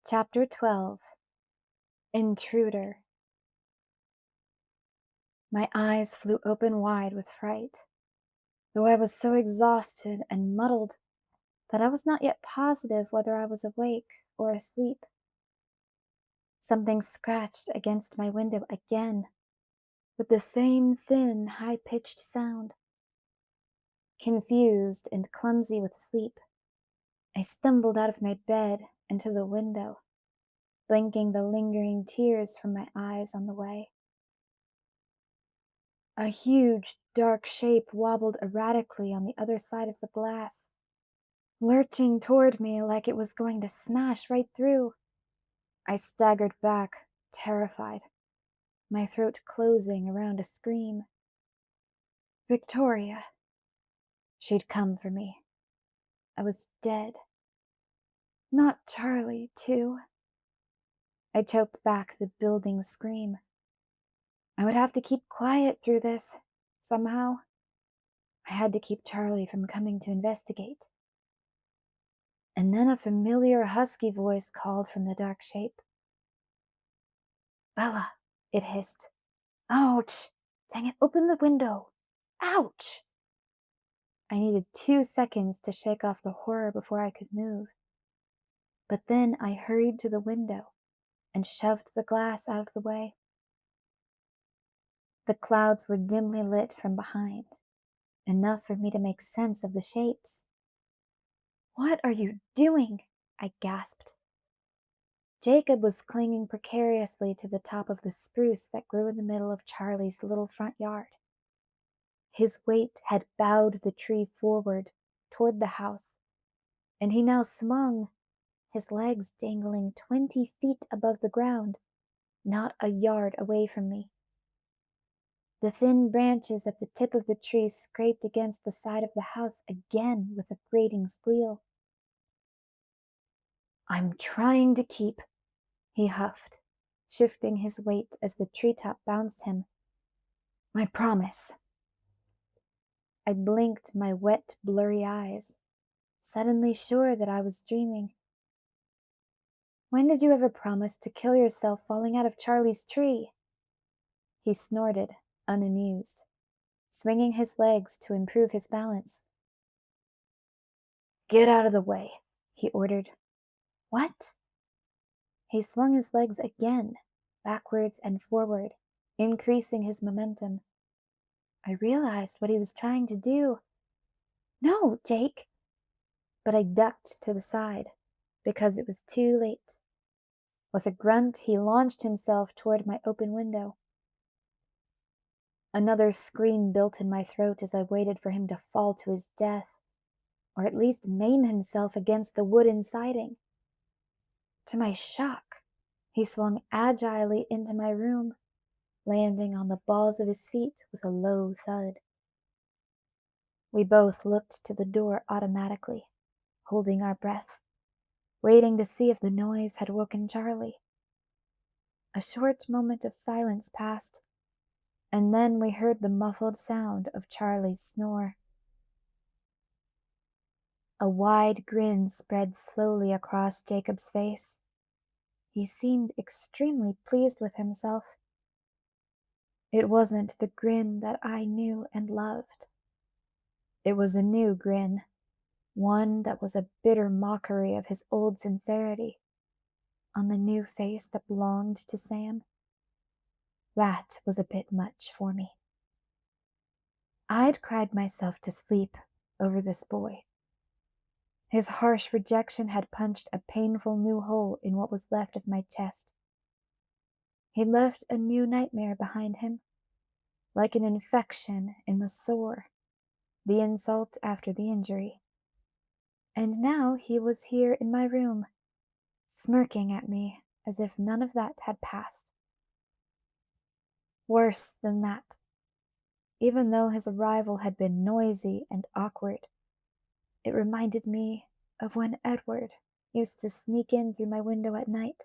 Chapter 12. Intruder. My eyes flew open wide with fright, though I was so exhausted and muddled that I was not yet positive whether I was awake or asleep. Something scratched against my window again, with the same thin, high-pitched sound. Confused and clumsy with sleep, I stumbled out of my bed and to the window, blinking the lingering tears from my eyes on the way. A huge, dark shape wobbled erratically on the other side of the glass, lurching toward me like it was going to smash right through. I staggered back, terrified, my throat closing around a scream. Victoria. She'd come for me. I was dead. Not Charlie, too. I choked back the building scream. I would have to keep quiet through this, somehow. I had to keep Charlie from coming to investigate. And then a familiar husky voice called from the dark shape. Bella, it hissed. Ouch! Dang it, open the window! Ouch! I needed 2 seconds to shake off the horror before I could move. But then I hurried to the window and shoved the glass out of the way. The clouds were dimly lit from behind, enough for me to make sense of the shapes. What are you doing? I gasped. Jacob was clinging precariously to the top of the spruce that grew in the middle of Charlie's little front yard. His weight had bowed the tree forward toward the house, and he now swung, his legs dangling 20 feet above the ground, not a yard away from me. The thin branches at the tip of the tree scraped against the side of the house again with a grating squeal. I'm trying to keep, he huffed, shifting his weight as the treetop bounced him. My promise. I blinked my wet, blurry eyes, suddenly sure that I was dreaming. When did you ever promise to kill yourself falling out of Charlie's tree? He snorted, unamused, swinging his legs to improve his balance. Get out of the way, he ordered. What? He swung his legs again, backwards and forward, increasing his momentum. I realized what he was trying to do. No, Jake! But I ducked to the side, because it was too late. With a grunt, he launched himself toward my open window. Another scream built in my throat as I waited for him to fall to his death, or at least maim himself against the wooden siding. To my shock, he swung agilely into my room, landing on the balls of his feet with a low thud. We both looked to the door automatically, holding our breath, waiting to see if the noise had woken Charlie. A short moment of silence passed, and then we heard the muffled sound of Charlie's snore. A wide grin spread slowly across Jacob's face. He seemed extremely pleased with himself. It wasn't the grin that I knew and loved. It was a new grin, one that was a bitter mockery of his old sincerity, on the new face that belonged to Sam. That was a bit much for me. I'd cried myself to sleep over this boy. His harsh rejection had punched a painful new hole in what was left of my chest. He left a new nightmare behind him, like an infection in the sore, the insult after the injury. And now he was here in my room, smirking at me as if none of that had passed. Worse than that, even though his arrival had been noisy and awkward, it reminded me of when Edward used to sneak in through my window at night,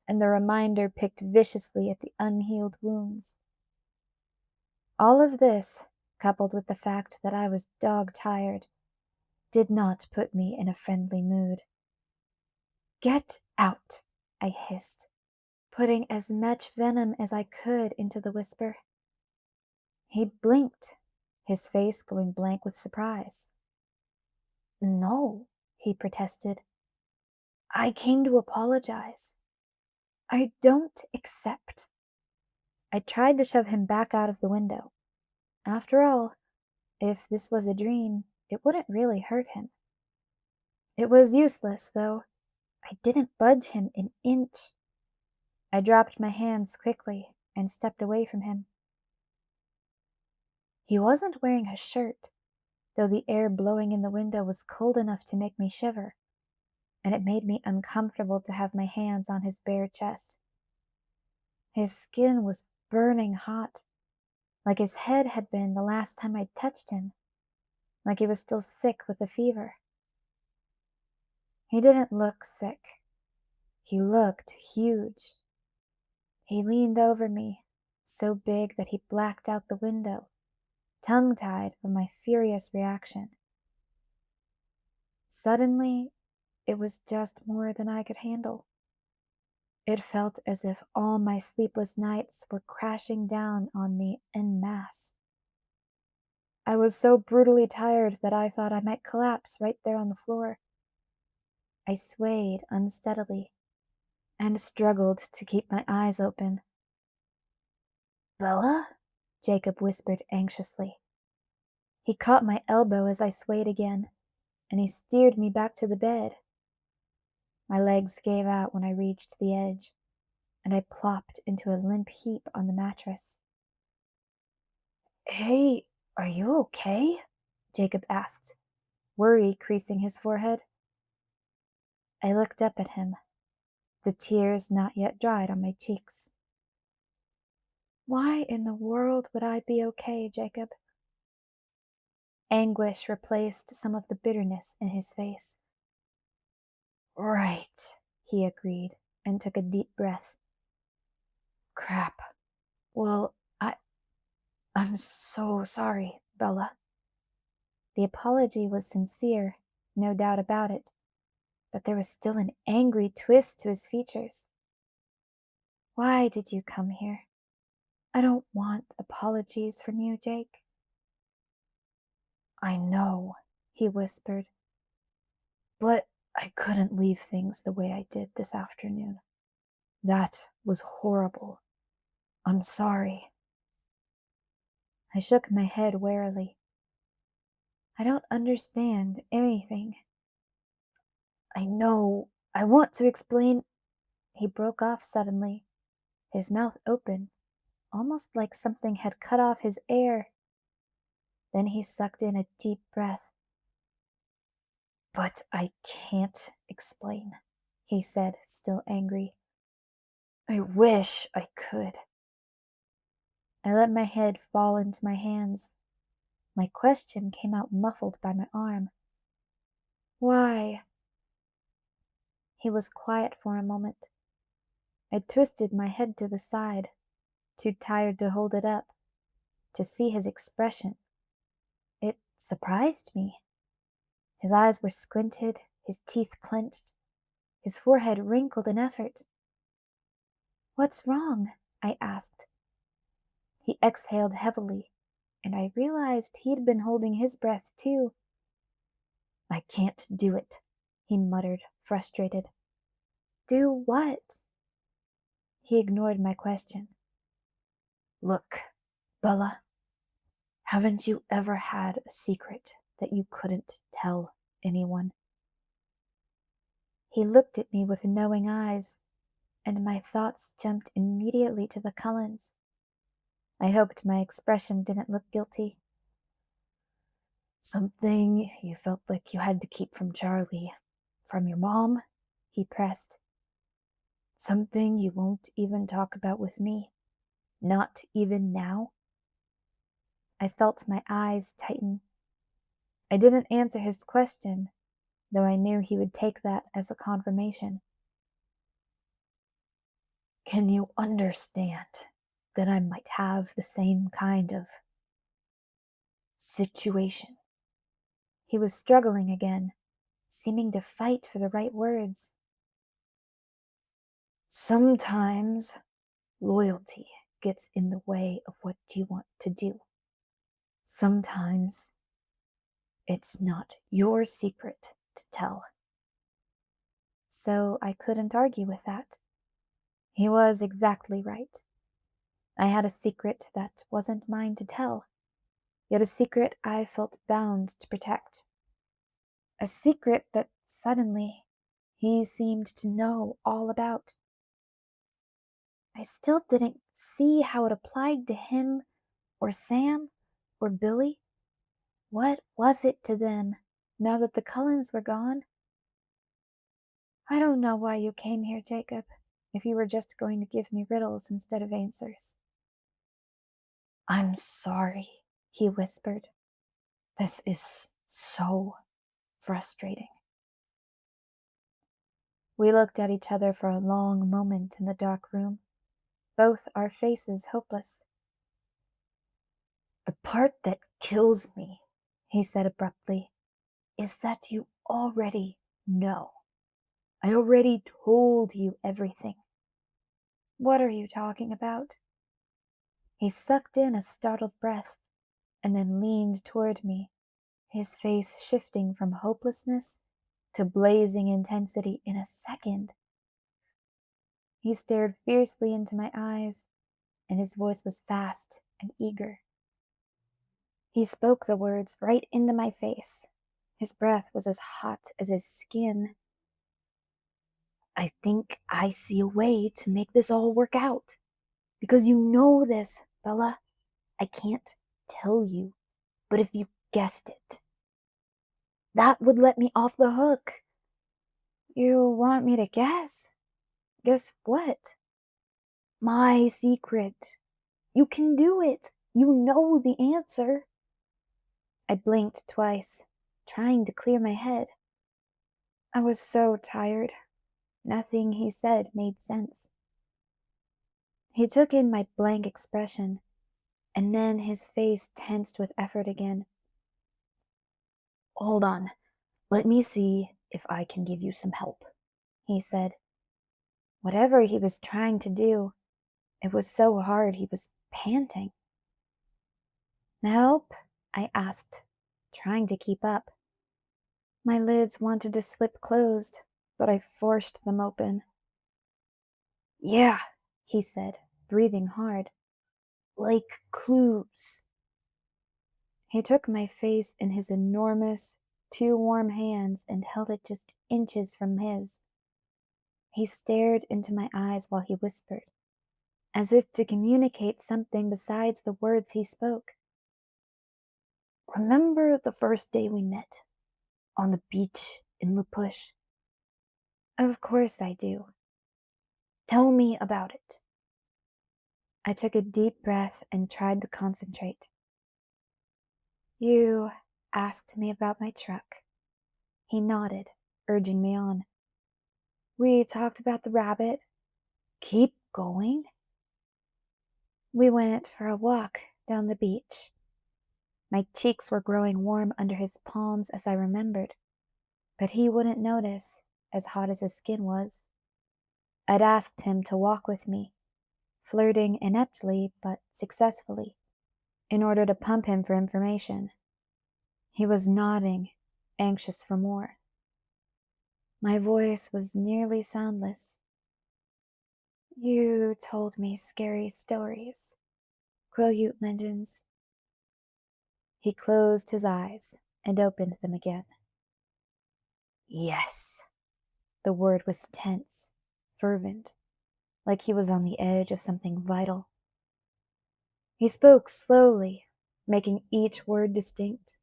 and the reminder picked viciously at the unhealed wounds. All of this, coupled with the fact that I was dog-tired, did not put me in a friendly mood. Get out, I hissed, putting as much venom as I could into the whisper. He blinked, his face going blank with surprise. No, he protested. I came to apologize. I don't accept. I tried to shove him back out of the window. After all, if this was a dream, it wouldn't really hurt him. It was useless, though. I didn't budge him an inch. I dropped my hands quickly and stepped away from him. He wasn't wearing a shirt, though the air blowing in the window was cold enough to make me shiver, and it made me uncomfortable to have my hands on his bare chest. His skin was burning hot, like his head had been the last time I'd touched him, like he was still sick with a fever. He didn't look sick. He looked huge. He leaned over me, so big that he blacked out the window, tongue-tied from my furious reaction. Suddenly, it was just more than I could handle. It felt as if all my sleepless nights were crashing down on me en masse. I was so brutally tired that I thought I might collapse right there on the floor. I swayed unsteadily and struggled to keep my eyes open. Bella? Jacob whispered anxiously. He caught my elbow as I swayed again, and he steered me back to the bed. My legs gave out when I reached the edge, and I plopped into a limp heap on the mattress. Hey, are you okay? Jacob asked, worry creasing his forehead. I looked up at him, the tears not yet dried on my cheeks. Why in the world would I be okay, Jacob? Anguish replaced some of the bitterness in his face. Right, he agreed and took a deep breath. Crap. Well, I'm so sorry, Bella. The apology was sincere, no doubt about it, but there was still an angry twist to his features. Why did you come here? I don't want apologies from you, Jake. I know, he whispered, but I couldn't leave things the way I did this afternoon. That was horrible. I'm sorry. I shook my head warily. I don't understand anything. I know. I want to explain. He broke off suddenly, his mouth open, almost like something had cut off his air. Then he sucked in a deep breath. But I can't explain, he said, still angry. I wish I could. I let my head fall into my hands. My question came out muffled by my arm. Why? He was quiet for a moment. I twisted my head to the side, too tired to hold it up, to see his expression. It surprised me. His eyes were squinted, his teeth clenched, his forehead wrinkled in effort. What's wrong? I asked. He exhaled heavily, and I realized he'd been holding his breath too. I can't do it, he muttered, frustrated. Do what? He ignored my question. Look, Bella, haven't you ever had a secret that you couldn't tell anyone? He looked at me with knowing eyes, and my thoughts jumped immediately to the Cullens. I hoped my expression didn't look guilty. Something you felt like you had to keep from Charlie, from your mom, he pressed. Something you won't even talk about with me, not even now. I felt my eyes tighten. I didn't answer his question, though I knew he would take that as a confirmation. Can you understand that I might have the same kind of situation? He was struggling again, seeming to fight for the right words. Sometimes loyalty gets in the way of what you want to do. Sometimes it's not your secret to tell. So I couldn't argue with that. He was exactly right. I had a secret that wasn't mine to tell, yet a secret I felt bound to protect. A secret that suddenly he seemed to know all about. I still didn't see how it applied to him or Sam or Billy. What was it to them now that the Cullens were gone? I don't know why you came here, Jacob, if you were just going to give me riddles instead of answers. I'm sorry, he whispered. This is so frustrating. We looked at each other for a long moment in the dark room, both our faces hopeless. The part that kills me, he said abruptly, is that you already know. I already told you everything. What are you talking about? He sucked in a startled breath and then leaned toward me, his face shifting from hopelessness to blazing intensity in a second. He stared fiercely into my eyes, and his voice was fast and eager. He spoke the words right into my face. His breath was as hot as his skin. I think I see a way to make this all work out. Because you know this, Bella. I can't tell you, but if you guessed it, that would let me off the hook. You want me to guess? Guess what? My secret. You can do it. You know the answer. I blinked twice, trying to clear my head. I was so tired. Nothing he said made sense. He took in my blank expression, and then his face tensed with effort again. Hold on, let me see if I can give you some help, he said. Whatever he was trying to do, it was so hard he was panting. Help? I asked, trying to keep up. My lids wanted to slip closed, but I forced them open. Yeah, he said, breathing hard. Like clues. He took my face in his enormous, two warm hands and held it just inches from his. He stared into my eyes while he whispered, as if to communicate something besides the words he spoke. Remember the first day we met? On the beach in La Push? Of course I do. Tell me about it. I took a deep breath and tried to concentrate. You asked me about my truck. He nodded, urging me on. We talked about the rabbit. Keep going. We went for a walk down the beach. My cheeks were growing warm under his palms as I remembered, but he wouldn't notice, as hot as his skin was. I'd asked him to walk with me, flirting ineptly but successfully, in order to pump him for information. He was nodding, anxious for more. My voice was nearly soundless. You told me scary stories, Quileute legends. He closed his eyes and opened them again. Yes. The word was tense, fervent, like he was on the edge of something vital. He spoke slowly, making each word distinct.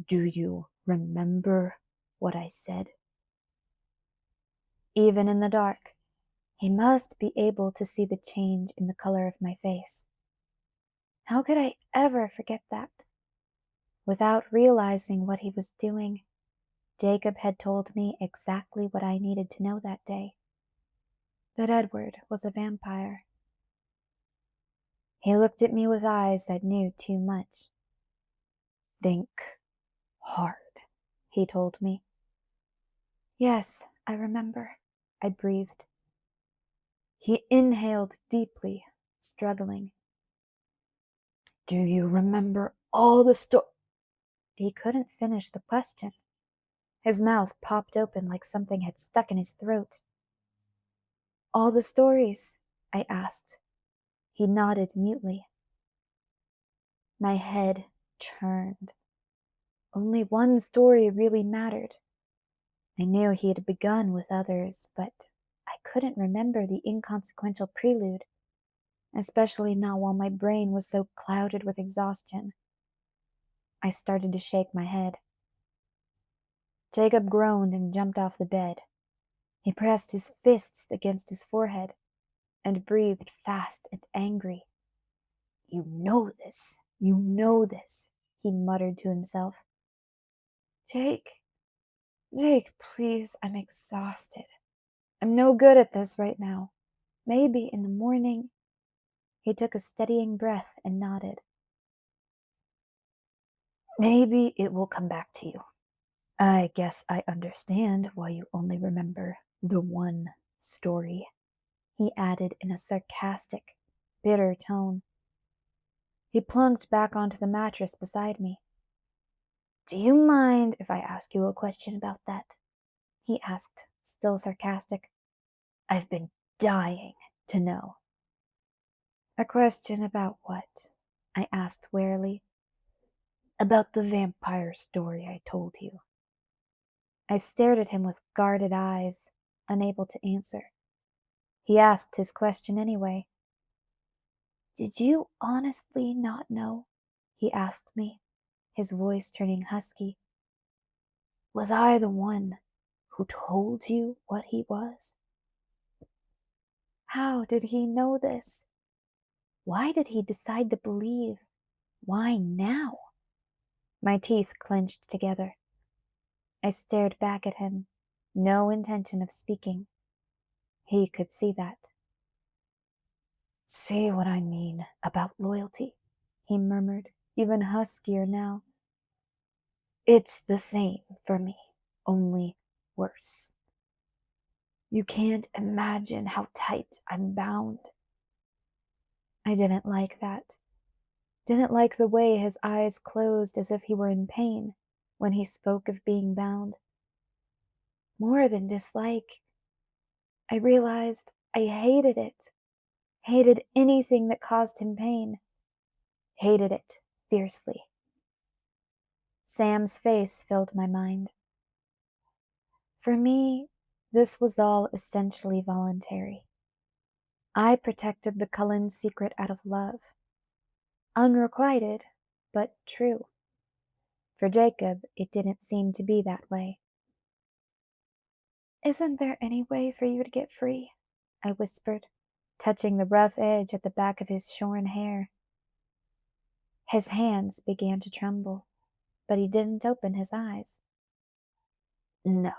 Do you remember what I said? Even in the dark, he must be able to see the change in the color of my face. How could I ever forget that? Without realizing what he was doing, Jacob had told me exactly what I needed to know that day. That Edward was a vampire. He looked at me with eyes that knew too much. Think hard, he told me. Yes, I remember, I breathed, He inhaled deeply, struggling. Do you remember all the He couldn't finish the question. His mouth popped open like something had stuck in his throat. All the stories? I asked. He nodded mutely. My head churned. Only one story really mattered. I knew he had begun with others, but I couldn't remember the inconsequential prelude, especially not while my brain was so clouded with exhaustion. I started to shake my head. Jacob groaned and jumped off the bed. He pressed his fists against his forehead and breathed fast and angry. You know this, he muttered to himself. Jake, please, I'm exhausted. I'm no good at this right now. Maybe in the morning. He took a steadying breath and nodded. Maybe it will come back to you. I guess I understand why you only remember the one story, he added in a sarcastic, bitter tone. He plunked back onto the mattress beside me. Do you mind if I ask you a question about that? He asked, still sarcastic. I've been dying to know. A question about what? I asked warily. About the vampire story I told you. I stared at him with guarded eyes, unable to answer. He asked his question anyway. Did you honestly not know? He asked me, his voice turning husky. Was I the one who told you what he was? How did he know this? Why did he decide to believe? Why now? My teeth clenched together. I stared back at him, no intention of speaking. He could see that. See what I mean about loyalty, he murmured, even huskier now. It's the same for me, only worse. You can't imagine how tight I'm bound. I didn't like that. Didn't like the way his eyes closed as if he were in pain when he spoke of being bound. More than dislike, I realized I hated it. Hated anything that caused him pain. Hated it fiercely. Sam's face filled my mind. For me, this was all essentially voluntary. I protected the Cullen's secret out of love. Unrequited, but true. For Jacob, it didn't seem to be that way. Isn't there any way for you to get free? I whispered, touching the rough edge at the back of his shorn hair. His hands began to tremble, but he didn't open his eyes. No,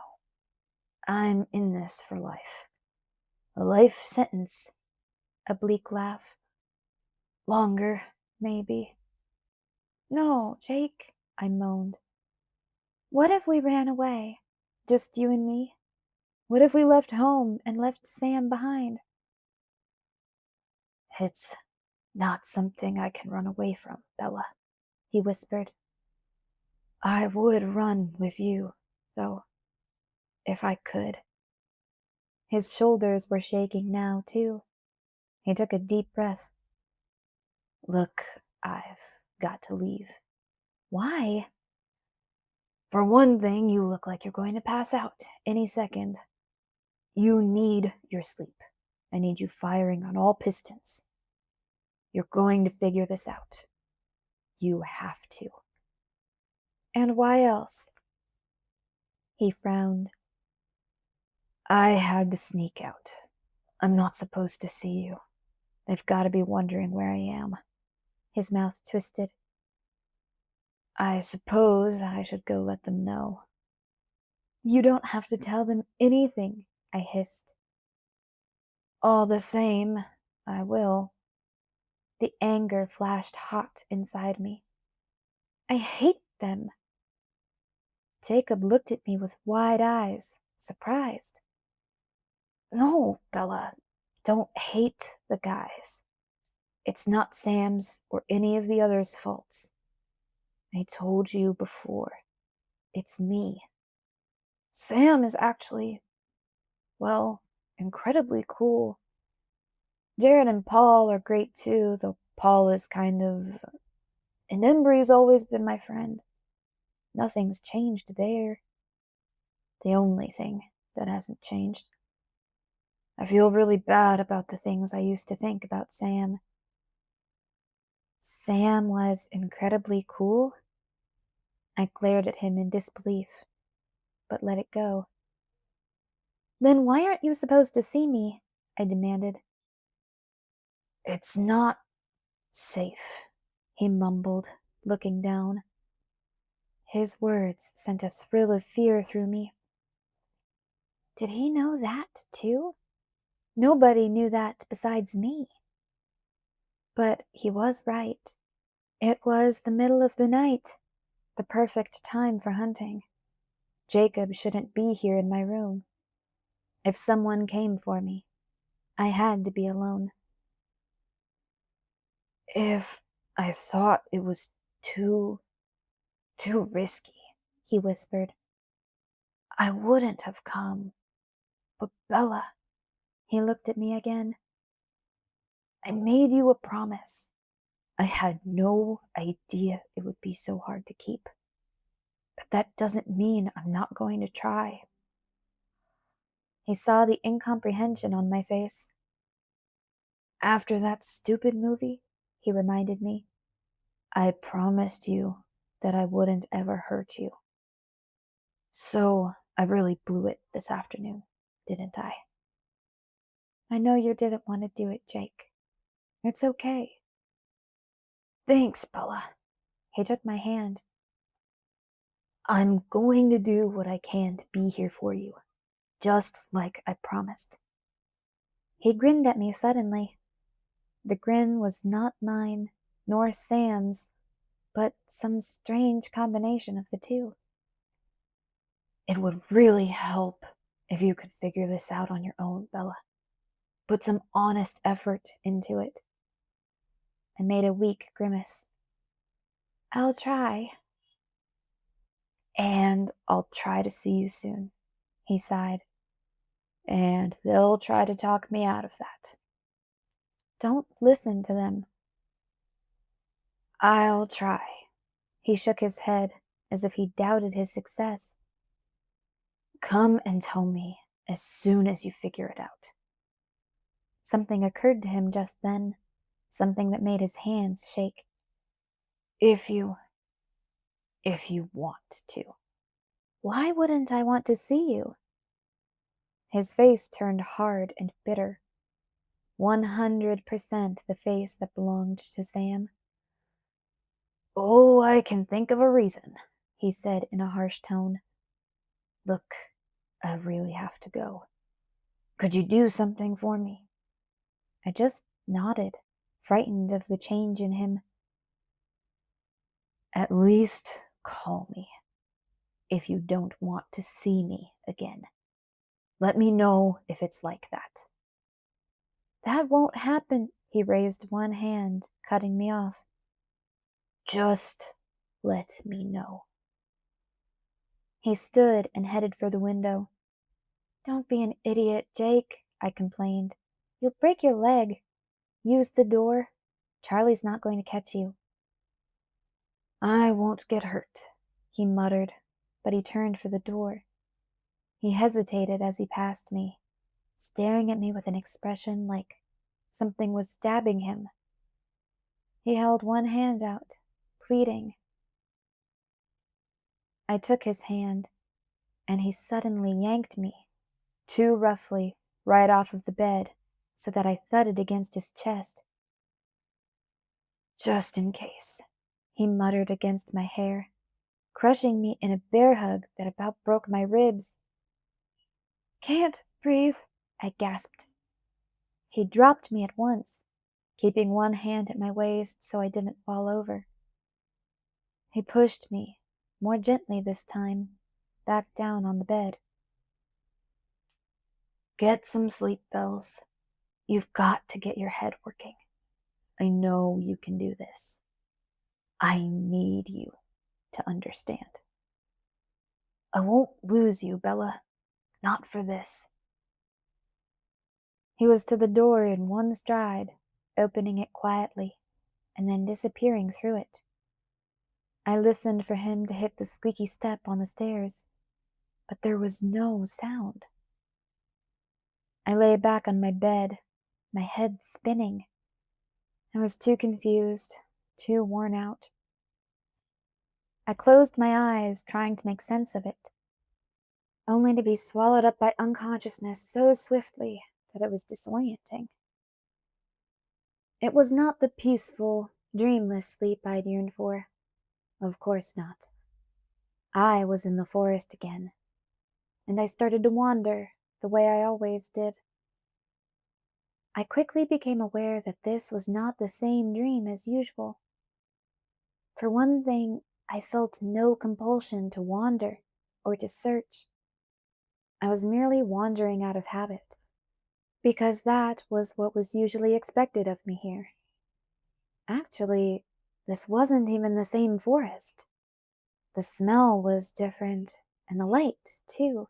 I'm in this for life. A life sentence. A bleak laugh. Longer, maybe. No, Jake, I moaned. What if we ran away? Just you and me? What if we left home and left Sam behind? It's not something I can run away from, Bella, he whispered. I would run with you, though, if I could. His shoulders were shaking now, too. He took a deep breath. Look, I've got to leave. Why? For one thing, you look like you're going to pass out any second. You need your sleep. I need you firing on all pistons. You're going to figure this out. You have to. And why else? He frowned. I had to sneak out. I'm not supposed to see you. They've got to be wondering where I am. His mouth twisted. I suppose I should go let them know. You don't have to tell them anything, I hissed. All the same, I will. The anger flashed hot inside me. I hate them. Jacob looked at me with wide eyes, surprised. No, Bella, Don't hate the guys. It's not Sam's or any of the others' faults. I told you before. It's me. Sam is actually, well, incredibly cool. Jared and Paul are great too, though Paul is kind of... And Embry's always been my friend. Nothing's changed there. The only thing that hasn't changed. I feel really bad about the things I used to think about Sam. Sam was incredibly cool? I glared at him in disbelief, but let it go. Then why aren't you supposed to see me? I demanded. It's not safe, he mumbled, looking down. His words sent a thrill of fear through me. Did he know that, too? Nobody knew that besides me. But he was right. It was the middle of the night, the perfect time for hunting. Jacob shouldn't be here in my room. If someone came for me, I had to be alone. If I thought it was too risky, he whispered, I wouldn't have come. But Bella, he looked at me again. I made you a promise. I had no idea it would be so hard to keep. But that doesn't mean I'm not going to try. He saw the incomprehension on my face. After that stupid movie, he reminded me, I promised you that I wouldn't ever hurt you. So I really blew it this afternoon, didn't I? I know you didn't want to do it, Jake. It's okay. Thanks, Bella. He took my hand. I'm going to do what I can to be here for you, just like I promised. He grinned at me suddenly. The grin was not mine, nor Sam's, but some strange combination of the two. It would really help if you could figure this out on your own, Bella. Put some honest effort into it. I made a weak grimace. I'll try. And I'll try to see you soon, he sighed. And they'll try to talk me out of that. Don't listen to them. I'll try. He shook his head as if he doubted his success. Come and tell me as soon as you figure it out. Something occurred to him just then, something that made his hands shake. If you want to. Why wouldn't I want to see you? His face turned hard and bitter. 100% the face that belonged to Sam. Oh, I can think of a reason, he said in a harsh tone. Look, I really have to go. Could you do something for me? I just nodded, frightened of the change in him. At least call me, if you don't want to see me again. Let me know if it's like that. That won't happen, he raised one hand, cutting me off. Just let me know. He stood and headed for the window. Don't be an idiot, Jake, I complained. You'll break your leg. Use the door. Charlie's not going to catch you. I won't get hurt, he muttered, but he turned for the door. He hesitated as he passed me, staring at me with an expression like something was stabbing him. He held one hand out, pleading. I took his hand, and he suddenly yanked me, too roughly, right off of the bed, so that I thudded against his chest. Just in case, he muttered against my hair, crushing me in a bear hug that about broke my ribs. Can't breathe, I gasped. He dropped me at once, keeping one hand at my waist so I didn't fall over. He pushed me, more gently this time, back down on the bed. Get some sleep, Bells. You've got to get your head working. I know you can do this. I need you to understand. I won't lose you, Bella. Not for this. He was to the door in one stride, opening it quietly, and then disappearing through it. I listened for him to hit the squeaky step on the stairs, but there was no sound. I lay back on my bed, my head spinning. I was too confused, too worn out. I closed my eyes, trying to make sense of it, only to be swallowed up by unconsciousness so swiftly that it was disorienting. It was not the peaceful, dreamless sleep I'd yearned for. Of course not. I was in the forest again, and I started to wander the way I always did. I quickly became aware that this was not the same dream as usual. For one thing, I felt no compulsion to wander or to search. I was merely wandering out of habit, because that was what was usually expected of me here. Actually, this wasn't even the same forest. The smell was different, and the light, too.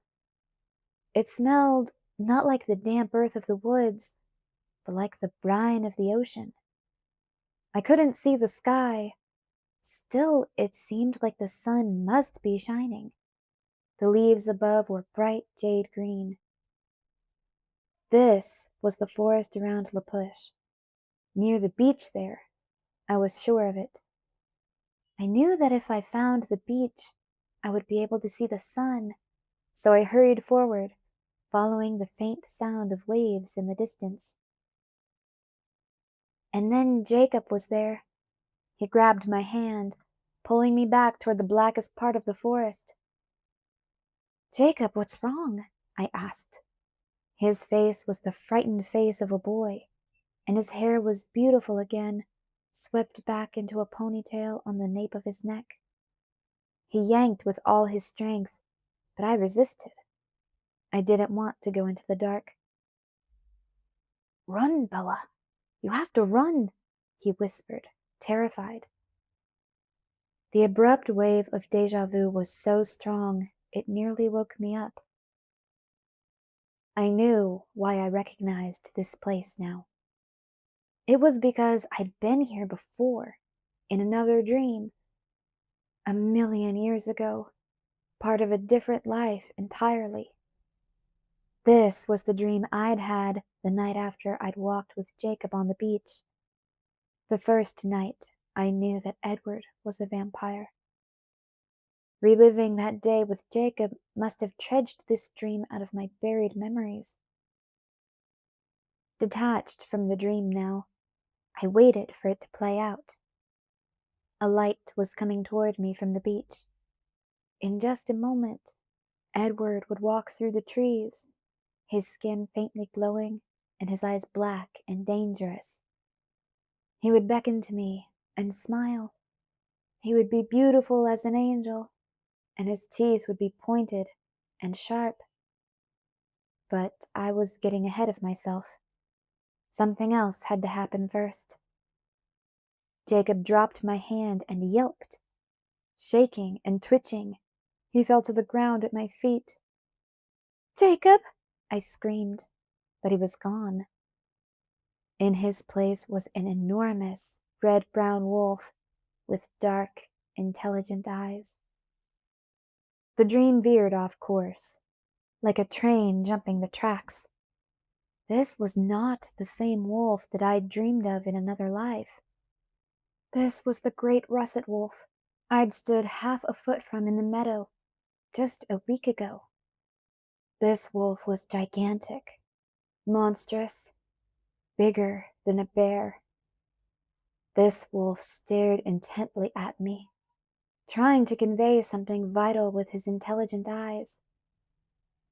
It smelled not like the damp earth of the woods, but like the brine of the ocean. I couldn't see the sky. Still, it seemed like the sun must be shining. The leaves above were bright jade green. This was the forest around La Push. Near the beach there, I was sure of it. I knew that if I found the beach, I would be able to see the sun, so I hurried forward, following the faint sound of waves in the distance. And then Jacob was there. He grabbed my hand, pulling me back toward the blackest part of the forest. "Jacob, what's wrong?" I asked. His face was the frightened face of a boy, and his hair was beautiful again, swept back into a ponytail on the nape of his neck. He yanked with all his strength, but I resisted. I didn't want to go into the dark. "Run, Bella. You have to run," he whispered, terrified. The abrupt wave of déjà vu was so strong, it nearly woke me up. I knew why I recognized this place now. It was because I'd been here before, in another dream, 1,000,000 years ago, part of a different life entirely. This was the dream I'd had the night after I'd walked with Jacob on the beach. The first night I knew that Edward was a vampire. Reliving that day with Jacob must have dredged this dream out of my buried memories. Detached from the dream now, I waited for it to play out. A light was coming toward me from the beach. In just a moment, Edward would walk through the trees, his skin faintly glowing and his eyes black and dangerous. He would beckon to me and smile. He would be beautiful as an angel, and his teeth would be pointed and sharp. But I was getting ahead of myself. Something else had to happen first. Jacob dropped my hand and yelped. Shaking and twitching, he fell to the ground at my feet. "Jacob!" I screamed, but he was gone. In his place was an enormous red-brown wolf with dark, intelligent eyes. The dream veered off course, like a train jumping the tracks. This was not the same wolf that I'd dreamed of in another life. This was the great russet wolf I'd stood half a foot from in the meadow just a week ago. This wolf was gigantic, monstrous, bigger than a bear. This wolf stared intently at me, trying to convey something vital with his intelligent eyes.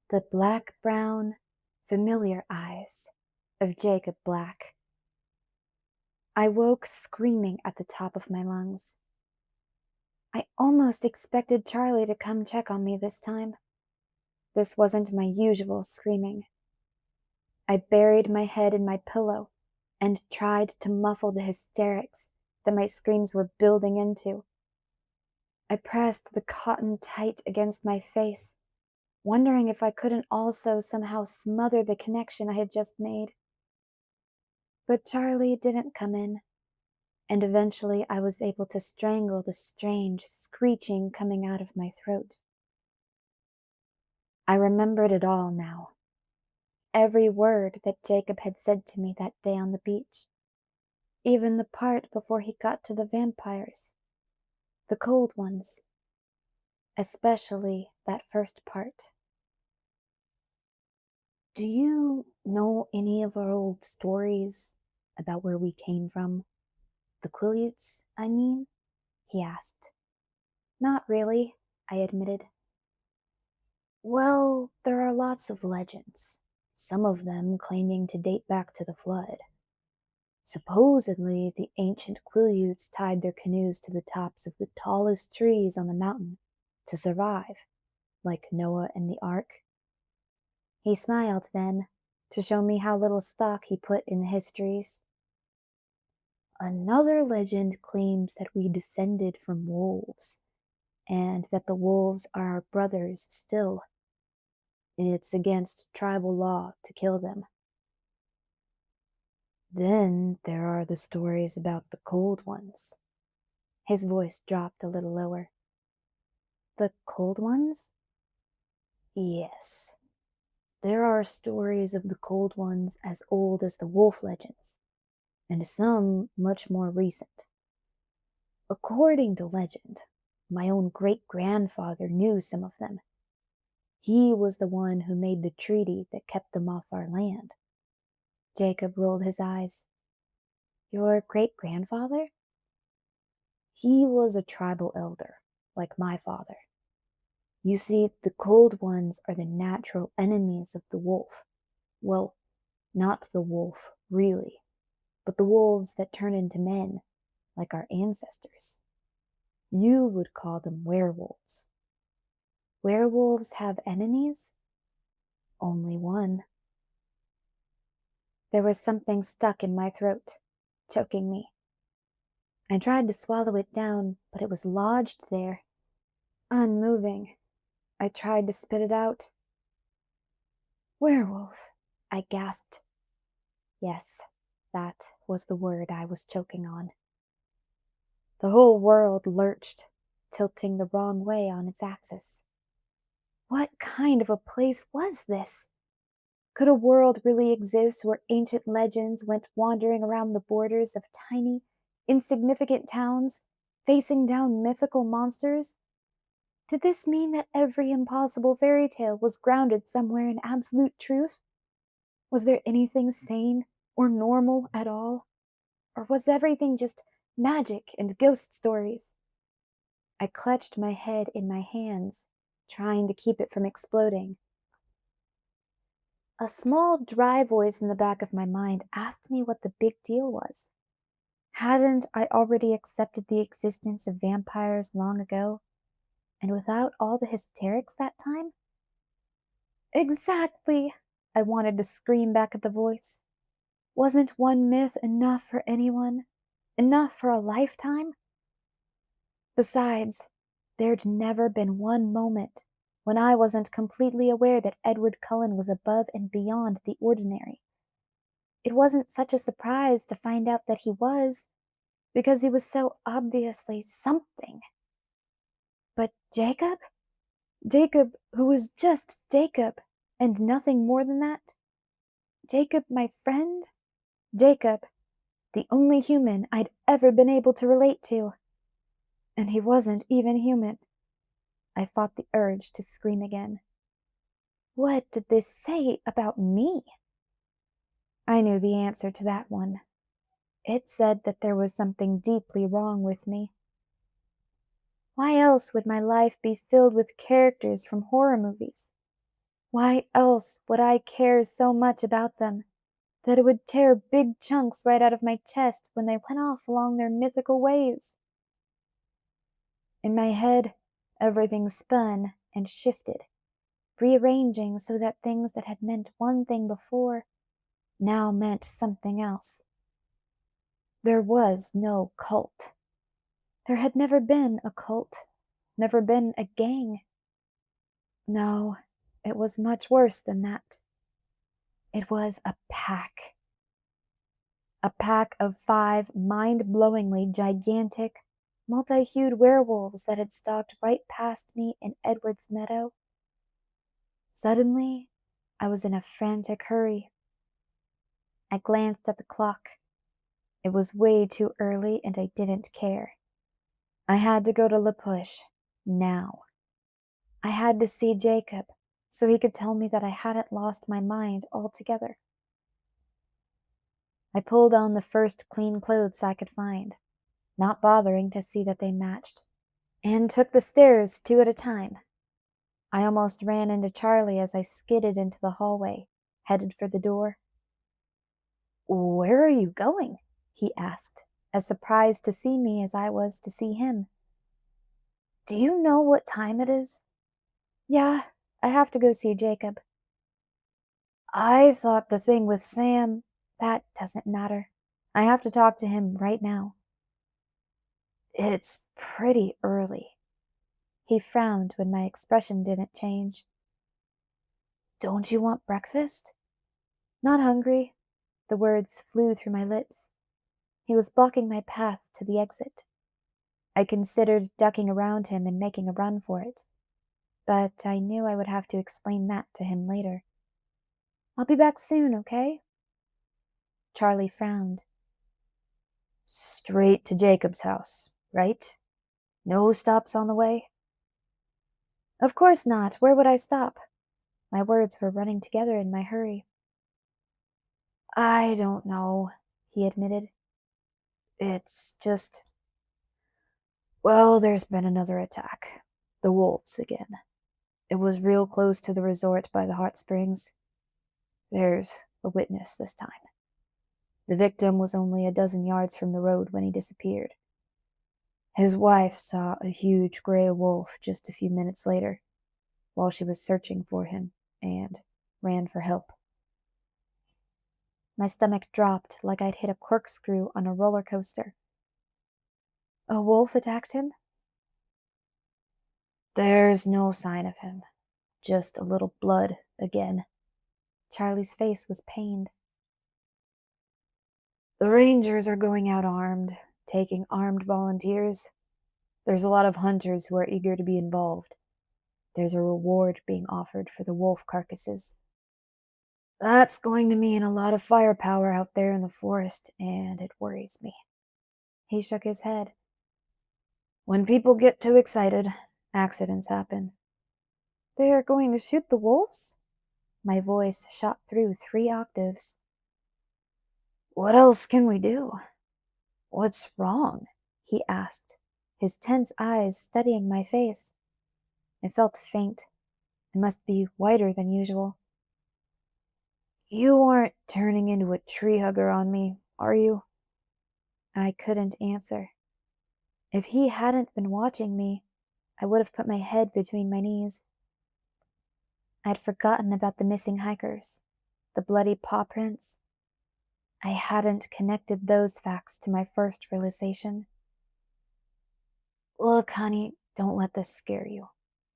The black-brown, familiar eyes of Jacob Black. I woke screaming at the top of my lungs. I almost expected Charlie to come check on me this time. This wasn't my usual screaming. I buried my head in my pillow and tried to muffle the hysterics that my screams were building into. I pressed the cotton tight against my face, wondering if I couldn't also somehow smother the connection I had just made. But Charlie didn't come in, and eventually I was able to strangle the strange screeching coming out of my throat. I remembered it all now. Every word that Jacob had said to me that day on the beach. Even the part before he got to the vampires. The cold ones. Especially that first part. Do you know any of our old stories about where we came from? The Quileutes, I mean? He asked. Not really, I admitted. Well, there are lots of legends, some of them claiming to date back to the flood. Supposedly, the ancient Quileutes tied their canoes to the tops of the tallest trees on the mountain to survive, like Noah and the Ark. He smiled then, to show me how little stock he put in the histories. Another legend claims that we descended from wolves, and that the wolves are our brothers still. It's against tribal law to kill them. Then there are the stories about the cold ones. His voice dropped a little lower. The cold ones? Yes. There are stories of the cold ones as old as the wolf legends, and some much more recent. According to legend, my own great-grandfather knew some of them. He was the one who made the treaty that kept them off our land. Jacob rolled his eyes. Your great-grandfather? He was a tribal elder, like my father. You see, the cold ones are the natural enemies of the wolf. Well, not the wolf, really, but the wolves that turn into men, like our ancestors. You would call them werewolves. Werewolves have enemies? Only one. There was something stuck in my throat, choking me. I tried to swallow it down, but it was lodged there, unmoving. I tried to spit it out. Werewolf, I gasped. Yes, that was the word I was choking on. The whole world lurched, tilting the wrong way on its axis. What kind of a place was this? Could a world really exist where ancient legends went wandering around the borders of tiny, insignificant towns, facing down mythical monsters? Did this mean that every impossible fairy tale was grounded somewhere in absolute truth? Was there anything sane or normal at all? Or was everything just magic and ghost stories? I clutched my head in my hands, trying to keep it from exploding. A small, dry voice in the back of my mind asked me what the big deal was. Hadn't I already accepted the existence of vampires long ago, and without all the hysterics that time? Exactly, I wanted to scream back at the voice. Wasn't one myth enough for anyone? Enough for a lifetime? Besides, there'd never been one moment when I wasn't completely aware that Edward Cullen was above and beyond the ordinary. It wasn't such a surprise to find out that he was, because he was so obviously something. But Jacob? Jacob, who was just Jacob, and nothing more than that? Jacob, my friend? Jacob, the only human I'd ever been able to relate to. And he wasn't even human. I fought the urge to scream again. What did this say about me? I knew the answer to that one. It said that there was something deeply wrong with me. Why else would my life be filled with characters from horror movies? Why else would I care so much about them that it would tear big chunks right out of my chest when they went off along their mythical ways? In my head, everything spun and shifted, rearranging so that things that had meant one thing before now meant something else. There was no cult. There had never been a cult, never been a gang. No, it was much worse than that. It was a pack. A pack of 5 mind-blowingly gigantic, multi-hued werewolves that had stalked right past me in Edward's Meadow. Suddenly, I was in a frantic hurry. I glanced at the clock. It was way too early and I didn't care. I had to go to La Push, now. I had to see Jacob, so he could tell me that I hadn't lost my mind altogether. I pulled on the first clean clothes I could find, not bothering to see that they matched, and took the stairs 2 at a time. I almost ran into Charlie as I skidded into the hallway, headed for the door. "Where are you going?" he asked, as surprised to see me as I was to see him. "Do you know what time it is?" "Yeah, I have to go see Jacob." "I thought the thing with Sam—" "That doesn't matter. I have to talk to him right now." "It's pretty early." He frowned when my expression didn't change. "Don't you want breakfast?" "Not hungry." The words flew through my lips. He was blocking my path to the exit. I considered ducking around him and making a run for it, but I knew I would have to explain that to him later. "I'll be back soon, okay?" Charlie frowned. "Straight to Jacob's house, right? No stops on the way?" "Of course not. Where would I stop?" My words were running together in my hurry. "I don't know," he admitted. "It's just... well, there's been another attack. The wolves again. It was real close to the resort by the hot springs. There's a witness this time. The victim was only a dozen yards from the road when he disappeared. His wife saw a huge gray wolf just a few minutes later, while she was searching for him, and ran for help." My stomach dropped like I'd hit a corkscrew on a roller coaster. "A wolf attacked him?" "There's no sign of him. Just a little blood again." Charlie's face was pained. "The Rangers are going out armed, taking armed volunteers. There's a lot of hunters who are eager to be involved. There's a reward being offered for the wolf carcasses. That's going to mean a lot of firepower out there in the forest, and it worries me." He shook his head. "When people get too excited, accidents happen." "They're going to shoot the wolves?" My voice shot through 3 octaves. "What else can we do?" "What's wrong?" he asked, his tense eyes studying my face. I felt faint. It must be whiter than usual. "You aren't turning into a tree hugger on me, are you?" I couldn't answer. If he hadn't been watching me, I would have put my head between my knees. I'd forgotten about the missing hikers, the bloody paw prints. I hadn't connected those facts to my first realization. "Look, honey, don't let this scare you.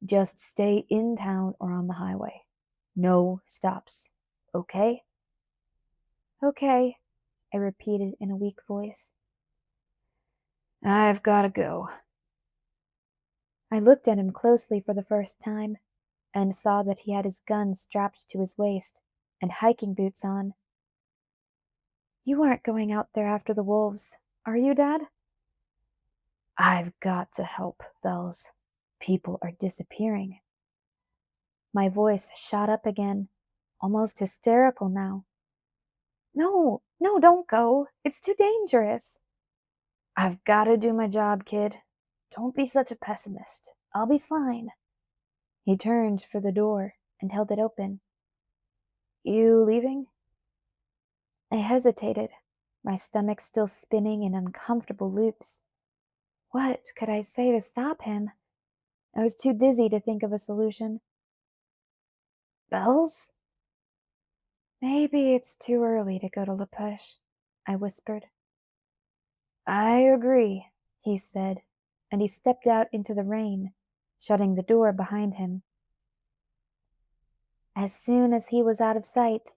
Just stay in town or on the highway. No stops, okay?" "Okay," I repeated in a weak voice. "I've gotta go." I looked at him closely for the first time, and saw that he had his gun strapped to his waist and hiking boots on. "You aren't going out there after the wolves, are you, Dad?" "I've got to help, Bells. People are disappearing." My voice shot up again, almost hysterical now. No, don't go. It's too dangerous." "I've got to do my job, kid. Don't be such a pessimist. I'll be fine." He turned for the door and held it open. "You leaving?" I hesitated, my stomach still spinning in uncomfortable loops. What could I say to stop him? I was too dizzy to think of a solution. "Bells?" Maybe it's too early to go to La Push, I whispered. I agree, he said, and he stepped out into the rain, shutting the door behind him. As soon as he was out of sight,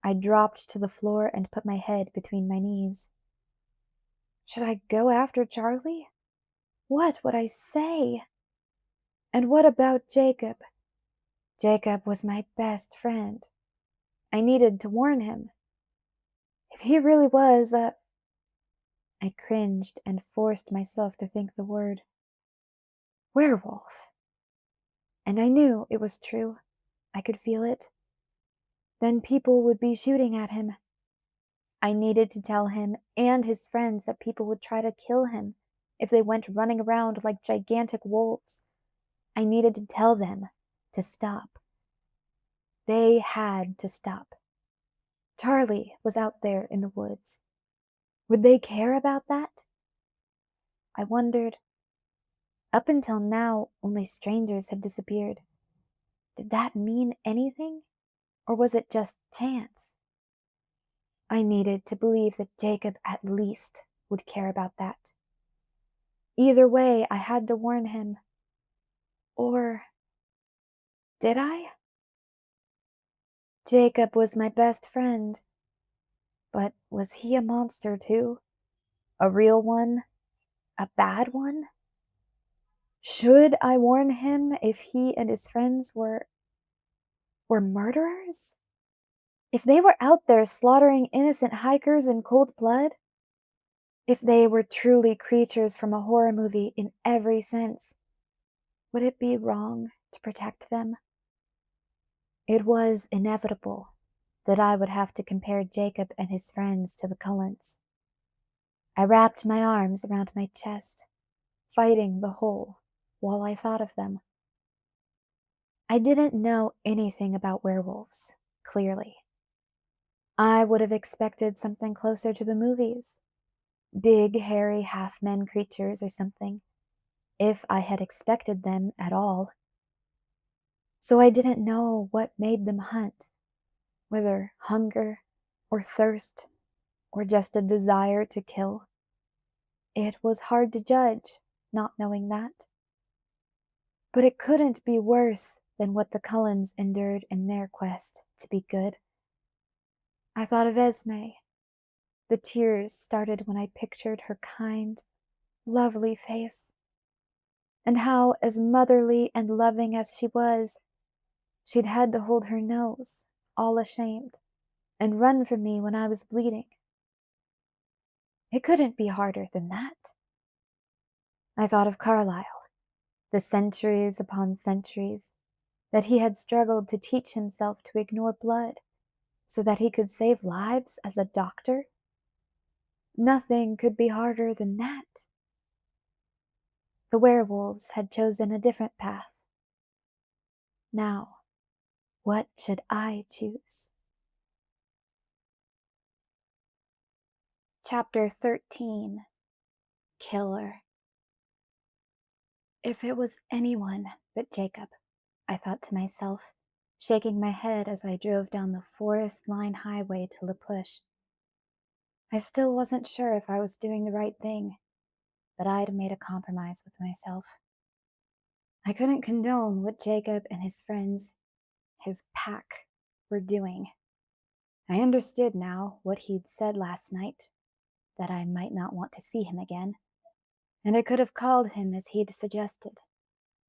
I dropped to the floor and put my head between my knees. Should I go after Charlie? What would I say? And what about Jacob? Jacob was my best friend. I needed to warn him. If he really was a... I cringed and forced myself to think the word. Werewolf. And I knew it was true. I could feel it. Then people would be shooting at him. I needed to tell him and his friends that people would try to kill him if they went running around like gigantic wolves. I needed to tell them to stop. They had to stop. Charlie was out there in the woods. Would they care about that? I wondered. Up until now, only strangers had disappeared. Did that mean anything? Or was it just chance? I needed to believe that Jacob at least would care about that. Either way, I had to warn him. Or did I? Jacob was my best friend. But was he a monster too? A real one? A bad one? Should I warn him if he and his friends were murderers? If they were out there slaughtering innocent hikers in cold blood? If they were truly creatures from a horror movie in every sense, would it be wrong to protect them? It was inevitable that I would have to compare Jacob and his friends to the Cullens. I wrapped my arms around my chest, fighting the hole while I thought of them. I didn't know anything about werewolves, clearly. I would have expected something closer to the movies. Big, hairy, half-men creatures or something, if I had expected them at all. So I didn't know what made them hunt, whether hunger or thirst or just a desire to kill. It was hard to judge, not knowing that. But it couldn't be worse than what the Cullens endured in their quest to be good. I thought of Esme. The tears started when I pictured her kind, lovely face, and how, as motherly and loving as she was, she'd had to hold her nose, all ashamed, and run from me when I was bleeding. It couldn't be harder than that. I thought of Carlyle, the centuries upon centuries that he had struggled to teach himself to ignore blood so that he could save lives as a doctor. Nothing could be harder than that. The werewolves had chosen a different path. Now, what should I choose? Chapter 13. Killer. If it was anyone but Jacob, I thought to myself, shaking my head as I drove down the forest-lined highway to La Push. I still wasn't sure if I was doing the right thing, but I'd made a compromise with myself. I couldn't condone what Jacob and his friends, his pack, were doing. I understood now what he'd said last night, that I might not want to see him again, and I could have called him as he'd suggested,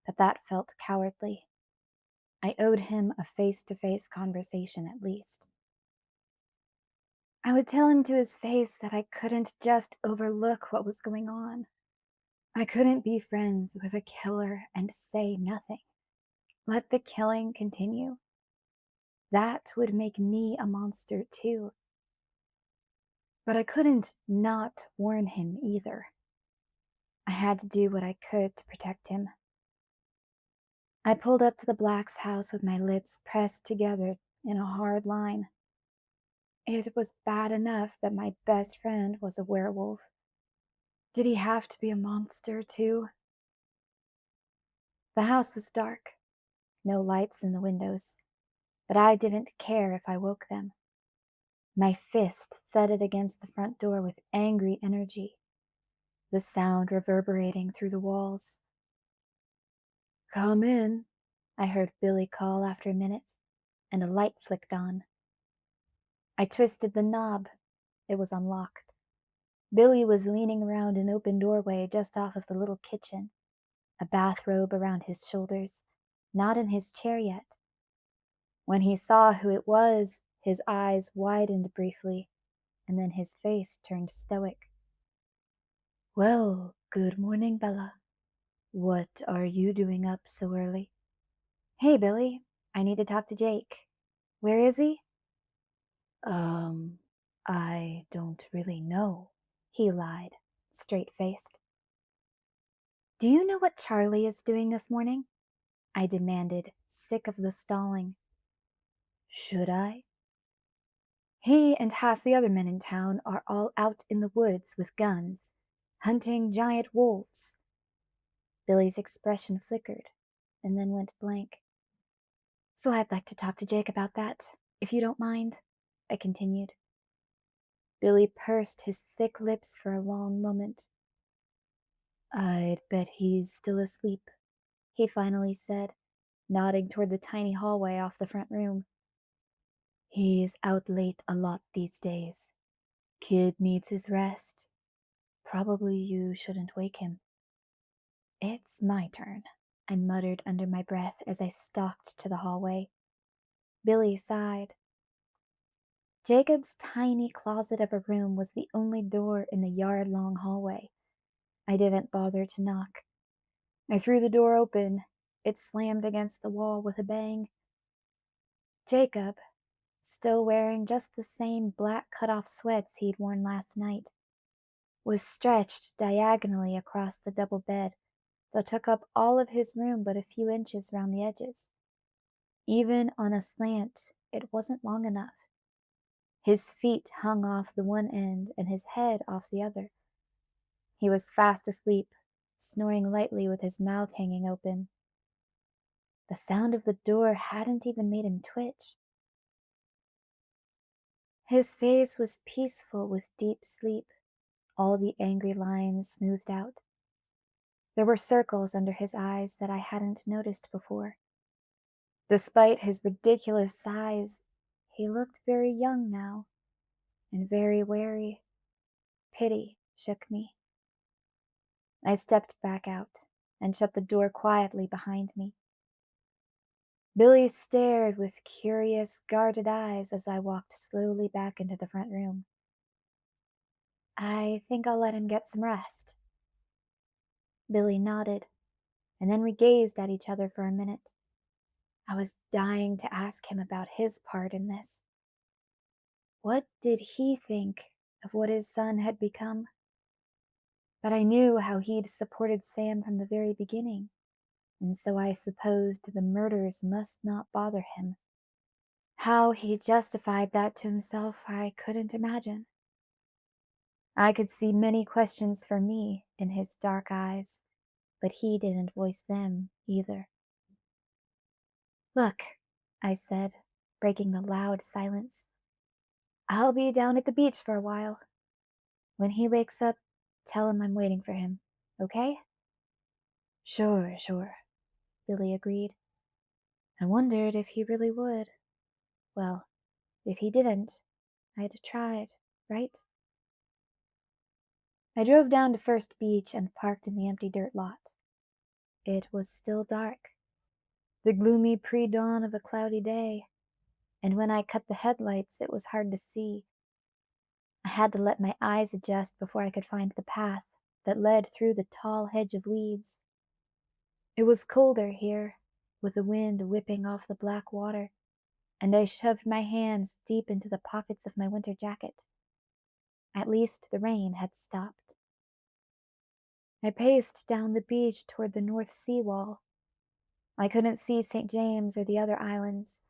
but that felt cowardly. I owed him a face-to-face conversation at least. I would tell him to his face that I couldn't just overlook what was going on. I couldn't be friends with a killer and say nothing. Let the killing continue. That would make me a monster too. But I couldn't not warn him either. I had to do what I could to protect him. I pulled up to the Black's house with my lips pressed together in a hard line. It was bad enough that my best friend was a werewolf. Did he have to be a monster too? The house was dark, no lights in the windows, but I didn't care if I woke them. My fist thudded against the front door with angry energy, the sound reverberating through the walls. "Come in," I heard Billy call after a minute, and a light flicked on. I twisted the knob. It was unlocked. Billy was leaning around an open doorway just off of the little kitchen, a bathrobe around his shoulders, not in his chair yet. When he saw who it was, his eyes widened briefly, and then his face turned stoic. "Well, good morning, Bella. What are you doing up so early?" "Hey, Billy. I need to talk to Jake. Where is he?" Um, I don't really know," he lied, straight-faced. "Do you know what Charlie is doing this morning?" I demanded, sick of the stalling. "Should I?" "He and half the other men in town are all out in the woods with guns, hunting giant wolves." Billy's expression flickered, and then went blank. "So I'd like to talk to Jake about that, if you don't mind," I continued. Billy pursed his thick lips for a long moment. "I'd bet he's still asleep," he finally said, nodding toward the tiny hallway off the front room. "He's out late a lot these days. Kid needs his rest. Probably you shouldn't wake him." "It's my turn," I muttered under my breath as I stalked to the hallway. Billy sighed. Jacob's tiny closet of a room was the only door in the yard-long hallway. I didn't bother to knock. I threw the door open. It slammed against the wall with a bang. Jacob, still wearing just the same black cut-off sweats he'd worn last night, was stretched diagonally across the double bed that took up all of his room but a few inches round the edges. Even on a slant, it wasn't long enough. His feet hung off the one end and his head off the other. He was fast asleep, snoring lightly with his mouth hanging open. The sound of the door hadn't even made him twitch. His face was peaceful with deep sleep, all the angry lines smoothed out. There were circles under his eyes that I hadn't noticed before. Despite his ridiculous size, he looked very young now, and very wary. Pity shook me. I stepped back out and shut the door quietly behind me. Billy stared with curious, guarded eyes as I walked slowly back into the front room. "I think I'll let him get some rest." Billy nodded, and then we gazed at each other for a minute. I was dying to ask him about his part in this. What did he think of what his son had become? But I knew how he'd supported Sam from the very beginning, and so I supposed the murders must not bother him. How he justified that to himself, I couldn't imagine. I could see many questions for me in his dark eyes, but he didn't voice them either. "Look," I said, breaking the loud silence. "I'll be down at the beach for a while. When he wakes up, tell him I'm waiting for him, okay?" Sure," Billy agreed. I wondered if he really would. Well, if he didn't, I'd tried, right? I drove down to First Beach and parked in the empty dirt lot. It was still dark, the gloomy pre-dawn of a cloudy day, and when I cut the headlights, it was hard to see. I had to let my eyes adjust before I could find the path that led through the tall hedge of weeds. It was colder here, with the wind whipping off the black water, and I shoved my hands deep into the pockets of my winter jacket. At least the rain had stopped. I paced down the beach toward the North Sea wall. I couldn't see St. James or the other islands,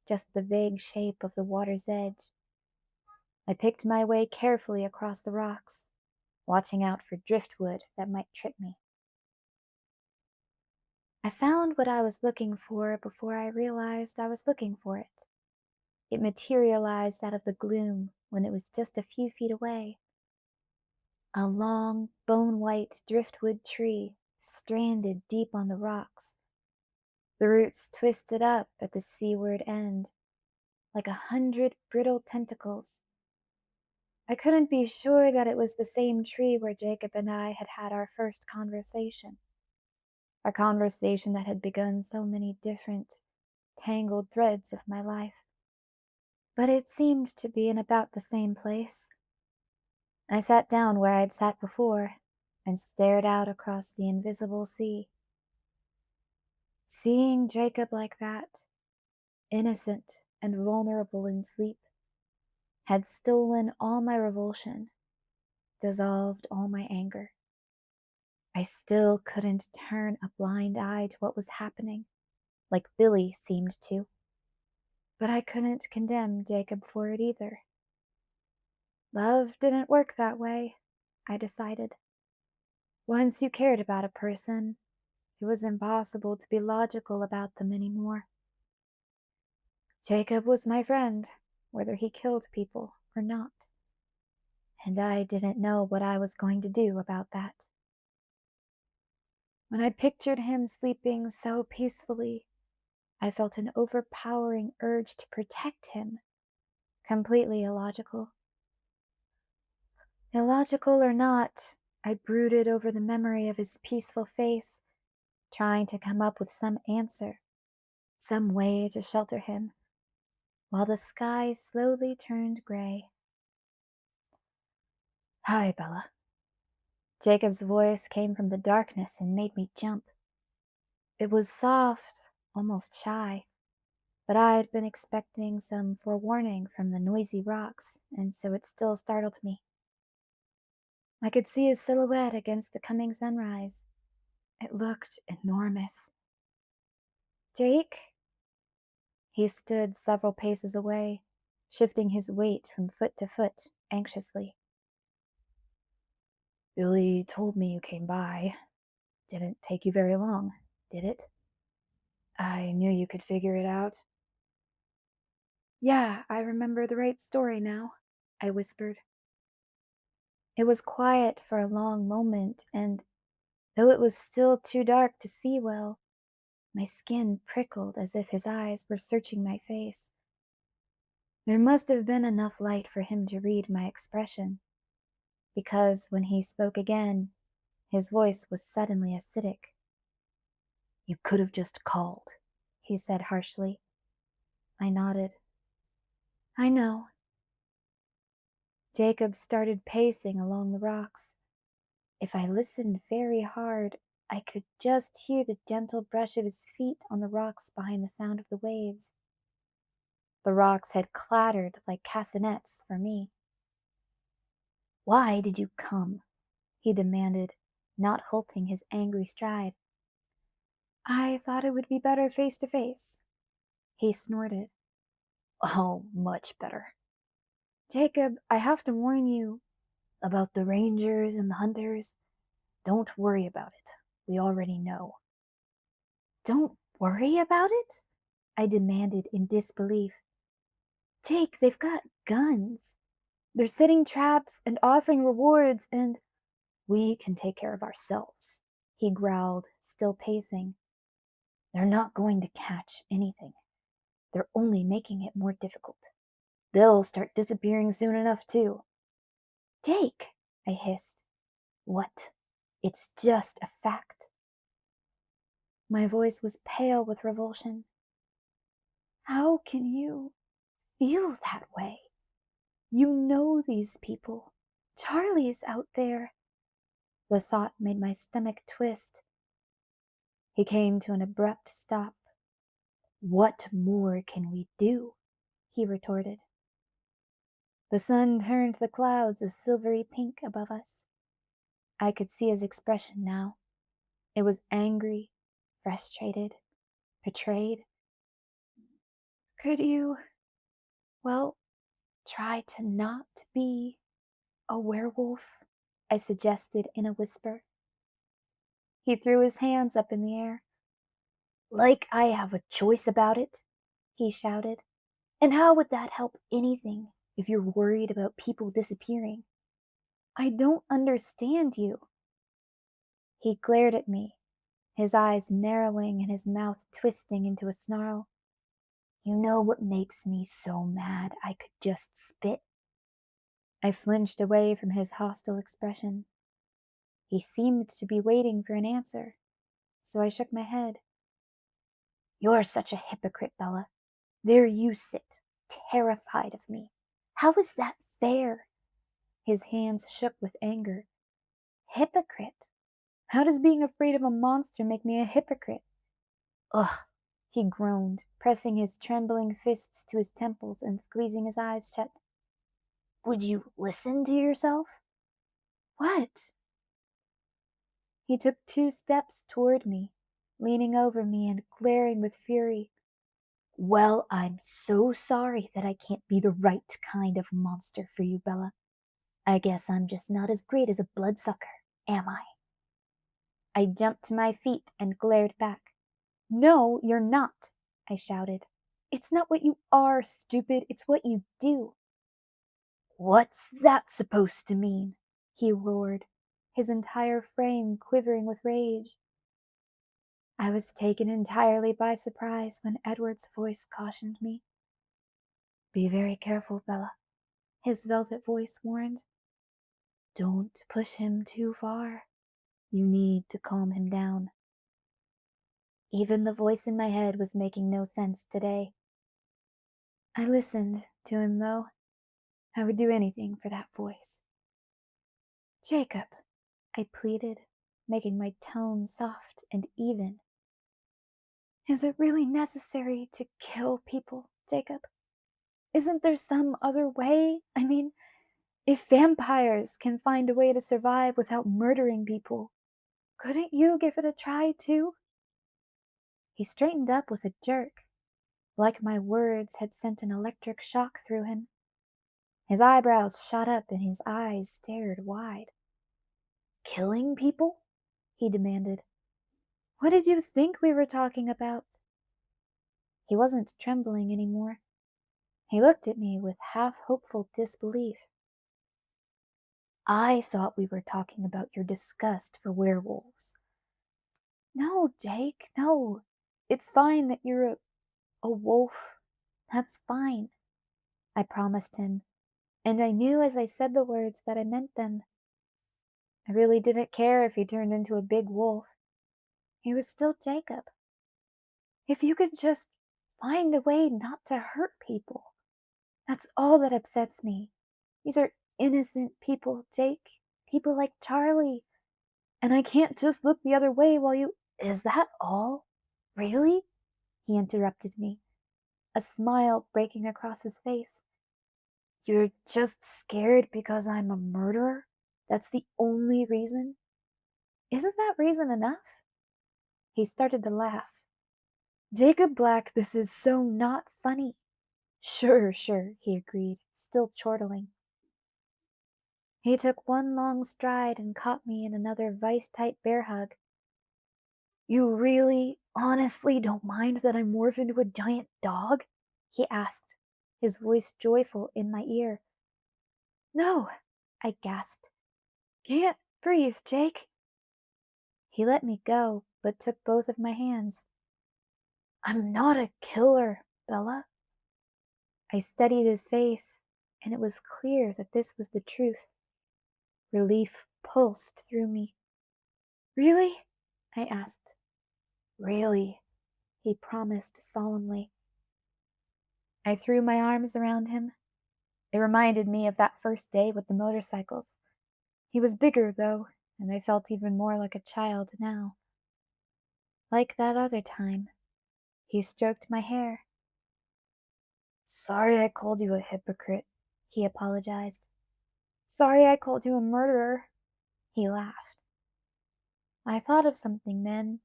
just the vague shape of the water's edge. I picked my way carefully across the rocks, watching out for driftwood that might trip me. I found what I was looking for before I realized I was looking for it. It materialized out of the gloom when it was just a few feet away. A long, bone-white driftwood tree stranded deep on the rocks. The roots twisted up at the seaward end, like 100 brittle tentacles. I couldn't be sure that it was the same tree where Jacob and I had had our first conversation. A conversation that had begun so many different, tangled threads of my life. But it seemed to be in about the same place. I sat down where I'd sat before and stared out across the invisible sea. Seeing Jacob like that, innocent and vulnerable in sleep, had stolen all my revulsion, dissolved all my anger. I still couldn't turn a blind eye to what was happening, like Billy seemed to. But I couldn't condemn Jacob for it either. Love didn't work that way, I decided. Once you cared about a person, it was impossible to be logical about them anymore. Jacob was my friend, whether he killed people or not. And I didn't know what I was going to do about that. When I pictured him sleeping so peacefully, I felt an overpowering urge to protect him. Completely illogical. Illogical or not, I brooded over the memory of his peaceful face, trying to come up with some answer, some way to shelter him, while the sky slowly turned gray. "Hi, Bella." Jacob's voice came from the darkness and made me jump. It was soft, almost shy, but I had been expecting some forewarning from the noisy rocks, and so it still startled me. I could see his silhouette against the coming sunrise. It looked enormous. "Jake?" He stood several paces away, shifting his weight from foot to foot anxiously. "Billy told me you came by. Didn't take you very long, did it? I knew you could figure it out." "Yeah, I remember the right story now," I whispered. It was quiet for a long moment, and though it was still too dark to see well, my skin prickled as if his eyes were searching my face. There must have been enough light for him to read my expression, because when he spoke again, his voice was suddenly acidic. "You could have just called," he said harshly. I nodded. "I know." Jacob started pacing along the rocks. If I listened very hard, I could just hear the gentle brush of his feet on the rocks behind the sound of the waves. The rocks had clattered like castanets for me. "Why did you come?" he demanded, not halting his angry stride. "I thought it would be better face to face." He snorted. "Oh, much better." "Jacob, I have to warn you." "About the rangers and the hunters? Don't worry about it. We already know." "Don't worry about it?" I demanded in disbelief. "Jake, they've got guns. They're setting traps and offering rewards, and—" "We can take care of ourselves," he growled, still pacing. "They're not going to catch anything. They're only making it more difficult. They'll start disappearing soon enough, too." "Jake," I hissed. "What? It's just a fact." My voice was pale with revulsion. "How can you feel that way? You know these people. Charlie's out there." The thought made my stomach twist. He came to an abrupt stop. "What more can we do?" he retorted. The sun turned the clouds a silvery pink above us. I could see his expression now. It was angry, frustrated, betrayed. "Could you, well, try to not be a werewolf?" I suggested in a whisper. He threw his hands up in the air. "Like I have a choice about it," he shouted. And how would that help anything if you're worried about people disappearing? I don't understand you. He glared at me, his eyes narrowing and his mouth twisting into a snarl. You know what makes me so mad I could just spit? I flinched away from his hostile expression. He seemed to be waiting for an answer, so I shook my head. You're such a hypocrite, Bella. There you sit, terrified of me. How is that fair? His hands shook with anger. Hypocrite? How does being afraid of a monster make me a hypocrite? Ugh, he groaned, pressing his trembling fists to his temples and squeezing his eyes shut. Would you listen to yourself? What? He took 2 steps toward me, leaning over me and glaring with fury. Well, I'm so sorry that I can't be the right kind of monster for you, Bella. I guess I'm just not as great as a bloodsucker, am I? I jumped to my feet and glared back. No, you're not, I shouted. It's not what you are, stupid, it's what you do. What's that supposed to mean? He roared, his entire frame quivering with rage. I was taken entirely by surprise when Edward's voice cautioned me. Be very careful, Bella, his velvet voice warned. Don't push him too far. You need to calm him down. Even the voice in my head was making no sense today. I listened to him, though. I would do anything for that voice. Jacob, I pleaded, making my tone soft and even. Is it really necessary to kill people, Jacob? Isn't there some other way? I mean, if vampires can find a way to survive without murdering people, couldn't you give it a try, too? He straightened up with a jerk, like my words had sent an electric shock through him. His eyebrows shot up and his eyes stared wide. Killing people? He demanded. What did you think we were talking about? He wasn't trembling anymore. He looked at me with half-hopeful disbelief. I thought we were talking about your disgust for werewolves. No, Jake, no. It's fine that you're a wolf. That's fine, I promised him, and I knew as I said the words that I meant them. I really didn't care if he turned into a big wolf. He was still Jacob. If you could just find a way not to hurt people. That's all that upsets me. These are innocent people, Jake. People like Charlie. And I can't just look the other way while you... Is that all? Really? He interrupted me, a smile breaking across his face. You're just scared because I'm a murderer? That's the only reason? Isn't that reason enough? He started to laugh. Jacob Black, this is so not funny. Sure, he agreed, still chortling. He took one long stride and caught me in another vice-tight bear hug. You really, honestly don't mind that I morph into a giant dog? He asked, his voice joyful in my ear. No, I gasped. Can't breathe, Jake. He let me go, but took both of my hands. I'm not a killer, Bella. I studied his face, and it was clear that this was the truth. Relief pulsed through me. Really? I asked. Really, he promised solemnly. I threw my arms around him. It reminded me of that first day with the motorcycles. He was bigger, though, and I felt even more like a child now. Like that other time, he stroked my hair. Sorry I called you a hypocrite, he apologized. Sorry I called you a murderer, he laughed. I thought of something then,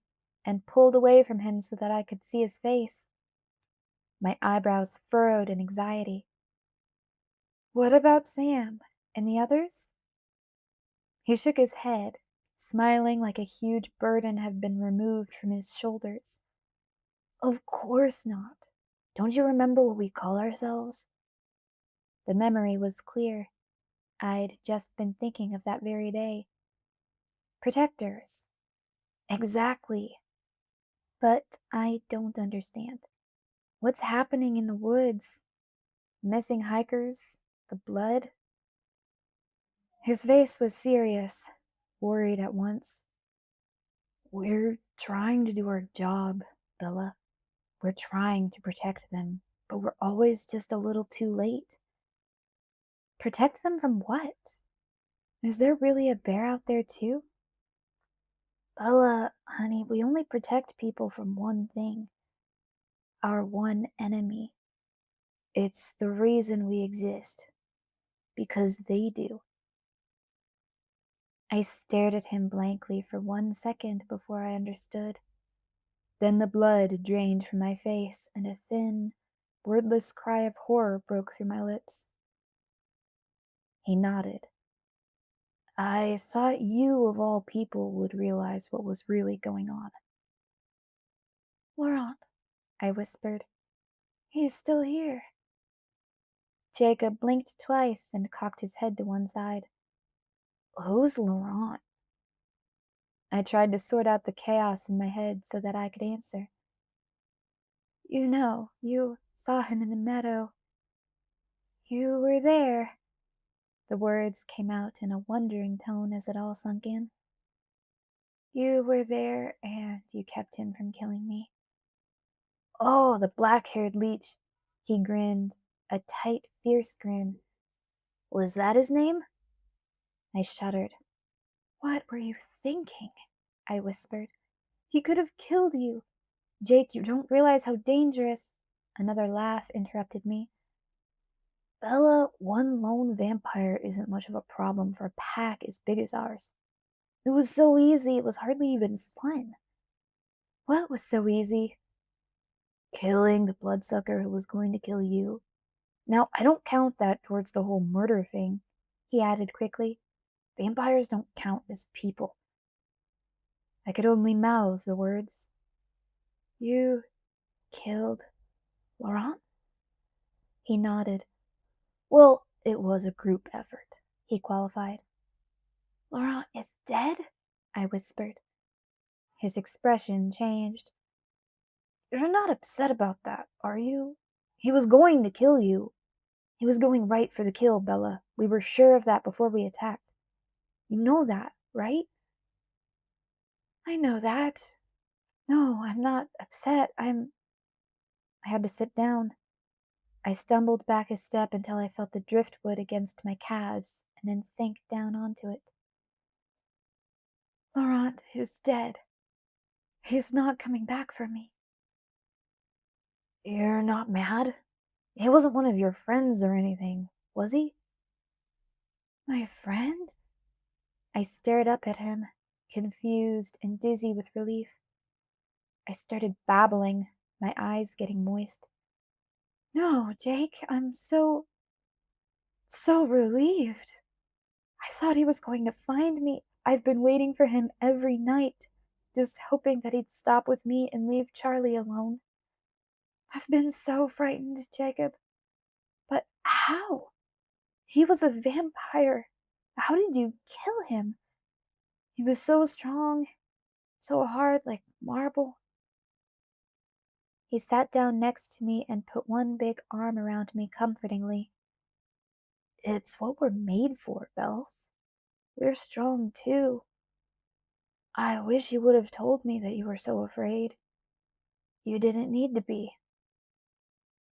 and pulled away from him so that I could see his face. My eyebrows furrowed in anxiety. What about Sam and the others? He shook his head, smiling like a huge burden had been removed from his shoulders. Of course not. Don't you remember what we call ourselves? The memory was clear. I'd just been thinking of that very day. Protectors. Exactly. But I don't understand. What's happening in the woods? Missing hikers? The blood? His face was serious, worried at once. We're trying to do our job, Bella. We're trying to protect them, but we're always just a little too late. Protect them from what? Is there really a bear out there too? Bella, honey, we only protect people from one thing. Our one enemy. It's the reason we exist. Because they do. I stared at him blankly for 1 second before I understood. Then the blood drained from my face, and a thin, wordless cry of horror broke through my lips. He nodded. I thought you, of all people, would realize what was really going on. Laurent, I whispered. He's still here. Jacob blinked twice and cocked his head to one side. Who's Laurent? I tried to sort out the chaos in my head so that I could answer. You know, you saw him in the meadow. You were there. The words came out in a wondering tone as it all sunk in. You were there, and you kept him from killing me. Oh, the black-haired leech. He grinned, a tight, fierce grin. Was that his name? I shuddered. What were you thinking? I whispered. He could have killed you. Jake, you don't realize how dangerous. Another laugh interrupted me. Bella, one lone vampire isn't much of a problem for a pack as big as ours. It was so easy, it was hardly even fun. What was so easy? Killing the bloodsucker who was going to kill you. Now, I don't count that towards the whole murder thing, he added quickly. Vampires don't count as people. I could only mouth the words. You killed Laurent? He nodded. Well, it was a group effort, he qualified. Laurent is dead? I whispered. His expression changed. You're not upset about that, are you? He was going to kill you. He was going right for the kill, Bella. We were sure of that before we attacked. You know that, right? I know that. No, I'm not upset. I had to sit down. I stumbled back a step until I felt the driftwood against my calves and then sank down onto it. Laurent is dead. He's not coming back for me. You're not mad? He wasn't one of your friends or anything, was he? My friend? I stared up at him, confused and dizzy with relief. I started babbling, my eyes getting moist. No, Jake, I'm so relieved. I thought he was going to find me. I've been waiting for him every night, just hoping that he'd stop with me and leave Charlie alone. I've been so frightened, Jacob. But how? He was a vampire. How did you kill him? He was so strong, so hard like marble. He sat down next to me and put one big arm around me comfortingly. It's what we're made for, Bells. We're strong too. I wish you would have told me that you were so afraid. You didn't need to be.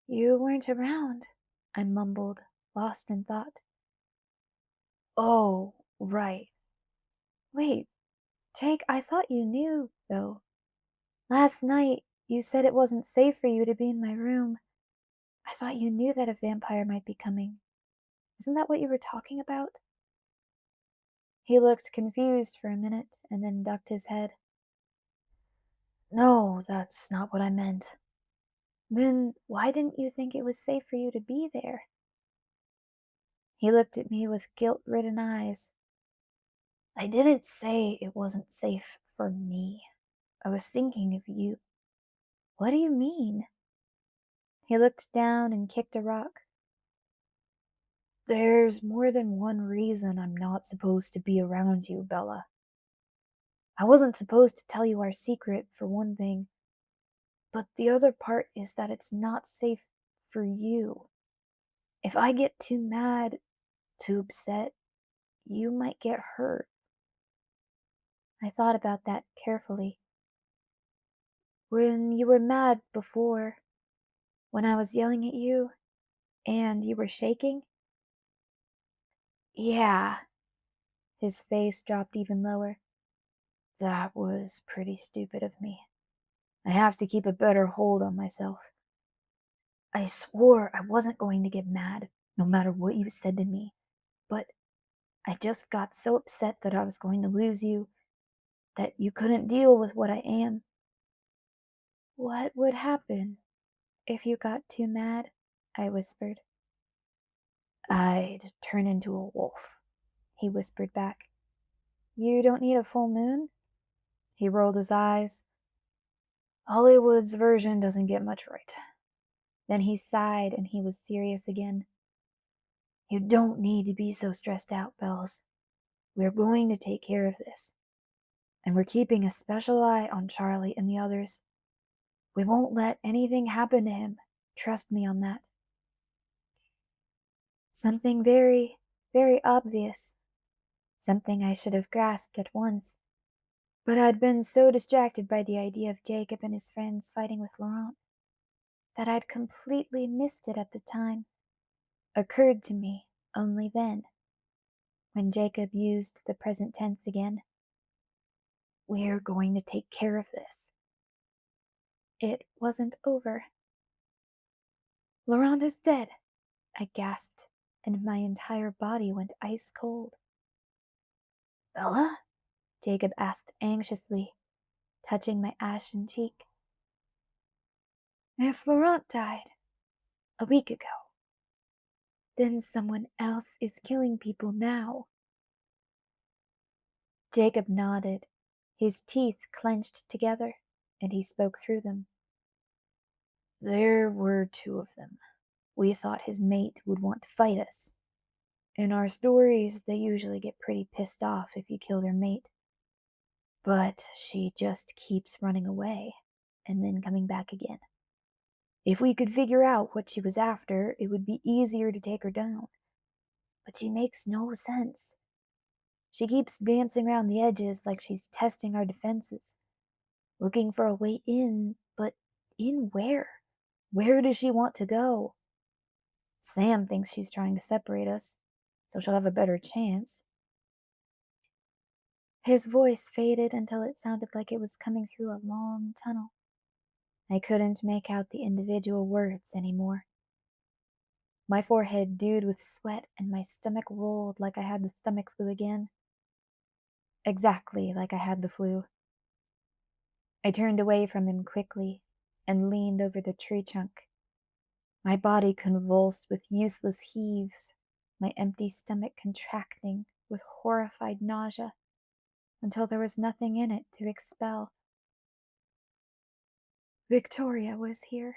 You weren't around, I mumbled, lost in thought. Oh, right. Wait, Jake, I thought you knew, though. Last night, you said it wasn't safe for you to be in my room. I thought you knew that a vampire might be coming. Isn't that what you were talking about? He looked confused for a minute and then ducked his head. No, that's not what I meant. Then why didn't you think it was safe for you to be there? He looked at me with guilt-ridden eyes. I didn't say it wasn't safe for me. I was thinking of you. What do you mean? He looked down and kicked a rock. There's more than one reason I'm not supposed to be around you, Bella. I wasn't supposed to tell you our secret, for one thing, but the other part is that it's not safe for you. If I get too mad, too upset, you might get hurt. I thought about that carefully. When you were mad before, when I was yelling at you, and you were shaking? Yeah. His face dropped even lower. That was pretty stupid of me. I have to keep a better hold on myself. I swore I wasn't going to get mad, no matter what you said to me, but I just got so upset that I was going to lose you, that you couldn't deal with what I am. What would happen if you got too mad? I whispered. I'd turn into a wolf, he whispered back. You don't need a full moon? He rolled his eyes. Hollywood's version doesn't get much right. Then he sighed and he was serious again. You don't need to be so stressed out, Bells. We're going to take care of this. And we're keeping a special eye on Charlie and the others. We won't let anything happen to him. Trust me on that. Something very, very obvious. Something I should have grasped at once. But I'd been so distracted by the idea of Jacob and his friends fighting with Laurent that I'd completely missed it at the time. Occurred to me only then, when Jacob used the present tense again. We're going to take care of this. It wasn't over. Laurent is dead, I gasped, and my entire body went ice cold. Bella? Jacob asked anxiously, touching my ashen cheek. If Laurent died a week ago, then someone else is killing people now. Jacob nodded, his teeth clenched together, and he spoke through them. There were two of them. We thought his mate would want to fight us. In our stories, they usually get pretty pissed off if you kill their mate. But she just keeps running away, and then coming back again. If we could figure out what she was after, it would be easier to take her down. But she makes no sense. She keeps dancing around the edges like she's testing our defenses, looking for a way in, but in where? Where does she want to go? Sam thinks she's trying to separate us, so she'll have a better chance. His voice faded until it sounded like it was coming through a long tunnel. I couldn't make out the individual words anymore. My forehead dewed with sweat and my stomach rolled like I had the stomach flu again. Exactly like I had the flu. I turned away from him quickly and leaned over the tree trunk. My body convulsed with useless heaves, my empty stomach contracting with horrified nausea until there was nothing in it to expel. Victoria was here,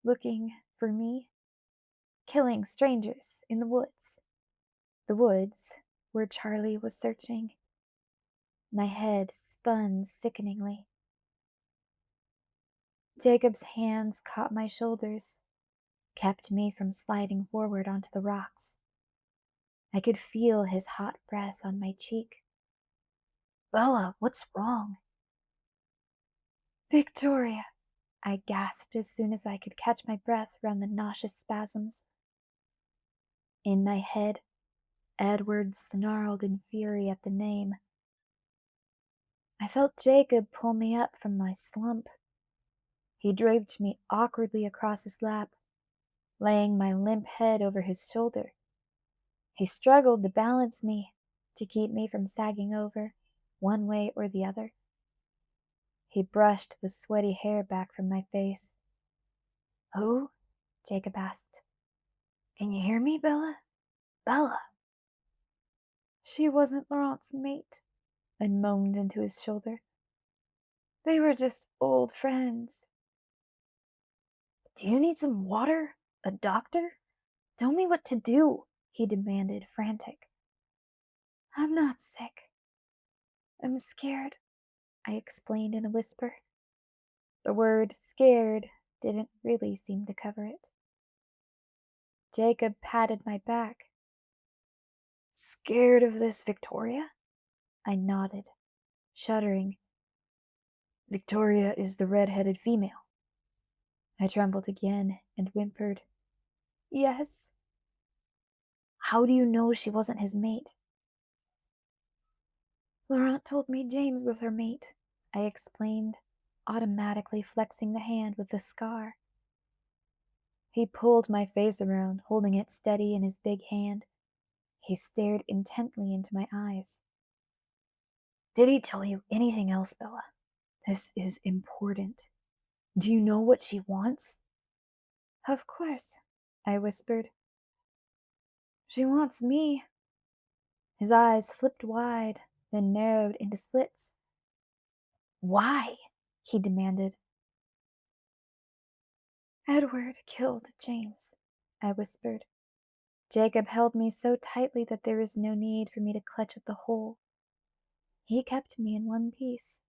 looking for me, killing strangers in the woods where Charlie was searching. My head spun sickeningly. Jacob's hands caught my shoulders, kept me from sliding forward onto the rocks. I could feel his hot breath on my cheek. Bella, what's wrong? Victoria, I gasped as soon as I could catch my breath around the nauseous spasms. In my head, Edward snarled in fury at the name. I felt Jacob pull me up from my slump. He draped me awkwardly across his lap, laying my limp head over his shoulder. He struggled to balance me, to keep me from sagging over, one way or the other. He brushed the sweaty hair back from my face. Who? Jacob asked. Can you hear me, Bella? Bella! She wasn't Laurent's mate, I moaned into his shoulder. They were just old friends. Do you need some water? A doctor? Tell me what to do, he demanded, frantic. I'm not sick. I'm scared, I explained in a whisper. The word scared didn't really seem to cover it. Jacob patted my back. Scared of this, Victoria? I nodded, shuddering. Victoria is the red-headed female. I trembled again and whimpered. Yes. How do you know she wasn't his mate? Laurent told me James was her mate, I explained, automatically flexing the hand with the scar. He pulled my face around, holding it steady in his big hand. He stared intently into my eyes. Did he tell you anything else, Bella? This is important. Do you know what she wants? Of course, I whispered. She wants me. His eyes flipped wide, then narrowed into slits. Why? He demanded. Edward killed James, I whispered. Jacob held me so tightly that there was no need for me to clutch at the hole. He kept me in one piece.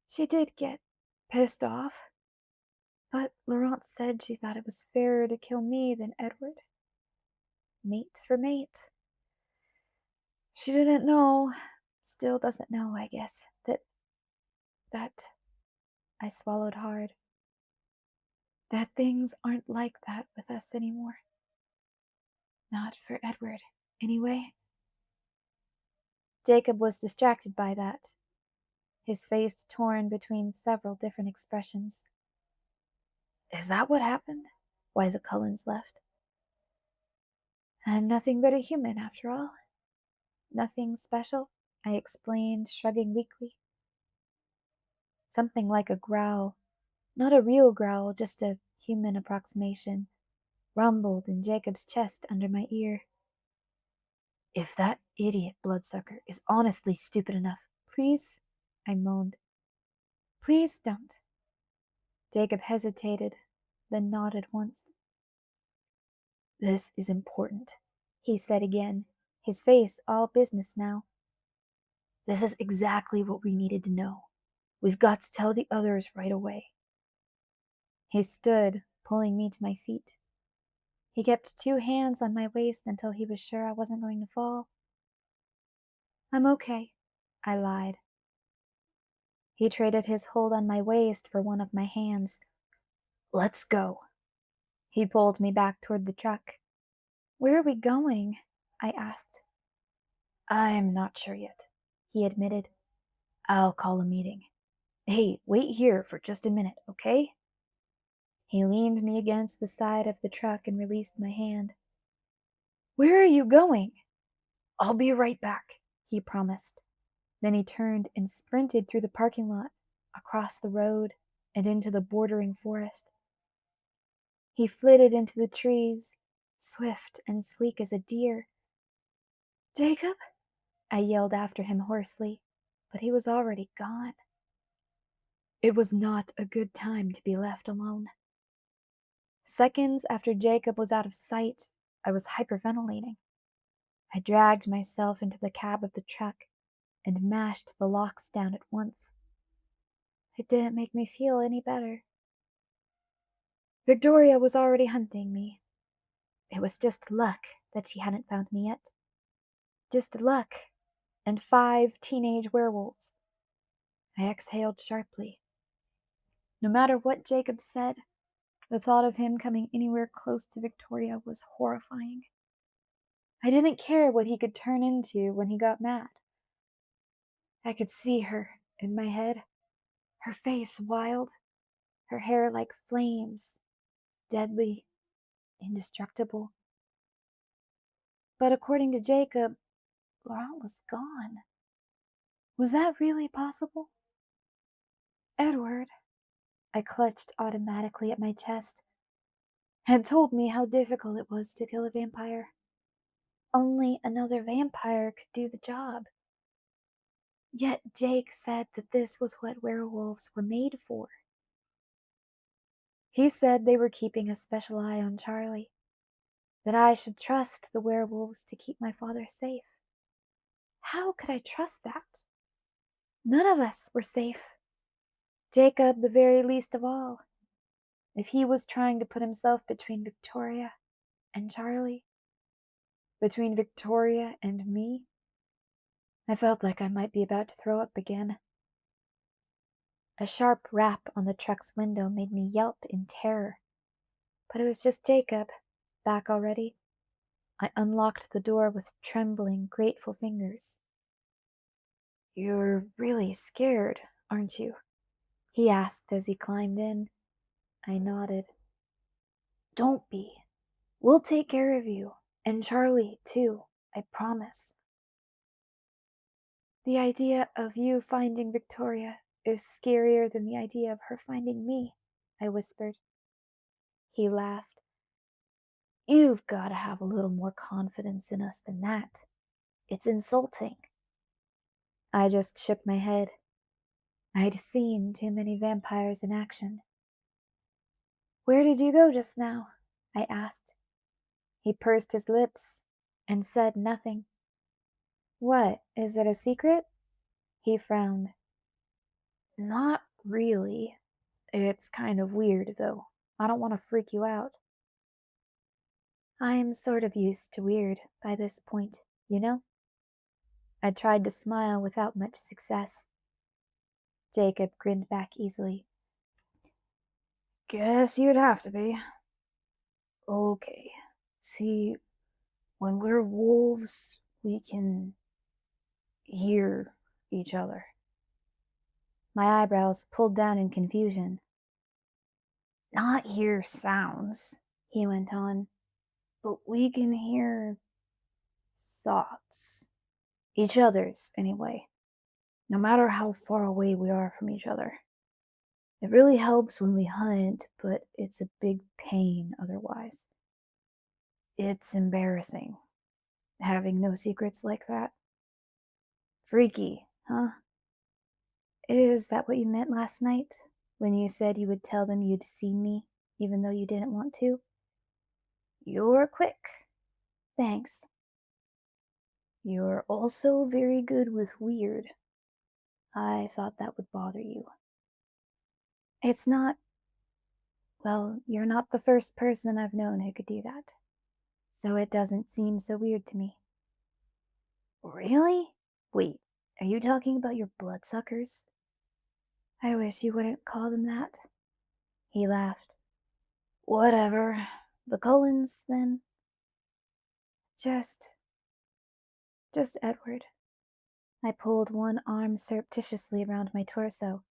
She did get pissed off, but Laurent said she thought it was fairer to kill me than Edward. Mate for mate. She didn't know, still doesn't know, I guess, that I swallowed hard. That things aren't like that with us anymore. Not for Edward, anyway. Jacob was distracted by that, his face torn between several different expressions. Is that what happened? Why the Cullens left? I'm nothing but a human, after all. Nothing special, I explained, shrugging weakly. Something like a growl, not a real growl, just a human approximation, rumbled in Jacob's chest under my ear. If that idiot bloodsucker is honestly stupid enough, please, I moaned. Please don't. Jacob hesitated, then nodded once. This is important, he said again, his face all business now. This is exactly what we needed to know. We've got to tell the others right away. He stood, pulling me to my feet. He kept 2 hands on my waist until he was sure I wasn't going to fall. I'm okay, I lied. He traded his hold on my waist for one of my hands. Let's go. He pulled me back toward the truck. Where are we going? I asked. I'm not sure yet, he admitted. I'll call a meeting. Hey, wait here for just a minute, okay? He leaned me against the side of the truck and released my hand. Where are you going? I'll be right back, he promised. Then he turned and sprinted through the parking lot, across the road, and into the bordering forest. He flitted into the trees, swift and sleek as a deer. Jacob? I yelled after him hoarsely, but he was already gone. It was not a good time to be left alone. Seconds after Jacob was out of sight, I was hyperventilating. I dragged myself into the cab of the truck and mashed the locks down at once. It didn't make me feel any better. Victoria was already hunting me. It was just luck that she hadn't found me yet. Just luck and 5 teenage werewolves. I exhaled sharply. No matter what Jacob said, the thought of him coming anywhere close to Victoria was horrifying. I didn't care what he could turn into when he got mad. I could see her in my head, her face wild, her hair like flames, deadly, indestructible. But according to Jacob, Laurent was gone. Was that really possible? Edward, I clutched automatically at my chest, had told me how difficult it was to kill a vampire. Only another vampire could do the job. Yet Jake said that this was what werewolves were made for. He said they were keeping a special eye on Charlie, that I should trust the werewolves to keep my father safe. How could I trust that? None of us were safe. Jacob the very least of all. If he was trying to put himself between Victoria and Charlie, between Victoria and me, I felt like I might be about to throw up again. A sharp rap on the truck's window made me yelp in terror. But it was just Jacob, back already. I unlocked the door with trembling, grateful fingers. "You're really scared, aren't you?" he asked as he climbed in. I nodded. "Don't be. We'll take care of you, and Charlie, too, I promise." "The idea of you finding Victoria is scarier than the idea of her finding me," I whispered. He laughed. "You've got to have a little more confidence in us than that. It's insulting." I just shook my head. I'd seen too many vampires in action. "Where did you go just now?" I asked. He pursed his lips and said nothing. "What, is it a secret?" He frowned. "Not really. It's kind of weird, though. I don't want to freak you out." "I'm sort of used to weird by this point, you know?" I tried to smile without much success. Jacob grinned back easily. "Guess you'd have to be." "Okay. See, when we're wolves, we can hear each other." My eyebrows pulled down in confusion. "Not hear sounds," he went on, "but we can hear thoughts. Each other's, anyway, no matter how far away we are from each other. It really helps when we hunt, but it's a big pain otherwise. It's embarrassing, having no secrets like that. Freaky, huh?" "Is that what you meant last night, when you said you would tell them you'd seen me, even though you didn't want to?" "You're quick. Thanks." "You're also very good with weird. I thought that would bother you." "It's not. Well, you're not the first person I've known who could do that, so it doesn't seem so weird to me." "Really? Wait, are you talking about your bloodsuckers?" "I wish you wouldn't call them that." He laughed. "Whatever. The Cullens, then?" Just Edward." I pulled one arm surreptitiously around my torso.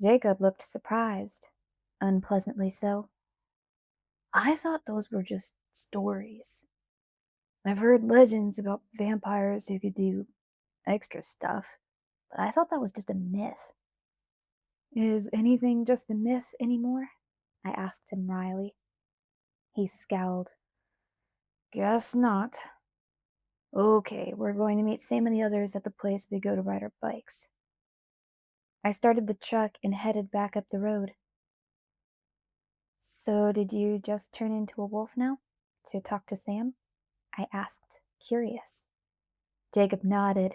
Jacob looked surprised, unpleasantly so. "I thought those were just stories. I've heard legends about vampires who could do extra stuff, but I thought that was just a myth." "Is anything just a myth anymore?" I asked him wryly. He scowled. "Guess not. Okay, we're going to meet Sam and the others at the place we go to ride our bikes." I started the truck and headed back up the road. "So did you just turn into a wolf now, to talk to Sam?" I asked, curious. Jacob nodded,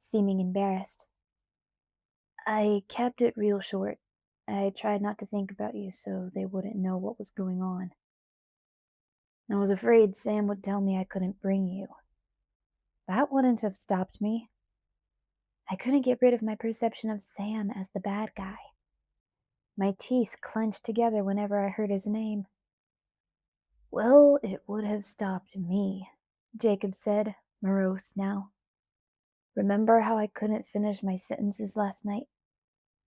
seeming embarrassed. "I kept it real short. I tried not to think about you so they wouldn't know what was going on. I was afraid Sam would tell me I couldn't bring you. That wouldn't have stopped me. I couldn't get rid of my perception of Sam as the bad guy. My teeth clenched together whenever I heard his name." "Well, it would have stopped me," Jacob said, morose now. "Remember how I couldn't finish my sentences last night?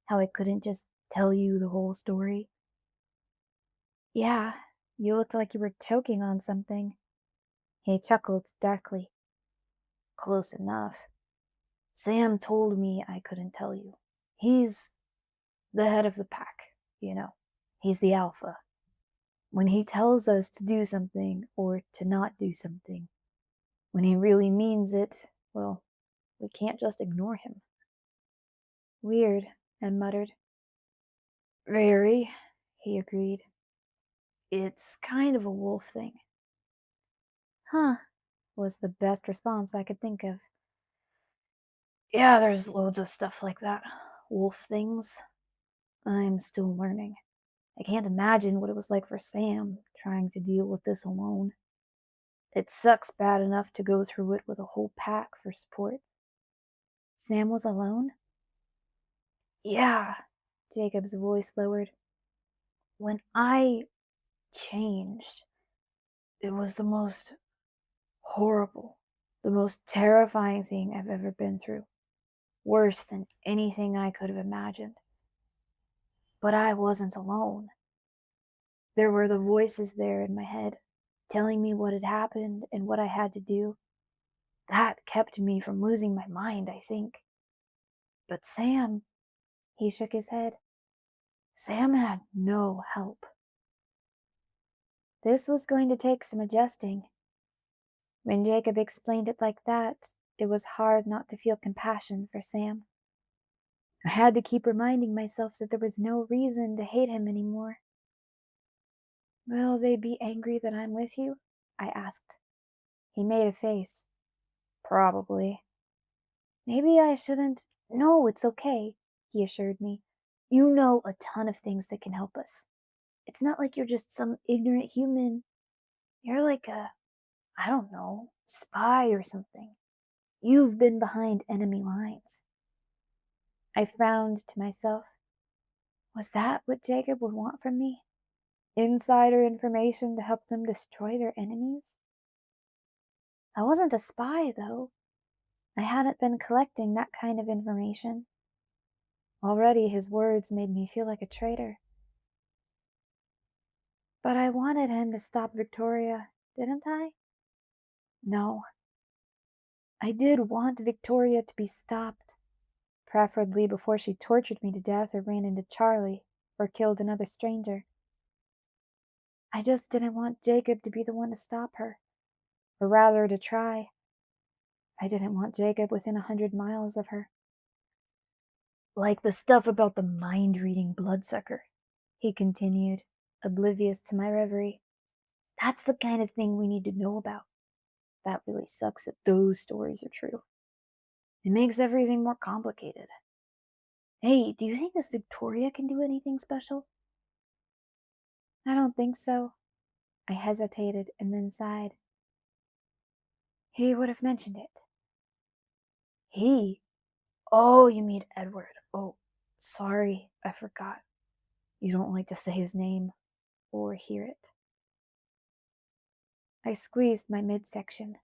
How I couldn't just tell you the whole story?" "Yeah, you looked like you were choking on something." He chuckled darkly. "Close enough. Sam told me I couldn't tell you. He's the head of the pack, you know. He's the alpha. When he tells us to do something or to not do something, when he really means it, well, we can't just ignore him." "Weird," I muttered. "Very," he agreed. It's kind of a wolf thing. Huh, was the best response I could think of. Yeah, there's loads of stuff like that. Wolf things. I'm still learning. I can't imagine what it was like for Sam, trying to deal with this alone. It sucks bad enough to go through it with a whole pack for support. Sam was alone? Yeah, Jacob's voice lowered. When I changed, it was the most horrible, the most terrifying thing I've ever been through. Worse than anything I could have imagined. But I wasn't alone. There were the voices there in my head, telling me what had happened and what I had to do. That kept me from losing my mind, I think. But Sam, he shook his head. Sam had no help. This was going to take some adjusting. When Jacob explained it like that, it was hard not to feel compassion for Sam. I had to keep reminding myself that there was no reason to hate him anymore. Will they be angry that I'm with you? I asked. He made a face. Probably. Maybe I shouldn't. No, it's okay, he assured me. You know a ton of things that can help us. It's not like you're just some ignorant human. You're like I don't know, spy or something. You've been behind enemy lines. I frowned to myself. Was that what Jacob would want from me? Insider information to help them destroy their enemies? I wasn't a spy, though. I hadn't been collecting that kind of information. Already his words made me feel like a traitor. But I wanted him to stop Victoria, didn't I? No. I did want Victoria to be stopped, preferably before she tortured me to death or ran into Charlie or killed another stranger. I just didn't want Jacob to be the one to stop her, or rather to try. I didn't want Jacob within 100 miles of her. Like the stuff about the mind-reading bloodsucker, he continued, oblivious to my reverie. That's the kind of thing we need to know about. That really sucks that those stories are true. It makes everything more complicated. Hey, do you think this Victoria can do anything special? I don't think so. I hesitated and then sighed. He would have mentioned it. He? Oh, you mean Edward. Oh, sorry, I forgot. You don't like to say his name or hear it. I squeezed my midsection,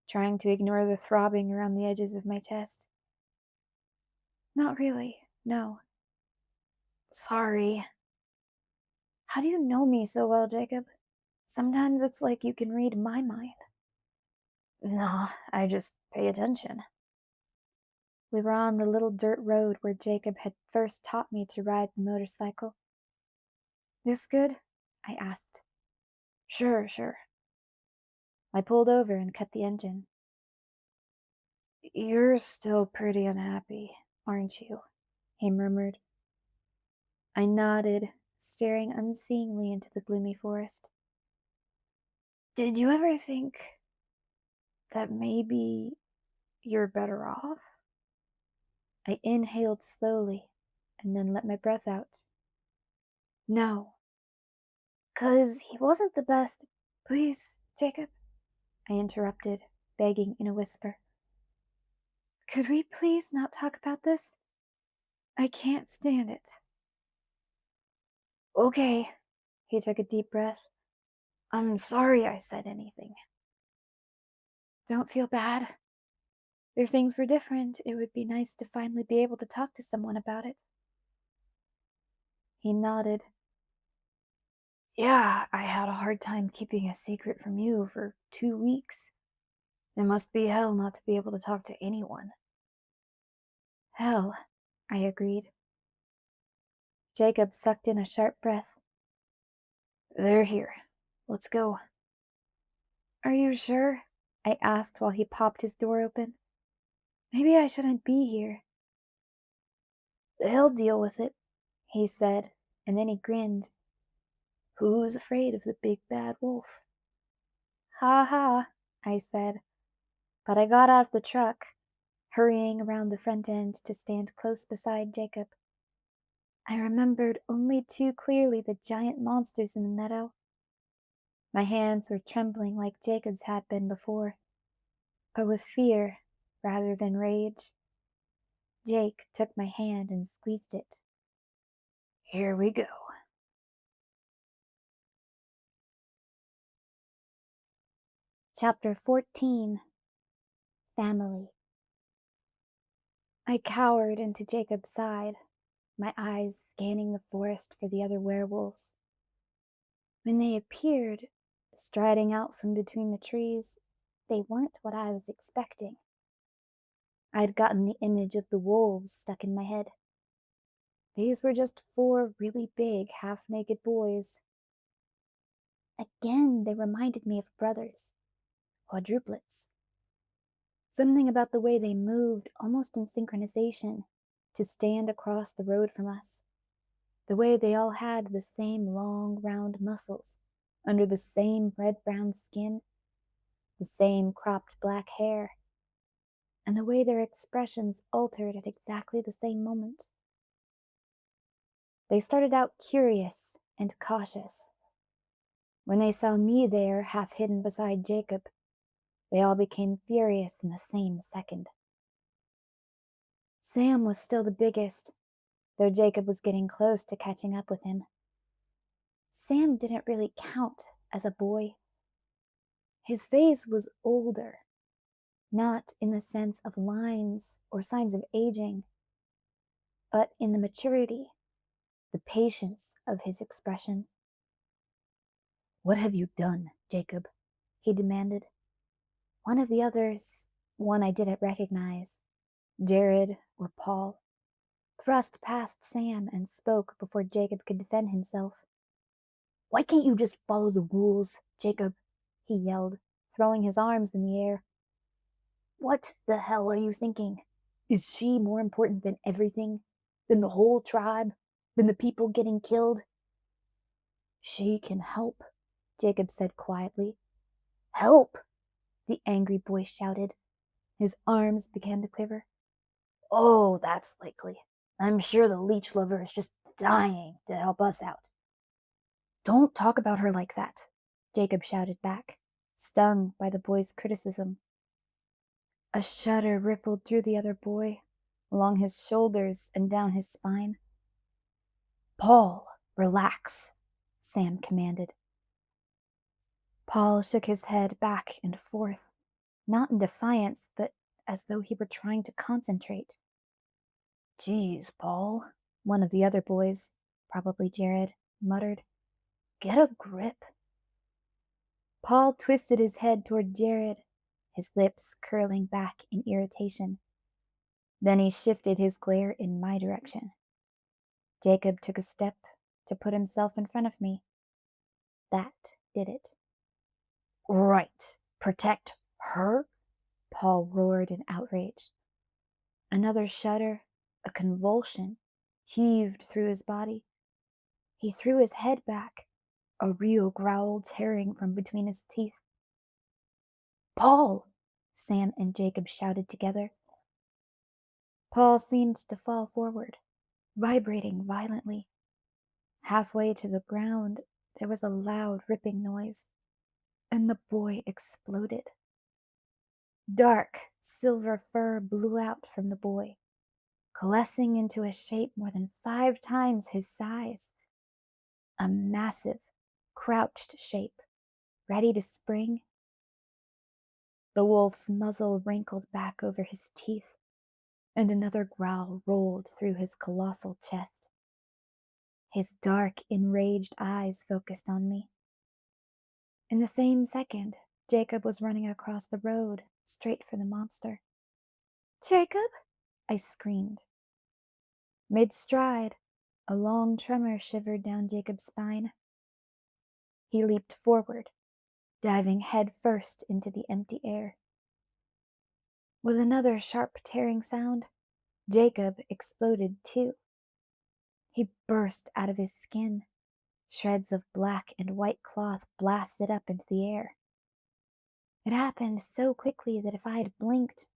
trying to ignore the throbbing around the edges of my chest. Not really, no. Sorry. How do you know me so well, Jacob? Sometimes it's like you can read my mind. No, I just pay attention. We were on the little dirt road where Jacob had first taught me to ride the motorcycle. This good? I asked. Sure, sure. I pulled over and cut the engine. You're still pretty unhappy, aren't you? He murmured. I nodded, staring unseeingly into the gloomy forest. Did you ever think that maybe you're better off? I inhaled slowly and then let my breath out. No, 'cause he wasn't the best. Please, Jacob, I interrupted, begging in a whisper. Could we please not talk about this? I can't stand it. Okay, he took a deep breath. I'm sorry I said anything. Don't feel bad. If things were different, it would be nice to finally be able to talk to someone about it. He nodded. Yeah, I had a hard time keeping a secret from you for 2 weeks. It must be hell not to be able to talk to anyone. Hell, I agreed. Jacob sucked in a sharp breath. They're here. Let's go. Are you sure? I asked while he popped his door open. Maybe I shouldn't be here. They'll deal with it, he said, and then he grinned, Who's afraid of the big bad wolf? Ha ha, I said, but I got out of the truck, hurrying around the front end to stand close beside Jacob. I remembered only too clearly the giant monsters in the meadow. My hands were trembling like Jacob's had been before, but with fear rather than rage. Jake took my hand and squeezed it. Here we go. Chapter 14. Family. I cowered into Jacob's side, my eyes scanning the forest for the other werewolves. When they appeared, striding out from between the trees, they weren't what I was expecting. I'd gotten the image of the wolves stuck in my head. These were just 4 really big, half-naked boys. Again, they reminded me of brothers, quadruplets. Something about the way they moved, almost in synchronization, to stand across the road from us. The way they all had the same long, round muscles, under the same red-brown skin, the same cropped black hair, and the way their expressions altered at exactly the same moment. They started out curious and cautious. When they saw me there, half hidden beside Jacob, they all became furious in the same second. Sam was still the biggest, though Jacob was getting close to catching up with him. Sam didn't really count as a boy. His face was older, not in the sense of lines or signs of aging, but in the maturity, the patience of his expression. "What have you done, Jacob?" he demanded. One of the others, one I didn't recognize, Jared or Paul, thrust past Sam and spoke before Jacob could defend himself. "Why can't you just follow the rules, Jacob?" he yelled, throwing his arms in the air. "What the hell are you thinking? Is she more important than everything? Than the whole tribe? Than the people getting killed?" "She can help," Jacob said quietly. "Help!" the angry boy shouted. His arms began to quiver. "Oh, that's likely. I'm sure the leech lover is just dying to help us out." "Don't talk about her like that," Jacob shouted back, stung by the boy's criticism. A shudder rippled through the other boy, along his shoulders and down his spine. "Paul, relax," Sam commanded. Paul shook his head back and forth, not in defiance, but as though he were trying to concentrate. "Geez, Paul," one of the other boys, probably Jared, muttered. "Get a grip." Paul twisted his head toward Jared, his lips curling back in irritation. Then he shifted his glare in my direction. Jacob took a step to put himself in front of me. That did it. "Right, protect her?" Paul roared in outrage. Another shudder, a convulsion, heaved through his body. He threw his head back, a real growl tearing from between his teeth. "Paul!" Sam and Jacob shouted together. Paul seemed to fall forward, vibrating violently. Halfway to the ground, there was a loud ripping noise, and the boy exploded. Dark, silver fur blew out from the boy, coalescing into a shape more than 5 times his size. A massive, crouched shape, ready to spring. The wolf's muzzle wrinkled back over his teeth, and another growl rolled through his colossal chest. His dark, enraged eyes focused on me. In the same second, Jacob was running across the road, straight for the monster. "Jacob!" I screamed. Mid-stride, a long tremor shivered down Jacob's spine. He leaped forward, diving head first into the empty air. With another sharp tearing sound, Jacob exploded too. He burst out of his skin, Shreds of black and white cloth blasted up into the air. It happened so quickly that if I had blinked,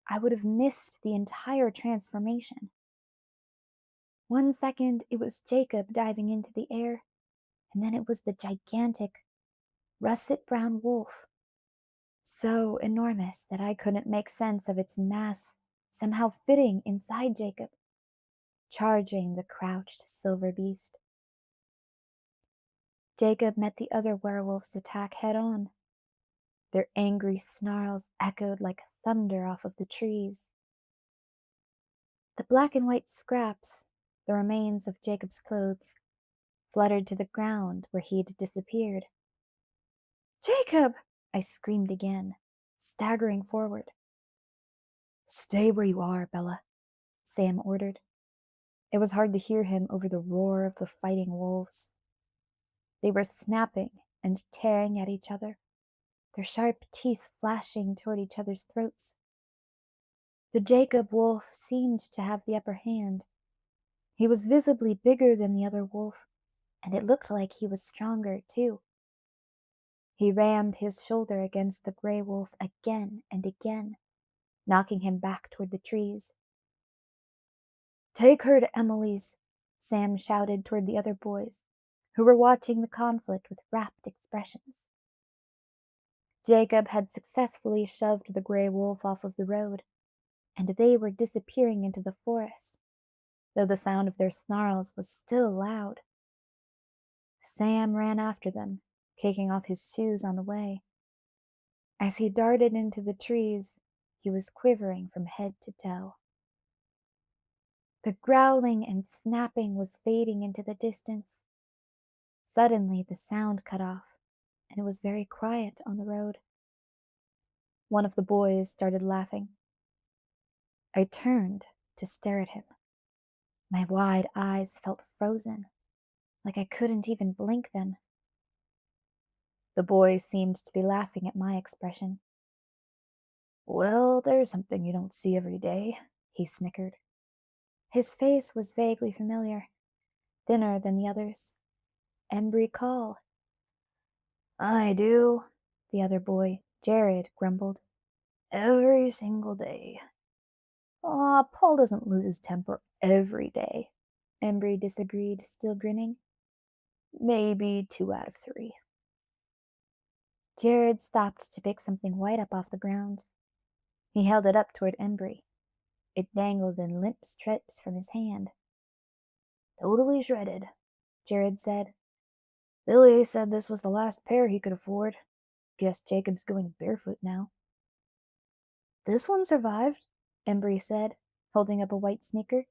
I would have missed the entire transformation. 1 second it was Jacob diving into the air, and then it was the gigantic, russet brown wolf, so enormous that I couldn't make sense of its mass somehow fitting inside Jacob, charging the crouched silver beast. Jacob met the other werewolf's attack head on. Their angry snarls echoed like thunder off of the trees. The black and white scraps, the remains of Jacob's clothes, fluttered to the ground where he'd disappeared. "Jacob!" I screamed again, staggering forward. "Stay where you are, Bella," Sam ordered. It was hard to hear him over the roar of the fighting wolves. They were snapping and tearing at each other, their sharp teeth flashing toward each other's throats. The Jacob wolf seemed to have the upper hand. He was visibly bigger than the other wolf, and it looked like he was stronger, too. He rammed his shoulder against the gray wolf again and again, knocking him back toward the trees. "Take her to Emily's," Sam shouted toward the other boys, who were watching the conflict with rapt expressions. Jacob had successfully shoved the gray wolf off of the road, and they were disappearing into the forest, though the sound of their snarls was still loud. Sam ran after them, kicking off his shoes on the way. As he darted into the trees, he was quivering from head to toe. The growling and snapping was fading into the distance. Suddenly the sound cut off, and it was very quiet on the road. One of the boys started laughing. I turned to stare at him. My wide eyes felt frozen, like I couldn't even blink them. The boy seemed to be laughing at my expression. "Well, there's something you don't see every day," he snickered. His face was vaguely familiar, thinner than the others. "Embry Call." "I do," the other boy, Jared, grumbled. "Every single day." "Aw, Paul doesn't lose his temper every day," Embry disagreed, still grinning. "Maybe 2 out of 3. Jared stopped to pick something white up off the ground. He held it up toward Embry. It dangled in limp strips from his hand. "Totally shredded," Jared said. "Billy said this was the last pair he could afford. Guess Jacob's going barefoot now." "This one survived," Embry said, holding up a white sneaker.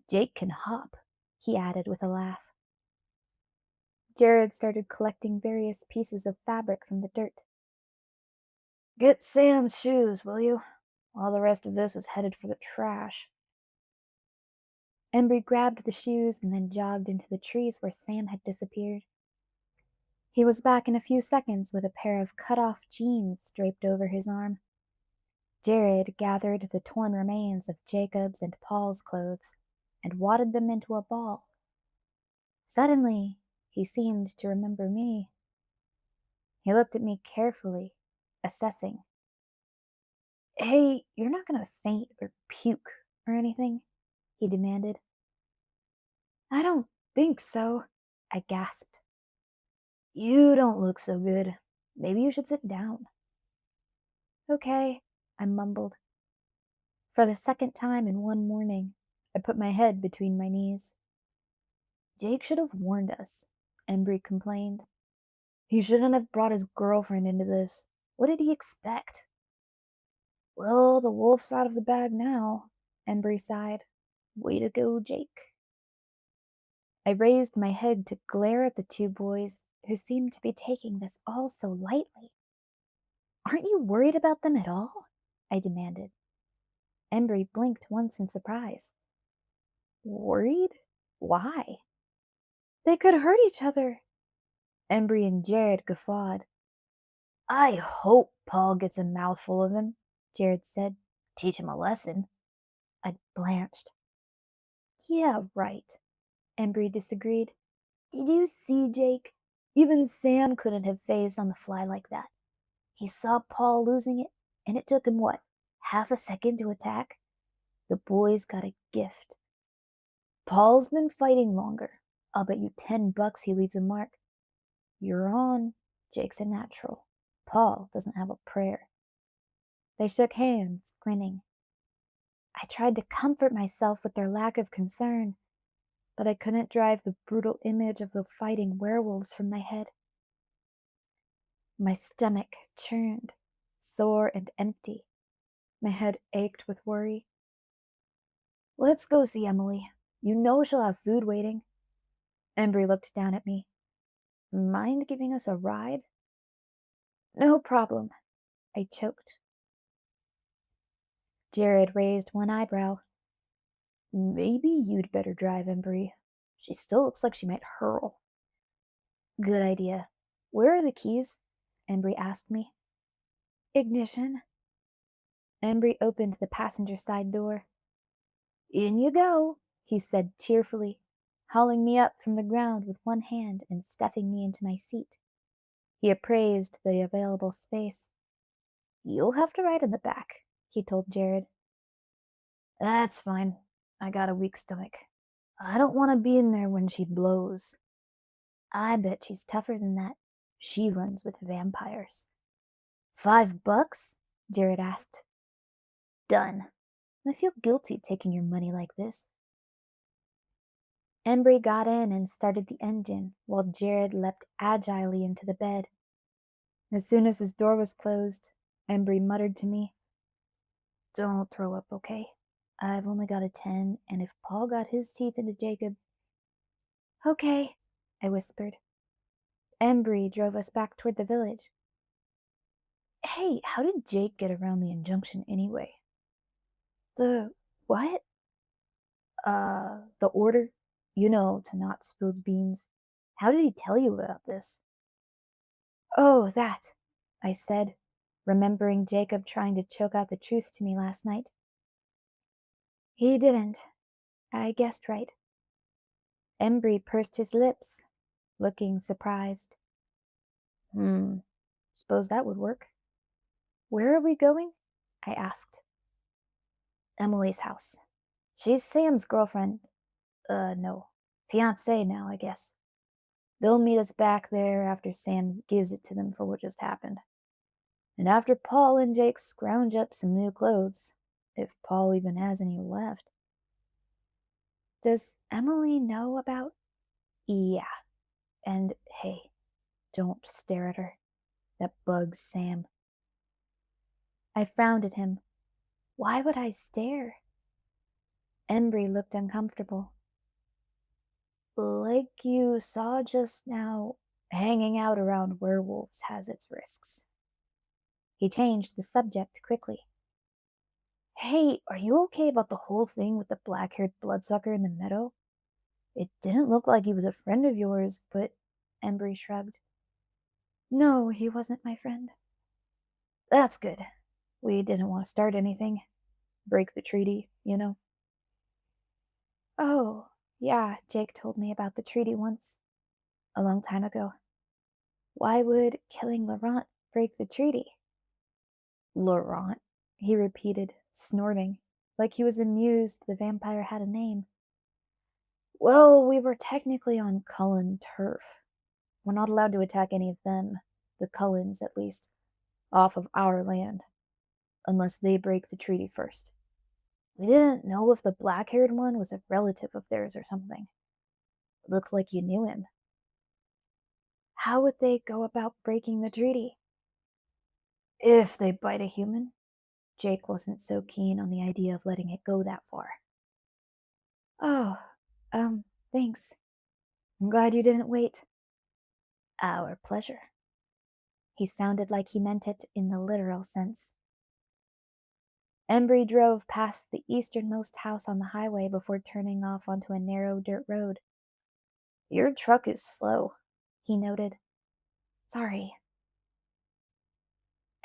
"Jake can hop," he added with a laugh. Jared started collecting various pieces of fabric from the dirt. "Get Sam's shoes, will you? All the rest of this is headed for the trash." Embry grabbed the shoes and then jogged into the trees where Sam had disappeared. He was back in a few seconds with a pair of cut-off jeans draped over his arm. Jared gathered the torn remains of Jacob's and Paul's clothes and wadded them into a ball. Suddenly, he seemed to remember me. He looked at me carefully, assessing. "Hey, you're not gonna faint or puke or anything?" he demanded. "I don't think so," I gasped. "You don't look so good. Maybe you should sit down." "Okay," I mumbled. For the second time in one morning, I put my head between my knees. "Jake should have warned us," Embry complained. "He shouldn't have brought his girlfriend into this. What did he expect?" "Well, the wolf's out of the bag now," Embry sighed. "Way to go, Jake." I raised my head to glare at the two boys, who seemed to be taking this all so lightly. "Aren't you worried about them at all?" I demanded. Embry blinked once in surprise. "Worried? Why?" "They could hurt each other." Embry and Jared guffawed. "I hope Paul gets a mouthful of him," Jared said. "Teach him a lesson." I blanched. "Yeah, right," Embry disagreed. Did you see Jake? Even Sam couldn't have phased on the fly like that. He saw Paul losing it, and it took him what? Half a second to attack? The boy's got a gift. Paul's been fighting longer. I'll bet you $10 he leaves a mark. You're on. Jake's a natural. Paul doesn't have a prayer. They shook hands, grinning. I tried to comfort myself with their lack of concern, but I couldn't drive the brutal image of the fighting werewolves from my head. My stomach churned, sore and empty. My head ached with worry. Let's go see Emily. You know she'll have food waiting. Embry looked down at me. Mind giving us a ride? No problem, I choked. Jared raised one eyebrow. Maybe you'd better drive, Embry. She still looks like she might hurl. Good idea. Where are the keys? Embry asked me. Ignition. Embry opened the passenger side door. In you go, he said cheerfully, hauling me up from the ground with one hand and stuffing me into my seat. He appraised the available space. You'll have to ride in the back, he told Jared. That's fine. I got a weak stomach. I don't want to be in there when she blows. I bet she's tougher than that. She runs with vampires. $5? Jared asked. Done. I feel guilty taking your money like this. Embry got in and started the engine, while Jared leapt agilely into the bed. As soon as his door was closed, Embry muttered to me, Don't throw up, okay? I've only got a 10, and if Paul got his teeth into Jacob... Okay, I whispered. Embry drove us back toward the village. Hey, how did Jake get around the injunction anyway? The what? The order? You know, to not spill the beans. How did he tell you about this? Oh, that, I said, remembering Jacob trying to choke out the truth to me last night. He didn't. I guessed right. Embry pursed his lips, looking surprised. Suppose that would work. Where are we going? I asked. Emily's house. She's Sam's girlfriend. No. Fiancé now, I guess. They'll meet us back there after Sam gives it to them for what just happened. And after Paul and Jake scrounge up some new clothes, if Paul even has any left. Does Emily know about? Yeah. And hey, don't stare at her. That bugs Sam. I frowned at him. Why would I stare? Embry looked uncomfortable. Like you saw just now, hanging out around werewolves has its risks. He changed the subject quickly. Hey, are you okay about the whole thing with the black-haired bloodsucker in the meadow? It didn't look like he was a friend of yours, but... Embry shrugged. No, he wasn't my friend. That's good. We didn't want to start anything. Break the treaty, you know. Oh, yeah, Jake told me about the treaty once. A long time ago. Why would killing Laurent break the treaty? Laurent, he repeated, snorting, like he was amused the vampire had a name. Well, we were technically on Cullen turf. We're not allowed to attack any of them, the Cullens at least, off of our land, unless they break the treaty first. We didn't know if the black-haired one was a relative of theirs or something. It looked like you knew him. How would they go about breaking the treaty? If they bite a human. Jake wasn't so keen on the idea of letting it go that far. Oh, thanks. I'm glad you didn't wait. Our pleasure. He sounded like he meant it in the literal sense. Embry drove past the easternmost house on the highway before turning off onto a narrow dirt road. Your truck is slow, he noted. Sorry.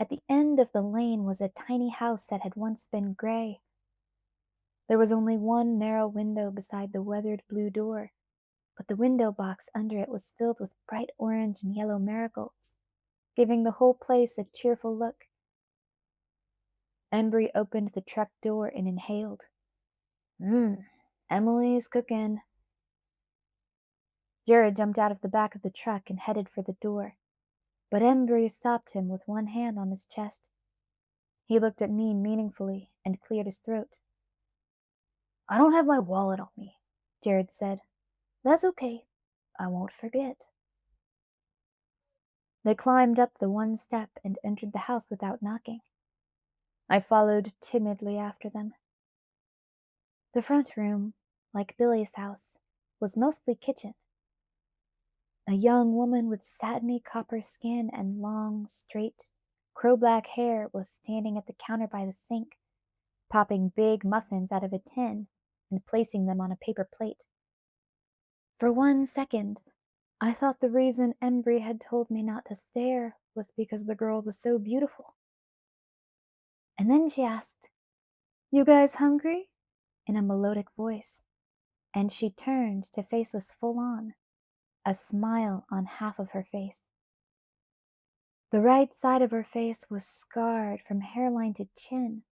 At the end of the lane was a tiny house that had once been gray. There was only one narrow window beside the weathered blue door, but the window box under it was filled with bright orange and yellow marigolds, giving the whole place a cheerful look. Embry opened the truck door and inhaled. Emily's cooking. Jared jumped out of the back of the truck and headed for the door, but Embry stopped him with one hand on his chest. He looked at me meaningfully and cleared his throat. I don't have my wallet on me, Jared said. That's okay. I won't forget. They climbed up the one step and entered the house without knocking. I followed timidly after them. The front room, like Billy's house, was mostly kitchen. A young woman with satiny copper skin and long, straight, crow-black hair was standing at the counter by the sink, popping big muffins out of a tin and placing them on a paper plate. For 1 second, I thought the reason Embry had told me not to stare was because the girl was so beautiful. And then she asked, You guys hungry? In a melodic voice, and she turned to face us full on, a smile on half of her face. The right side of her face was scarred from hairline to chin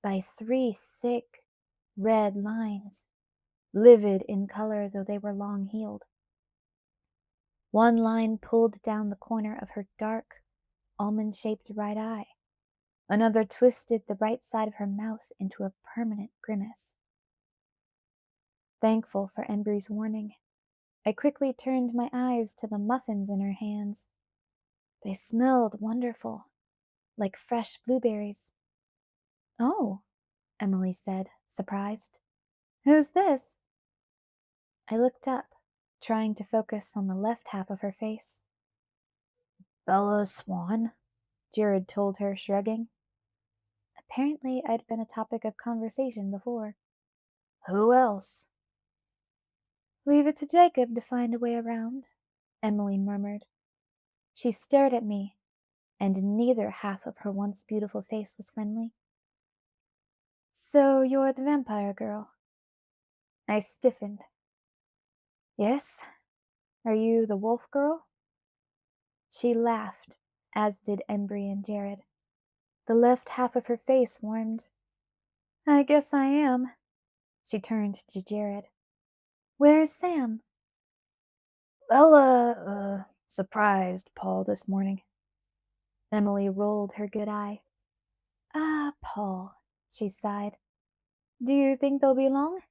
by 3 thick, red lines, livid in color though they were long-heeled. One line pulled down the corner of her dark, almond-shaped right eye. Another twisted the right side of her mouth into a permanent grimace. Thankful for Embry's warning, I quickly turned my eyes to the muffins in her hands. They smelled wonderful, like fresh blueberries. Oh, Emily said, surprised. Who's this? I looked up, trying to focus on the left half of her face. Bella Swan, Jared told her, shrugging. Apparently, I'd been a topic of conversation before. Who else? Leave it to Jacob to find a way around, Emily murmured. She stared at me, and neither half of her once beautiful face was friendly. So you're the vampire girl? I stiffened. Yes. Are you the wolf girl? She laughed, as did Embry and Jared. The left half of her face warmed. I guess I am. She turned to Jared. Where's Sam? Bella, surprised Paul this morning. Emily rolled her good eye. Ah, Paul, she sighed. Do you think they'll be long?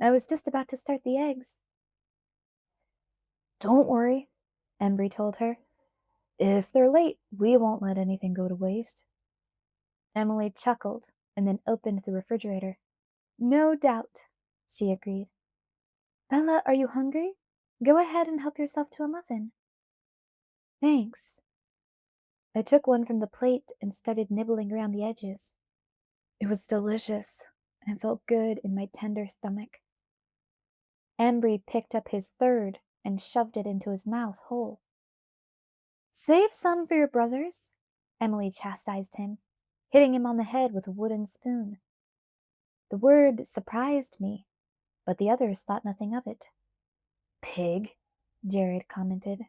I was just about to start the eggs. Don't worry, Embry told her. If they're late, we won't let anything go to waste. Emily chuckled and then opened the refrigerator. No doubt, she agreed. Bella, are you hungry? Go ahead and help yourself to a muffin. Thanks. I took one from the plate and started nibbling around the edges. It was delicious and felt good in my tender stomach. Embry picked up his third and shoved it into his mouth whole. Save some for your brothers, Emily chastised him, hitting him on the head with a wooden spoon. The word surprised me, but the others thought nothing of it. Pig, Jared commented.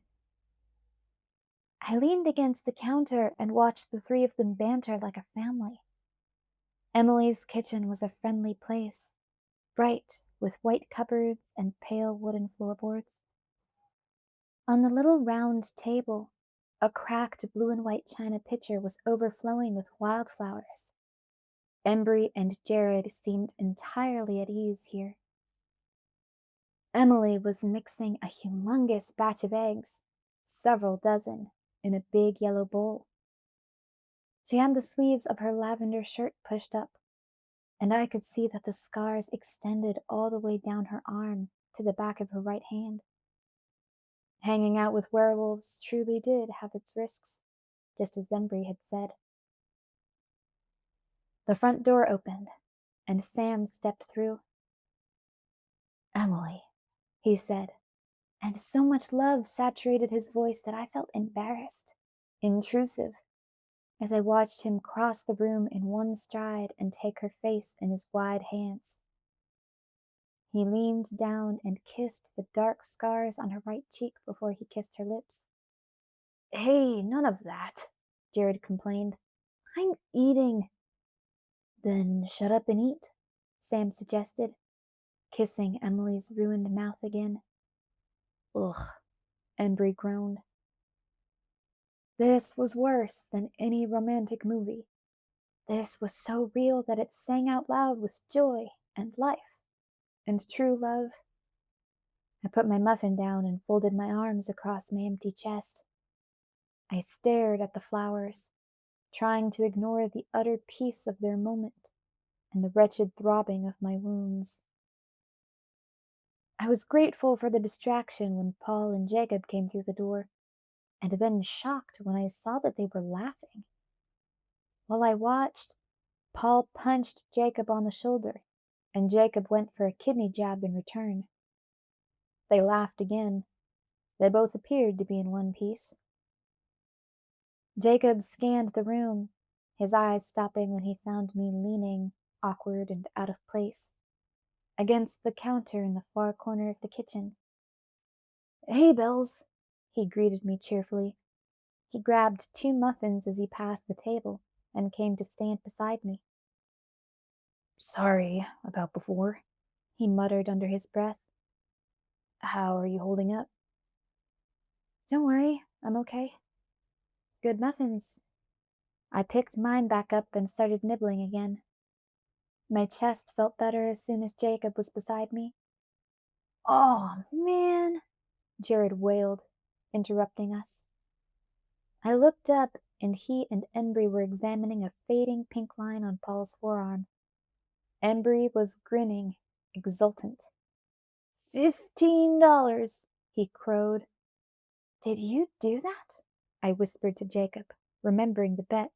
I leaned against the counter and watched the 3 of them banter like a family. Emily's kitchen was a friendly place, bright with white cupboards and pale wooden floorboards. On the little round table, a cracked blue and white china pitcher was overflowing with wildflowers. Embry and Jared seemed entirely at ease here. Emily was mixing a humongous batch of eggs, several dozen, in a big yellow bowl. She had the sleeves of her lavender shirt pushed up, and I could see that the scars extended all the way down her arm to the back of her right hand. Hanging out with werewolves truly did have its risks, just as Embry had said. The front door opened, and Sam stepped through. Emily, he said, and so much love saturated his voice that I felt embarrassed, intrusive, as I watched him cross the room in one stride and take her face in his wide hands. He leaned down and kissed the dark scars on her right cheek before he kissed her lips. Hey, none of that, Jared complained. I'm eating. Then shut up and eat, Sam suggested, kissing Emily's ruined mouth again. Ugh, Embry groaned. This was worse than any romantic movie. This was so real that it sang out loud with joy and life and true love. I put my muffin down and folded my arms across my empty chest. I stared at the flowers, trying to ignore the utter peace of their moment and the wretched throbbing of my wounds. I was grateful for the distraction when Paul and Jacob came through the door, and then shocked when I saw that they were laughing. While I watched, Paul punched Jacob on the shoulder, and Jacob went for a kidney jab in return. They laughed again. They both appeared to be in one piece. Jacob scanned the room, his eyes stopping when he found me leaning, awkward and out of place, against the counter in the far corner of the kitchen. Hey, Bells, he greeted me cheerfully. He grabbed 2 muffins as he passed the table and came to stand beside me. Sorry about before, he muttered under his breath. How are you holding up? Don't worry, I'm okay. Good muffins. I picked mine back up and started nibbling again. My chest felt better as soon as Jacob was beside me. Oh, man, Jared wailed, interrupting us. I looked up, and he and Embry were examining a fading pink line on Paul's forearm. Embry was grinning, exultant. $15, he crowed. Did you do that? I whispered to Jacob, remembering the bet.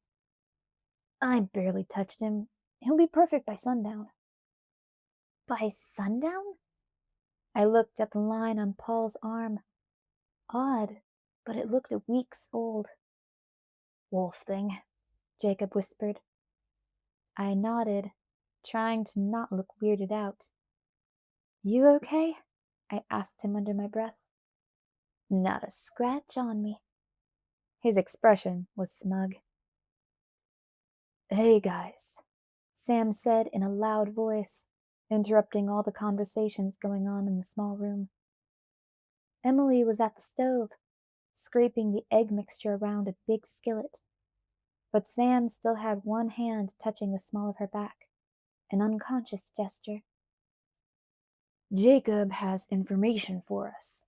I barely touched him. He'll be perfect by sundown. By sundown? I looked at the line on Paul's arm. Odd, but it looked weeks old. Wolf thing, Jacob whispered. I nodded, trying to not look weirded out. You okay? I asked him under my breath. Not a scratch on me. His expression was smug. Hey, guys, Sam said in a loud voice, interrupting all the conversations going on in the small room. Emily was at the stove, scraping the egg mixture around a big skillet, but Sam still had one hand touching the small of her back, an unconscious gesture. Jacob has information for us.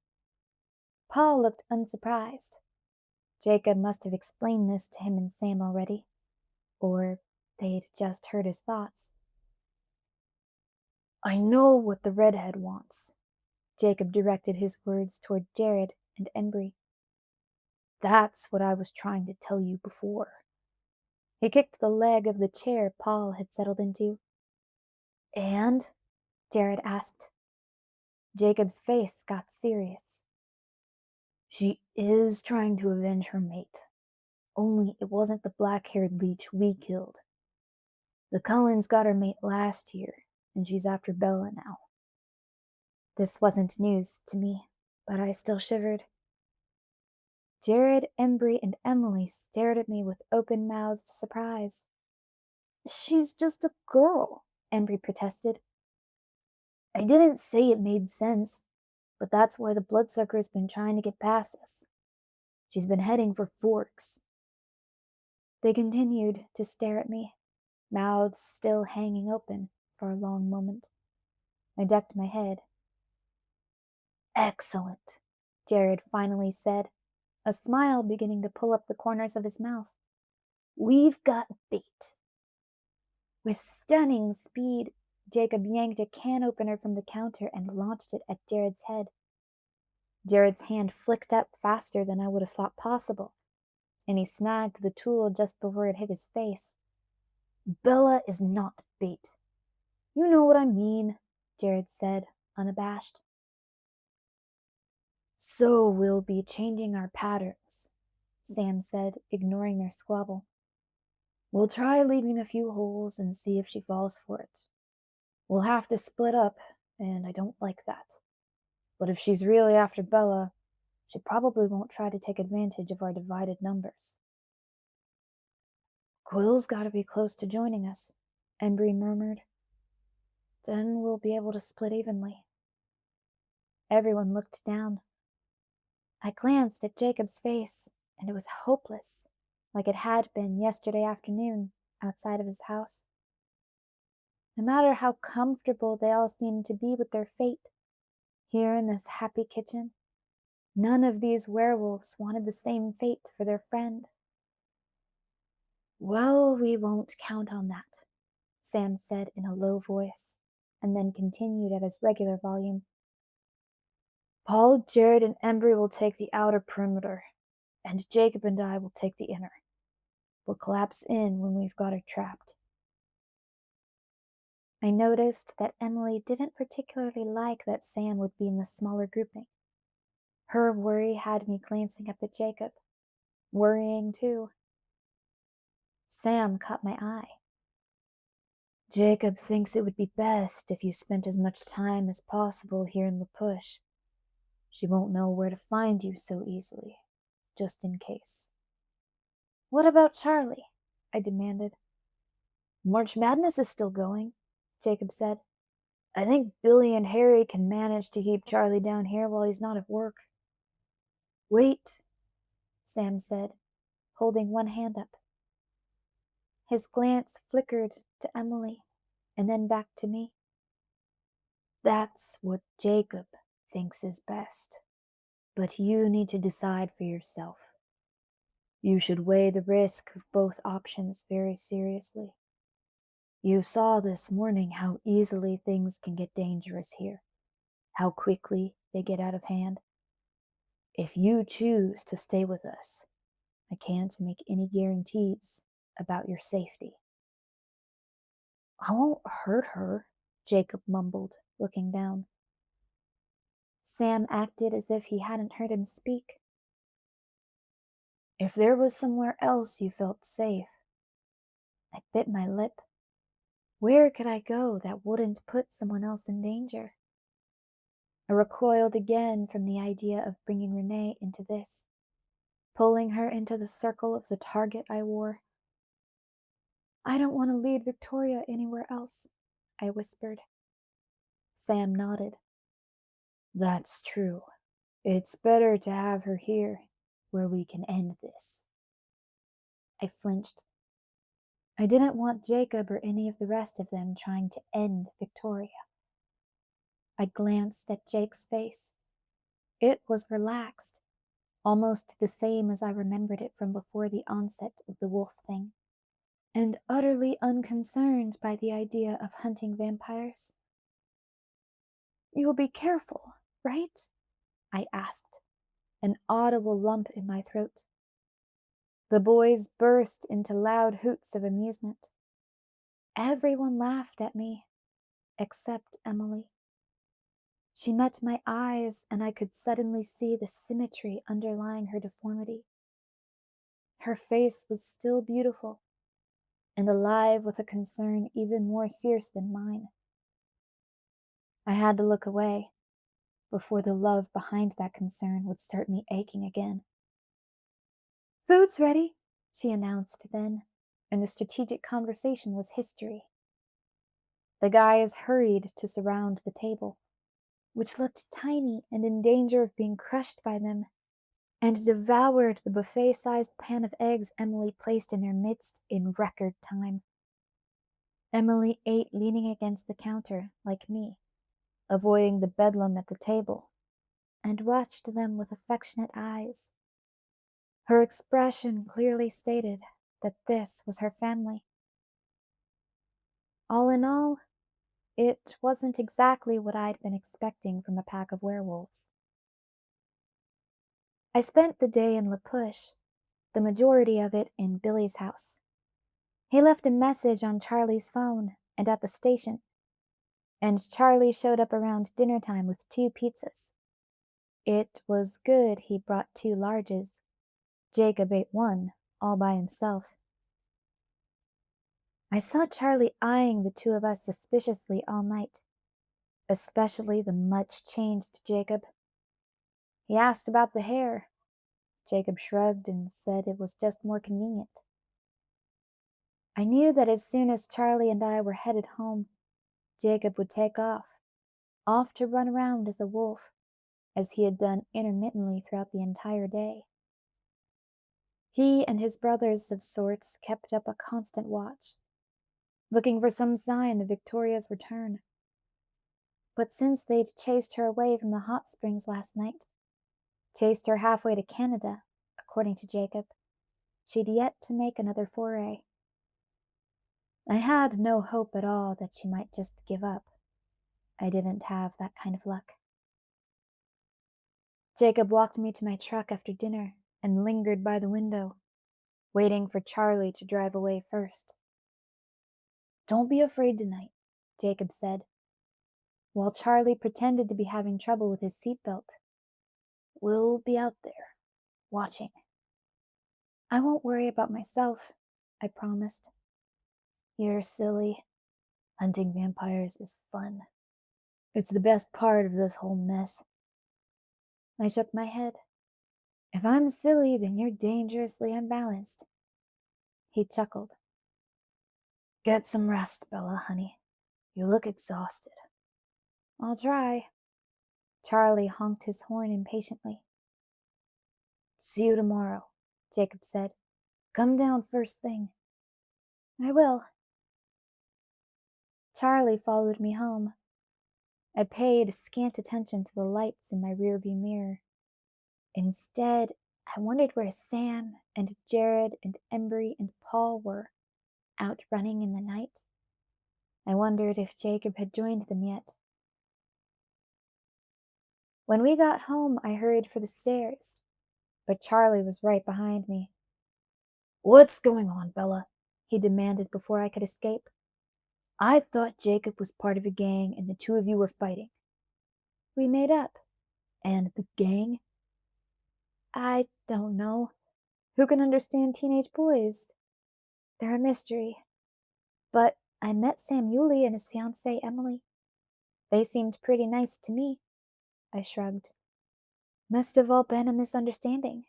Paul looked unsurprised. Jacob must have explained this to him and Sam already, or they'd just heard his thoughts. I know what the redhead wants. Jacob directed his words toward Jared and Embry. That's what I was trying to tell you before. He kicked the leg of the chair Paul had settled into. And? Jared asked. Jacob's face got serious. She is trying to avenge her mate. Only it wasn't the black-haired leech we killed. The Cullens got her mate last year, and she's after Bella now. This wasn't news to me, but I still shivered. Jared, Embry, and Emily stared at me with open-mouthed surprise. She's just a girl, Embry protested. I didn't say it made sense, but that's why the bloodsucker's been trying to get past us. She's been heading for Forks. They continued to stare at me, mouths still hanging open for a long moment. I ducked my head. Excellent, Jared finally said, a smile beginning to pull up the corners of his mouth. We've got bait. With stunning speed, Jacob yanked a can opener from the counter and launched it at Jared's head. Jared's hand flicked up faster than I would have thought possible, and he snagged the tool just before it hit his face. Bella is not bait. You know what I mean, Jared said, unabashed. So we'll be changing our patterns, Sam said, ignoring their squabble. We'll try leaving a few holes and see if she falls for it. We'll have to split up and I don't like that. But if she's really after Bella, she probably won't try to take advantage of our divided numbers. Quill's gotta be close to joining us, Embry murmured. Then we'll be able to split evenly. Everyone looked down. I glanced at Jacob's face, and it was hopeless, like it had been yesterday afternoon outside of his house. No matter how comfortable they all seemed to be with their fate, here in this happy kitchen, none of these werewolves wanted the same fate for their friend. Well, we won't count on that, Sam said in a low voice, and then continued at his regular volume. Paul, Jared, and Embry will take the outer perimeter, and Jacob and I will take the inner. We'll collapse in when we've got her trapped. I noticed that Emily didn't particularly like that Sam would be in the smaller grouping. Her worry had me glancing up at Jacob, worrying too. Sam caught my eye. Jacob thinks it would be best if you spent as much time as possible here in the push. She won't know where to find you so easily, just in case. What about Charlie? I demanded. March Madness is still going, Jacob said. I think Billy and Harry can manage to keep Charlie down here while he's not at work. Wait, Sam said, holding one hand up. His glance flickered to Emily and then back to me. That's what Jacob thinks is best. But you need to decide for yourself. You should weigh the risk of both options very seriously. You saw this morning how easily things can get dangerous here, how quickly they get out of hand. If you choose to stay with us, I can't make any guarantees about your safety. I won't hurt her, Jacob mumbled, looking down. Sam acted as if he hadn't heard him speak. If there was somewhere else you felt safe. I bit my lip. Where could I go that wouldn't put someone else in danger? I recoiled again from the idea of bringing Renee into this, pulling her into the circle of the target I wore. I don't want to lead Victoria anywhere else, I whispered. Sam nodded. That's true. It's better to have her here, where we can end this. I flinched. I didn't want Jacob or any of the rest of them trying to end Victoria. I glanced at Jake's face. It was relaxed, almost the same as I remembered it from before the onset of the wolf thing, and utterly unconcerned by the idea of hunting vampires. You'll be careful, right? I asked, an audible lump in my throat. The boys burst into loud hoots of amusement. Everyone laughed at me, except Emily. She met my eyes, and I could suddenly see the symmetry underlying her deformity. Her face was still beautiful, and alive with a concern even more fierce than mine. I had to look away, before the love behind that concern would start me aching again. Food's ready, she announced then, and the strategic conversation was history. The guys hurried to surround the table, which looked tiny and in danger of being crushed by them, and devoured the buffet-sized pan of eggs Emily placed in their midst in record time. Emily ate leaning against the counter, like me, avoiding the bedlam at the table, and watched them with affectionate eyes. Her expression clearly stated that this was her family. All in all, it wasn't exactly what I'd been expecting from a pack of werewolves. I spent the day in La Push, the majority of it in Billy's house. He left a message on Charlie's phone and at the station, and Charlie showed up around dinner time with 2 pizzas. It was good he brought 2 larges. Jacob ate 1, all by himself. I saw Charlie eyeing the 2 of us suspiciously all night. especially the much-changed Jacob. He asked about the hair. Jacob shrugged and said it was just more convenient. I knew that as soon as Charlie and I were headed home, Jacob would take off to run around as a wolf, as he had done intermittently throughout the entire day. He and his brothers of sorts kept up a constant watch, looking for some sign of Victoria's return. But since they'd chased her away from the hot springs last night, chased her halfway to Canada, according to Jacob, she'd yet to make another foray. I had no hope at all that she might just give up. I didn't have that kind of luck. Jacob walked me to my truck after dinner and lingered by the window, waiting for Charlie to drive away first. "Don't be afraid tonight," Jacob said, while Charlie pretended to be having trouble with his seatbelt. "We'll be out there, watching." "I won't worry about myself," I promised. "You're silly. Hunting vampires is fun. It's the best part of this whole mess." I shook my head. "If I'm silly, then you're dangerously unbalanced." He chuckled. "Get some rest, Bella, honey. You look exhausted." "I'll try." Charlie honked his horn impatiently. "See you tomorrow," Jacob said. "Come down first thing." "I will." Charlie followed me home. I paid scant attention to the lights in my rearview mirror. Instead, I wondered where Sam and Jared and Embry and Paul were, out running in the night. I wondered if Jacob had joined them yet. When we got home, I hurried for the stairs, but Charlie was right behind me. "What's going on, Bella?" he demanded before I could escape. "I thought Jacob was part of a gang and the two of you were fighting." "We made up." "And the gang?" "I don't know. Who can understand teenage boys? They're a mystery. But I met Sam Yulee and his fiancée Emily. They seemed pretty nice to me." I shrugged. "Must have all been a misunderstanding."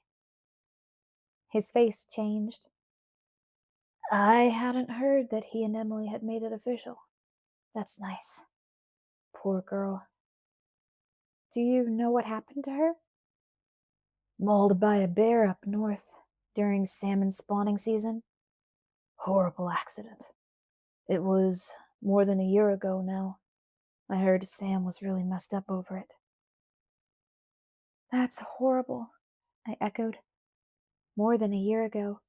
His face changed. "I hadn't heard that he and Emily had made it official. That's nice. Poor girl." "Do you know what happened to her?" "Mauled by a bear up north during salmon spawning season. Horrible accident. It was more than a year ago now. I heard Sam was really messed up over it." "That's horrible," I echoed. More than a year ago.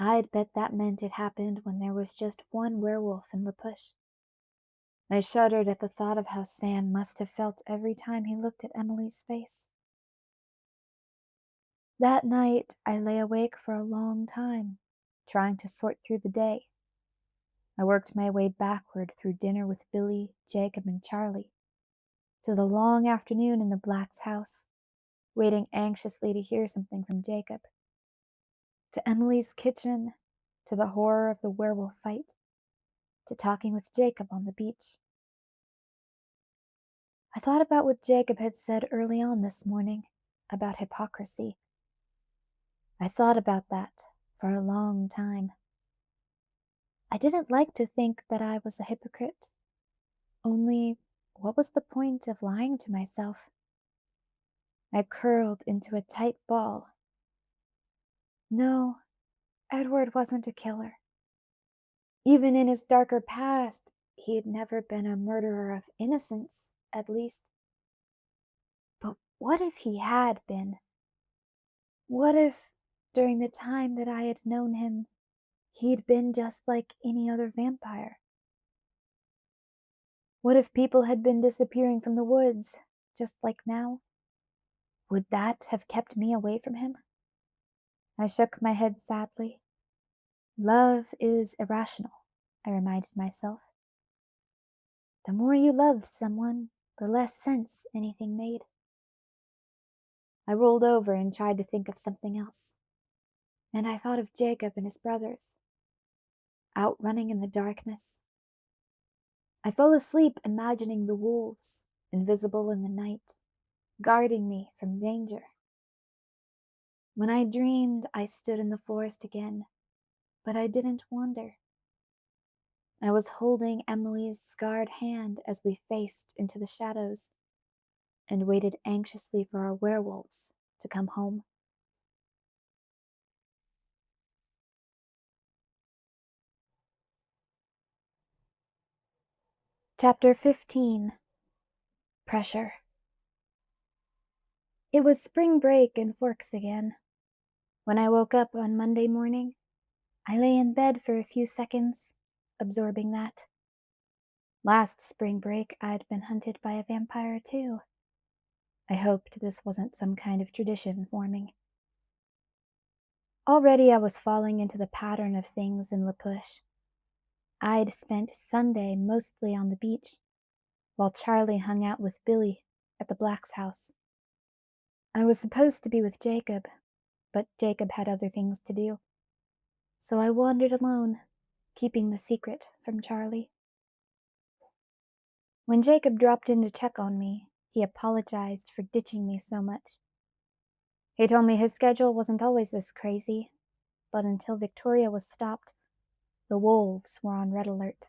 I'd bet that meant it happened when there was just one werewolf in La Push. I shuddered at the thought of how Sam must have felt every time he looked at Emily's face. That night, I lay awake for a long time, trying to sort through the day. I worked my way backward through dinner with Billy, Jacob, and Charlie, to the long afternoon in the Blacks' house, waiting anxiously to hear something from Jacob, to Emily's kitchen, to the horror of the werewolf fight, to talking with Jacob on the beach. I thought about what Jacob had said early on this morning about hypocrisy. I thought about that for a long time. I didn't like to think that I was a hypocrite. Only, what was the point of lying to myself? I curled into a tight ball. No, Edward wasn't a killer. Even in his darker past, he had never been a murderer of innocence, at least. But what if he had been? What if, during the time that I had known him, he'd been just like any other vampire? What if people had been disappearing from the woods, just like now? Would that have kept me away from him? I shook my head sadly. Love is irrational, I reminded myself. The more you loved someone, the less sense anything made. I rolled over and tried to think of something else. And I thought of Jacob and his brothers, out running in the darkness. I fell asleep imagining the wolves, invisible in the night, guarding me from danger. When I dreamed, I stood in the forest again, but I didn't wander. I was holding Emily's scarred hand as we faced into the shadows and waited anxiously for our werewolves to come home. Chapter 15. Pressure. It was spring break in Forks again. When I woke up on Monday morning, I lay in bed for a few seconds, absorbing that. Last spring break, I'd been hunted by a vampire too. I hoped this wasn't some kind of tradition forming. Already I was falling into the pattern of things in La Push. I'd spent Sunday mostly on the beach, while Charlie hung out with Billy at the Black's house. I was supposed to be with Jacob, but Jacob had other things to do. So I wandered alone, keeping the secret from Charlie. When Jacob dropped in to check on me, he apologized for ditching me so much. He told me his schedule wasn't always this crazy, but until Victoria was stopped, the wolves were on red alert.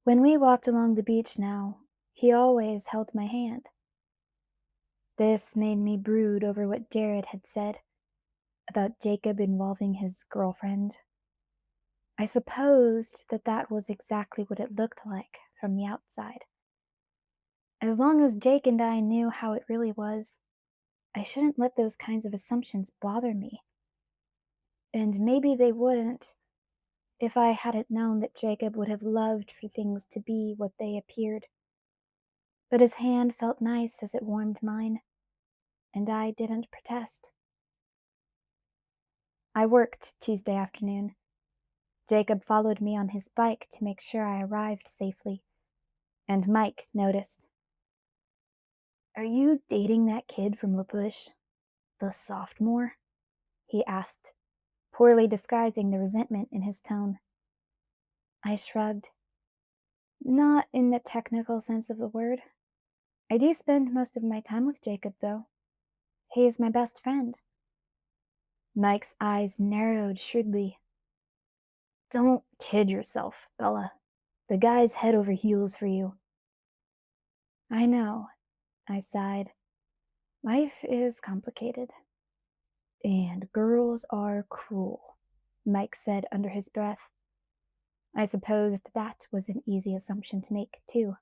When we walked along the beach now, he always held my hand. This made me brood over what Jared had said about Jacob involving his girlfriend. I supposed that was exactly what it looked like from the outside. As long as Jake and I knew how it really was, I shouldn't let those kinds of assumptions bother me. And maybe they wouldn't if I hadn't known that Jacob would have loved for things to be what they appeared. But his hand felt nice as it warmed mine, and I didn't protest. I worked Tuesday afternoon. Jacob followed me on his bike to make sure I arrived safely, and Mike noticed. "Are you dating that kid from La Push? The sophomore?" he asked, poorly disguising the resentment in his tone. I shrugged. Not in the technical sense of the word. I do spend most of my time with Jacob, though. He is my best friend. Mike's eyes narrowed shrewdly. "Don't kid yourself, Bella. The guy's head over heels for you." "I know," I sighed. "Life is complicated." "And girls are cruel," Mike said under his breath. I supposed that was an easy assumption to make, too.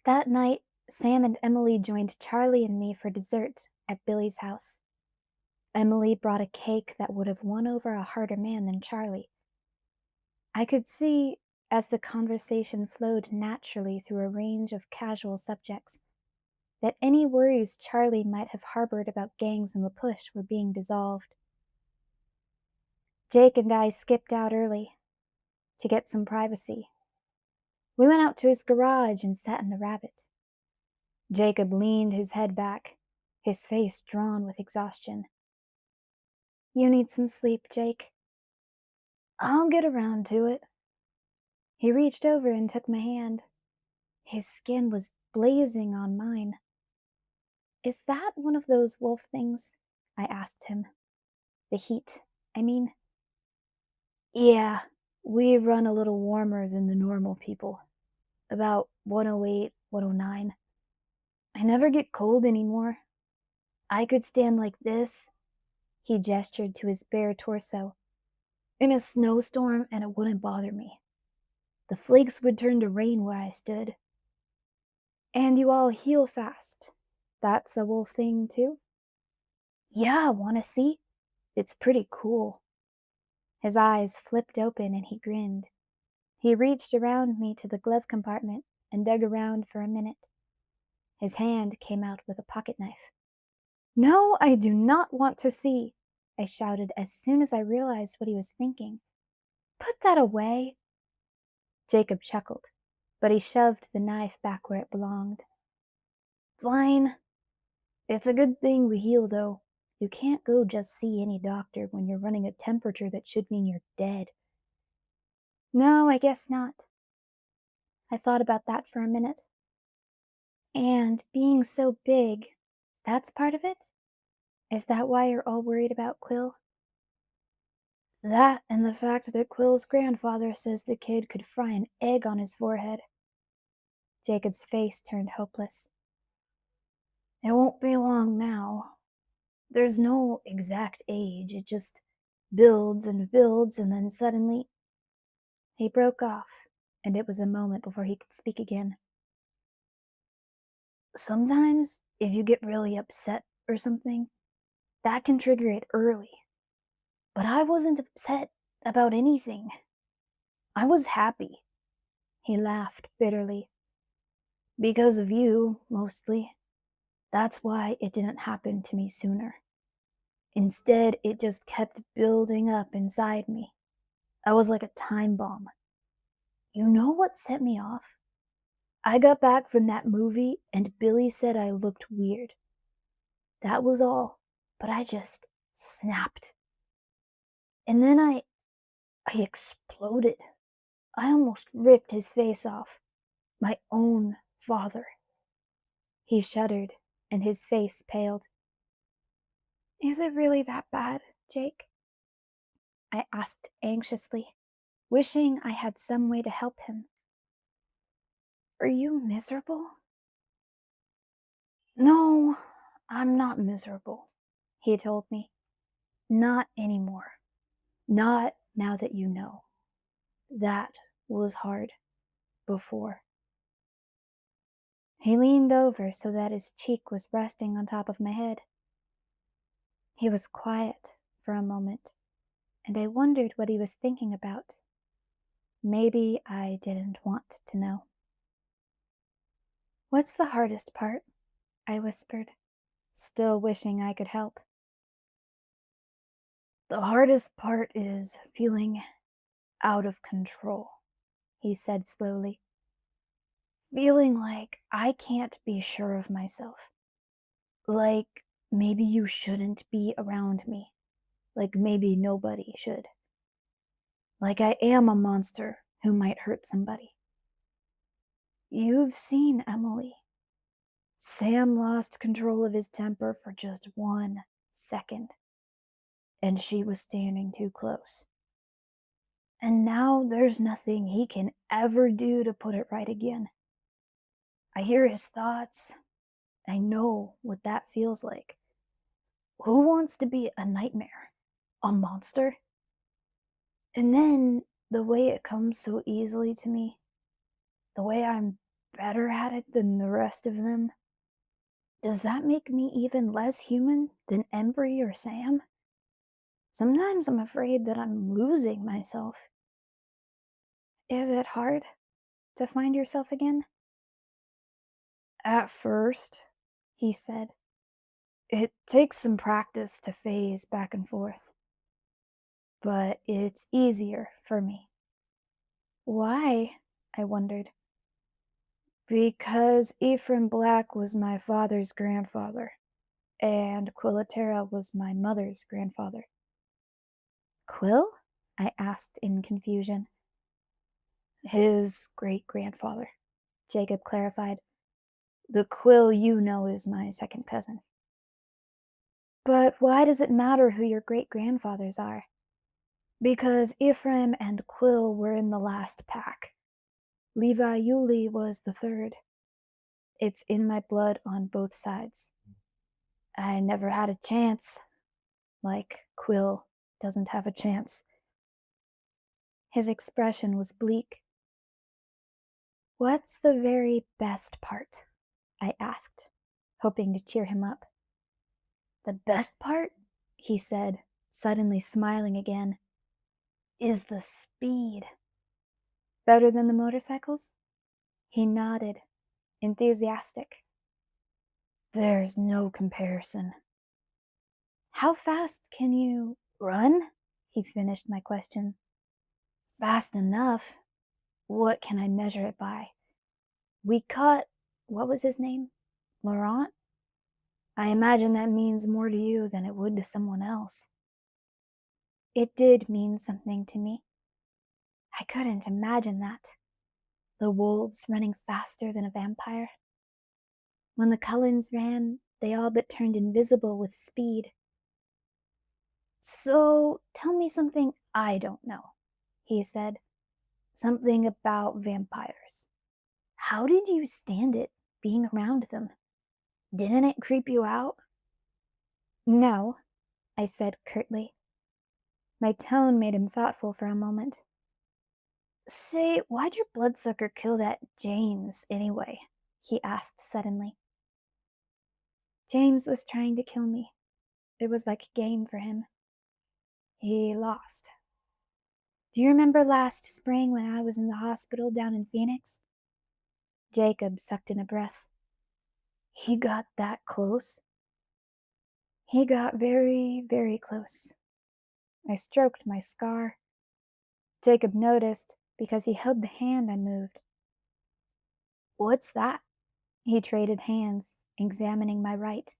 That night, Sam and Emily joined Charlie and me for dessert at Billy's house. Emily brought a cake that would have won over a harder man than Charlie. I could see, as the conversation flowed naturally through a range of casual subjects, that any worries Charlie might have harbored about gangs in La Push were being dissolved. Jake and I skipped out early to get some privacy. We went out to his garage and sat in the Rabbit. Jacob leaned his head back, his face drawn with exhaustion. "You need some sleep, Jake." "I'll get around to it." He reached over and took my hand. His skin was blazing on mine. "Is that one of those wolf things?" I asked him. "The heat, I mean." "Yeah, we run a little warmer than the normal people. About 108, 109. I never get cold anymore. I could stand like this," he gestured to his bare torso, "in a snowstorm and it wouldn't bother me. The flakes would turn to rain where I stood." "And you all heal fast. That's a wolf thing, too?" "Yeah, wanna see? It's pretty cool." His eyes flipped open and he grinned. He reached around me to the glove compartment and dug around for a minute. His hand came out with a pocket knife. "No, I do not want to see," I shouted as soon as I realized what he was thinking. "Put that away." Jacob chuckled, but he shoved the knife back where it belonged. "Fine. It's a good thing we heal, though. You can't go just see any doctor when you're running a temperature that should mean you're dead." No, I guess not. I thought about that for a minute. And being so big, that's part of it? Is that why you're all worried about Quill? That and the fact that Quill's grandfather says the kid could fry an egg on his forehead. Jacob's face turned hopeless. It won't be long now. There's no exact age, it just builds and then suddenly. He broke off, and it was a moment before he could speak again. Sometimes, if you get really upset or something, that can trigger it early. But I wasn't upset about anything. I was happy. He laughed bitterly. Because of you, mostly. That's why it didn't happen to me sooner. Instead, it just kept building up inside me. I was like a time bomb. You know what set me off? I got back from that movie and Billy said I looked weird. That was all, but I just snapped. And then I exploded. I almost ripped his face off. My own father. He shuddered, and his face paled. Is it really that bad, Jake? I asked anxiously, wishing I had some way to help him. Are you miserable? No, I'm not miserable, he told me. Not anymore. Not now that you know. That was hard before. He leaned over so that his cheek was resting on top of my head. He was quiet for a moment, and I wondered what he was thinking about. Maybe I didn't want to know. What's the hardest part? I whispered, still wishing I could help. The hardest part is feeling out of control, he said slowly. Feeling like I can't be sure of myself. Like maybe you shouldn't be around me. Like maybe nobody should. Like I am a monster who might hurt somebody. You've seen Emily. Sam lost control of his temper for just 1 second, and she was standing too close. And now there's nothing he can ever do to put it right again. I hear his thoughts. I know what that feels like. Who wants to be a nightmare? A monster? And then the way it comes so easily to me, the way I'm better at it than the rest of them, does that make me even less human than Embry or Sam? Sometimes I'm afraid that I'm losing myself. Is it hard to find yourself again? At first, he said, it takes some practice to phase back and forth. But it's easier for me. Why? I wondered. Because Ephraim Black was my father's grandfather, and Quillatera was my mother's grandfather. Quill? I asked in confusion. His great-grandfather, Jacob clarified. The Quill you know is my second cousin. But why does it matter who your great-grandfathers are? Because Ephraim and Quill were in the last pack. Levi Yuli was the third. It's in my blood on both sides. I never had a chance, like Quill doesn't have a chance. His expression was bleak. What's the very best part? I asked, hoping to cheer him up. The best part, he said, suddenly smiling again, is the speed. Better than the motorcycles? He nodded, enthusiastic. There's no comparison. How fast can you run? He finished my question. Fast enough. What can I measure it by? We caught, what was his name? Laurent? I imagine that means more to you than it would to someone else. It did mean something to me. I couldn't imagine that. The wolves running faster than a vampire. When the Cullens ran, they all but turned invisible with speed. So, tell me something I don't know, he said. Something about vampires. How did you stand it, being around them? Didn't it creep you out? No, I said curtly. My tone made him thoughtful for a moment. Say, why'd your bloodsucker kill that James, anyway? He asked suddenly. James was trying to kill me. It was like a game for him. He lost. Do you remember last spring when I was in the hospital down in Phoenix? Jacob sucked in a breath. He got that close? He got very, very close. I stroked my scar. Jacob noticed because he held the hand I moved. What's that? He traded hands, examining my right.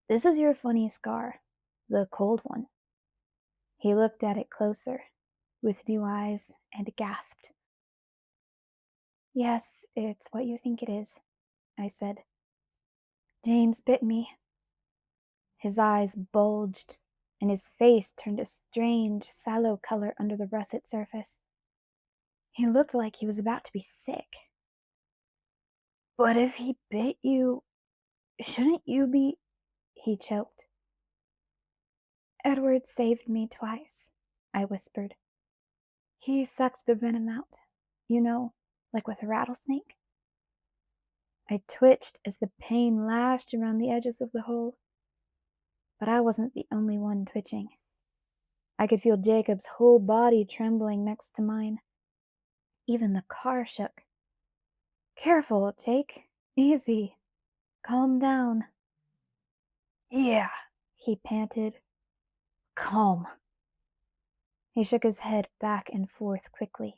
This is your funny scar, the cold one. He looked at it closer, with new eyes, and gasped. Yes, it's what you think it is, I said. James bit me. His eyes bulged, and his face turned a strange, sallow color under the russet surface. He looked like he was about to be sick. But if he bit you, shouldn't you be... He choked. Edward saved me twice, I whispered. He sucked the venom out, like with a rattlesnake. I twitched as the pain lashed around the edges of the hole. But I wasn't the only one twitching. I could feel Jacob's whole body trembling next to mine. Even the car shook. Careful, Jake. Easy. Calm down. Yeah, he panted. Calm. He shook his head back and forth quickly.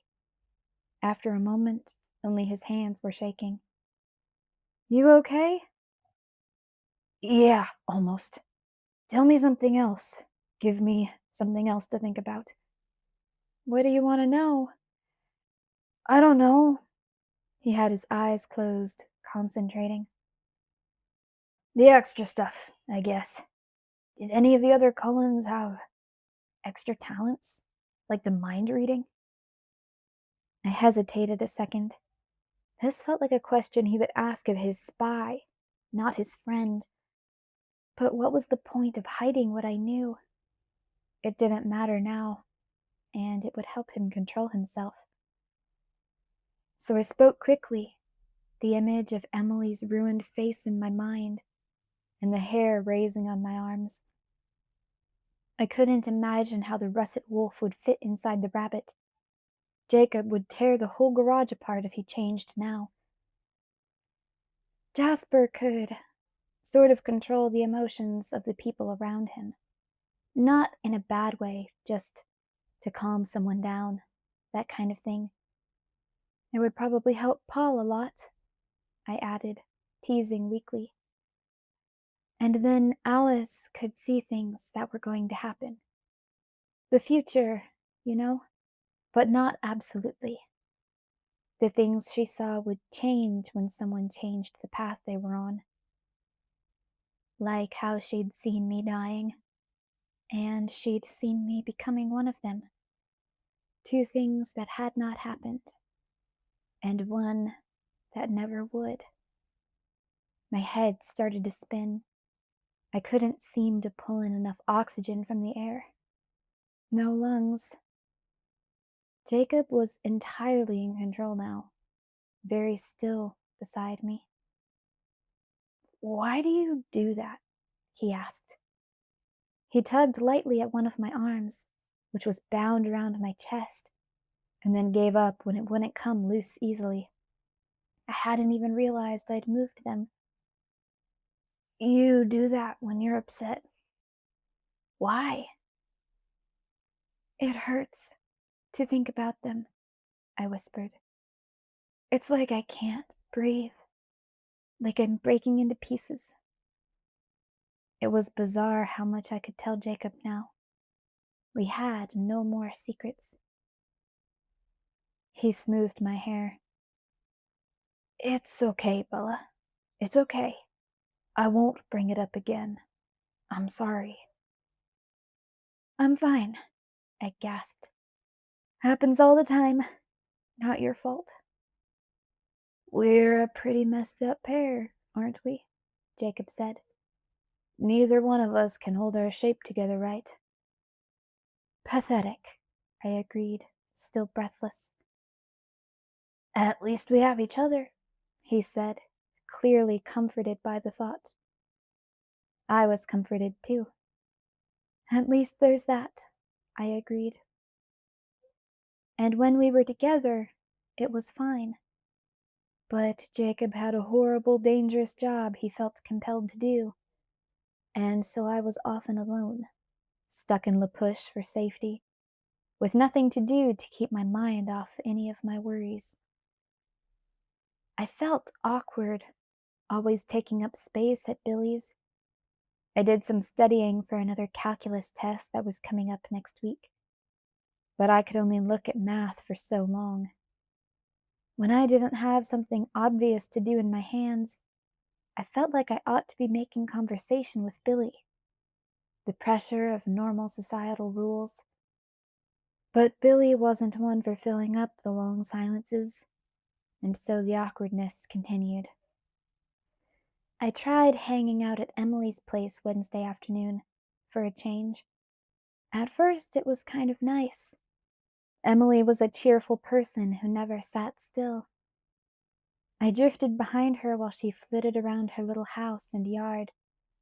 After a moment, only his hands were shaking. You okay? Yeah, almost. Tell me something else. Give me something else to think about. What do you want to know? I don't know. He had his eyes closed, concentrating. The extra stuff, I guess. Did any of the other Cullens have extra talents? Like the mind reading? I hesitated a second. This felt like a question he would ask of his spy, not his friend. But what was the point of hiding what I knew? It didn't matter now, and it would help him control himself. So I spoke quickly, the image of Emily's ruined face in my mind, and the hair raising on my arms. I couldn't imagine how the russet wolf would fit inside the rabbit. Jacob would tear the whole garage apart if he changed now. Jasper could sort of control the emotions of the people around him. Not in a bad way, just to calm someone down, that kind of thing. It would probably help Paul a lot, I added, teasing weakly. And then Alice could see things that were going to happen. The future, but not absolutely. The things she saw would change when someone changed the path they were on. Like how she'd seen me dying, and she'd seen me becoming one of them. Two things that had not happened, and one that never would. My head started to spin. I couldn't seem to pull in enough oxygen from the air. No lungs. Jacob was entirely in control now, very still beside me. Why do you do that? He asked. He tugged lightly at one of my arms, which was bound around my chest, and then gave up when it wouldn't come loose easily. I hadn't even realized I'd moved them. You do that when you're upset. Why? It hurts to think about them, I whispered. It's like I can't breathe, like I'm breaking into pieces. It was bizarre how much I could tell Jacob now. We had no more secrets. He smoothed my hair. It's okay, Bella. It's okay. I won't bring it up again. I'm sorry. I'm fine, I gasped. Happens all the time. Not your fault. We're a pretty messed up pair, aren't we? Jacob said. Neither one of us can hold our shape together right. Pathetic, I agreed, still breathless. At least we have each other, he said, clearly comforted by the thought. I was comforted too. At least there's that, I agreed. And when we were together, it was fine. But Jacob had a horrible, dangerous job he felt compelled to do, and so I was often alone, stuck in La Push for safety, with nothing to do to keep my mind off any of my worries. I felt awkward, always taking up space at Billy's. I did some studying for another calculus test that was coming up next week, but I could only look at math for so long. When I didn't have something obvious to do in my hands, I felt like I ought to be making conversation with Billy. The pressure of normal societal rules. But Billy wasn't one for filling up the long silences, and so the awkwardness continued. I tried hanging out at Emily's place Wednesday afternoon, for a change. At first it was kind of nice. Emily was a cheerful person who never sat still. I drifted behind her while she flitted around her little house and yard,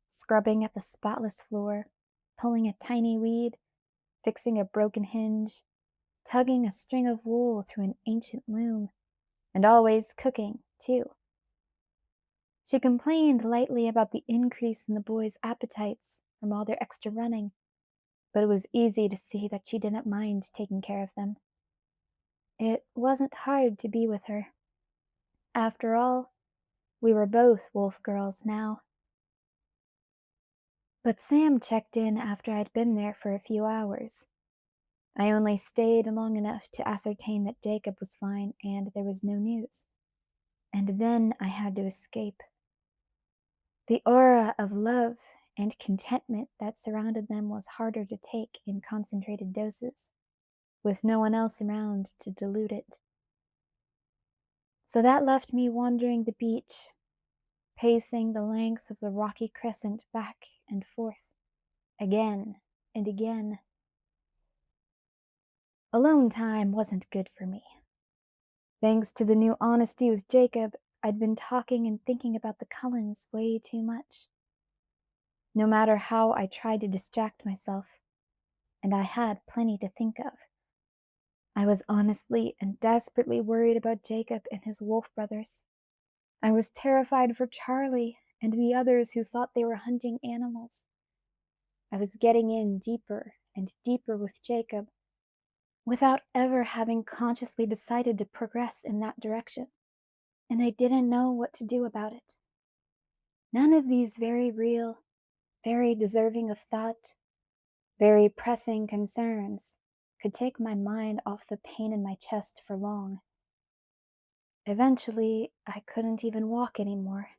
scrubbing at the spotless floor, pulling a tiny weed, fixing a broken hinge, tugging a string of wool through an ancient loom, and always cooking, too. She complained lightly about the increase in the boys' appetites from all their extra running, but it was easy to see that she didn't mind taking care of them. It wasn't hard to be with her. After all, we were both wolf girls now. But Sam checked in after I'd been there for a few hours. I only stayed long enough to ascertain that Jacob was fine and there was no news. And then I had to escape. The aura of love and contentment that surrounded them was harder to take in concentrated doses, with no one else around to dilute it. So that left me wandering the beach, pacing the length of the rocky crescent back and forth, again and again. Alone time wasn't good for me. Thanks to the new honesty with Jacob, I'd been talking and thinking about the Cullens way too much. No matter how I tried to distract myself, and I had plenty to think of, I was honestly and desperately worried about Jacob and his wolf brothers. I was terrified for Charlie and the others who thought they were hunting animals. I was getting in deeper and deeper with Jacob, without ever having consciously decided to progress in that direction, and I didn't know what to do about it. None of these very real, very deserving of thought, very pressing concerns could take my mind off the pain in my chest for long. Eventually, I couldn't even walk anymore,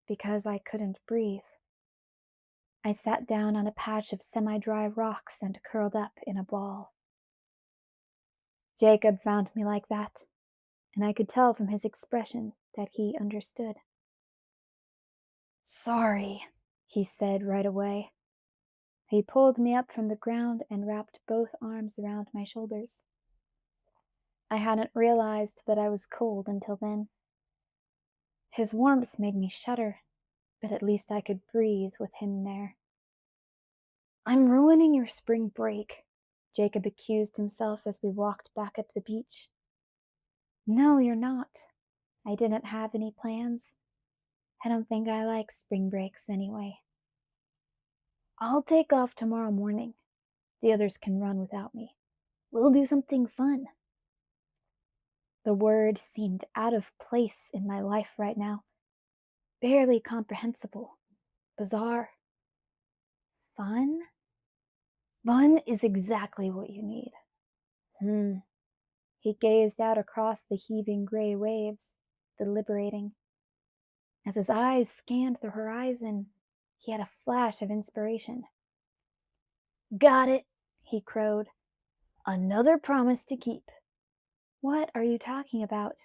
because I couldn't breathe. I sat down on a patch of semi-dry rocks and curled up in a ball. Jacob found me like that, and I could tell from his expression that he understood. Sorry, he said right away. He pulled me up from the ground and wrapped both arms around my shoulders. I hadn't realized that I was cold until then. His warmth made me shudder, but at least I could breathe with him there. I'm ruining your spring break, Jacob accused himself as we walked back up the beach. No, you're not. I didn't have any plans. I don't think I like spring breaks anyway. I'll take off tomorrow morning. The others can run without me. We'll do something fun. The word seemed out of place in my life right now. Barely comprehensible. Bizarre. Fun? Fun is exactly what you need. He gazed out across the heaving gray waves, deliberating. As his eyes scanned the horizon, he had a flash of inspiration. "Got it," he crowed. "Another promise to keep." "What are you talking about?"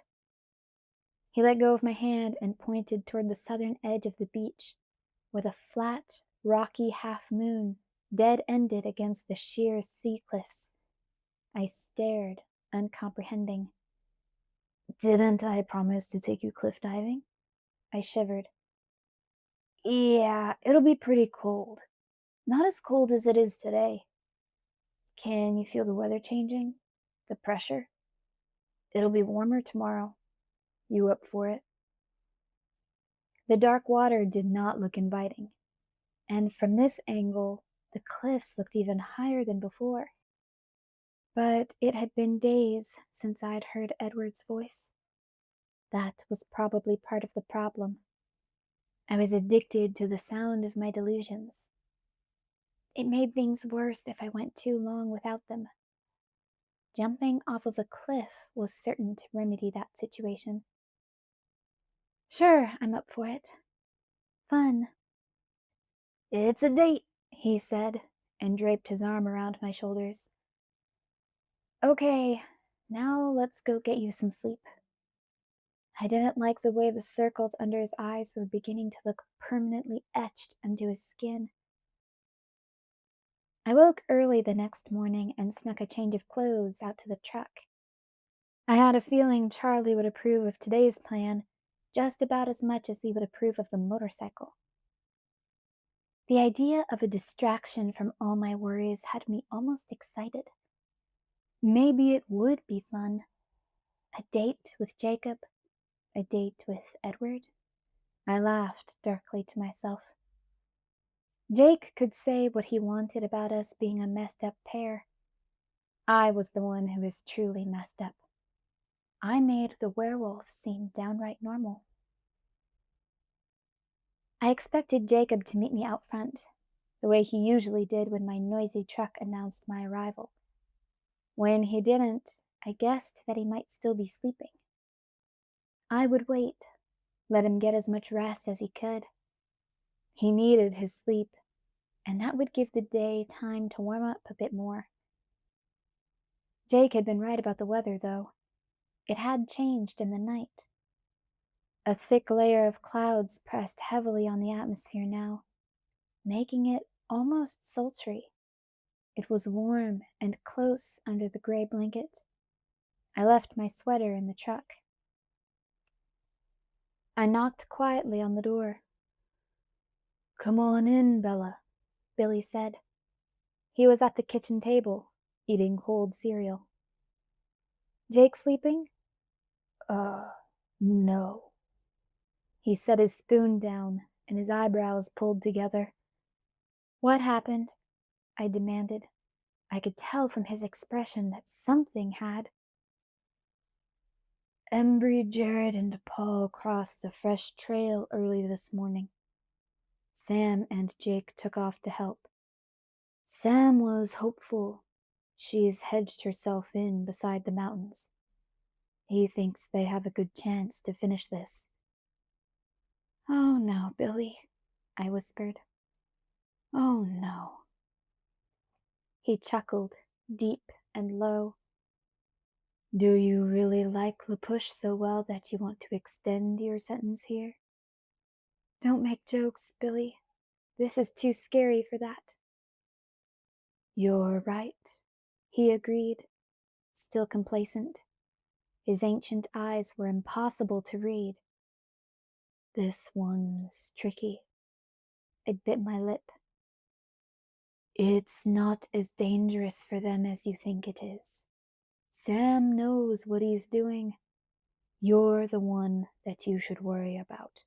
He let go of my hand and pointed toward the southern edge of the beach, where the flat, rocky half-moon dead-ended against the sheer sea cliffs. I stared, uncomprehending. "Didn't I promise to take you cliff diving?" I shivered. "Yeah, it'll be pretty cold. Not as cold as it is today." "Can you feel the weather changing? The pressure?" "It'll be warmer tomorrow. You up for it?" The dark water did not look inviting, and from this angle, the cliffs looked even higher than before. But it had been days since I'd heard Edward's voice. That was probably part of the problem. I was addicted to the sound of my delusions. It made things worse if I went too long without them. Jumping off of a cliff was certain to remedy that situation. "Sure, I'm up for it. Fun." "It's a date," he said, and draped his arm around my shoulders. "Okay, now let's go get you some sleep." I didn't like the way the circles under his eyes were beginning to look permanently etched into his skin. I woke early the next morning and snuck a change of clothes out to the truck. I had a feeling Charlie would approve of today's plan just about as much as he would approve of the motorcycle. The idea of a distraction from all my worries had me almost excited. Maybe it would be fun. A date with Jacob, a date with Edward. I laughed darkly to myself. Jake could say what he wanted about us being a messed up pair. I was the one who was truly messed up. I made the werewolf seem downright normal. I expected Jacob to meet me out front, the way he usually did when my noisy truck announced my arrival. When he didn't, I guessed that he might still be sleeping. I would wait, let him get as much rest as he could. He needed his sleep, and that would give the day time to warm up a bit more. Jake had been right about the weather, though. It had changed in the night. A thick layer of clouds pressed heavily on the atmosphere now, making it almost sultry. It was warm and close under the gray blanket. I left my sweater in the truck. I knocked quietly on the door. "Come on in, Bella," Billy said. He was at the kitchen table, eating cold cereal. "Jake sleeping?" No." He set his spoon down, and his eyebrows pulled together. "What happened?" I demanded. I could tell from his expression that something had. "Embry, Jared, and Paul crossed the fresh trail early this morning. Sam and Jake took off to help. Sam was hopeful. She's hedged herself in beside the mountains. He thinks they have a good chance to finish this." "Oh no, Billy," I whispered. "Oh no." He chuckled, deep and low. "Do you really like La Push so well that you want to extend your sentence here?" "Don't make jokes, Billy. This is too scary for that." "You're right," he agreed, still complacent. His ancient eyes were impossible to read. "This one's tricky." I bit my lip. "It's not as dangerous for them as you think it is. Sam knows what he's doing. You're the one that you should worry about.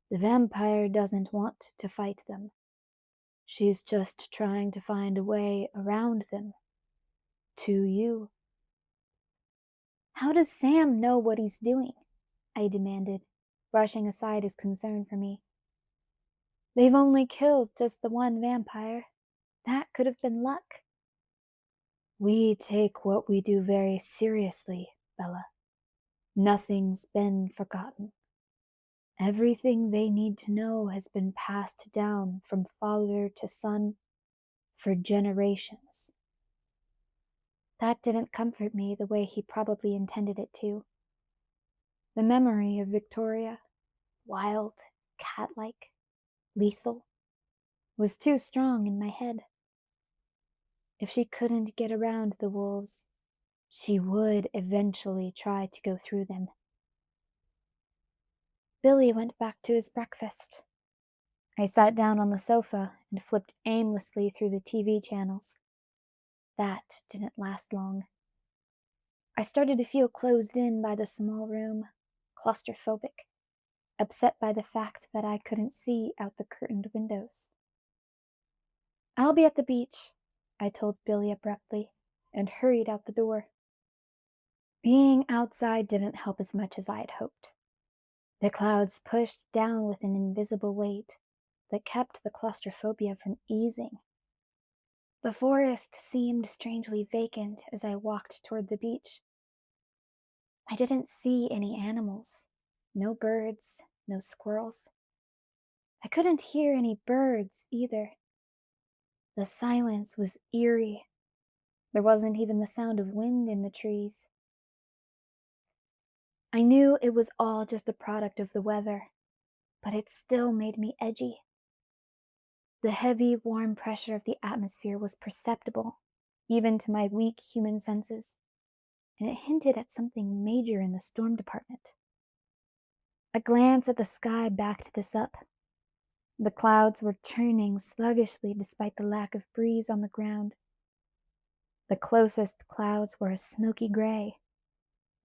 The vampire doesn't want to fight them. She's just trying to find a way around them. To you." "How does Sam know what he's doing?" I demanded, brushing aside his concern for me. "They've only killed just the one vampire. That could have been luck." We take what we do very seriously, Bella. Nothing's been forgotten. Everything they need to know has been passed down from father to son for generations. That didn't comfort me the way he probably intended it to. The memory of Victoria, wild, cat-like, lethal, was too strong in my head. If she couldn't get around the wolves, she would eventually try to go through them. Billy went back to his breakfast. I sat down on the sofa and flipped aimlessly through the TV channels. That didn't last long. I started to feel closed in by the small room, claustrophobic, upset by the fact that I couldn't see out the curtained windows. "I'll be at the beach," I told Billy abruptly, and hurried out the door. Being outside didn't help as much as I had hoped. The clouds pushed down with an invisible weight that kept the claustrophobia from easing. The forest seemed strangely vacant as I walked toward the beach. I didn't see any animals, no birds, no squirrels. I couldn't hear any birds either. The silence was eerie. There wasn't even the sound of wind in the trees. I knew it was all just a product of the weather, but it still made me edgy. The heavy, warm pressure of the atmosphere was perceptible, even to my weak human senses, and it hinted at something major in the storm department. A glance at the sky backed this up. The clouds were turning sluggishly despite the lack of breeze on the ground. The closest clouds were a smoky gray,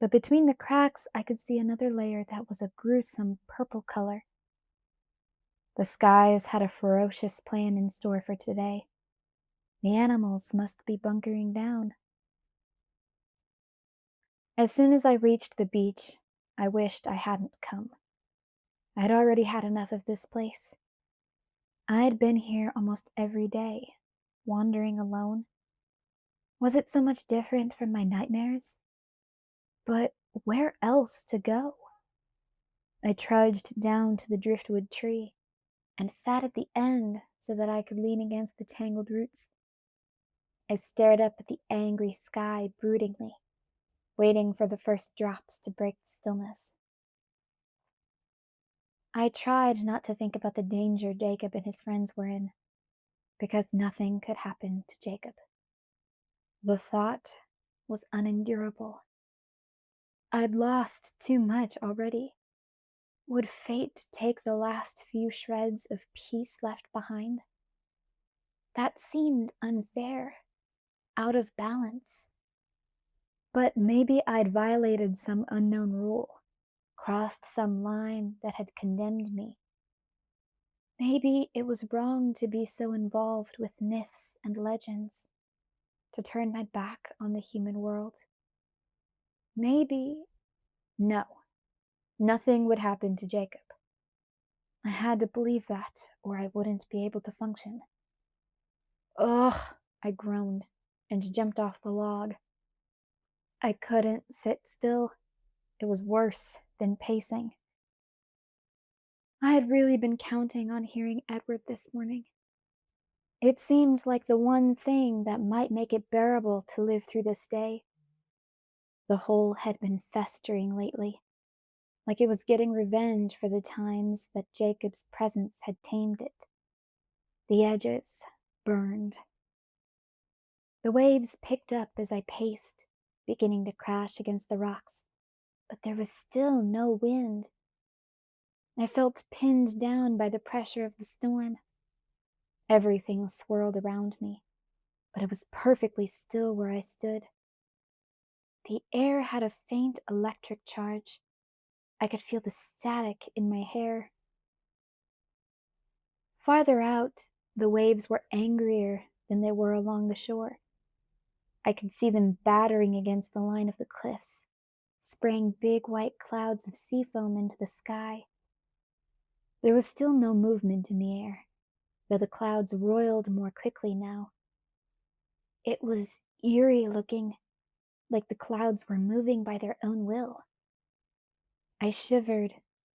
but between the cracks I could see another layer that was a gruesome purple color. The skies had a ferocious plan in store for today. The animals must be bunkering down. As soon as I reached the beach, I wished I hadn't come. I'd already had enough of this place. I'd been here almost every day, wandering alone. Was it so much different from my nightmares? But where else to go? I trudged down to the driftwood tree and sat at the end so that I could lean against the tangled roots. I stared up at the angry sky broodingly, waiting for the first drops to break the stillness. I tried not to think about the danger Jacob and his friends were in, because nothing could happen to Jacob. The thought was unendurable. I'd lost too much already. Would fate take the last few shreds of peace left behind? That seemed unfair, out of balance. But maybe I'd violated some unknown rule, crossed some line that had condemned me. Maybe it was wrong to be so involved with myths and legends, to turn my back on the human world. Maybe... No, nothing would happen to Jacob. I had to believe that, or I wouldn't be able to function. Ugh, I groaned and jumped off the log. I couldn't sit still. It was worse than pacing. I had really been counting on hearing Edward this morning. It seemed like the one thing that might make it bearable to live through this day. The hole had been festering lately, like it was getting revenge for the times that Jacob's presence had tamed it. The edges burned. The waves picked up as I paced, beginning to crash against the rocks, but there was still no wind. I felt pinned down by the pressure of the storm. Everything swirled around me, but it was perfectly still where I stood. The air had a faint electric charge. I could feel the static in my hair. Farther out, the waves were angrier than they were along the shore. I could see them battering against the line of the cliffs, spraying big white clouds of sea foam into the sky. There was still no movement in the air, though the clouds roiled more quickly now. It was eerie looking, like the clouds were moving by their own will. I shivered,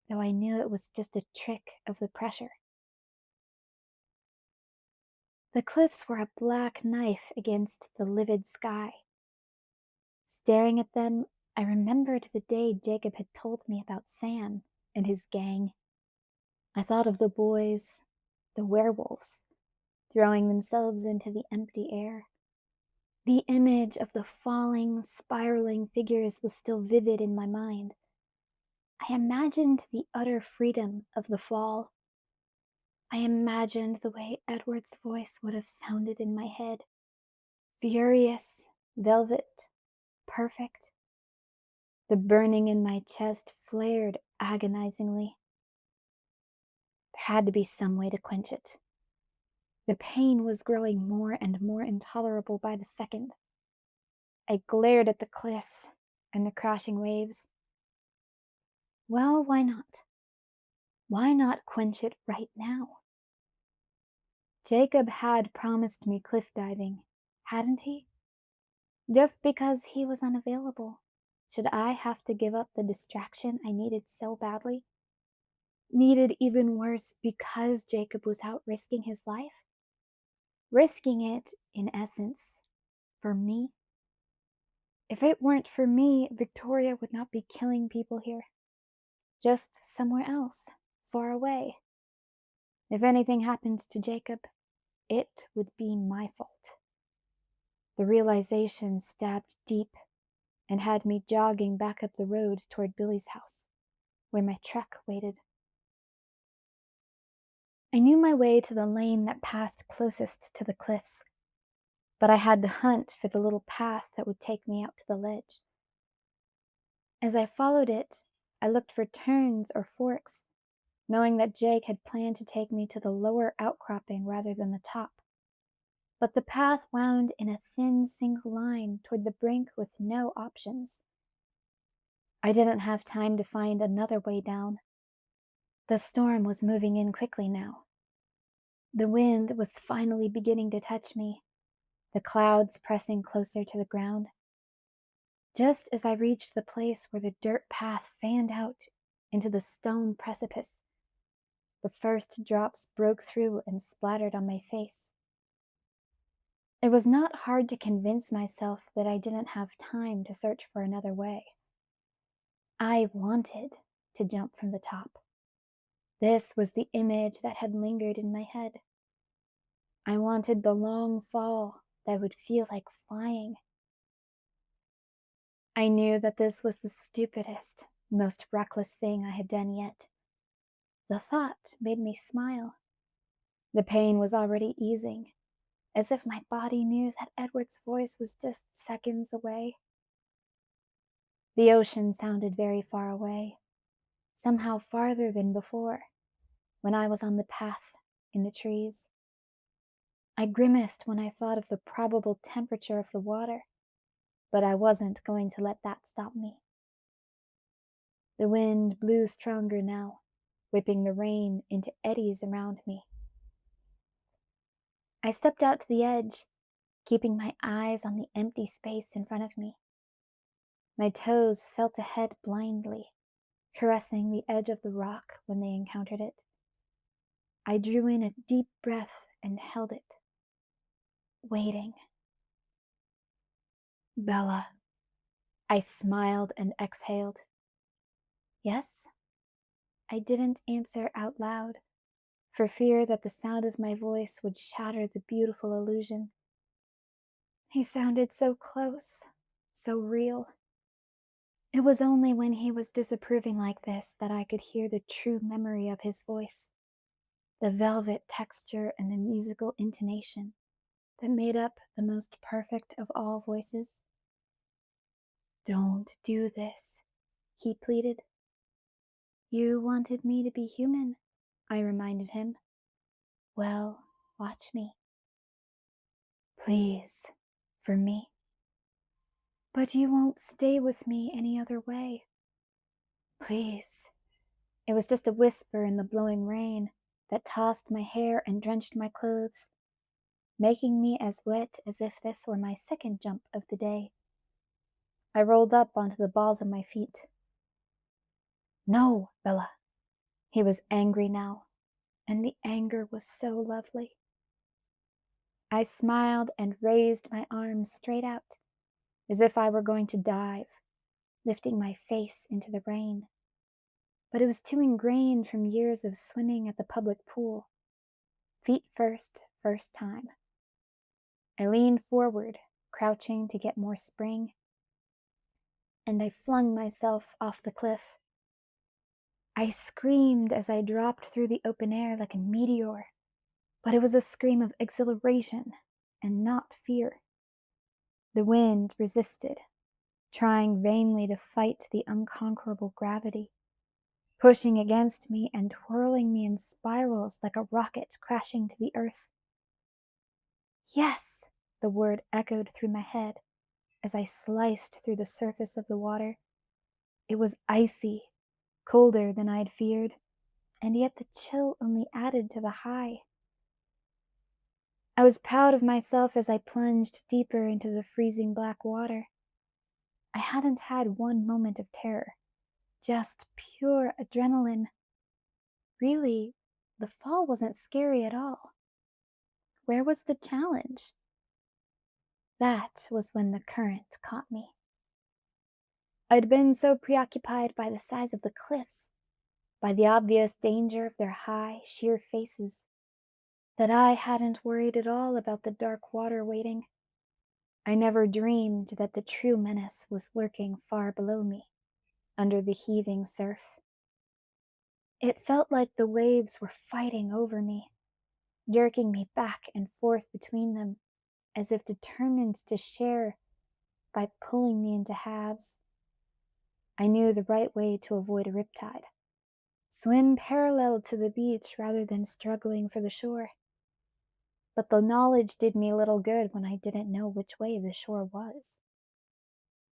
though I knew it was just a trick of the pressure. The cliffs were a black knife against the livid sky. Staring at them, I remembered the day Jacob had told me about Sam and his gang. I thought of the boys, the werewolves, throwing themselves into the empty air. The image of the falling, spiraling figures was still vivid in my mind. I imagined the utter freedom of the fall. I imagined the way Edward's voice would have sounded in my head. Furious, velvet, perfect. The burning in my chest flared agonizingly. There had to be some way to quench it. The pain was growing more and more intolerable by the second. I glared at the cliffs and the crashing waves. Well, why not? Why not quench it right now? Jacob had promised me cliff diving, hadn't he? Just because he was unavailable, should I have to give up the distraction I needed so badly? Needed even worse because Jacob was out risking his life? Risking it, in essence, for me? If it weren't for me, Victoria would not be killing people here. Just somewhere else, far away. If anything happened to Jacob, it would be my fault. The realization stabbed deep and had me jogging back up the road toward Billy's house, where my truck waited. I knew my way to the lane that passed closest to the cliffs, but I had to hunt for the little path that would take me out to the ledge. As I followed it, I looked for turns or forks, knowing that Jake had planned to take me to the lower outcropping rather than the top. But the path wound in a thin single line toward the brink with no options. I didn't have time to find another way down. The storm was moving in quickly now. The wind was finally beginning to touch me, the clouds pressing closer to the ground. Just as I reached the place where the dirt path fanned out into the stone precipice, the first drops broke through and splattered on my face. It was not hard to convince myself that I didn't have time to search for another way. I wanted to jump from the top. This was the image that had lingered in my head. I wanted the long fall that would feel like flying. I knew that this was the stupidest, most reckless thing I had done yet. The thought made me smile. The pain was already easing, as if my body knew that Edward's voice was just seconds away. The ocean sounded very far away, somehow farther than before, when I was on the path in the trees. I grimaced when I thought of the probable temperature of the water, but I wasn't going to let that stop me. The wind blew stronger now, whipping the rain into eddies around me. I stepped out to the edge, keeping my eyes on the empty space in front of me. My toes felt ahead blindly, caressing the edge of the rock when they encountered it. I drew in a deep breath and held it, waiting. Bella. I smiled and exhaled. Yes? I didn't answer out loud, for fear that the sound of my voice would shatter the beautiful illusion. He sounded so close, so real. It was only when he was disapproving like this that I could hear the true memory of his voice, the velvet texture and the musical intonation that made up the most perfect of all voices. Don't do this, he pleaded. You wanted me to be human, I reminded him. Well, watch me. Please, for me. But you won't stay with me any other way. Please. It was just a whisper in the blowing rain that tossed my hair and drenched my clothes. making me as wet as if this were my second jump of the day. I rolled up onto the balls of my feet. "No, Bella." He was angry now, and the anger was so lovely. I smiled and raised my arms straight out, as if I were going to dive, lifting my face into the rain. But it was too ingrained from years of swimming at the public pool. Feet first, first time. I leaned forward, crouching to get more spring, and I flung myself off the cliff. I screamed as I dropped through the open air like a meteor, but it was a scream of exhilaration and not fear. The wind resisted, trying vainly to fight the unconquerable gravity, pushing against me and twirling me in spirals like a rocket crashing to the earth. "Yes!" the word echoed through my head as I sliced through the surface of the water. It was icy, colder than I'd feared, and yet the chill only added to the high. I was proud of myself as I plunged deeper into the freezing black water. I hadn't had one moment of terror, just pure adrenaline. Really, the fall wasn't scary at all. Where was the challenge? That was when the current caught me. I'd been so preoccupied by the size of the cliffs, by the obvious danger of their high, sheer faces, that I hadn't worried at all about the dark water waiting. I never dreamed that the true menace was lurking far below me, under the heaving surf. It felt like the waves were fighting over me, jerking me back and forth between them, as if determined to share by pulling me into halves. I knew the right way to avoid a riptide. Swim parallel to the beach rather than struggling for the shore. But the knowledge did me little good when I didn't know which way the shore was.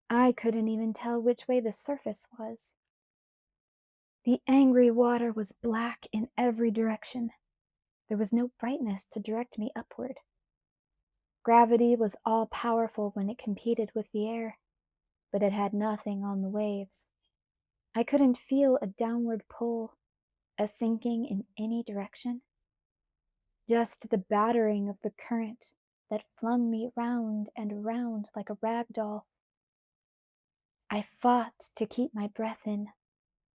I couldn't even tell which way the surface was. The angry water was black in every direction. There was no brightness to direct me upward. Gravity was all-powerful when it competed with the air, but it had nothing on the waves. I couldn't feel a downward pull, a sinking in any direction. Just the battering of the current that flung me round and round like a rag doll. I fought to keep my breath in,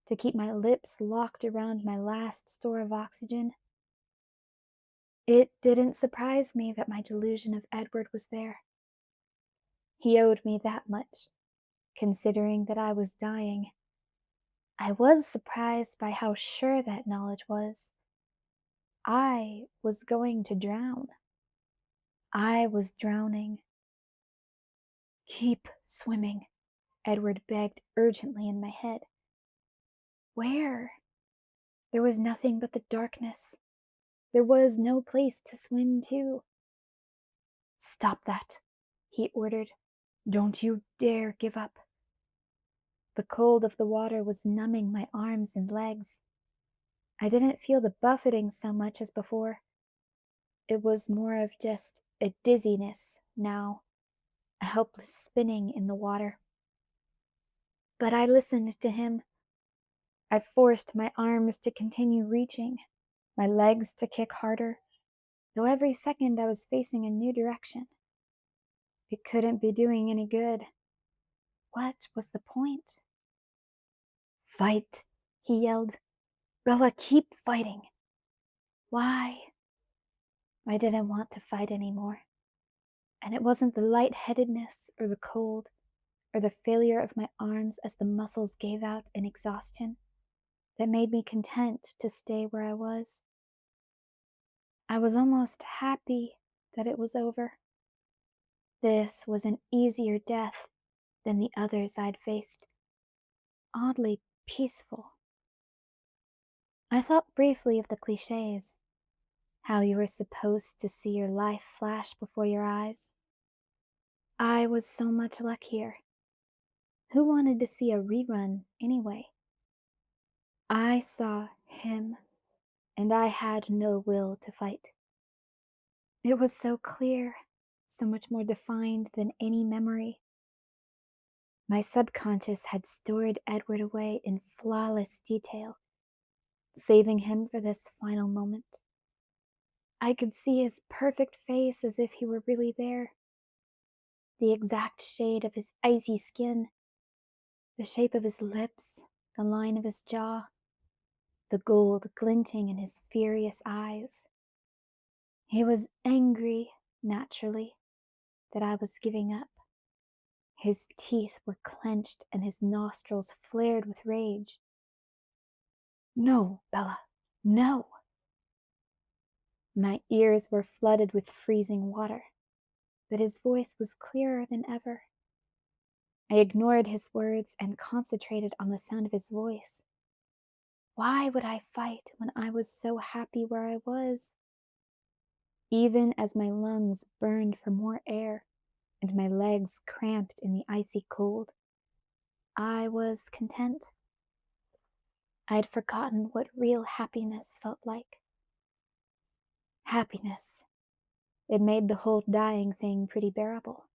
to keep my lips locked around my last store of oxygen. It didn't surprise me that my delusion of Edward was there. He owed me that much, considering that I was dying. I was surprised by how sure that knowledge was. I was going to drown. I was drowning. "Keep swimming," Edward begged urgently in my head. Where? There was nothing but the darkness. There was no place to swim to. "Stop that," he ordered. "Don't you dare give up." The cold of the water was numbing my arms and legs. I didn't feel the buffeting so much as before. It was more of just a dizziness now, a helpless spinning in the water. But I listened to him. I forced my arms to continue reaching, my legs to kick harder, though every second I was facing a new direction. It couldn't be doing any good. What was the point? "Fight," he yelled. "Bella, keep fighting." Why? I didn't want to fight anymore. And it wasn't the lightheadedness or the cold or the failure of my arms as the muscles gave out in exhaustion that made me content to stay where I was. I was almost happy that it was over. This was an easier death than the others I'd faced. Oddly peaceful. I thought briefly of the cliches, how you were supposed to see your life flash before your eyes. I was so much luckier. Who wanted to see a rerun anyway? I saw him, and I had no will to fight. It was so clear, so much more defined than any memory. My subconscious had stored Edward away in flawless detail, saving him for this final moment. I could see his perfect face as if he were really there. The exact shade of his icy skin, the shape of his lips, the line of his jaw, the gold glinting in his furious eyes. He was angry, naturally, that I was giving up. His teeth were clenched and his nostrils flared with rage. No, Bella, no! My ears were flooded with freezing water, but his voice was clearer than ever. I ignored his words and concentrated on the sound of his voice. Why would I fight when I was so happy where I was? Even as my lungs burned for more air and my legs cramped in the icy cold, I was content. I'd forgotten what real happiness felt like. Happiness. It made the whole dying thing pretty bearable.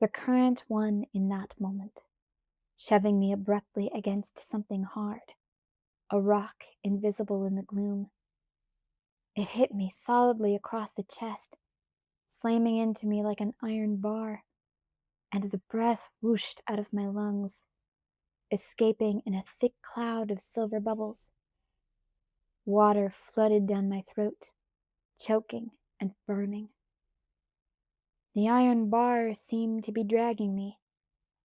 The current won in that moment, shoving me abruptly against something hard, a rock invisible in the gloom. It hit me solidly across the chest, slamming into me like an iron bar, and the breath whooshed out of my lungs, escaping in a thick cloud of silver bubbles. Water flooded down my throat, choking and burning. The iron bar seemed to be dragging me,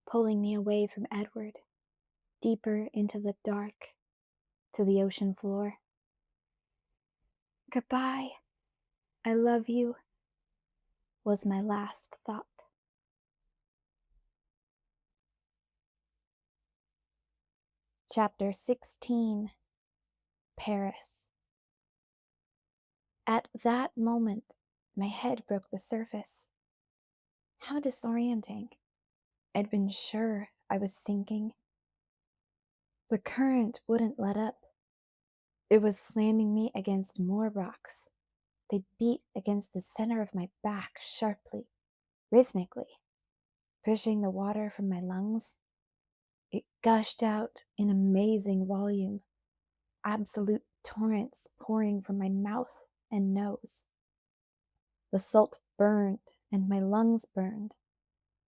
pulling me away from Edward, deeper into the dark, to the ocean floor. Goodbye, I love you, was my last thought. Chapter 16. Paris. At that moment, my head broke the surface. How disorienting. I'd been sure I was sinking. The current wouldn't let up. It was slamming me against more rocks. They beat against the center of my back sharply, rhythmically, pushing the water from my lungs. It gushed out in amazing volume, absolute torrents pouring from my mouth and nose. The salt burned, and my lungs burned,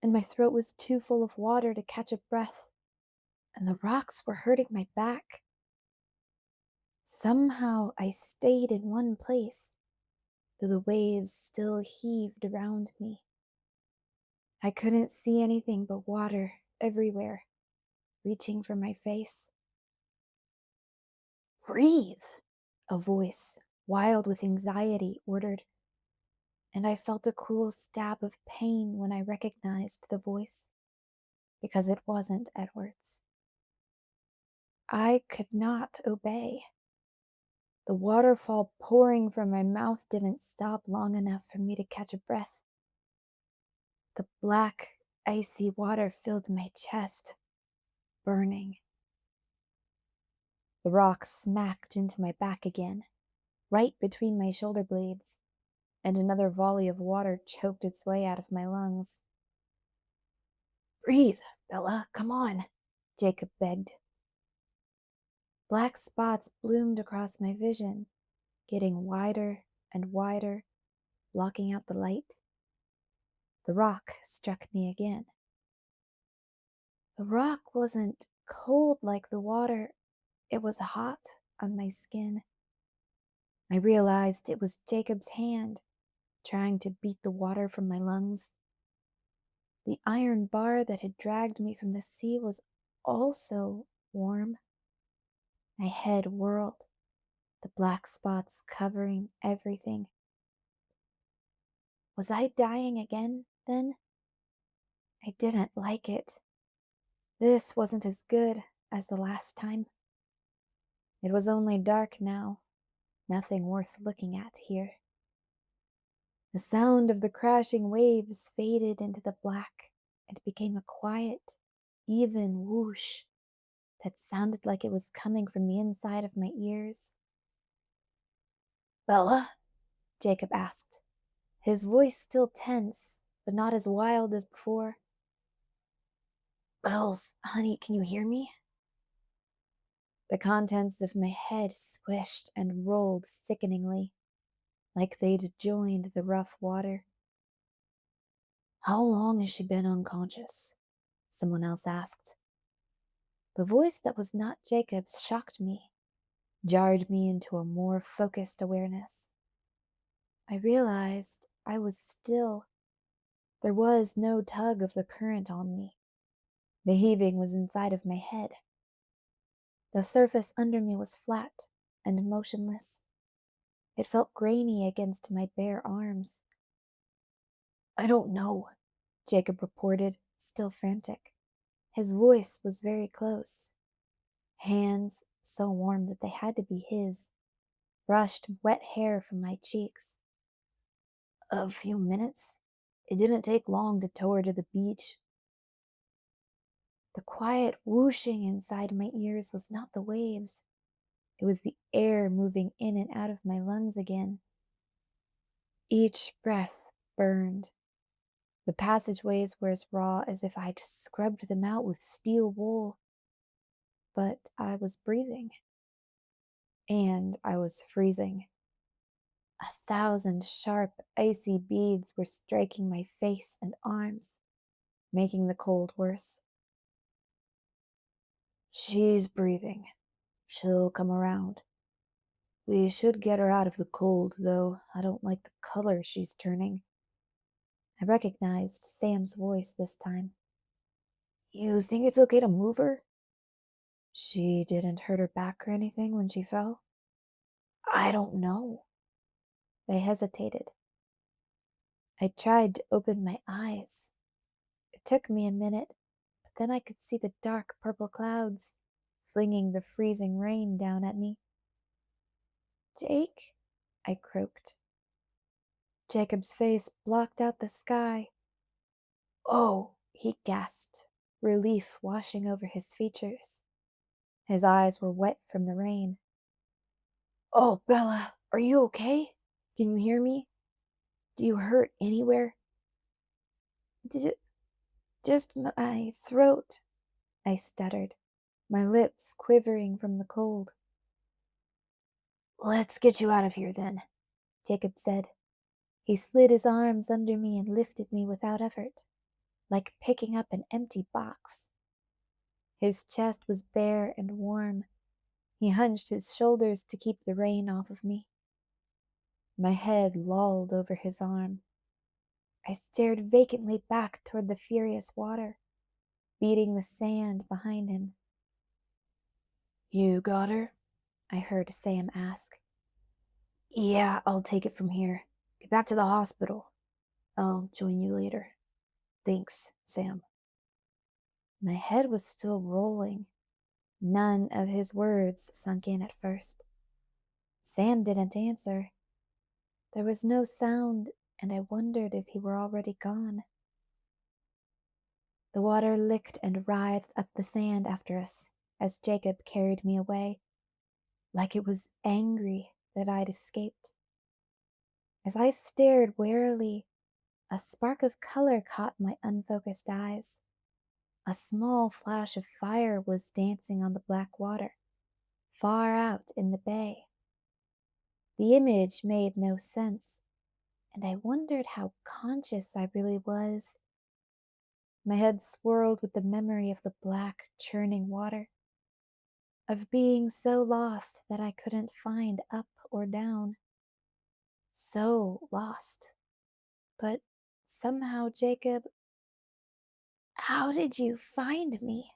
and my throat was too full of water to catch a breath, and the rocks were hurting my back. Somehow I stayed in one place, though the waves still heaved around me. I couldn't see anything but water everywhere, reaching for my face. Breathe, a voice, wild with anxiety, ordered, and I felt a cruel stab of pain when I recognized the voice, because it wasn't Edward's. I could not obey. The waterfall pouring from my mouth didn't stop long enough for me to catch a breath. The black, icy water filled my chest, burning. The rock smacked into my back again, right between my shoulder blades, and another volley of water choked its way out of my lungs. Breathe, Bella, come on, Jacob begged. Black spots bloomed across my vision, getting wider and wider, blocking out the light. The rock struck me again. The rock wasn't cold like the water, it was hot on my skin. I realized it was Jacob's hand, trying to beat the water from my lungs. The iron bar that had dragged me from the sea was also warm. My head whirled, the black spots covering everything. Was I dying again, then? I didn't like it. This wasn't as good as the last time. It was only dark now, nothing worth looking at here. The sound of the crashing waves faded into the black and became a quiet, even whoosh that sounded like it was coming from the inside of my ears. Bella, Jacob asked, his voice still tense, but not as wild as before. Bells, honey, can you hear me? The contents of my head swished and rolled sickeningly, like they'd joined the rough water. How long has she been unconscious? Someone else asked. The voice that was not Jacob's shocked me, jarred me into a more focused awareness. I realized I was still. There was no tug of the current on me. The heaving was inside of my head. The surface under me was flat and motionless. It felt grainy against my bare arms. I don't know, Jacob reported, still frantic. His voice was very close. Hands, so warm that they had to be his, brushed wet hair from my cheeks. A few minutes. It didn't take long to tow her to the beach. The quiet whooshing inside my ears was not the waves. It was the air moving in and out of my lungs again. Each breath burned. The passageways were as raw as if I'd scrubbed them out with steel wool. But I was breathing. And I was freezing. 1,000 sharp, icy beads were striking my face and arms, making the cold worse. She's breathing. She'll come around. We should get her out of the cold, though I don't like the color she's turning. I recognized Sam's voice this time. You think it's okay to move her? She didn't hurt her back or anything when she fell? I don't know. They hesitated. I tried to open my eyes. It took me a minute, but then I could see the dark purple clouds, flinging the freezing rain down at me. Jake? I croaked. Jacob's face blocked out the sky. Oh, he gasped, relief washing over his features. His eyes were wet from the rain. Oh, Bella, are you okay? Can you hear me? Do you hurt anywhere? Just my throat, I stuttered, my lips quivering from the cold. Let's get you out of here then, Jacob said. He slid his arms under me and lifted me without effort, like picking up an empty box. His chest was bare and warm. He hunched his shoulders to keep the rain off of me. My head lolled over his arm. I stared vacantly back toward the furious water, beating the sand behind him. You got her? I heard Sam ask. Yeah, I'll take it from here. Get back to the hospital. I'll join you later. Thanks, Sam. My head was still rolling. None of his words sunk in at first. Sam didn't answer. There was no sound, and I wondered if he were already gone. The water licked and writhed up the sand after us as Jacob carried me away, like it was angry that I'd escaped. As I stared warily, a spark of color caught my unfocused eyes. A small flash of fire was dancing on the black water, far out in the bay. The image made no sense, and I wondered how conscious I really was. My head swirled with the memory of the black, churning water, of being so lost that I couldn't find up or down. So lost. But somehow, Jacob, how did you find me?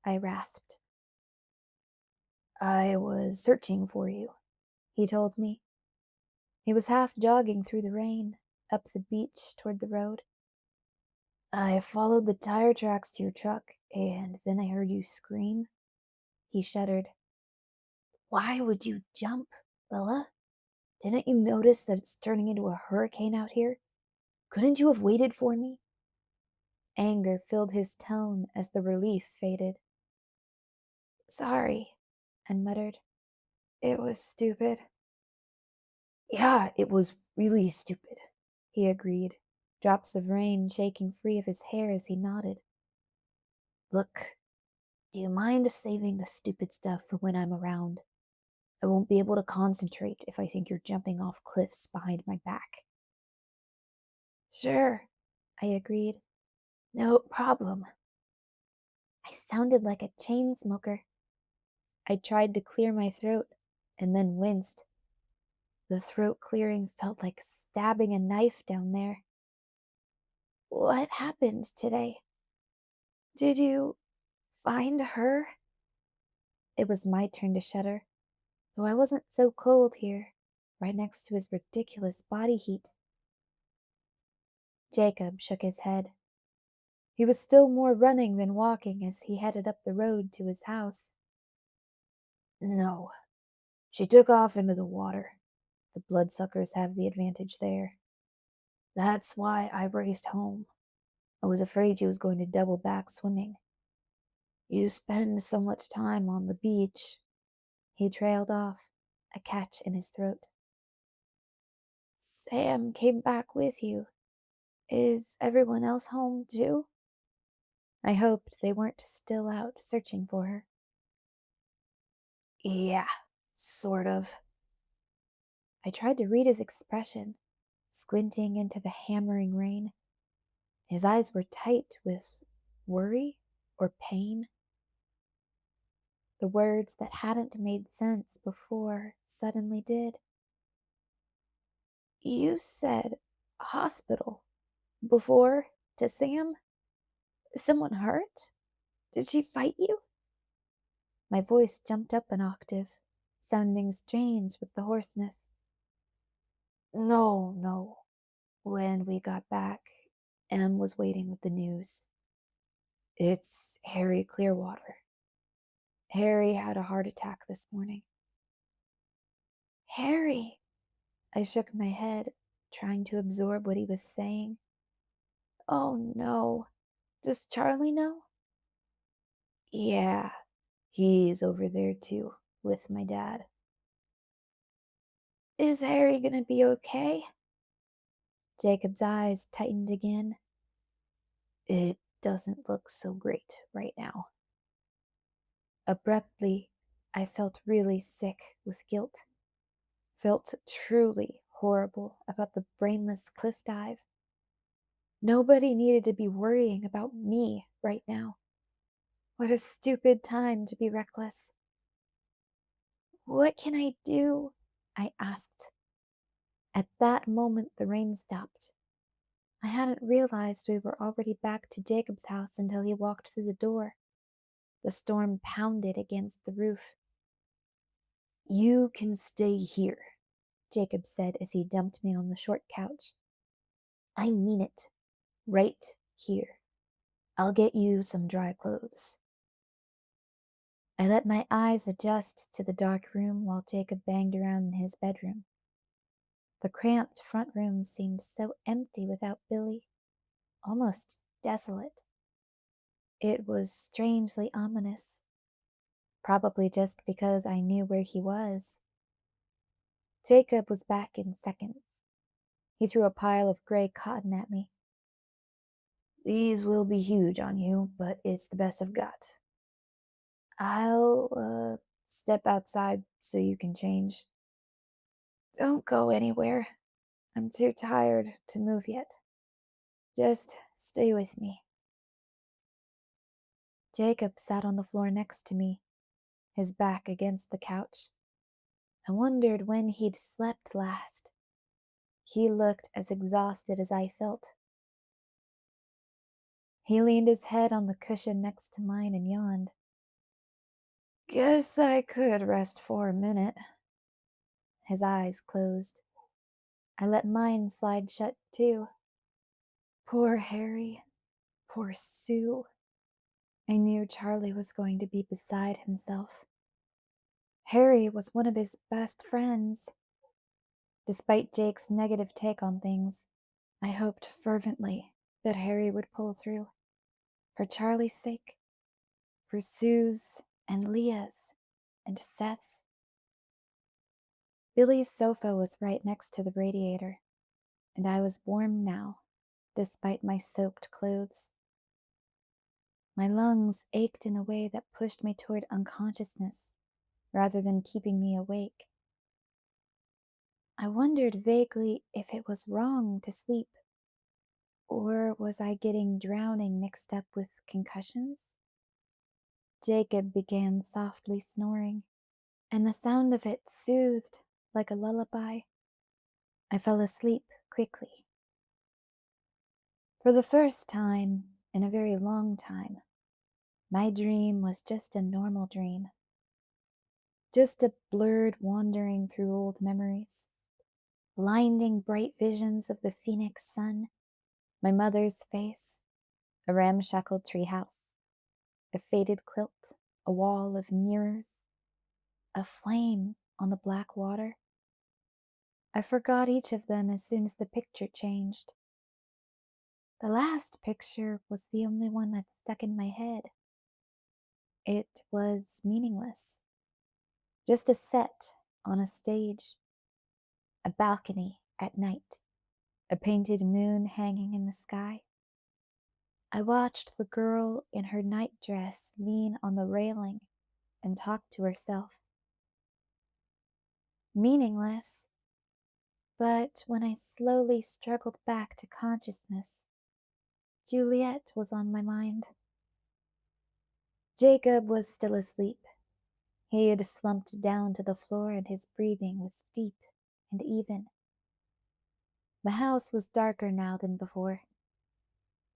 I rasped. I was searching for you, he told me. He was half jogging through the rain, up the beach toward the road. I followed the tire tracks to your truck, and then I heard you scream. He shuddered. Why would you jump, Bella? Didn't you notice that it's turning into a hurricane out here? Couldn't you have waited for me? Anger filled his tone as the relief faded. Sorry, I muttered. It was stupid. Yeah, it was Really stupid, he agreed, drops of rain shaking free of his hair as he nodded. Look, do you mind saving the stupid stuff for when I'm around? I won't be able to concentrate if I think you're jumping off cliffs behind my back. Sure, I agreed. No problem. I sounded like a chain smoker. I tried to clear my throat and then winced. The throat clearing felt like stabbing a knife down there. What happened today? Did you find her? It was my turn to shudder, though I wasn't so cold here, right next to his ridiculous body heat. Jacob shook his head. He was still more running than walking as he headed up the road to his house. No, she took off into the water. The bloodsuckers have the advantage there. That's why I raced home. I was afraid she was going to double back swimming. You spend so much time on the beach. He trailed off, a catch in his throat. Sam came back with you. Is everyone else home too? I hoped they weren't still out searching for her. Yeah, sort of. I tried to read his expression, squinting into the hammering rain. His eyes were tight with worry or pain. The words that hadn't made sense before suddenly did. You said hospital before to Sam? Someone hurt? Did she fight you? My voice jumped up an octave, sounding strange with the hoarseness. No. When we got back, Em was waiting with the news. It's Harry Clearwater. Harry had a heart attack this morning. Harry! I shook my head, trying to absorb what he was saying. Oh no. Does Charlie know? Yeah, he's over there too, with my dad. Is Harry gonna be okay? Jacob's eyes tightened again. It doesn't look so great right now. Abruptly, I felt really sick with guilt. Felt truly horrible about the brainless cliff dive. Nobody needed to be worrying about me right now. What a stupid time to be reckless. What can I do? I asked. At that moment, the rain stopped. I hadn't realized we were already back to Jacob's house until he walked through the door. The storm pounded against the roof. You can stay here, Jacob said as he dumped me on the short couch. I mean it. Right here. I'll get you some dry clothes. I let my eyes adjust to the dark room while Jacob banged around in his bedroom. The cramped front room seemed so empty without Billy, almost desolate. It was strangely ominous, probably just because I knew where he was. Jacob was back in seconds. He threw a pile of gray cotton at me. These will be huge on you, but it's the best I've got. I'll, step outside so you can change. Don't go anywhere. I'm too tired to move yet. Just stay with me. Jacob sat on the floor next to me, his back against the couch. I wondered when he'd slept last. He looked as exhausted as I felt. He leaned his head on the cushion next to mine and yawned. Guess I could rest for a minute. His eyes closed. I let mine slide shut too. Poor Harry. Poor Sue. I knew Charlie was going to be beside himself. Harry was one of his best friends. Despite Jake's negative take on things, I hoped fervently that Harry would pull through. For Charlie's sake. For Sue's and Leah's and Seth's. Billy's sofa was right next to the radiator. and I was warm now, despite my soaked clothes. My lungs ached in a way that pushed me toward unconsciousness rather than keeping me awake. I wondered vaguely if it was wrong to sleep, or was I getting drowning mixed up with concussions? Jacob began softly snoring, and the sound of it soothed like a lullaby. I fell asleep quickly. For the first time in a very long time, my dream was just a normal dream. Just a blurred wandering through old memories, blinding bright visions of the phoenix sun, my mother's face, a ramshackle treehouse, a faded quilt, a wall of mirrors, a flame on the black water. I forgot each of them as soon as the picture changed. The last picture was the only one that stuck in my head. It was meaningless. Just a set on a stage, a balcony at night, a painted moon hanging in the sky. I watched the girl in her nightdress lean on the railing and talk to herself. Meaningless, but when I slowly struggled back to consciousness, Juliet was on my mind. Jacob was still asleep. He had slumped down to the floor and his breathing was deep and even. The house was darker now than before.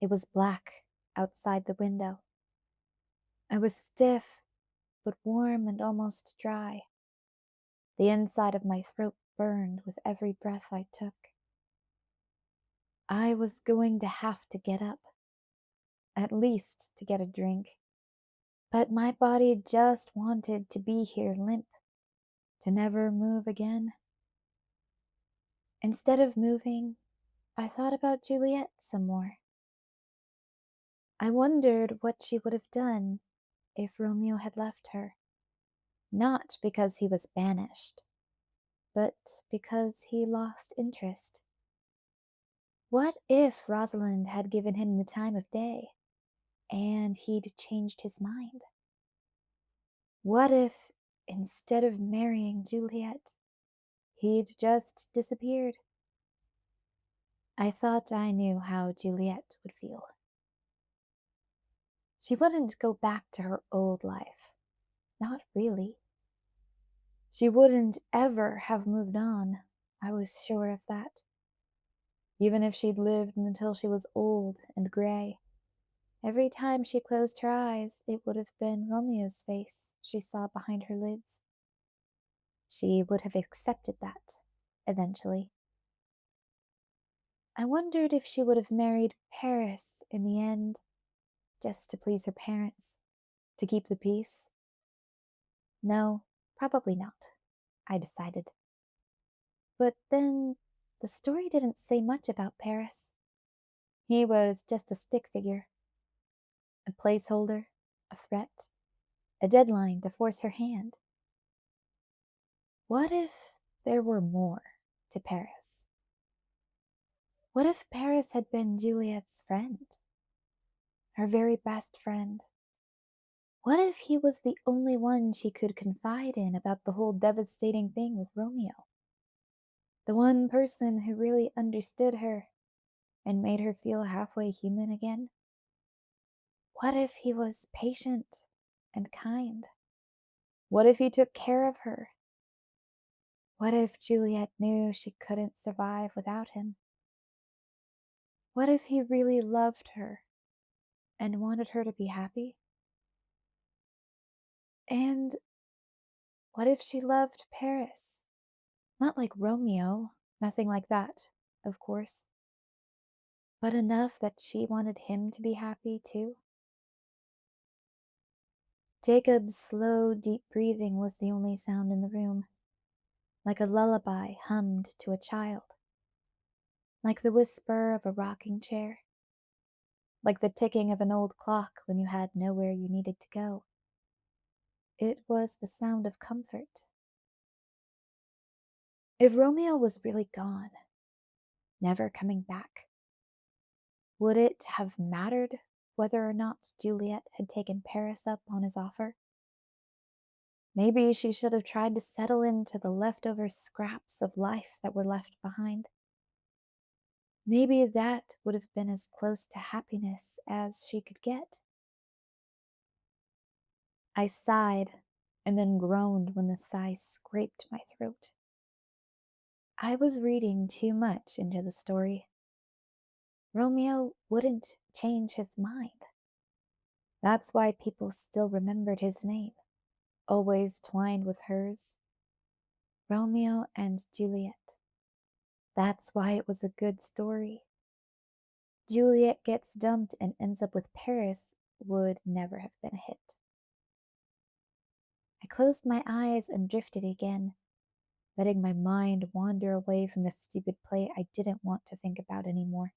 It was black outside the window. I was stiff, but warm and almost dry. The inside of my throat burned with every breath I took. I was going to have to get up, at least to get a drink. But my body just wanted to be here limp, to never move again. Instead of moving, I thought about Juliet some more. I wondered what she would have done if Romeo had left her. Not because he was banished, but because he lost interest. What if Rosalind had given him the time of day, and he'd changed his mind? What if, instead of marrying Juliet, he'd just disappeared? I thought I knew how Juliet would feel. She wouldn't go back to her old life. Not really. She wouldn't ever have moved on. I was sure of that. Even if she'd lived until she was old and gray, every time she closed her eyes, it would have been Romeo's face she saw behind her lids. She would have accepted that, eventually. I wondered if she would have married Paris in the end, just to please her parents, to keep the peace. No, probably not, I decided. But then the story didn't say much about Paris. He was just a stick figure, a placeholder, a threat, a deadline to force her hand. What if there were more to Paris? What if Paris had been Juliet's friend? Her very best friend? What if he was the only one she could confide in about the whole devastating thing with Romeo? The one person who really understood her and made her feel halfway human again? What if he was patient and kind? What if he took care of her? What if Juliet knew she couldn't survive without him? What if he really loved her and wanted her to be happy? And what if she loved Paris? Not like Romeo, nothing like that, of course, but enough that she wanted him to be happy too? Jacob's slow, deep breathing was the only sound in the room, like a lullaby hummed to a child, like the whisper of a rocking chair, like the ticking of an old clock when you had nowhere you needed to go. It was the sound of comfort. If Romeo was really gone, never coming back. Would it have mattered whether or not Juliet had taken Paris up on his offer? Maybe she should have tried to settle into the leftover scraps of life that were left behind. Maybe that would have been as close to happiness as she could get. I sighed and then groaned when the sigh scraped my throat. I was reading too much into the story. Romeo wouldn't change his mind. That's why people still remembered his name, always twined with hers. Romeo and Juliet. That's why it was a good story. Juliet gets dumped and ends up with Paris would never have been a hit. I closed my eyes and drifted again, letting my mind wander away from the stupid play I didn't want to think about anymore.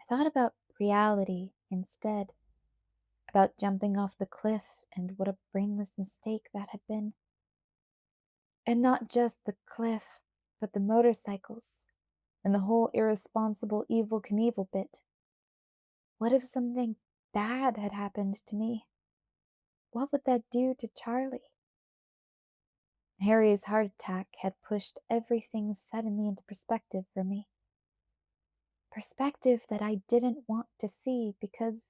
I thought about reality instead, about jumping off the cliff and what a brainless mistake that had been. And not just the cliff, but the motorcycles, and the whole irresponsible Evel Knievel bit. What if something bad had happened to me? What would that do to Charlie? Harry's heart attack had pushed everything suddenly into perspective for me. Perspective that I didn't want to see because,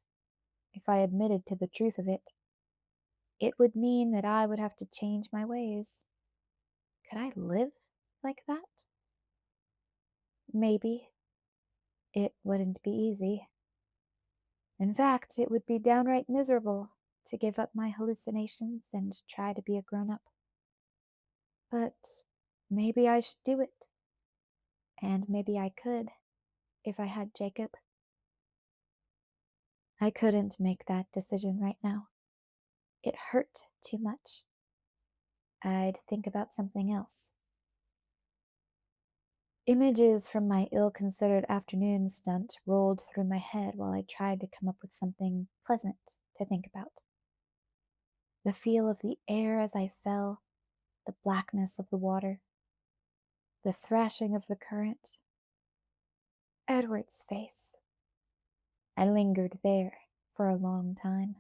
if I admitted to the truth of it, it would mean that I would have to change my ways. Could I live like that? Maybe. It wouldn't be easy. In fact, it would be downright miserable to give up my hallucinations and try to be a grown-up. But maybe I should do it. And maybe I could, if I had Jacob. I couldn't make that decision right now. It hurt too much. I'd think about something else. Images from my ill-considered afternoon stunt rolled through my head while I tried to come up with something pleasant to think about. The feel of the air as I fell, the blackness of the water, the thrashing of the current. Edward's face. I lingered there for a long time.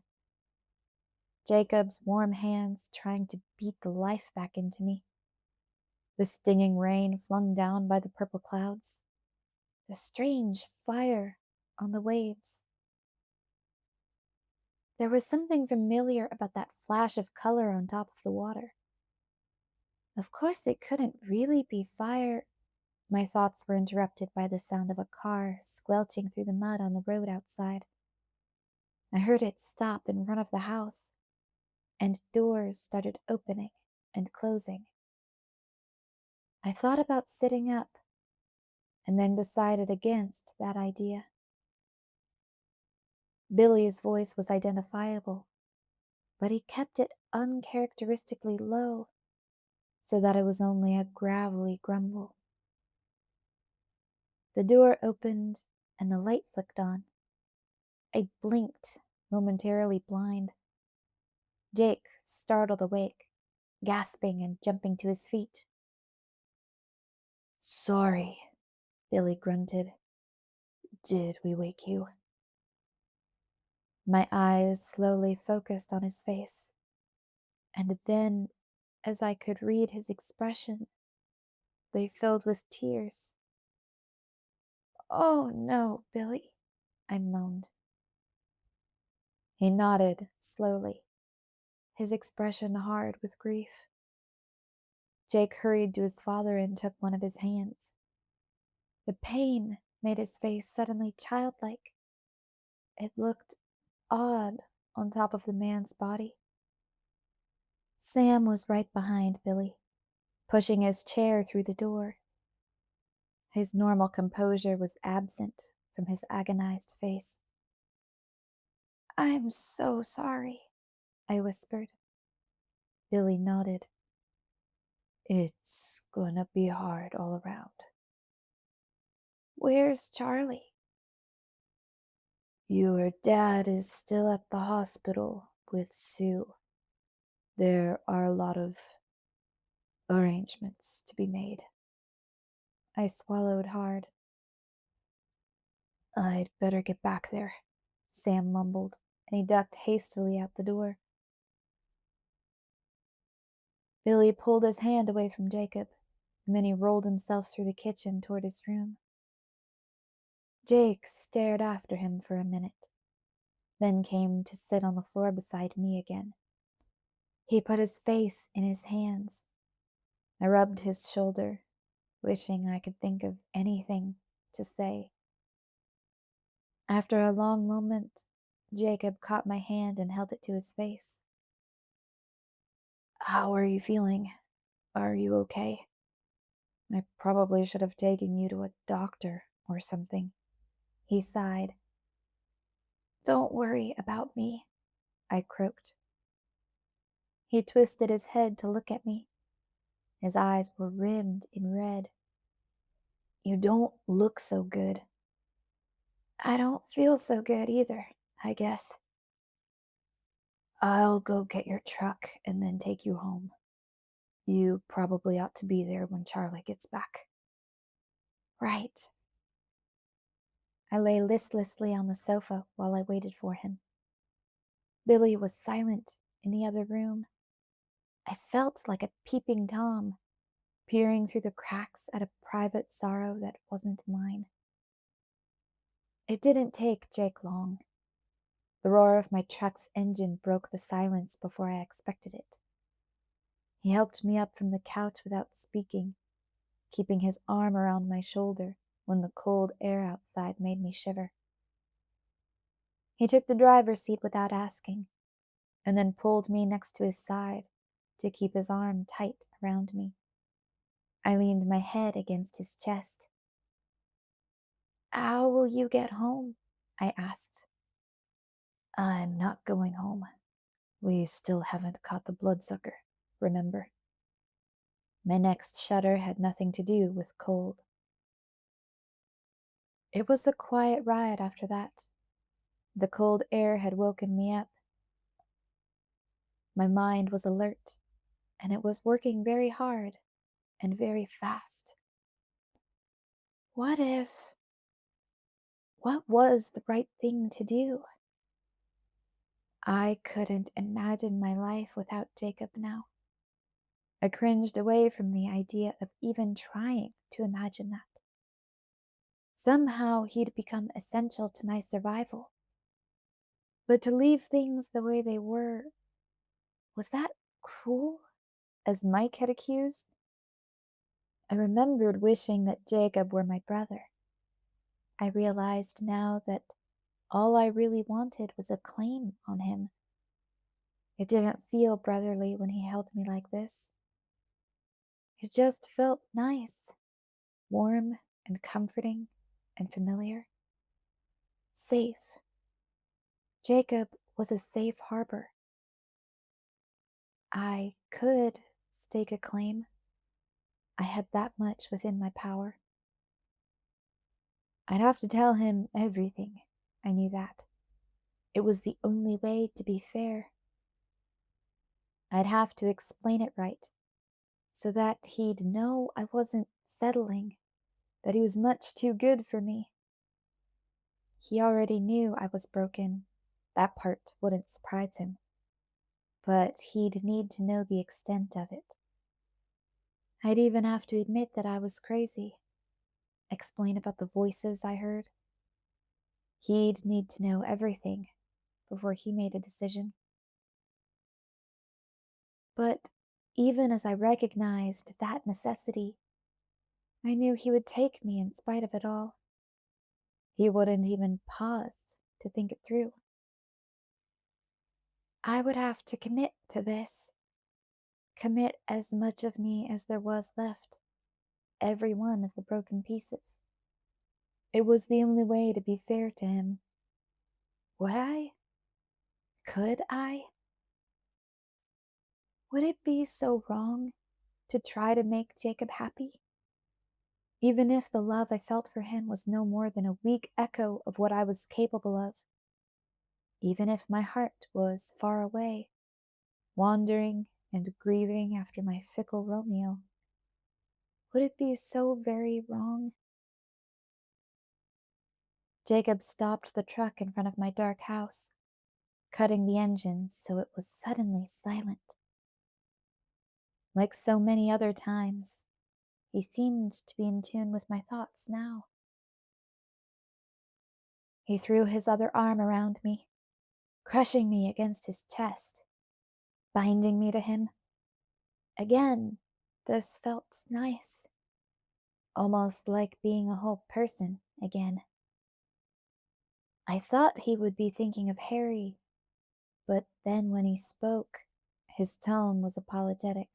Jacob's warm hands trying to beat the life back into me. The stinging rain flung down by the purple clouds. The strange fire on the waves. There was something familiar about that flash of color on top of the water. Of course, it couldn't really be fire. My thoughts were interrupted by the sound of a car squelching through the mud on the road outside. I heard it stop in front of the house, and doors started opening and closing. I thought about sitting up, and then decided against that idea. Billy's voice was identifiable, but he kept it uncharacteristically low, so that it was only a gravelly grumble. The door opened, and the light flicked on. I blinked, momentarily blind. Jake startled awake, gasping and jumping to his feet. "Sorry," Billy grunted. "Did we wake you?" My eyes slowly focused on his face, and then, as I could read his expression, they filled with tears. "Oh no, Billy," I moaned. He nodded slowly, his expression hard with grief. Jake hurried to his father and took one of his hands. The pain made his face suddenly childlike. It looked odd on top of the man's body. Sam was right behind Billy, pushing his chair through the door. His normal composure was absent from his agonized face. "I'm so sorry," I whispered. Billy nodded. "It's gonna be hard all around." "Where's Charlie?" "Your dad is still at the hospital with Sue. There are a lot of arrangements to be made." I swallowed hard. "I'd better get back there," Sam mumbled, and he ducked hastily out the door. Billy pulled his hand away from Jacob, and then he rolled himself through the kitchen toward his room. Jake stared after him for a minute, then came to sit on the floor beside me again. He put his face in his hands. I rubbed his shoulder, wishing I could think of anything to say. After a long moment, Jacob caught my hand and held it to his face. "How are you feeling? Are you okay? I probably should have taken you to a doctor or something." He sighed. "Don't worry about me," I croaked. He twisted his head to look at me. His eyes were rimmed in red. "You don't look so good." "I don't feel so good either, I guess." "I'll go get your truck and then take you home. You probably ought to be there when Charlie gets back." "Right." I lay listlessly on the sofa while I waited for him. Billy was silent in the other room. I felt like a peeping Tom, peering through the cracks at a private sorrow that wasn't mine. It didn't take Jake long. The roar of my truck's engine broke the silence before I expected it. He helped me up from the couch without speaking, keeping his arm around my shoulder when the cold air outside made me shiver. He took the driver's seat without asking, and then pulled me next to his side to keep his arm tight around me. I leaned my head against his chest. "How will you get home?" I asked. "I'm not going home. We still haven't caught the bloodsucker, remember?" My next shudder had nothing to do with cold. It was a quiet ride after that. The cold air had woken me up. My mind was alert, and it was working very hard and very fast. What was the right thing to do? I couldn't imagine my life without Jacob now. I cringed away from the idea of even trying to imagine that. Somehow he'd become essential to my survival. But to leave things the way they were, was that cruel, as Mike had accused? I remembered wishing that Jacob were my brother. I realized now that all I really wanted was a claim on him. It didn't feel brotherly when he held me like this. It just felt nice, warm and comforting and familiar. Safe. Jacob was a safe harbor. I could stake a claim. I had that much within my power. I'd have to tell him everything. I knew that. It was the only way to be fair. I'd have to explain it right, so that he'd know I wasn't settling, that he was much too good for me. He already knew I was broken. That part wouldn't surprise him. But he'd need to know the extent of it. I'd even have to admit that I was crazy, explain about the voices I heard. He'd need to know everything before he made a decision. But even as I recognized that necessity, I knew he would take me in spite of it all. He wouldn't even pause to think it through. I would have to commit to this. Commit as much of me as there was left. Every one of the broken pieces. It was the only way to be fair to him. Would I? Could I? Would it be so wrong to try to make Jacob happy? Even if the love I felt for him was no more than a weak echo of what I was capable of. Even if my heart was far away, wandering and grieving after my fickle Romeo. Would it be so very wrong? Jacob stopped the truck in front of my dark house, cutting the engine so it was suddenly silent. Like so many other times, he seemed to be in tune with my thoughts now. He threw his other arm around me, crushing me against his chest, binding me to him. Again, this felt nice, almost like being a whole person again. I thought he would be thinking of Harry, but then when he spoke, his tone was apologetic.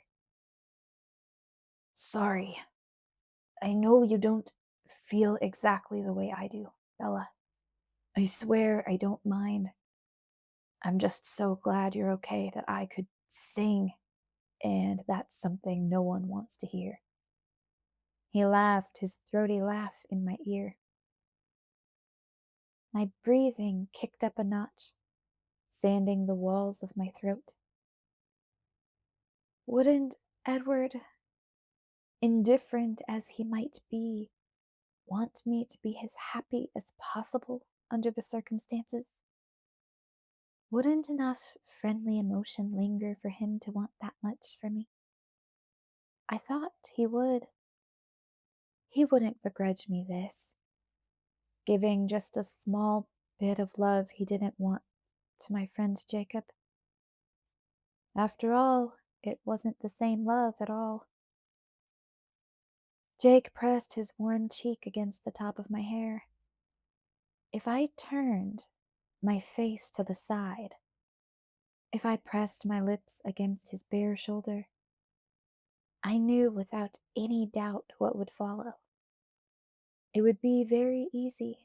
Sorry, I know you don't feel exactly the way I do, Bella. I swear I don't mind. I'm just so glad you're okay that I could sing, and that's something no one wants to hear. He laughed, his throaty laugh in my ear. My breathing kicked up a notch, sanding the walls of my throat. Wouldn't Edward, indifferent as he might be, want me to be as happy as possible under the circumstances? Wouldn't enough friendly emotion linger for him to want that much for me? I thought he would. He wouldn't begrudge me this, giving just a small bit of love he didn't want to my friend Jacob. After all, it wasn't the same love at all. Jake pressed his warm cheek against the top of my hair. If I turned my face to the side, if I pressed my lips against his bare shoulder, I knew without any doubt what would follow. It would be very easy.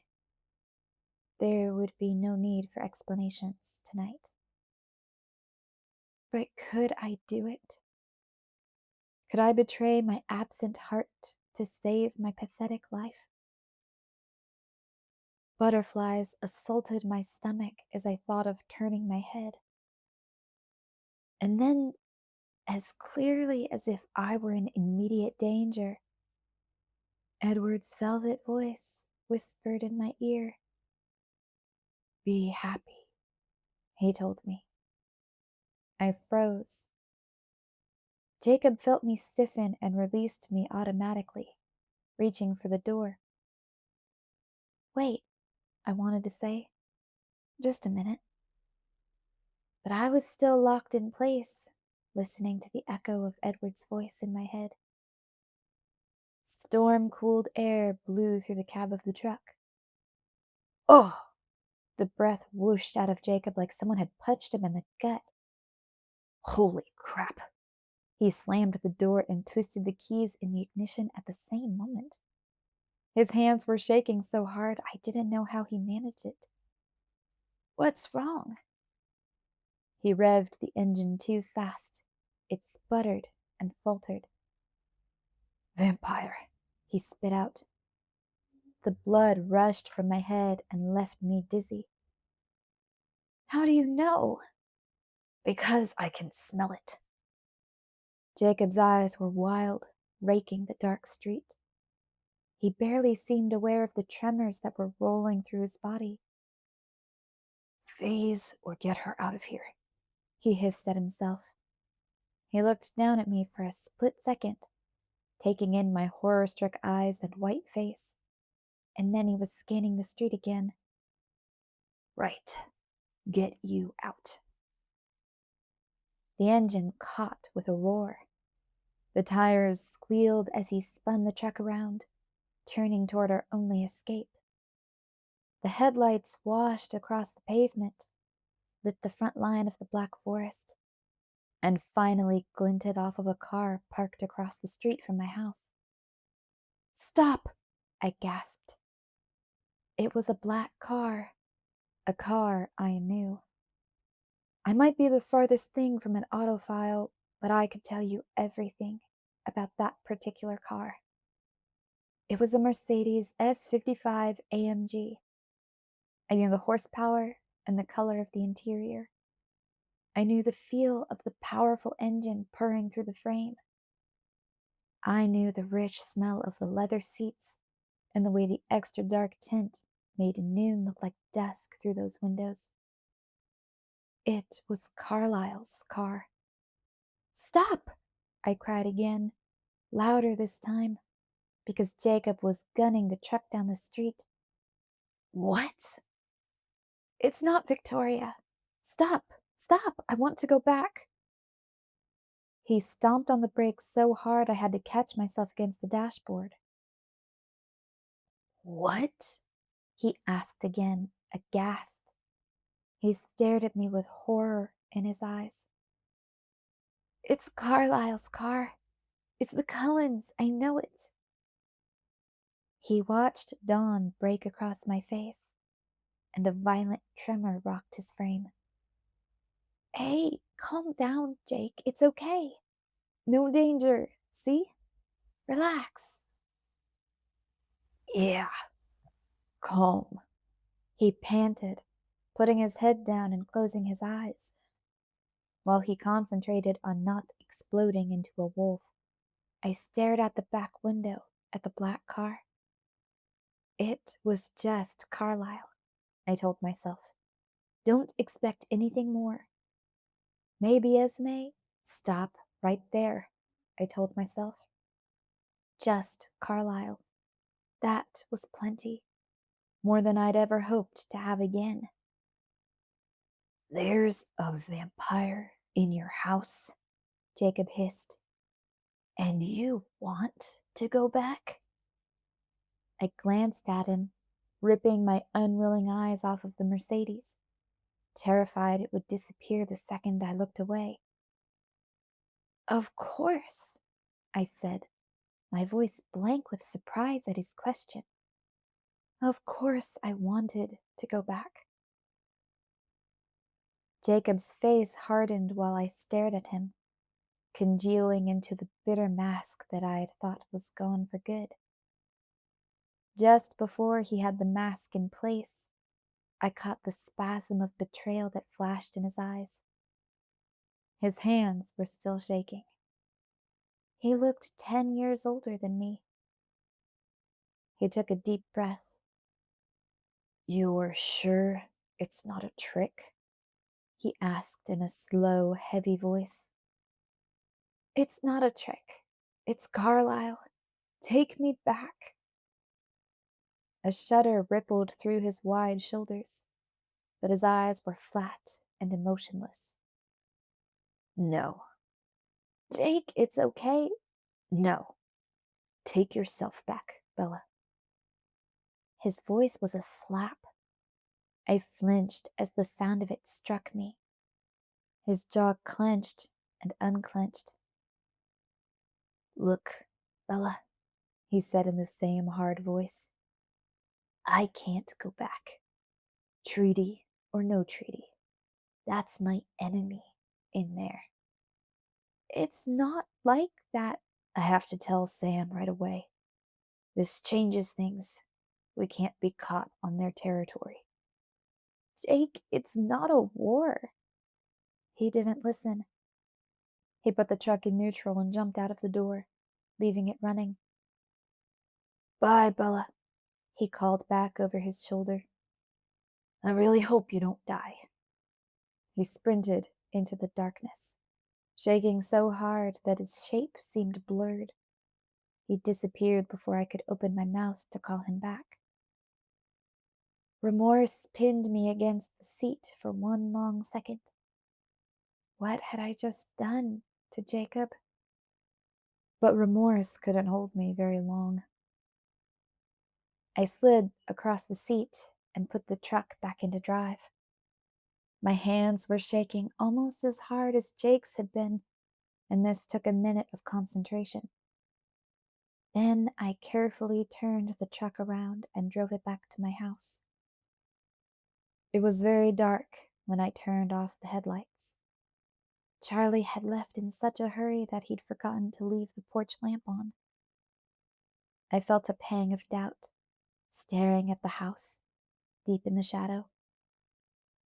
There would be no need for explanations tonight. But could I do it? Could I betray my absent heart to save my pathetic life? Butterflies assaulted my stomach as I thought of turning my head. And then, as clearly as if I were in immediate danger, Edward's velvet voice whispered in my ear. Be happy, he told me. I froze. Jacob felt me stiffen and released me automatically, reaching for the door. Wait, I wanted to say. Just a minute. But I was still locked in place, listening to the echo of Edward's voice in my head. Storm-cooled air blew through the cab of the truck. Oh! The breath whooshed out of Jacob like someone had punched him in the gut. Holy crap! He slammed the door and twisted the keys in the ignition at the same moment. His hands were shaking so hard I didn't know how he managed it. What's wrong? He revved the engine too fast. It sputtered and faltered. Vampire, he spit out. The blood rushed from my head and left me dizzy. How do you know? Because I can smell it. Jacob's eyes were wild, raking the dark street. He barely seemed aware of the tremors that were rolling through his body. Phase or get her out of here, he hissed at himself. He looked down at me for a split second, taking in my horror-struck eyes and white face, and then he was scanning the street again. Right, get you out. The engine caught with a roar. The tires squealed as he spun the truck around, turning toward our only escape. The headlights washed across the pavement, lit the front line of the Black Forest, and finally glinted off of a car parked across the street from my house. Stop! I gasped. It was a black car, a car I knew. I might be the farthest thing from an autophile, but I could tell you everything about that particular car. It was a Mercedes S55 AMG. I knew the horsepower and the color of the interior. I knew the feel of the powerful engine purring through the frame. I knew the rich smell of the leather seats and the way the extra dark tint made noon look like dusk through those windows. It was Carlyle's car. Stop! I cried again, louder this time, because Jacob was gunning the truck down the street. What? It's not Victoria. Stop! Stop! I want to go back. He stomped on the brakes so hard I had to catch myself against the dashboard. What? He asked again, aghast. He stared at me with horror in his eyes. It's Carlyle's car. It's the Cullens. I know it. He watched dawn break across my face, and a violent tremor rocked his frame. Hey, calm down, Jake. It's okay. No danger. See? Relax. Yeah. Calm. He panted, putting his head down and closing his eyes, while he concentrated on not exploding into a wolf. I stared out the back window at the black car. It was just Carlyle, I told myself. Don't expect anything more. Maybe Esme? Stop right there, I told myself. Just Carlyle. That was plenty. More than I'd ever hoped to have again. There's a vampire in your house, Jacob hissed. And you want to go back? I glanced at him, ripping my unwilling eyes off of the Mercedes, terrified it would disappear the second I looked away. Of course, I said, my voice blank with surprise at his question. Of course I wanted to go back. Jacob's face hardened while I stared at him, congealing into the bitter mask that I had thought was gone for good. Just before he had the mask in place, I caught the spasm of betrayal that flashed in his eyes. His hands were still shaking. He looked 10 years older than me. He took a deep breath. You're sure it's not a trick? He asked in a slow, heavy voice. It's not a trick. It's Carlyle. Take me back. A shudder rippled through his wide shoulders, but his eyes were flat and emotionless. No. Jake, it's okay. No. Take yourself back, Bella. His voice was a slap. I flinched as the sound of it struck me. His jaw clenched and unclenched. Look, Bella, he said in the same hard voice. I can't go back. Treaty or no treaty. That's my enemy in there. It's not like that. I have to tell Sam right away. This changes things. We can't be caught on their territory. Jake, it's not a war. He didn't listen. He put the truck in neutral and jumped out of the door, leaving it running. Bye, Bella, he called back over his shoulder. I really hope you don't die. He sprinted into the darkness, shaking so hard that his shape seemed blurred. He disappeared before I could open my mouth to call him back. Remorse pinned me against the seat for one long second. What had I just done to Jacob? But remorse couldn't hold me very long. I slid across the seat and put the truck back into drive. My hands were shaking almost as hard as Jake's had been, and this took a minute of concentration. Then I carefully turned the truck around and drove it back to my house. It was very dark when I turned off the headlights. Charlie had left in such a hurry that he'd forgotten to leave the porch lamp on. I felt a pang of doubt, staring at the house, deep in the shadow.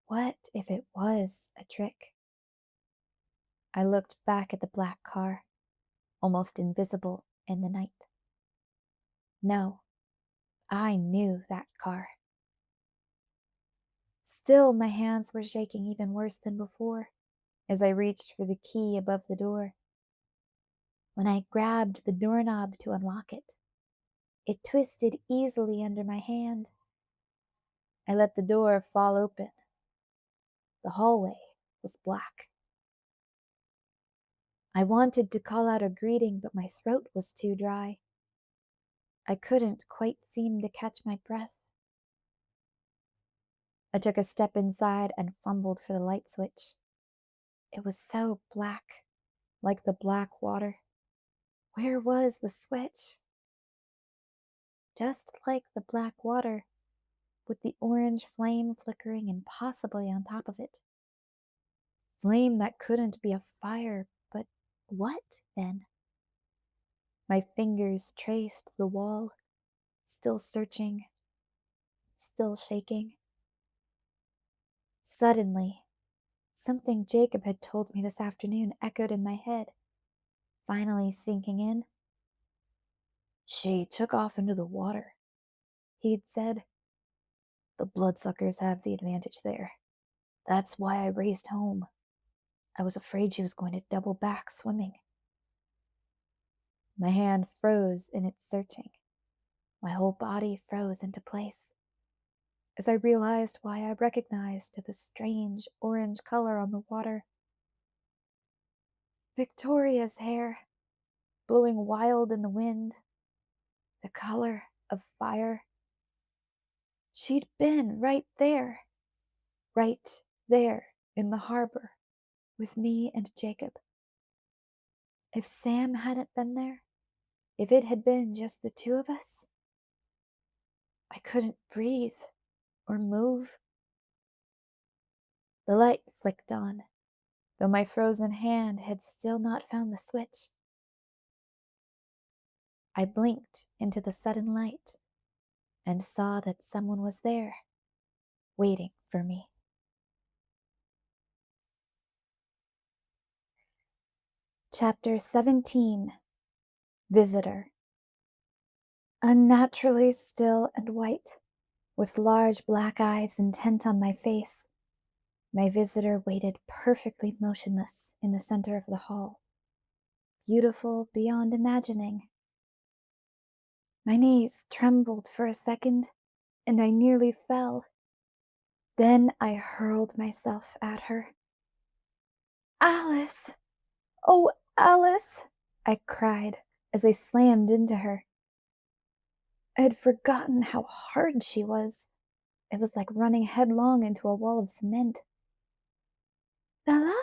What if it was a trick? I looked back at the black car, almost invisible in the night. No, I knew that car. Still, my hands were shaking even worse than before as I reached for the key above the door. When I grabbed the doorknob to unlock it, it twisted easily under my hand. I let the door fall open. The hallway was black. I wanted to call out a greeting, but my throat was too dry. I couldn't quite seem to catch my breath. I took a step inside and fumbled for the light switch. It was so black, like the black water. Where was the switch? Just like the black water, with the orange flame flickering impossibly on top of it. Flame that couldn't be a fire, but what then? My fingers traced the wall, still searching, still shaking. Suddenly, something Jacob had told me this afternoon echoed in my head, finally sinking in. She took off into the water, he'd said. The bloodsuckers have the advantage there. That's why I raced home. I was afraid she was going to double back swimming. My hand froze in its searching. My whole body froze into place as I realized why I recognized the strange orange color on the water. Victoria's hair, blowing wild in the wind, the color of fire. She'd been right there in the harbor with me and Jacob. If Sam hadn't been there, if it had been just the two of us, I couldn't breathe or move. The light flicked on, though my frozen hand had still not found the switch. I blinked into the sudden light and saw that someone was there, waiting for me. Chapter 17. Visitor. Unnaturally still and white, with large black eyes intent on my face, my visitor waited perfectly motionless in the center of the hall, beautiful beyond imagining. My knees trembled for a second, and I nearly fell. Then I hurled myself at her. Alice! Oh, Alice! I cried as I slammed into her. I had forgotten how hard she was. It was like running headlong into a wall of cement. Bella?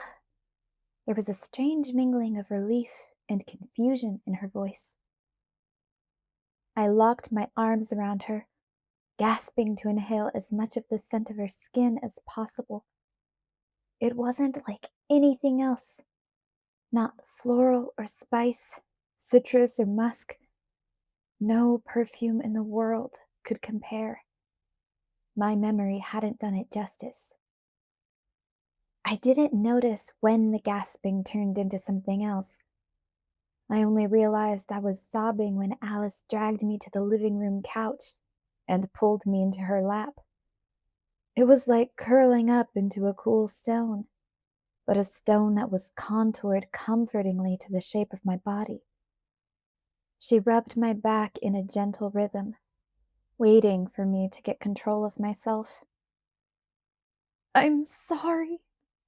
There was a strange mingling of relief and confusion in her voice. I locked my arms around her, gasping to inhale as much of the scent of her skin as possible. It wasn't like anything else. Not floral or spice, citrus or musk. No perfume in the world could compare. My memory hadn't done it justice. I didn't notice when the gasping turned into something else. I only realized I was sobbing when Alice dragged me to the living room couch and pulled me into her lap. It was like curling up into a cool stone, but a stone that was contoured comfortingly to the shape of my body. She rubbed my back in a gentle rhythm, waiting for me to get control of myself. I'm sorry,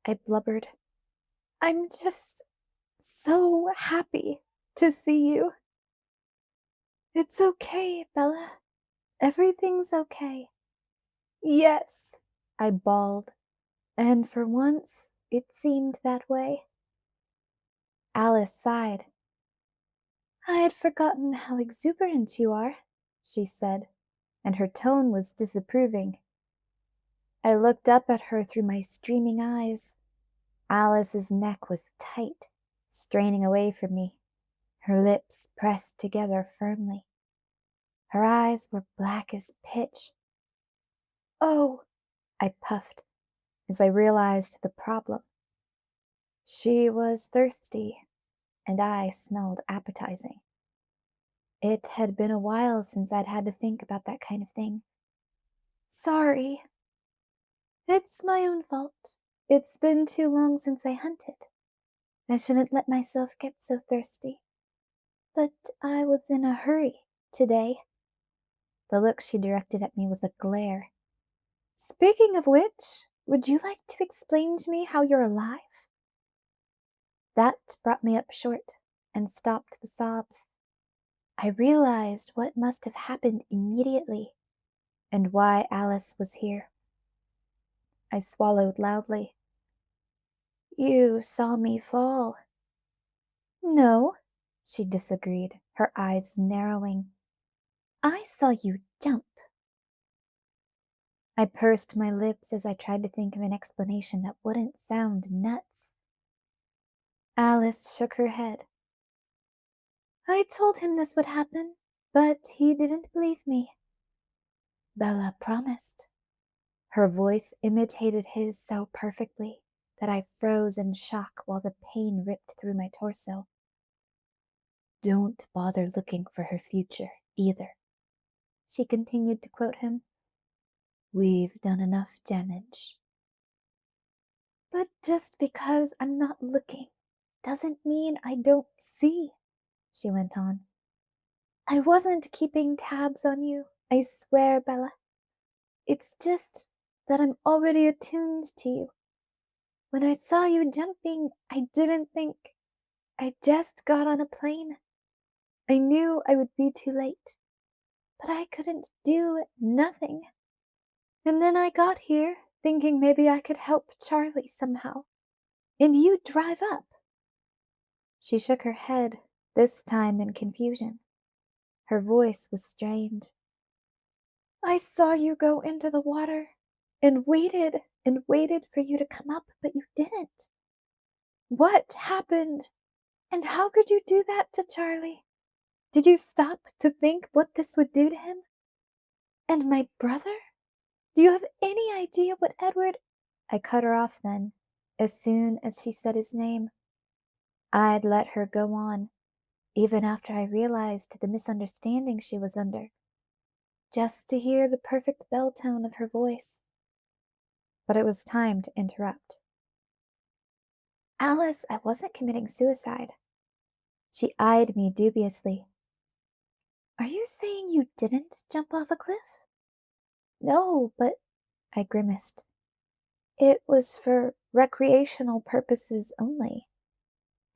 I blubbered. I'm just so happy to see you. It's okay, Bella. Everything's okay. Yes, I bawled, and for once it seemed that way. Alice sighed. I had forgotten how exuberant you are, she said, and her tone was disapproving. I looked up at her through my streaming eyes. Alice's neck was tight, straining away from me, her lips pressed together firmly. Her eyes were black as pitch. Oh, I puffed as I realized the problem. She was thirsty, and I smelled appetizing. It had been a while since I'd had to think about that kind of thing. Sorry. It's my own fault. It's been too long since I hunted. I shouldn't let myself get so thirsty. But I was in a hurry today. The look she directed at me was a glare. Speaking of which, would you like to explain to me how you're alive? That brought me up short and stopped the sobs. I realized what must have happened immediately and why Alice was here. I swallowed loudly. You saw me fall. No, she disagreed, her eyes narrowing. I saw you jump. I pursed my lips as I tried to think of an explanation that wouldn't sound nuts. Alice shook her head. I told him this would happen, but he didn't believe me. Bella promised. Her voice imitated his so perfectly that I froze in shock while the pain ripped through my torso. Don't bother looking for her future, either, she continued to quote him. We've done enough damage. But just because I'm not looking doesn't mean I don't see, she went on. I wasn't keeping tabs on you, I swear, Bella. It's just that I'm already attuned to you. When I saw you jumping, I didn't think. I just got on a plane. I knew I would be too late, but I couldn't do nothing. And then I got here, thinking maybe I could help Charlie somehow. And you drive up. She shook her head, this time in confusion. Her voice was strained. I saw you go into the water and waited for you to come up, but you didn't. What happened? And how could you do that to Charlie? Did you stop to think what this would do to him? And my brother? Do you have any idea what Edward... I cut her off then, as soon as she said his name. I'd let her go on, even after I realized the misunderstanding she was under, just to hear the perfect bell tone of her voice. But it was time to interrupt. Alice, I wasn't committing suicide. She eyed me dubiously. Are you saying you didn't jump off a cliff? No, but... I grimaced. It was for recreational purposes only.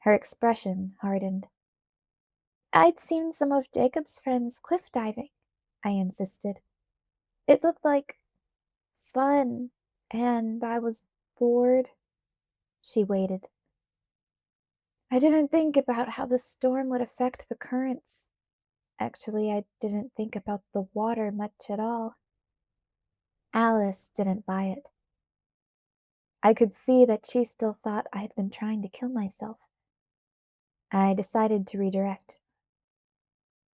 Her expression hardened. I'd seen some of Jacob's friends cliff diving, I insisted. It looked like fun, and I was bored. She waited. I didn't think about how the storm would affect the currents. Actually, I didn't think about the water much at all. Alice didn't buy it. I could see that she still thought I had been trying to kill myself. I decided to redirect.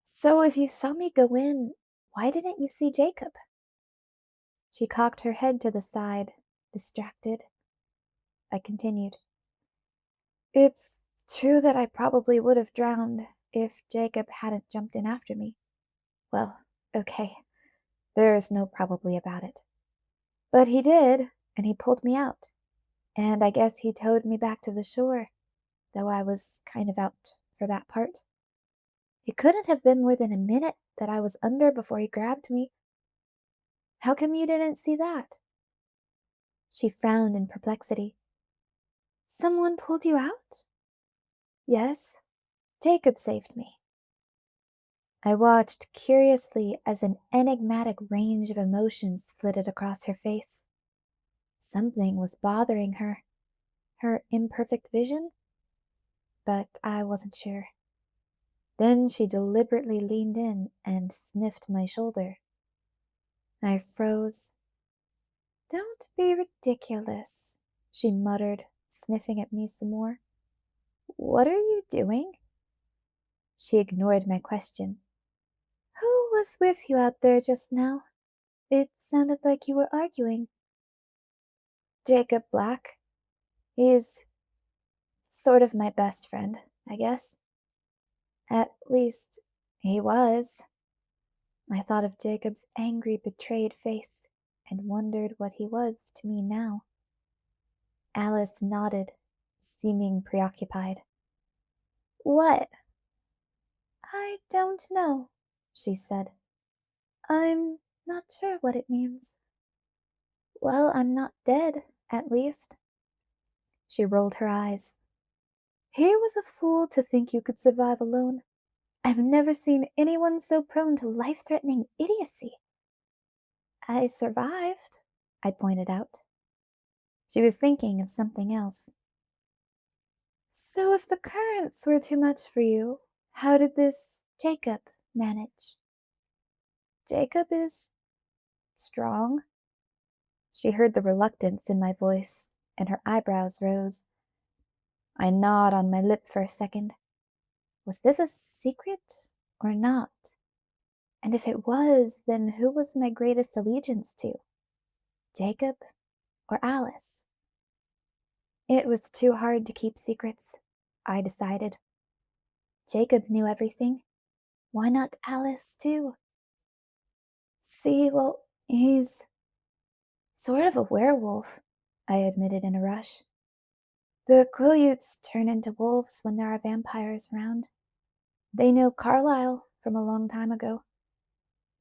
So if you saw me go in, why didn't you see Jacob? She cocked her head to the side, distracted. I continued. It's true that I probably would have drowned if Jacob hadn't jumped in after me. Well, okay, there's no probably about it. But he did, and he pulled me out. And I guess he towed me back to the shore, though I was kind of out for that part. It couldn't have been more than a minute that I was under before he grabbed me. How come you didn't see that? She frowned in perplexity. Someone pulled you out? Yes, Jacob saved me. I watched curiously as an enigmatic range of emotions flitted across her face. Something was bothering her. Her imperfect vision? But I wasn't sure. Then she deliberately leaned in and sniffed my shoulder. I froze. Don't be ridiculous, she muttered, sniffing at me some more. What are you doing? She ignored my question. Who was with you out there just now? It sounded like you were arguing. Jacob Black. He's sort of my best friend, I guess. At least, He was. I thought of Jacob's angry, betrayed face and wondered what he was to me now. Alice nodded, seeming preoccupied. What? I don't know, she said. I'm not sure what it means. Well, I'm not dead, at least. She rolled her eyes. He was a fool to think you could survive alone. I've never seen anyone so prone to life-threatening idiocy. I survived, I pointed out. She was thinking of something else. So if the currents were too much for you, how did this Jacob manage? Jacob is strong. She heard the reluctance in my voice, and her eyebrows rose. I gnawed on my lip for a second. Was this a secret or not? And if it was, then who was my greatest allegiance to? Jacob or Alice? It was too hard to keep secrets, I decided. Jacob knew everything. Why not Alice, too? See, well, he's sort of a werewolf, I admitted in a rush. The Quileutes turn into wolves when there are vampires around. They know Carlyle from a long time ago.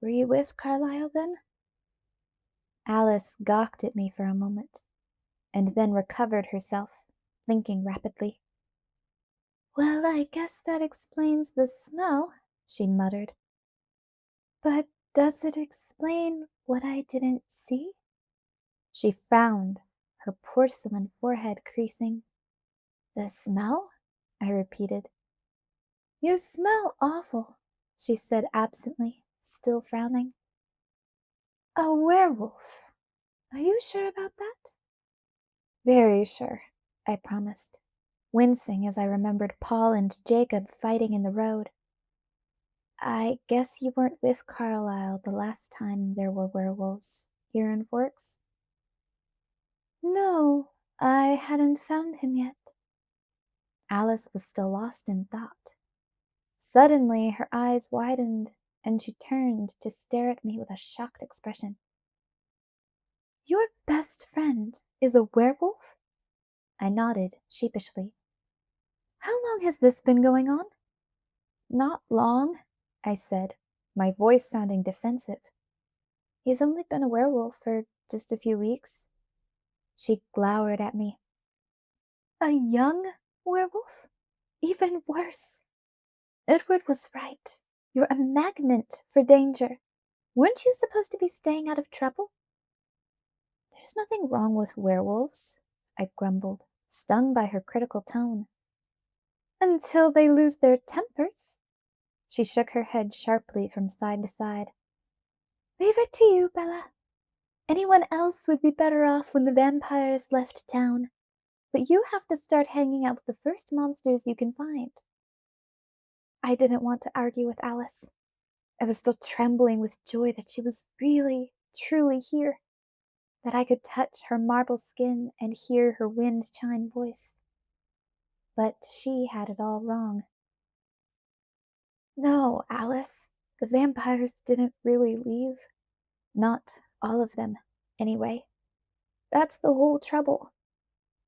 Were you with Carlyle then? Alice gawked at me for a moment, and then recovered herself, thinking rapidly. Well, I guess that explains the smell, she muttered. But does it explain what I didn't see? She frowned, her porcelain forehead creasing. The smell? I repeated. You smell awful, she said absently, still frowning. A werewolf. Are you sure about that? Very sure, I promised, wincing as I remembered Paul and Jacob fighting in the road. I guess you weren't with Carlyle the last time there were werewolves here in Forks? No, I hadn't found him yet. Alice was still lost in thought. Suddenly, her eyes widened, and she turned to stare at me with a shocked expression. Your best friend is a werewolf? I nodded sheepishly. How long has this been going on? Not long, I said, my voice sounding defensive. He's only been a werewolf for just a few weeks. She glowered at me. A young werewolf? Even worse. Edward was right. You're a magnet for danger. Weren't you supposed to be staying out of trouble? There's nothing wrong with werewolves, I grumbled, stung by her critical tone. Until they lose their tempers. She shook her head sharply from side to side. Leave it to you, Bella. Anyone else would be better off when the vampires left town, but you have to start hanging out with the first monsters you can find. I didn't want to argue with Alice. I was still trembling with joy that she was really, truly here, that I could touch her marble skin and hear her wind-chime voice. But she had it all wrong. No, Alice, the vampires didn't really leave. Not all of them, anyway. That's the whole trouble.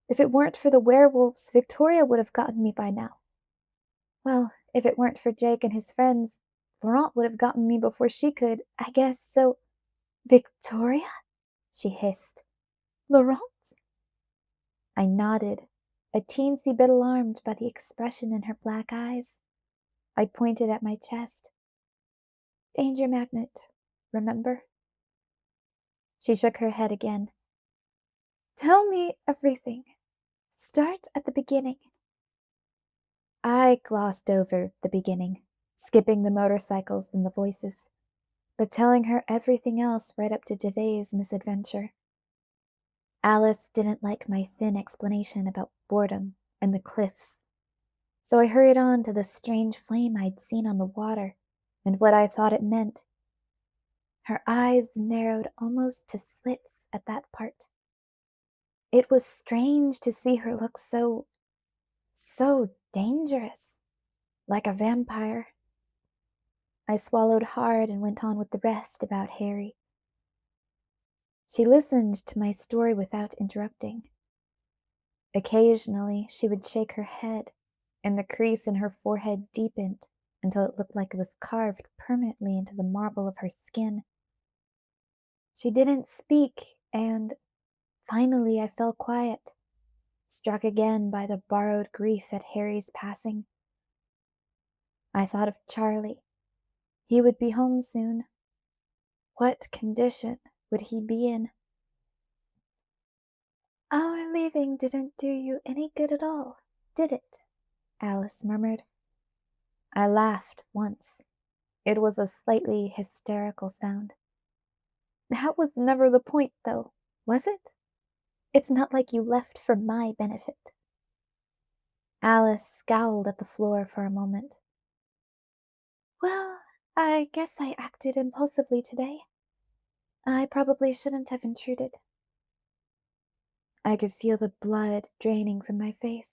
If it weren't for the werewolves, Victoria would have gotten me by now. Well, if it weren't for Jake and his friends, Laurent would have gotten me before she could, I guess, so... Victoria? She hissed. Laurent? I nodded, a teensy bit alarmed by the expression in her black eyes. I pointed at my chest. Danger magnet, remember? She shook her head again. Tell me everything. Start at the beginning. I glossed over the beginning, skipping the motorcycles and the voices, but telling her everything else right up to today's misadventure. Alice didn't like my thin explanation about boredom and the cliffs, so I hurried on to the strange flame I'd seen on the water and what I thought it meant. Her eyes narrowed almost to slits at that part. It was strange to see her look so dangerous, like a vampire. I swallowed hard and went on with the rest about Harry. She listened to my story without interrupting. Occasionally, she would shake her head, and the crease in her forehead deepened until it looked like it was carved permanently into the marble of her skin. She didn't speak, and finally I fell quiet, struck again by the borrowed grief at Harry's passing. I thought of Charlie. He would be home soon. What condition would he be in? Our leaving didn't do you any good at all, did it? Alice murmured. I laughed once. It was a slightly hysterical sound. That was never the point, though, was it? It's not like you left for my benefit. Alice scowled at the floor for a moment. Well, I guess I acted impulsively today. I probably shouldn't have intruded. I could feel the blood draining from my face.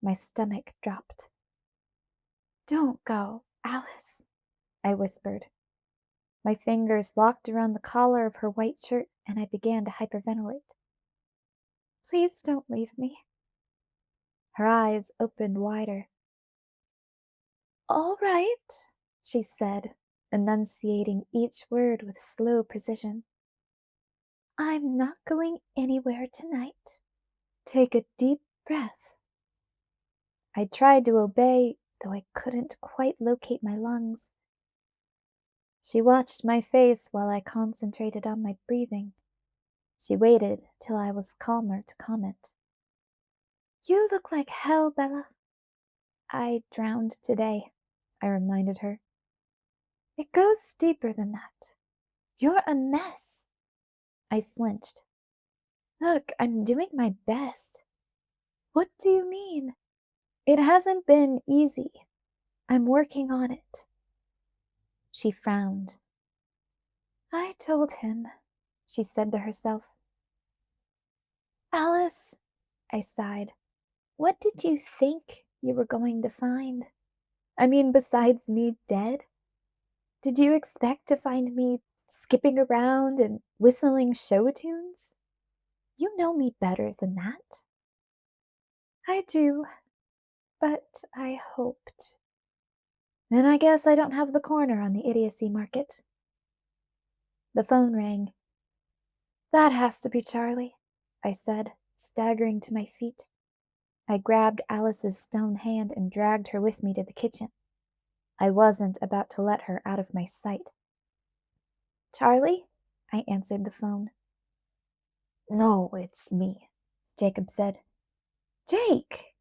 My stomach dropped. Don't go, Alice, I whispered. My fingers locked around the collar of her white shirt, and I began to hyperventilate. Please don't leave me. Her eyes opened wider. All right, she said, enunciating each word with slow precision. I'm not going anywhere tonight. Take a deep breath. I tried to obey, though I couldn't quite locate my lungs. She watched my face while I concentrated on my breathing. She waited till I was calmer to comment. You look like hell, Bella. I drowned today, I reminded her. It goes deeper than that. You're a mess. I flinched. Look, I'm doing my best. What do you mean? It hasn't been easy. I'm working on it. She frowned. I told him, she said to herself. Alice, I sighed. What did you think you were going to find? I mean, besides me dead? Did you expect to find me skipping around and whistling show tunes? You know me better than that. I do, but I hoped. Then I guess I don't have the corner on the idiocy market. The phone rang. That has to be Charlie, I said, staggering to my feet. I grabbed Alice's stone hand and dragged her with me to the kitchen. I wasn't about to let her out of my sight. Charlie? I answered the phone. No, it's me, Jacob said. Jake!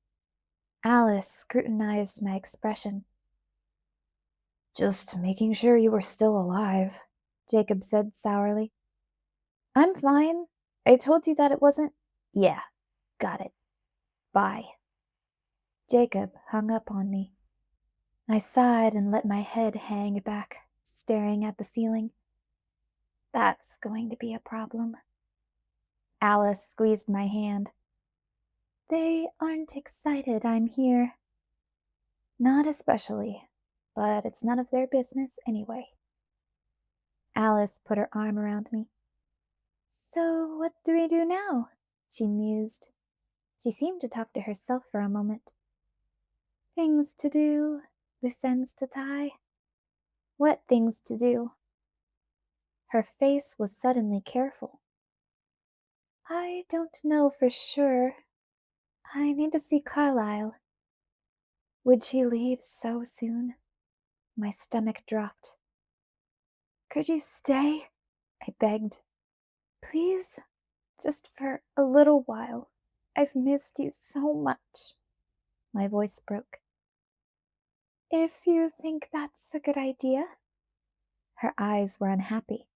Alice scrutinized my expression. Just making sure you were still alive, Jacob said sourly. I'm fine. I told you that it wasn't. Yeah, got it. Bye. Jacob hung up on me. I sighed and let my head hang back, staring at the ceiling. That's going to be a problem. Alice squeezed my hand. They aren't excited I'm here. Not especially, but it's none of their business anyway. Alice put her arm around me. So what do we do now? She mused. She seemed to talk to herself for a moment. Things to do, loose ends to tie. What things to do? Her face was suddenly careful. I don't know for sure. I need to see Carlyle. Would she leave so soon? My stomach dropped. Could you stay? I begged. Please? Just for a little while. I've missed you so much. My voice broke. If you think that's a good idea. Her eyes were unhappy.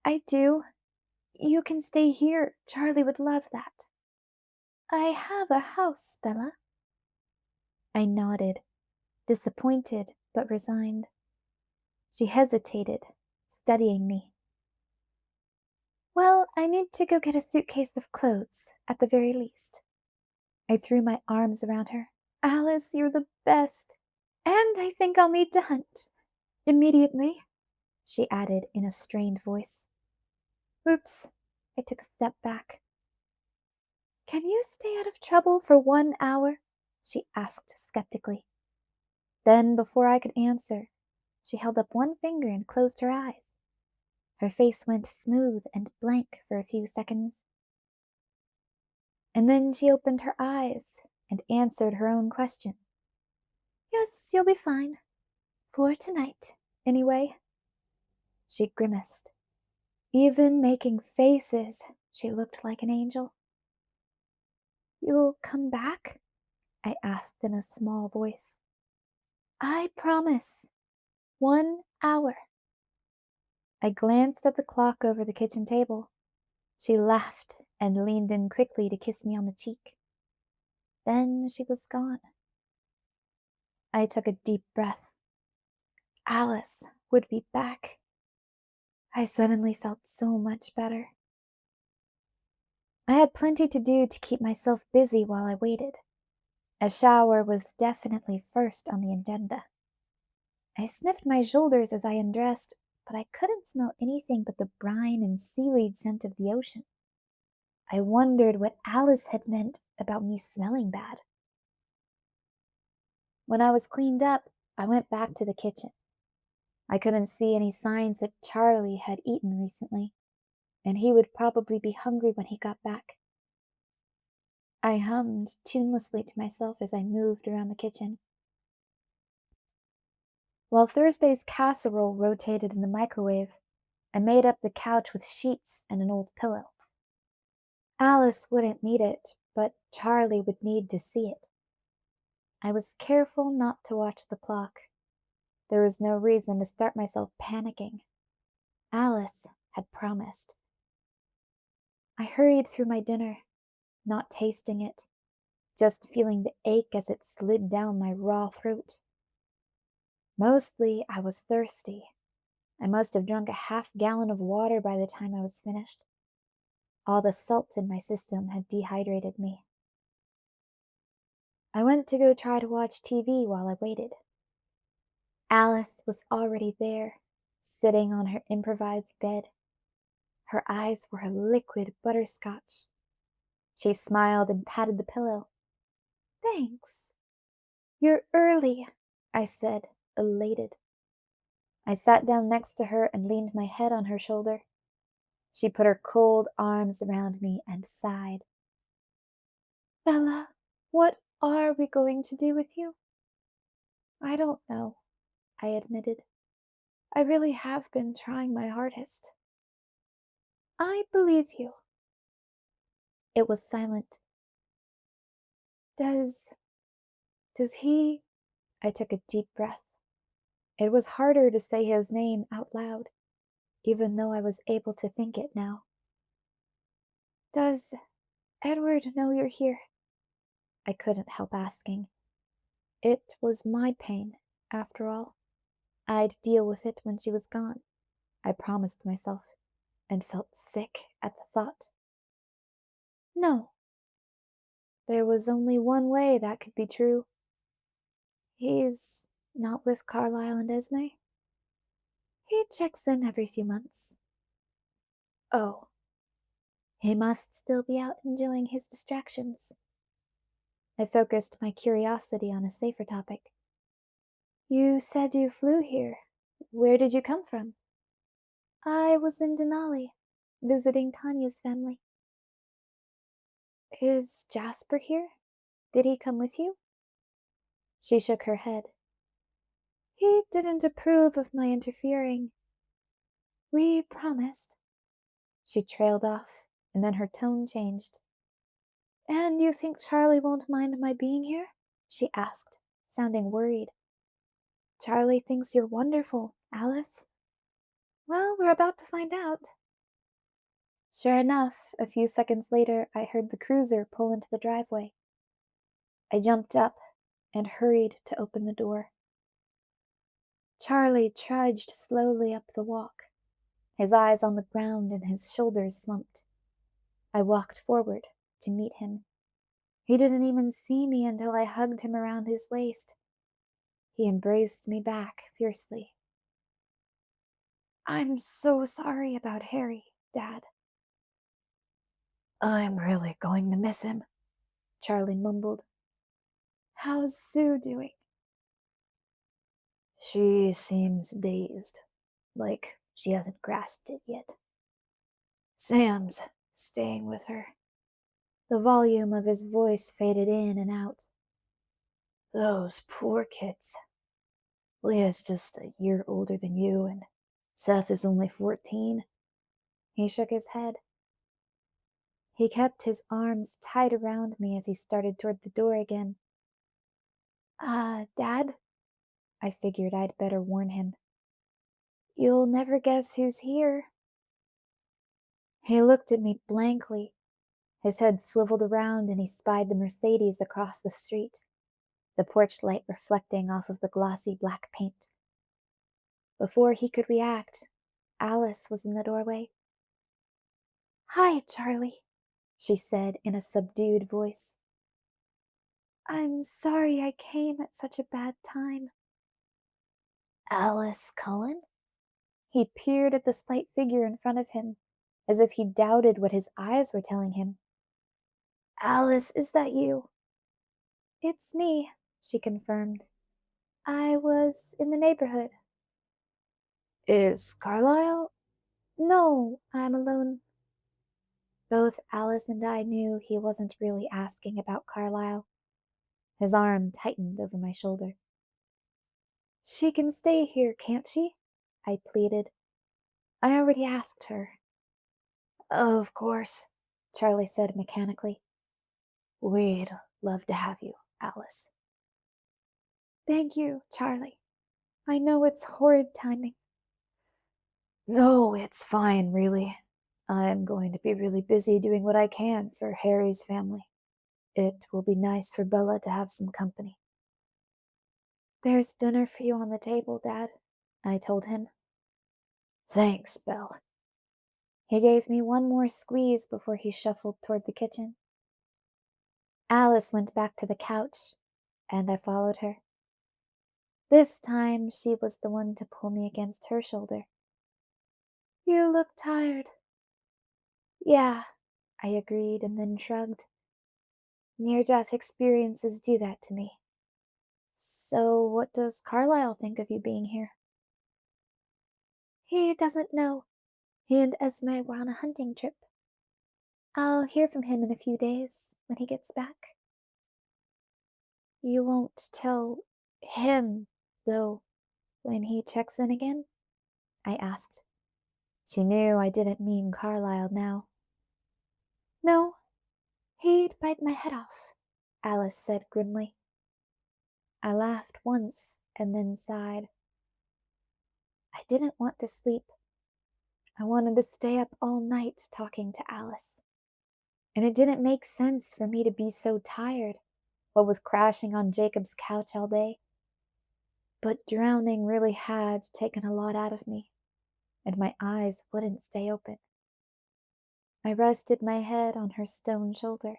I do. You can stay here. Charlie would love that. I have a house, Bella. I nodded, disappointed but resigned. She hesitated, studying me. Well, I need to go get a suitcase of clothes, at the very least. I threw my arms around her. Alice, you're the best. And I think I'll need to hunt. immediately," she added in a strained voice. Oops, I took a step back. "Can you stay out of trouble for 1 hour?" she asked skeptically. Then, before I could answer, she held up one finger and closed her eyes. Her face went smooth and blank for a few seconds. And then she opened her eyes and answered her own question. "Yes, you'll be fine. For tonight, anyway." She grimaced. Even making faces, she looked like an angel. "You'll come back?" I asked in a small voice. "I promise. 1 hour." I glanced at the clock over the kitchen table. She laughed and leaned in quickly to kiss me on the cheek. Then she was gone. I took a deep breath. Alice would be back. I suddenly felt so much better. I had plenty to do to keep myself busy while I waited. A shower was definitely first on the agenda. I sniffed my shoulders as I undressed, but I couldn't smell anything but the brine and seaweed scent of the ocean. I wondered what Alice had meant about me smelling bad. When I was cleaned up, I went back to the kitchen. I couldn't see any signs that Charlie had eaten recently, and he would probably be hungry when he got back. I hummed tunelessly to myself as I moved around the kitchen. While Thursday's casserole rotated in the microwave, I made up the couch with sheets and an old pillow. Alice wouldn't need it, but Charlie would need to see it. I was careful not to watch the clock. There was no reason to start myself panicking. Alice had promised. I hurried through my dinner, not tasting it, just feeling the ache as it slid down my raw throat. Mostly I was thirsty. I must have drunk a half-gallon of water by the time I was finished. All the salt in my system had dehydrated me. I went to go try to watch TV while I waited. Alice was already there, sitting on her improvised bed. Her eyes were a liquid butterscotch. She smiled and patted the pillow. "Thanks. You're early," I said, elated. I sat down next to her and leaned my head on her shoulder. She put her cold arms around me and sighed. "Bella, what are we going to do with you?" "I don't know," I admitted. "I really have been trying my hardest." "I believe you." It was silent. Does he?" I took a deep breath. It was harder to say his name out loud, even though I was able to think it now. "Does Edward know you're here?" I couldn't help asking. It was my pain, after all. I'd deal with it when she was gone, I promised myself, and felt sick at the thought. No. There was only one way that could be true. He's not with Carlisle and Esme. He checks in every few months. Oh. He must still be out enjoying his distractions. I focused my curiosity on a safer topic. "You said you flew here. Where did you come from?" "I was in Denali, visiting Tanya's family." "Is Jasper here? Did he come with you?" She shook her head. "He didn't approve of my interfering. We promised." She trailed off, and then her tone changed. "And you think Charlie won't mind my being here?" she asked, sounding worried. "Charlie thinks you're wonderful, Alice." "Well, we're about to find out." Sure enough, a few seconds later, I heard the cruiser pull into the driveway. I jumped up and hurried to open the door. Charlie trudged slowly up the walk, his eyes on the ground and his shoulders slumped. I walked forward to meet him. He didn't even see me until I hugged him around his waist. He embraced me back fiercely. I'm so sorry about Harry, Dad. I'm really going to miss him, Charlie mumbled. How's Sue doing? She seems dazed, like she hasn't grasped it yet. Sam's staying with her. The volume of his voice faded in and out. Those poor kids. Leah's just a year older than you, and Seth is only 14. He shook his head. He kept his arms tight around me as he started toward the door again. Dad? I figured I'd better warn him. You'll never guess who's here. He looked at me blankly. His head swiveled around and he spied the Mercedes across the street, the porch light reflecting off of the glossy black paint. Before he could react, Alice was in the doorway. Hi, Charlie, she said in a subdued voice. I'm sorry I came at such a bad time. Alice Cullen? He peered at the slight figure in front of him, as if he doubted what his eyes were telling him. Alice, is that you? It's me, she confirmed. I was in the neighborhood. Is Carlyle? No, I'm alone. Both Alice and I knew he wasn't really asking about Carlyle. His arm tightened over my shoulder. She can stay here, can't she? I pleaded. I already asked her. Of course, Charlie said mechanically. We'd love to have you, Alice. Thank you, Charlie. I know it's horrid timing. No, it's fine, really. I'm going to be really busy doing what I can for Harry's family. It will be nice for Bella to have some company. There's dinner for you on the table, Dad, I told him. Thanks, Belle. He gave me one more squeeze before he shuffled toward the kitchen. Alice went back to the couch, and I followed her. This time she was the one to pull me against her shoulder. You look tired. Yeah, I agreed and then shrugged. Near-death experiences do that to me. So what does Carlyle think of you being here? He doesn't know. He and Esme were on a hunting trip. I'll hear from him in a few days when he gets back. You won't tell him, though, when he checks in again? I asked. She knew I didn't mean Carlyle now. No, he'd bite my head off, Alice said grimly. I laughed once and then sighed. I didn't want to sleep. I wanted to stay up all night talking to Alice. And it didn't make sense for me to be so tired, what with crashing on Jacob's couch all day. But drowning really had taken a lot out of me, and my eyes wouldn't stay open. I rested my head on her stone shoulder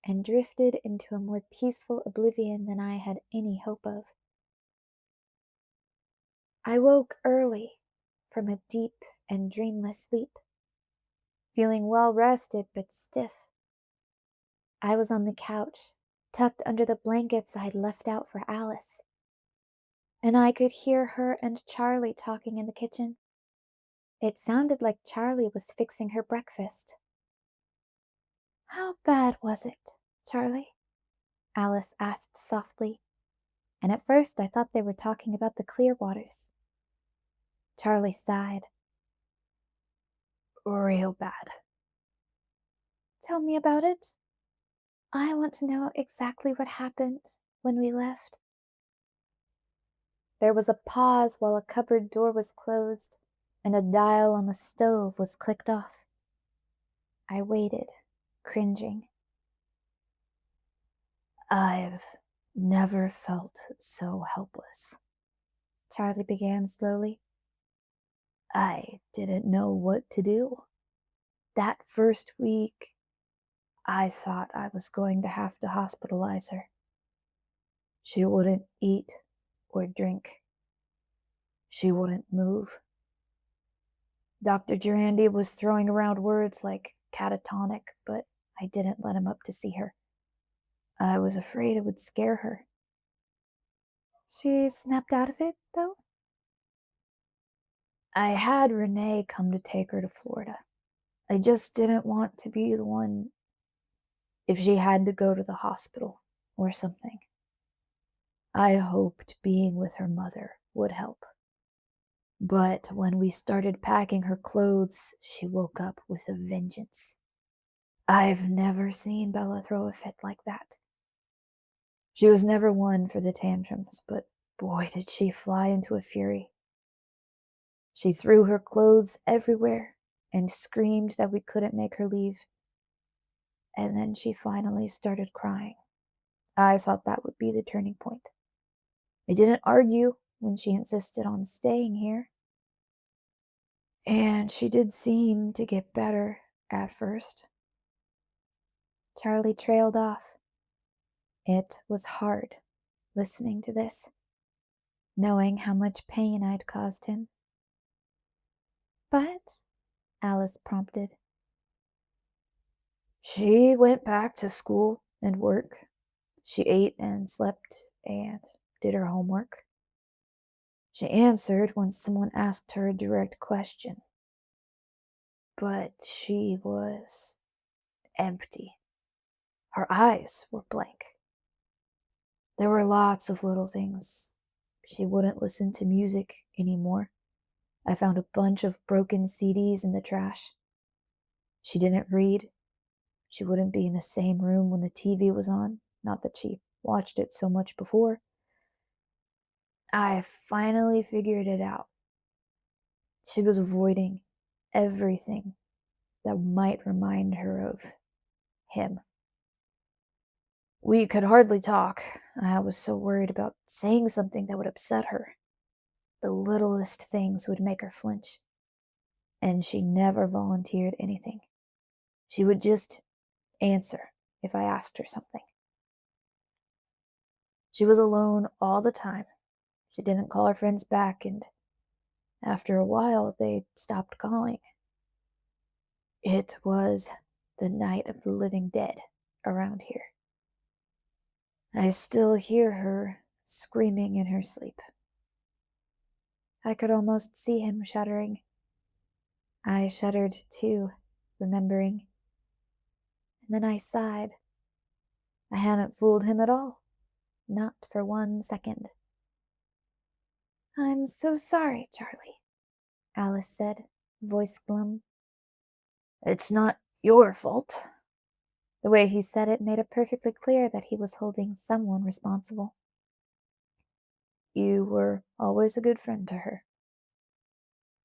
and drifted into a more peaceful oblivion than I had any hope of. I woke early from a deep and dreamless sleep, feeling well rested but stiff. I was on the couch, tucked under the blankets I'd left out for Alice, and I could hear her and Charlie talking in the kitchen. It sounded like Charlie was fixing her breakfast. How bad was it, Charlie? Alice asked softly, and at first I thought they were talking about the Clearwaters. Charlie sighed. Real bad. Tell me about it. I want to know exactly what happened when we left. There was a pause while a cupboard door was closed and a dial on the stove was clicked off. I waited, cringing. I've never felt so helpless, Charlie began slowly. I didn't know what to do. That first week, I thought I was going to have to hospitalize her. She wouldn't eat or drink. She wouldn't move. Dr. Durandi was throwing around words like catatonic, but I didn't let him up to see her. I was afraid it would scare her. She snapped out of it, though? I had Renee come to take her to Florida. I just didn't want to be the one if she had to go to the hospital or something. I hoped being with her mother would help. But when we started packing her clothes, she woke up with a vengeance. I've never seen Bella throw a fit like that. She was never one for the tantrums, but boy, did she fly into a fury. She threw her clothes everywhere and screamed that we couldn't make her leave. And then she finally started crying. I thought that would be the turning point. I didn't argue when she insisted on staying here. And she did seem to get better at first. Charlie trailed off. It was hard listening to this, knowing how much pain I'd caused him. But, Alice prompted. She went back to school and work. She ate and slept and did her homework. She answered when someone asked her a direct question. But she was empty. Her eyes were blank. There were lots of little things. She wouldn't listen to music anymore. I found a bunch of broken CDs in the trash. She didn't read. She wouldn't be in the same room when the TV was on. Not that she watched it so much before. I finally figured it out. She was avoiding everything that might remind her of him. We could hardly talk. I was so worried about saying something that would upset her. The littlest things would make her flinch. And she never volunteered anything. She would just answer if I asked her something. She was alone all the time. She didn't call her friends back, and after a while, they stopped calling. It was the night of the living dead around here. I still hear her screaming in her sleep. I could almost see him shuddering. I shuddered too, remembering. And then I sighed. I hadn't fooled him at all. Not for 1 second. I'm so sorry, Charlie, Alice said, voice glum. It's not your fault. The way he said it made it perfectly clear that he was holding someone responsible. You were always a good friend to her.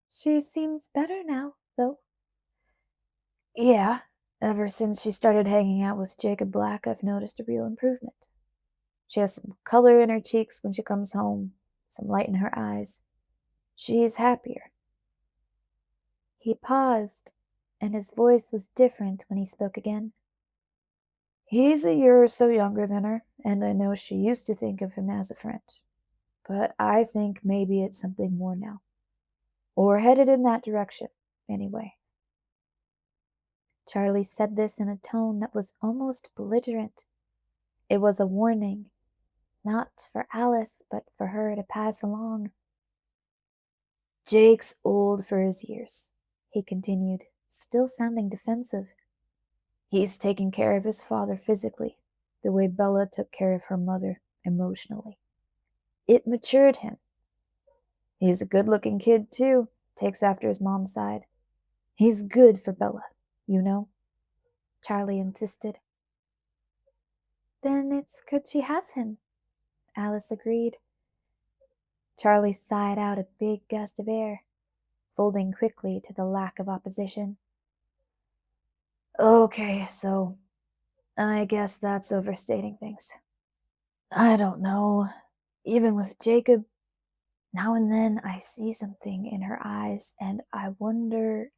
She seems better now, though. Yeah, ever since she started hanging out with Jacob Black, I've noticed a real improvement. She has some color in her cheeks when she comes home, some light in her eyes. She's happier. He paused, and his voice was different when he spoke again. He's a year or so younger than her, and I know she used to think of him as a friend. But I think maybe it's something more now. Or headed in that direction, anyway. Charlie said this in a tone that was almost belligerent. It was a warning, not for Alice, but for her to pass along. Jake's old for his years, he continued, still sounding defensive. He's taking care of his father physically, the way Bella took care of her mother emotionally. It matured him. He's a good-looking kid, too, takes after his mom's side. He's good for Bella, you know? Charlie insisted. Then it's good she has him, Alice agreed. Charlie sighed out a big gust of air, folding quickly to the lack of opposition. Okay, so I guess that's overstating things. I don't know. Even with Jacob, now and then I see something in her eyes, and I wonder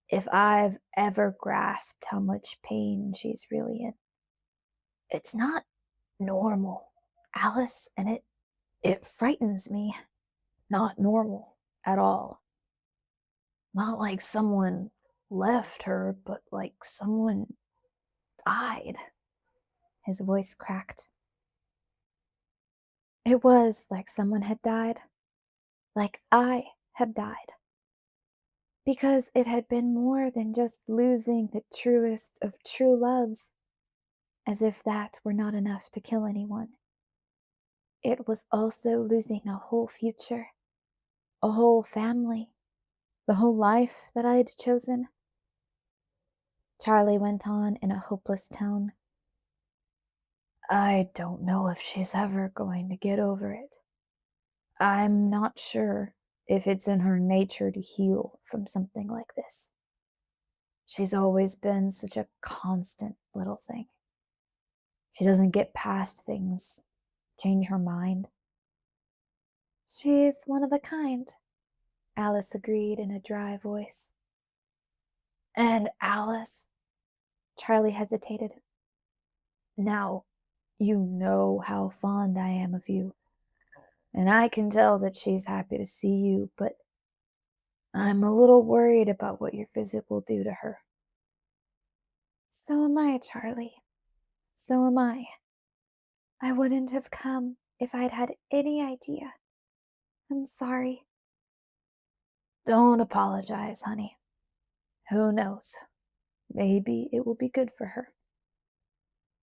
if I've ever grasped how much pain she's really in. It's not normal, Alice, and it frightens me. Not normal at all. Not like someone left her, but like someone died. His voice cracked. It was like someone had died. Like I had died. Because it had been more than just losing the truest of true loves, as if that were not enough to kill anyone. It was also losing a whole future, a whole family, the whole life that I had chosen. Charlie went on in a hopeless tone. I don't know if she's ever going to get over it. I'm not sure if it's in her nature to heal from something like this. She's always been such a constant little thing. She doesn't get past things, change her mind. She's one of a kind, Alice agreed in a dry voice. And Alice, Charlie hesitated. Now, you know how fond I am of you, and I can tell that she's happy to see you, but I'm a little worried about what your visit will do to her. So am I, Charlie. So am I. I wouldn't have come if I'd had any idea. I'm sorry. Don't apologize, honey. Who knows? Maybe it will be good for her.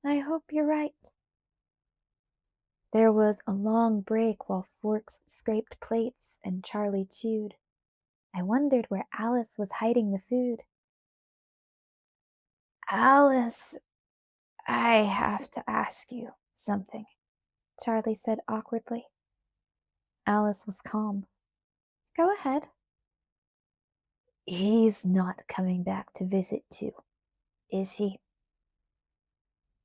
I hope you're right. There was a long break while forks scraped plates and Charlie chewed. I wondered where Alice was hiding the food. Alice, I have to ask you something, Charlie said awkwardly. Alice was calm. Go ahead. He's not coming back to visit too, is he?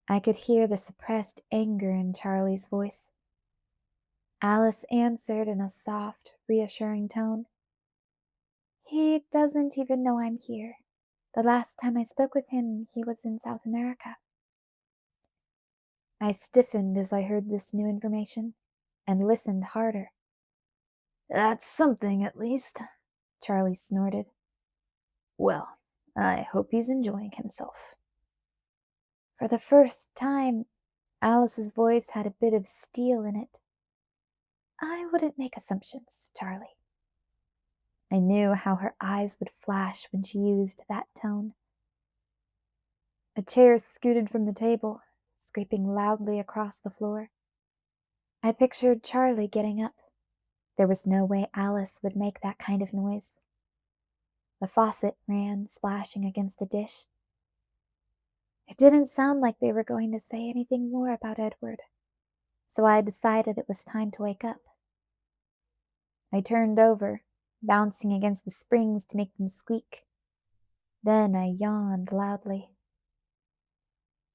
I could hear the suppressed anger in Charlie's voice. Alice answered in a soft, reassuring tone. He doesn't even know I'm here. The last time I spoke with him, he was in South America. I stiffened as I heard this new information, and listened harder. That's something, at least, Charlie snorted. Well, I hope he's enjoying himself. For the first time, Alice's voice had a bit of steel in it. I wouldn't make assumptions, Charlie. I knew how her eyes would flash when she used that tone. A chair scooted from the table, scraping loudly across the floor. I pictured Charlie getting up. There was no way Alice would make that kind of noise. The faucet ran, splashing against a dish. It didn't sound like they were going to say anything more about Edward, so I decided it was time to wake up. I turned over, bouncing against the springs to make them squeak. Then I yawned loudly.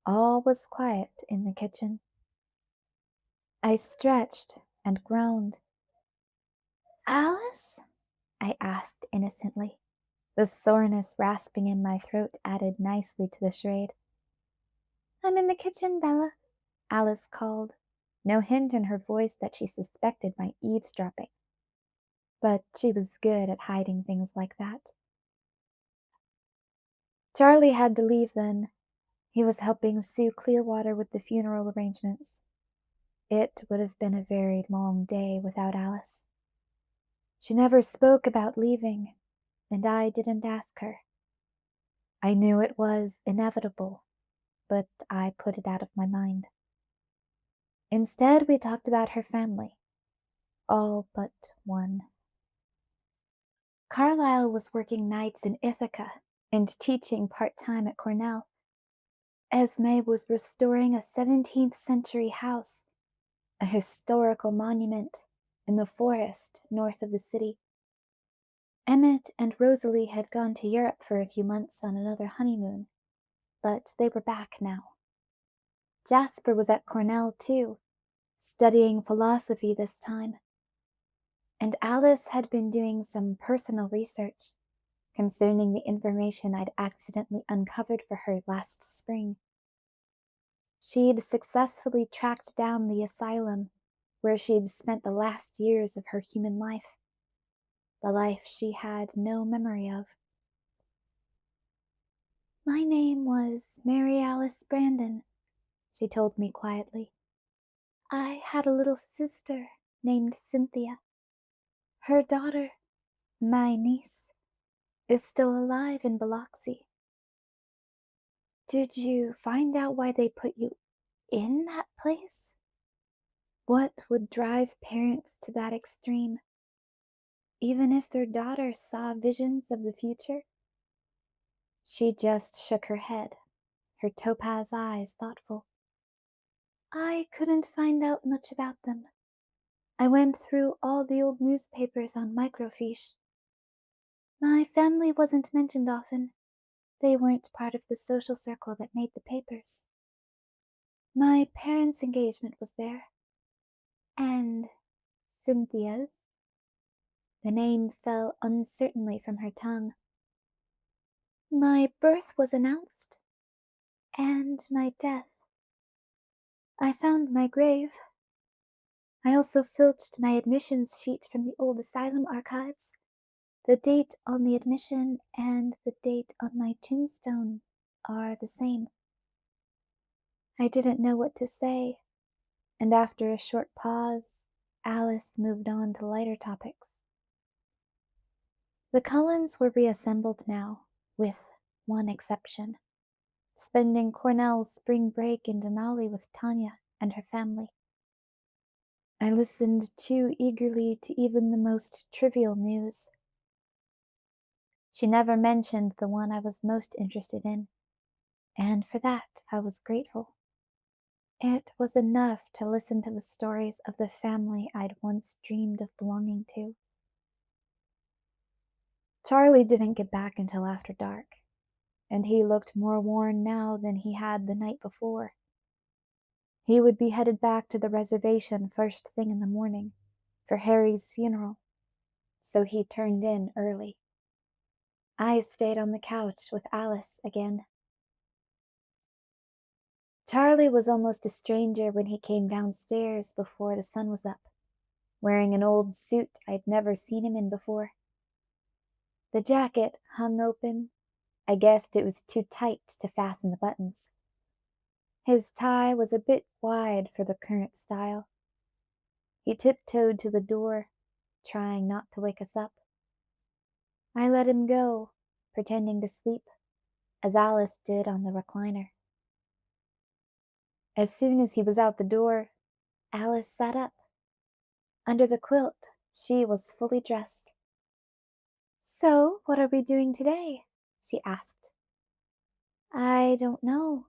All was quiet in the kitchen. I stretched and groaned. Alice? I asked innocently. The soreness rasping in my throat added nicely to the charade. I'm in the kitchen, Bella, Alice called, no hint in her voice that she suspected my eavesdropping. But she was good at hiding things like that. Charlie had to leave then. He was helping Sue Clearwater with the funeral arrangements. It would have been a very long day without Alice. She never spoke about leaving, and I didn't ask her. I knew it was inevitable, but I put it out of my mind. Instead, we talked about her family, all but one. Carlyle was working nights in Ithaca and teaching part-time at Cornell. Esme was restoring a 17th century house, a historical monument in the forest north of the city. Emmett and Rosalie had gone to Europe for a few months on another honeymoon, but they were back now. Jasper was at Cornell too, studying philosophy this time. And Alice had been doing some personal research concerning the information I'd accidentally uncovered for her last spring. She'd successfully tracked down the asylum where she'd spent the last years of her human life. the life she had no memory of. "My name was Mary Alice Brandon," she told me quietly. "I had a little sister named Cynthia. Her daughter, my niece, is still alive in Biloxi." "Did you find out why they put you in that place? What would drive parents to that extreme, even if their daughter saw visions of the future?" She just shook her head, her topaz eyes thoughtful. "I couldn't find out much about them. I went through all the old newspapers on microfiche. My family wasn't mentioned often. They weren't part of the social circle that made the papers. My parents' engagement was there. And Cynthia's." The name fell uncertainly from her tongue. "My birth was announced, and my death. I found my grave. I also filched my admissions sheet from the old asylum archives. The date on the admission and the date on my tombstone are the same." I didn't know what to say, and after a short pause, Alice moved on to lighter topics. The Cullens were reassembled now, with one exception, spending Cornell's spring break in Denali with Tanya and her family. I listened too eagerly to even the most trivial news. She never mentioned the one I was most interested in, and for that I was grateful. It was enough to listen to the stories of the family I'd once dreamed of belonging to. Charlie didn't get back until after dark, and he looked more worn now than he had the night before. He would be headed back to the reservation first thing in the morning for Harry's funeral, so he turned in early. I stayed on the couch with Alice again. Charlie was almost a stranger when he came downstairs before the sun was up, wearing an old suit I'd never seen him in before. The jacket hung open. I guessed it was too tight to fasten the buttons. His tie was a bit wide for the current style. He tiptoed to the door, trying not to wake us up. I let him go, pretending to sleep, as Alice did on the recliner. As soon as he was out the door, Alice sat up. Under the quilt, she was fully dressed. "So, what are we doing today?" she asked. "I don't know.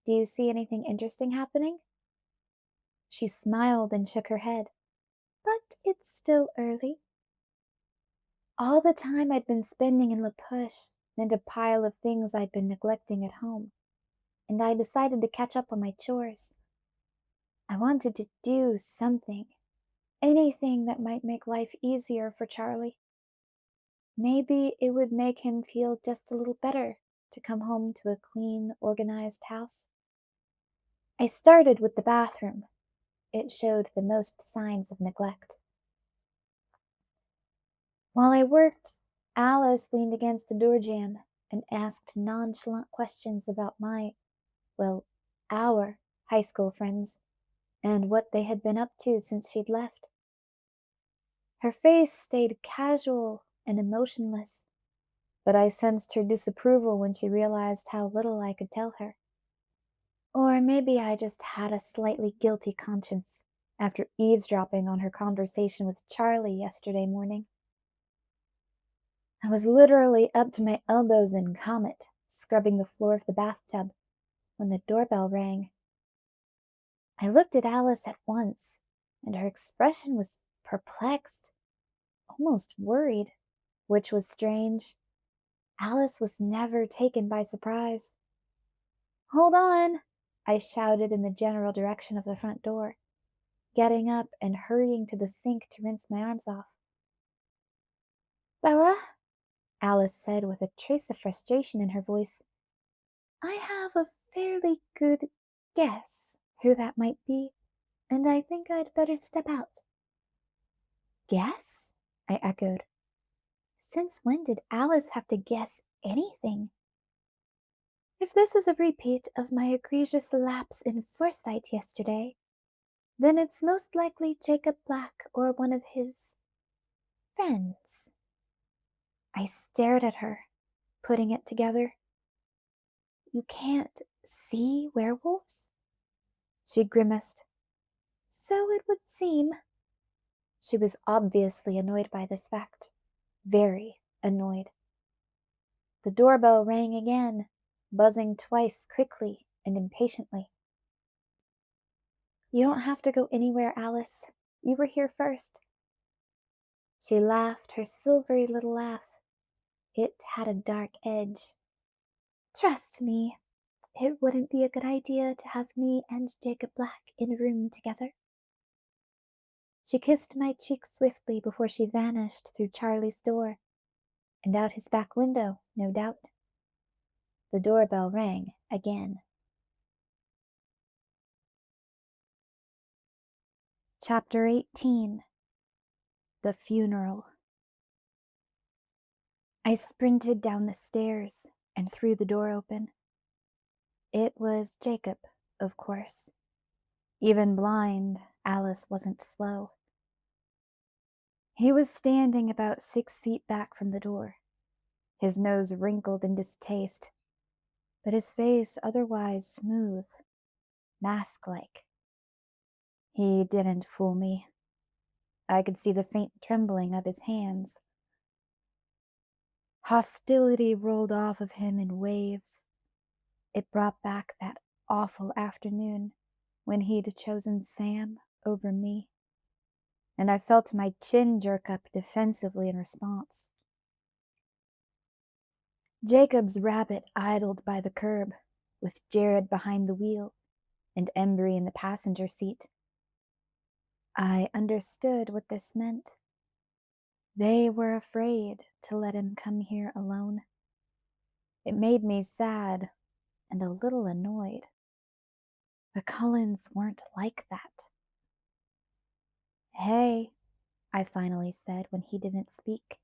Do you see anything interesting happening?" She smiled and shook her head. "But it's still early." All the time I'd been spending in La Push meant a pile of things I'd been neglecting at home, and I decided to catch up on my chores. I wanted to do something, anything that might make life easier for Charlie. Maybe it would make him feel just a little better to come home to a clean, organized house. I started with the bathroom. It showed the most signs of neglect. While I worked, Alice leaned against the door jamb and asked nonchalant questions about our high school friends and what they had been up to since she'd left. Her face stayed casual and emotionless, but I sensed her disapproval when she realized how little I could tell her. Or maybe I just had a slightly guilty conscience after eavesdropping on her conversation with Charlie yesterday morning. I was literally up to my elbows in Comet, scrubbing the floor of the bathtub, when the doorbell rang. I looked at Alice at once, and her expression was perplexed, almost worried, which was strange. Alice was never taken by surprise. "Hold on!" I shouted in the general direction of the front door, getting up and hurrying to the sink to rinse my arms off. "Bella," Alice said with a trace of frustration in her voice, "I have a fairly good guess who that might be, and I think I'd better step out." "Guess?" I echoed. Since when did Alice have to guess anything? If this is a repeat of my egregious lapse in foresight yesterday, then it's most likely Jacob Black or one of his friends. I stared at her, putting it together. You can't see werewolves? She grimaced. So it would seem. She was obviously annoyed by this fact. Very annoyed. The doorbell rang again, buzzing twice quickly and impatiently. You don't have to go anywhere, Alice. You were here first. She laughed her silvery little laugh. It had a dark edge. Trust me, it wouldn't be a good idea to have me and Jacob Black in a room together. She kissed my cheek swiftly before she vanished through Charlie's door, and out his back window, no doubt. The doorbell rang again. Chapter 18. The Funeral. I sprinted down the stairs and threw the door open. It was Jacob, of course. Even blind, Alice wasn't slow. He was standing about 6 feet back from the door, his nose wrinkled in distaste, but his face otherwise smooth, mask-like. He didn't fool me. I could see the faint trembling of his hands. Hostility rolled off of him in waves. It brought back that awful afternoon when he'd chosen Sam over me, and I felt my chin jerk up defensively in response. Jacob's rabbit idled by the curb, with Jared behind the wheel and Embry in the passenger seat. I understood what this meant. They were afraid to let him come here alone. It made me sad and a little annoyed. The Cullens weren't like that. Hey, I finally said when he didn't speak.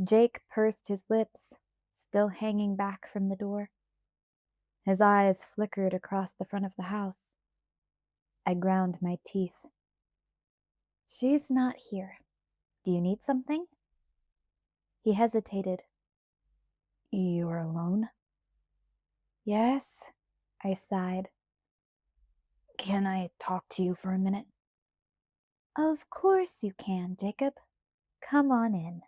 Jake pursed his lips, still hanging back from the door. His eyes flickered across the front of the house. I ground my teeth. She's not here. Do you need something? He hesitated. You're alone? Yes, I sighed. Can I talk to you for a minute? Of course you can, Jacob. Come on in.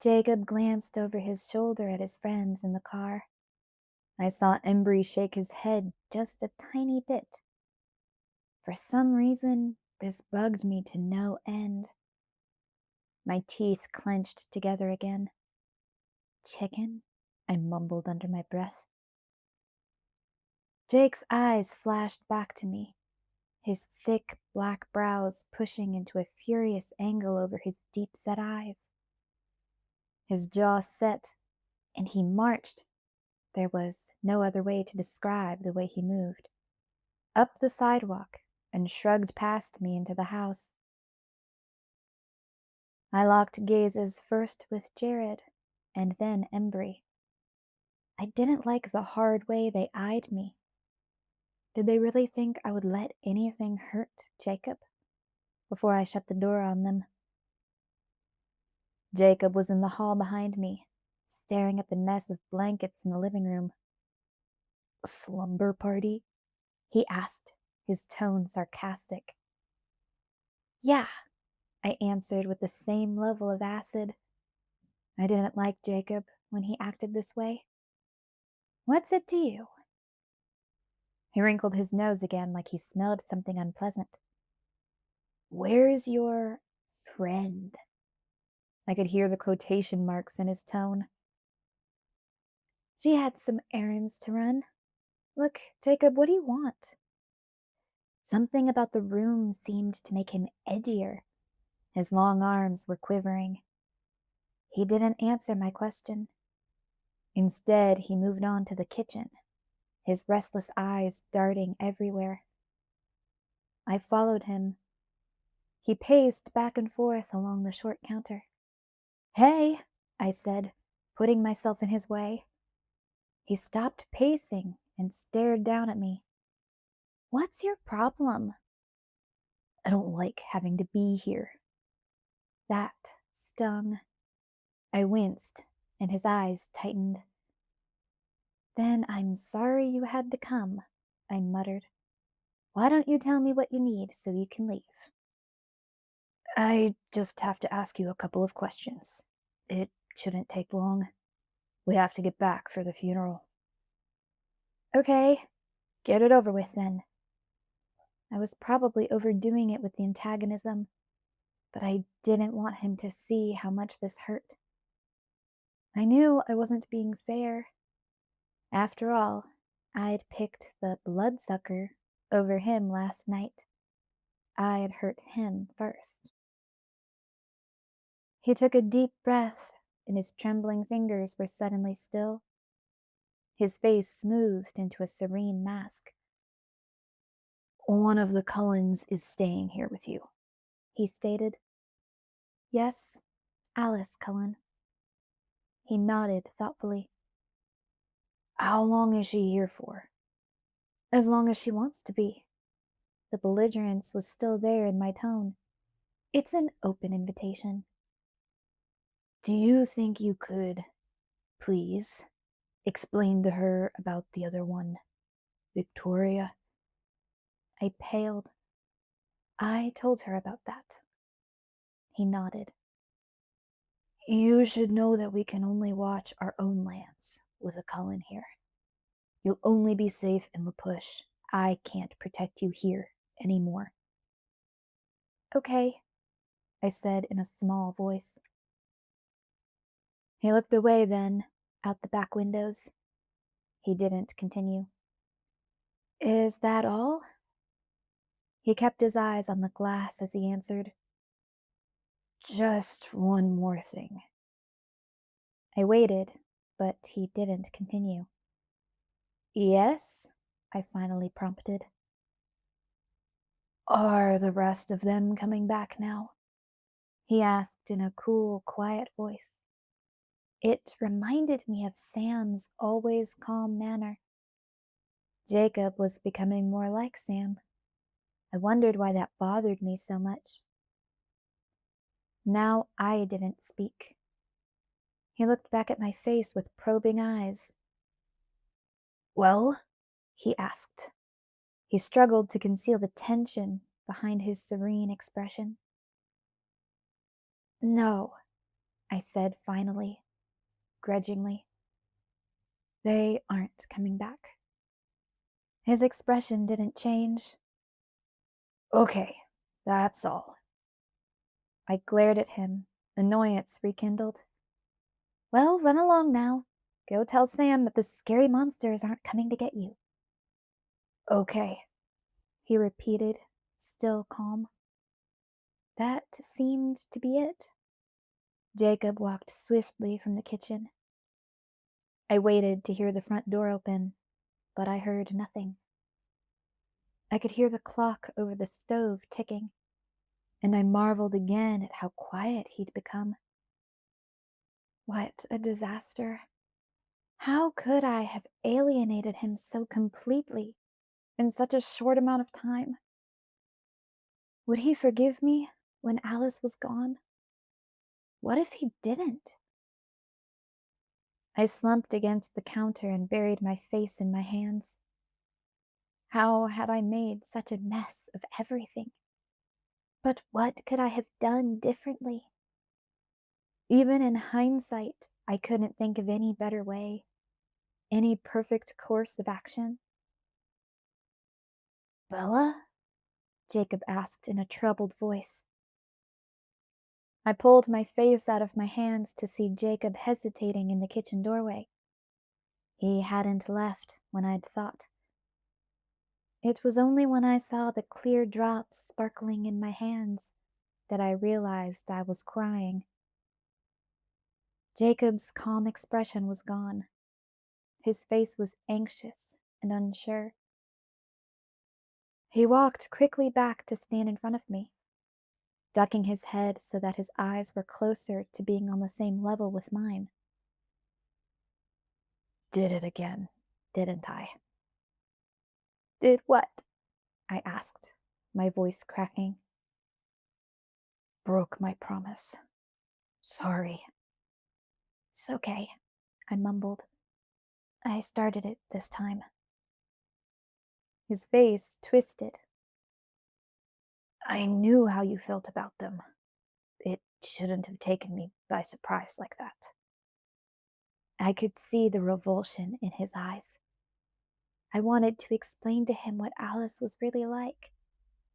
Jacob glanced over his shoulder at his friends in the car. I saw Embry shake his head just a tiny bit. For some reason, this bugged me to no end. My teeth clenched together again. Chicken? I mumbled under my breath. Jake's eyes flashed back to me, his thick black brows pushing into a furious angle over his deep-set eyes. His jaw set, and he marched. There was no other way to describe the way he moved. Up the sidewalk and shrugged past me into the house. I locked gazes first with Jared and then Embry. I didn't like the hard way they eyed me. Did they really think I would let anything hurt Jacob before I shut the door on them? Jacob was in the hall behind me, staring at the mess of blankets in the living room. Slumber party? He asked, his tone sarcastic. Yeah, I answered with the same level of acid. I didn't like Jacob when he acted this way. What's it to you? He wrinkled his nose again like he smelled something unpleasant. Where's your friend? I could hear the quotation marks in his tone. She had some errands to run. Look, Jacob, what do you want? Something about the room seemed to make him edgier. His long arms were quivering. He didn't answer my question. Instead, he moved on to the kitchen, his restless eyes darting everywhere. I followed him. He paced back and forth along the short counter. "Hey," I said, putting myself in his way. He stopped pacing and stared down at me. "What's your problem?" "I don't like having to be here." That stung. I winced, and his eyes tightened. "Then I'm sorry you had to come," I muttered. "Why don't you tell me what you need so you can leave?" "I just have to ask you a couple of questions. It shouldn't take long. We have to get back for the funeral." "Okay, get it over with then." I was probably overdoing it with the antagonism, but I didn't want him to see how much this hurt. I knew I wasn't being fair. After all, I'd picked the bloodsucker over him last night. I had hurt him first. He took a deep breath, and his trembling fingers were suddenly still. His face smoothed into a serene mask. "One of the Cullens is staying here with you," he stated. "Yes, Alice Cullen." He nodded thoughtfully. "How long is she here for?" "As long as she wants to be." The belligerence was still there in my tone. "It's an open invitation." "Do you think you could, please, explain to her about the other one, Victoria?" I paled. "I told her about that." He nodded. "You should know that we can only watch our own lands with a Cullen here. You'll only be safe in La Push. I can't protect you here anymore." "Okay," I said in a small voice. He looked away then, out the back windows. He didn't continue. "Is that all?" He kept his eyes on the glass as he answered. "Just one more thing." I waited, but he didn't continue. "Yes?" I finally prompted. "Are the rest of them coming back now?" he asked in a cool, quiet voice. It reminded me of Sam's always calm manner. Jacob was becoming more like Sam. I wondered why that bothered me so much. Now I didn't speak. He looked back at my face with probing eyes. "Well?" he asked. He struggled to conceal the tension behind his serene expression. "No," I said finally, grudgingly. "They aren't coming back." His expression didn't change. "Okay, that's all." I glared at him, annoyance rekindled. "Well, run along now. Go tell Sam that the scary monsters aren't coming to get you." "Okay," he repeated, still calm. That seemed to be it. Jacob walked swiftly from the kitchen. I waited to hear the front door open, but I heard nothing. I could hear the clock over the stove ticking, and I marveled again at how quiet he'd become. What a disaster. How could I have alienated him so completely in such a short amount of time? Would he forgive me when Alice was gone? What if he didn't? I slumped against the counter and buried my face in my hands. How had I made such a mess of everything? But what could I have done differently? Even in hindsight, I couldn't think of any better way, any perfect course of action. "Bella?" Jacob asked in a troubled voice. I pulled my face out of my hands to see Jacob hesitating in the kitchen doorway. He hadn't left when I'd thought. It was only when I saw the clear drops sparkling in my hands that I realized I was crying. Jacob's calm expression was gone. His face was anxious and unsure. He walked quickly back to stand in front of me. ducking his head so that his eyes were closer to being on the same level with mine. "Did it again, didn't I?" "Did what?" I asked, my voice cracking. "Broke my promise. Sorry." "It's okay," I mumbled. "I started it this time." His face twisted. "I knew how you felt about them. It shouldn't have taken me by surprise like that." I could see the revulsion in his eyes. I wanted to explain to him what Alice was really like,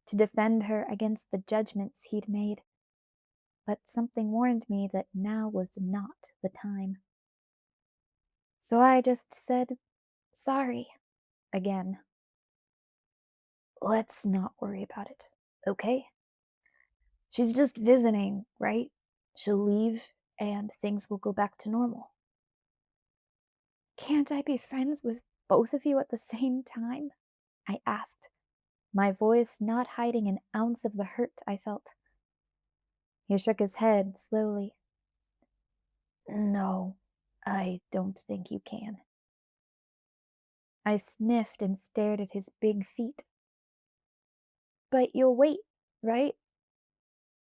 to defend her against the judgments he'd made. But something warned me that now was not the time. So I just said, "Sorry," again. "Let's not worry about it, okay? She's just visiting, right? She'll leave, and things will go back to normal." "Can't I be friends with both of you at the same time?" I asked, my voice not hiding an ounce of the hurt I felt. He shook his head slowly. "No, I don't think you can." I sniffed and stared at his big feet. "But you'll wait, right?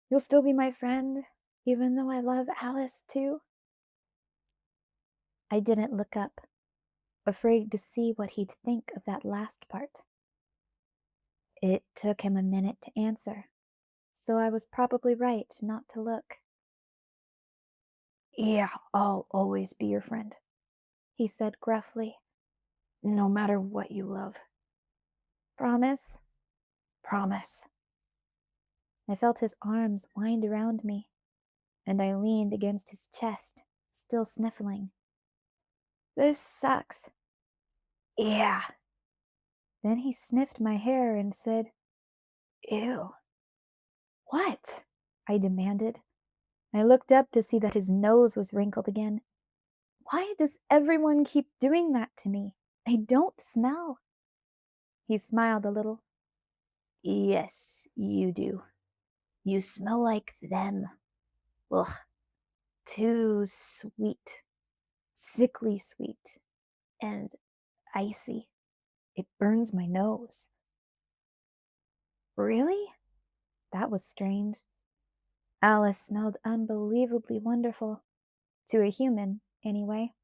You'll still be my friend, even though I love Alice too?" I didn't look up, afraid to see what he'd think of that last part. It took him a minute to answer, so I was probably right not to look. "Yeah, I'll always be your friend, He said gruffly. no matter what you love. "Promise?" Promise." I felt his arms wind around me, and I leaned against his chest, still sniffling. "This sucks." "Yeah." Then he sniffed my hair and said, "Ew." "What?" I demanded. I looked up to see that his nose was wrinkled again. "Why does everyone keep doing that to me? I don't smell." He smiled a little. "Yes, you do. You smell like them. Ugh. Too sweet. Sickly sweet. And icy. It burns my nose." "Really?" That was strange. Alice smelled unbelievably wonderful. To a human, anyway.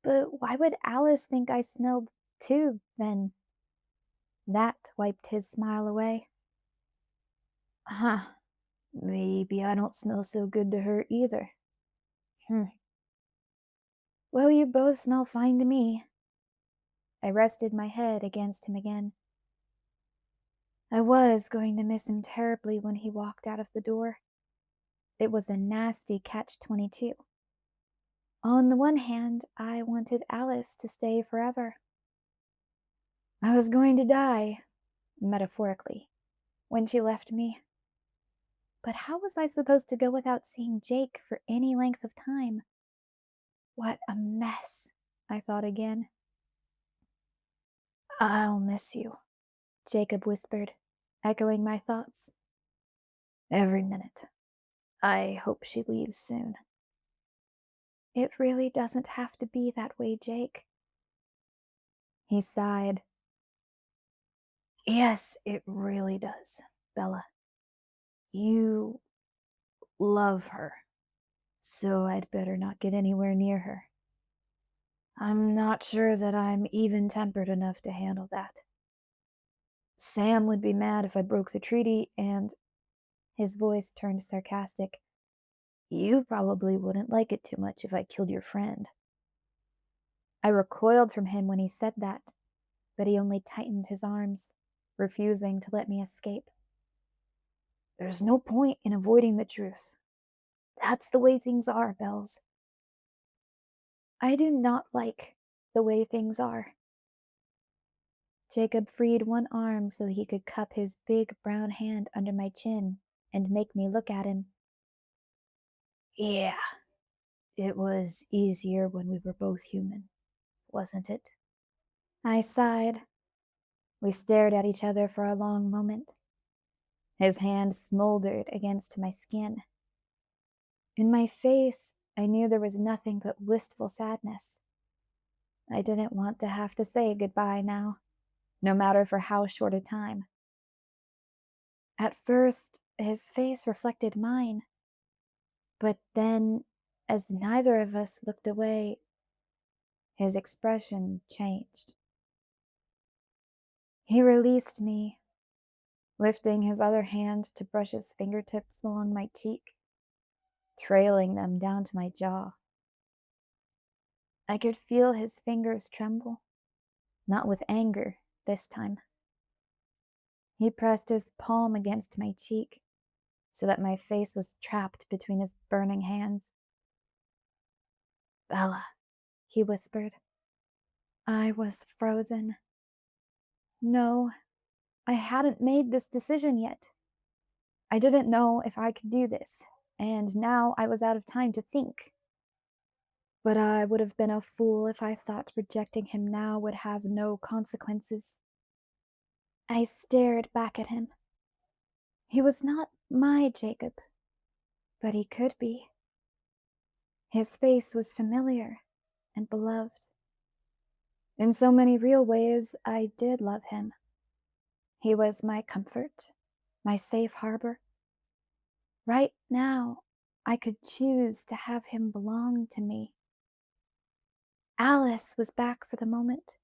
"But why would Alice think I smelled too, then?" That wiped his smile away. Huh. Maybe I don't smell so good to her either. "Well, you both smell fine to me." I rested my head against him again. I was going to miss him terribly when he walked out of the door. It was a nasty catch-22. On the one hand, I wanted Alice to stay forever. I was going to die, metaphorically, when she left me. But how was I supposed to go without seeing Jake for any length of time? What a mess, I thought again. "I'll miss you," Jacob whispered, echoing my thoughts. every minute. I hope she leaves soon." "It really doesn't have to be that way, Jake." He sighed. "Yes, it really does, Bella. You love her, so I'd better not get anywhere near her. I'm not sure that I'm even-tempered enough to handle that. Sam would be mad if I broke the treaty, and—" His voice turned sarcastic. "you probably wouldn't like it too much if I killed your friend." I recoiled from him when he said that, but he only tightened his arms, refusing to let me escape. "There's no point in avoiding the truth. That's the way things are, Bells." I do not like the way things are. Jacob freed one arm so he could cup his big brown hand under my chin and make me look at him. "Yeah, it was easier when we were both human, wasn't it?" I sighed. We stared at each other for a long moment. His hand smoldered against my skin. In my face, I knew there was nothing but wistful sadness. I didn't want to have to say goodbye now, no matter for how short a time. At first, his face reflected mine, but then, as neither of us looked away, his expression changed. He released me, lifting his other hand to brush his fingertips along my cheek, trailing them down to my jaw. I could feel his fingers tremble, not with anger this time. He pressed his palm against my cheek so that my face was trapped between his burning hands. "Bella," he whispered. I was frozen. No, I hadn't made this decision yet. I didn't know if I could do this, and now I was out of time to think. But I would have been a fool if I thought rejecting him now would have no consequences. I stared back at him. He was not my Jacob, but he could be. His face was familiar and beloved. In so many real ways, I did love him. He was my comfort, my safe harbor. Right now, I could choose to have him belong to me. Alice was back for the moment,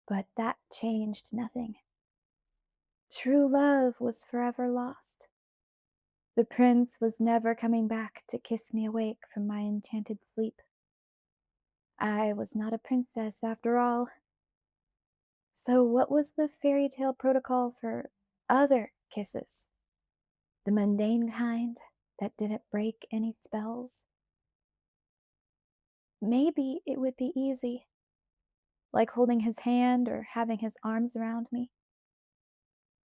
but that changed nothing. True love was forever lost. The prince was never coming back to kiss me awake from my enchanted sleep. I was not a princess after all. So what was the fairy tale protocol for other kisses? The mundane kind that didn't break any spells? Maybe it would be easy, like holding his hand or having his arms around me.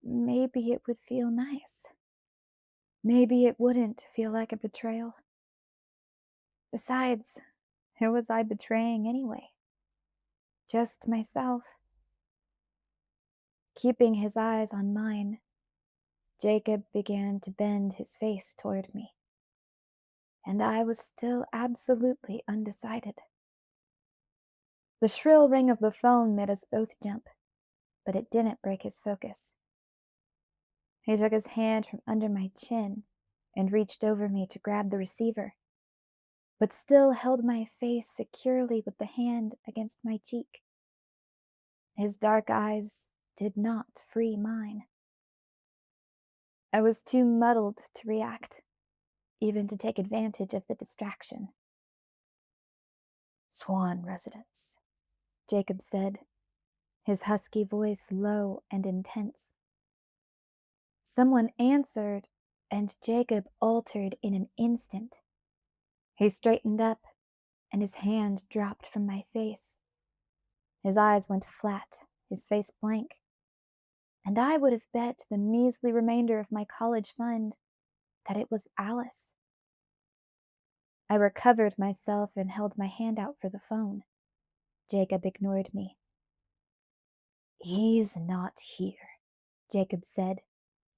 Maybe it would feel nice. Maybe it wouldn't feel like a betrayal. Besides, who was I betraying anyway? Just myself. Keeping his eyes on mine, Jacob began to bend his face toward me, and I was still absolutely undecided. The shrill ring of the phone made us both jump, but it didn't break his focus. He took his hand from under my chin and reached over me to grab the receiver, but still held my face securely with the hand against my cheek. His dark eyes did not free mine. I was too muddled to react, even to take advantage of the distraction. "Swan residence," Jacob said, his husky voice low and intense. Someone answered, and Jacob altered in an instant. He straightened up, and his hand dropped from my face. His eyes went flat, his face blank, and I would have bet the measly remainder of my college fund that it was Alice. I recovered myself and held my hand out for the phone. Jacob ignored me. "He's not here," Jacob said,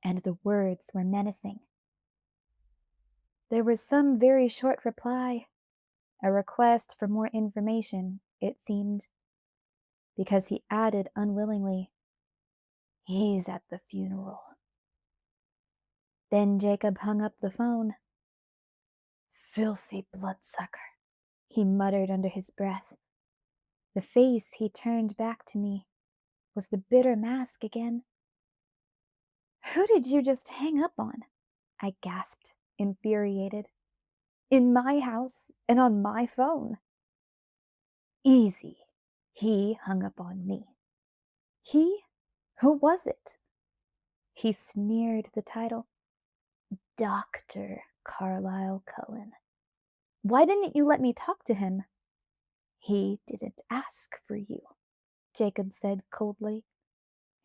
and the words were menacing. There was some very short reply, a request for more information, it seemed, because he added unwillingly, "He's at the funeral." Then Jacob hung up the phone. "Filthy bloodsucker," he muttered under his breath. The face he turned back to me was the bitter mask again. "Who did you just hang up on?" I gasped, infuriated. "In my house and on my phone." "Easy. He hung up on me." "He? Who was it?" He sneered the title. "Dr. Carlyle Cullen." "Why didn't you let me talk to him?" "He didn't ask for you," Jacob said coldly.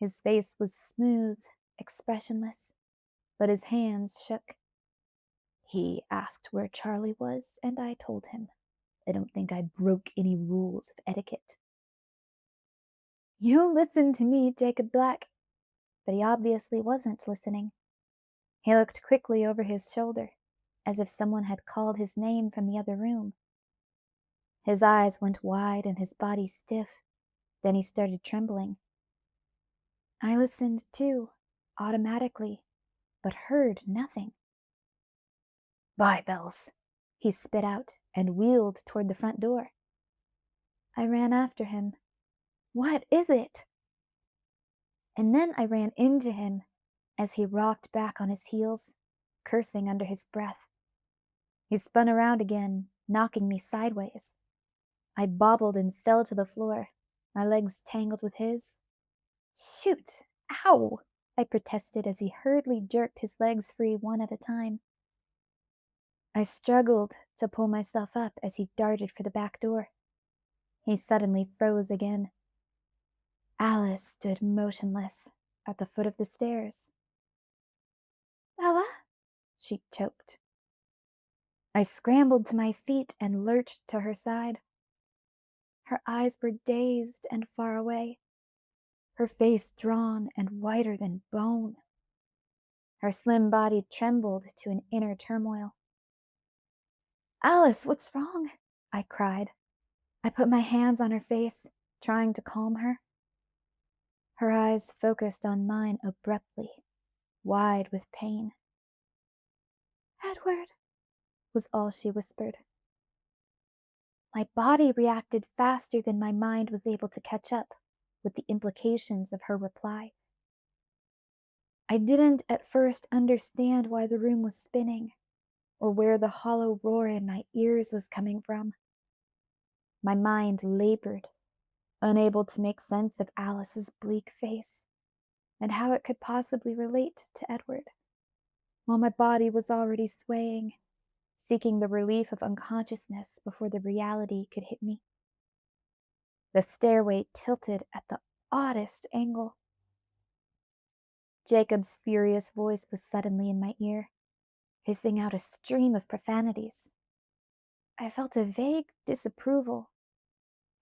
His face was smooth, expressionless, but his hands shook. "He asked where Charlie was, and I told him. I don't think I broke any rules of etiquette." "You listened to me, Jacob Black." But he obviously wasn't listening. He looked quickly over his shoulder, as if someone had called his name from the other room. His eyes went wide and his body stiff. Then he started trembling. I listened too, automatically, but heard nothing. "Bye, Bells," he spit out and wheeled toward the front door. I ran after him. "What is it?" And then I ran into him as he rocked back on his heels, cursing under his breath. He spun around again, knocking me sideways. I bobbled and fell to the floor, my legs tangled with his. "Shoot! Ow!" I protested as he hurriedly jerked his legs free one at a time. I struggled to pull myself up as he darted for the back door. He suddenly froze again. Alice stood motionless at the foot of the stairs. "Ella?" she choked. I scrambled to my feet and lurched to her side. Her eyes were dazed and far away, her face drawn and whiter than bone. Her slim body trembled to an inner turmoil. "Alice, what's wrong?" I cried. I put my hands on her face, trying to calm her. Her eyes focused on mine abruptly, wide with pain. "Edward," was all she whispered. My body reacted faster than my mind was able to catch up with the implications of her reply. I didn't at first understand why the room was spinning, or where the hollow roar in my ears was coming from. My mind labored, unable to make sense of Alice's bleak face, and how it could possibly relate to Edward, while my body was already swaying, seeking the relief of unconsciousness before the reality could hit me. The stairway tilted at the oddest angle. Jacob's furious voice was suddenly in my ear, hissing out a stream of profanities. I felt a vague disapproval.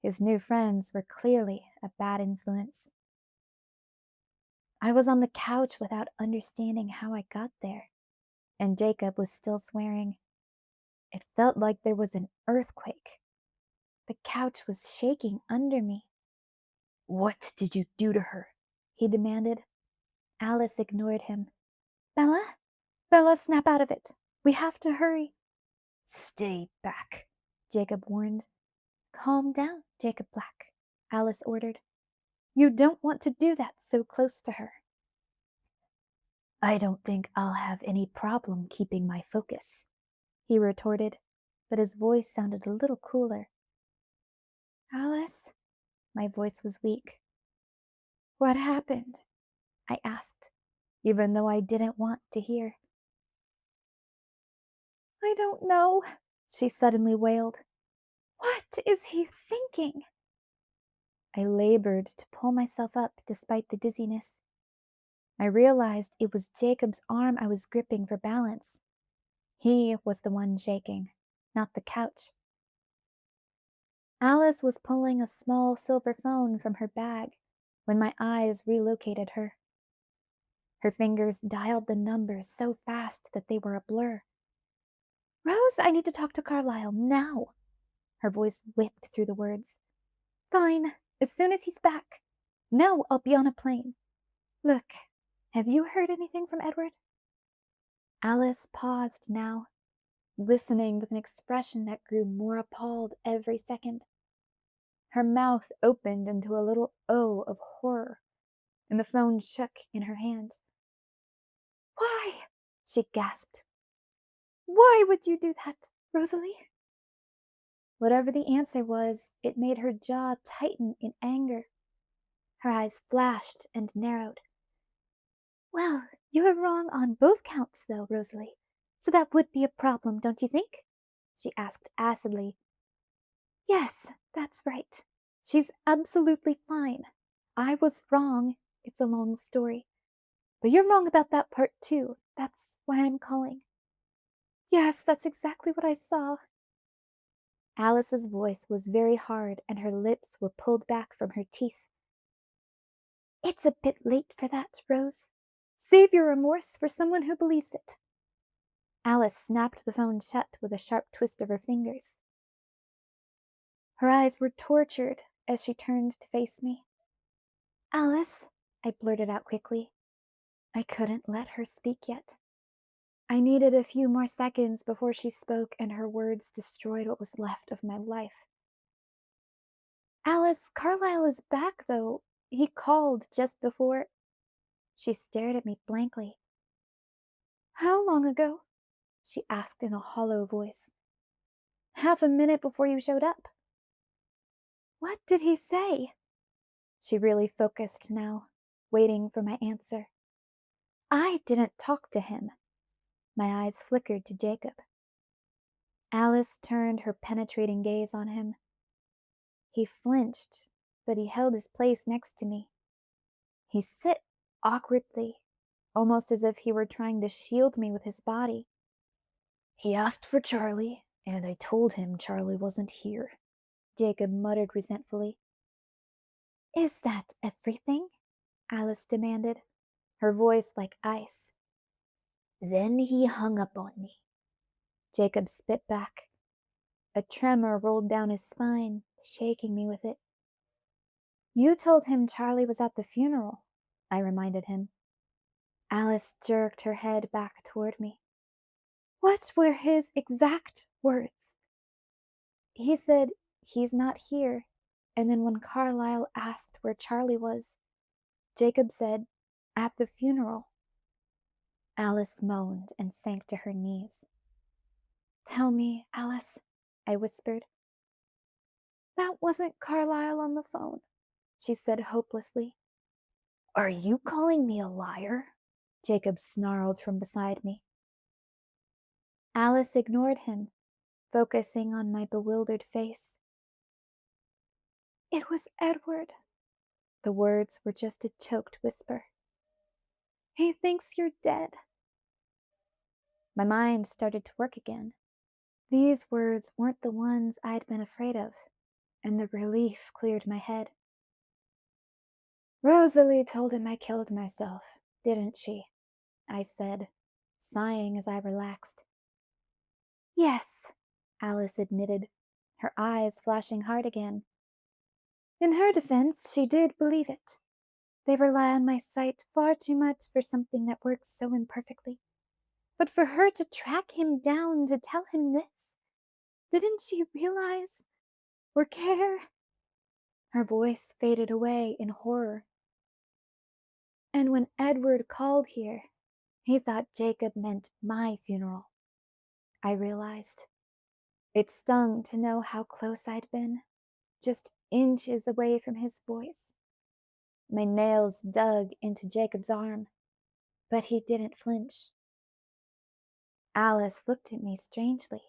His new friends were clearly a bad influence. I was on the couch without understanding how I got there, and Jacob was still swearing. It felt like there was an earthquake. The couch was shaking under me. "What did you do to her?" he demanded. Alice ignored him. "Bella? Bella, snap out of it. We have to hurry." "Stay back," Jacob warned. "Calm down, Jacob Black," Alice ordered. "You don't want to do that so close to her." "I don't think I'll have any problem keeping my focus," he retorted, but his voice sounded a little cooler. "Alice?" My voice was weak. "What happened?" I asked, even though I didn't want to hear. "I don't know," she suddenly wailed. "What is he thinking?" I labored to pull myself up despite the dizziness. I realized it was Jacob's arm I was gripping for balance. He was the one shaking, not the couch. Alice was pulling a small silver phone from her bag when my eyes relocated her. Her fingers dialed the numbers so fast that they were a blur. "Rose, I need to talk to Carlyle now." Her voice whipped through the words. "Fine, as soon as he's back. No, I'll be on a plane. Look, have you heard anything from Edward?" Alice paused now, listening with an expression that grew more appalled every second. Her mouth opened into a little O of horror, and the phone shook in her hand. "Why?" she gasped. "Why would you do that, Rosalie?" Whatever the answer was, it made her jaw tighten in anger. Her eyes flashed and narrowed. "Well, you were wrong on both counts, though, Rosalie, so that would be a problem, don't you think?" she asked acidly. "Yes, that's right. She's absolutely fine. I was wrong. It's a long story. But you're wrong about that part, too. That's why I'm calling." "Yes, that's exactly what I saw." Alice's voice was very hard and her lips were pulled back from her teeth. "It's a bit late for that, Rose. Save your remorse for someone who believes it. Alice snapped the phone shut with a sharp twist of her fingers. Her eyes were tortured as she turned to face me. Alice, I blurted out quickly. I couldn't let her speak yet. I needed a few more seconds before she spoke, and her words destroyed what was left of my life. Alice, Carlyle is back, though. He called just before. She stared at me blankly. How long ago? She asked in a hollow voice. Half a minute before you showed up. What did he say? She really focused now, waiting for my answer. I didn't talk to him. My eyes flickered to Jacob. Alice turned her penetrating gaze on him. He flinched, but he held his place next to me. He sat awkwardly, almost as if he were trying to shield me with his body. He asked for Charlie, and I told him Charlie wasn't here, Jacob muttered resentfully. Is that everything? Alice demanded, her voice like ice. Then he hung up on me. Jacob spit back. A tremor rolled down his spine, shaking me with it. You told him Charlie was at the funeral, I reminded him. Alice jerked her head back toward me. What were his exact words? He said, he's not here, and then when Carlyle asked where Charlie was, Jacob said, at the funeral. Alice moaned and sank to her knees. Tell me, Alice, I whispered. That wasn't Carlyle on the phone, she said hopelessly. Are you calling me a liar? Jacob snarled from beside me. Alice ignored him, focusing on my bewildered face. It was Edward. The words were just a choked whisper. He thinks you're dead. My mind started to work again. These words weren't the ones I'd been afraid of, and the relief cleared my head. Rosalie told him I killed myself, didn't she? I said, sighing as I relaxed. Yes, Alice admitted, her eyes flashing hard again. In her defense, she did believe it. They rely on my sight far too much for something that works so imperfectly. But for her to track him down to tell him this, didn't she realize or care? Her voice faded away in horror. And when Edward called here, he thought Jacob meant my funeral. I realized. It stung to know how close I'd been, just inches away from his voice. My nails dug into Jacob's arm, but he didn't flinch. Alice looked at me strangely.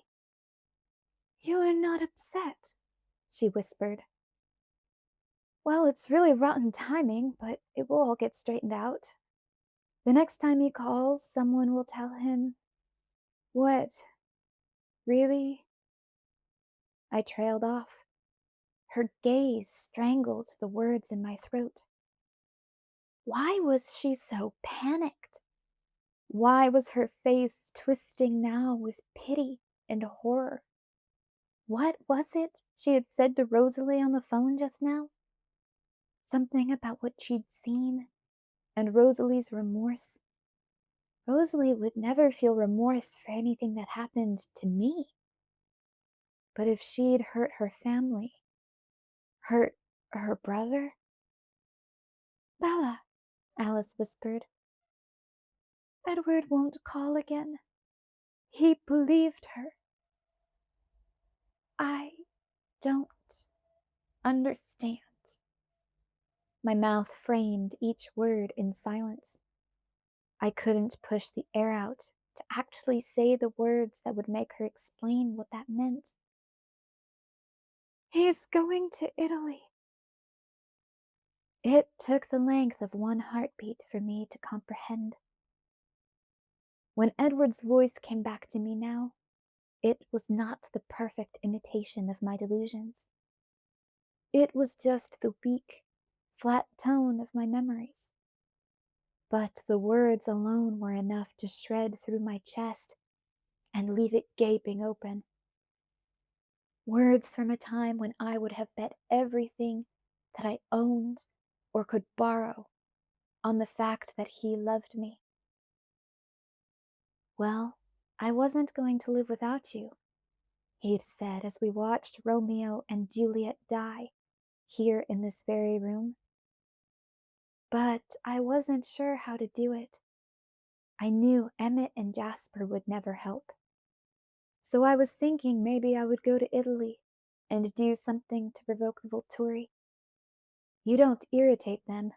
You are not upset, she whispered. Well, it's really rotten timing, but it will all get straightened out. The next time he calls, someone will tell him. What? Really? I trailed off. Her gaze strangled the words in my throat. Why was she so panicked? Why was her face twisting now with pity and horror? What was it she had said to Rosalie on the phone just now? Something about what she'd seen and Rosalie's remorse. Rosalie would never feel remorse for anything that happened to me. But if she'd hurt her family, hurt her brother? Bella, Alice whispered. Edward won't call again. He believed her. I don't understand. My mouth framed each word in silence. I couldn't push the air out to actually say the words that would make her explain what that meant. He's going to Italy. It took the length of one heartbeat for me to comprehend. When Edward's voice came back to me now, it was not the perfect imitation of my delusions. It was just the weak, flat tone of my memories. But the words alone were enough to shred through my chest and leave it gaping open. Words from a time when I would have bet everything that I owned or could borrow on the fact that he loved me. "Well, I wasn't going to live without you," he'd said as we watched Romeo and Juliet die here in this very room. But I wasn't sure how to do it. I knew Emmett and Jasper would never help. So I was thinking maybe I would go to Italy and do something to provoke the Volturi. You don't irritate them.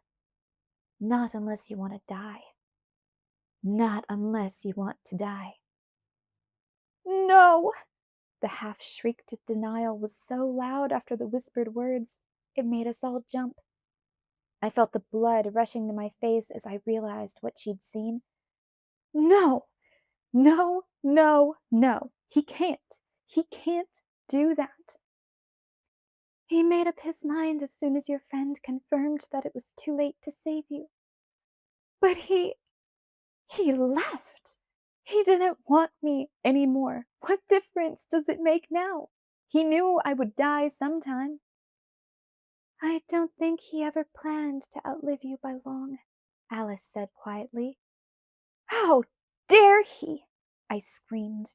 Not unless you want to die. Not unless you want to die. "No!" The half-shrieked denial was so loud after the whispered words, it made us all jump. I felt the blood rushing to my face as I realized what she'd seen. "No! No! No! No! He can't! He can't do that! He made up his mind as soon as your friend confirmed that it was too late to save you. But he left! He didn't want me anymore. What difference does it make now? He knew I would die sometime." "I don't think he ever planned to outlive you by long," Alice said quietly. "How dare he!" I screamed.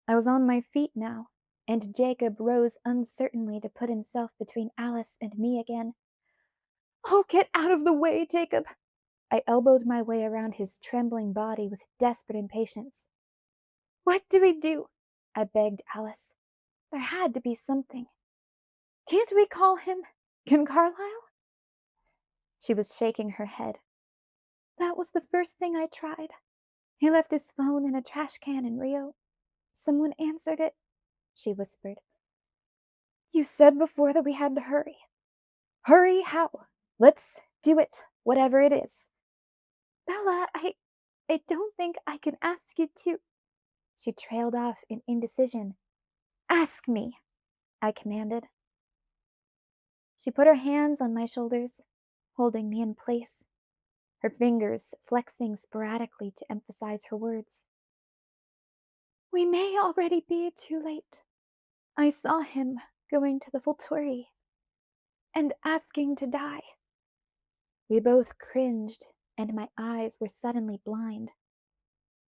I was on my feet now, and Jacob rose uncertainly to put himself between Alice and me again. "Oh, get out of the way, Jacob!" I elbowed my way around his trembling body with desperate impatience. "What do we do?" I begged Alice. There had to be something. "Can't we call him? Can Carlyle?" She was shaking her head. "That was the first thing I tried. He left his phone in a trash can in Rio. Someone answered it," she whispered. "You said before that we had to hurry. Hurry how? Let's do it, whatever it is." "Bella, I don't think I can ask you to—" She trailed off in indecision. "Ask me," I commanded. She put her hands on my shoulders, holding me in place, her fingers flexing sporadically to emphasize her words. "We may already be too late. I saw him going to the Volturi and asking to die." We both cringed, and my eyes were suddenly blind.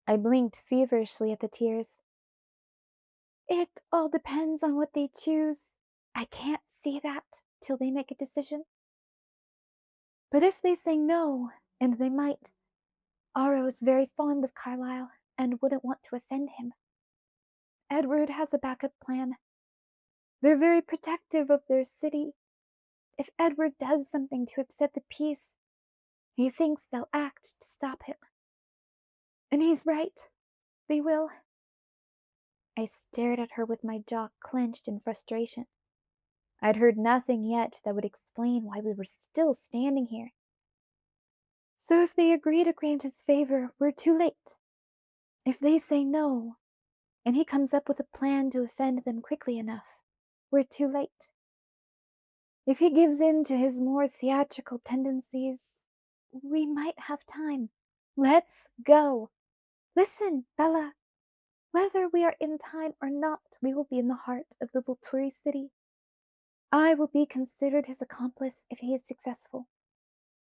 I blinked feverishly at the tears. "It all depends on what they choose. I can't see that till they make a decision. But if they say no, and they might, Aro is very fond of Carlyle and wouldn't want to offend him. Edward has a backup plan. They're very protective of their city. If Edward does something to upset the peace, he thinks they'll act to stop him. And he's right. They will." I stared at her with my jaw clenched in frustration. I'd heard nothing yet that would explain why we were still standing here. "So if they agree to grant his favor, we're too late. If they say no, and he comes up with a plan to offend them quickly enough, we're too late. If he gives in to his more theatrical tendencies, we might have time. Let's go. Listen, Bella. Whether we are in time or not, we will be in the heart of the Volturi city. I will be considered his accomplice if he is successful.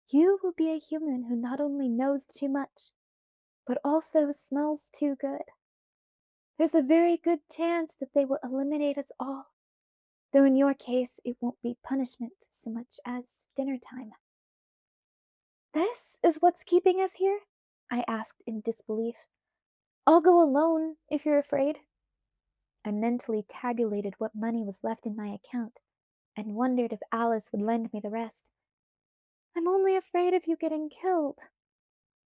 You will be a human who not only knows too much, but also smells too good. There's a very good chance that they will eliminate us all, though in your case it won't be punishment so much as dinner time." "This is what's keeping us here?" I asked in disbelief. "I'll go alone if you're afraid." I mentally tabulated what money was left in my account and wondered if Alice would lend me the rest. "I'm only afraid of you getting killed."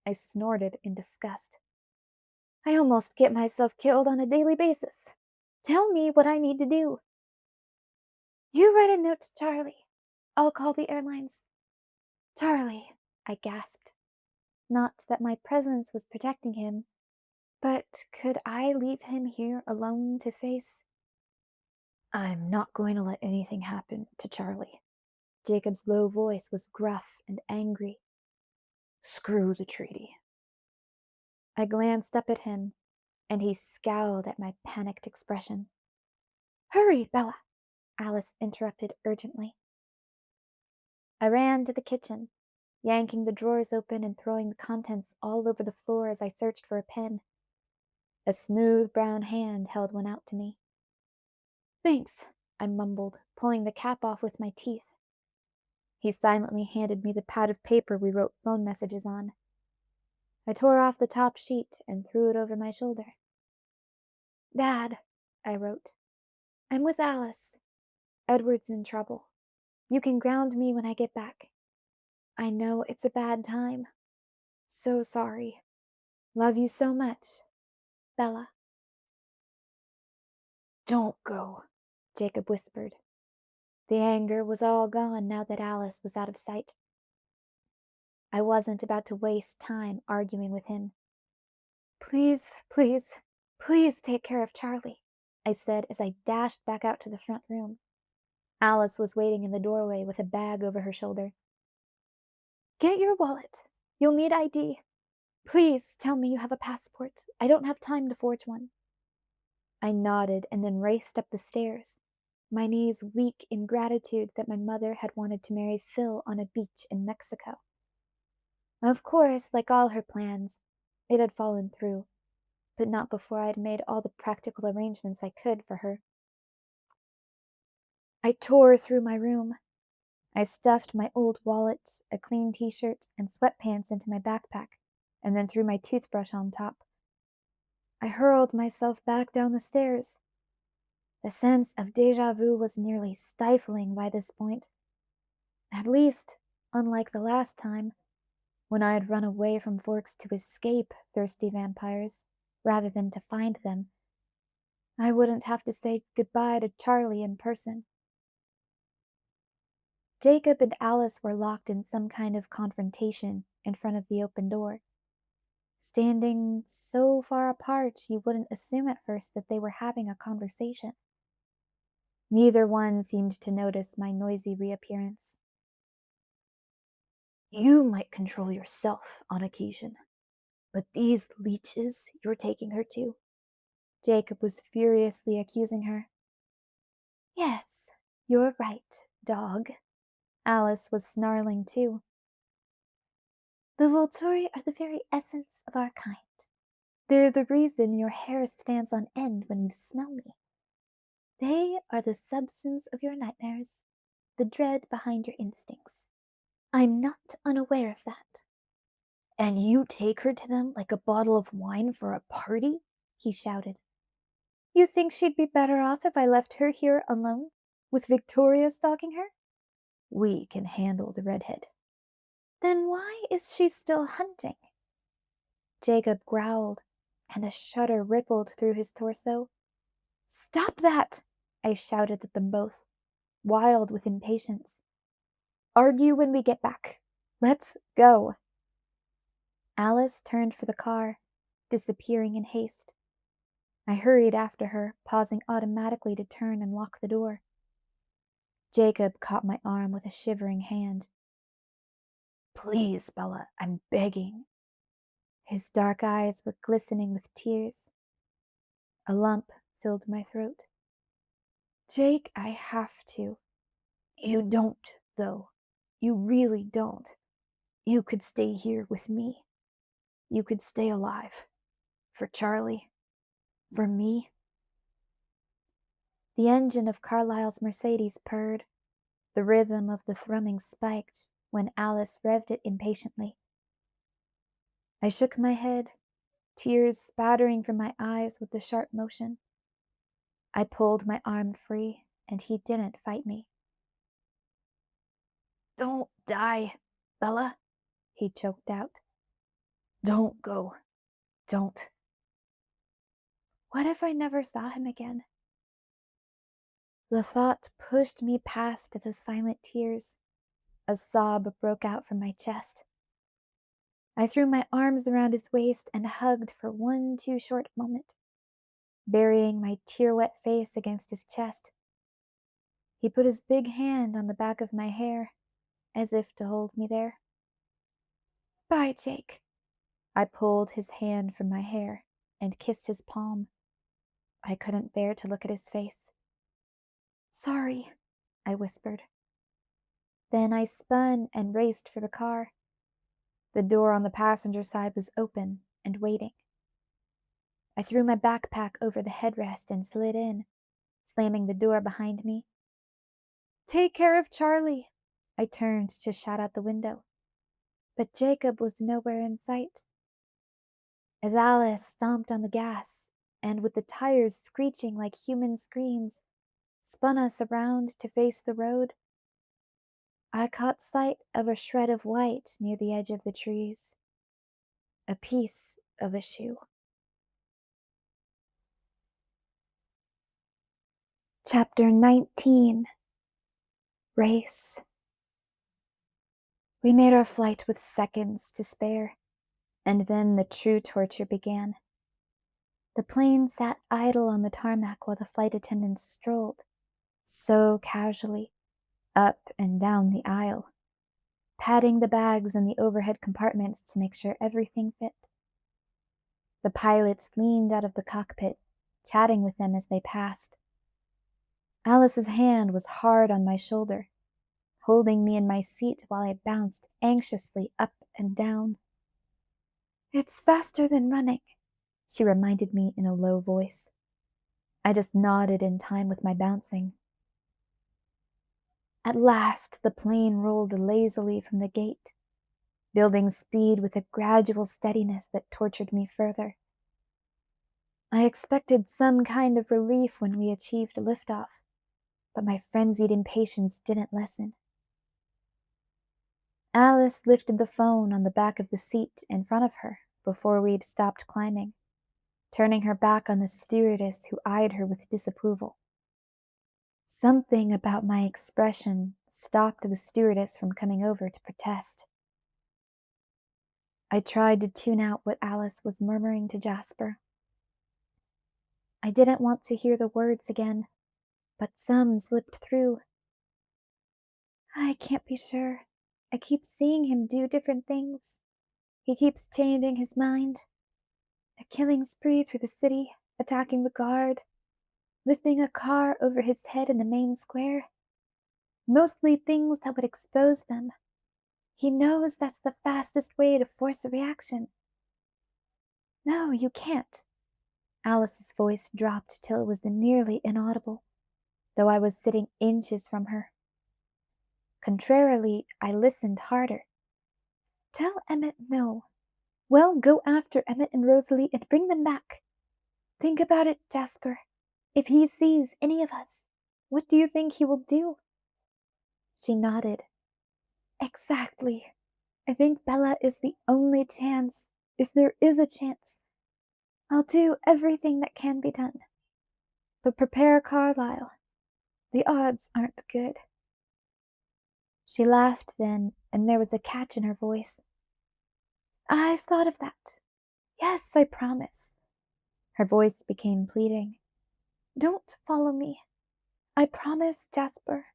I snorted in disgust. "I almost get myself killed on a daily basis. Tell me what I need to do." "You write a note to Charlie. I'll call the airlines." "Charlie," I gasped. Not that my presence was protecting him, but could I leave him here alone to face? "I'm not going to let anything happen to Charlie." Jacob's low voice was gruff and angry. Screw the treaty. I glanced up at him, and he scowled at my panicked expression. Hurry, Bella! Alice interrupted urgently. I ran to the kitchen, yanking the drawers open and throwing the contents all over the floor as I searched for a pen. A smooth brown hand held one out to me. Thanks, I mumbled, pulling the cap off with my teeth. He silently handed me the pad of paper we wrote phone messages on. I tore off the top sheet and threw it over my shoulder. Dad, I wrote, I'm with Alice. Edward's in trouble. You can ground me when I get back. I know it's a bad time. So sorry. Love you so much. Bella. Don't go, Jacob whispered. The anger was all gone now that Alice was out of sight. I wasn't about to waste time arguing with him. Please, please, please take care of Charlie, I said as I dashed back out to the front room. Alice was waiting in the doorway with a bag over her shoulder. Get your wallet. You'll need ID. Please tell me you have a passport. I don't have time to forge one. I nodded and then raced up the stairs, my knees weak in gratitude that my mother had wanted to marry Phil on a beach in Mexico. Of course, like all her plans, it had fallen through, but not before I had made all the practical arrangements I could for her. I tore through my room. I stuffed my old wallet, a clean t-shirt, and sweatpants into my backpack, and then threw my toothbrush on top. I hurled myself back down the stairs. The sense of déjà vu was nearly stifling by this point. At least, unlike the last time, when I had run away from Forks to escape thirsty vampires, rather than to find them, I wouldn't have to say goodbye to Charlie in person. Jacob and Alice were locked in some kind of confrontation in front of the open door. Standing so far apart you wouldn't assume at first that they were having a conversation. Neither one seemed to notice my noisy reappearance. You might control yourself on occasion, but these leeches you're taking her to? Jacob was furiously accusing her. Yes, you're right, dog. Alice was snarling too. The Volturi are the very essence of our kind. They're the reason your hair stands on end when you smell me. They are the substance of your nightmares, the dread behind your instincts. I'm not unaware of that. And you take her to them like a bottle of wine for a party? He shouted. You think she'd be better off if I left her here alone, with Victoria stalking her? We can handle the redhead. Then why is she still hunting? Jacob growled, and a shudder rippled through his torso. Stop that! I shouted at them both, wild with impatience. Argue when we get back. Let's go. Alice turned for the car, disappearing in haste. I hurried after her, pausing automatically to turn and lock the door. Jacob caught my arm with a shivering hand. Please, Bella, I'm begging. His dark eyes were glistening with tears. A lump filled my throat. Jake, I have to. You don't, though. You really don't. You could stay here with me. You could stay alive. For Charlie. For me. The engine of Carlyle's Mercedes purred. The rhythm of the thrumming spiked when Alice revved it impatiently. I shook my head, tears spattering from my eyes with the sharp motion. I pulled my arm free, and he didn't fight me. Don't die, Bella, he choked out. Don't go. Don't. What if I never saw him again? The thought pushed me past the silent tears. A sob broke out from my chest. I threw my arms around his waist and hugged for one too short moment, burying my tear-wet face against his chest. He put his big hand on the back of my hair, as if to hold me there. Bye, Jake. I pulled his hand from my hair and kissed his palm. I couldn't bear to look at his face. Sorry, I whispered. Then I spun and raced for the car. The door on the passenger side was open and waiting. I threw my backpack over the headrest and slid in, slamming the door behind me. Take care of Charlie, I turned to shout out the window. But Jacob was nowhere in sight. As Alice stomped on the gas, and with the tires screeching like human screams, spun us around to face the road, I caught sight of a shred of white near the edge of the trees. A piece of a shoe. Chapter 19. Race. We made our flight with seconds to spare, and then the true torture began. The plane sat idle on the tarmac while the flight attendants strolled, so casually, up and down the aisle, patting the bags in the overhead compartments to make sure everything fit. The pilots leaned out of the cockpit, chatting with them as they passed. Alice's hand was hard on my shoulder, holding me in my seat while I bounced anxiously up and down. It's faster than running, she reminded me in a low voice. I just nodded in time with my bouncing. At last, the plane rolled lazily from the gate, building speed with a gradual steadiness that tortured me further. I expected some kind of relief when we achieved liftoff, but my frenzied impatience didn't lessen. Alice lifted the phone on the back of the seat in front of her before we'd stopped climbing, turning her back on the stewardess who eyed her with disapproval. Something about my expression stopped the stewardess from coming over to protest. I tried to tune out what Alice was murmuring to Jasper. I didn't want to hear the words again, but some slipped through. I can't be sure. I keep seeing him do different things. He keeps changing his mind. A killing spree through the city, attacking the guard, lifting a car over his head in the main square. Mostly things that would expose them. He knows that's the fastest way to force a reaction. No, you can't. Alice's voice dropped till it was nearly inaudible, though I was sitting inches from her. Contrarily, I listened harder. Tell Emmett no. Well, go after Emmett and Rosalie and bring them back. Think about it, Jasper. If he sees any of us, what do you think he will do? She nodded. Exactly. I think Bella is the only chance, if there is a chance. I'll do everything that can be done. But prepare Carlyle. The odds aren't good. She laughed then, and there was a catch in her voice. I've thought of that. Yes, I promise. Her voice became pleading. Don't follow me. I promise, Jasper.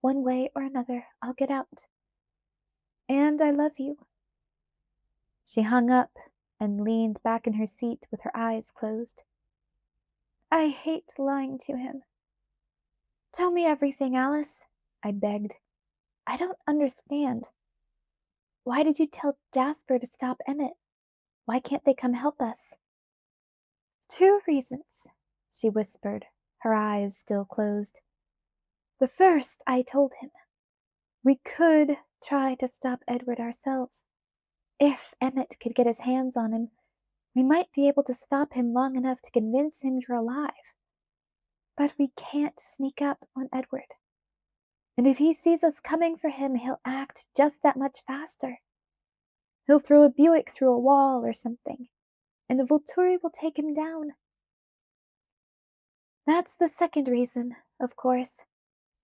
One way or another, I'll get out. And I love you. She hung up and leaned back in her seat with her eyes closed. I hate lying to him. Tell me everything, Alice, I begged. I don't understand. Why did you tell Jasper to stop Emmett? Why can't they come help us? 2 reasons, she whispered, her eyes still closed. The first, I told him. We could try to stop Edward ourselves. If Emmett could get his hands on him, we might be able to stop him long enough to convince him you're alive. But we can't sneak up on Edward. And if he sees us coming for him, he'll act just that much faster. He'll throw a Buick through a wall or something, and the Volturi will take him down. That's the second reason, of course.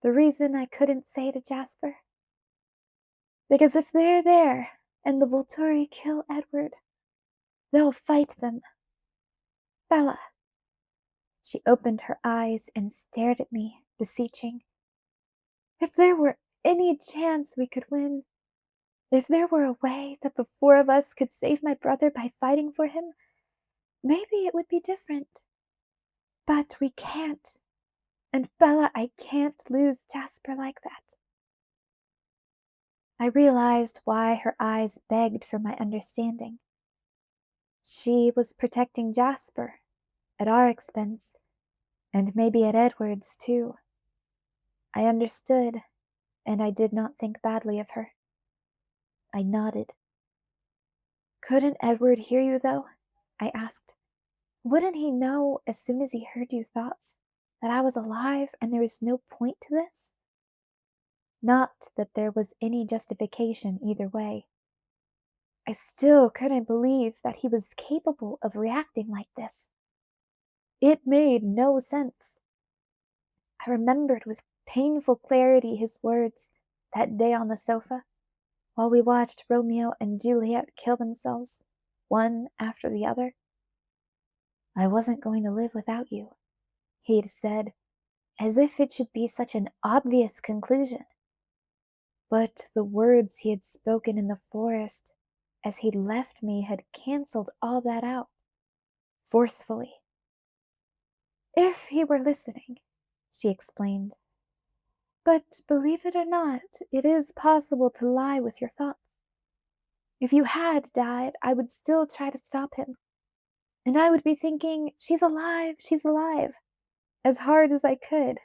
The reason I couldn't say to Jasper. Because if they're there, and the Volturi kill Edward, they'll fight them. Bella. She opened her eyes and stared at me, beseeching. If there were any chance we could win, If there were a way that the four of us could save my brother by fighting for him, maybe it would be different. But we can't. And Bella, I can't lose Jasper like that. I realized why her eyes begged for my understanding. She was protecting Jasper, at our expense, and maybe at Edward's too. I understood, and I did not think badly of her. I nodded. Couldn't Edward hear you, though? I asked. Wouldn't he know as soon as he heard your thoughts that I was alive and there was no point to this? Not that there was any justification either way. I still couldn't believe that he was capable of reacting like this. It made no sense. I remembered with painful clarity his words that day on the sofa while we watched Romeo and Juliet kill themselves, one after the other. I wasn't going to live without you, he'd said, as if it should be such an obvious conclusion. But the words he had spoken in the forest as he'd left me had cancelled all that out, forcefully. If he were listening, she explained. But believe it or not, it is possible to lie with your thoughts. If you had died, I would still try to stop him. And I would be thinking, she's alive, as hard as I could.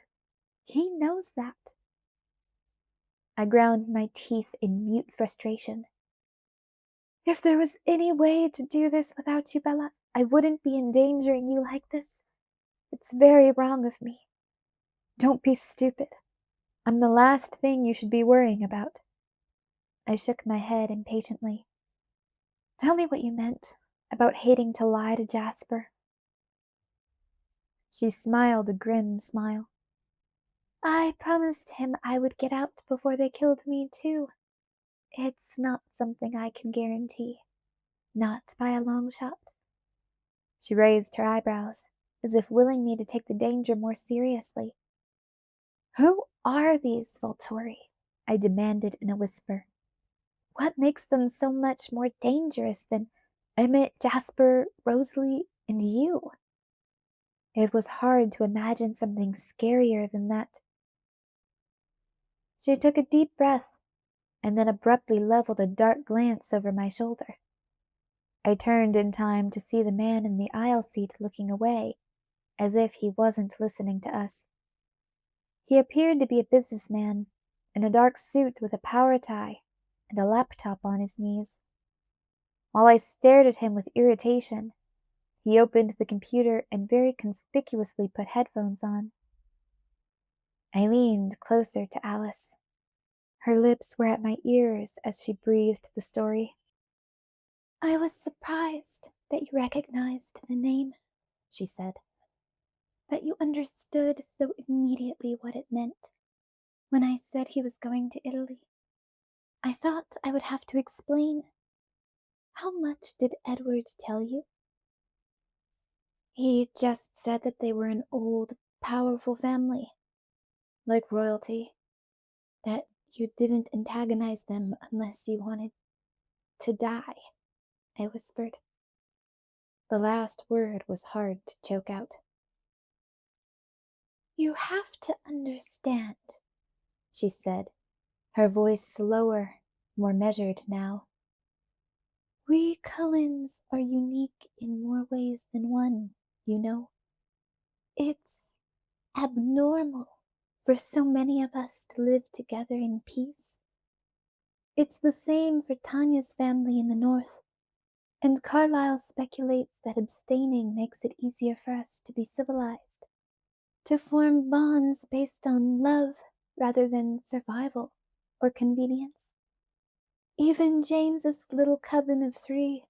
He knows that. I ground my teeth in mute frustration. If there was any way to do this without you, Bella, I wouldn't be endangering you like this. It's very wrong of me. Don't be stupid. I'm the last thing you should be worrying about. I shook my head impatiently. Tell me what you meant about hating to lie to Jasper. She smiled a grim smile. I promised him I would get out before they killed me, too. It's not something I can guarantee. Not by a long shot. She raised her eyebrows, as if willing me to take the danger more seriously. Who are these Volturi? I demanded in a whisper. What makes them so much more dangerous than Emmett, Jasper, Rosalie, and you? It was hard to imagine something scarier than that. She took a deep breath and then abruptly leveled a dark glance over my shoulder. I turned in time to see the man in the aisle seat looking away, as if he wasn't listening to us. He appeared to be a businessman in a dark suit with a power tie and a laptop on his knees. While I stared at him with irritation, he opened the computer and very conspicuously put headphones on. I leaned closer to Alice. Her lips were at my ears as she breathed the story. I was surprised that you recognized the name, she said, that you understood so immediately what it meant when I said he was going to Italy. I thought I would have to explain. How much did Edward tell you? He just said that they were an old, powerful family, like royalty, that you didn't antagonize them unless you wanted to die, I whispered. The last word was hard to choke out. You have to understand, she said, her voice slower, more measured now. We Cullens are unique in more ways than one, you know. It's abnormal for so many of us to live together in peace. It's the same for Tanya's family in the north, and Carlyle speculates that abstaining makes it easier for us to be civilized, to form bonds based on love rather than survival or convenience. Even James's little coven of 3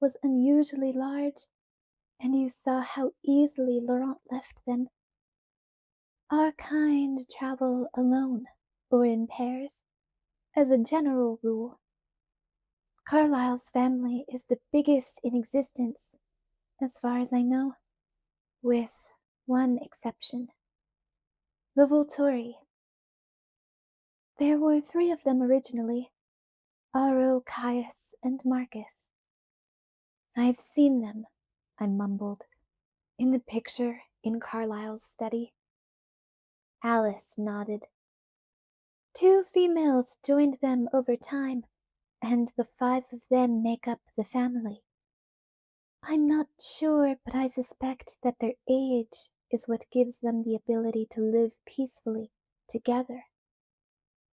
was unusually large, and you saw how easily Laurent left them. Our kind travel alone or in pairs, as a general rule. Carlyle's family is the biggest in existence, as far as I know, with one exception. The Volturi. There were 3 of them originally, Aro, Caius, and Marcus. I've seen them, I mumbled, in the picture in Carlyle's study. Alice nodded. 2 females joined them over time, and the 5 of them make up the family. I'm not sure, but I suspect that their age is what gives them the ability to live peacefully together.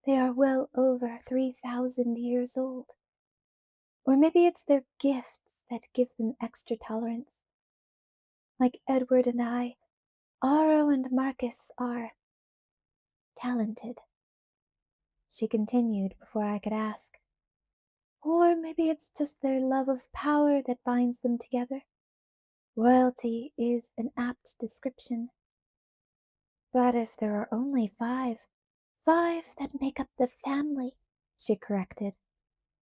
They are well over 3,000 years old. Or maybe it's their gifts that give them extra tolerance. Like Edward and I, Aro and Marcus are talented. She continued before I could ask. Or maybe it's just their love of power that binds them together. Royalty is an apt description. But if there are only 5 that make up the family, she corrected.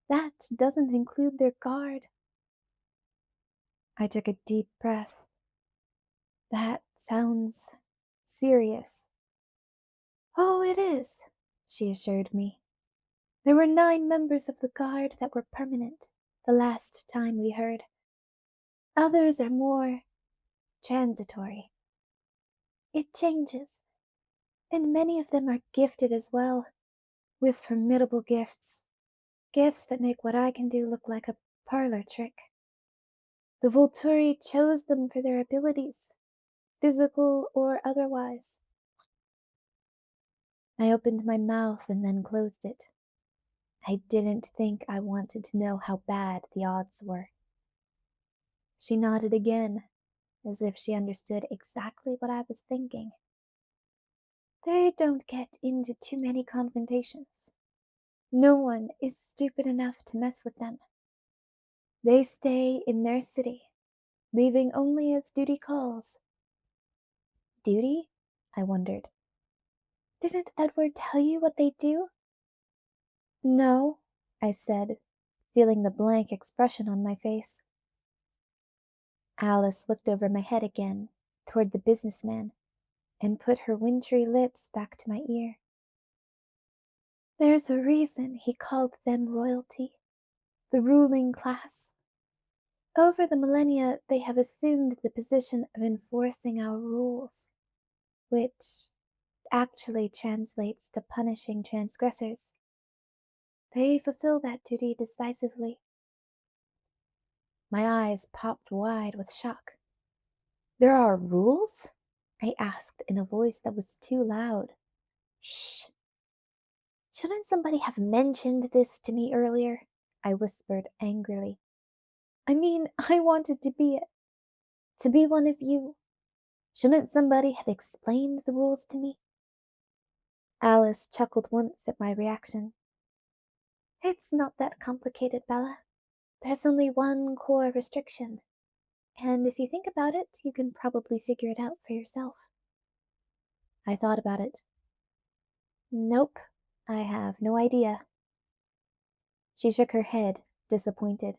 That doesn't include their guard. I took a deep breath. That sounds serious. Oh, it is, she assured me. There were 9 members of the guard that were permanent the last time we heard. Others are more transitory. It changes, and many of them are gifted as well, with formidable gifts. Gifts that make what I can do look like a parlor trick. The Volturi chose them for their abilities, physical or otherwise. I opened my mouth and then closed it. I didn't think I wanted to know how bad the odds were. She nodded again, as if she understood exactly what I was thinking. They don't get into too many confrontations. No one is stupid enough to mess with them. They stay in their city, leaving only as duty calls. Duty? I wondered. Didn't Edward tell you what they do? No, I said, feeling the blank expression on my face. Alice looked over my head again, toward the businessman, and put her wintry lips back to my ear. There's a reason he called them royalty, the ruling class. Over the millennia, they have assumed the position of enforcing our rules, which actually translates to punishing transgressors. They fulfill that duty decisively. My eyes popped wide with shock. There are rules? I asked in a voice that was too loud. Shh. Shouldn't somebody have mentioned this to me earlier? I whispered angrily. I mean, I wanted to be one of you. Shouldn't somebody have explained the rules to me? Alice chuckled once at my reaction. It's not that complicated, Bella. There's only one core restriction. And if you think about it, you can probably figure it out for yourself. I thought about it. Nope, I have no idea. She shook her head, disappointed.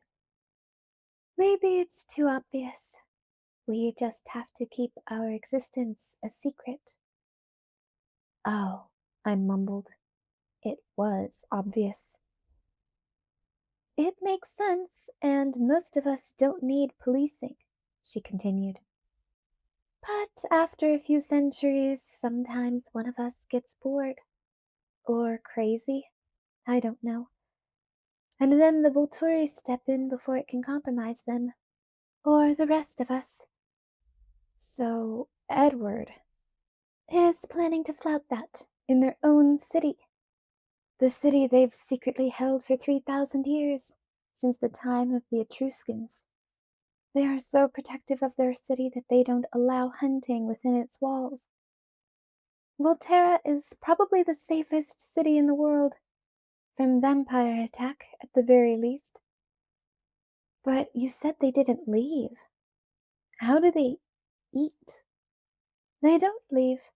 Maybe it's too obvious. We just have to keep our existence a secret. Oh, I mumbled. It was obvious. It makes sense, and most of us don't need policing, she continued. But after a few centuries, sometimes one of us gets bored. Or crazy. I don't know. And then the Volturi step in before it can compromise them. Or the rest of us. So Edward is planning to flout that in their own city. The city they've secretly held for 3,000 years, since the time of the Etruscans. They are so protective of their city that they don't allow hunting within its walls. Volterra is probably the safest city in the world, from vampire attack at the very least. But you said they didn't leave. How do they eat? They don't leave.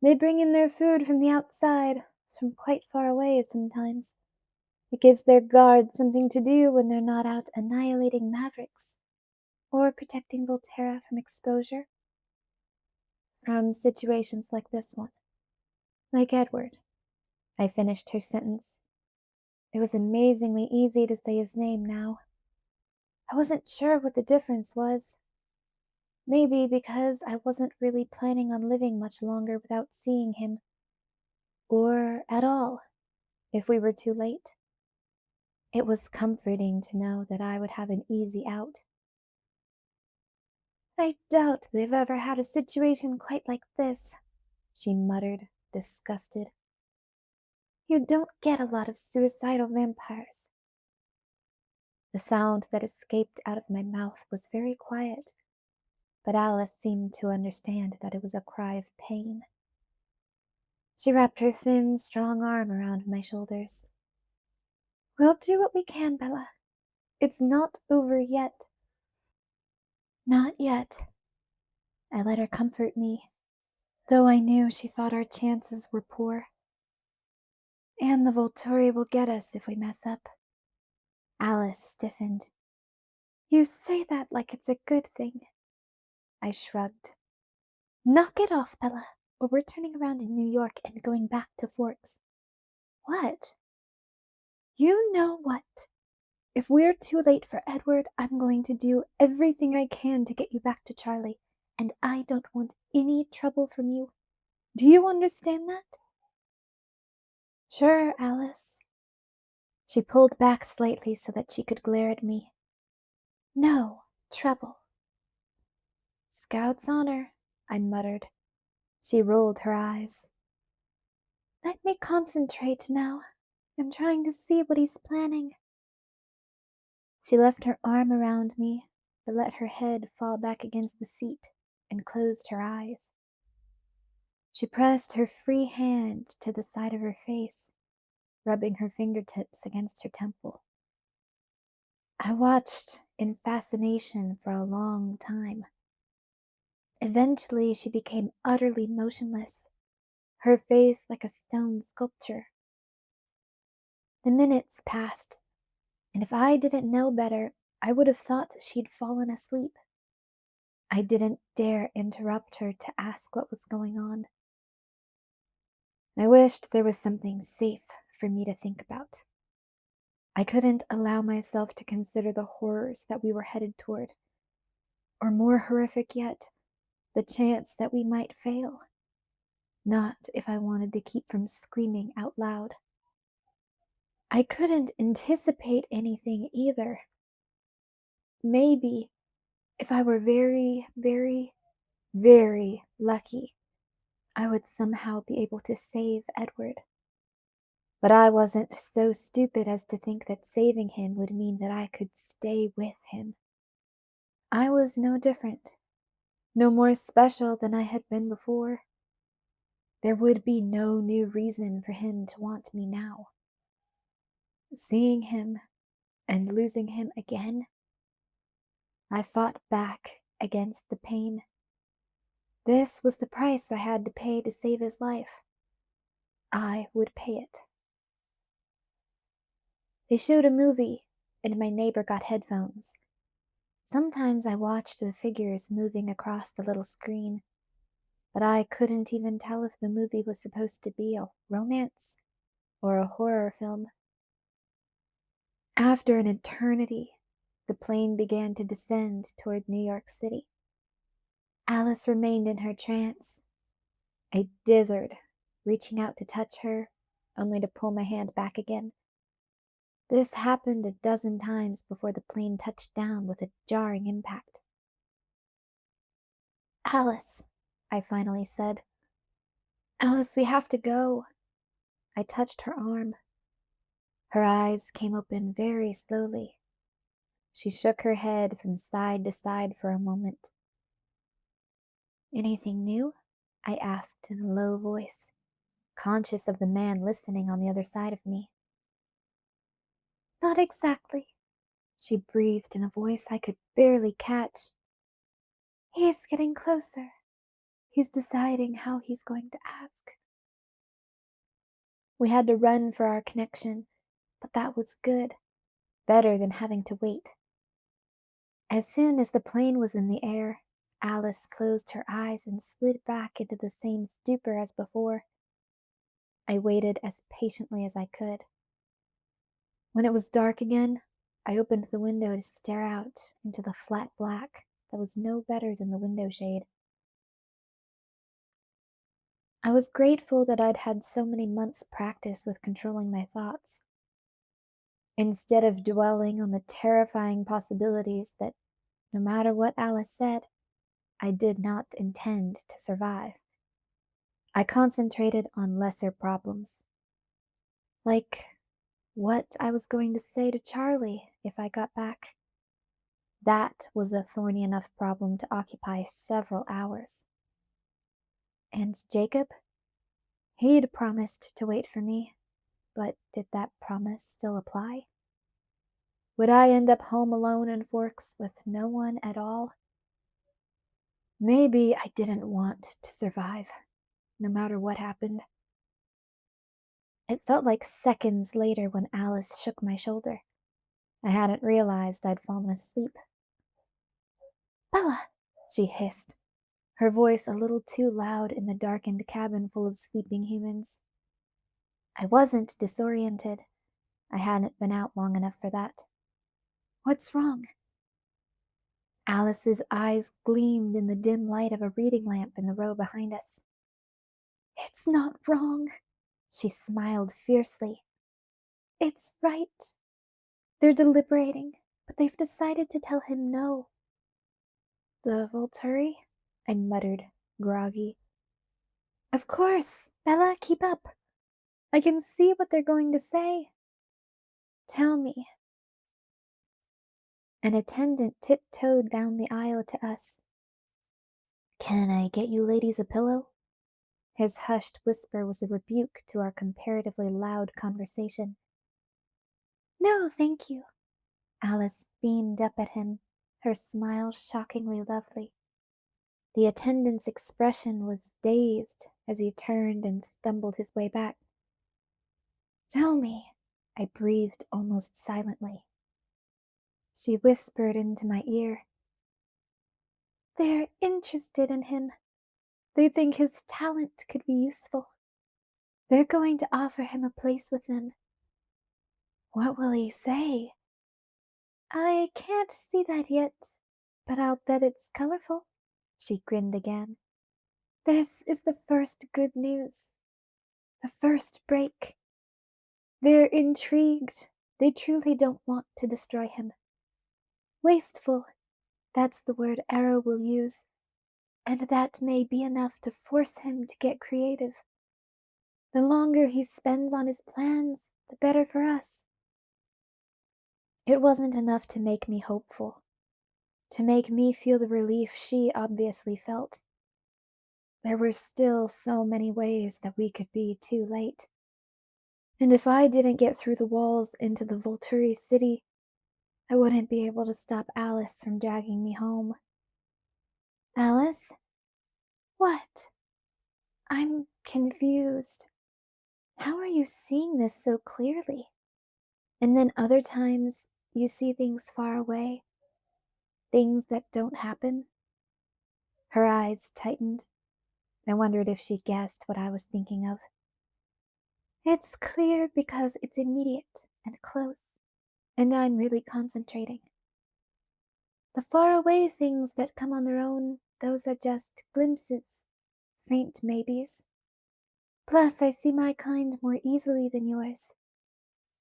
They bring in their food from the outside, from quite far away sometimes. It gives their guards something to do when they're not out annihilating mavericks, or protecting Volterra from exposure. From situations like this one. Like Edward. I finished her sentence. It was amazingly easy to say his name now. I wasn't sure what the difference was. Maybe because I wasn't really planning on living much longer without seeing him. Or at all, if we were too late. It was comforting to know that I would have an easy out. I doubt they've ever had a situation quite like this, she muttered, disgusted. You don't get a lot of suicidal vampires. The sound that escaped out of my mouth was very quiet, but Alice seemed to understand that it was a cry of pain. She wrapped her thin, strong arm around my shoulders. We'll do what we can, Bella. It's not over yet. Not yet. I let her comfort me, though I knew she thought our chances were poor. And the Volterra will get us if we mess up. Alice stiffened. You say that like it's a good thing. I shrugged. Knock it off, Bella, or we're turning around in New York and going back to Forks. What? You know what? If we're too late for Edward, I'm going to do everything I can to get you back to Charlie, and I don't want any trouble from you. Do you understand that? Sure, Alice. She pulled back slightly so that she could glare at me. No trouble. Scout's honor, I muttered. She rolled her eyes. Let me concentrate now. I'm trying to see what he's planning. She left her arm around me, but let her head fall back against the seat and closed her eyes. She pressed her free hand to the side of her face, rubbing her fingertips against her temple. I watched in fascination for a long time. Eventually, she became utterly motionless, her face like a stone sculpture. The minutes passed, and if I didn't know better, I would have thought she'd fallen asleep. I didn't dare interrupt her to ask what was going on. I wished there was something safe for me to think about. I couldn't allow myself to consider the horrors that we were headed toward, or more horrific yet, the chance that we might fail. Not if I wanted to keep from screaming out loud. I couldn't anticipate anything either. Maybe, if I were very, very, very lucky, I would somehow be able to save Edward. But I wasn't so stupid as to think that saving him would mean that I could stay with him. I was no different, no more special than I had been before. There would be no new reason for him to want me now. Seeing him and losing him again, I fought back against the pain. This was the price I had to pay to save his life. I would pay it. They showed a movie, and my neighbor got headphones. Sometimes I watched the figures moving across the little screen, but I couldn't even tell if the movie was supposed to be a romance or a horror film. After an eternity, the plane began to descend toward New York City. Alice remained in her trance. I dithered, reaching out to touch her, only to pull my hand back again. This happened a dozen times before the plane touched down with a jarring impact. Alice, I finally said. Alice, we have to go. I touched her arm. Her eyes came open very slowly. She shook her head from side to side for a moment. Anything new? I asked in a low voice, conscious of the man listening on the other side of me. Not exactly, she breathed in a voice I could barely catch. He is getting closer. He's deciding how he's going to ask. We had to run for our connection, but that was good, better than having to wait. As soon as the plane was in the air, Alice closed her eyes and slid back into the same stupor as before. I waited as patiently as I could. When it was dark again, I opened the window to stare out into the flat black that was no better than the window shade. I was grateful that I'd had so many months' practice with controlling my thoughts. Instead of dwelling on the terrifying possibilities that, no matter what Alice said, I did not intend to survive, I concentrated on lesser problems. Like what I was going to say to Charlie if I got back. That was a thorny enough problem to occupy several hours. And Jacob? He'd promised to wait for me, but did that promise still apply? Would I end up home alone in Forks with no one at all? Maybe I didn't want to survive, no matter what happened. It felt like seconds later when Alice shook my shoulder. I hadn't realized I'd fallen asleep. "Bella!" she hissed, her voice a little too loud in the darkened cabin full of sleeping humans. I wasn't disoriented. I hadn't been out long enough for that. "What's wrong?" Alice's eyes gleamed in the dim light of a reading lamp in the row behind us. "It's not wrong," she smiled fiercely. "It's right. They're deliberating, but they've decided to tell him no." "The Volturi?" I muttered, groggy. "Of course! Bella, keep up! I can see what they're going to say." "Tell me." An attendant tiptoed down the aisle to us. "Can I get you ladies a pillow?" His hushed whisper was a rebuke to our comparatively loud conversation. "No, thank you." Alice beamed up at him, her smile shockingly lovely. The attendant's expression was dazed as he turned and stumbled his way back. "Tell me," I breathed almost silently. She whispered into my ear. "They're interested in him. They think his talent could be useful. They're going to offer him a place with them." "What will he say?" "I can't see that yet, but I'll bet it's colorful." She grinned again. "This is the first good news. The first break. They're intrigued. They truly don't want to destroy him. Wasteful, that's the word Arrow will use, and that may be enough to force him to get creative. The longer he spends on his plans, the better for us." It wasn't enough to make me hopeful, to make me feel the relief she obviously felt. There were still so many ways that we could be too late. And if I didn't get through the walls into the Volturi city, I wouldn't be able to stop Alice from dragging me home. "Alice?" "What?" "I'm confused. How are you seeing this so clearly? And then other times you see things far away, things that don't happen?" Her eyes tightened. I wondered if she guessed what I was thinking of. "It's clear because it's immediate and close, and I'm really concentrating. The faraway things that come on their own, those are just glimpses, faint maybes. Plus, I see my kind more easily than yours.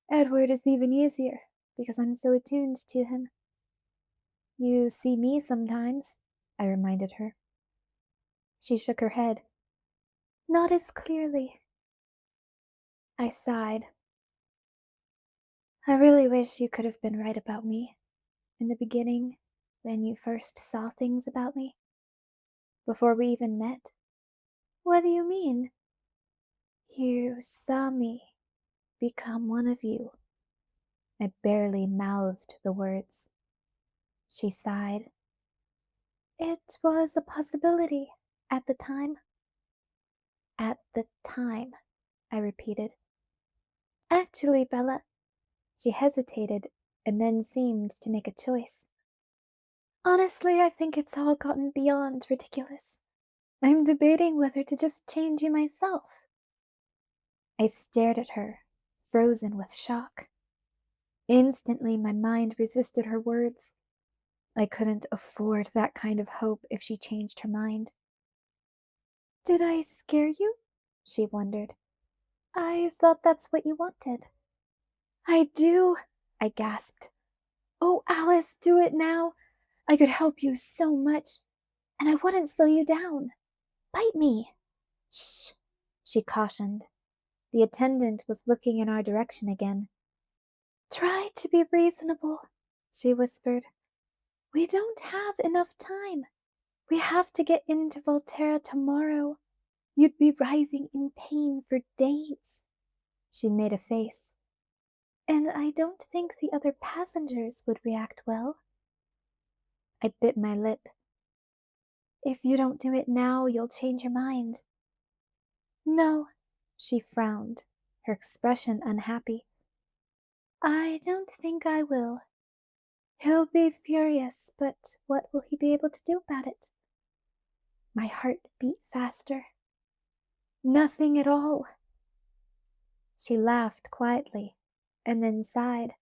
Edward is even easier, because I'm so attuned to him." "You see me sometimes," I reminded her. She shook her head. "Not as clearly." I sighed. "I really wish you could have been right about me. In the beginning, when you first saw things about me. Before we even met." "What do you mean?" "You saw me become one of you." I barely mouthed the words. She sighed. "It was a possibility at the time." "At the time," I repeated. "Actually, Bella." She hesitated and then seemed to make a choice. "Honestly, I think it's all gotten beyond ridiculous. I'm debating whether to just change you myself." I stared at her, frozen with shock. Instantly, my mind resisted her words. I couldn't afford that kind of hope if she changed her mind. Did I scare you? She wondered. I thought that's what you wanted. I do, I gasped. Oh, Alice, do it now. I could help you so much, and I wouldn't slow you down. Bite me. Shh, she cautioned. The attendant was looking in our direction again. Try to be reasonable, she whispered. We don't have enough time. We have to get into Volterra tomorrow. You'd be writhing in pain for days. She made a face. And I don't think the other passengers would react well. I bit my lip. If you don't do it now, you'll change your mind. No, she frowned, her expression unhappy. I don't think I will. He'll be furious, but what will he be able to do about it? My heart beat faster. Nothing at all. She laughed quietly, and then sighed.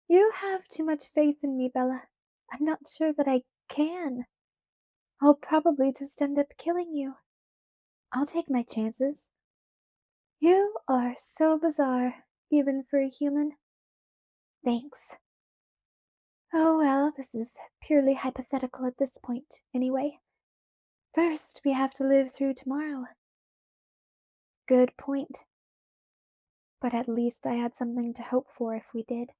You have too much faith in me, Bella. I'm not sure that I can. I'll probably just end up killing you. I'll take my chances. You are so bizarre, even for a human. Thanks. Oh well, this is purely hypothetical at this point, anyway. First, we have to live through tomorrow. Good point. But at least I had something to hope for if we did.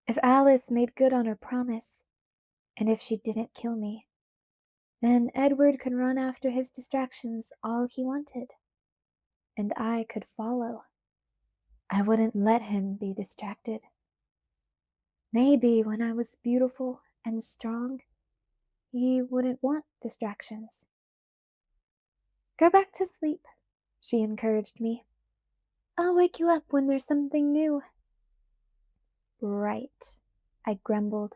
If Alice made good on her promise, and if she didn't kill me, then Edward could run after his distractions all he wanted, and I could follow. I wouldn't let him be distracted. Maybe when I was beautiful and strong, he wouldn't want distractions. Go back to sleep, she encouraged me. I'll wake you up when there's something new. Right, I grumbled,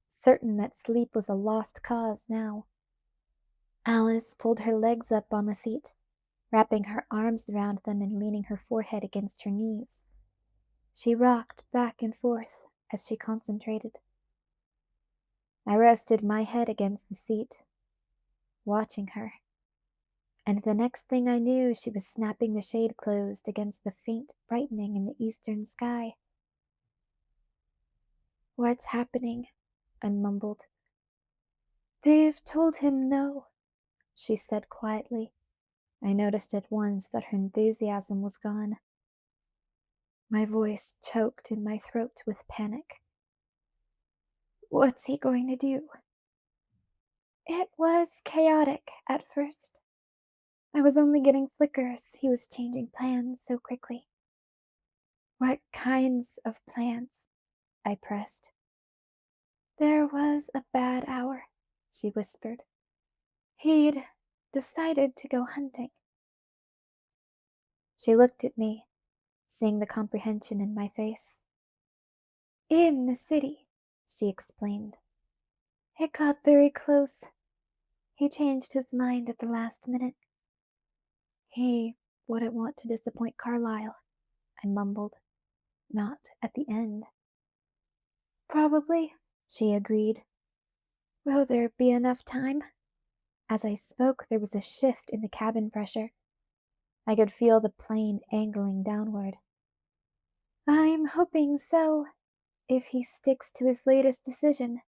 certain that sleep was a lost cause now. Alice pulled her legs up on the seat, wrapping her arms around them and leaning her forehead against her knees. She rocked back and forth as she concentrated. I rested my head against the seat, watching her, and the next thing I knew she was snapping the shade closed against the faint brightening in the eastern sky. What's happening? I mumbled. They've told him no, she said quietly. I noticed at once that her enthusiasm was gone. My voice choked in my throat with panic. What's he going to do? It was chaotic at first. I was only getting flickers. He was changing plans so quickly. What kinds of plans? I pressed. There was a bad hour, she whispered. He'd decided to go hunting. She looked at me, seeing the comprehension in my face. In the city, she explained. It got very close. He changed his mind at the last minute. He wouldn't want to disappoint Carlyle, I mumbled. Not at the end. Probably, she agreed. Will there be enough time? As I spoke, there was a shift in the cabin pressure. I could feel the plane angling downward. I'm hoping so. If he sticks to his latest decision,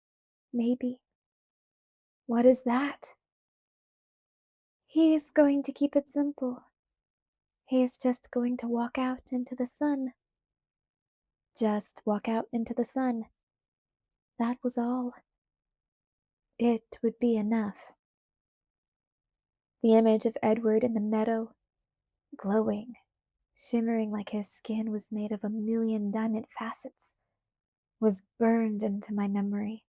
maybe. What is that? He's going to keep it simple. He's just going to walk out into the sun. Just walk out into the sun. That was all. It would be enough. The image of Edward in the meadow, glowing, shimmering like his skin was made of a million diamond facets, was burned into my memory.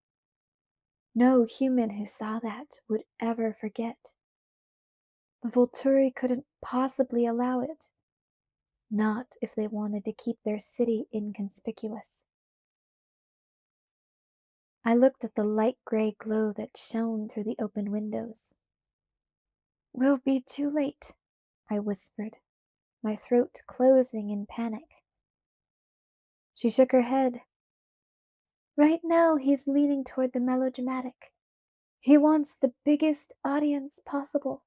No human who saw that would ever forget. The Volturi couldn't possibly allow it. Not if they wanted to keep their city inconspicuous. I looked at the light gray glow that shone through the open windows. We'll be too late, I whispered, my throat closing in panic. She shook her head. Right now, he's leaning toward the melodramatic. He wants the biggest audience possible,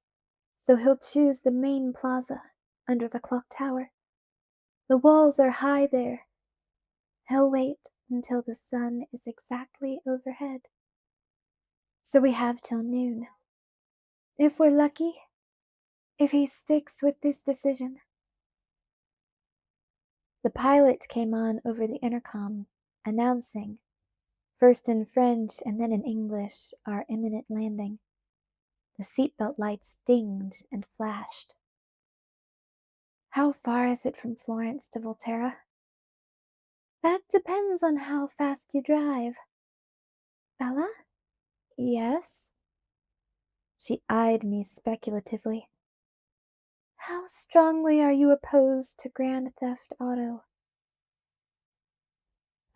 so he'll choose the main plaza, under the clock tower. The walls are high there. He'll wait until the sun is exactly overhead. So we have till noon. If we're lucky, if he sticks with this decision. The pilot came on over the intercom, announcing, first in French and then in English, our imminent landing. The seatbelt lights dinged and flashed. How far is it from Florence to Volterra? That depends on how fast you drive. Bella? Yes? She eyed me speculatively. How strongly are you opposed to Grand Theft Auto?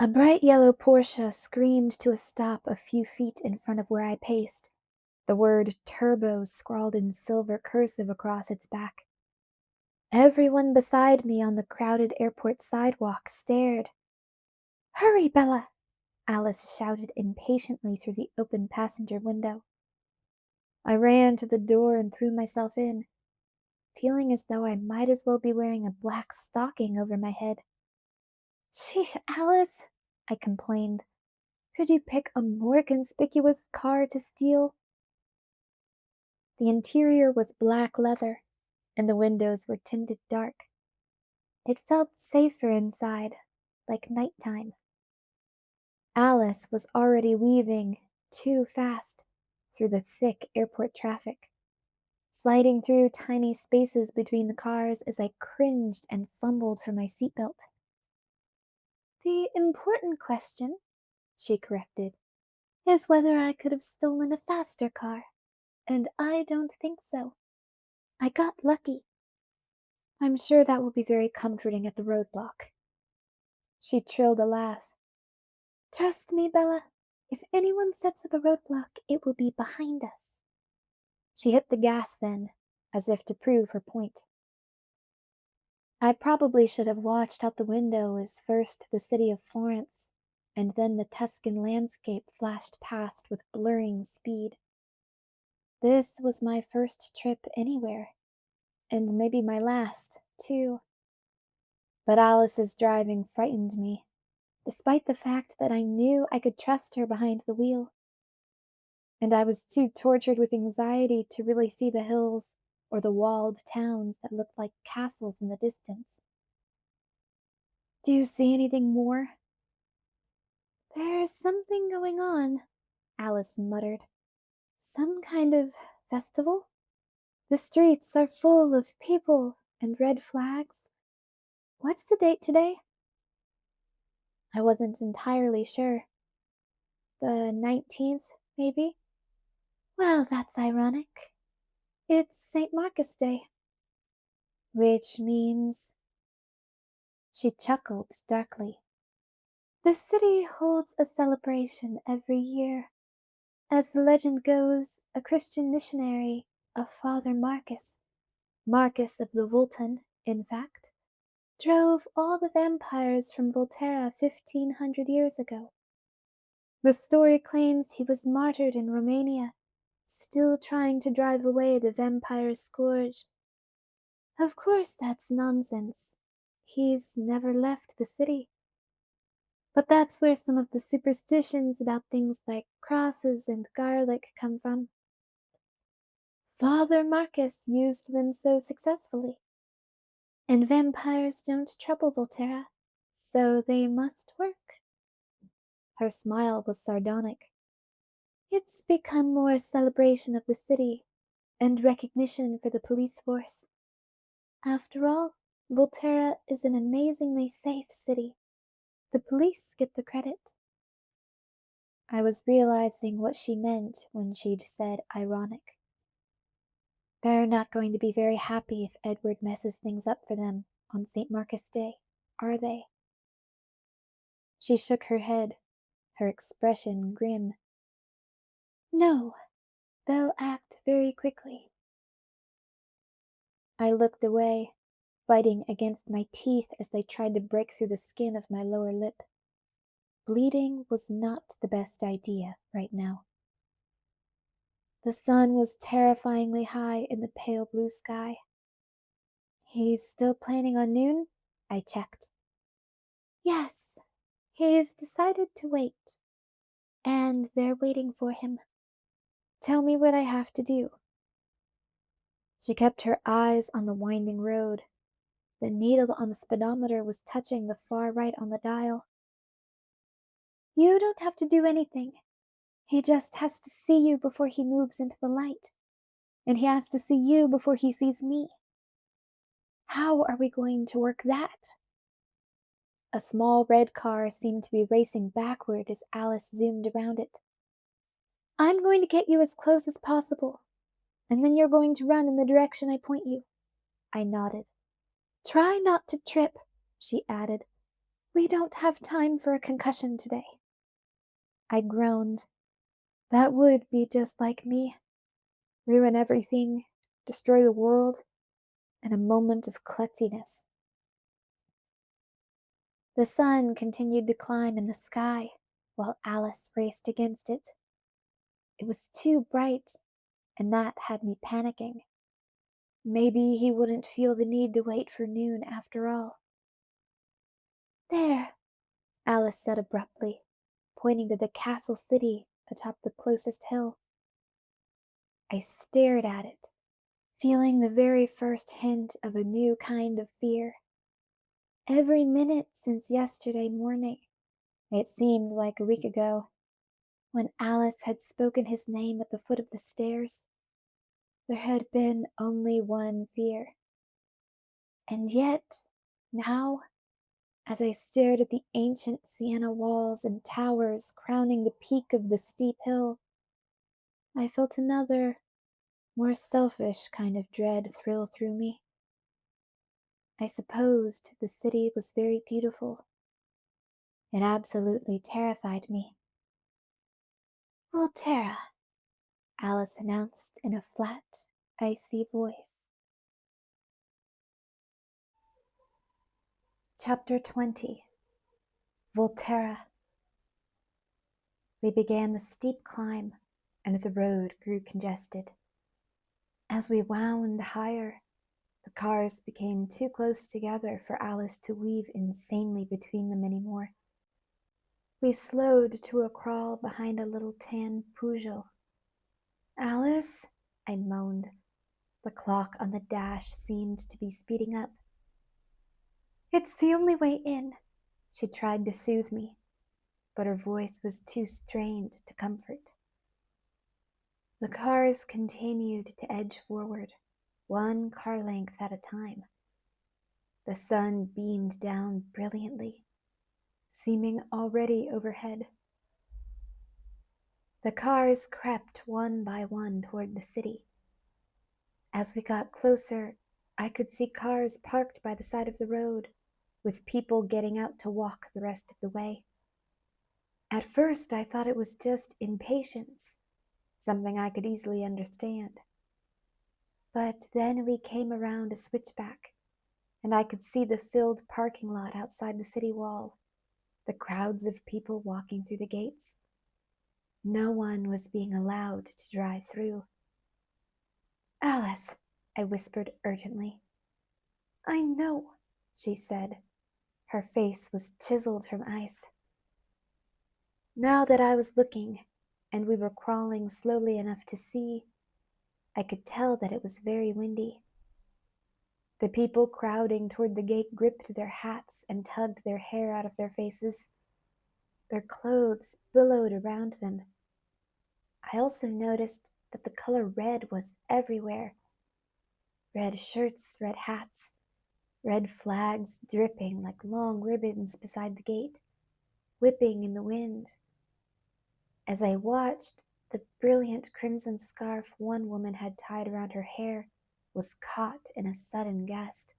A bright yellow Porsche screamed to a stop a few feet in front of where I paced, the word turbo scrawled in silver cursive across its back. Everyone beside me on the crowded airport sidewalk stared. Hurry, Bella! Alice shouted impatiently through the open passenger window. I ran to the door and threw myself in, feeling as though I might as well be wearing a black stocking over my head. Sheesh, Alice, I complained. Could you pick a more conspicuous car to steal? The interior was black leather, and the windows were tinted dark. It felt safer inside, like nighttime. Alice was already weaving, too fast, through the thick airport traffic, sliding through tiny spaces between the cars as I cringed and fumbled for my seatbelt. The important question, she corrected, is whether I could have stolen a faster car, and I don't think so. I got lucky. I'm sure that will be very comforting at the roadblock. She trilled a laugh. Trust me, Bella. If anyone sets up a roadblock, it will be behind us. She hit the gas then, as if to prove her point. I probably should have watched out the window as first the city of Florence, and then the Tuscan landscape flashed past with blurring speed. This was my first trip anywhere, and maybe my last, too. But Alice's driving frightened me, despite the fact that I knew I could trust her behind the wheel. And I was too tortured with anxiety to really see the hills or the walled towns that looked like castles in the distance. Do you see anything more? There's something going on, Alice muttered. Some kind of festival? The streets are full of people and red flags. What's the date today? I wasn't entirely sure. The 19th, maybe? Well, that's ironic. It's St. Marcus Day. Which means... She chuckled darkly. The city holds a celebration every year. As the legend goes, a Christian missionary, a Father Marcus of the Vultan, in fact, drove all the vampires from Volterra 1500 years ago. The story claims he was martyred in Romania, still trying to drive away the vampire scourge. Of course, that's nonsense. He's never left the city. But that's where some of the superstitions about things like crosses and garlic come from. Father Marcus used them so successfully. And vampires don't trouble Volterra, so they must work. Her smile was sardonic. It's become more a celebration of the city and recognition for the police force. After all, Volterra is an amazingly safe city. The police get the credit. I was realizing what she meant when she'd said ironic. They're not going to be very happy if Edward messes things up for them on St. Marcus Day, are they? She shook her head, her expression grim. No, they'll act very quickly. I looked away, fighting against my teeth as they tried to break through the skin of my lower lip. Bleeding was not the best idea right now. The sun was terrifyingly high in the pale blue sky. He's still planning on noon? I checked. Yes, he's decided to wait, and they're waiting for him. Tell me what I have to do. She kept her eyes on the winding road. The needle on the speedometer was touching the far right on the dial. You don't have to do anything. He just has to see you before he moves into the light. And he has to see you before he sees me. How are we going to work that? A small red car seemed to be racing backward as Alice zoomed around it. I'm going to get you as close as possible, and then you're going to run in the direction I point you. I nodded. Try not to trip, she added. We don't have time for a concussion today. I groaned. That would be just like me. Ruin everything, destroy the world, in a moment of klutziness. The sun continued to climb in the sky while Alice raced against it. It was too bright, and that had me panicking. Maybe he wouldn't feel the need to wait for noon after all. There, Alice said abruptly, pointing to the castle city atop the closest hill. I stared at it, feeling the very first hint of a new kind of fear. Every minute since yesterday morning, it seemed like a week ago, when Alice had spoken his name at the foot of the stairs, there had been only one fear. And yet, now, as I stared at the ancient sienna walls and towers crowning the peak of the steep hill, I felt another, more selfish kind of dread thrill through me. I supposed the city was very beautiful. It absolutely terrified me. Volterra, Alice announced in a flat, icy voice. Chapter 20. Volterra. We began the steep climb, and the road grew congested. As we wound higher, the cars became too close together for Alice to weave insanely between them anymore. We slowed to a crawl behind a little tan Peugeot. Alice, I moaned. The clock on the dash seemed to be speeding up. It's the only way in, she tried to soothe me, but her voice was too strained to comfort. The cars continued to edge forward, one car length at a time. The sun beamed down brilliantly, seeming already overhead. The cars crept one by one toward the city. As we got closer, I could see cars parked by the side of the road, with people getting out to walk the rest of the way. At first, I thought it was just impatience, something I could easily understand. But then we came around a switchback, and I could see the filled parking lot outside the city wall, the crowds of people walking through the gates. No one was being allowed to drive through. Alice, I whispered urgently. I know, she said. Her face was chiseled from ice. Now that I was looking, and we were crawling slowly enough to see, I could tell that it was very windy. The people crowding toward the gate gripped their hats and tugged their hair out of their faces. Their clothes billowed around them. I also noticed that the color red was everywhere. Red shirts, red hats, red flags dripping like long ribbons beside the gate, whipping in the wind. As I watched, the brilliant crimson scarf one woman had tied around her hair was caught in a sudden gust.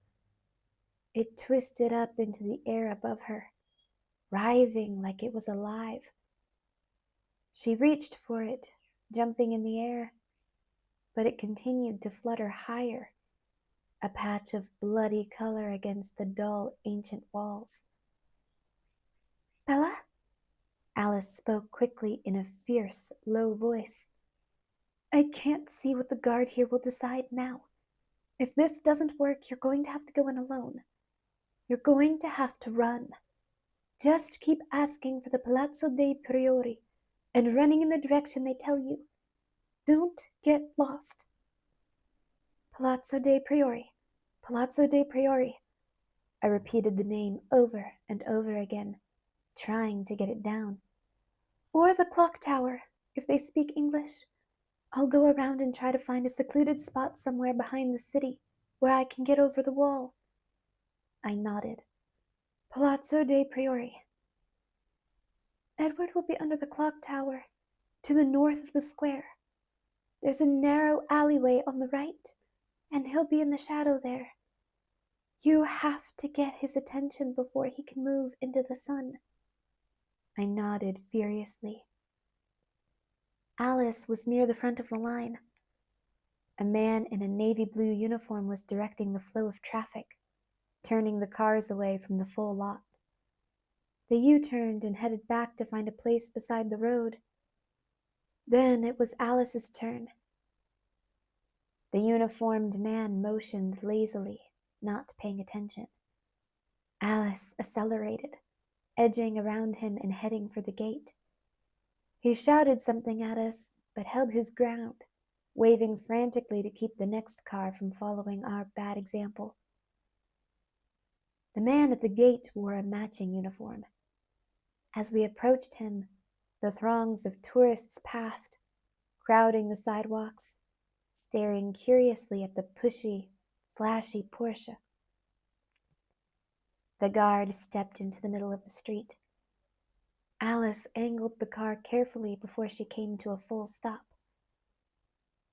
It twisted up into the air above her, writhing like it was alive. She reached for it, jumping in the air, but it continued to flutter higher. a patch of bloody color against the dull, ancient walls. "Bella?" Alice spoke quickly in a fierce, low voice. "I can't see what the guard here will decide now. If this doesn't work, you're going to have to go in alone. You're going to have to run. Just keep asking for the Palazzo dei Priori and running in the direction they tell you. Don't get lost." "Palazzo dei Priori, Palazzo dei Priori." I repeated the name over and over again, trying to get it down. "Or the clock tower, if they speak English. I'll go around and try to find a secluded spot somewhere behind the city where I can get over the wall." I nodded. "Palazzo dei Priori." "Edward will be under the clock tower, to the north of the square. There's a narrow alleyway on the right, and he'll be in the shadow there. You have to get his attention before he can move into the sun." I nodded furiously. Alice was near the front of the line. A man in a navy blue uniform was directing the flow of traffic, turning the cars away from the full lot. They U-turned and headed back to find a place beside the road. Then it was Alice's turn. The uniformed man motioned lazily, not paying attention. Alice accelerated, edging around him and heading for the gate. He shouted something at us, but held his ground, waving frantically to keep the next car from following our bad example. The man at the gate wore a matching uniform. As we approached him, the throngs of tourists passed, crowding the sidewalks, staring curiously at the pushy, flashy Porsche. The guard stepped into the middle of the street. Alice angled the car carefully before she came to a full stop.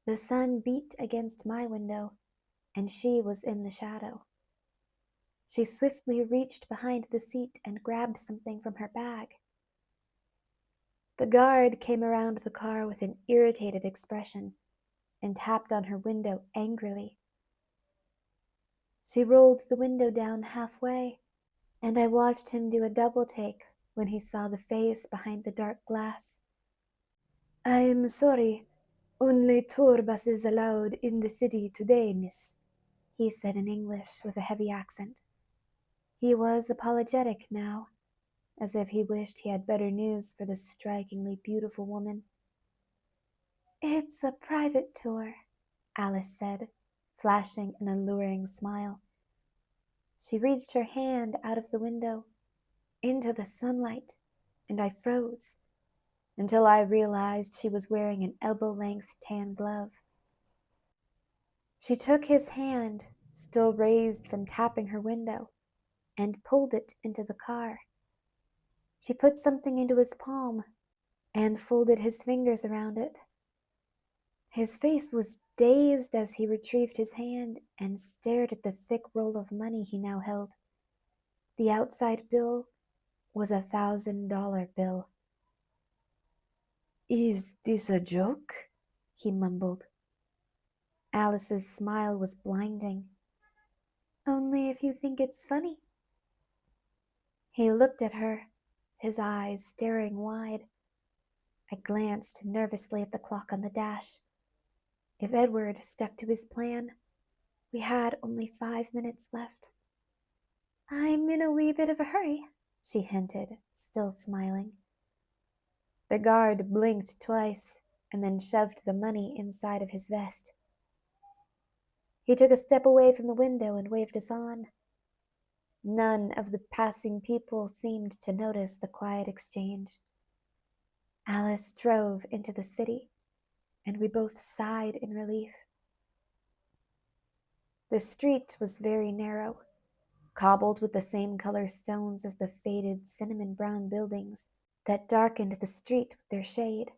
The sun beat against my window, and she was in the shadow. She swiftly reached behind the seat and grabbed something from her bag. The guard came around the car with an irritated expression and tapped on her window angrily. She rolled the window down halfway, and I watched him do a double take when he saw the face behind the dark glass. "I'm sorry, only tour buses allowed in the city today, miss," he said in English with a heavy accent. He was apologetic now, as if he wished he had better news for the strikingly beautiful woman. "It's a private tour," Alice said, flashing an alluring smile. She reached her hand out of the window, into the sunlight, and I froze, until I realized she was wearing an elbow-length tan glove. She took his hand, still raised from tapping her window, and pulled it into the car. She put something into his palm and folded his fingers around it. His face was dazed as he retrieved his hand and stared at the thick roll of money he now held. The outside bill was $1,000 bill. "Is this a joke?" he mumbled. Alice's smile was blinding. "Only if you think it's funny." He looked at her, his eyes staring wide. I glanced nervously at the clock on the dash. If Edward stuck to his plan, we had only 5 minutes left. "I'm in a wee bit of a hurry," she hinted, still smiling. The guard blinked twice and then shoved the money inside of his vest. He took a step away from the window and waved us on. None of the passing people seemed to notice the quiet exchange. Alice drove into the city, and we both sighed in relief. The street was very narrow, cobbled with the same color stones as the faded cinnamon brown buildings that darkened the street with their shade.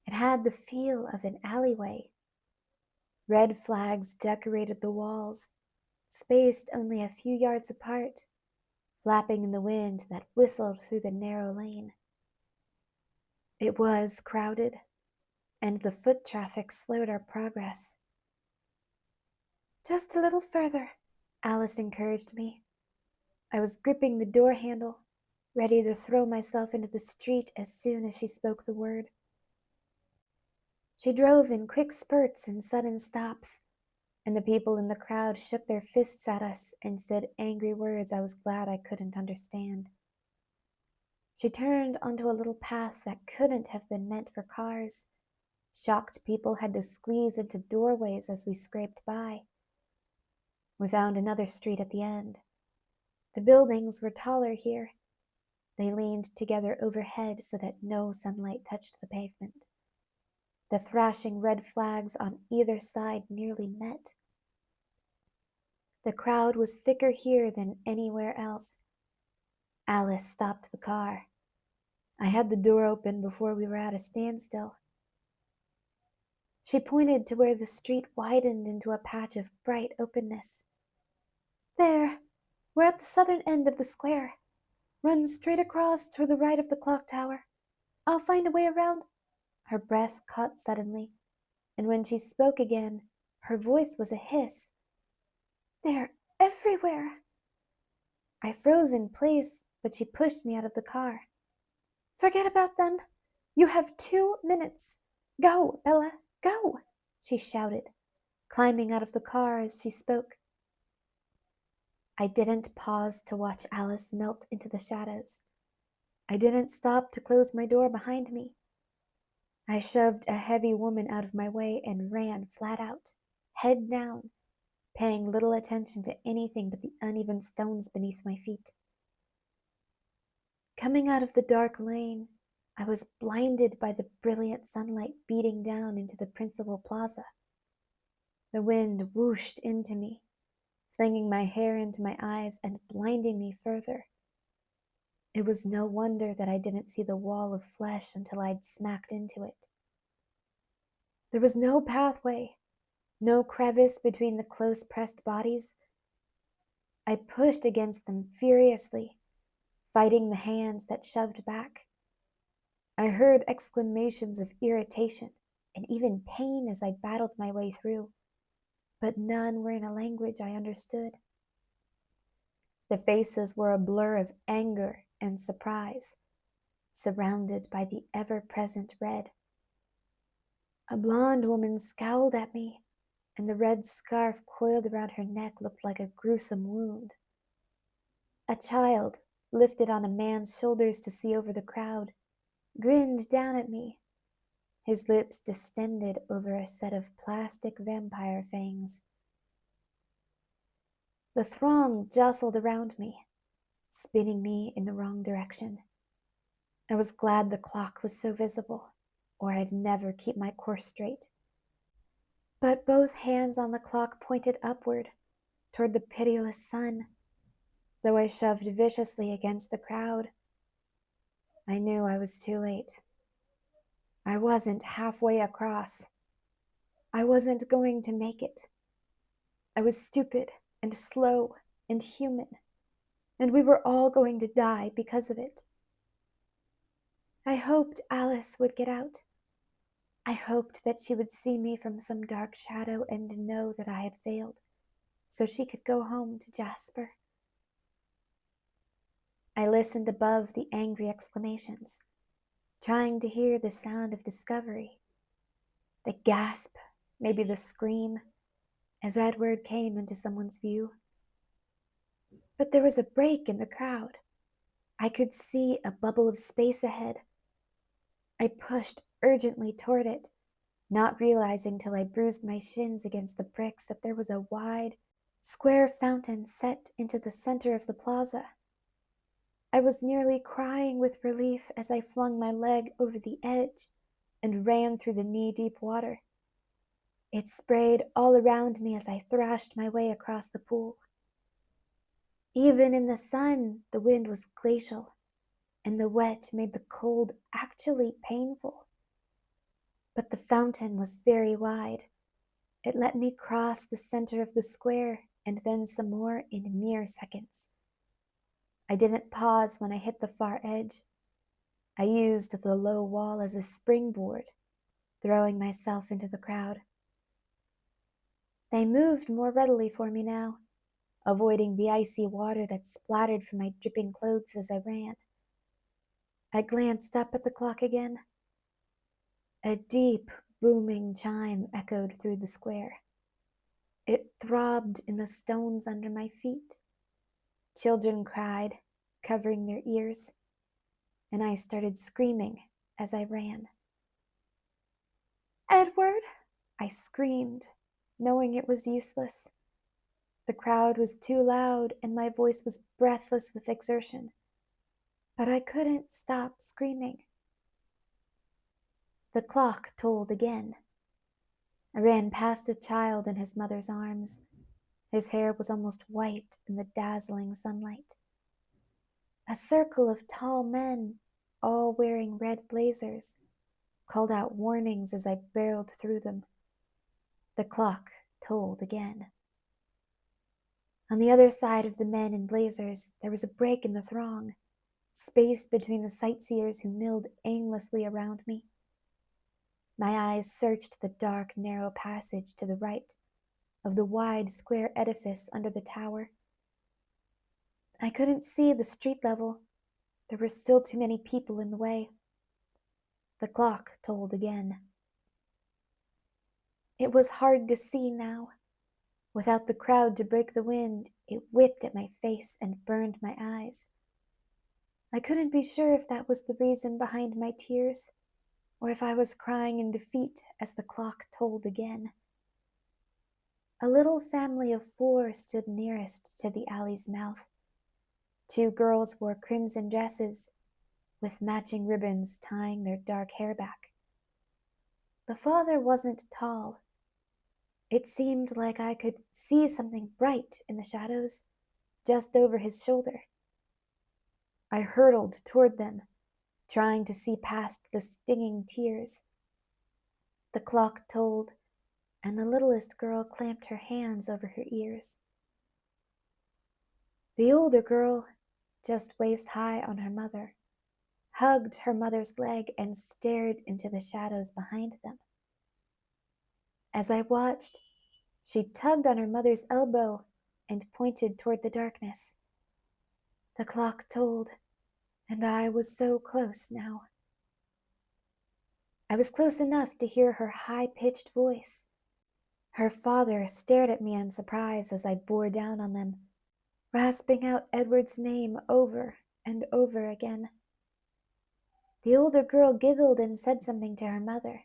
It had the feel of an alleyway. Red flags decorated the walls, spaced only a few yards apart, flapping in the wind that whistled through the narrow lane. It was crowded, and the foot traffic slowed our progress. Just a little further, Alice encouraged me. I was gripping the door handle, ready to throw myself into the street as soon as she spoke the word. She drove in quick spurts and sudden stops, and the people in the crowd shook their fists at us and said angry words I was glad I couldn't understand. She turned onto a little path that couldn't have been meant for cars. Shocked people had to squeeze into doorways as we scraped by. We found another street at the end. The buildings were taller here. They leaned together overhead so that no sunlight touched the pavement. The thrashing red flags on either side nearly met. The crowd was thicker here than anywhere else. Alice stopped the car. I had the door open before we were at a standstill. She pointed to where the street widened into a patch of bright openness. There, we're at the southern end of the square. Run straight across to the right of the clock tower. I'll find a way around. Her breath caught suddenly, and when she spoke again, her voice was a hiss. They're everywhere. I froze in place, but she pushed me out of the car. Forget about them. You have 2 minutes. Go, Bella, go, she shouted, climbing out of the car as she spoke. I didn't pause to watch Alice melt into the shadows. I didn't stop to close my door behind me. I shoved a heavy woman out of my way and ran flat out, head down, paying little attention to anything but the uneven stones beneath my feet. Coming out of the dark lane, I was blinded by the brilliant sunlight beating down into the principal plaza. The wind whooshed into me, flinging my hair into my eyes and blinding me further. It was no wonder that I didn't see the wall of flesh until I'd smacked into it. There was no pathway, no crevice between the close-pressed bodies. I pushed against them furiously, fighting the hands that shoved back. I heard exclamations of irritation and even pain as I battled my way through, but none were in a language I understood. The faces were a blur of anger and surprise, surrounded by the ever-present red. A blonde woman scowled at me, and the red scarf coiled around her neck looked like a gruesome wound. A child, lifted on a man's shoulders to see over the crowd, grinned down at me, his lips distended over a set of plastic vampire fangs. The throng jostled around me, spinning me in the wrong direction. I was glad the clock was so visible, or I'd never keep my course straight. But both hands on the clock pointed upward, toward the pitiless sun, though I shoved viciously against the crowd. I knew I was too late. I wasn't halfway across. I wasn't going to make it. I was stupid and slow and human, and we were all going to die because of it. I hoped Alice would get out. I hoped that she would see me from some dark shadow and know that I had failed, so she could go home to Jasper. I listened above the angry exclamations, trying to hear the sound of discovery, the gasp, maybe the scream, as Edward came into someone's view. But there was a break in the crowd. I could see a bubble of space ahead. I pushed urgently toward it, not realizing till I bruised my shins against the bricks that there was a wide, square fountain set into the center of the plaza. I was nearly crying with relief as I flung my leg over the edge and ran through the knee-deep water. It sprayed all around me as I thrashed my way across the pool. Even in the sun, the wind was glacial, and the wet made the cold actually painful. But the fountain was very wide. It let me cross the center of the square and then some more in mere seconds. I didn't pause when I hit the far edge. I used the low wall as a springboard, throwing myself into the crowd. They moved more readily for me now, avoiding the icy water that splattered from my dripping clothes as I ran. I glanced up at the clock again. A deep, booming chime echoed through the square. It throbbed in the stones under my feet. Children cried, covering their ears, and I started screaming as I ran. "Edward!" I screamed, knowing it was useless. The crowd was too loud and my voice was breathless with exertion, but I couldn't stop screaming. The clock tolled again. I ran past a child in his mother's arms. His hair was almost white in the dazzling sunlight. A circle of tall men, all wearing red blazers, called out warnings as I barreled through them. The clock tolled again. On the other side of the men in blazers, there was a break in the throng, space between the sightseers who milled aimlessly around me. My eyes searched the dark, narrow passage to the right of the wide, square edifice under the tower. I couldn't see the street level. There were still too many people in the way. The clock tolled again. It was hard to see now. Without the crowd to break the wind, it whipped at my face and burned my eyes. I couldn't be sure if that was the reason behind my tears, or if I was crying in defeat as the clock tolled again. A little family of 4 stood nearest to the alley's mouth. 2 girls wore crimson dresses, with matching ribbons tying their dark hair back. The father wasn't tall. It seemed like I could see something bright in the shadows, just over his shoulder. I hurtled toward them, trying to see past the stinging tears. The clock tolled, and the littlest girl clamped her hands over her ears. The older girl, just waist high on her mother, hugged her mother's leg and stared into the shadows behind them. As I watched, she tugged on her mother's elbow and pointed toward the darkness. The clock tolled, and I was so close now. I was close enough to hear her high-pitched voice. Her father stared at me in surprise as I bore down on them, rasping out Edward's name over and over again. The older girl giggled and said something to her mother,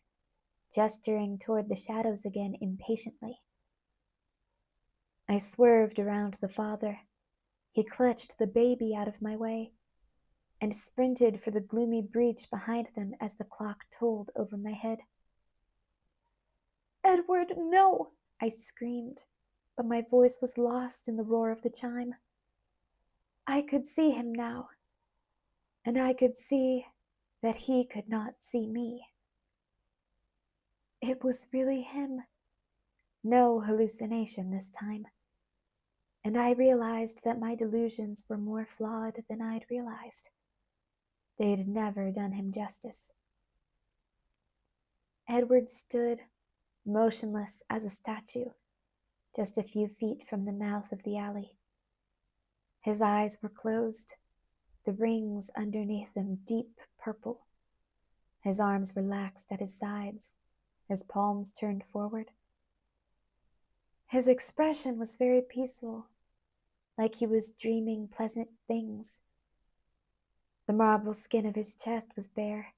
gesturing toward the shadows again impatiently. I swerved around the father. He clutched the baby out of my way and sprinted for the gloomy breach behind them as the clock tolled over my head. "Edward, no!" I screamed, but my voice was lost in the roar of the chime. I could see him now, and I could see that he could not see me. It was really him. No hallucination this time. And I realized that my delusions were more flawed than I'd realized. They'd never done him justice. Edward stood, motionless as a statue, just a few feet from the mouth of the alley. His eyes were closed, the rings underneath them deep purple. His arms relaxed at his sides, his palms turned forward. His expression was very peaceful, like he was dreaming pleasant things. The marble skin of his chest was bare.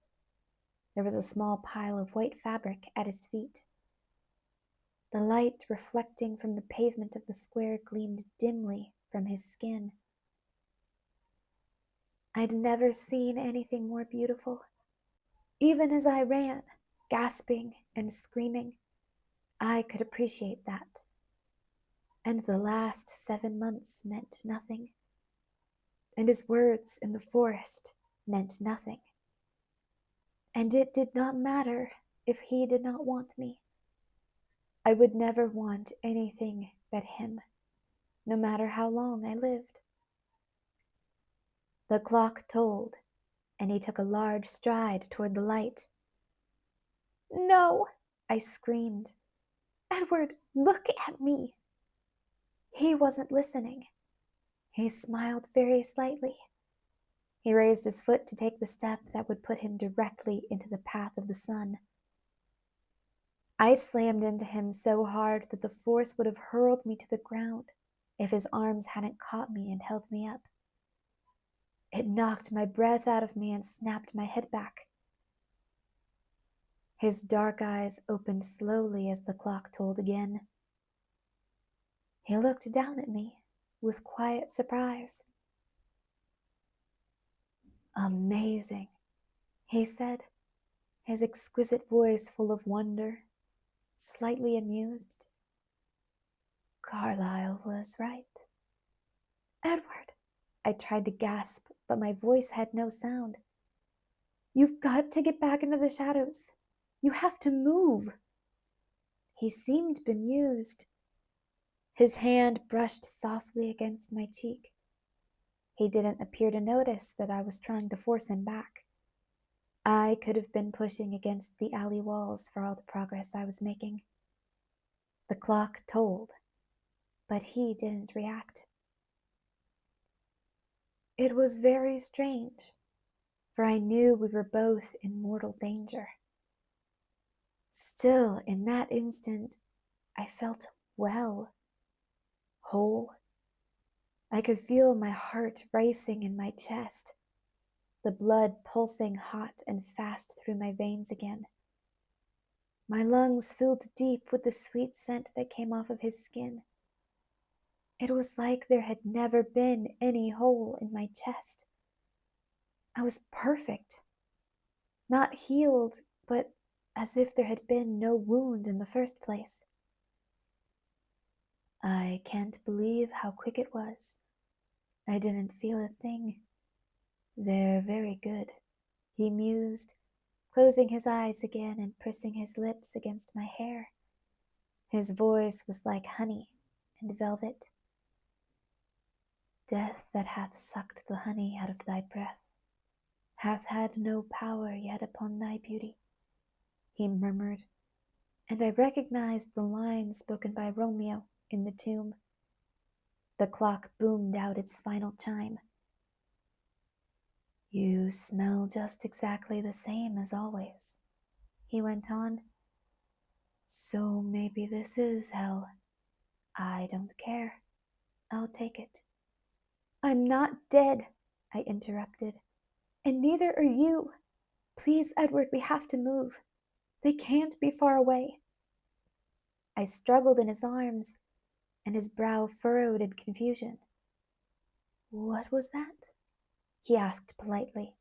There was a small pile of white fabric at his feet. The light reflecting from the pavement of the square gleamed dimly from his skin. I'd never seen anything more beautiful. Even as I ran, gasping and screaming, I could appreciate that. And the last 7 months meant nothing. And his words in the forest meant nothing. And it did not matter if he did not want me. I would never want anything but him, no matter how long I lived. The clock tolled, and he took a large stride toward the light. "No!" I screamed. Edward, look at me. He wasn't listening. He smiled very slightly. He raised his foot to take the step that would put him directly into the path of the sun. I slammed into him so hard that the force would have hurled me to the ground if his arms hadn't caught me and held me up. It knocked my breath out of me and snapped my head back. His dark eyes opened slowly as the clock tolled again. He looked down at me with quiet surprise. Amazing, he said, his exquisite voice full of wonder, slightly amused. Carlyle was right. Edward, I tried to gasp, but my voice had no sound. You've got to get back into the shadows. You have to move. He seemed bemused. His hand brushed softly against my cheek. He didn't appear to notice that I was trying to force him back. I could have been pushing against the alley walls for all the progress I was making. The clock tolled, but he didn't react. It was very strange, for I knew we were both in mortal danger. Still, in that instant, I felt well, whole. I could feel my heart racing in my chest, the blood pulsing hot and fast through my veins again. My lungs filled deep with the sweet scent that came off of his skin. It was like there had never been any hole in my chest. I was perfect. Not healed, but as if there had been no wound in the first place. I can't believe how quick it was. I didn't feel a thing. They're very good, he mused, closing his eyes again and pressing his lips against my hair. His voice was like honey and velvet. Death that hath sucked the honey out of thy breath hath had no power yet upon thy beauty, he murmured, and I recognized the line spoken by Romeo in the tomb. The clock boomed out its final chime. You smell just exactly the same as always, he went on. So maybe this is hell. I don't care. I'll take it. I'm not dead, I interrupted. And neither are you. Please, Edward, we have to move. They can't be far away. I struggled in his arms, and his brow furrowed in confusion. What was that? He asked politely.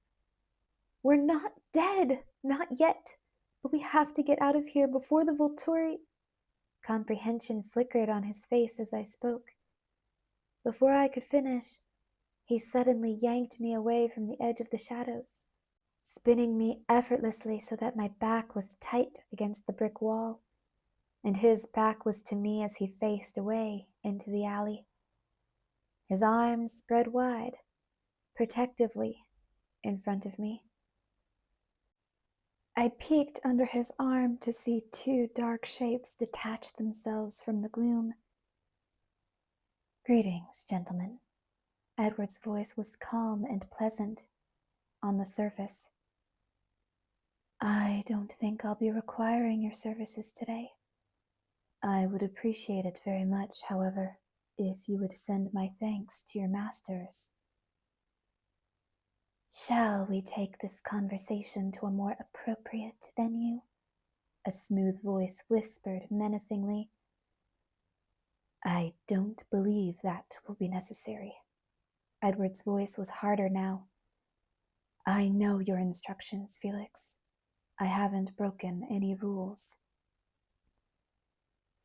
We're not dead, not yet, but we have to get out of here before the Volturi... Comprehension flickered on his face as I spoke. Before I could finish, he suddenly yanked me away from the edge of the shadows, spinning me effortlessly so that my back was tight against the brick wall, and his back was to me as he faced away into the alley. His arms spread wide, protectively, in front of me. I peeked under his arm to see two dark shapes detach themselves from the gloom. Greetings, gentlemen. Edward's voice was calm and pleasant on the surface. I don't think I'll be requiring your services today. I would appreciate it very much, however, if you would send my thanks to your masters. Shall we take this conversation to a more appropriate venue? A smooth voice whispered menacingly. I don't believe that will be necessary. Edward's voice was harder now. I know your instructions, Felix. I haven't broken any rules.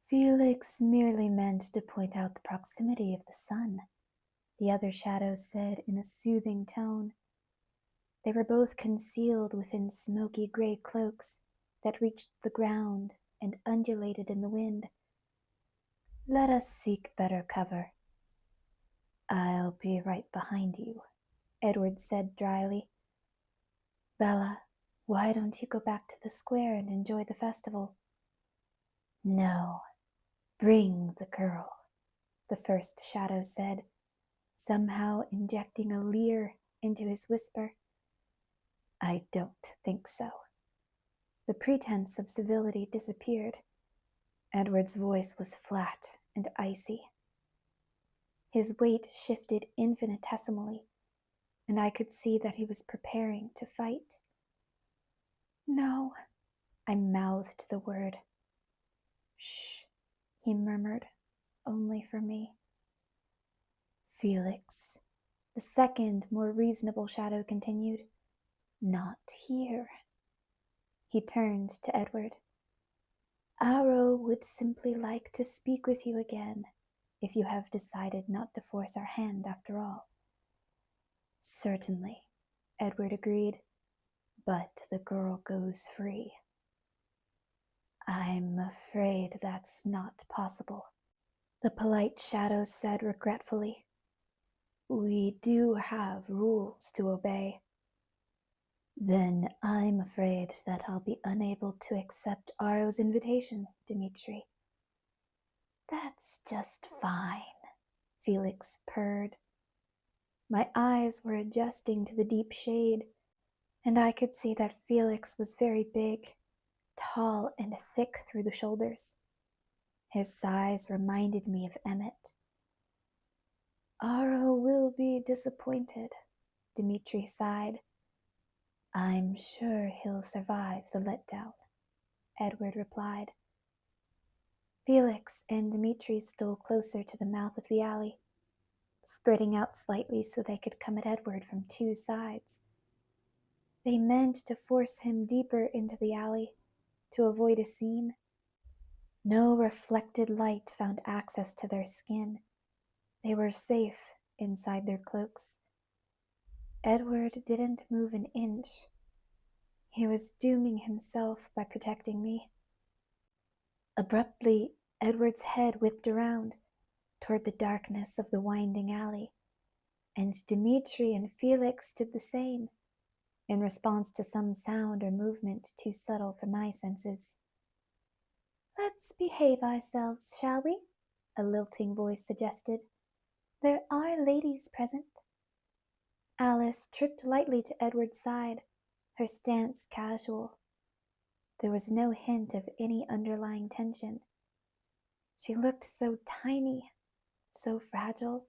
Felix merely meant to point out the proximity of the sun, the other shadow said in a soothing tone. They were both concealed within smoky gray cloaks that reached the ground and undulated in the wind. Let us seek better cover. I'll be right behind you, Edward said dryly. Bella, why don't you go back to the square and enjoy the festival? No, Bring the girl, the first shadow said, somehow injecting a leer into his whisper. I don't think so. The pretense of civility disappeared. Edward's voice was flat and icy. His weight shifted infinitesimally, and I could see that he was preparing to fight. No, I mouthed the word. Shh, he murmured, only for me. Felix, the second, more reasonable shadow continued. Not here. He turned to Edward. Aro would simply like to speak with you again, if you have decided not to force our hand after all. Certainly, Edward agreed, but the girl goes free. I'm afraid that's not possible, the polite shadow said regretfully. We do have rules to obey. Then I'm afraid that I'll be unable to accept Aro's invitation, Dimitri. That's just fine, Felix purred. My eyes were adjusting to the deep shade, and I could see that Felix was very big, tall and thick through the shoulders. His size reminded me of Emmett. Aro will be disappointed, Dimitri sighed. I'm sure he'll survive the letdown, Edward replied. Felix and Dimitri stole closer to the mouth of the alley, spreading out slightly so they could come at Edward from two sides. They meant to force him deeper into the alley to avoid a scene. No reflected light found access to their skin. They were safe inside their cloaks. Edward didn't move an inch. He was dooming himself by protecting me. Abruptly, Edward's head whipped around toward the darkness of the winding alley, and Dimitri and Felix did the same, in response to some sound or movement too subtle for my senses. Let's behave ourselves, shall we? A lilting voice suggested. There are ladies present. Alice tripped lightly to Edward's side, her stance casual. There was no hint of any underlying tension. She looked so tiny, so fragile.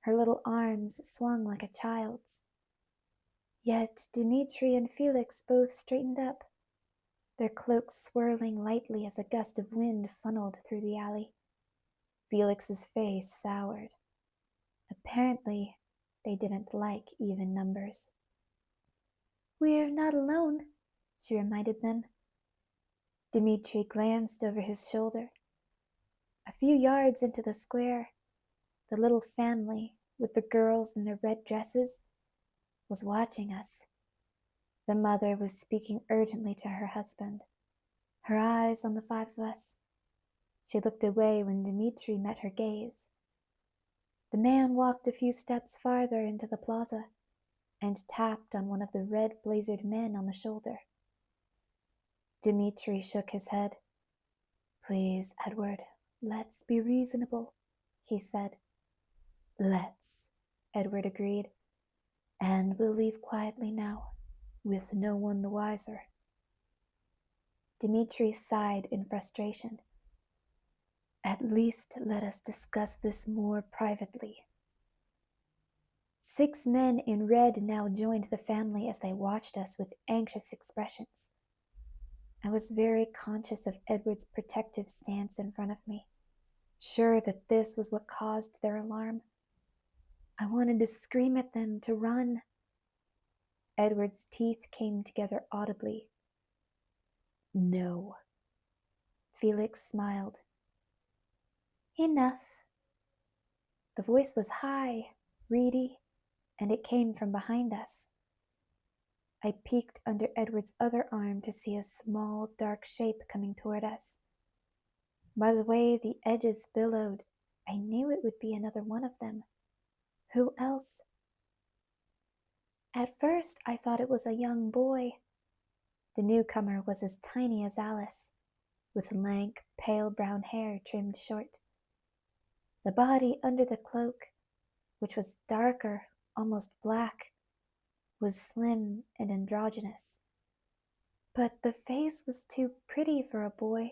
Her little arms swung like a child's. Yet Dimitri and Felix both straightened up, their cloaks swirling lightly as a gust of wind funneled through the alley. Felix's face soured. Apparently, they didn't like even numbers. We're not alone, she reminded them. Dimitri glanced over his shoulder. A few yards into the square, the little family, with the girls in their red dresses, was watching us. The mother was speaking urgently to her husband, her eyes on the five of us. She looked away when Dimitri met her gaze. The man walked a few steps farther into the plaza and tapped on one of the red-blazered men on the shoulder. Dimitri shook his head. Please, Edward, let's be reasonable, he said. Let's, Edward agreed. And we'll leave quietly now, with no one the wiser. Dimitri sighed in frustration. At least let us discuss this more privately. 6 men in red now joined the family as they watched us with anxious expressions. I was very conscious of Edward's protective stance in front of me, sure that this was what caused their alarm. I wanted to scream at them to run. Edward's teeth came together audibly. No. Felix smiled. Enough. The voice was high, reedy, and it came from behind us. I peeked under Edward's other arm to see a small, dark shape coming toward us. By the way the edges billowed, I knew it would be another one of them. Who else? At first, I thought it was a young boy. The newcomer was as tiny as Alice, with lank, pale brown hair trimmed short. The body under the cloak, which was darker, almost black, was slim and androgynous. But the face was too pretty for a boy.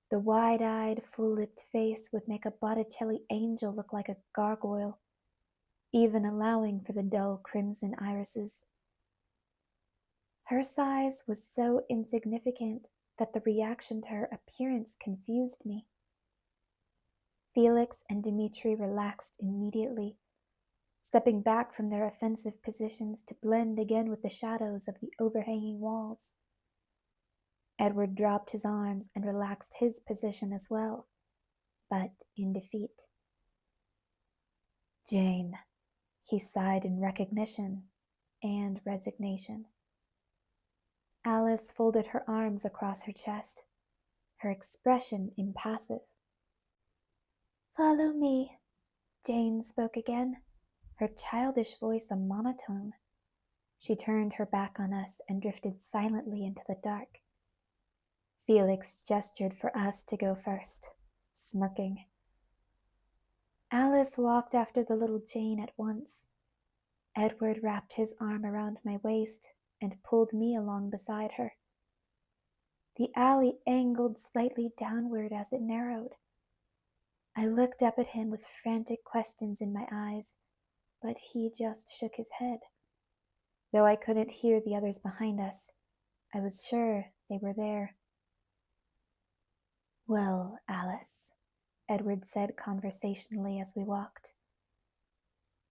The wide-eyed, full-lipped face would make a Botticelli angel look like a gargoyle, even allowing for the dull crimson irises. Her size was so insignificant that the reaction to her appearance confused me. Felix and Dmitri relaxed immediately, stepping back from their offensive positions to blend again with the shadows of the overhanging walls. Edward dropped his arms and relaxed his position as well, but in defeat. Jane, he sighed in recognition and resignation. Alice folded her arms across her chest, her expression impassive. Follow me, Jane spoke again, her childish voice a monotone. She turned her back on us and drifted silently into the dark. Felix gestured for us to go first, smirking. Alice walked after the little Jane at once. Edward wrapped his arm around my waist and pulled me along beside her. The alley angled slightly downward as it narrowed. I looked up at him with frantic questions in my eyes, but he just shook his head. Though I couldn't hear the others behind us, I was sure they were there. Well, Alice, Edward said conversationally as we walked.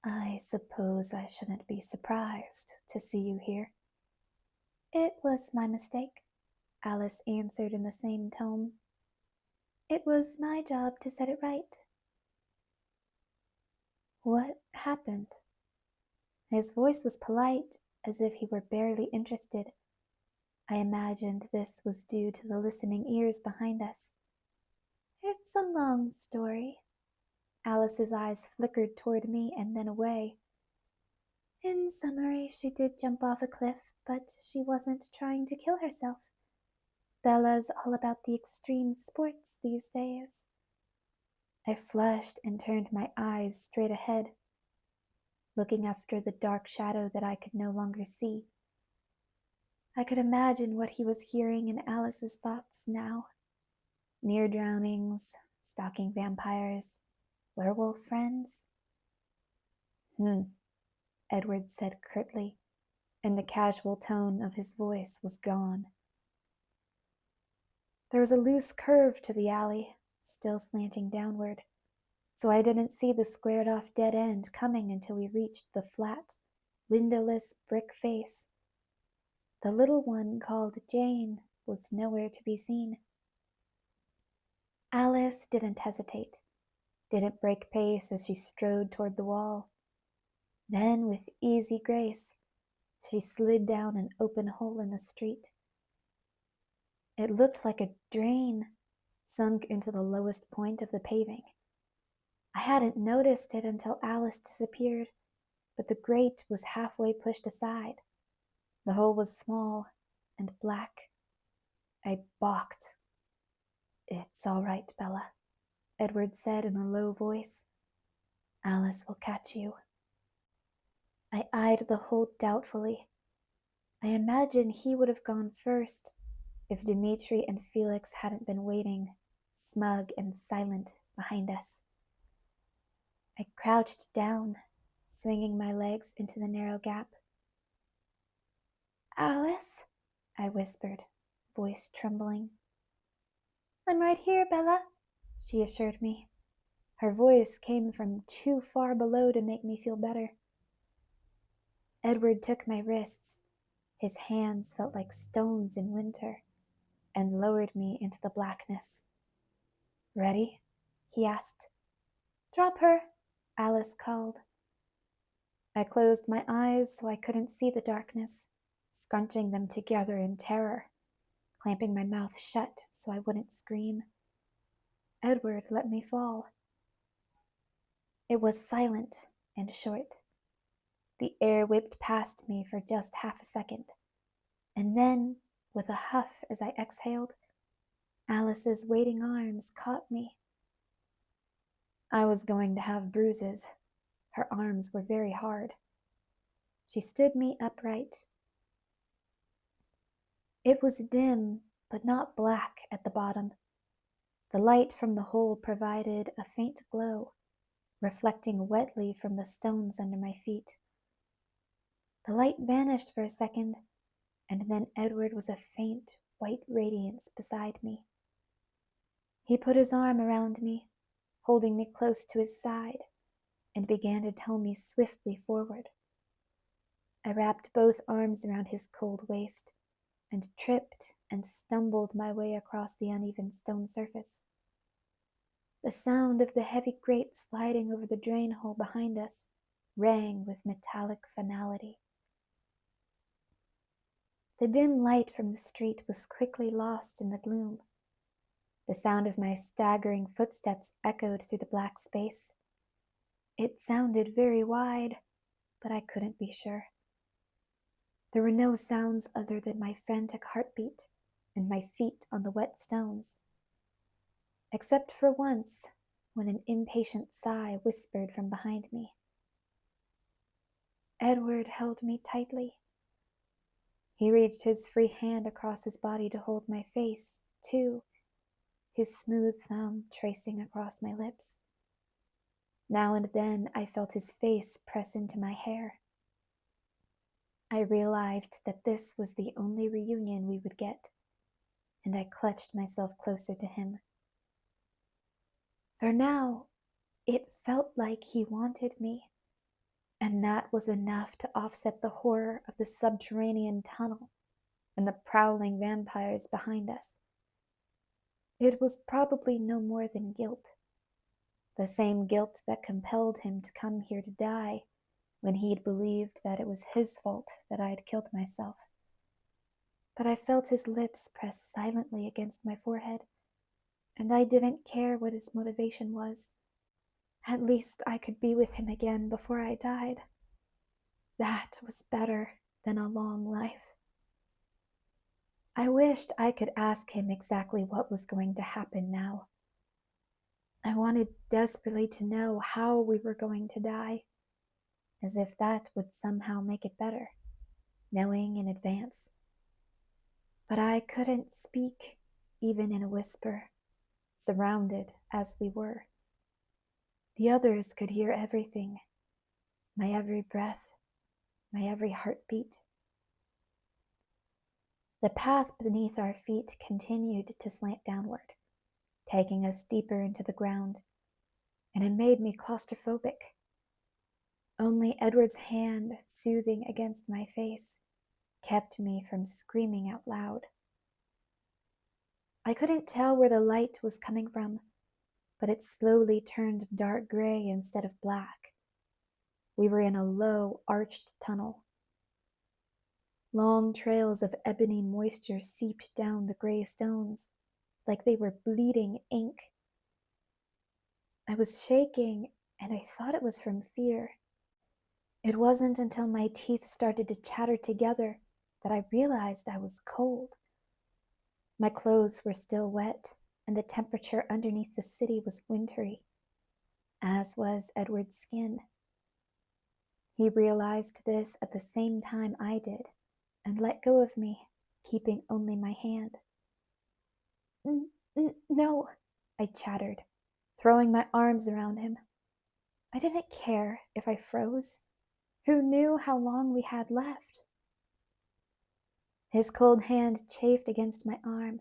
I suppose I shouldn't be surprised to see you here. It was my mistake, Alice answered in the same tone. It was my job to set it right. What happened? His voice was polite, as if he were barely interested. I imagined this was due to the listening ears behind us. It's a long story. Alice's eyes flickered toward me and then away. In summary, she did jump off a cliff, but she wasn't trying to kill herself. Bella's all about the extreme sports these days. I flushed and turned my eyes straight ahead, looking after the dark shadow that I could no longer see. I could imagine what he was hearing in Alice's thoughts now. Near drownings, stalking vampires, werewolf friends. Edward said curtly, and the casual tone of his voice was gone. There was a loose curve to the alley, still slanting downward, so I didn't see the squared-off dead end coming until we reached the flat, windowless brick face. The little one called Jane was nowhere to be seen. Alice didn't hesitate, didn't break pace as she strode toward the wall. Then, with easy grace, she slid down an open hole in the street. It looked like a drain, sunk into the lowest point of the paving. I hadn't noticed it until Alice disappeared, but the grate was halfway pushed aside. The hole was small and black. I balked. It's all right, Bella, Edward said in a low voice. Alice will catch you. I eyed the hole doubtfully. I imagine he would have gone first if Dmitri and Felix hadn't been waiting, smug and silent, behind us. I crouched down, swinging my legs into the narrow gap. Alice, I whispered, voice trembling. I'm right here, Bella, she assured me. Her voice came from too far below to make me feel better. Edward took my wrists. His hands felt like stones in winter, and lowered me into the blackness. Ready? He asked. Drop her, Alice called. I closed my eyes so I couldn't see the darkness, scrunching them together in terror, clamping my mouth shut so I wouldn't scream. Edward let me fall. It was silent and short. The air whipped past me for just half a second, and then, with a huff as I exhaled, Alice's waiting arms caught me. I was going to have bruises. Her arms were very hard. She stood me upright. It was dim, but not black at the bottom. The light from the hole provided a faint glow, reflecting wetly from the stones under my feet. The light vanished for a second, and then Edward was a faint white radiance beside me. He put his arm around me, holding me close to his side, and began to tow me swiftly forward. I wrapped both arms around his cold waist, and tripped and stumbled my way across the uneven stone surface. The sound of the heavy grate sliding over the drain hole behind us rang with metallic finality. The dim light from the street was quickly lost in the gloom. The sound of my staggering footsteps echoed through the black space. It sounded very wide, but I couldn't be sure. There were no sounds other than my frantic heartbeat and my feet on the wet stones. Except for once, when an impatient sigh whispered from behind me. Edward held me tightly. He reached his free hand across his body to hold my face, too, his smooth thumb tracing across my lips. Now and then I felt his face press into my hair. I realized that this was the only reunion we would get, and I clutched myself closer to him. For now, it felt like he wanted me, and that was enough to offset the horror of the subterranean tunnel and the prowling vampires behind us. It was probably no more than guilt, the same guilt that compelled him to come here to die when he'd believed that it was his fault that I had killed myself. But I felt his lips press silently against my forehead, and I didn't care what his motivation was. At least I could be with him again before I died. That was better than a long life. I wished I could ask him exactly what was going to happen now. I wanted desperately to know how we were going to die, as if that would somehow make it better, knowing in advance. But I couldn't speak, even in a whisper, surrounded as we were. The others could hear everything, my every breath, my every heartbeat. The path beneath our feet continued to slant downward, taking us deeper into the ground, and it made me claustrophobic. Only Edward's hand, soothing against my face, kept me from screaming out loud. I couldn't tell where the light was coming from, but it slowly turned dark gray instead of black. We were in a low, arched tunnel. Long trails of ebony moisture seeped down the gray stones, like they were bleeding ink. I was shaking, and I thought it was from fear. It wasn't until my teeth started to chatter together that I realized I was cold. My clothes were still wet, and the temperature underneath the city was wintry, as was Edward's skin. He realized this at the same time I did, and let go of me, keeping only my hand. No, I chattered, throwing my arms around him. I didn't care if I froze. Who knew how long we had left? His cold hand chafed against my arm,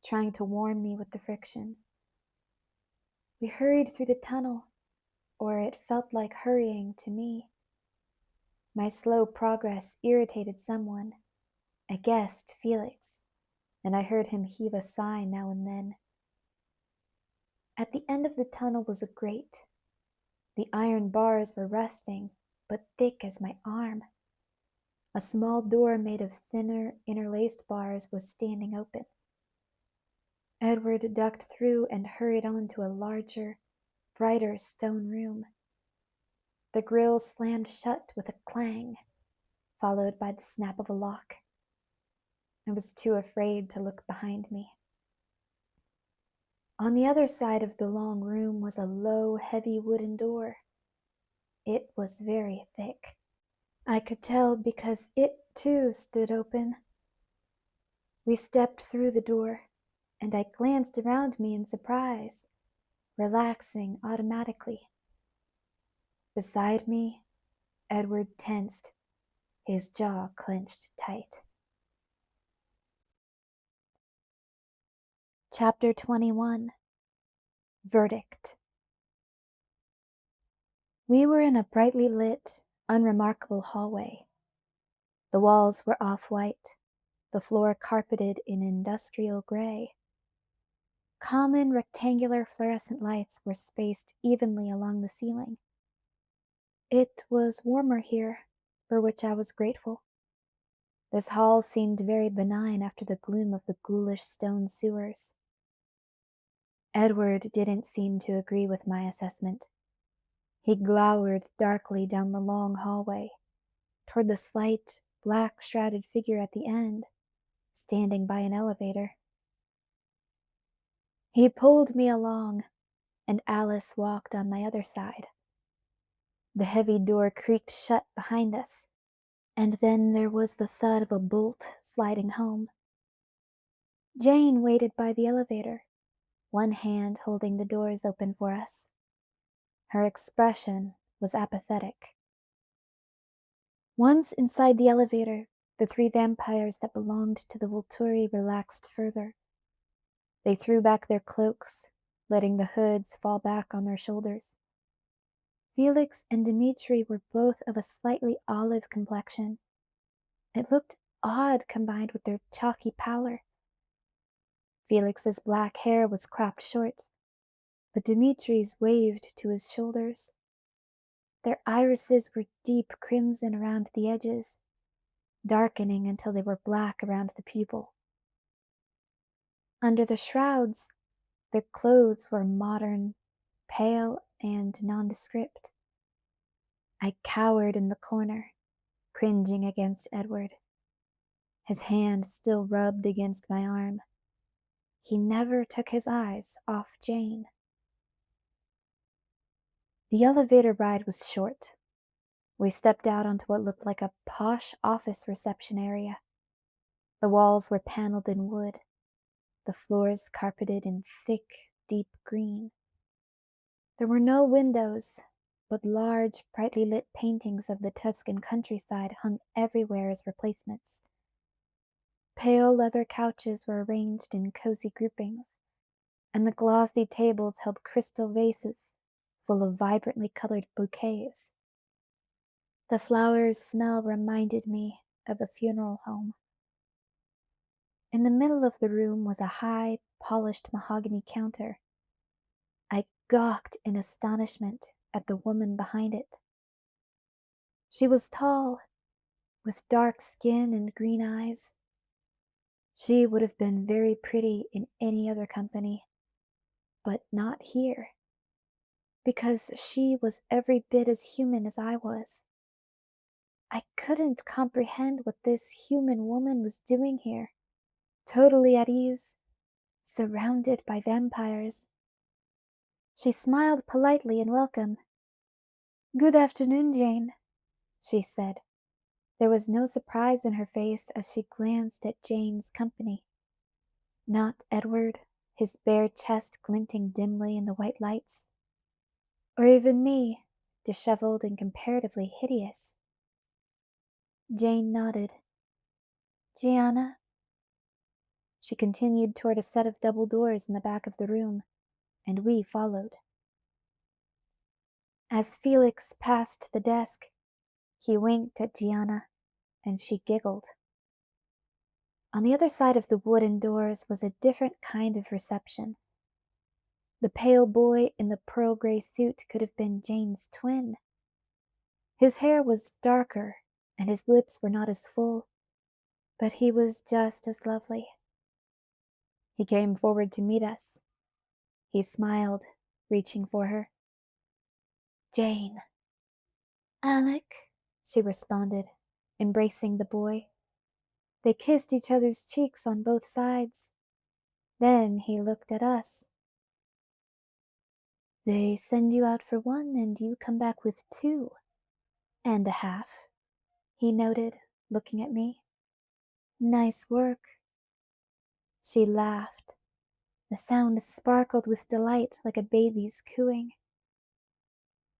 trying to warm me with the friction. We hurried through the tunnel, or it felt like hurrying to me. My slow progress irritated someone, I guessed Felix, and I heard him heave a sigh now and then. At the end of the tunnel was a grate. The iron bars were rusting, but thick as my arm. A small door made of thinner, interlaced bars was standing open. Edward ducked through and hurried on to a larger, brighter stone room. The grille slammed shut with a clang, followed by the snap of a lock. I was too afraid to look behind me. On the other side of the long room was a low, heavy wooden door. It was very thick. I could tell because it, too, stood open. We stepped through the door, and I glanced around me in surprise, relaxing automatically. Beside me, Edward tensed, his jaw clenched tight. Chapter 21. Verdict. We were in a brightly lit, unremarkable hallway. The walls were off-white, the floor carpeted in industrial gray. Common rectangular fluorescent lights were spaced evenly along the ceiling. It was warmer here, for which I was grateful. This hall seemed very benign after the gloom of the ghoulish stone sewers. Edward didn't seem to agree with my assessment. He glowered darkly down the long hallway, toward the slight, black-shrouded figure at the end, standing by an elevator. He pulled me along, and Alice walked on my other side. The heavy door creaked shut behind us, and then there was the thud of a bolt sliding home. Jane waited by the elevator, one hand holding the doors open for us. Her expression was apathetic. Once inside the elevator, the three vampires that belonged to the Volturi relaxed further. They threw back their cloaks, letting the hoods fall back on their shoulders. Felix and Dmitri were both of a slightly olive complexion. It looked odd combined with their chalky pallor. Felix's black hair was cropped short, but Dimitri's waved to his shoulders. Their irises were deep crimson around the edges, darkening until they were black around the pupil. Under the shrouds, their clothes were modern, pale, and nondescript. I cowered in the corner, cringing against Edward. His hand still rubbed against my arm. He never took his eyes off Jane. The elevator ride was short. We stepped out onto what looked like a posh office reception area. The walls were paneled in wood, the floors carpeted in thick, deep green. There were no windows, but large, brightly lit paintings of the Tuscan countryside hung everywhere as replacements. Pale leather couches were arranged in cozy groupings, and the glossy tables held crystal vases full of vibrantly colored bouquets. The flowers' smell reminded me of a funeral home. In the middle of the room was a high, polished mahogany counter. I gawked in astonishment at the woman behind it. She was tall, with dark skin and green eyes. She would have been very pretty in any other company, but not here, because she was every bit as human as I was. I couldn't comprehend what this human woman was doing here, totally at ease, surrounded by vampires. She smiled politely in welcome. "Good afternoon, Jane," she said. There was no surprise in her face as she glanced at Jane's company. Not Edward, his bare chest glinting dimly in the white lights, or even me, disheveled and comparatively hideous. Jane nodded. "Gianna?" She continued toward a set of double doors in the back of the room, and we followed. As Felix passed the desk, he winked at Gianna, and she giggled. On the other side of the wooden doors was a different kind of reception. The pale boy in the pearl gray suit could have been Jane's twin. His hair was darker, and his lips were not as full, but he was just as lovely. He came forward to meet us. He smiled, reaching for her. "Jane." "Alec," she responded, embracing the boy. They kissed each other's cheeks on both sides. Then he looked at us. They send you out for one and you come back with 2.5, he noted, looking at me. Nice work. She laughed. The sound sparkled with delight like a baby's cooing.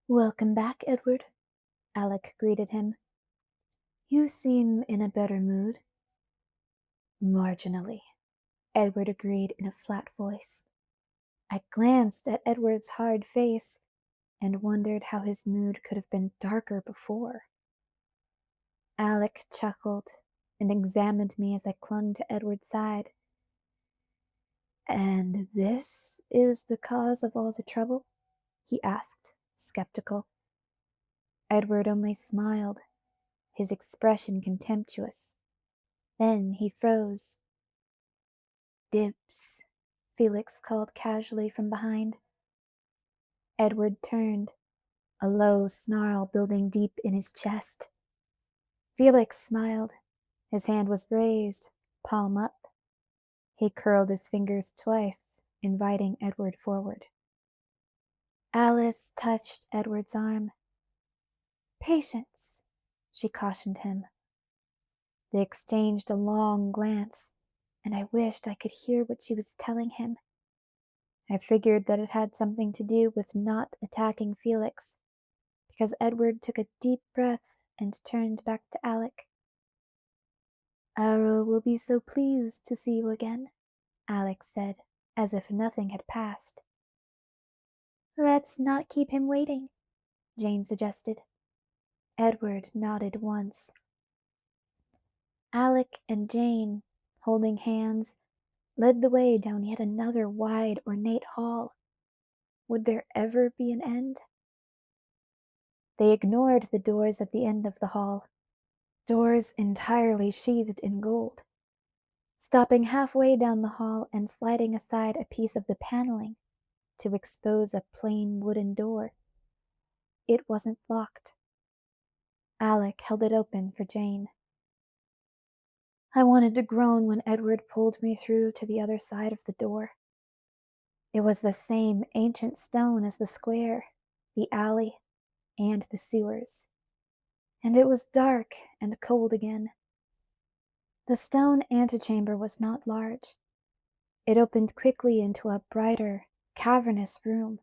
Welcome back, Edward, Alec greeted him. You seem in a better mood. Marginally, Edward agreed in a flat voice. I glanced at Edward's hard face and wondered how his mood could have been darker before. Alec chuckled and examined me as I clung to Edward's side. And this is the cause of all the trouble? He asked, skeptical. Edward only smiled, his expression contemptuous. Then he froze. Dibs, Felix called casually from behind. Edward turned, a low snarl building deep in his chest. Felix smiled. His hand was raised, palm up. He curled his fingers twice, inviting Edward forward. Alice touched Edward's arm. Patience, she cautioned him. They exchanged a long glance, and I wished I could hear what she was telling him. I figured that it had something to do with not attacking Felix, because Edward took a deep breath and turned back to Alec. Arrow will be so pleased to see you again, Alec said, as if nothing had passed. Let's not keep him waiting, Jane suggested. Edward nodded once. Alec and Jane, holding hands, led the way down yet another wide, ornate hall. Would there ever be an end? They ignored the doors at the end of the hall, doors entirely sheathed in gold, stopping halfway down the hall and sliding aside a piece of the paneling to expose a plain wooden door. It wasn't locked. Alec held it open for Jane. I wanted to groan when Edward pulled me through to the other side of the door. It was the same ancient stone as the square, the alley, and the sewers. And it was dark and cold again. The stone antechamber was not large. It opened quickly into a brighter, cavernous room,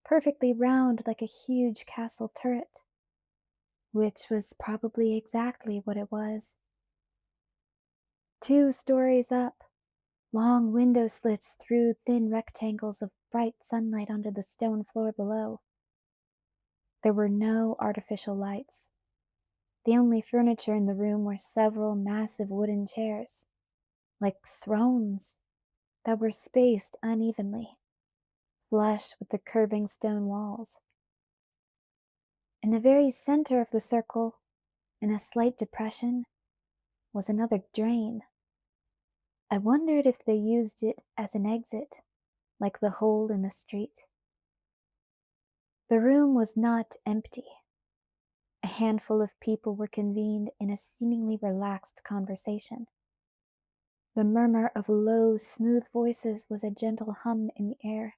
perfectly round like a huge castle turret, which was probably exactly what it was. 2 stories up, long window slits threw thin rectangles of bright sunlight onto the stone floor below. There were no artificial lights. The only furniture in the room were several massive wooden chairs, like thrones, that were spaced unevenly, flush with the curving stone walls. In the very center of the circle, in a slight depression, was another drain. I wondered if they used it as an exit, like the hole in the street. The room was not empty. A handful of people were convened in a seemingly relaxed conversation. The murmur of low, smooth voices was a gentle hum in the air.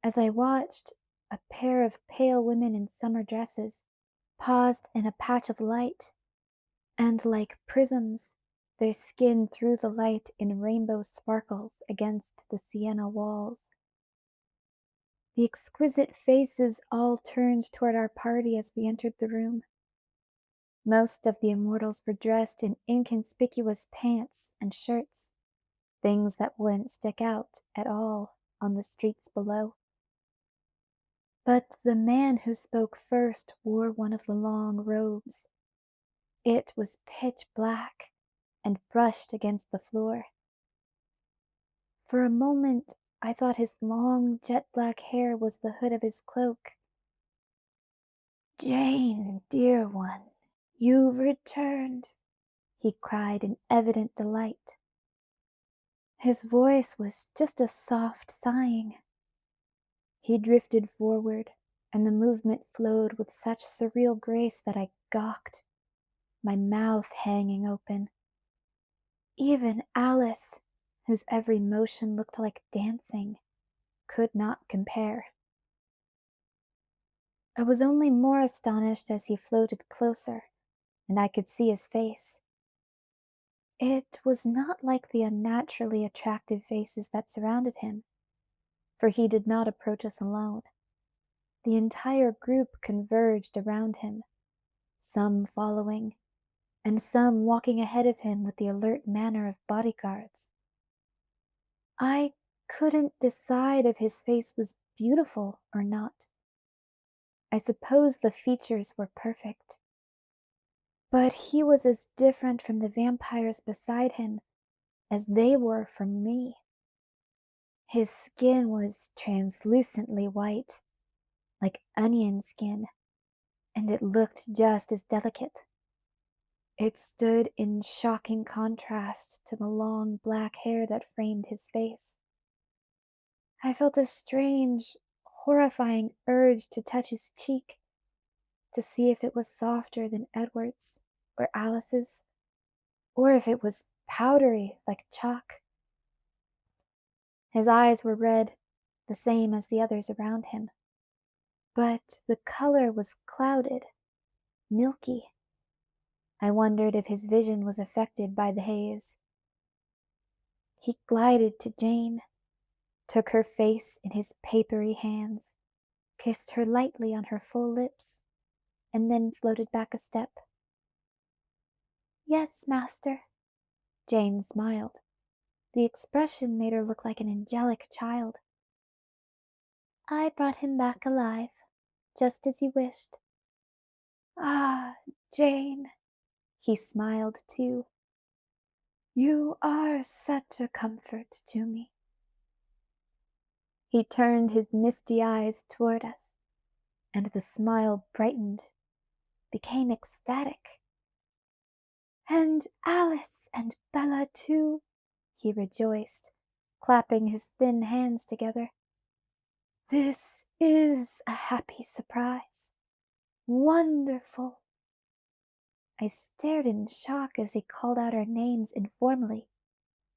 As I watched, a pair of pale women in summer dresses paused in a patch of light, and like prisms, their skin threw the light in rainbow sparkles against the sienna walls. The exquisite faces all turned toward our party as we entered the room. Most of the immortals were dressed in inconspicuous pants and shirts, things that wouldn't stick out at all on the streets below. But the man who spoke first wore one of the long robes. It was pitch black and brushed against the floor. For a moment, I thought his long jet black hair was the hood of his cloak. Jane, dear one, you've returned, he cried in evident delight. His voice was just a soft sighing. He drifted forward, and the movement flowed with such surreal grace that I gawked, my mouth hanging open. Even Alice, whose every motion looked like dancing, could not compare. I was only more astonished as he floated closer, and I could see his face. It was not like the unnaturally attractive faces that surrounded him, for he did not approach us alone. The entire group converged around him, some following, and some walking ahead of him with the alert manner of bodyguards. I couldn't decide if his face was beautiful or not. I suppose the features were perfect. But he was as different from the vampires beside him as they were from me. His skin was translucently white, like onion skin, and it looked just as delicate. It stood in shocking contrast to the long black hair that framed his face. I felt a strange, horrifying urge to touch his cheek, to see if it was softer than Edward's or Alice's, or if it was powdery like chalk. His eyes were red, the same as the others around him, but the color was clouded, milky. I wondered if his vision was affected by the haze. He glided to Jane, took her face in his papery hands, kissed her lightly on her full lips, and then floated back a step. "Yes, master." Jane smiled. The expression made her look like an angelic child. "I brought him back alive, just as you wished." "Ah, Jane," he smiled too. "You are such a comfort to me." He turned his misty eyes toward us, and the smile brightened, became ecstatic. "And Alice and Bella too," he rejoiced, clapping his thin hands together. "This is a happy surprise. Wonderful." I stared in shock as he called out our names informally,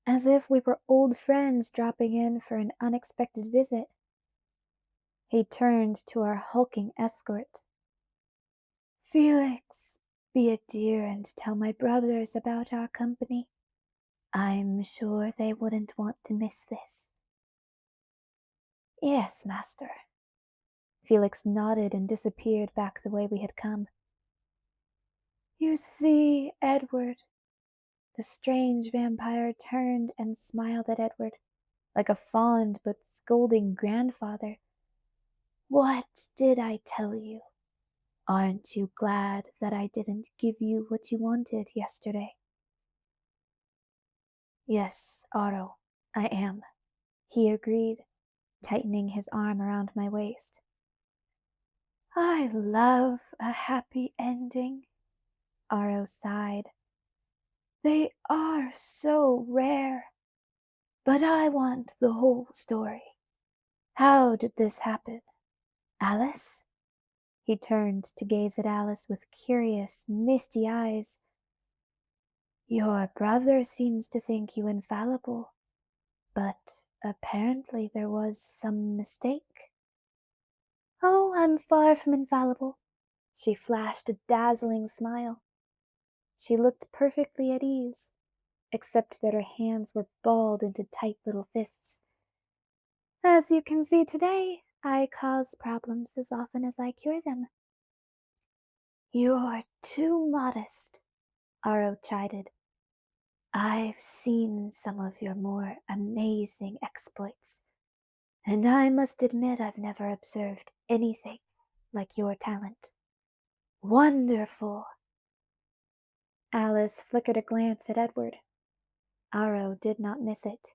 as if we were old friends dropping in for an unexpected visit. He turned to our hulking escort. "Felix, be a dear and tell my brothers about our company. I'm sure they wouldn't want to miss this." "Yes, master." Felix nodded and disappeared back the way we had come. "You see, Edward." The strange vampire turned and smiled at Edward, like a fond but scolding grandfather. "What did I tell you? Aren't you glad that I didn't give you what you wanted yesterday?" "Yes, Otto, I am," he agreed, tightening his arm around my waist. "I love a happy ending," Aro sighed. "They are so rare. But I want the whole story. How did this happen? Alice?" He turned to gaze at Alice with curious, misty eyes. "Your brother seems to think you infallible, but apparently there was some mistake." "Oh, I'm far from infallible." She flashed a dazzling smile. She looked perfectly at ease, except that her hands were balled into tight little fists. "As you can see today, I cause problems as often as I cure them." "You're too modest," Aro chided. "I've seen some of your more amazing exploits, and I must admit I've never observed anything like your talent. Wonderful." Alice flickered a glance at Edward. Aro did not miss it.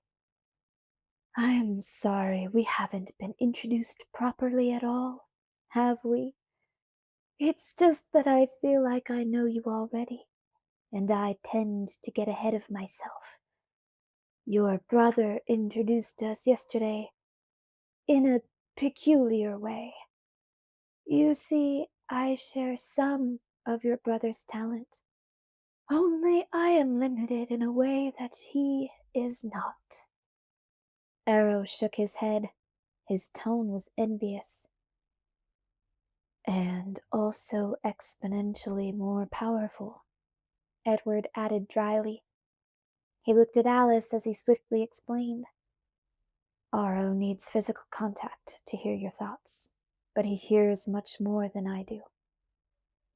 "I'm sorry we haven't been introduced properly at all, have we? It's just that I feel like I know you already, and I tend to get ahead of myself. Your brother introduced us yesterday in a peculiar way. You see, I share some of your brother's talent, only I am limited in a way that he is not." Arrow shook his head, His tone was envious. And also exponentially more powerful, Edward added dryly. He looked at Alice as he swiftly explained. Aro needs physical contact to hear your thoughts, but he hears much more than I do.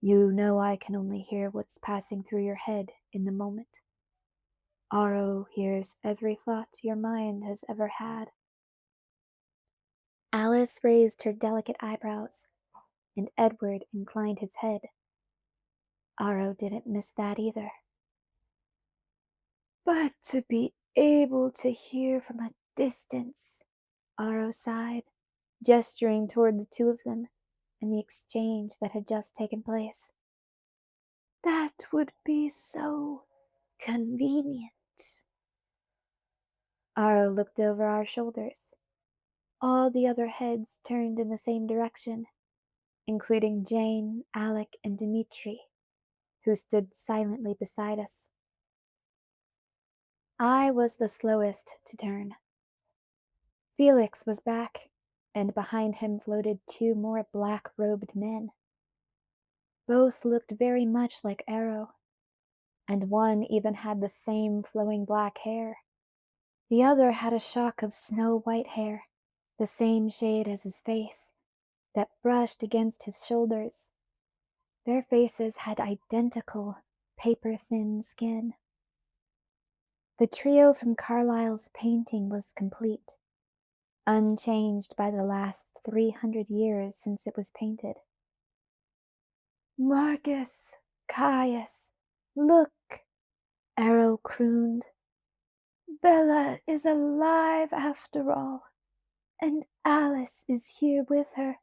You know I can only hear what's passing through your head in the moment. Aro hears every thought your mind has ever had. Alice raised her delicate eyebrows, and Edward inclined his head. Aro didn't miss that either. But to be able to hear from a distance, Aro sighed, gesturing toward the two of them and the exchange that had just taken place. That would be so convenient. Aro looked over our shoulders. All the other heads turned in the same direction, including Jane, Alec, and Dmitri, who stood silently beside us. I was the slowest to turn. Felix was back, and behind him floated two more black-robed men. Both looked very much like Aro, and one even had the same flowing black hair. The other had a shock of snow-white hair, the same shade as his face, that brushed against his shoulders. Their faces had identical, paper-thin skin. The trio from Carlyle's painting was complete, unchanged by the last 300 years since it was painted. Marcus, Caius, look, Aro crooned. Bella is alive after all, and Alice is here with her.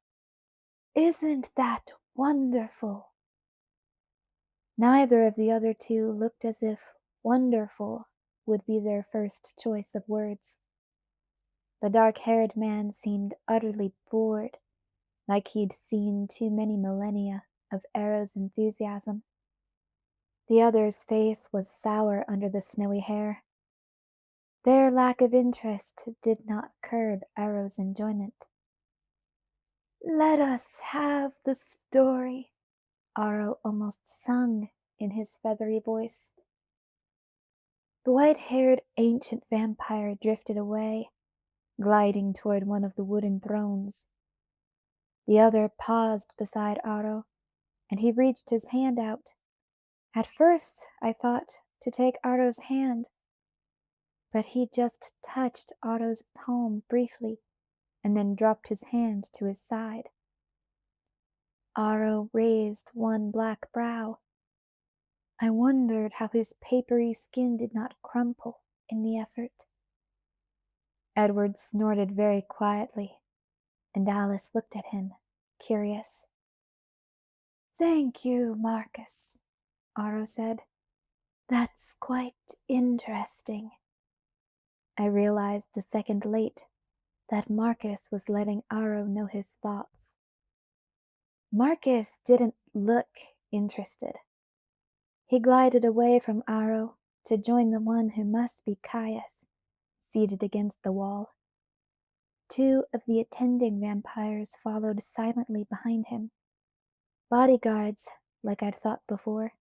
Isn't that wonderful? Neither of the other two looked as if wonderful would be their first choice of words. The dark-haired man seemed utterly bored, like he'd seen too many millennia of Aro's enthusiasm. The other's face was sour under the snowy hair. Their lack of interest did not curb Aro's enjoyment. Let us have the story, Aro almost sung in his feathery voice. The white-haired ancient vampire drifted away, gliding toward one of the wooden thrones. The other paused beside Aro, and he reached his hand out. At first, I thought to take Aro's hand, but he just touched Aro's palm briefly and then dropped his hand to his side. Aro raised one black brow. I wondered how his papery skin did not crumple in the effort. Edward snorted very quietly, and Alice looked at him, curious. Thank you, Marcus, Aro said. That's quite interesting. I realized a second late that Marcus was letting Aro know his thoughts. Marcus didn't look interested. He glided away from Aro to join the one who must be Caius, seated against the wall. Two of the attending vampires followed silently behind him. Bodyguards, like I'd thought before.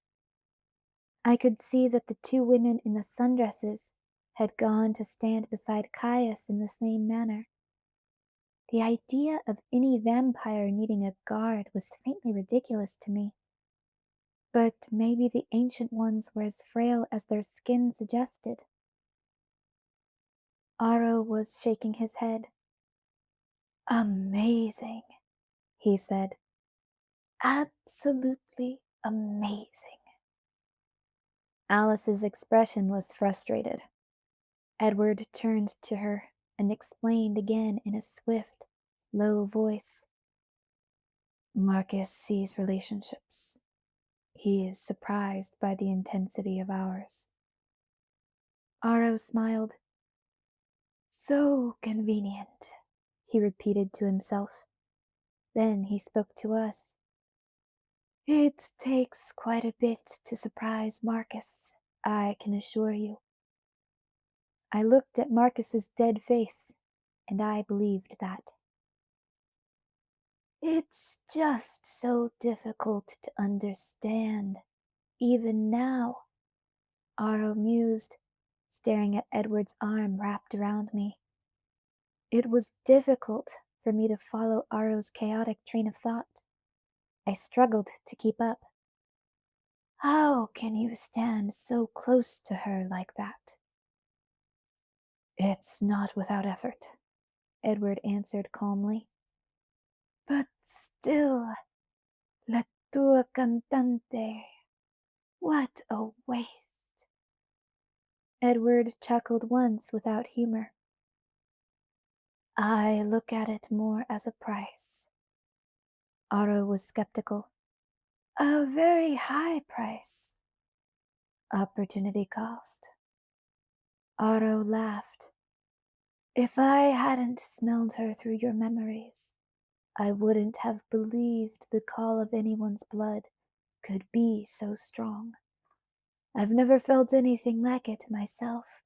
I could see that the two women in the sundresses had gone to stand beside Caius in the same manner. The idea of any vampire needing a guard was faintly ridiculous to me. But maybe the ancient ones were as frail as their skin suggested. Aro was shaking his head. Amazing, he said. Absolutely amazing. Alice's expression was frustrated. Edward turned to her and explained again in a swift, low voice. Marcus sees relationships. He is surprised by the intensity of ours. Aro smiled. So convenient, he repeated to himself. Then he spoke to us. It takes quite a bit to surprise Marcus, I can assure you. I looked at Marcus's dead face, and I believed that. It's just so difficult to understand, even now, Aro mused, staring at Edward's arm wrapped around me. It was difficult for me to follow Aro's chaotic train of thought. I struggled to keep up. How can you stand so close to her like that? It's not without effort, Edward answered calmly. But still, la tua cantante. What a waste. Edward chuckled once without humor. I look at it more as a price. Aro was skeptical. A very high price. Opportunity cost. Aro laughed. If I hadn't smelled her through your memories, I wouldn't have believed the call of anyone's blood could be so strong. I've never felt anything like it myself.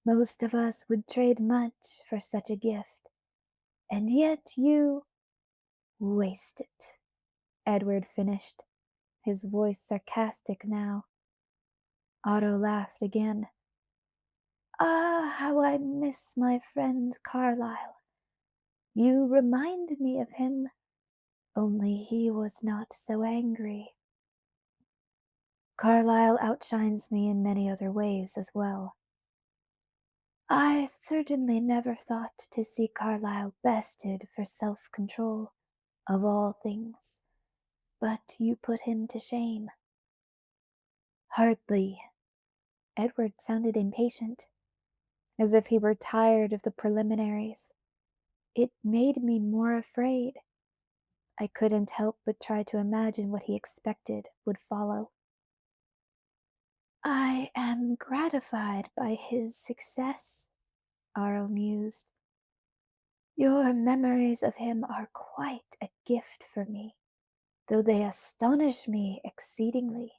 Most of us would trade much for such a gift, and yet you waste it, Edward finished, his voice sarcastic now. Otto laughed again. Ah, how I miss my friend Carlyle. You remind me of him, only he was not so angry. Carlyle outshines me in many other ways as well. I certainly never thought to see Carlyle bested for self-control, of all things, but you put him to shame. Hardly. Edward sounded impatient, as if he were tired of the preliminaries. It made me more afraid. I couldn't help but try to imagine what he expected would follow. I am gratified by his success, Aro mused. Your memories of him are quite a gift for me, though they astonish me exceedingly.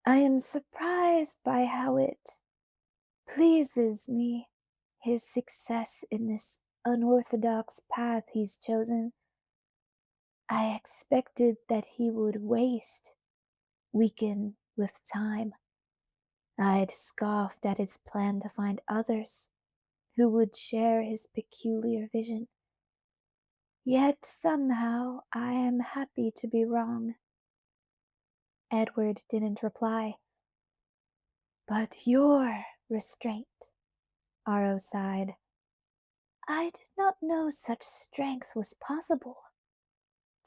I am surprised by how it pleases me, his success in this unorthodox path he's chosen. I expected that he would weaken with time. I'd scoffed at his plan to find others who would share his peculiar vision. Yet somehow I am happy to be wrong. Edward didn't reply. But your restraint, Aro sighed. I did not know such strength was possible.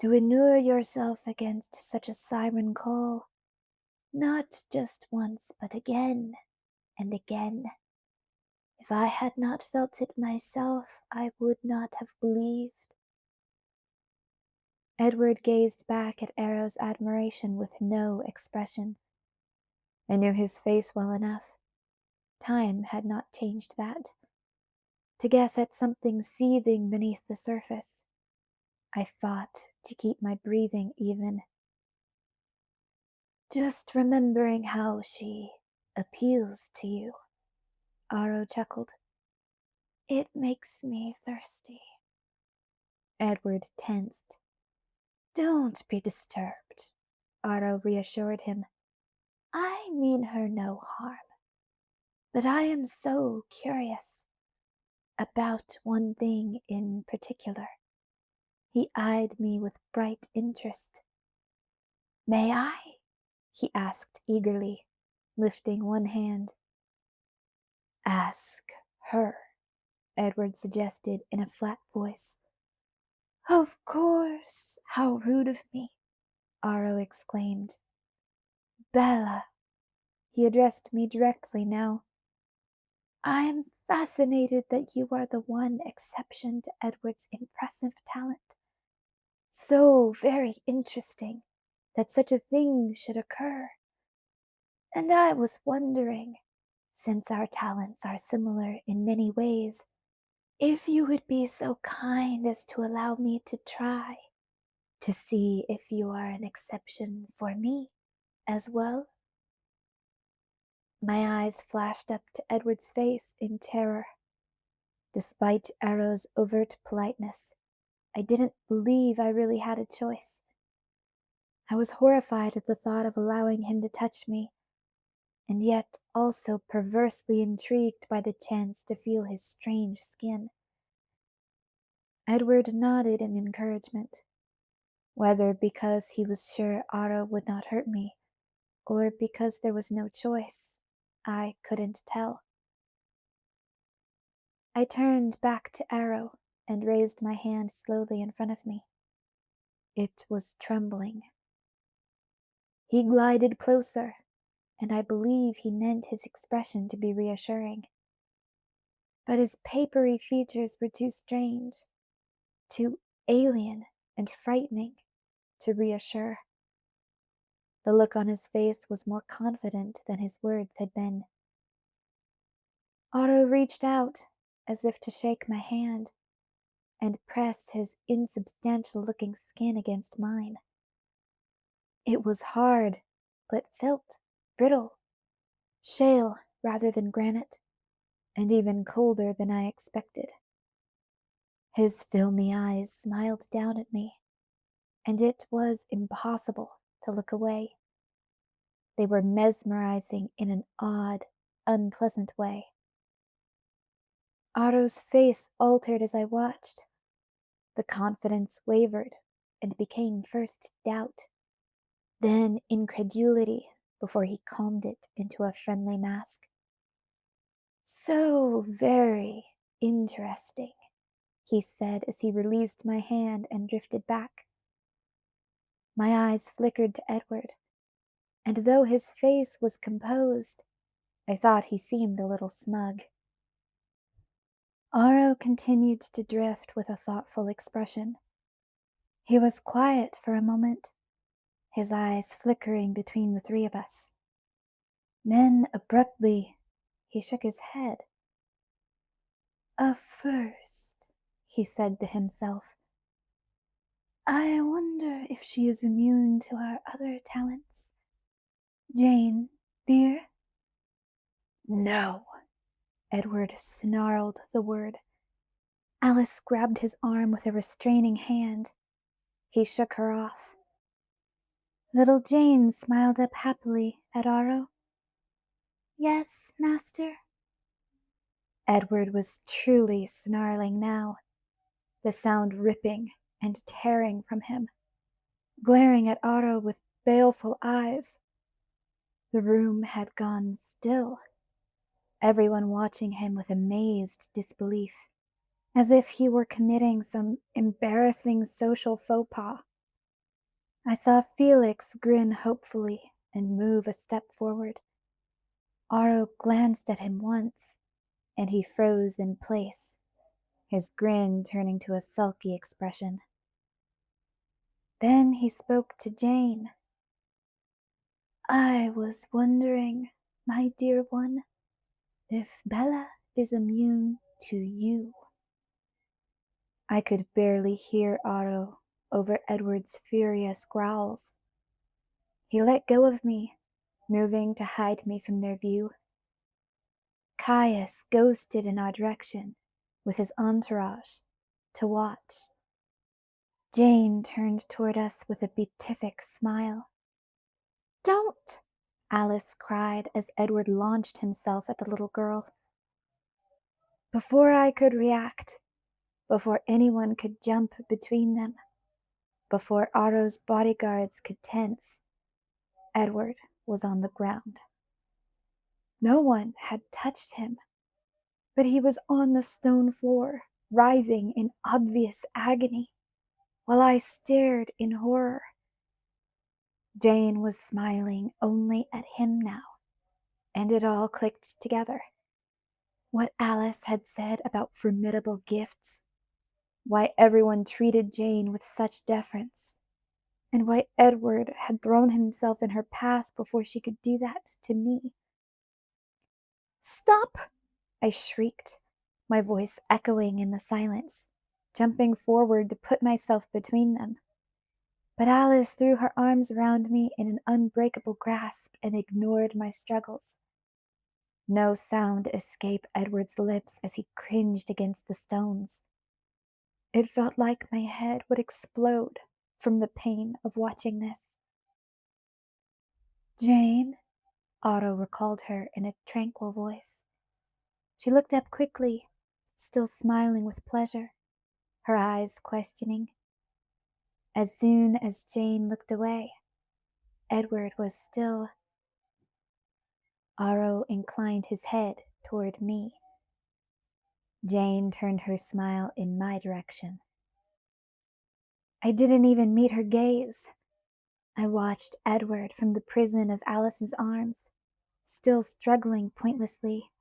To inure yourself against such a siren call, not just once, but again and again. If I had not felt it myself, I would not have believed. Edward gazed back at Aro's admiration with no expression. I knew his face well enough. Time had not changed that. To guess at something seething beneath the surface, I fought to keep my breathing even. Just remembering how she appeals to you, Aro chuckled. It makes me thirsty. Edward tensed. Don't be disturbed, Aro reassured him. I mean her no harm, but I am so curious about one thing in particular. He eyed me with bright interest. May I? He asked eagerly, lifting one hand. Ask her, Edward suggested in a flat voice. Of course, how rude of me, Aro exclaimed. Bella, he addressed me directly now. I am fascinated that you are the one exception to Edward's impressive talent. So very interesting that such a thing should occur. And I was wondering, since our talents are similar in many ways, if you would be so kind as to allow me to try to see if you are an exception for me as well. My eyes flashed up to Edward's face in terror. Despite Aro's overt politeness, I didn't believe I really had a choice. I was horrified at the thought of allowing him to touch me, and yet also perversely intrigued by the chance to feel his strange skin. Edward nodded in encouragement, whether because he was sure Otto would not hurt me, or because there was no choice, I couldn't tell. I turned back to Arrow and raised my hand slowly in front of me. It was trembling. He glided closer, and I believe he meant his expression to be reassuring. But his papery features were too strange, too alien and frightening to reassure. The look on his face was more confident than his words had been. Otto reached out as if to shake my hand and press his insubstantial-looking skin against mine. It was hard, but felt brittle, shale rather than granite, and even colder than I expected. His filmy eyes smiled down at me, and it was impossible to look away. They were mesmerizing in an odd, unpleasant way. Otto's face altered as I watched. The confidence wavered and became first doubt, then incredulity before he calmed it into a friendly mask. "So very interesting," he said as he released my hand and drifted back. My eyes flickered to Edward, and though his face was composed, I thought he seemed a little smug. Aro continued to drift with a thoughtful expression. He was quiet for a moment, his eyes flickering between the three of us. Then, abruptly, he shook his head. "A first," he said to himself. "I wonder if she is immune to our other talents. Jane, dear?" "No," Edward snarled the word. Alice grabbed his arm with a restraining hand. He shook her off. Little Jane smiled up happily at Aro. "Yes, master." Edward was truly snarling now, the sound ripping and tearing from him, glaring at Otto with baleful eyes. The room had gone still, everyone watching him with amazed disbelief, as if he were committing some embarrassing social faux pas. I saw Felix grin hopefully and move a step forward. Otto glanced at him once, and he froze in place, his grin turning to a sulky expression. Then he spoke to Jane. "I was wondering, my dear one, if Bella is immune to you." I could barely hear Otto over Edward's furious growls. He let go of me, moving to hide me from their view. Caius ghosted in our direction, with his entourage, to watch. Jane turned toward us with a beatific smile. "Don't!" Alice cried as Edward launched himself at the little girl. Before I could react, before anyone could jump between them, before Otto's bodyguards could tense, Edward was on the ground. No one had touched him, but he was on the stone floor, writhing in obvious agony, while I stared in horror. Jane was smiling only at him now, and it all clicked together. What Alice had said about formidable gifts, why everyone treated Jane with such deference, and why Edward had thrown himself in her path before she could do that to me. "Stop!" I shrieked, my voice echoing in the silence, jumping forward to put myself between them. But Alice threw her arms around me in an unbreakable grasp and ignored my struggles. No sound escaped Edward's lips as he cringed against the stones. It felt like my head would explode from the pain of watching this. Jane, Otto recalled her in a tranquil voice. She looked up quickly, still smiling with pleasure, her eyes questioning. As soon as Jane looked away, Edward was still. Otto inclined his head toward me. Jane turned her smile in my direction. I didn't even meet her gaze. I watched Edward from the prison of Alice's arms, still struggling pointlessly.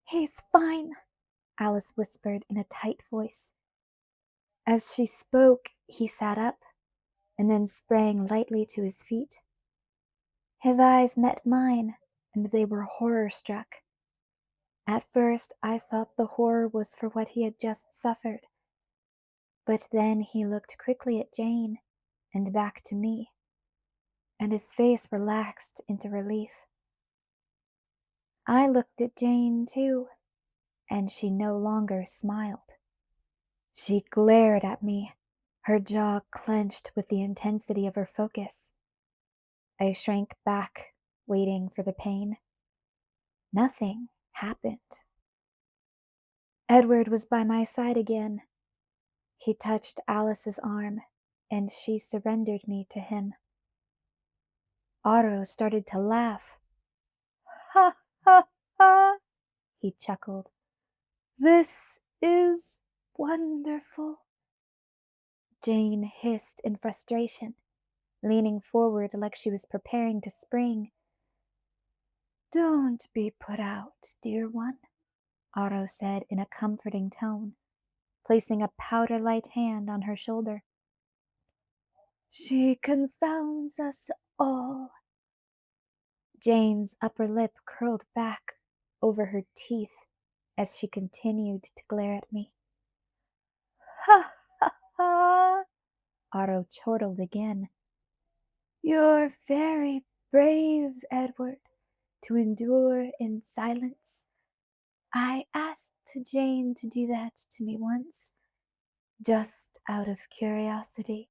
"He's fine," Alice whispered in a tight voice. As she spoke, he sat up and then sprang lightly to his feet. His eyes met mine, and they were horror-struck. At first, I thought the horror was for what he had just suffered. But then he looked quickly at Jane and back to me, and his face relaxed into relief. I looked at Jane too, and she no longer smiled. She glared at me, her jaw clenched with the intensity of her focus. I shrank back, waiting for the pain. Nothing happened. Edward was by my side again. He touched Alice's arm, and she surrendered me to him. Otto started to laugh. "Ha ha ha," he chuckled. "This is wonderful." Jane hissed in frustration, leaning forward like she was preparing to spring. "Don't be put out, dear one," Otto said in a comforting tone, placing a powder-light hand on her shoulder. "She confounds us all." Jane's upper lip curled back over her teeth as she continued to glare at me. "Ha ha ha," Otto chortled again. "You're very brave, Edward, to endure in silence. I asked Jane to do that to me once, just out of curiosity."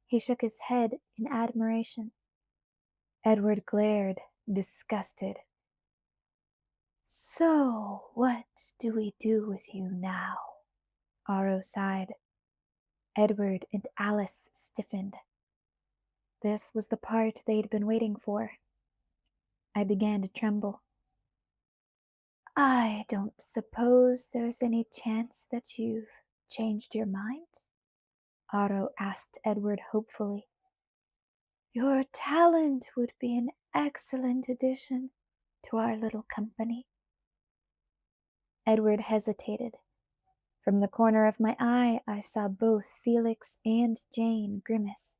He shook his head in admiration. Edward glared, disgusted. "So, what do we do with you now?" Otto sighed. Edward and Alice stiffened. This was the part they'd been waiting for. I began to tremble. "I don't suppose there's any chance that you've changed your mind?" Otto asked Edward hopefully. "Your talent would be an excellent addition to our little company." Edward hesitated. From the corner of my eye, I saw both Felix and Jane grimace.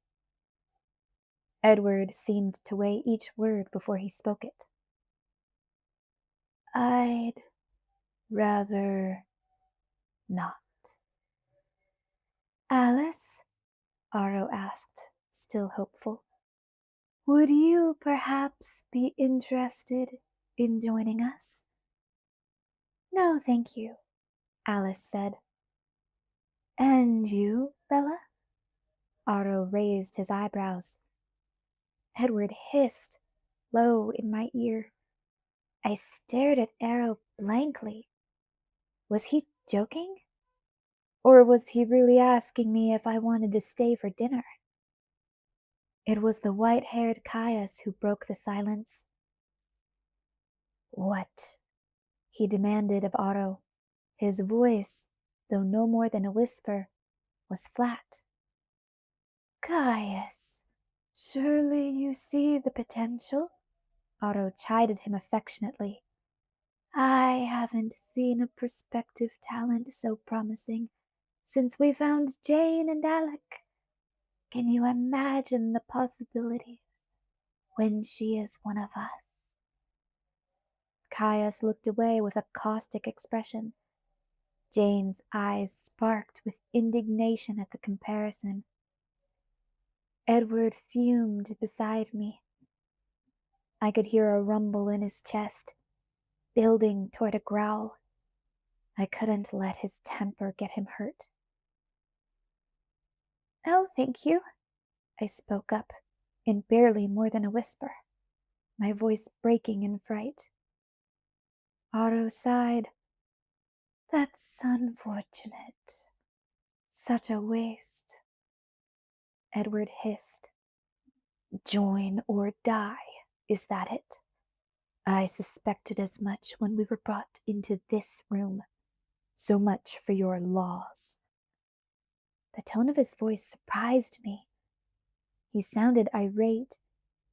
Edward seemed to weigh each word before he spoke it. "I'd rather not." "Alice," Otto asked, still hopeful, "would you perhaps be interested in joining us?" "No, thank you," Alice said. "And you, Bella?" Otto raised his eyebrows. Edward hissed, low in my ear. I stared at Arrow blankly. Was he joking? Or was he really asking me if I wanted to stay for dinner? It was the white-haired Caius who broke the silence. "What?" he demanded of Otto. His voice, though no more than a whisper, was flat. "Caius, surely you see the potential?" Otto chided him affectionately. "I haven't seen a prospective talent so promising since we found Jane and Alec. Can you imagine the possibilities when she is one of us?" Caius looked away with a caustic expression. Jane's eyes sparked with indignation at the comparison. Edward fumed beside me. I could hear a rumble in his chest, building toward a growl. I couldn't let his temper get him hurt. "Oh, thank you," I spoke up, in barely more than a whisper, my voice breaking in fright. Otto sighed. "That's unfortunate. Such a waste." Edward hissed. "Join or die, is that it? I suspected as much when we were brought into this room. So much for your laws." The tone of his voice surprised me. He sounded irate,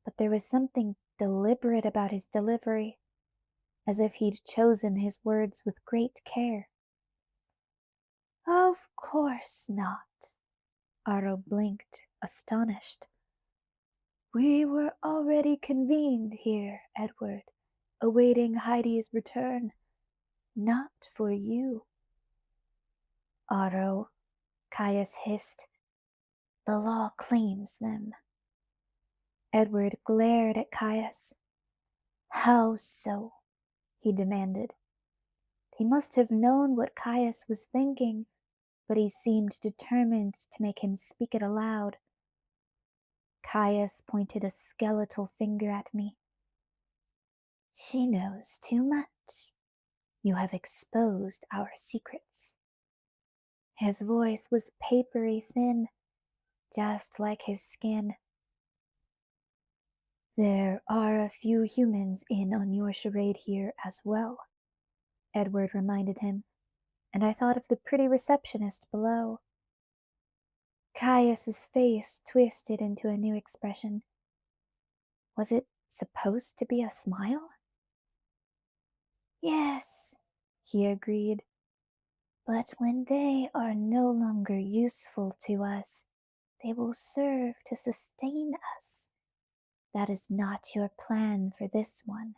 but there was something deliberate about his delivery, as if he'd chosen his words with great care. "Of course not." Otto blinked, astonished. "We were already convened here, Edward, awaiting Heidi's return. Not for you." "Otto," Caius hissed, "the law claims them." Edward glared at Caius. "How so?" he demanded. He must have known what Caius was thinking, but he seemed determined to make him speak it aloud. Caius pointed a skeletal finger at me. "She knows too much. You have exposed our secrets." His voice was papery thin, just like his skin. "There are a few humans in on your charade here as well," Edward reminded him, and I thought of the pretty receptionist below. Caius's face twisted into a new expression. Was it supposed to be a smile? "Yes," he agreed, "but when they are no longer useful to us, they will serve to sustain us. That is not your plan for this one.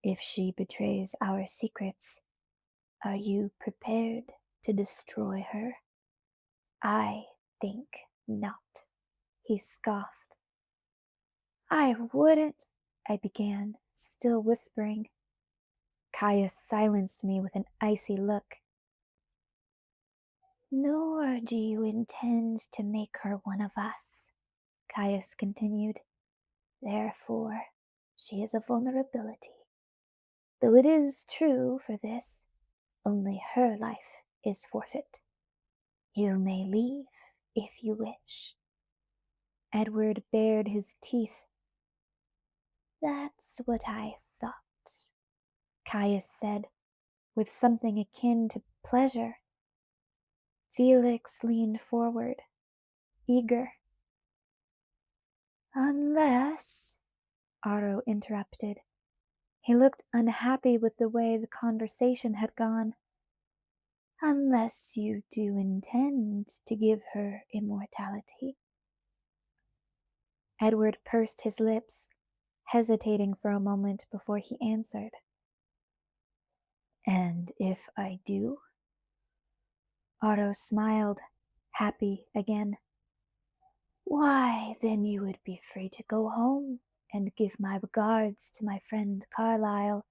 If she betrays our secrets, are you prepared to destroy her?" "I think not," he scoffed. "I wouldn't," I began, still whispering. Caius silenced me with an icy look. "Nor do you intend to make her one of us," Caius continued. "Therefore, she is a vulnerability. Though it is true for this, only her life is forfeit. You may leave if you wish." Edward bared his teeth. "That's what I thought," Caius said, with something akin to pleasure. Felix leaned forward, eager. "Unless," Otto interrupted. He looked unhappy with the way the conversation had gone. "Unless you do intend to give her immortality." Edward pursed his lips, hesitating for a moment before he answered. "And if I do?" Otto smiled, happy again. "Why, then you would be free to go home and give my regards to my friend Carlyle."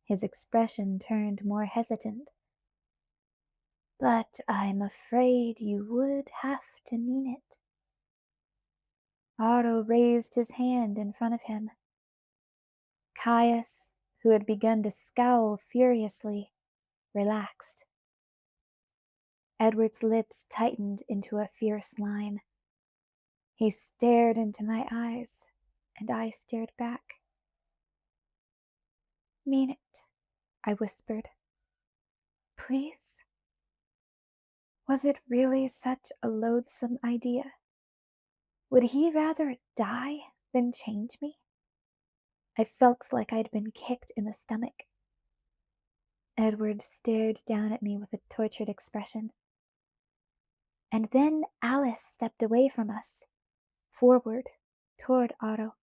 His expression turned more hesitant. "But I'm afraid you would have to mean it." Otto raised his hand in front of him. Caius, who had begun to scowl furiously, relaxed. Edward's lips tightened into a fierce line. He stared into my eyes, and I stared back. "Mean it," I whispered. "Please?" Was it really such a loathsome idea? Would he rather die than change me? I felt like I'd been kicked in the stomach. Edward stared down at me with a tortured expression. And then Alice stepped away from us, forward, toward Otto.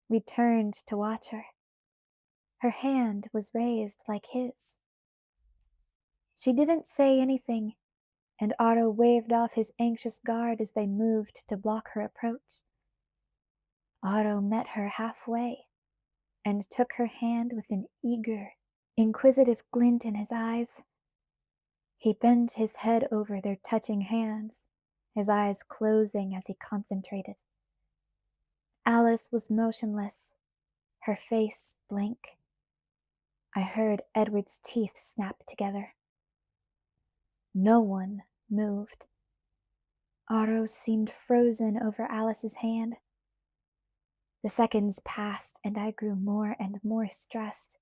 We turned to watch her. Her hand was raised like his. She didn't say anything, and Otto waved off his anxious guard as they moved to block her approach. Otto met her halfway and took her hand with an eager, inquisitive glint in his eyes. He bent his head over their touching hands, his eyes closing as he concentrated. Alice was motionless, her face blank. I heard Edward's teeth snap together. No one moved. Otto seemed frozen over Alice's hand. The seconds passed, and I grew more and more stressed,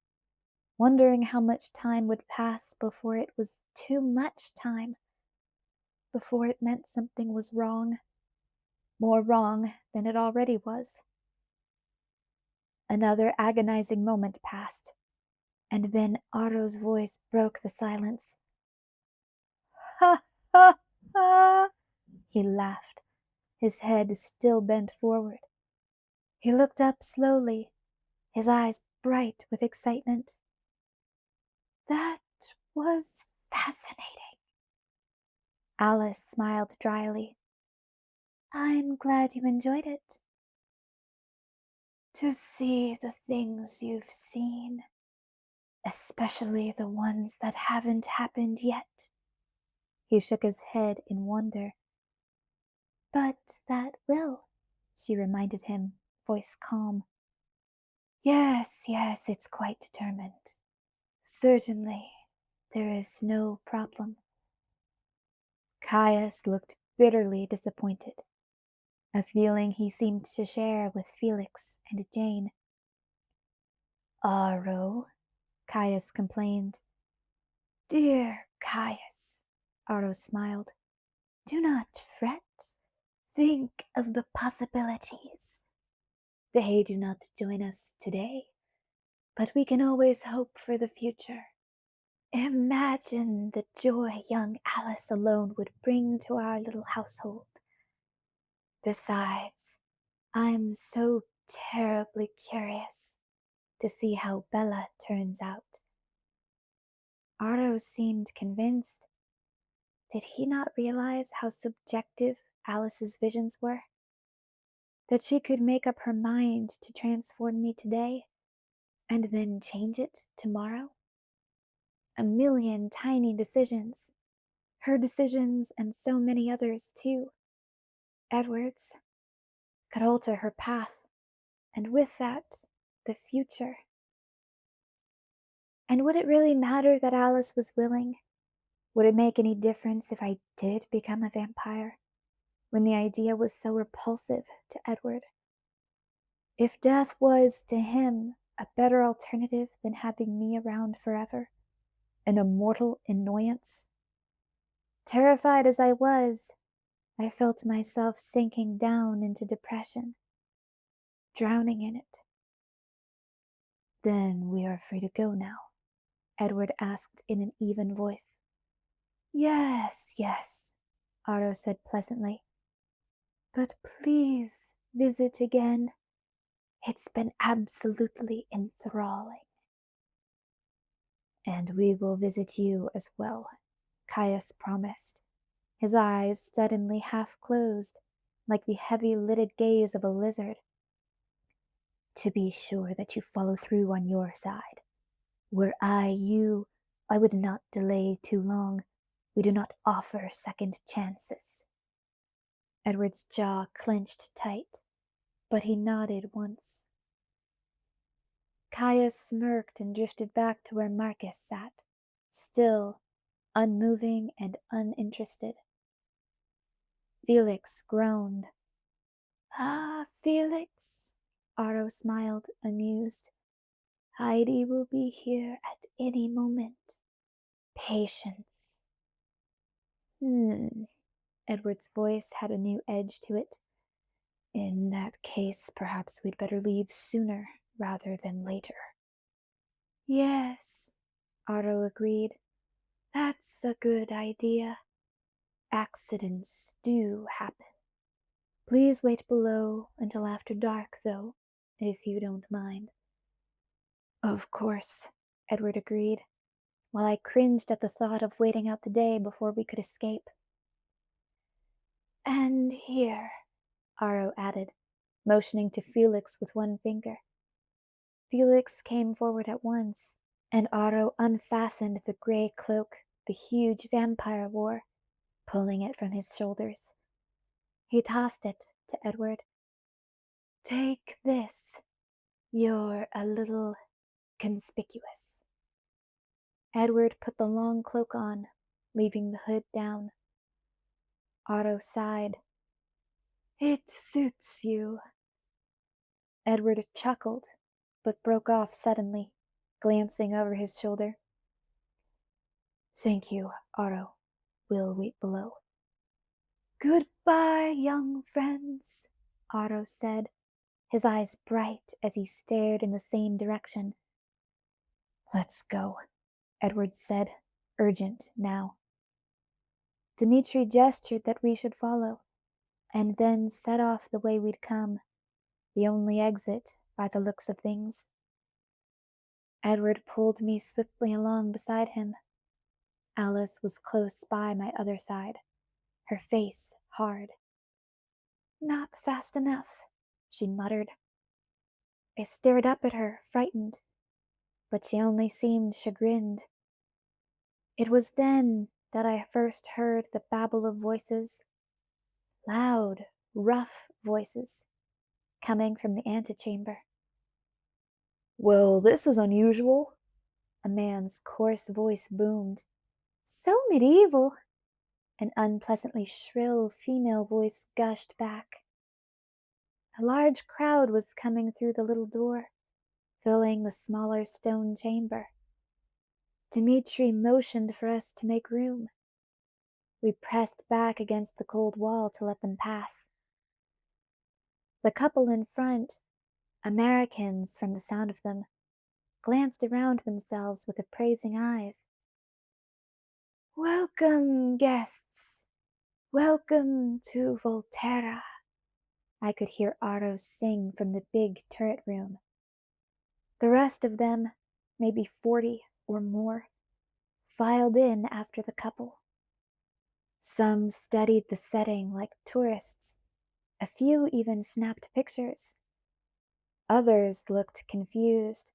wondering how much time would pass before it was too much time, before it meant something was wrong, more wrong than it already was. Another agonizing moment passed, and then Otto's voice broke the silence. Ha ha ha! He laughed, his head still bent forward. He looked up slowly, his eyes bright with excitement. That was fascinating. Alice smiled dryly. I'm glad you enjoyed it. To see the things you've seen, especially the ones that haven't happened yet. He shook his head in wonder. But that will, she reminded him, voice calm. Yes, it's quite determined. Certainly, there is no problem. Caius looked bitterly disappointed, a feeling he seemed to share with Felix and Jane. Aro, Caius complained. Dear Caius, Aro smiled. Do not fret. Think of the possibilities. They do not join us today, but we can always hope for the future. Imagine the joy young Alice alone would bring to our little household. Besides, I'm so terribly curious to see how Bella turns out. Otto seemed convinced. Did he not realize how subjective Alice's visions were? That she could make up her mind to transform me today, and then change it tomorrow? A million tiny decisions. Her decisions and so many others too. Edward's could alter her path, and with that, the future. And would it really matter that Alice was willing? Would it make any difference if I did become a vampire, when the idea was so repulsive to Edward? If death was, to him, a better alternative than having me around forever, an immortal annoyance? Terrified as I was, I felt myself sinking down into depression, drowning in it. Then we are free to go now, Edward asked in an even voice. Yes, Otto said pleasantly. But please visit again. It's been absolutely enthralling. And we will visit you as well, Caius promised, his eyes suddenly half closed, like the heavy-lidded gaze of a lizard. To be sure that you follow through on your side. Were I you, I would not delay too long. We do not offer second chances. Edward's jaw clenched tight, but he nodded once. Caius smirked and drifted back to where Marcus sat, still, unmoving and uninterested. Felix groaned. Ah, Felix, Otto smiled, amused. Heidi will be here at any moment. Patience. Edward's voice had a new edge to it. In that case, perhaps we'd better leave sooner rather than later. Yes, Otto agreed. That's a good idea. Accidents do happen. Please wait below until after dark, though, if you don't mind. Of course, Edward agreed, while I cringed at the thought of waiting out the day before we could escape. And here, Aro added, motioning to Felix with one finger. Felix came forward at once, and Otto unfastened the gray cloak the huge vampire wore, pulling it from his shoulders. He tossed it to Edward. Take this. You're a little conspicuous. Edward put the long cloak on, leaving the hood down. Otto sighed. It suits you. Edward chuckled, but broke off suddenly, glancing over his shoulder. Thank you, Otto. We'll wait below. Goodbye, young friends, Otto said, his eyes bright as he stared in the same direction. Let's go, Edward said, urgent now. Dmitri gestured that we should follow, and then set off the way we'd come, the only exit by the looks of things. Edward pulled me swiftly along beside him. Alice was close by my other side, her face hard. Not fast enough, she muttered. I stared up at her, frightened, but she only seemed chagrined. It was then that I first heard the babble of voices, loud, rough voices, coming from the antechamber. Well, this is unusual, a man's coarse voice boomed. So medieval, an unpleasantly shrill female voice gushed back. A large crowd was coming through the little door, filling the smaller stone chamber. Dmitri motioned for us to make room. We pressed back against the cold wall to let them pass. The couple in front, Americans from the sound of them, glanced around themselves with appraising eyes. Welcome, guests. Welcome to Volterra. I could hear Otto sing from the big turret room. The rest of them, maybe 40 or more, filed in after the couple. Some studied the setting like tourists. A few even snapped pictures. Others looked confused,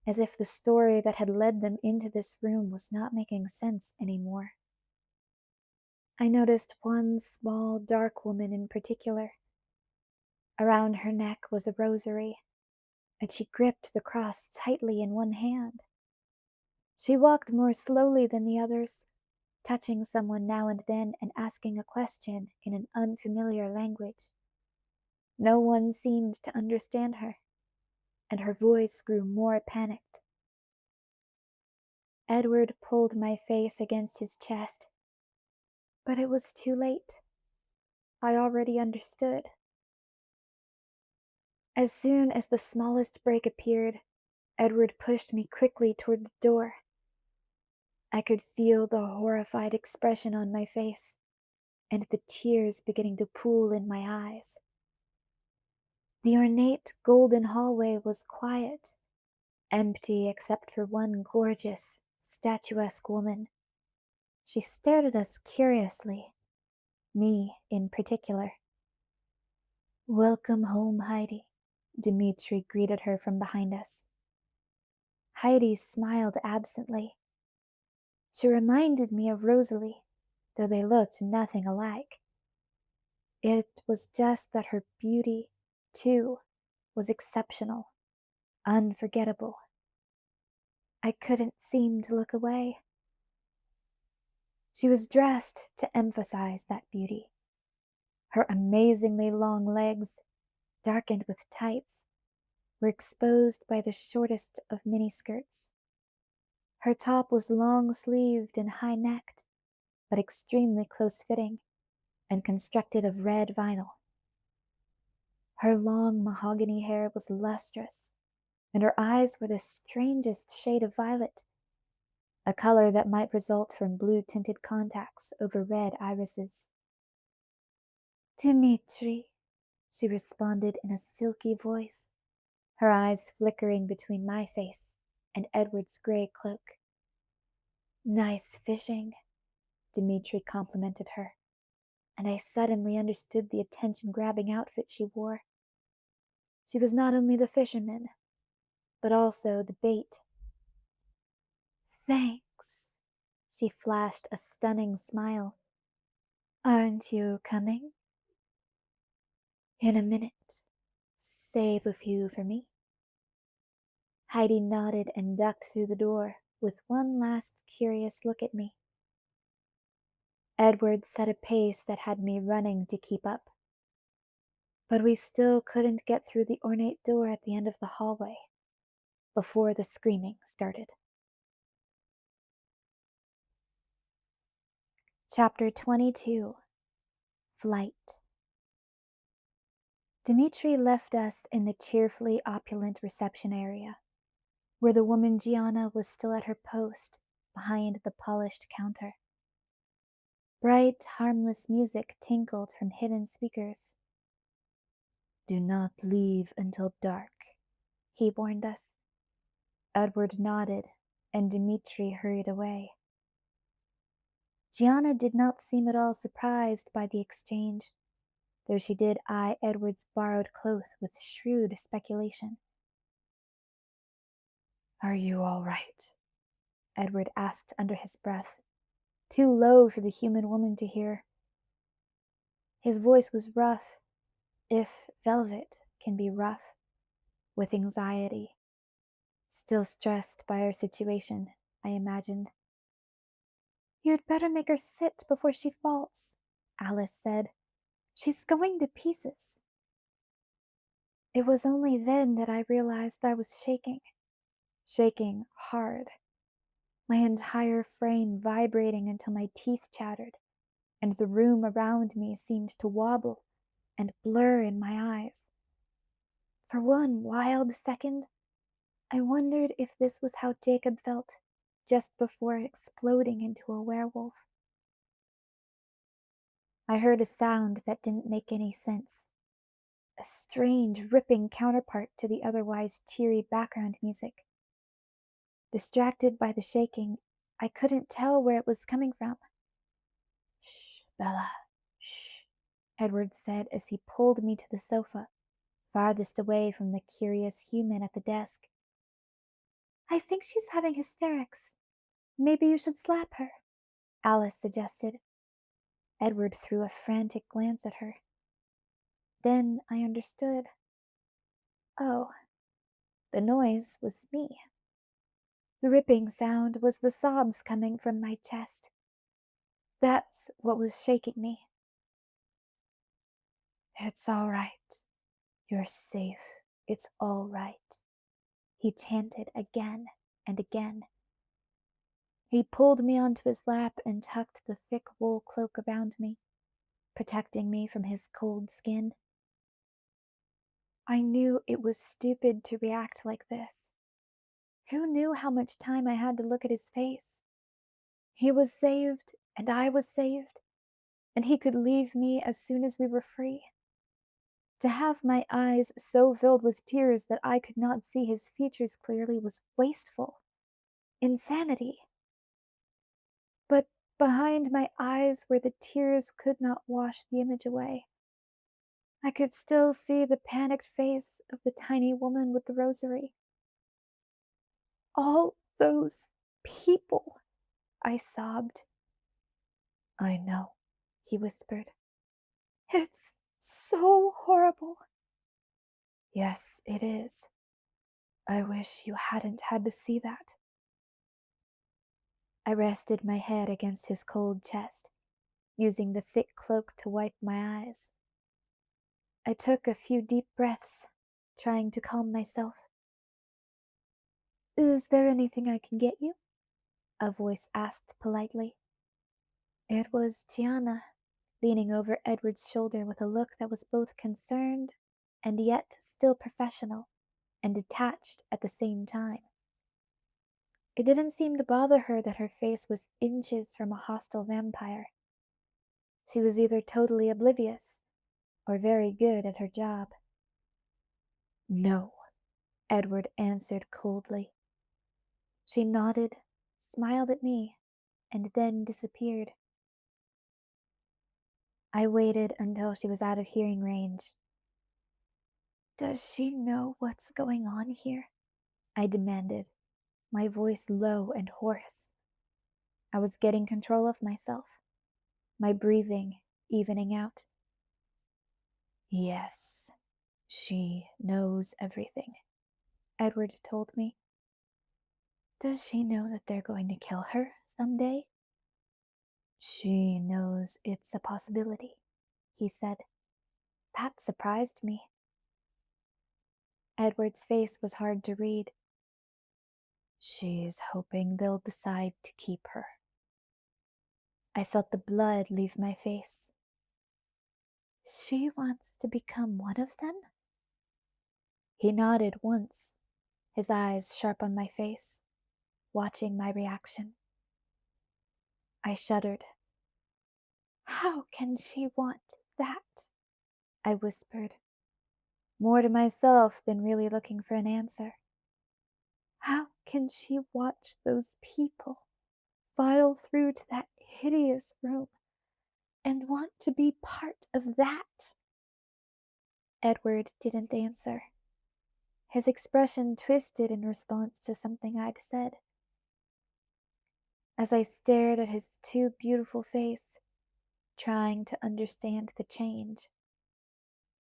as if the story that had led them into this room was not making sense anymore. I noticed one small, dark woman in particular. Around her neck was a rosary, and she gripped the cross tightly in one hand. She walked more slowly than the others, touching someone now and then and asking a question in an unfamiliar language. No one seemed to understand her, and her voice grew more panicked. Edward pulled my face against his chest, but it was too late. I already understood. As soon as the smallest break appeared, Edward pushed me quickly toward the door. I could feel the horrified expression on my face, and the tears beginning to pool in my eyes. The ornate golden hallway was quiet, empty except for one gorgeous, statuesque woman. She stared at us curiously, me in particular. Welcome home, Heidi, Dmitri greeted her from behind us. Heidi smiled absently. She reminded me of Rosalie, though they looked nothing alike. It was just that her beauty, too, was exceptional, unforgettable. I couldn't seem to look away. She was dressed to emphasize that beauty. Her amazingly long legs, darkened with tights, were exposed by the shortest of miniskirts. Her top was long-sleeved and high-necked, but extremely close-fitting, and constructed of red vinyl. Her long mahogany hair was lustrous, and her eyes were the strangest shade of violet, a color that might result from blue-tinted contacts over red irises. Dmitri, she responded in a silky voice, her eyes flickering between my face and Edward's gray cloak. Nice fishing, Dmitri complimented her, and I suddenly understood the attention-grabbing outfit she wore. She was not only the fisherman, but also the bait. Thanks. She flashed a stunning smile. Aren't you coming? In a minute. Save a few for me. Heidi nodded and ducked through the door with one last curious look at me. Edward set a pace that had me running to keep up. But we still couldn't get through the ornate door at the end of the hallway before the screaming started. Chapter 22. Flight. Dmitri left us in the cheerfully opulent reception area, where the woman Gianna was still at her post behind the polished counter. Bright, harmless music tinkled from hidden speakers. Do not leave until dark, he warned us. Edward nodded, and Dmitri hurried away. Gianna did not seem at all surprised by the exchange, though she did eye Edward's borrowed cloth with shrewd speculation. Are you all right? Edward asked under his breath, too low for the human woman to hear. His voice was rough, if velvet can be rough, with anxiety. Still stressed by our situation, I imagined. You'd better make her sit before she falls, Alice said. She's going to pieces. It was only then that I realized I was shaking hard, my entire frame vibrating until my teeth chattered, and the room around me seemed to wobble and blur in my eyes. For one wild second, I wondered if this was how Jacob felt just before exploding into a werewolf. I heard a sound that didn't make any sense, a strange, ripping counterpart to the otherwise cheery background music. Distracted by the shaking, I couldn't tell where it was coming from. Shh, Bella, shh, Edward said as he pulled me to the sofa, farthest away from the curious human at the desk. I think she's having hysterics. Maybe you should slap her, Alice suggested. Edward threw a frantic glance at her. Then I understood. Oh, the noise was me. The ripping sound was the sobs coming from my chest. That's what was shaking me. It's all right. You're safe. It's all right, he chanted again and again. He pulled me onto his lap and tucked the thick wool cloak around me, protecting me from his cold skin. I knew it was stupid to react like this. Who knew how much time I had to look at his face? He was saved, and I was saved, and he could leave me as soon as we were free. To have my eyes so filled with tears that I could not see his features clearly was wasteful. Insanity. But behind my eyes, where the tears could not wash the image away, I could still see the panicked face of the tiny woman with the rosary. All those people, I sobbed. I know, he whispered. It's so horrible. Yes, it is. I wish you hadn't had to see that. I rested my head against his cold chest, using the thick cloak to wipe my eyes. I took a few deep breaths, trying to calm myself. Is there anything I can get you? A voice asked politely. It was Gianna, leaning over Edward's shoulder with a look that was both concerned and yet still professional and detached at the same time. It didn't seem to bother her that her face was inches from a hostile vampire. She was either totally oblivious or very good at her job. No, Edward answered coldly. She nodded, smiled at me, and then disappeared. I waited until she was out of hearing range. Does she know what's going on here? I demanded, my voice low and hoarse. I was getting control of myself, my breathing evening out. Yes, she knows everything, Edward told me. Does she know that they're going to kill her someday? She knows it's a possibility, he said. That surprised me. Edward's face was hard to read. She's hoping they'll decide to keep her. I felt the blood leave my face. She wants to become one of them? He nodded once, his eyes sharp on my face, watching my reaction. I shuddered. How can she want that? I whispered, more to myself than really looking for an answer. How can she watch those people file through to that hideous room and want to be part of that? Edward didn't answer. His expression twisted in response to something I'd said. As I stared at his too beautiful face, trying to understand the change,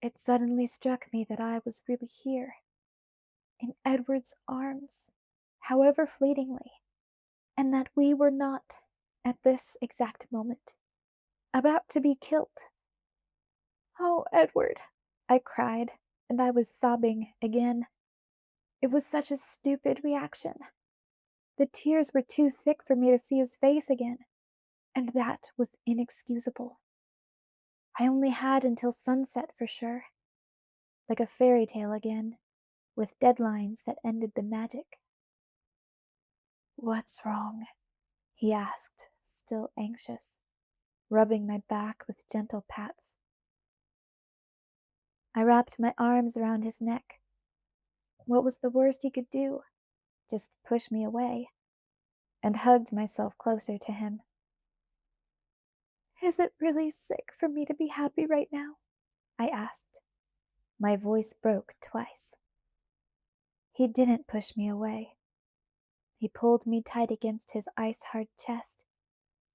it suddenly struck me that I was really here, in Edward's arms, however fleetingly, and that we were not, at this exact moment, about to be killed. Oh, Edward, I cried, and I was sobbing again. It was such a stupid reaction. The tears were too thick for me to see his face again, and that was inexcusable. I only had until sunset for sure. Like a fairy tale again, with deadlines that ended the magic. What's wrong? He asked, still anxious, rubbing my back with gentle pats. I wrapped my arms around his neck. What was the worst he could do? Just push me away, and hugged myself closer to him. Is it really sick for me to be happy right now? I asked. My voice broke twice. He didn't push me away. He pulled me tight against his ice-hard chest,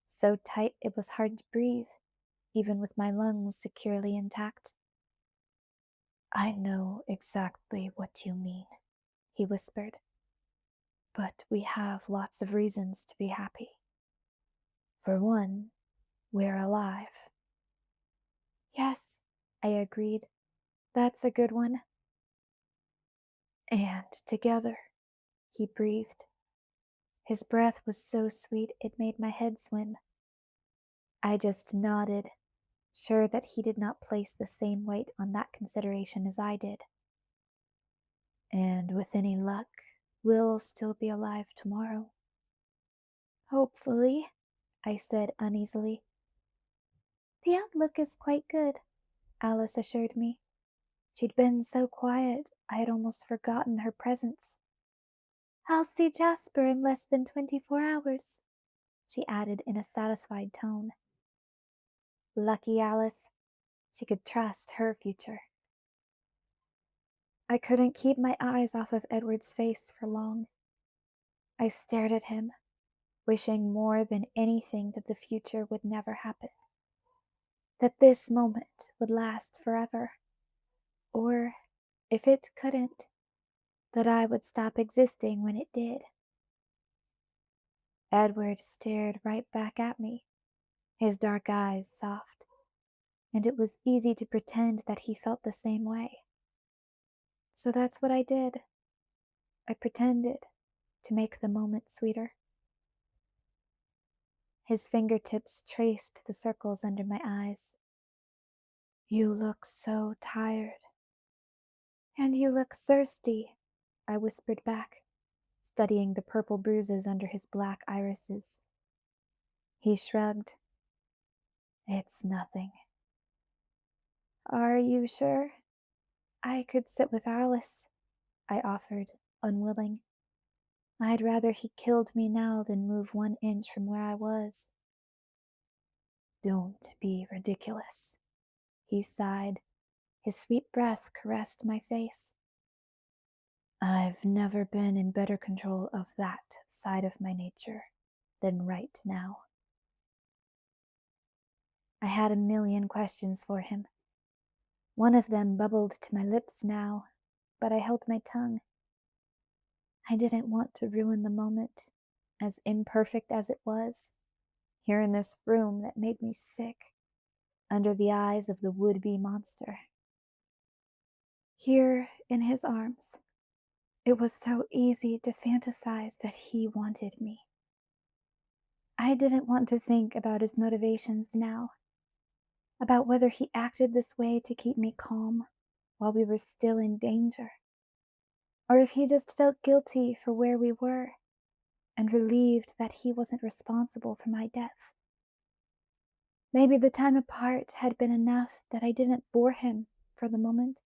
so tight it was hard to breathe, even with my lungs securely intact. I know exactly what you mean, he whispered. But we have lots of reasons to be happy. For one, we're alive. Yes, I agreed. That's a good one. And together, he breathed. His breath was so sweet it made my head swim. I just nodded, sure that he did not place the same weight on that consideration as I did. And with any luck, we'll still be alive tomorrow. Hopefully, I said uneasily. The outlook is quite good, Alice assured me. She'd been so quiet, I had almost forgotten her presence. I'll see Jasper in less than 24 hours, she added in a satisfied tone. Lucky Alice. She could trust her future. I couldn't keep my eyes off of Edward's face for long. I stared at him, wishing more than anything that the future would never happen. That this moment would last forever. Or, if it couldn't, that I would stop existing when it did. Edward stared right back at me, his dark eyes soft, and it was easy to pretend that he felt the same way. So that's what I did. I pretended to make the moment sweeter. His fingertips traced the circles under my eyes. You look so tired. And you look thirsty, I whispered back, studying the purple bruises under his black irises. He shrugged. It's nothing. Are you sure? I could sit with Alice, I offered, unwilling. I'd rather he killed me now than move 1 inch from where I was. Don't be ridiculous, he sighed. His sweet breath caressed my face. I've never been in better control of that side of my nature than right now. I had a million questions for him. One of them bubbled to my lips now, but I held my tongue. I didn't want to ruin the moment, as imperfect as it was, here in this room that made me sick, under the eyes of the would-be monster. Here in his arms, it was so easy to fantasize that he wanted me. I didn't want to think about his motivations now, about whether he acted this way to keep me calm while we were still in danger, or if he just felt guilty for where we were and relieved that he wasn't responsible for my death. Maybe the time apart had been enough that I didn't bore him for the moment.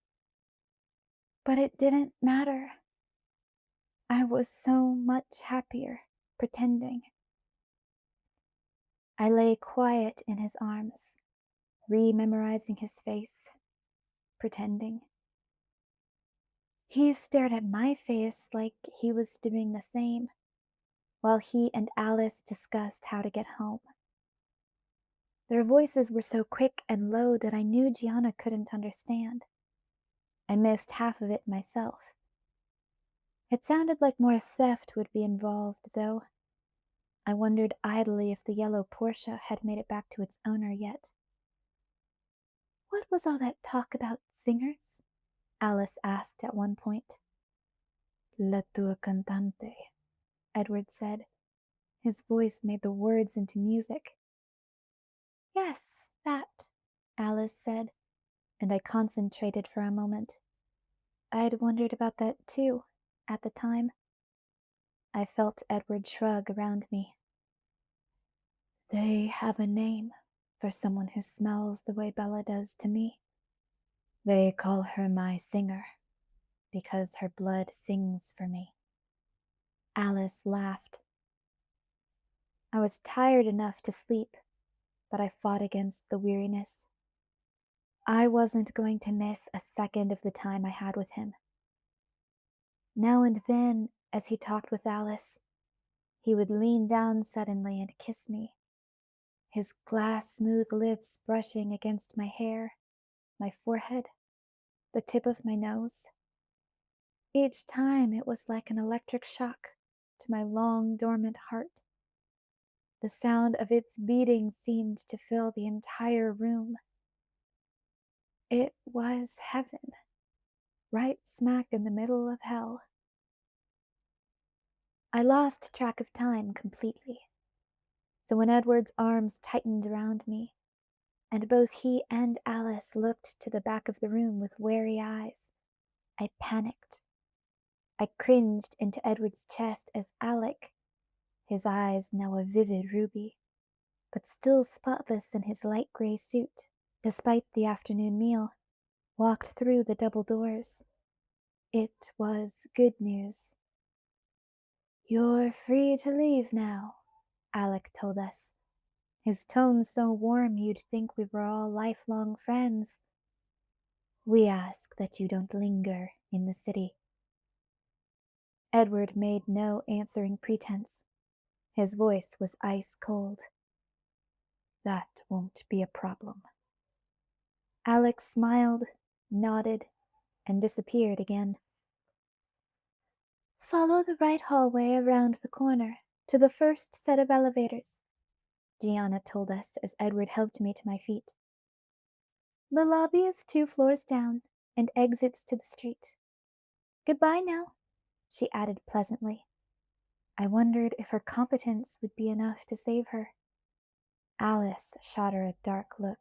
But it didn't matter. I was so much happier pretending. I lay quiet in his arms, re-memorizing his face, pretending. He stared at my face like he was doing the same, while he and Alice discussed how to get home. Their voices were so quick and low that I knew Gianna couldn't understand. I missed half of it myself. It sounded like more theft would be involved, though. I wondered idly if the yellow Porsche had made it back to its owner yet. What was all that talk about singers? Alice asked at one point. La tua cantante, Edward said. His voice made the words into music. Yes, that, Alice said, and I concentrated for a moment. I'd wondered about that too, at the time. I felt Edward shrug around me. They have a name for someone who smells the way Bella does to me. They call her my singer, because her blood sings for me. Alice laughed. I was tired enough to sleep, but I fought against the weariness. I wasn't going to miss a second of the time I had with him. Now and then, as he talked with Alice, he would lean down suddenly and kiss me, his glass-smooth lips brushing against my hair, my forehead, the tip of my nose. Each time it was like an electric shock to my long dormant heart. The sound of its beating seemed to fill the entire room. It was heaven, right smack in the middle of hell. I lost track of time completely. So when Edward's arms tightened around me, and both he and Alice looked to the back of the room with wary eyes, I panicked. I cringed into Edward's chest as Alec, his eyes now a vivid ruby, but still spotless in his light gray suit, despite the afternoon meal, walked through the double doors. It was good news. You're free to leave now, Alec told us, his tone so warm you'd think we were all lifelong friends. We ask that you don't linger in the city. Edward made no answering pretense. His voice was ice cold. That won't be a problem. Alex smiled, nodded, and disappeared again. Follow the right hallway around the corner to the first set of elevators, Gianna told us as Edward helped me to my feet. The lobby is 2 floors down and exits to the street. Goodbye now, she added pleasantly. I wondered if her competence would be enough to save her. Alice shot her a dark look.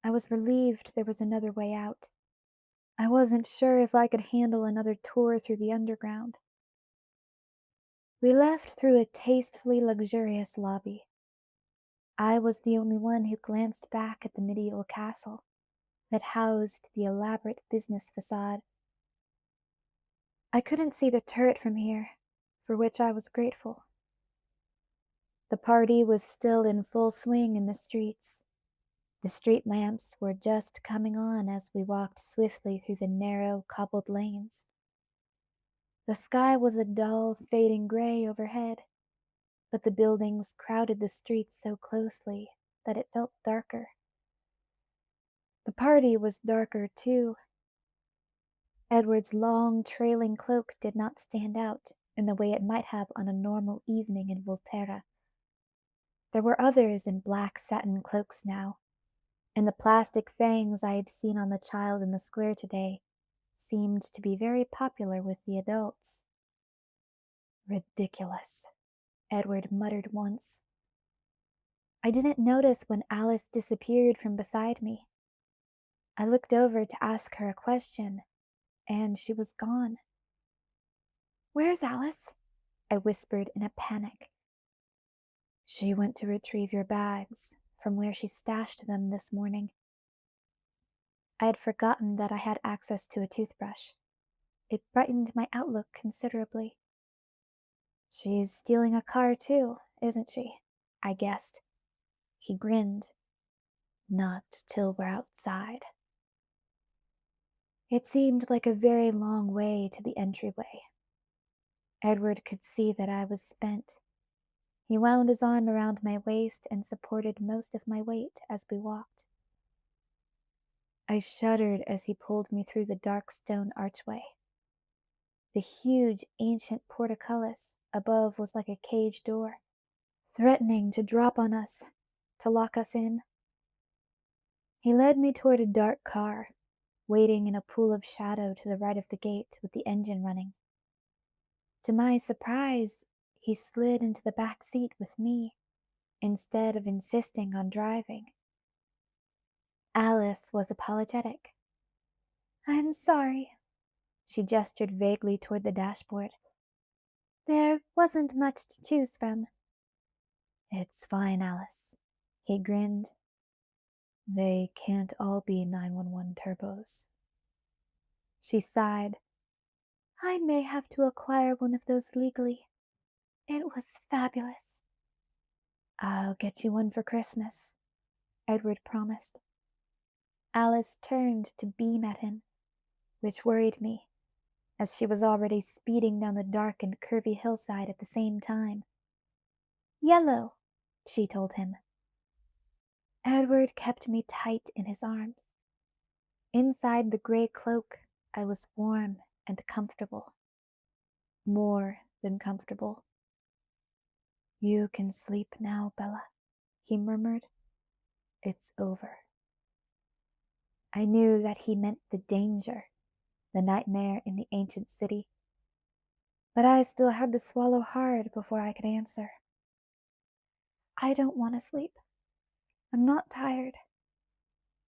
I was relieved there was another way out. I wasn't sure if I could handle another tour through the underground. We left through a tastefully luxurious lobby. I was the only one who glanced back at the medieval castle that housed the elaborate business facade. I couldn't see the turret from here, for which I was grateful. The party was still in full swing in the streets. The street lamps were just coming on as we walked swiftly through the narrow, cobbled lanes. The sky was a dull, fading gray overhead, but the buildings crowded the streets so closely that it felt darker. The party was darker, too. Edward's long, trailing cloak did not stand out in the way it might have on a normal evening in Volterra. There were others in black satin cloaks now, and the plastic fangs I had seen on the child in the square today seemed to be very popular with the adults. Ridiculous, Edward muttered once. I didn't notice when Alice disappeared from beside me. I looked over to ask her a question, and she was gone. "Where's Alice?" I whispered in a panic. "She went to retrieve your bags from where she stashed them this morning." I had forgotten that I had access to a toothbrush. It brightened my outlook considerably. "She's stealing a car too, isn't she?" I guessed. He grinned. "Not till we're outside." It seemed like a very long way to the entryway. Edward could see that I was spent. He wound his arm around my waist and supported most of my weight as we walked. I shuddered as he pulled me through the dark stone archway. The huge, ancient portcullis above was like a cage door, threatening to drop on us, to lock us in. He led me toward a dark car, waiting in a pool of shadow to the right of the gate with the engine running. To my surprise, he slid into the back seat with me, instead of insisting on driving. Alice was apologetic. "I'm sorry." She gestured vaguely toward the dashboard. "There wasn't much to choose from." "It's fine, Alice." He grinned. "They can't all be 911 turbos." She sighed. "I may have to acquire one of those legally. It was fabulous." "I'll get you one for Christmas," Edward promised. Alice turned to beam at him, which worried me, as she was already speeding down the dark and curvy hillside at the same time. "Yellow," she told him. Edward kept me tight in his arms. Inside the gray cloak, I was warm and comfortable. More than comfortable. "You can sleep now, Bella," he murmured. "It's over." I knew that he meant the danger, the nightmare in the ancient city. But I still had to swallow hard before I could answer. "I don't want to sleep. I'm not tired."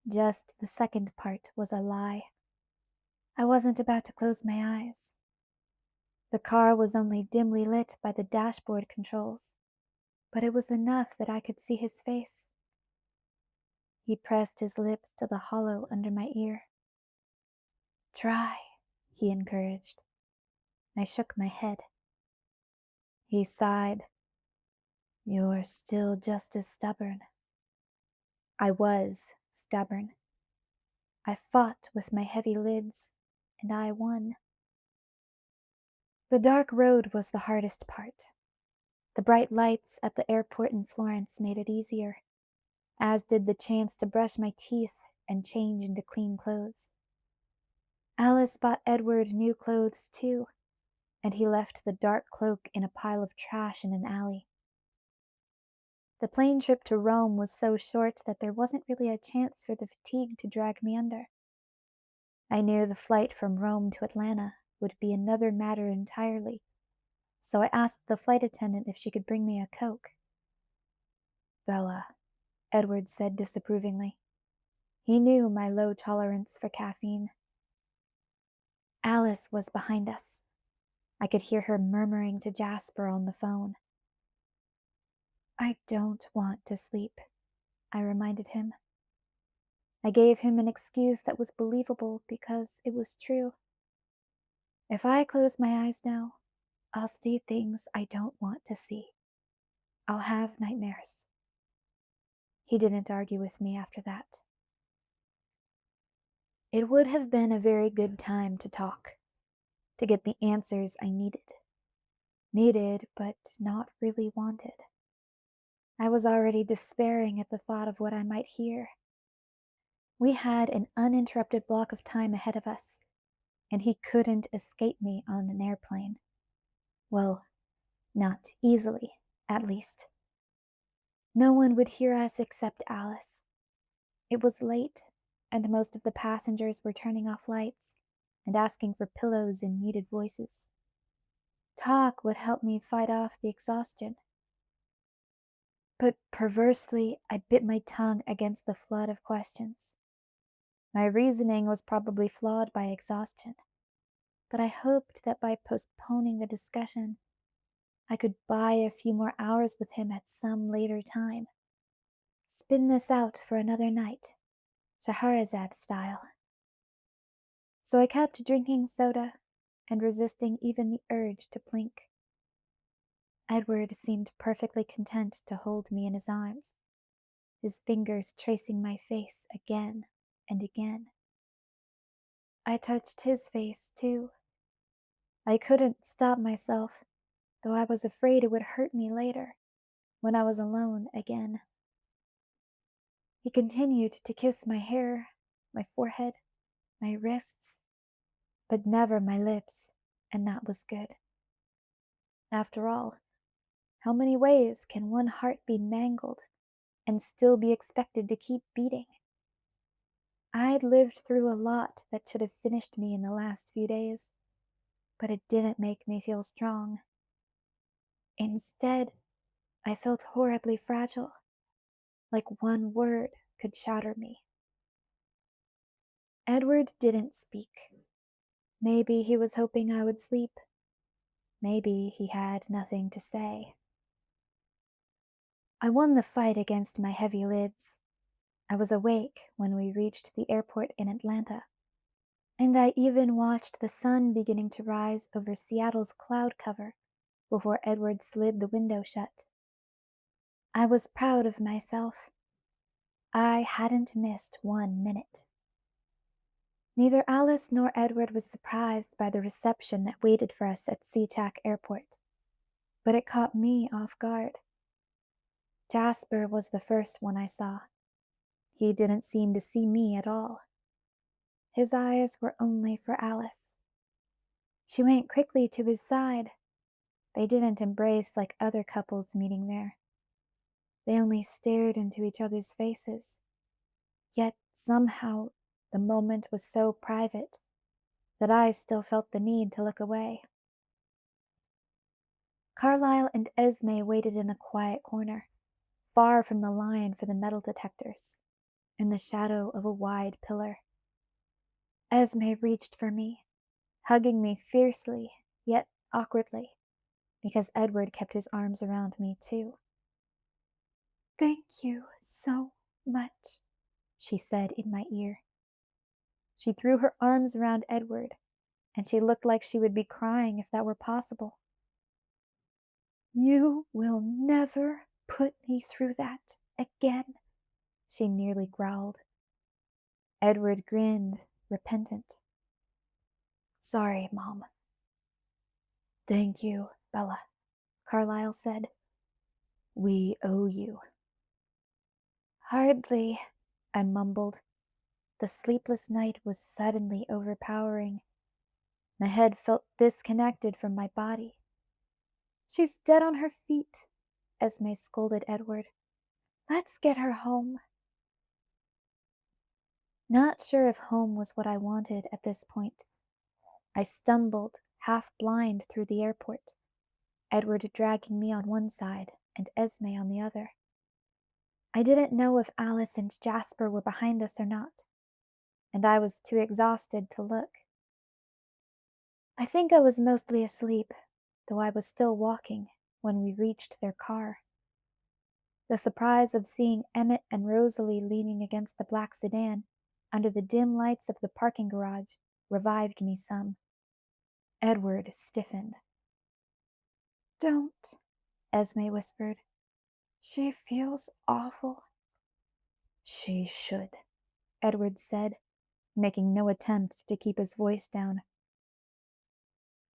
Just the second part was a lie. I wasn't about to close my eyes. The car was only dimly lit by the dashboard controls, but it was enough that I could see his face. He pressed his lips to the hollow under my ear. "Try," he encouraged. I shook my head. He sighed. "You're still just as stubborn." I was stubborn. I fought with my heavy lids, and I won. The dark road was the hardest part. The bright lights at the airport in Florence made it easier, as did the chance to brush my teeth and change into clean clothes. Alice bought Edward new clothes too, and he left the dark cloak in a pile of trash in an alley. The plane trip to Rome was so short that there wasn't really a chance for the fatigue to drag me under. I knew the flight from Rome to Atlanta would be another matter entirely, so I asked the flight attendant if she could bring me a Coke. "Bella," Edward said disapprovingly. He knew my low tolerance for caffeine. Alice was behind us. I could hear her murmuring to Jasper on the phone. "I don't want to sleep," I reminded him. I gave him an excuse that was believable because it was true. If I close my eyes now, I'll see things I don't want to see. I'll have nightmares. He didn't argue with me after that. It would have been a very good time to talk, to get the answers I needed. Needed, but not really wanted. I was already despairing at the thought of what I might hear. We had an uninterrupted block of time ahead of us, and he couldn't escape me on an airplane. Well, not easily, at least. No one would hear us except Alice. It was late, and most of the passengers were turning off lights and asking for pillows in muted voices. Talk would help me fight off the exhaustion. But perversely, I bit my tongue against the flood of questions. My reasoning was probably flawed by exhaustion, but I hoped that by postponing the discussion, I could buy a few more hours with him at some later time. Spin this out for another night, Scheherazade style. So I kept drinking soda and resisting even the urge to blink. Edward seemed perfectly content to hold me in his arms, his fingers tracing my face again and again. I touched his face, too. I couldn't stop myself, though I was afraid it would hurt me later, when I was alone again. He continued to kiss my hair, my forehead, my wrists, but never my lips, and that was good. After all, how many ways can one heart be mangled and still be expected to keep beating? I'd lived through a lot that should have finished me in the last few days, but it didn't make me feel strong. Instead, I felt horribly fragile, like one word could shatter me. Edward didn't speak. Maybe he was hoping I would sleep. Maybe he had nothing to say. I won the fight against my heavy lids. I was awake when we reached the airport in Atlanta, and I even watched the sun beginning to rise over Seattle's cloud cover before Edward slid the window shut. I was proud of myself. I hadn't missed 1 minute. Neither Alice nor Edward was surprised by the reception that waited for us at SeaTac Airport, but it caught me off guard. Jasper was the first one I saw. He didn't seem to see me at all. His eyes were only for Alice. She went quickly to his side. They didn't embrace like other couples meeting there. They only stared into each other's faces. Yet somehow the moment was so private that I still felt the need to look away. Carlyle and Esme waited in a quiet corner, far from the line for the metal detectors, in the shadow of a wide pillar. Esme reached for me, hugging me fiercely, yet awkwardly, because Edward kept his arms around me too. "Thank you so much," she said in my ear. She threw her arms around Edward, and she looked like she would be crying if that were possible. "You will never put me through that again," she nearly growled. Edward grinned, repentant. "Sorry, Mom." "Thank you, Bella," Carlyle said. "We owe you." "Hardly," I mumbled. The sleepless night was suddenly overpowering. My head felt disconnected from my body. "She's dead on her feet," Esme scolded Edward. "Let's get her home." Not sure if home was what I wanted at this point. I stumbled, half blind, through the airport, Edward dragging me on one side and Esme on the other. I didn't know if Alice and Jasper were behind us or not, and I was too exhausted to look. I think I was mostly asleep, though I was still walking when we reached their car. The surprise of seeing Emmett and Rosalie leaning against the black sedan under the dim lights of the parking garage revived me some. Edward stiffened. "Don't," Esme whispered. "She feels awful." She should, Edward said, making no attempt to keep his voice down.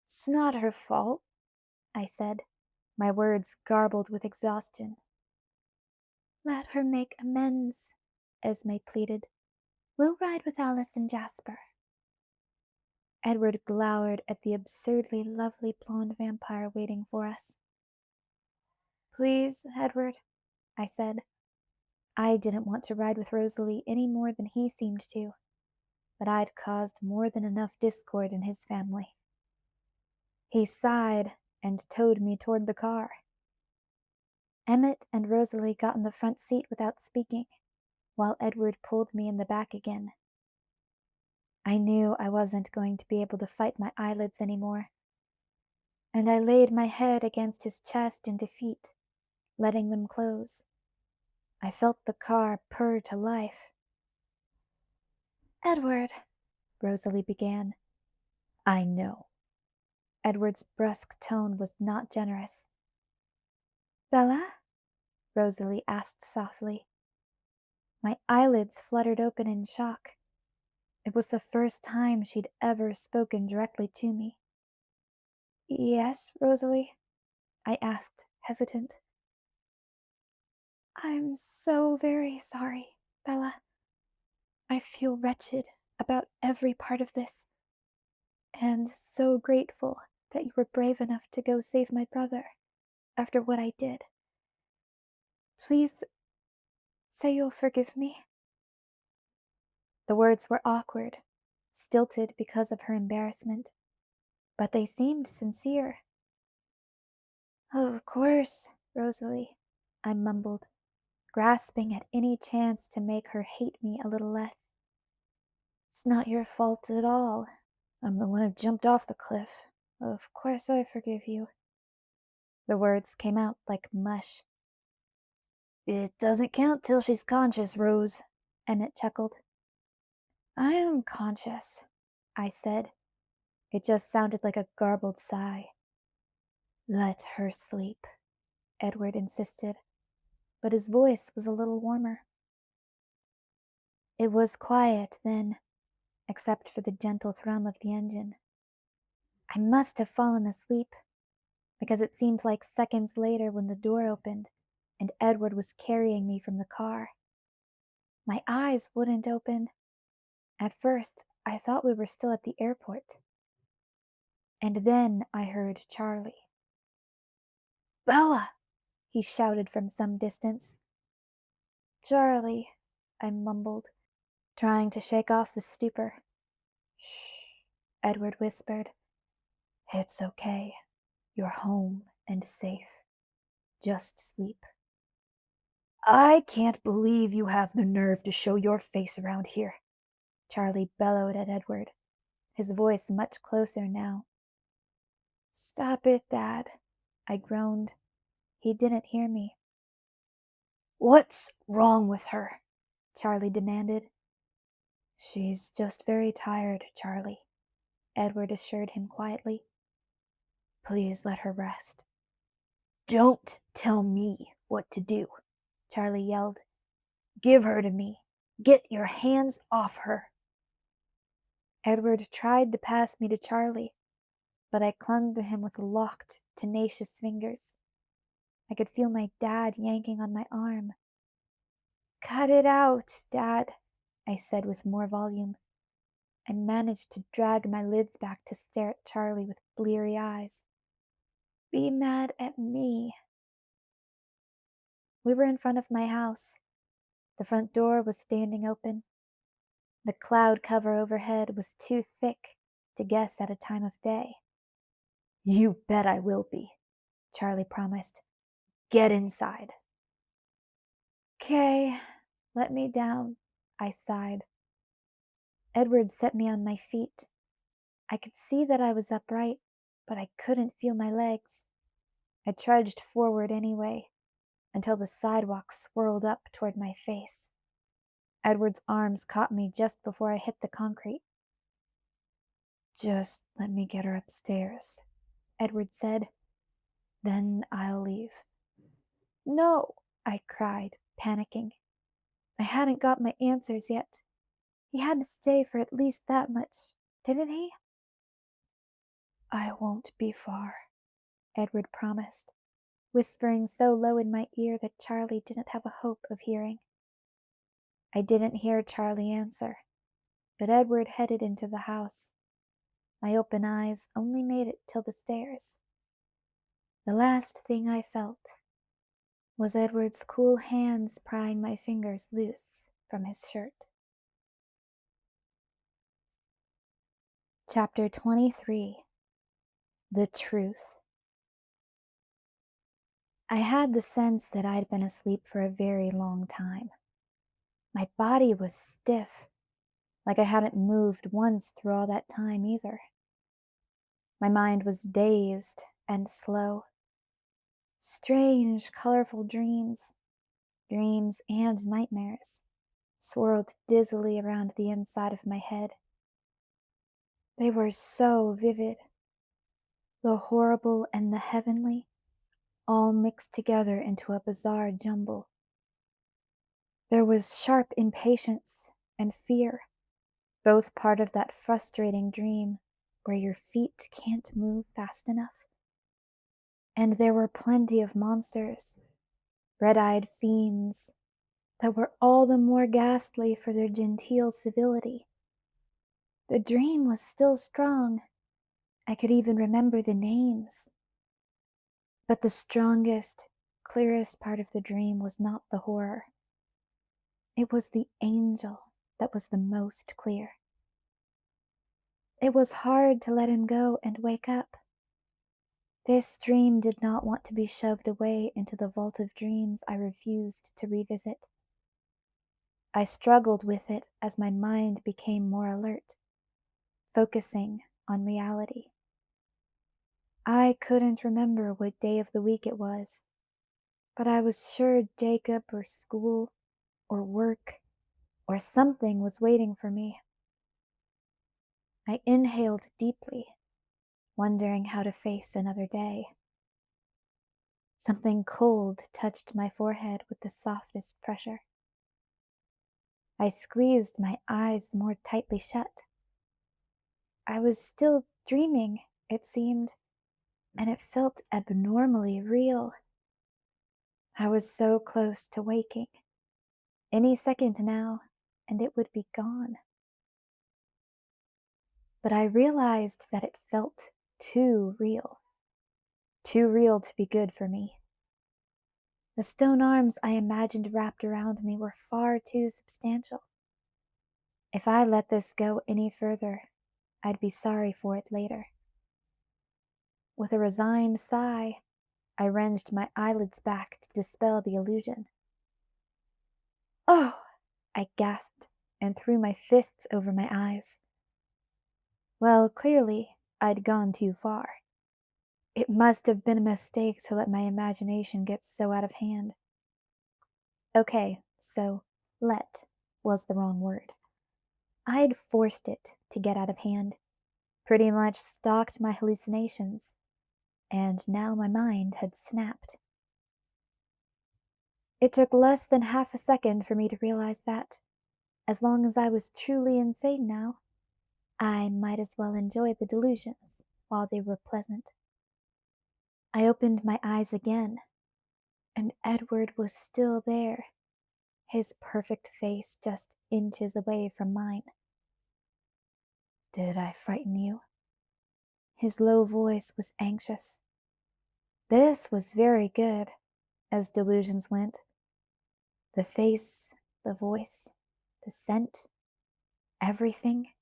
It's not her fault, I said, my words garbled with exhaustion. Let her make amends, Esme pleaded. We'll ride with Alice and Jasper. Edward glowered at the absurdly lovely blonde vampire waiting for us. Please, Edward, I said. I didn't want to ride with Rosalie any more than he seemed to, but I'd caused more than enough discord in his family. He sighed and towed me toward the car. Emmett and Rosalie got in the front seat without speaking, while Edward pulled me in the back again. I knew I wasn't going to be able to fight my eyelids anymore, and I laid my head against his chest in defeat, letting them close. I felt the car purr to life. Edward, Rosalie began. I know. Edward's brusque tone was not generous. Bella? Rosalie asked softly. My eyelids fluttered open in shock. It was the first time she'd ever spoken directly to me. Yes, Rosalie? I asked, hesitant. I'm so very sorry, Bella. I feel wretched about every part of this, and so grateful that you were brave enough to go save my brother after what I did. Please say you'll forgive me. The words were awkward, stilted because of her embarrassment, but they seemed sincere. Of course, Rosalie, I mumbled, grasping at any chance to make her hate me a little less. It's not your fault at all. I'm the one who jumped off the cliff. Of course I forgive you. The words came out like mush. It doesn't count till she's conscious, Rose, Emmett chuckled. I am conscious, I said. It just sounded like a garbled sigh. Let her sleep, Edward insisted, but his voice was a little warmer. It was quiet then, except for the gentle thrum of the engine. I must have fallen asleep, because it seemed like seconds later when the door opened and Edward was carrying me from the car. My eyes wouldn't open. At first, I thought we were still at the airport. And then I heard Charlie. Bella! He shouted from some distance. Charlie, I mumbled, trying to shake off the stupor. Shh, Edward whispered. It's okay. You're home and safe. Just sleep. I can't believe you have the nerve to show your face around here, Charlie bellowed at Edward, his voice much closer now. Stop it, Dad, I groaned. He didn't hear me. What's wrong with her? Charlie demanded. She's just very tired, Charlie, Edward assured him quietly. Please let her rest. Don't tell me what to do, Charlie yelled. Give her to me. Get your hands off her. Edward tried to pass me to Charlie, but I clung to him with locked, tenacious fingers. I could feel my dad yanking on my arm. Cut it out, Dad, I said with more volume. I managed to drag my lids back to stare at Charlie with bleary eyes. Be mad at me. We were in front of my house. The front door was standing open. The cloud cover overhead was too thick to guess at a time of day. You bet I will be, Charlie promised. Get inside. "'Kay, let me down," I sighed. Edward set me on my feet. I could see that I was upright, but I couldn't feel my legs. I trudged forward anyway, until the sidewalk swirled up toward my face. Edward's arms caught me just before I hit the concrete. Just let me get her upstairs, Edward said. Then I'll leave. No, I cried, panicking. I hadn't got my answers yet. He had to stay for at least that much, didn't he? I won't be far, Edward promised, whispering so low in my ear that Charlie didn't have a hope of hearing. I didn't hear Charlie answer, but Edward headed into the house. My open eyes only made it till the stairs. The last thing I felt was Edward's cool hands prying my fingers loose from his shirt. Chapter 23. The Truth. I had the sense that I'd been asleep for a very long time. My body was stiff, like I hadn't moved once through all that time either. My mind was dazed and slow. Strange, colorful dreams and nightmares, swirled dizzily around the inside of my head. They were so vivid, the horrible and the heavenly, all mixed together into a bizarre jumble. There was sharp impatience and fear, both part of that frustrating dream where your feet can't move fast enough. And there were plenty of monsters, red-eyed fiends, that were all the more ghastly for their genteel civility. The dream was still strong. I could even remember the names. But the strongest, clearest part of the dream was not the horror. It was the angel that was the most clear. It was hard to let him go and wake up. This dream did not want to be shoved away into the vault of dreams I refused to revisit. I struggled with it as my mind became more alert, focusing on reality. I couldn't remember what day of the week it was, but I was sure Jacob or school or work or something was waiting for me. I inhaled deeply, wondering how to face another day. Something cold touched my forehead with the softest pressure. I squeezed my eyes more tightly shut. I was still dreaming, it seemed, and it felt abnormally real. I was so close to waking. Any second now, and it would be gone. But I realized that it felt too real to be good for me. The stone arms I imagined wrapped around me were far too substantial. If I let this go any further, I'd be sorry for it later. With a resigned sigh, I wrenched my eyelids back to dispel the illusion. "Oh!" I gasped and threw my fists over my eyes. Well, clearly, I'd gone too far. It must have been a mistake to let my imagination get so out of hand. Okay, so let was the wrong word. I'd forced it to get out of hand, pretty much stalked my hallucinations, and now my mind had snapped. It took less than half a second for me to realize that, as long as I was truly insane now, I might as well enjoy the delusions while they were pleasant. I opened my eyes again, and Edward was still there, his perfect face just inches away from mine. "Did I frighten you?" His low voice was anxious. This was very good, as delusions went. The face, the voice, the scent, everything.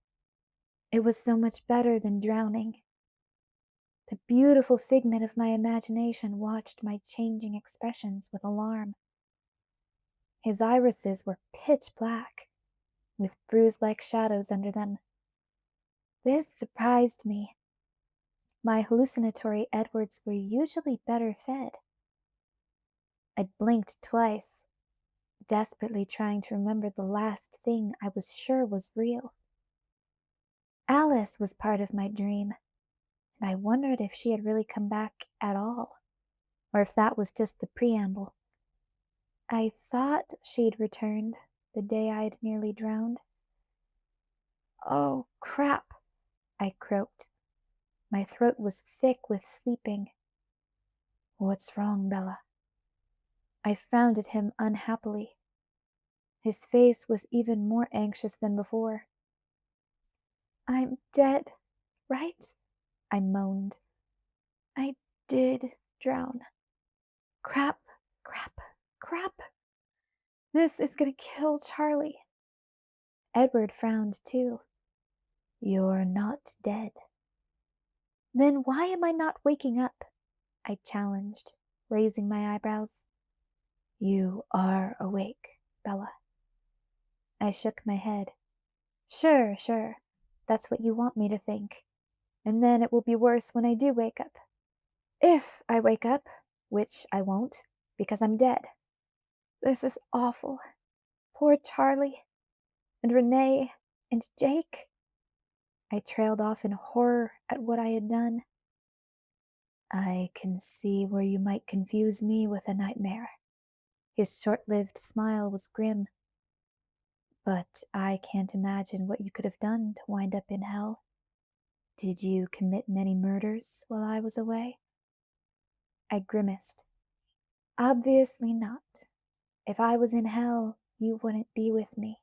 It was so much better than drowning. The beautiful figment of my imagination watched my changing expressions with alarm. His irises were pitch black, with bruise-like shadows under them. This surprised me. My hallucinatory Edwards were usually better fed. I blinked twice, desperately trying to remember the last thing I was sure was real. Alice was part of my dream, and I wondered if she had really come back at all, or if that was just the preamble. I thought she'd returned, the day I had nearly drowned. "Oh, crap," I croaked. My throat was thick with sleeping. "What's wrong, Bella?" I frowned at him unhappily. His face was even more anxious than before. "I'm dead, right?" I moaned. "I did drown. Crap, crap, crap. This is gonna kill Charlie." Edward frowned too. "You're not dead." "Then why am I not waking up?" I challenged, raising my eyebrows. "You are awake, Bella." I shook my head. Sure, sure. That's what you want me to think. And then it will be worse when I do wake up. If I wake up, which I won't, because I'm dead. This is awful. Poor Charlie. And Renee. And Jake. I trailed off in horror at what I had done. "I can see where you might confuse me with a nightmare." His short-lived smile was grim. "But I can't imagine what you could have done to wind up in hell. Did you commit many murders while I was away?" I grimaced. Obviously not. If I was in hell, you wouldn't be with me.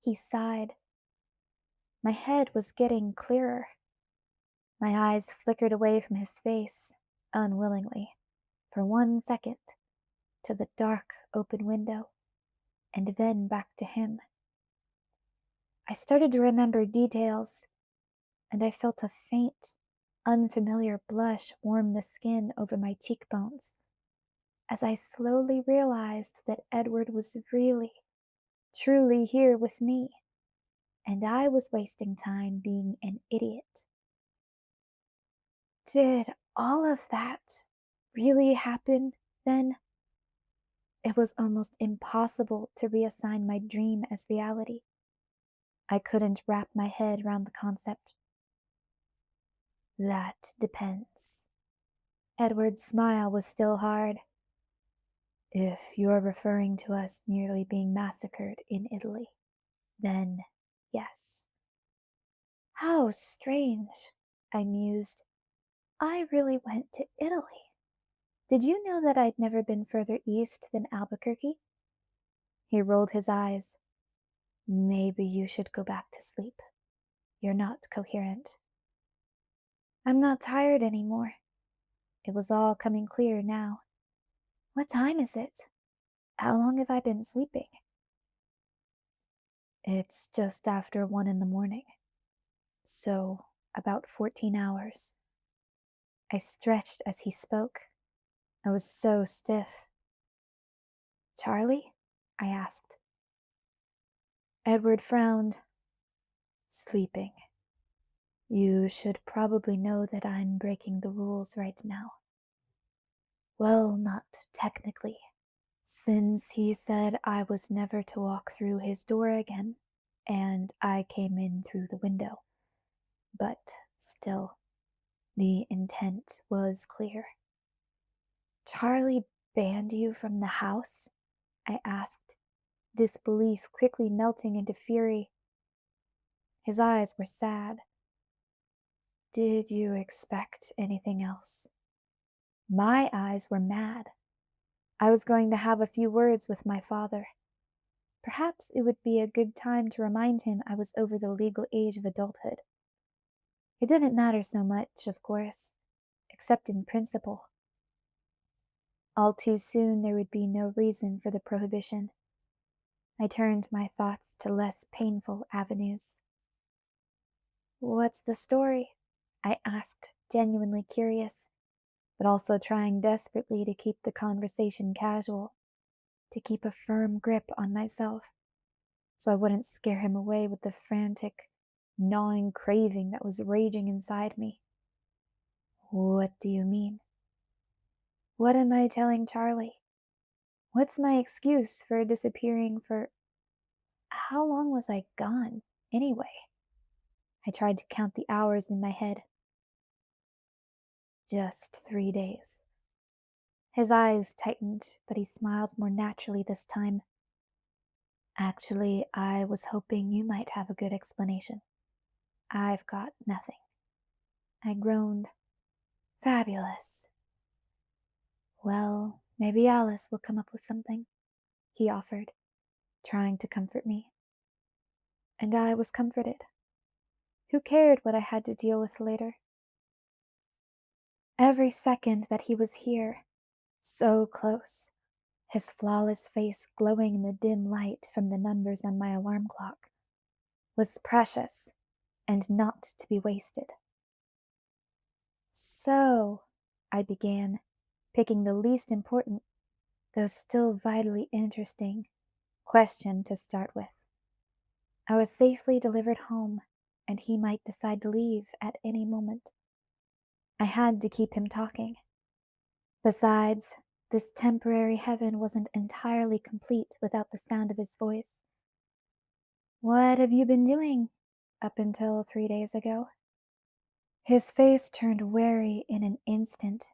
He sighed. My head was getting clearer. My eyes flickered away from his face, unwillingly, for 1 second, to the dark open window, and then back to him. I started to remember details, and I felt a faint, unfamiliar blush warm the skin over my cheekbones as I slowly realized that Edward was really, truly here with me, and I was wasting time being an idiot. Did all of that really happen then? It was almost impossible to reassign my dream as reality. I couldn't wrap my head around the concept. "That depends." Edward's smile was still hard. "If you're referring to us nearly being massacred in Italy, then yes." How strange, I mused. I really went to Italy. Did you know that I'd never been further east than Albuquerque? He rolled his eyes. "Maybe you should go back to sleep. You're not coherent." I'm not tired anymore. It was all coming clear now. What time is it? How long have I been sleeping? "It's just after 1 in the morning. So, about 14 hours. I stretched as he spoke. I was so stiff. Charlie? I asked. Edward frowned. "Sleeping. You should probably know that I'm breaking the rules right now. Well, not technically, since he said I was never to walk through his door again, and I came in through the window. But still, the intent was clear." Charlie banned you from the house? I asked, disbelief quickly melting into fury. His eyes were sad. "Did you expect anything else?" My eyes were mad. I was going to have a few words with my father. Perhaps it would be a good time to remind him I was over the legal age of adulthood. It didn't matter so much, of course, except in principle. All too soon there would be no reason for the prohibition. I turned my thoughts to less painful avenues. What's the story? I asked, genuinely curious, but also trying desperately to keep the conversation casual, to keep a firm grip on myself, so I wouldn't scare him away with the frantic, gnawing craving that was raging inside me. "What do you mean?" What am I telling Charlie? What's my excuse for disappearing for... How long was I gone, anyway? I tried to count the hours in my head. "Just 3 days." His eyes tightened, but he smiled more naturally this time. Actually, I was hoping you might have a good explanation. I've got nothing. I groaned. Fabulous. Well, maybe Alice will come up with something, he offered, trying to comfort me. And I was comforted. Who cared what I had to deal with later? Every second that he was here, so close, his flawless face glowing in the dim light from the numbers on my alarm clock, was precious and not to be wasted. So, I began, picking the least important, though still vitally interesting, question to start with. I was safely delivered home, and he might decide to leave at any moment. I had to keep him talking. Besides, this temporary heaven wasn't entirely complete without the sound of his voice. What have you been doing up until 3 days ago? His face turned wary in an instant.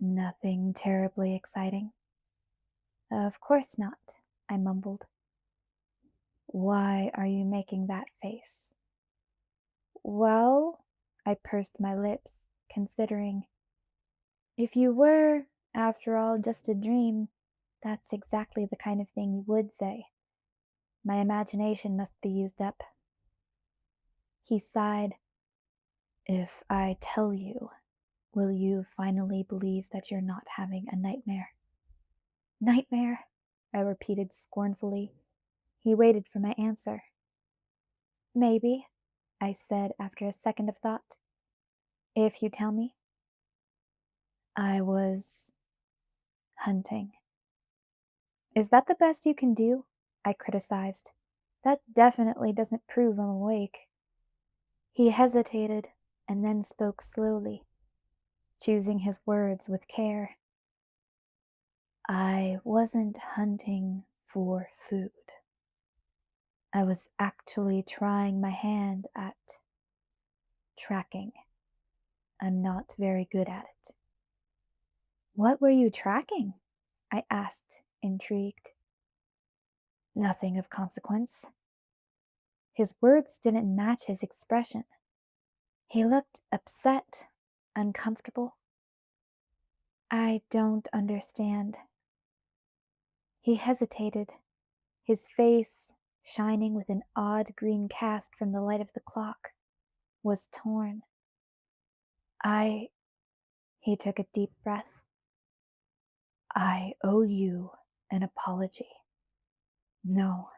Nothing terribly exciting. Of course not, I mumbled. Why are you making that face? Well, I pursed my lips, considering. If you were, after all, just a dream, that's exactly the kind of thing you would say. My imagination must be used up. He sighed. If I tell you, will you finally believe that you're not having a nightmare? Nightmare? I repeated scornfully. He waited for my answer. Maybe, I said after a second of thought. If you tell me. I was hunting. Is that the best you can do? I criticized. That definitely doesn't prove I'm awake. He hesitated and then spoke slowly, choosing his words with care. I wasn't hunting for food. I was actually trying my hand at tracking. I'm not very good at it. What were you tracking? I asked, intrigued. Nothing of consequence. His words didn't match his expression. He looked upset, uncomfortable. I don't understand. He hesitated, his face, shining with an odd green cast from the light of the clock, was torn. He took a deep breath. I owe you an apology. No,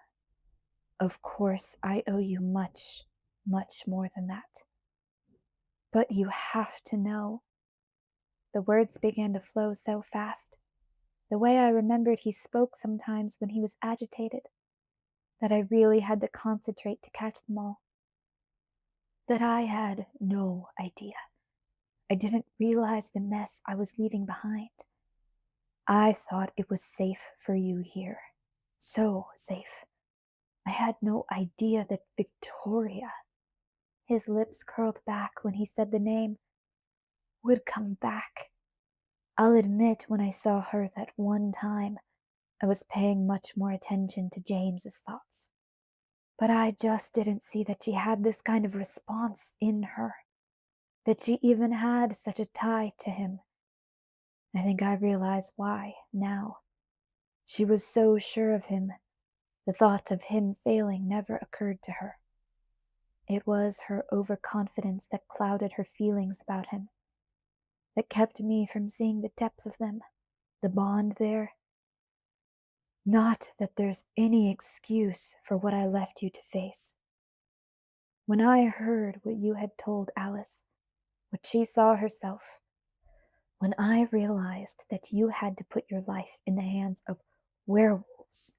of course I owe you much, much more than that. But you have to know. The words began to flow so fast, the way I remembered he spoke sometimes when he was agitated, that I really had to concentrate to catch them all. That I had no idea. I didn't realize the mess I was leaving behind. I thought it was safe for you here. So safe. I had no idea that Victoria, his lips curled back when he said the name, would come back. I'll admit when I saw her that one time, I was paying much more attention to James's thoughts. But I just didn't see that she had this kind of response in her, that she even had such a tie to him. I think I realize why now. She was so sure of him, the thought of him failing never occurred to her. It was her overconfidence that clouded her feelings about him, that kept me from seeing the depth of them, the bond there. Not that there's any excuse for what I left you to face. When I heard what you had told Alice, what she saw herself, when I realized that you had to put your life in the hands of werewolves,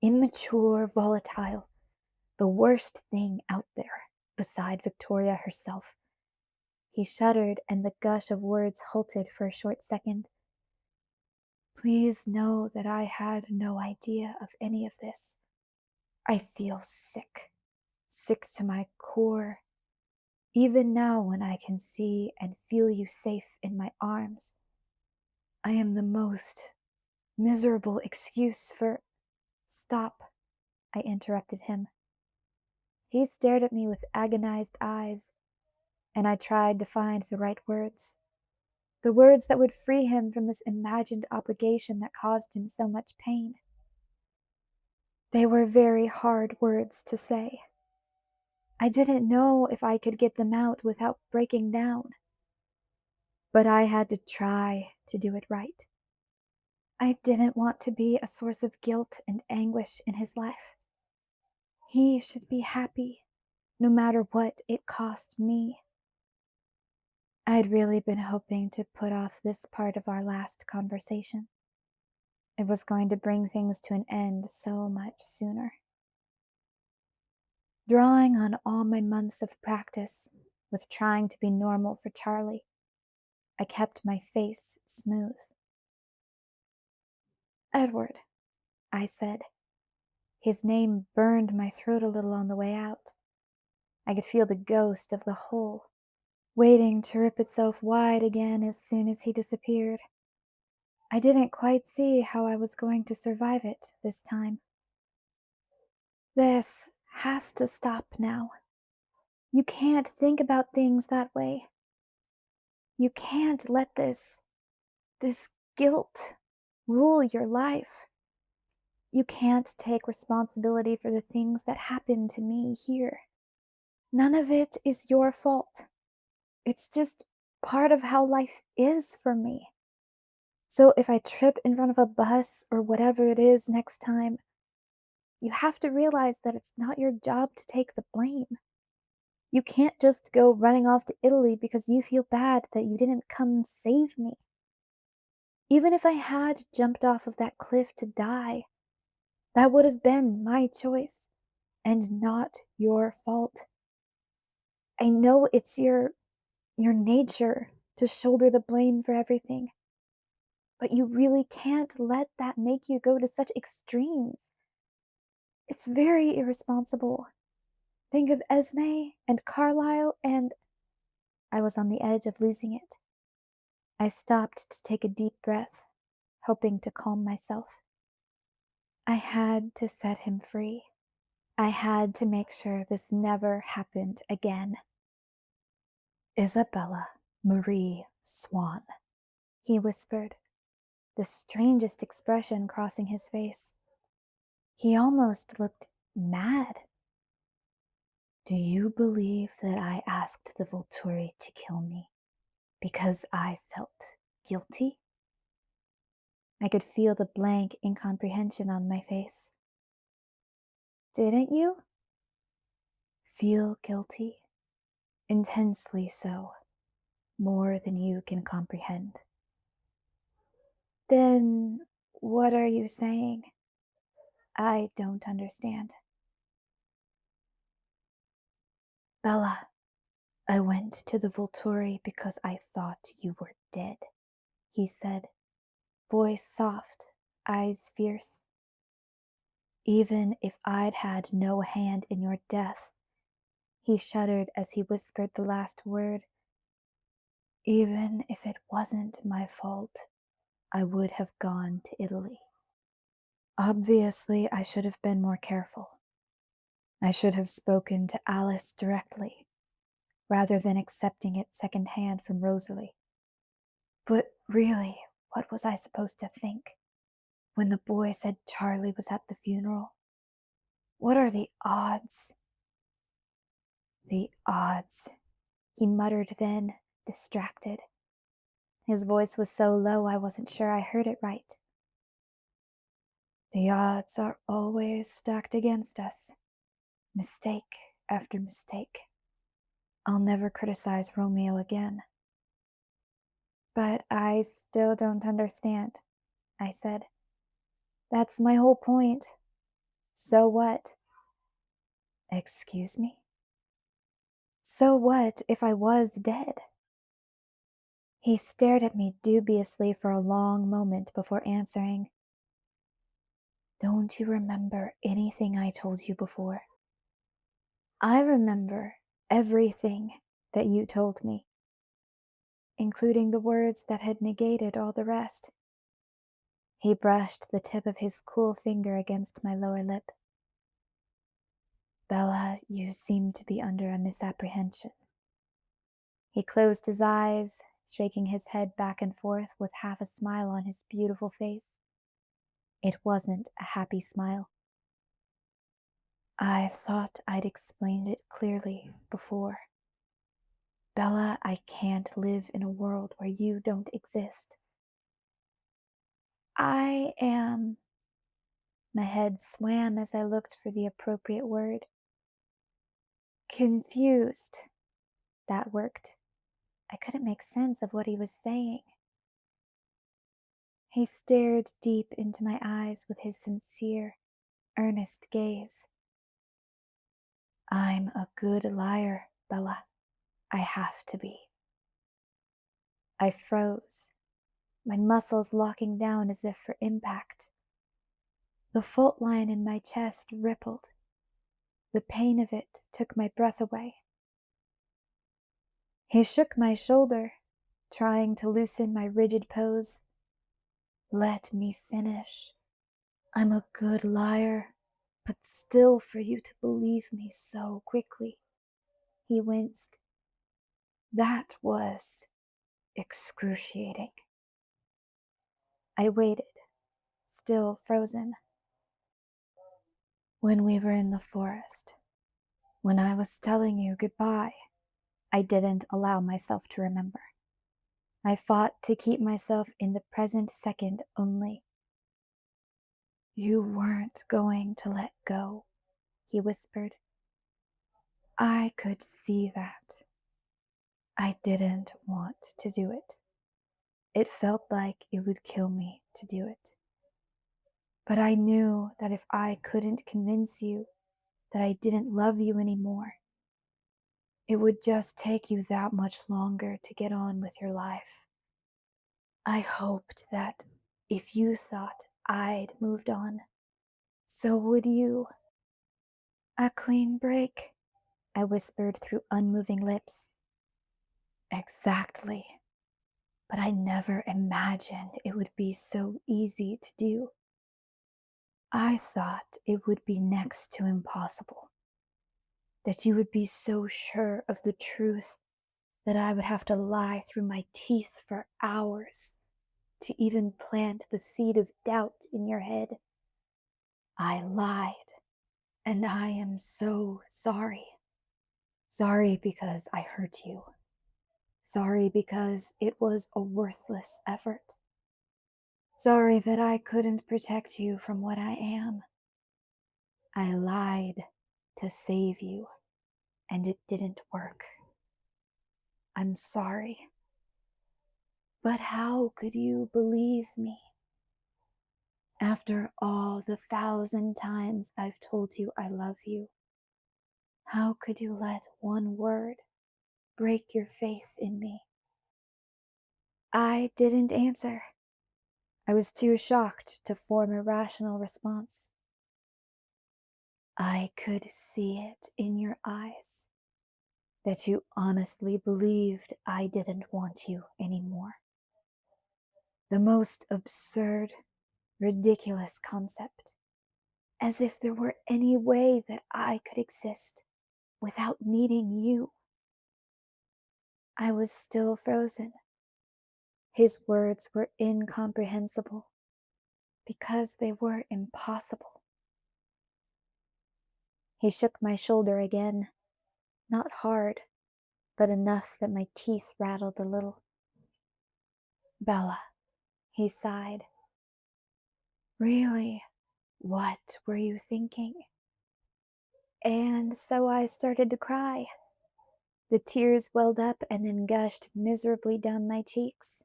immature, volatile, the worst thing out there beside Victoria herself. He shuddered and the gush of words halted for a short second. Please know that I had no idea of any of this. I feel sick, sick to my core. Even now when I can see and feel you safe in my arms, I am the most miserable excuse for... Stop, I interrupted him. He stared at me with agonized eyes, and I tried to find the right words. The words that would free him from this imagined obligation that caused him so much pain. They were very hard words to say. I didn't know if I could get them out without breaking down. But I had to try to do it right. I didn't want to be a source of guilt and anguish in his life. He should be happy, no matter what it cost me. I'd really been hoping to put off this part of our last conversation. It was going to bring things to an end so much sooner. Drawing on all my months of practice with trying to be normal for Charlie, I kept my face smooth. Edward, I said. His name burned my throat a little on the way out. I could feel the ghost of the hole, waiting to rip itself wide again as soon as he disappeared. I didn't quite see how I was going to survive it this time. This has to stop now. You can't think about things that way. You can't let this guilt rule your life. You can't take responsibility for the things that happened to me here. None of it is your fault. It's just part of how life is for me. So if I trip in front of a bus or whatever it is next time, you have to realize that it's not your job to take the blame. You can't just go running off to Italy because you feel bad that you didn't come save me. Even if I had jumped off of that cliff to die, that would have been my choice and not your fault. I know it's your nature to shoulder the blame for everything, but you really can't let that make you go to such extremes. It's very irresponsible. Think of Esme and Carlisle and... I was on the edge of losing it. I stopped to take a deep breath, hoping to calm myself. I had to set him free. I had to make sure this never happened again. Isabella Marie Swan, he whispered, the strangest expression crossing his face. He almost looked mad. Do you believe that I asked the Volturi to kill me because I felt guilty? I could feel the blank incomprehension on my face. Didn't you? Feel guilty? Intensely so, more than you can comprehend. Then what are you saying? I don't understand. Bella, I went to the Volturi because I thought you were dead, he said, voice soft, eyes fierce. Even if I'd had no hand in your death, he shuddered as he whispered the last word. Even if it wasn't my fault, I would have gone to Italy. Obviously, I should have been more careful. I should have spoken to Alice directly, rather than accepting it secondhand from Rosalie. But really, what was I supposed to think when the boy said Charlie was at the funeral? What are the odds? The odds, he muttered then, distracted. His voice was so low I wasn't sure I heard it right. The odds are always stacked against us, mistake after mistake. I'll never criticize Romeo again. But I still don't understand, I said. That's my whole point. So what? Excuse me? So what if I was dead? He stared at me dubiously for a long moment before answering. Don't you remember anything I told you before? I remember everything that you told me, including the words that had negated all the rest. He brushed the tip of his cool finger against my lower lip. Bella, you seem to be under a misapprehension. He closed his eyes, shaking his head back and forth with half a smile on his beautiful face. It wasn't a happy smile. I thought I'd explained it clearly before. Bella, I can't live in a world where you don't exist. I am... My head swam as I looked for the appropriate word. Confused. That worked. I couldn't make sense of what he was saying. He stared deep into my eyes with his sincere, earnest gaze. I'm a good liar, Bella. I have to be. I froze, my muscles locking down as if for impact. The fault line in my chest rippled. The pain of it took my breath away. He shook my shoulder, trying to loosen my rigid pose. Let me finish. I'm a good liar, but still for you to believe me so quickly. He winced. That was excruciating. I waited, still frozen. When we were in the forest, when I was telling you goodbye, I didn't allow myself to remember. I fought to keep myself in the present second only. You weren't going to let go, he whispered. I could see that. I didn't want to do it. It felt like it would kill me to do it. But I knew that if I couldn't convince you that I didn't love you anymore, it would just take you that much longer to get on with your life. I hoped that if you thought I'd moved on, so would you. A clean break, I whispered through unmoving lips. Exactly. But I never imagined it would be so easy to do. I thought it would be next to impossible. That you would be so sure of the truth that I would have to lie through my teeth for hours to even plant the seed of doubt in your head. I lied, and I am so sorry. Sorry because I hurt you. Sorry because it was a worthless effort. Sorry that I couldn't protect you from what I am. I lied to save you, and it didn't work. I'm sorry. But how could you believe me? After all the 1,000 times I've told you I love you, how could you let one word break your faith in me? I didn't answer. I was too shocked to form a rational response. I could see it in your eyes that you honestly believed I didn't want you anymore. The most absurd, ridiculous concept, as if there were any way that I could exist without needing you. I was still frozen. His words were incomprehensible because they were impossible. He shook my shoulder again, not hard, but enough that my teeth rattled a little. Bella, he sighed. Really, what were you thinking? And so I started to cry. The tears welled up and then gushed miserably down my cheeks.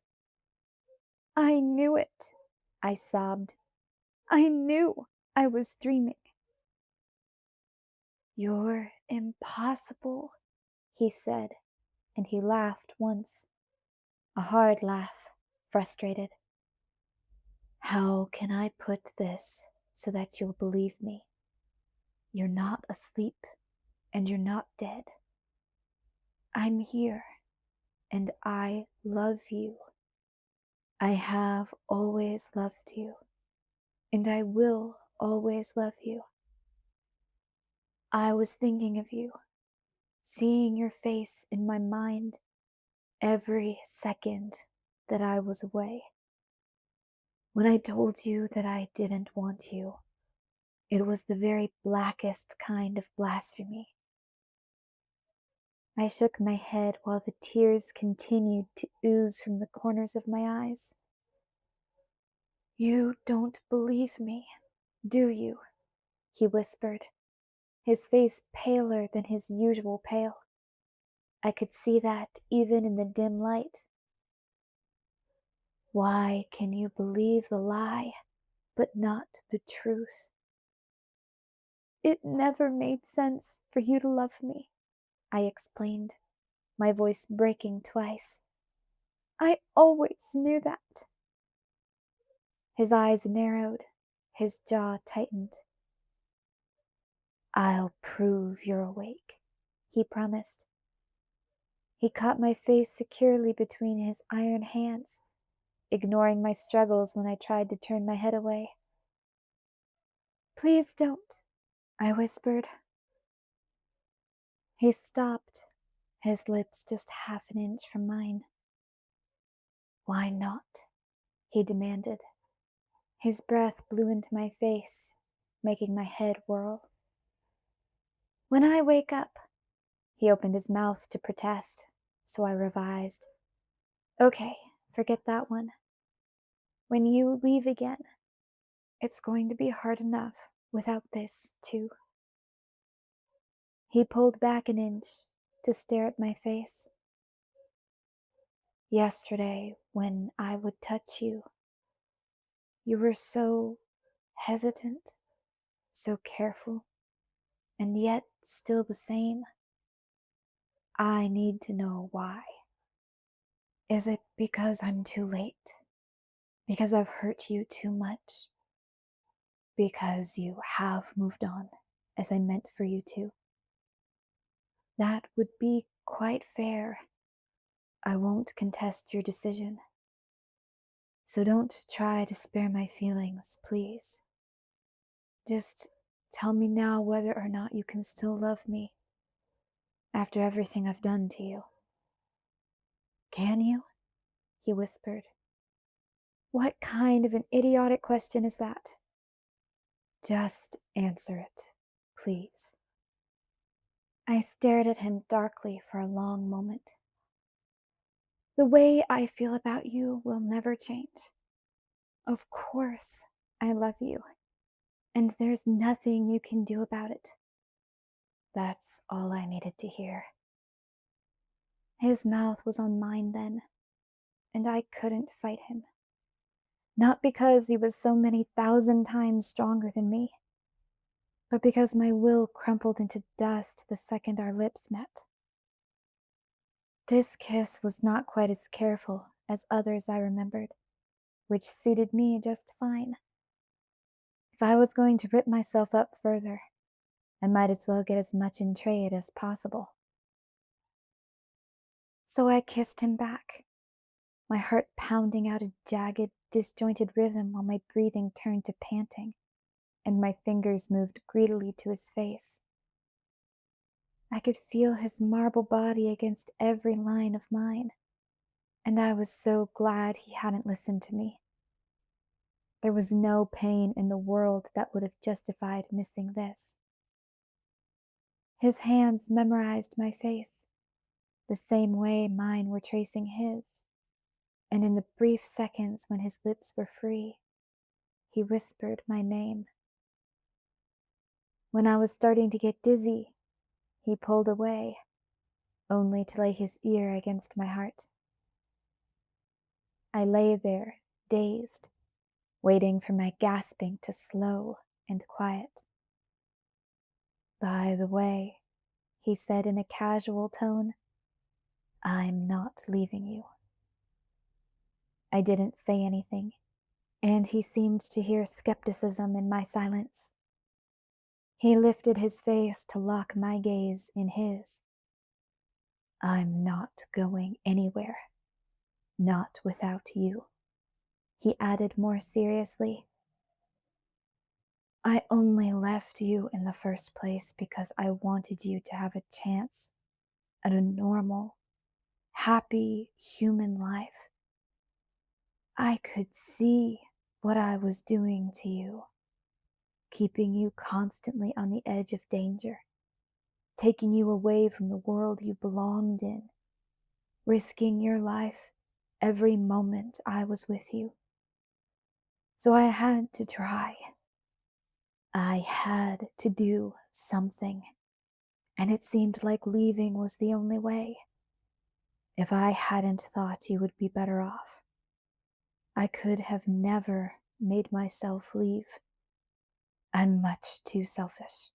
I knew it, I sobbed. I knew I was dreaming. You're impossible, he said, and he laughed once. A hard laugh, frustrated. How can I put this so that you'll believe me? You're not asleep, and you're not dead. I'm here, and I love you. I have always loved you, and I will always love you. I was thinking of you, seeing your face in my mind every second that I was away. When I told you that I didn't want you, it was the very blackest kind of blasphemy. I shook my head while the tears continued to ooze from the corners of my eyes. You don't believe me, do you? He whispered, his face paler than his usual pale. I could see that even in the dim light. Why can you believe the lie, but not the truth? It never made sense for you to love me, I explained, my voice breaking twice. I always knew that. His eyes narrowed, his jaw tightened. I'll prove you're awake, he promised. He caught my face securely between his iron hands, ignoring my struggles when I tried to turn my head away. Please don't, I whispered. He stopped, his lips just half an inch from mine. Why not? He demanded. His breath blew into my face, making my head whirl. When I wake up, he opened his mouth to protest, so I revised. Okay, forget that one. When you leave again, it's going to be hard enough without this, too. He pulled back an inch to stare at my face. Yesterday, when I would touch you, you were so hesitant, so careful, and yet still the same. I need to know why. Is it because I'm too late? Because I've hurt you too much? Because you have moved on, as I meant for you to? That would be quite fair. I won't contest your decision. So don't try to spare my feelings, please. Just tell me now whether or not you can still love me after everything I've done to you. Can you? He whispered. What kind of an idiotic question is that? Just answer it, please. I stared at him darkly for a long moment. The way I feel about you will never change. Of course, I love you, and there's nothing you can do about it. That's all I needed to hear. His mouth was on mine then, and I couldn't fight him. Not because he was so many thousand times stronger than me, but because my will crumpled into dust the second our lips met. This kiss was not quite as careful as others I remembered, which suited me just fine. If I was going to rip myself up further, I might as well get as much in trade as possible. So I kissed him back, my heart pounding out a jagged, disjointed rhythm while my breathing turned to panting, and my fingers moved greedily to his face. I could feel his marble body against every line of mine, and I was so glad he hadn't listened to me. There was no pain in the world that would have justified missing this. His hands memorized my face, the same way mine were tracing his, and in the brief seconds when his lips were free, he whispered my name. When I was starting to get dizzy, he pulled away, only to lay his ear against my heart. I lay there, dazed, waiting for my gasping to slow and quiet. By the way, he said in a casual tone, I'm not leaving you. I didn't say anything, and he seemed to hear skepticism in my silence. He lifted his face to lock my gaze in his. I'm not going anywhere. Not without you. he added more seriously. I only left you in the first place because I wanted you to have a chance at a normal, happy human life. I could see what I was doing to you, keeping you constantly on the edge of danger, taking you away from the world you belonged in, risking your life every moment I was with you. So I had to try. I had to do something, and it seemed like leaving was the only way. If I hadn't thought you would be better off, I could have never made myself leave. I'm much too selfish.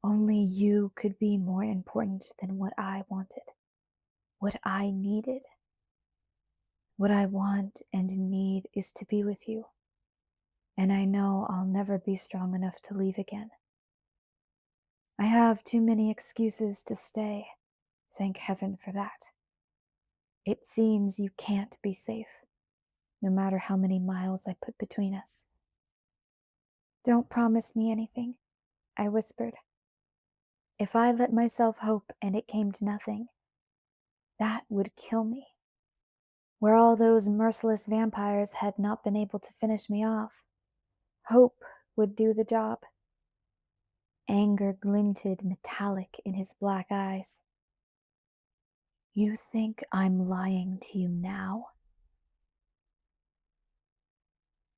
Only you could be more important than what I wanted, what I needed. What I want and need is to be with you, and I know I'll never be strong enough to leave again. I have too many excuses to stay, thank heaven for that. It seems you can't be safe, no matter how many miles I put between us. Don't promise me anything, I whispered. If I let myself hope and it came to nothing, that would kill me. Where all those merciless vampires had not been able to finish me off, hope would do the job. Anger glinted metallic in his black eyes. You think I'm lying to you now?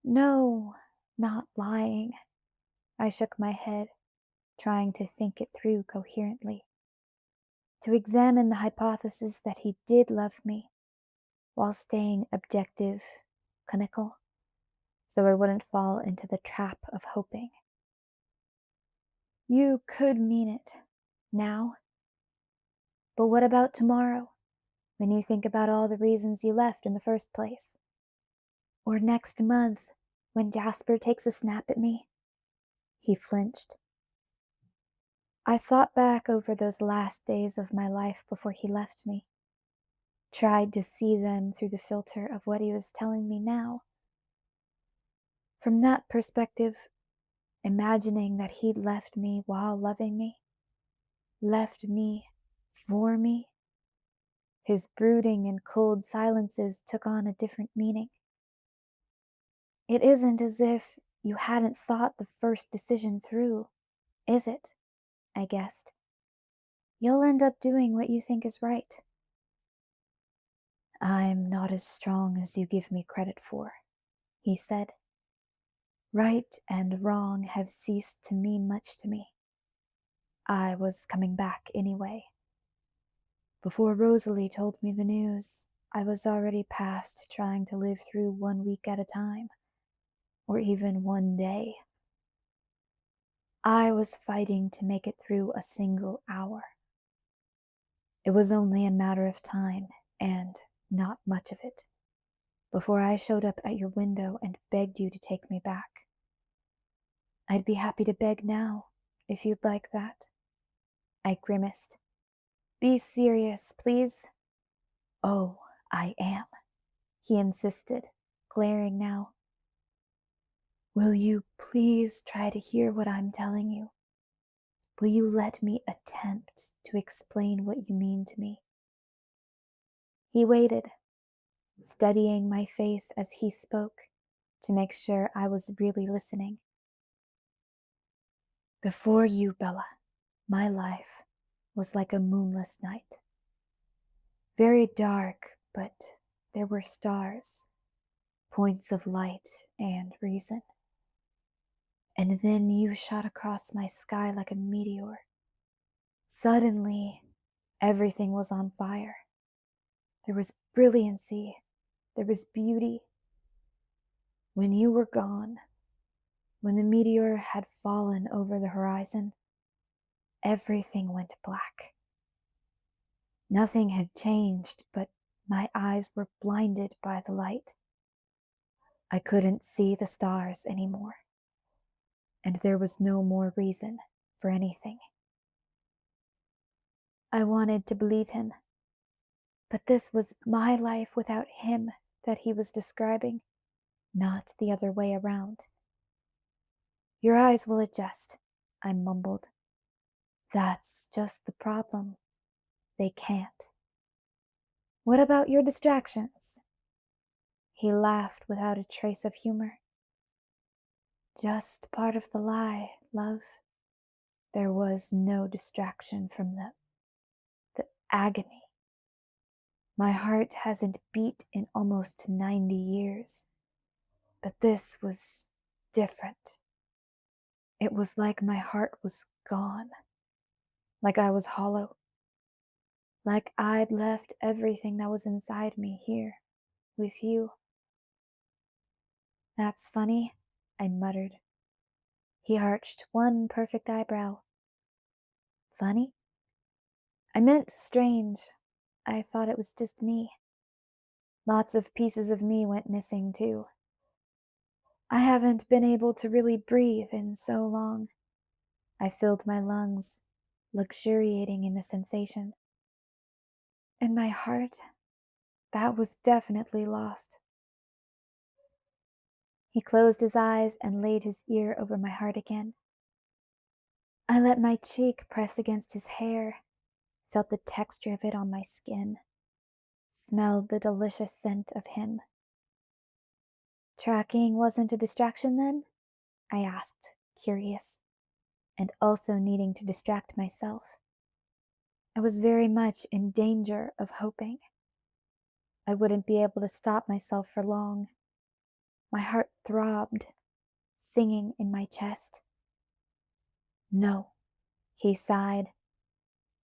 No, not lying. I shook my head, trying to think it through coherently. To examine the hypothesis that he did love me, while staying objective, clinical, so I wouldn't fall into the trap of hoping. You could mean it, now. But what about tomorrow, when you think about all the reasons you left in the first place? Or next month, when Jasper takes a snap at me? He flinched. I thought back over those last days of my life before he left me, tried to see them through the filter of what he was telling me now. From that perspective, imagining that he'd left me while loving me, left me for me, his brooding and cold silences took on a different meaning. It isn't as if you hadn't thought the first decision through, is it? I guessed. You'll end up doing what you think is right. I'm not as strong as you give me credit for, he said. Right and wrong have ceased to mean much to me. I was coming back anyway. Before Rosalie told me the news, I was already past trying to live through 1 week at a time, or even 1 day. I was fighting to make it through a single hour. It was only a matter of time, and not much of it, before I showed up at your window and begged you to take me back. I'd be happy to beg now, if you'd like that. I grimaced. Be serious, please. Oh, I am, he insisted, glaring now. Will you please try to hear what I'm telling you? Will you let me attempt to explain what you mean to me? He waited, studying my face as he spoke, to make sure I was really listening. Before you, Bella, my life was like a moonless night. Very dark, but there were stars, points of light and reason. And then you shot across my sky like a meteor. Suddenly, everything was on fire. There was brilliancy, there was beauty. When you were gone, when the meteor had fallen over the horizon, everything went black. Nothing had changed, but my eyes were blinded by the light. I couldn't see the stars anymore, and there was no more reason for anything. I wanted to believe him, but this was my life without him that he was describing, not the other way around. Your eyes will adjust, I mumbled. That's just the problem. They can't. What about your distractions? He laughed without a trace of humor. Just part of the lie, love. There was no distraction from the agony. My heart hasn't beat in almost 90 years, but this was different. It was like my heart was gone, like I was hollow, like I'd left everything that was inside me here with you. That's funny, I muttered. He arched one perfect eyebrow. Funny? I meant strange. I thought it was just me. Lots of pieces of me went missing too. I haven't been able to really breathe in so long. I filled my lungs, luxuriating in the sensation. And my heart, that was definitely lost. He closed his eyes and laid his ear over my heart again. I let my cheek press against his hair, felt the texture of it on my skin, smelled the delicious scent of him. Tracking wasn't a distraction then? I asked, curious, and also needing to distract myself. I was very much in danger of hoping. I wouldn't be able to stop myself for long. My heart throbbed, singing in my chest. No, he sighed.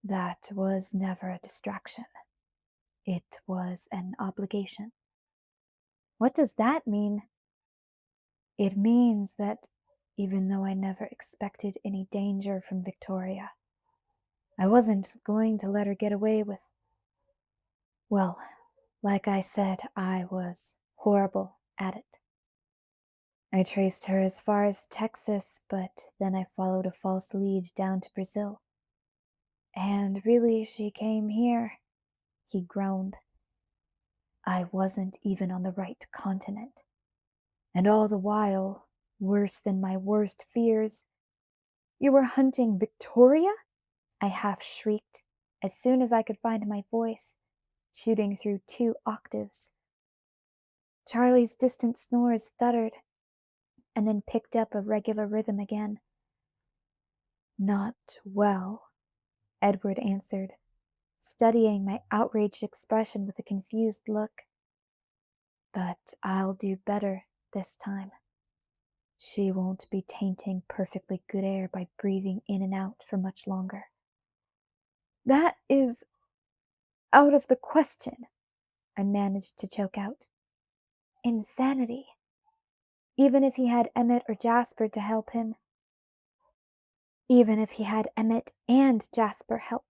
That was never a distraction. It was an obligation. What does that mean? It means that even though I never expected any danger from Victoria, I wasn't going to let her get away with. Well, like I said, I was horrible at it. I traced her as far as Texas, but then I followed a false lead down to Brazil. And really, she came here, he groaned. I wasn't even on the right continent. And all the while, worse than my worst fears, you were hunting Victoria? I half shrieked as soon as I could find my voice, shooting through 2 octaves. Charlie's distant snores stuttered, and then picked up a regular rhythm again. Not well, Edward answered, studying my outraged expression with a confused look. But I'll do better this time. She won't be tainting perfectly good air by breathing in and out for much longer. That is out of the question, I managed to choke out. Insanity. Even if he had Emmett or Jasper to help him. Even if he had Emmett and Jasper help.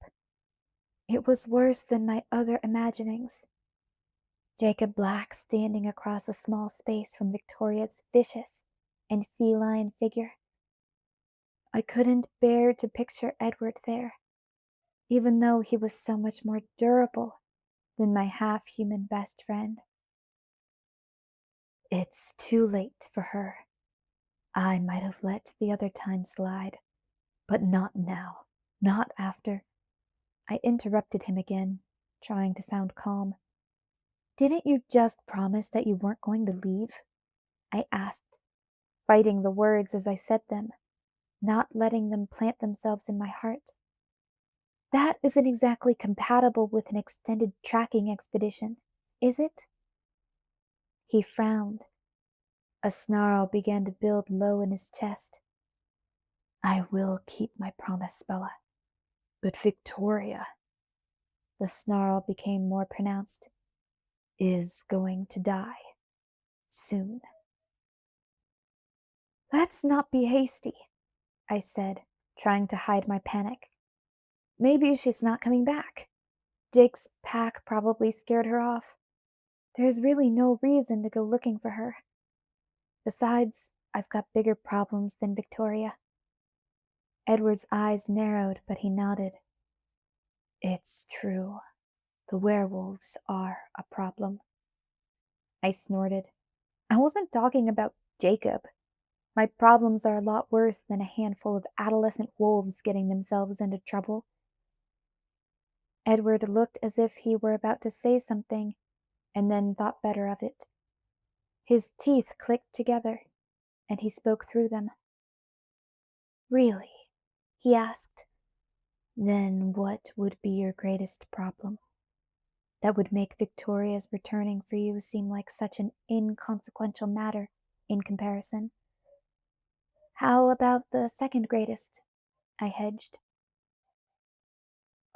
It was worse than my other imaginings. Jacob Black standing across a small space from Victoria's vicious and feline figure. I couldn't bear to picture Edward there, even though he was so much more durable than my half-human best friend. It's too late for her. I might have let the other time slide, but not now, not after. I interrupted him again, trying to sound calm. Didn't you just promise that you weren't going to leave? I asked, fighting the words as I said them, not letting them plant themselves in my heart. That isn't exactly compatible with an extended tracking expedition, is it? He frowned. A snarl began to build low in his chest. I will keep my promise, Bella. But Victoria, the snarl became more pronounced, is going to die soon. Let's not be hasty, I said, trying to hide my panic. Maybe she's not coming back. Jake's pack probably scared her off. There's really no reason to go looking for her. Besides, I've got bigger problems than Victoria. Edward's eyes narrowed, but he nodded. It's true. The werewolves are a problem. I snorted. I wasn't talking about Jacob. My problems are a lot worse than a handful of adolescent wolves getting themselves into trouble. Edward looked as if he were about to say something, and then thought better of it. His teeth clicked together, and he spoke through them. Really? He asked. Then what would be your greatest problem? That would make Victoria's returning for you seem like such an inconsequential matter in comparison. How about the second greatest? I hedged.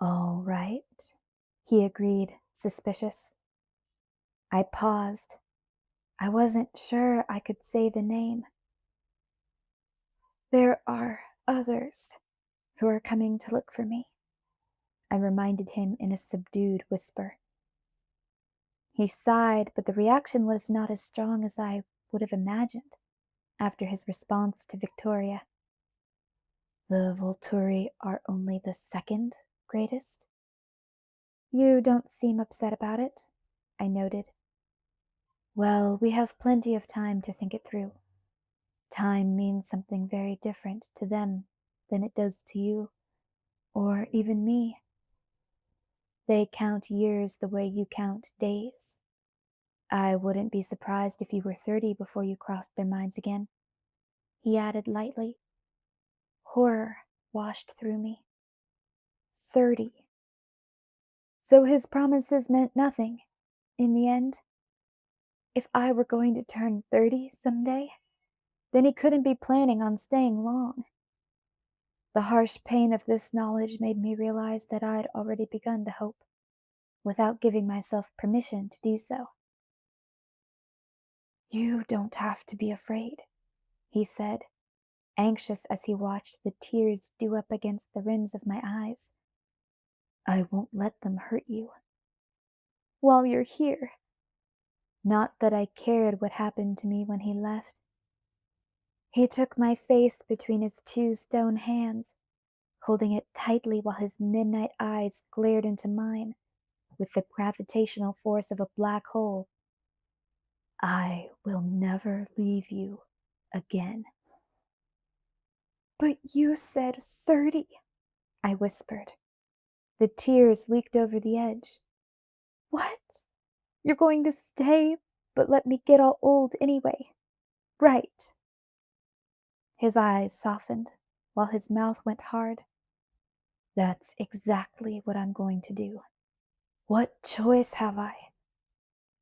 All right, he agreed, suspicious. I paused. I wasn't sure I could say the name. There are others who are coming to look for me, I reminded him in a subdued whisper. He sighed, but the reaction was not as strong as I would have imagined after his response to Victoria. The Volturi are only the second greatest? You don't seem upset about it, I noted. Well, we have plenty of time to think it through. Time means something very different to them than it does to you, or even me. They count years the way you count days. I wouldn't be surprised if you were 30 before you crossed their minds again, he added lightly. Horror washed through me. 30. So his promises meant nothing, in the end? If I were going to turn 30 someday, then he couldn't be planning on staying long. The harsh pain of this knowledge made me realize that I'd already begun to hope, without giving myself permission to do so. You don't have to be afraid, he said, anxious as he watched the tears dew up against the rims of my eyes. I won't let them hurt you. While you're here. Not that I cared what happened to me when he left. He took my face between his two stone hands, holding it tightly while his midnight eyes glared into mine with the gravitational force of a black hole. I will never leave you again. But you said 30, I whispered. The tears leaked over the edge. What? You're going to stay, but let me get all old anyway. Right. His eyes softened, while his mouth went hard. That's exactly what I'm going to do. What choice have I?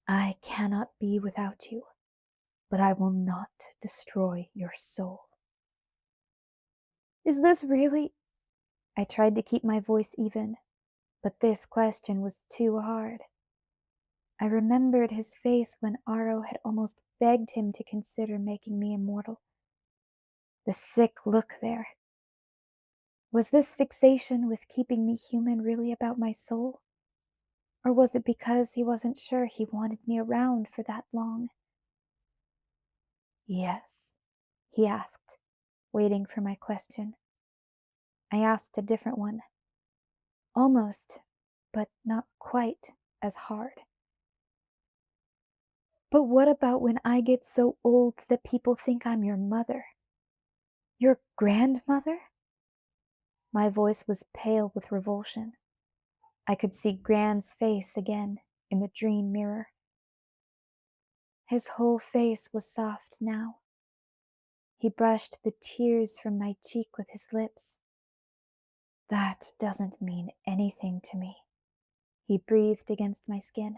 I cannot be without you, but I will not destroy your soul. Is this really? I tried to keep my voice even, but this question was too hard. I remembered his face when Aro had almost begged him to consider making me immortal. The sick look there. Was this fixation with keeping me human really about my soul? Or was it because he wasn't sure he wanted me around for that long? Yes, he asked, waiting for my question. I asked a different one. Almost, but not quite as hard. But what about when I get so old that people think I'm your mother? Your grandmother? My voice was pale with revulsion. I could see Gran's face again in the dream mirror. His whole face was soft now. He brushed the tears from my cheek with his lips. That doesn't mean anything to me, he breathed against my skin.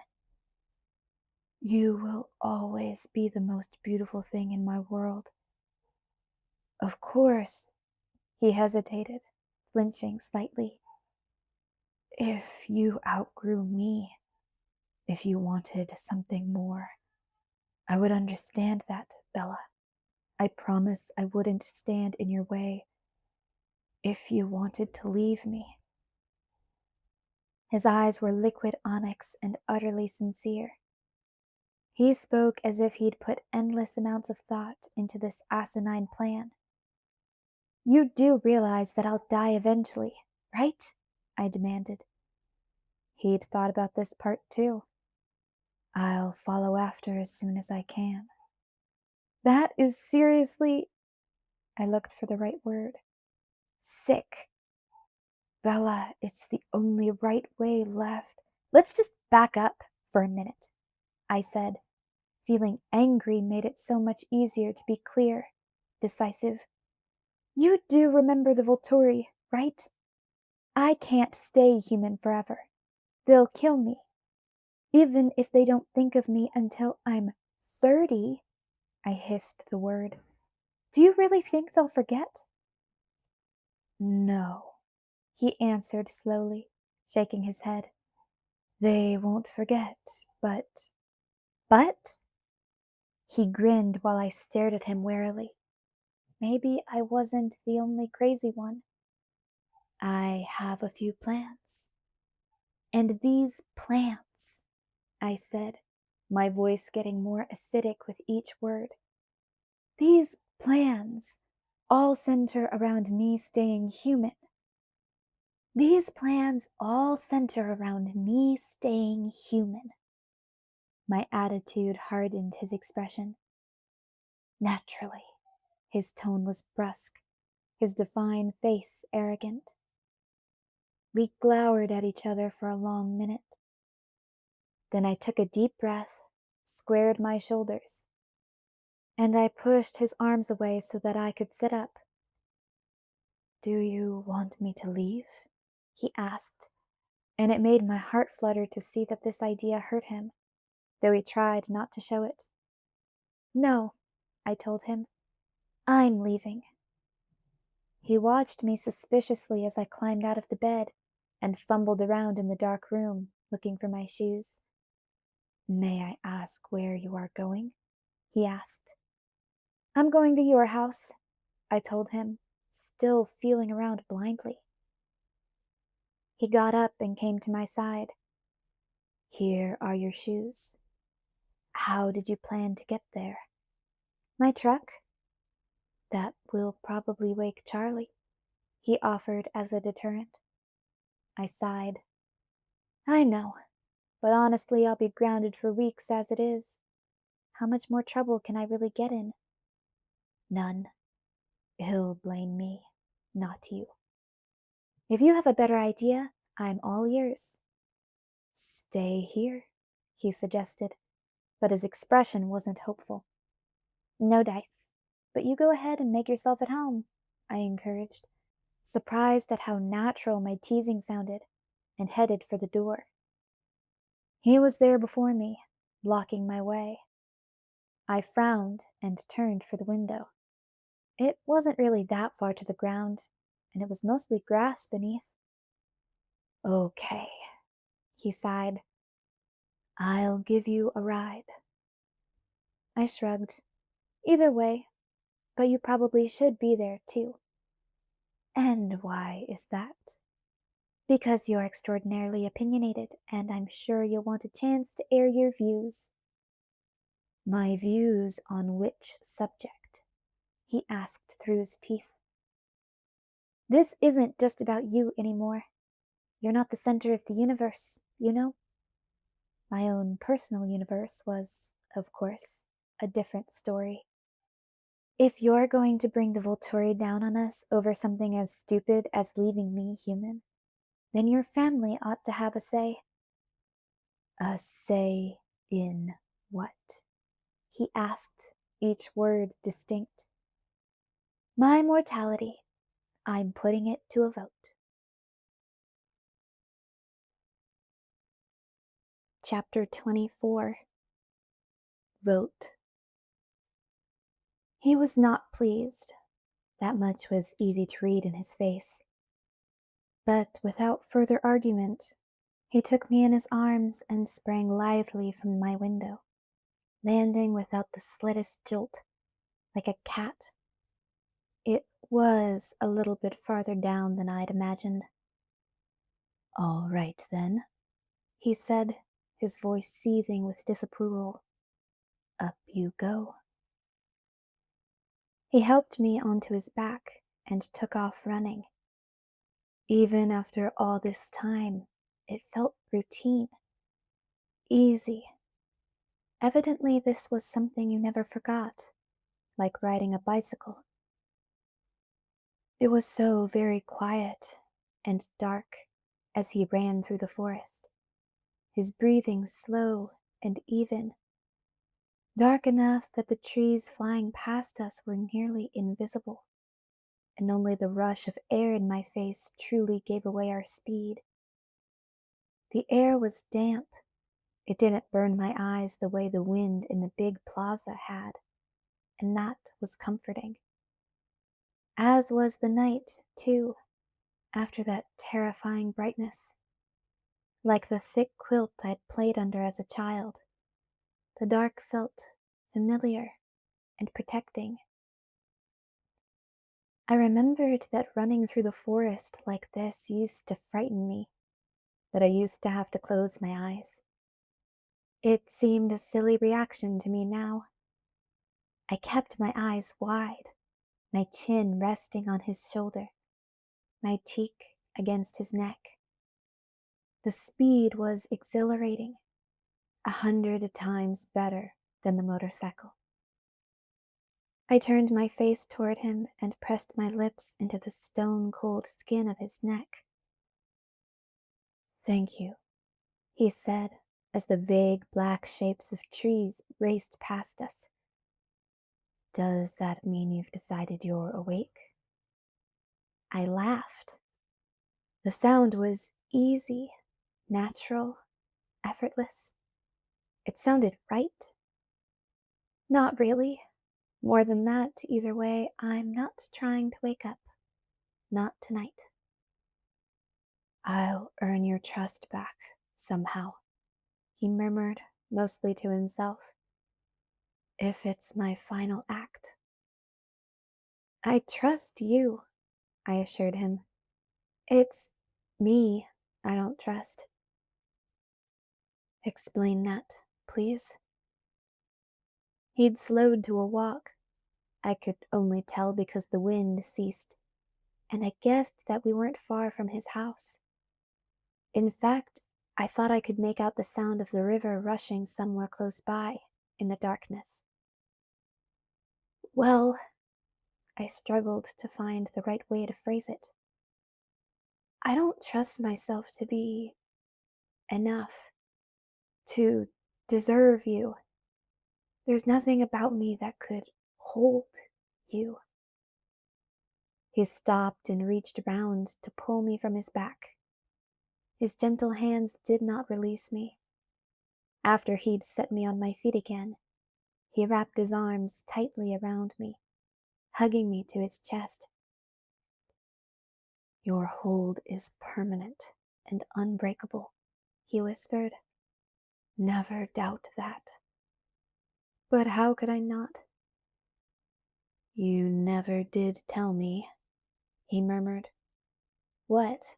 You will always be the most beautiful thing in my world. Of course, he hesitated, flinching slightly. If you outgrew me, if you wanted something more, I would understand that, Bella. I promise I wouldn't stand in your way. If you wanted to leave me. His eyes were liquid onyx and utterly sincere. He spoke as if he'd put endless amounts of thought into this asinine plan. You do realize that I'll die eventually, right? I demanded. He'd thought about this part too. I'll follow after as soon as I can. That is seriously, I looked for the right word, sick. Bella, it's the only right way left. Let's just back up for a minute, I said. Feeling angry made it so much easier to be clear, decisive. You do remember the Volturi, right? I can't stay human forever. They'll kill me. Even if they don't think of me until I'm 30, I hissed the word. Do you really think they'll forget? No, he answered slowly, shaking his head. They won't forget, but... But? He grinned while I stared at him warily. Maybe I wasn't the only crazy one. I have a few plans. And these plans, I said, my voice getting more acidic with each word. These plans all center around me staying human. These plans all center around me staying human. My attitude hardened his expression. Naturally, his tone was brusque, his defined face arrogant. We glowered at each other for a long minute. Then I took a deep breath, squared my shoulders, and I pushed his arms away so that I could sit up. Do you want me to leave? He asked, and it made my heart flutter to see that this idea hurt him, though he tried not to show it. No, I told him. I'm leaving. He watched me suspiciously as I climbed out of the bed and fumbled around in the dark room, looking for my shoes. May I ask where you are going? He asked. I'm going to your house, I told him, still feeling around blindly. He got up and came to my side. Here are your shoes. How did you plan to get there? My truck? That will probably wake Charlie, he offered as a deterrent. I sighed. I know, but honestly I'll be grounded for weeks as it is. How much more trouble can I really get in? None. He'll blame me, not you. If you have a better idea, I'm all ears. Stay here, he suggested, but his expression wasn't hopeful. No dice, but you go ahead and make yourself at home, I encouraged, surprised at how natural my teasing sounded, and headed for the door. He was there before me, blocking my way. I frowned and turned for the window. It wasn't really that far to the ground, and it was mostly grass beneath. Okay, he sighed. I'll give you a ride. I shrugged. Either way, but you probably should be there too. And why is that? Because you're extraordinarily opinionated, and I'm sure you'll want a chance to air your views. My views on which subject? He asked through his teeth. This isn't just about you anymore. You're not the center of the universe, you know? My own personal universe was, of course, a different story. If you're going to bring the Volturi down on us over something as stupid as leaving me human, then your family ought to have a say. A say in what? He asked, each word distinct. My mortality. I'm putting it to a vote. Chapter 24. Vote. He was not pleased. That much was easy to read in his face. But without further argument, he took me in his arms and sprang lithely from my window, landing without the slightest jolt, like a cat. It was a little bit farther down than I'd imagined. All right, then, he said, his voice seething with disapproval. Up you go. He helped me onto his back and took off running. Even after all this time, it felt routine, easy, Evidently, this was something you never forgot, like riding a bicycle. It was so very quiet and dark as he ran through the forest, his breathing slow and even, dark enough that the trees flying past us were nearly invisible, and only the rush of air in my face truly gave away our speed. The air was damp. It didn't burn my eyes the way the wind in the big plaza had, and that was comforting. As was the night, too, after that terrifying brightness. Like the thick quilt I'd played under as a child, the dark felt familiar and protecting. I remembered that running through the forest like this used to frighten me, that I used to have to close my eyes. It seemed a silly reaction to me now. I kept my eyes wide, my chin resting on his shoulder, my cheek against his neck. The speed was exhilarating, 100 times better than the motorcycle. I turned my face toward him and pressed my lips into the stone-cold skin of his neck. "Thank you," he said as the vague black shapes of trees raced past us. "Does that mean you've decided you're awake?" I laughed. The sound was easy, natural, effortless. It sounded right. Not really. More than that, either way, I'm not trying to wake up. Not tonight. "I'll earn your trust back, somehow," he murmured, mostly to himself. "If it's my final act." "I trust you," I assured him. "It's me I don't trust." "Explain that, please." He'd slowed to a walk. I could only tell because the wind ceased, and I guessed that we weren't far from his house. In fact, I thought I could make out the sound of the river rushing somewhere close by, in the darkness. "Well," I struggled to find the right way to phrase it. "I don't trust myself to be enough, to deserve you. There's nothing about me that could hold you." He stopped and reached around to pull me from his back. His gentle hands did not release me. After he'd set me on my feet again, he wrapped his arms tightly around me, hugging me to his chest. "Your hold is permanent and unbreakable," he whispered. "Never doubt that." But how could I not? "You never did tell me," he murmured. "What?"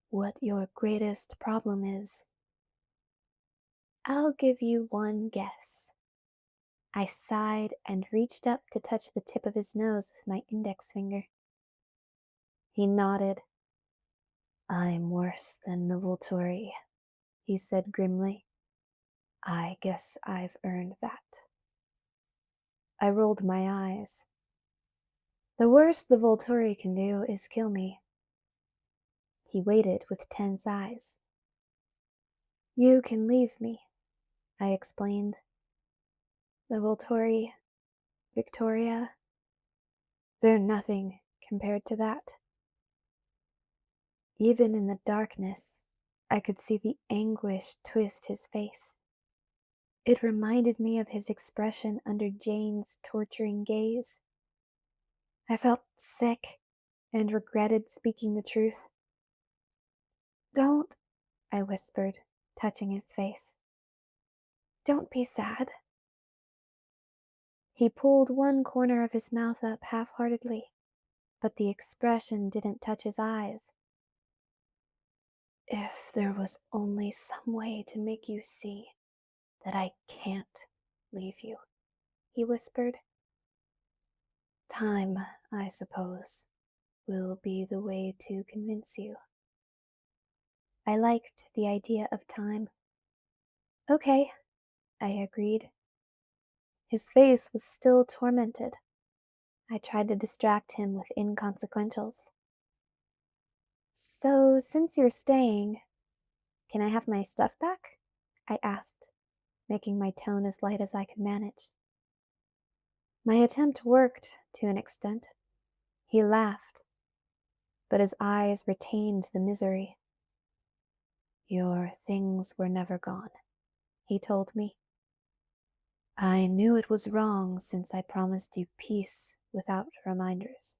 "What your greatest problem is." "I'll give you one guess." I sighed and reached up to touch the tip of his nose with my index finger. He nodded. "I'm worse than the Volturi," he said grimly. "I guess I've earned that." I rolled my eyes. "The worst the Volturi can do is kill me." He waited with tense eyes. "You can leave me," I explained. "The Volturi, Victoria, they're nothing compared to that." Even in the darkness, I could see the anguish twist his face. It reminded me of his expression under Jane's torturing gaze. I felt sick and regretted speaking the truth. "Don't," I whispered, touching his face. "Don't be sad." He pulled one corner of his mouth up half-heartedly, but the expression didn't touch his eyes. "If there was only some way to make you see that I can't leave you," he whispered. "Time, I suppose, will be the way to convince you." I liked the idea of time. "Okay," I agreed. His face was still tormented. I tried to distract him with inconsequentials. So, since you're staying, can I have my stuff back? I asked, making my tone as light as I could manage. My attempt worked to an extent. He laughed, but his eyes retained the misery. Your things were never gone, he told me. I knew it was wrong since I promised you peace without reminders.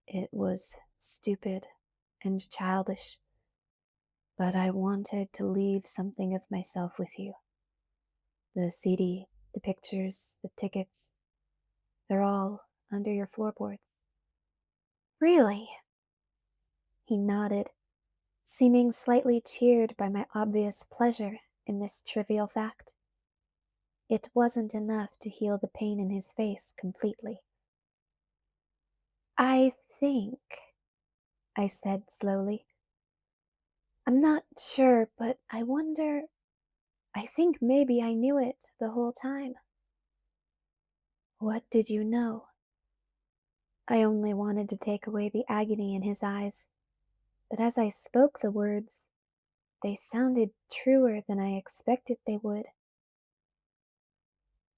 It was stupid and childish, but I wanted to leave something of myself with you. The CD, the pictures, the tickets, they're all under your floorboards. Really? He nodded, seeming slightly cheered by my obvious pleasure in this trivial fact. It wasn't enough to heal the pain in his face completely. I think, I said slowly. I'm not sure, but I think maybe I knew it the whole time. What did you know? I only wanted to take away the agony in his eyes, but as I spoke the words, they sounded truer than I expected they would.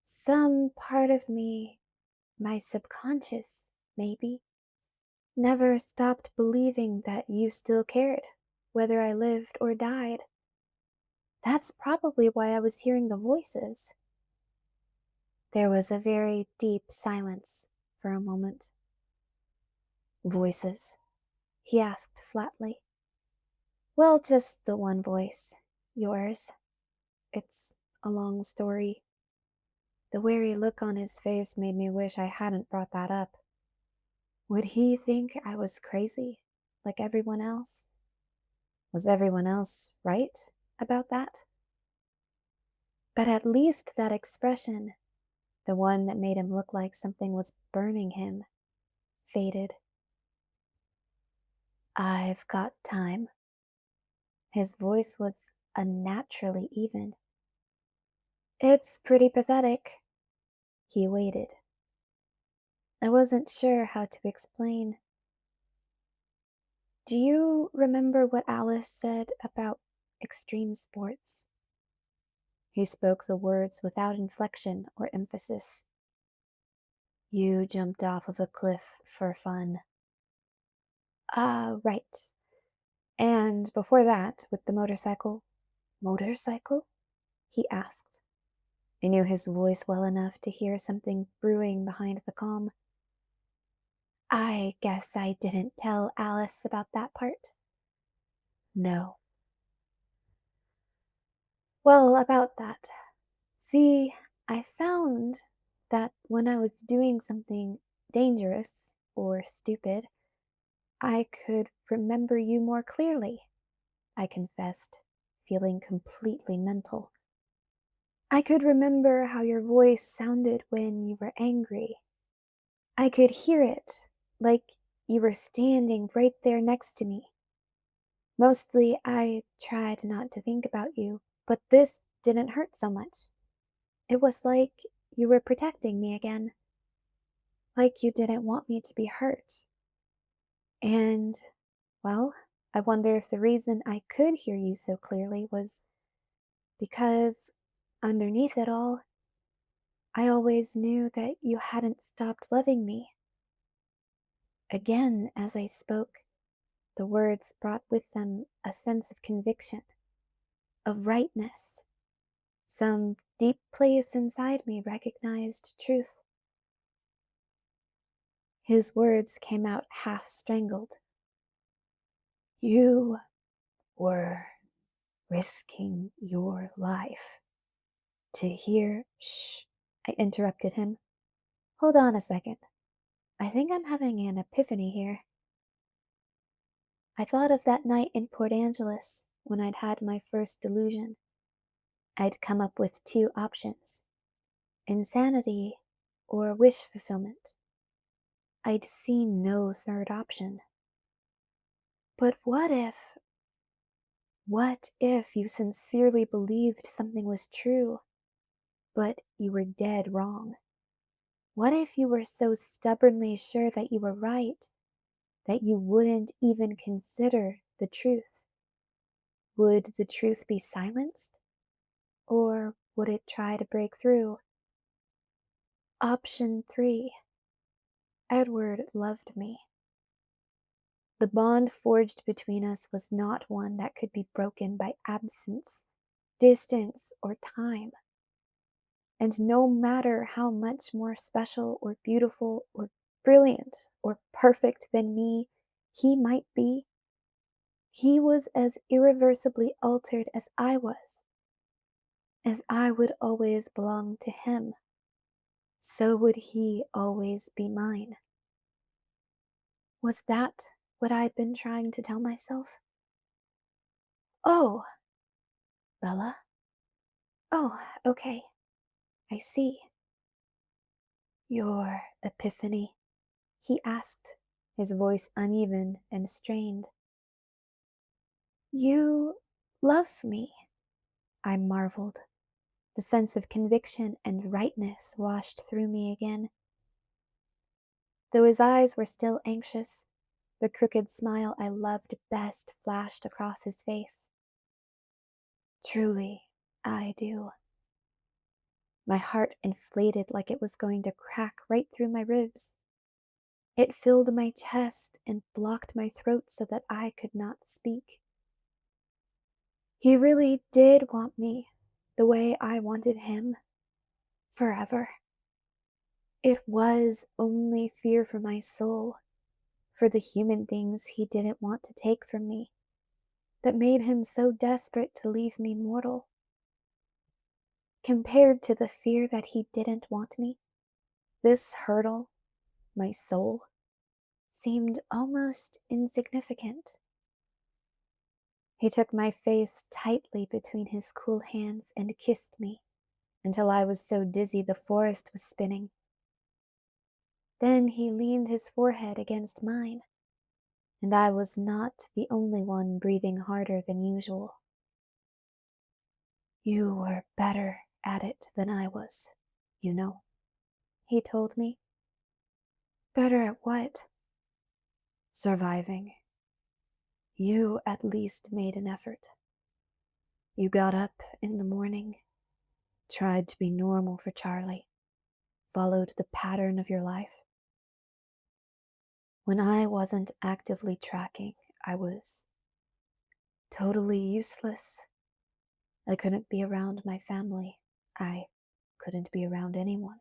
Some part of me, my subconscious, maybe, never stopped believing that you still cared, whether I lived or died. That's probably why I was hearing the voices. There was a very deep silence for a moment. Voices? He asked flatly. Well, just the one voice. Yours. It's a long story. The wary look on his face made me wish I hadn't brought that up. Would he think I was crazy, like everyone else? Was everyone else right about that? But at least that expression, the one that made him look like something was burning him, faded. I've got time. His voice was unnaturally even. It's pretty pathetic. He waited. I wasn't sure how to explain. Do you remember what Alice said about extreme sports? He spoke the words without inflection or emphasis. You jumped off of a cliff for fun. Ah, right. And before that, with the motorcycle. Motorcycle? He asked. I knew his voice well enough to hear something brewing behind the calm. I guess I didn't tell Alice about that part. No. Well, about that. See, I found that when I was doing something dangerous or stupid, I could remember you more clearly, I confessed, feeling completely mental. I could remember how your voice sounded when you were angry. I could hear it, like you were standing right there next to me. Mostly, I tried not to think about you, but this didn't hurt so much. It was like you were protecting me again, like you didn't want me to be hurt. And, well, I wonder if the reason I could hear you so clearly was because, underneath it all, I always knew that you hadn't stopped loving me. Again, as I spoke, the words brought with them a sense of conviction, of rightness. Some deep place inside me recognized truth. His words came out half strangled. You were risking your life to hear. Shh, I interrupted him. Hold on a second. I think I'm having an epiphany here. I thought of that night in Port Angeles when I'd had my first delusion. I'd come up with two options: insanity or wish fulfillment. I'd seen no third option. But what if you sincerely believed something was true? But you were dead wrong. What if you were so stubbornly sure that you were right that you wouldn't even consider the truth? Would the truth be silenced? Or would it try to break through? Option 3. Edward loved me. The bond forged between us was not one that could be broken by absence, distance, or time. And no matter how much more special or beautiful or brilliant or perfect than me he might be, he was as irreversibly altered as I was. As I would always belong to him, so would he always be mine. Was that what I'd been trying to tell myself? Oh, Bella. Oh, okay. I see. Your epiphany, he asked, his voice uneven and strained. You love me, I marveled. The sense of conviction and rightness washed through me again. Though his eyes were still anxious, the crooked smile I loved best flashed across his face. Truly, I do. My heart inflated like it was going to crack right through my ribs. It filled my chest and blocked my throat so that I could not speak. He really did want me the way I wanted him, forever. It was only fear for my soul, for the human things he didn't want to take from me, that made him so desperate to leave me mortal. Compared to the fear that he didn't want me, this hurdle, my soul, seemed almost insignificant. He took my face tightly between his cool hands and kissed me until I was so dizzy the forest was spinning. Then he leaned his forehead against mine, and I was not the only one breathing harder than usual. You were better at it than I was, you know, he told me. Better at what? Surviving. You at least made an effort. You got up in the morning, tried to be normal for Charlie, followed the pattern of your life. When I wasn't actively tracking, I was totally useless. I couldn't be around my family. I couldn't be around anyone.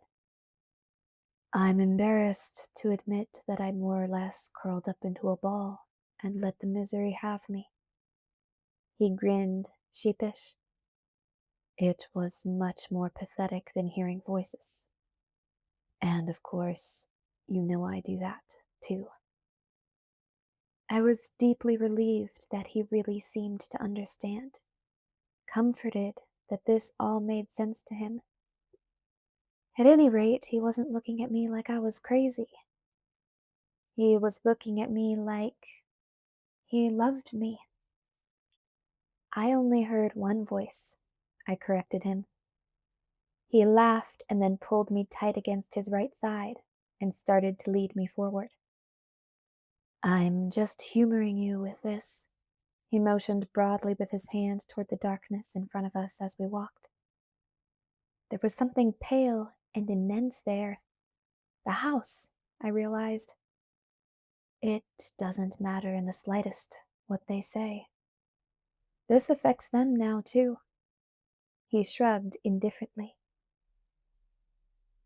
I'm embarrassed to admit that I more or less curled up into a ball and let the misery have me. He grinned, sheepish. It was much more pathetic than hearing voices. And of course, you know I do that, too. I was deeply relieved that he really seemed to understand, comforted that this all made sense to him. At any rate, he wasn't looking at me like I was crazy. He was looking at me like he loved me. I only heard one voice, I corrected him. He laughed and then pulled me tight against his right side and started to lead me forward. I'm just humoring you with this. He motioned broadly with his hand toward the darkness in front of us as we walked. There was something pale and immense there. The house, I realized. It doesn't matter in the slightest what they say. This affects them now, too. He shrugged indifferently.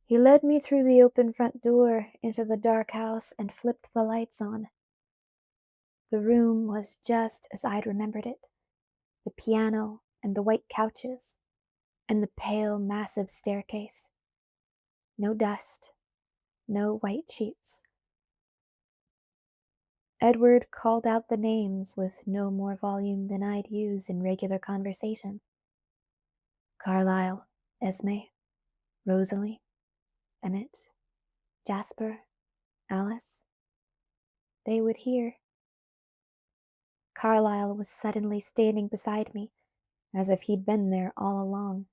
He led me through the open front door into the dark house and flipped the lights on. The room was just as I'd remembered it. The piano and the white couches and the pale, massive staircase. No dust, no white sheets. Edward called out the names with no more volume than I'd use in regular conversation. Carlyle, Esme, Rosalie, Emmett, Jasper, Alice. They would hear. Carlyle was suddenly standing beside me, as if he'd been there all along.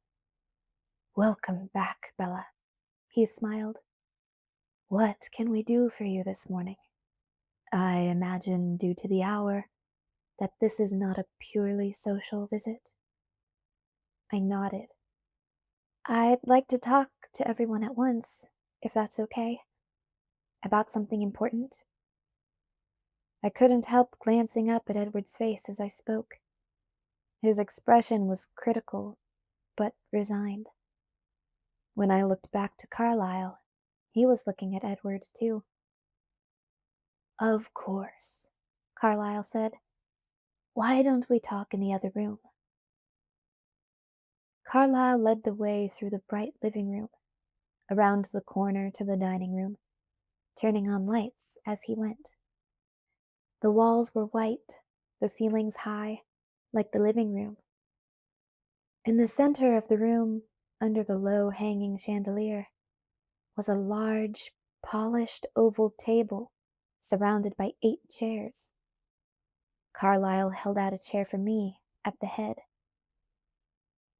Welcome back, Bella. He smiled. What can we do for you this morning? I imagine, due to the hour, that this is not a purely social visit. I nodded. I'd like to talk to everyone at once, if that's okay, about something important. I couldn't help glancing up at Edward's face as I spoke. His expression was critical, but resigned. When I looked back to Carlyle, he was looking at Edward, too. Of course, Carlyle said. Why don't we talk in the other room? Carlyle led the way through the bright living room, around the corner to the dining room, turning on lights as he went. The walls were white, the ceilings high, like the living room. In the center of the room, under the low-hanging chandelier, was a large, polished oval table surrounded by 8 chairs. Carlyle held out a chair for me at the head.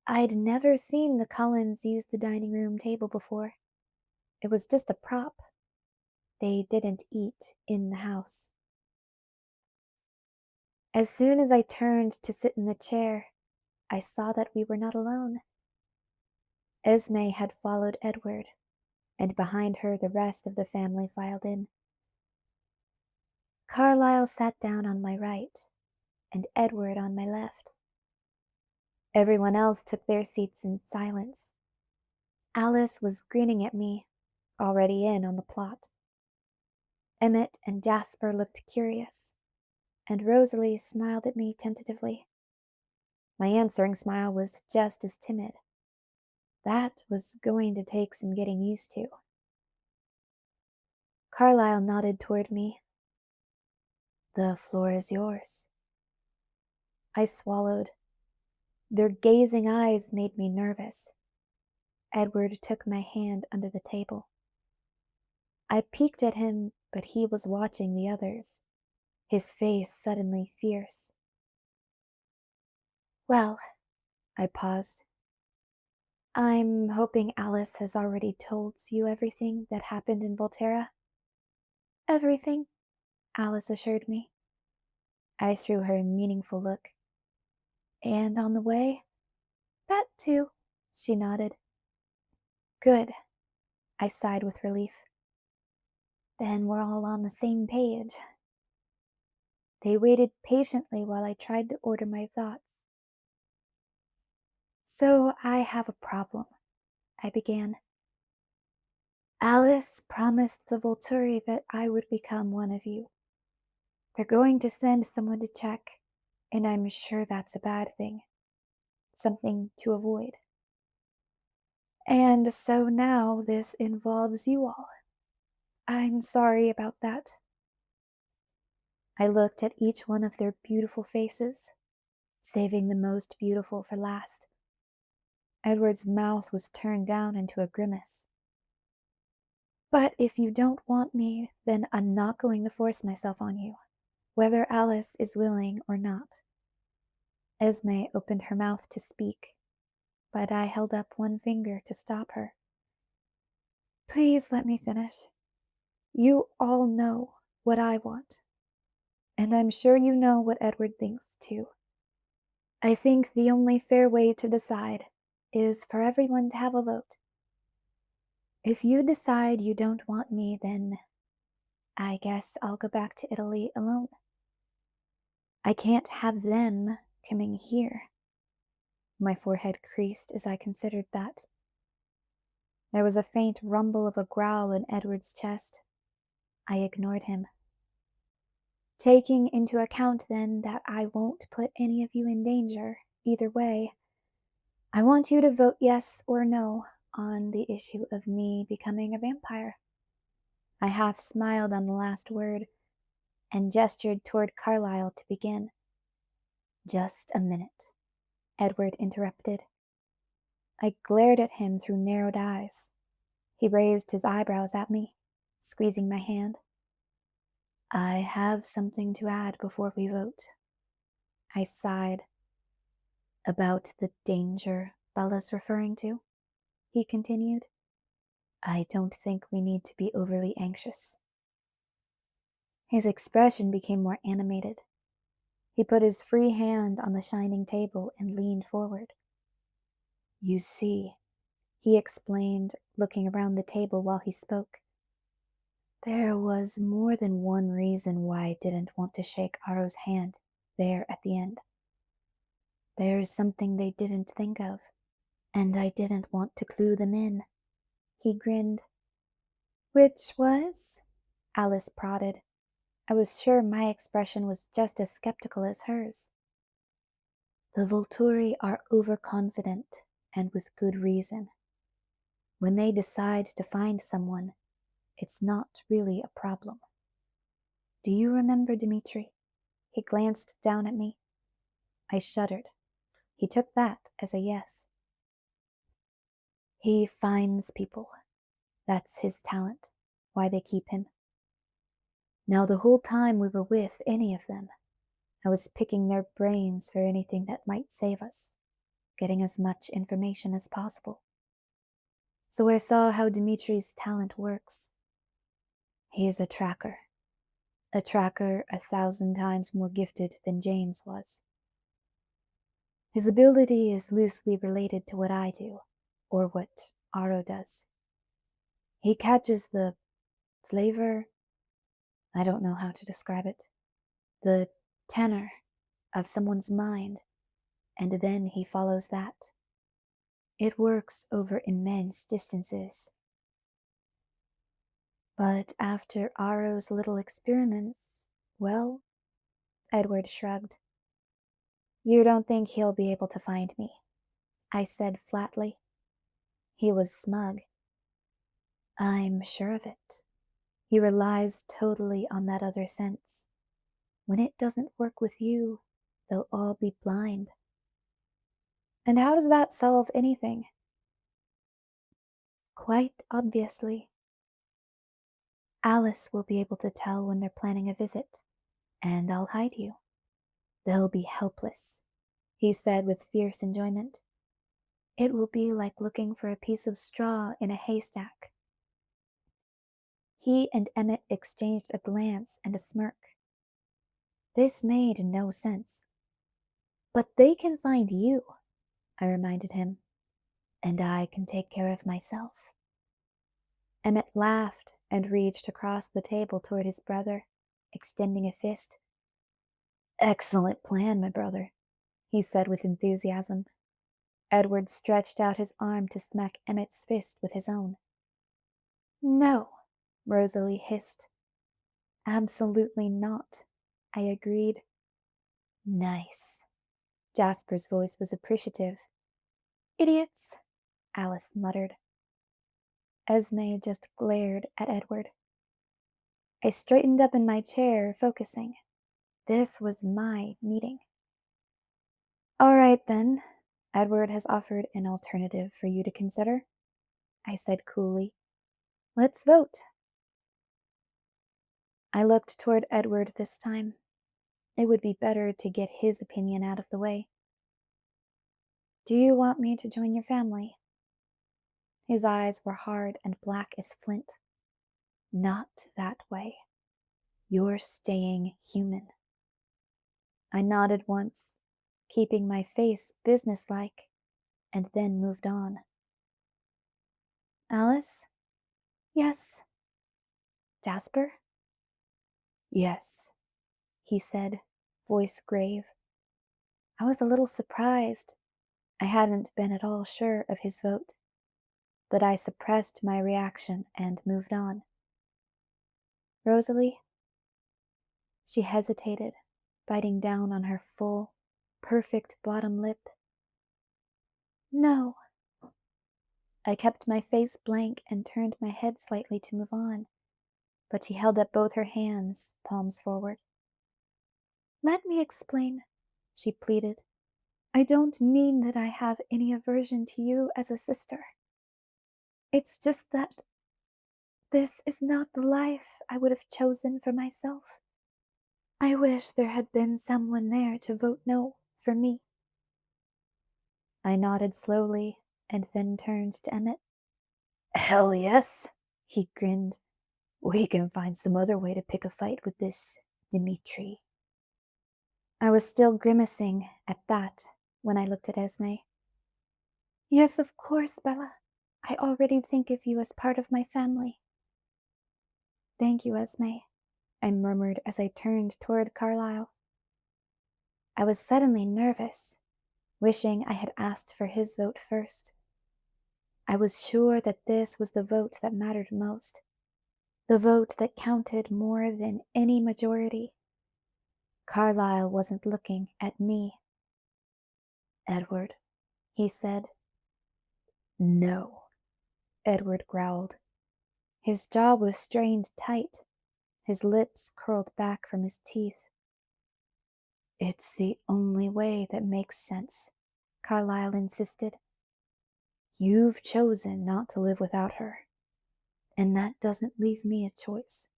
I'd never seen the Cullens use the dining room table before. It was just a prop. They didn't eat in the house. As soon as I turned to sit in the chair, I saw that we were not alone. Esme had followed Edward, and behind her the rest of the family filed in. Carlyle sat down on my right, and Edward on my left. Everyone else took their seats in silence. Alice was grinning at me, already in on the plot. Emmett and Jasper looked curious, and Rosalie smiled at me tentatively. My answering smile was just as timid. That was going to take some getting used to. Carlyle nodded toward me. The floor is yours. I swallowed. Their gazing eyes made me nervous. Edward took my hand under the table. I peeked at him, but he was watching the others, his face suddenly fierce. Well, I paused. I'm hoping Alice has already told you everything that happened in Volterra. Everything, Alice assured me. I threw her a meaningful look. And on the way? That too, she nodded. Good, I sighed with relief. Then we're all on the same page. They waited patiently while I tried to order my thoughts. So I have a problem, I began. Alice promised the Volturi that I would become one of you. They're going to send someone to check, and I'm sure that's a bad thing. Something to avoid. And so now this involves you all. I'm sorry about that. I looked at each one of their beautiful faces, saving the most beautiful for last. Edward's mouth was turned down into a grimace. But if you don't want me, then I'm not going to force myself on you, whether Alice is willing or not. Esme opened her mouth to speak, but I held up one finger to stop her. Please let me finish. You all know what I want, and I'm sure you know what Edward thinks too. I think the only fair way to decide is for everyone to have a vote. If you decide you don't want me, then I guess I'll go back to Italy alone. I can't have them coming here. My forehead creased as I considered that. There was a faint rumble of a growl in Edward's chest. I ignored him. Taking into account then that I won't put any of you in danger, either way, I want you to vote yes or no on the issue of me becoming a vampire. I half smiled on the last word and gestured toward Carlyle to begin. Just a minute, Edward interrupted. I glared at him through narrowed eyes. He raised his eyebrows at me, squeezing my hand. I have something to add before we vote. I sighed. About the danger Bella's referring to? he continued. I don't think we need to be overly anxious. His expression became more animated. He put his free hand on the shining table and leaned forward. You see, he explained, looking around the table while he spoke. There was more than one reason why I didn't want to shake Aro's hand there at the end. There's something they didn't think of, and I didn't want to clue them in. He grinned. Which was? Alice prodded. I was sure my expression was just as skeptical as hers. The Volturi are overconfident, and with good reason. When they decide to find someone, it's not really a problem. Do you remember Dmitri? He glanced down at me. I shuddered. He took that as a yes. He finds people. That's his talent, why they keep him. Now the whole time we were with any of them, I was picking their brains for anything that might save us, getting as much information as possible. So I saw how Dimitri's talent works. He is a tracker 1,000 times more gifted than James was. His ability is loosely related to what I do, or what Aro does. He catches the flavor, I don't know how to describe it, the tenor of someone's mind, and then he follows that. It works over immense distances. But after Aro's little experiments, well, Edward shrugged. You don't think he'll be able to find me? I said flatly. He was smug. I'm sure of it. He relies totally on that other sense. When it doesn't work with you, they'll all be blind. And how does that solve anything? Quite obviously. Alice will be able to tell when they're planning a visit, and I'll hide you. They'll be helpless, he said with fierce enjoyment. It will be like looking for a piece of straw in a haystack. He and Emmett exchanged a glance and a smirk. This made no sense. But they can find you, I reminded him, and I can take care of myself. Emmett laughed and reached across the table toward his brother, extending a fist. Excellent plan, my brother, he said with enthusiasm. Edward stretched out his arm to smack Emmett's fist with his own. No, Rosalie hissed. Absolutely not, I agreed. Nice. Jasper's voice was appreciative. Idiots, Alice muttered. Esme just glared at Edward. I straightened up in my chair, focusing. This was my meeting. All right, then. Edward has offered an alternative for you to consider, I said coolly. Let's vote. I looked toward Edward this time. It would be better to get his opinion out of the way. Do you want me to join your family? His eyes were hard and black as flint. Not that way. You're staying human. I nodded once, keeping my face businesslike, and then moved on. Alice? Yes. Jasper? Yes, he said, voice grave. I was a little surprised. I hadn't been at all sure of his vote, but I suppressed my reaction and moved on. Rosalie? She hesitated, biting down on her full, perfect bottom lip. No. I kept my face blank and turned my head slightly to move on, but she held up both her hands, palms forward. Let me explain, she pleaded. I don't mean that I have any aversion to you as a sister. It's just that this is not the life I would have chosen for myself. I wish there had been someone there to vote no for me. I nodded slowly, and then turned to Emmett. Hell yes, he grinned. We can find some other way to pick a fight with this Dimitri. I was still grimacing at that when I looked at Esme. Yes, of course, Bella. I already think of you as part of my family. Thank you, Esme, I murmured as I turned toward Carlyle. I was suddenly nervous, wishing I had asked for his vote first. I was sure that this was the vote that mattered most, the vote that counted more than any majority. Carlyle wasn't looking at me. Edward, He said. no, Edward growled. His jaw was strained tight, his lips curled back from his teeth. It's the only way that makes sense, Carlyle insisted. You've chosen not to live without her, and that doesn't leave me a choice.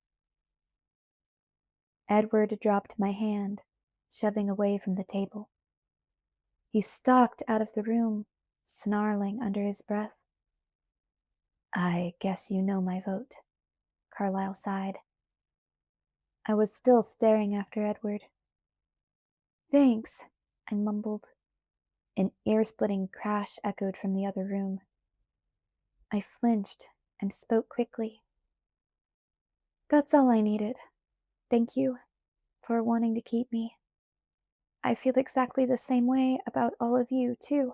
Edward dropped my hand, shoving away from the table. He stalked out of the room, snarling under his breath. I guess you know my vote, Carlyle sighed. I was still staring after Edward. Thanks, I mumbled. An ear-splitting crash echoed from the other room. I flinched and spoke quickly. That's all I needed. Thank you for wanting to keep me. I feel exactly the same way about all of you, too.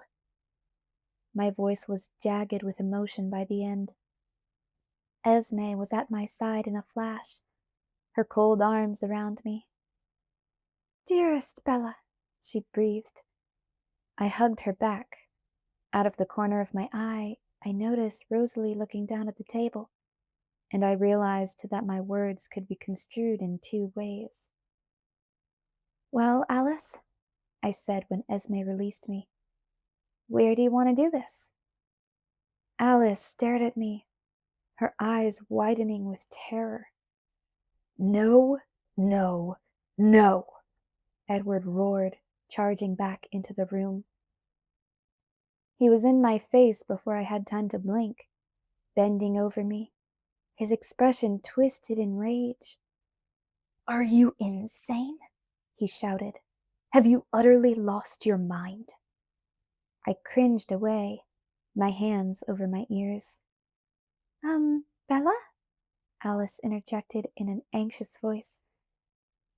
My voice was jagged with emotion by the end. Esme was at my side in a flash, her cold arms around me. Dearest Bella, she breathed. I hugged her back. Out of the corner of my eye, I noticed Rosalie looking down at the table, and I realized that my words could be construed in two ways. Well, Alice, I said when Esme released me, where do you want to do this? Alice stared at me, her eyes widening with terror. No, no, no, Edward roared, charging back into the room. He was in my face before I had time to blink, bending over me, his expression twisted in rage. Are you insane? He shouted. Have you utterly lost your mind? I cringed away, my hands over my ears. Bella? Alice interjected in an anxious voice.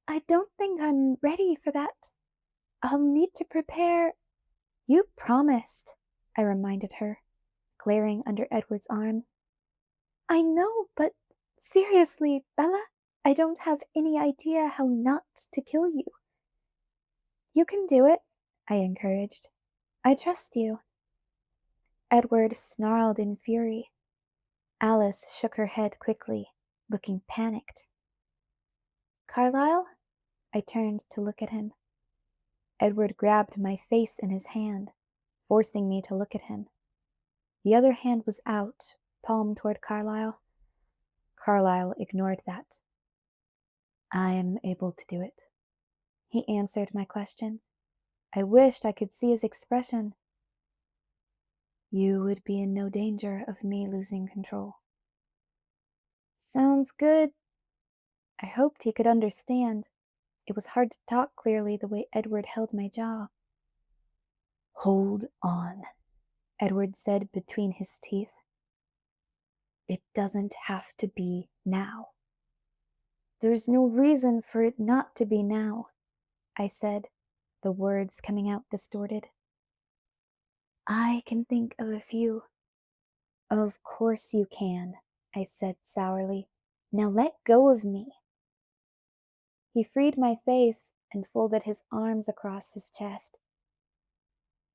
I don't think I'm ready for that. I'll need to prepare. You promised, I reminded her, glaring under Edward's arm. I know, but seriously, Bella, I don't have any idea how not to kill you. You can do it, I encouraged. I trust you. Edward snarled in fury. Alice shook her head quickly, looking panicked. Carlyle? I turned to look at him. Edward grabbed my face in his hand, forcing me to look at him. The other hand was out, palm toward Carlyle. Carlyle ignored that. I am able to do it. He answered my question. I wished I could see his expression. You would be in no danger of me losing control. Sounds good. I hoped he could understand. It was hard to talk clearly the way Edward held my jaw. Hold on, Edward said between his teeth. It doesn't have to be now. There's no reason for it not to be now, I said, the words coming out distorted. I can think of a few. Of course you can, I said sourly. Now let go of me. He freed my face and folded his arms across his chest.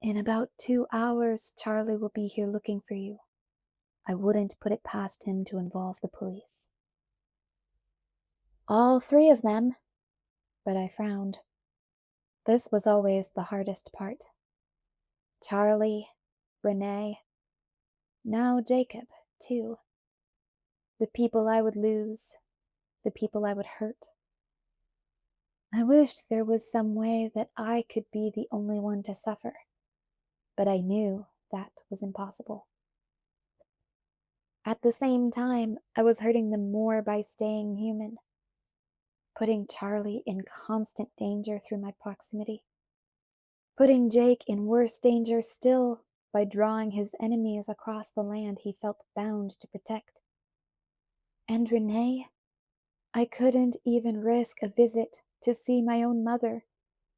In about 2 hours, Charlie will be here looking for you. I wouldn't put it past him to involve the police. All three of them, but I frowned. This was always the hardest part. Charlie, Renee, now Jacob, too. The people I would lose, the people I would hurt. I wished there was some way that I could be the only one to suffer, but I knew that was impossible. At the same time, I was hurting them more by staying human, putting Charlie in constant danger through my proximity, putting Jake in worse danger still by drawing his enemies across the land he felt bound to protect. And Renee, I couldn't even risk a visit to see my own mother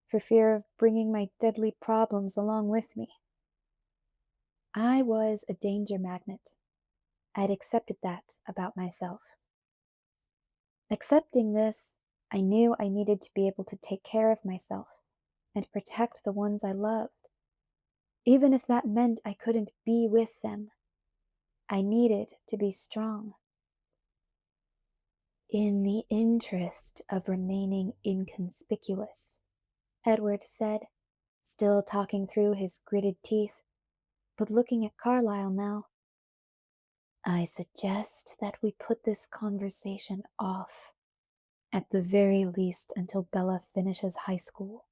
for fear of bringing my deadly problems along with me. I was a danger magnet. I'd accepted that about myself. Accepting this, I knew I needed to be able to take care of myself and protect the ones I loved. Even if that meant I couldn't be with them, I needed to be strong. In the interest of remaining inconspicuous, Edward said, still talking through his gritted teeth, but looking at Carlyle now. I suggest that we put this conversation off, at the very least until Bella finishes high school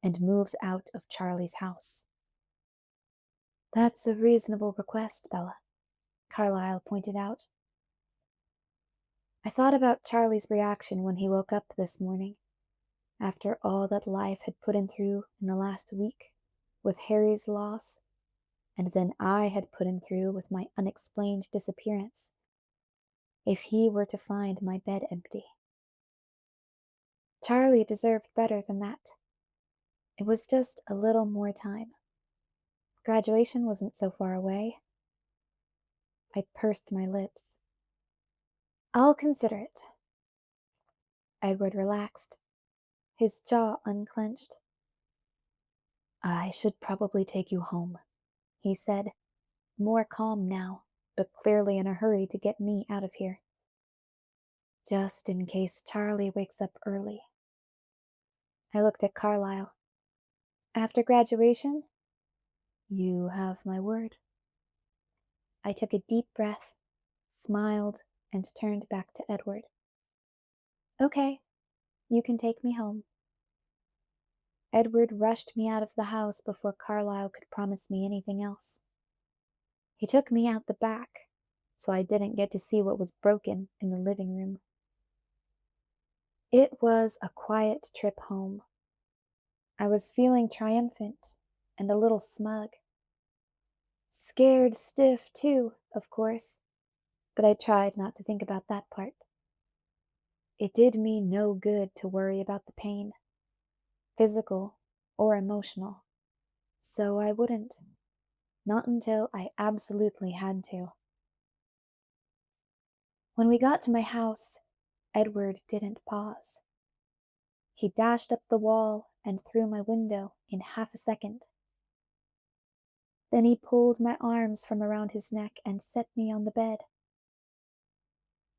and moves out of Charlie's house. That's a reasonable request, Bella, Carlyle pointed out. I thought about Charlie's reaction when he woke up this morning, after all that life had put him through in the last week, with Harry's loss, and then I had put him through with my unexplained disappearance. If he were to find my bed empty. Charlie deserved better than that. It was just a little more time. Graduation wasn't so far away. I pursed my lips. I'll consider it. Edward relaxed, his jaw unclenched. I should probably take you home, he said, more calm now, but clearly in a hurry to get me out of here. Just in case Charlie wakes up early. I looked at Carlyle. After graduation? You have my word. I took a deep breath, smiled, and turned back to Edward. Okay, you can take me home. Edward rushed me out of the house before Carlyle could promise me anything else. He took me out the back, so I didn't get to see what was broken in the living room. It was a quiet trip home. I was feeling triumphant and a little smug. Scared stiff, too, of course, but I tried not to think about that part. It did me no good to worry about the pain, physical or emotional, so I wouldn't. Not until I absolutely had to. When we got to my house, Edward didn't pause. He dashed up the wall and through my window in half a second. Then he pulled my arms from around his neck and set me on the bed.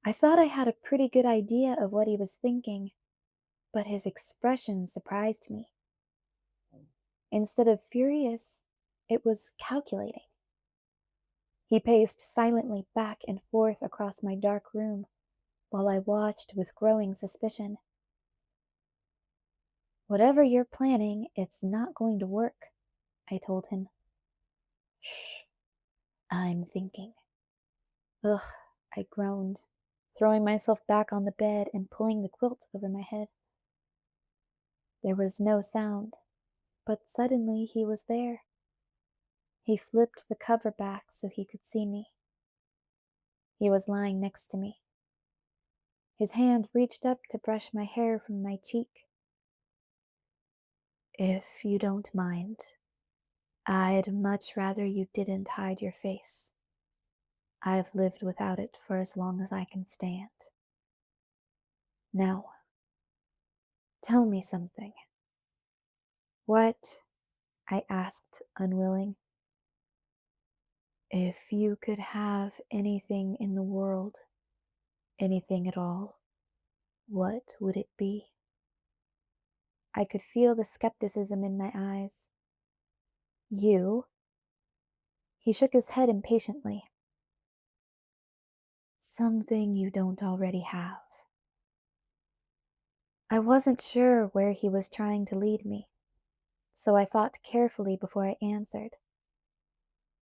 I thought I had a pretty good idea of what he was thinking, but his expression surprised me. Instead of furious, it was calculating. He paced silently back and forth across my dark room while I watched with growing suspicion. Whatever you're planning, it's not going to work, I told him. Shh, I'm thinking. Ugh, I groaned, throwing myself back on the bed and pulling the quilt over my head. There was no sound, but suddenly he was there. He flipped the cover back so he could see me. He was lying next to me. His hand reached up to brush my hair from my cheek. If you don't mind, I'd much rather you didn't hide your face. I've lived without it for as long as I can stand. Now, tell me something. What? I asked, unwilling. If you could have anything in the world, anything at all, what would it be? I could feel the skepticism in my eyes. You? He shook his head impatiently. Something you don't already have. I wasn't sure where he was trying to lead me, so I thought carefully before I answered.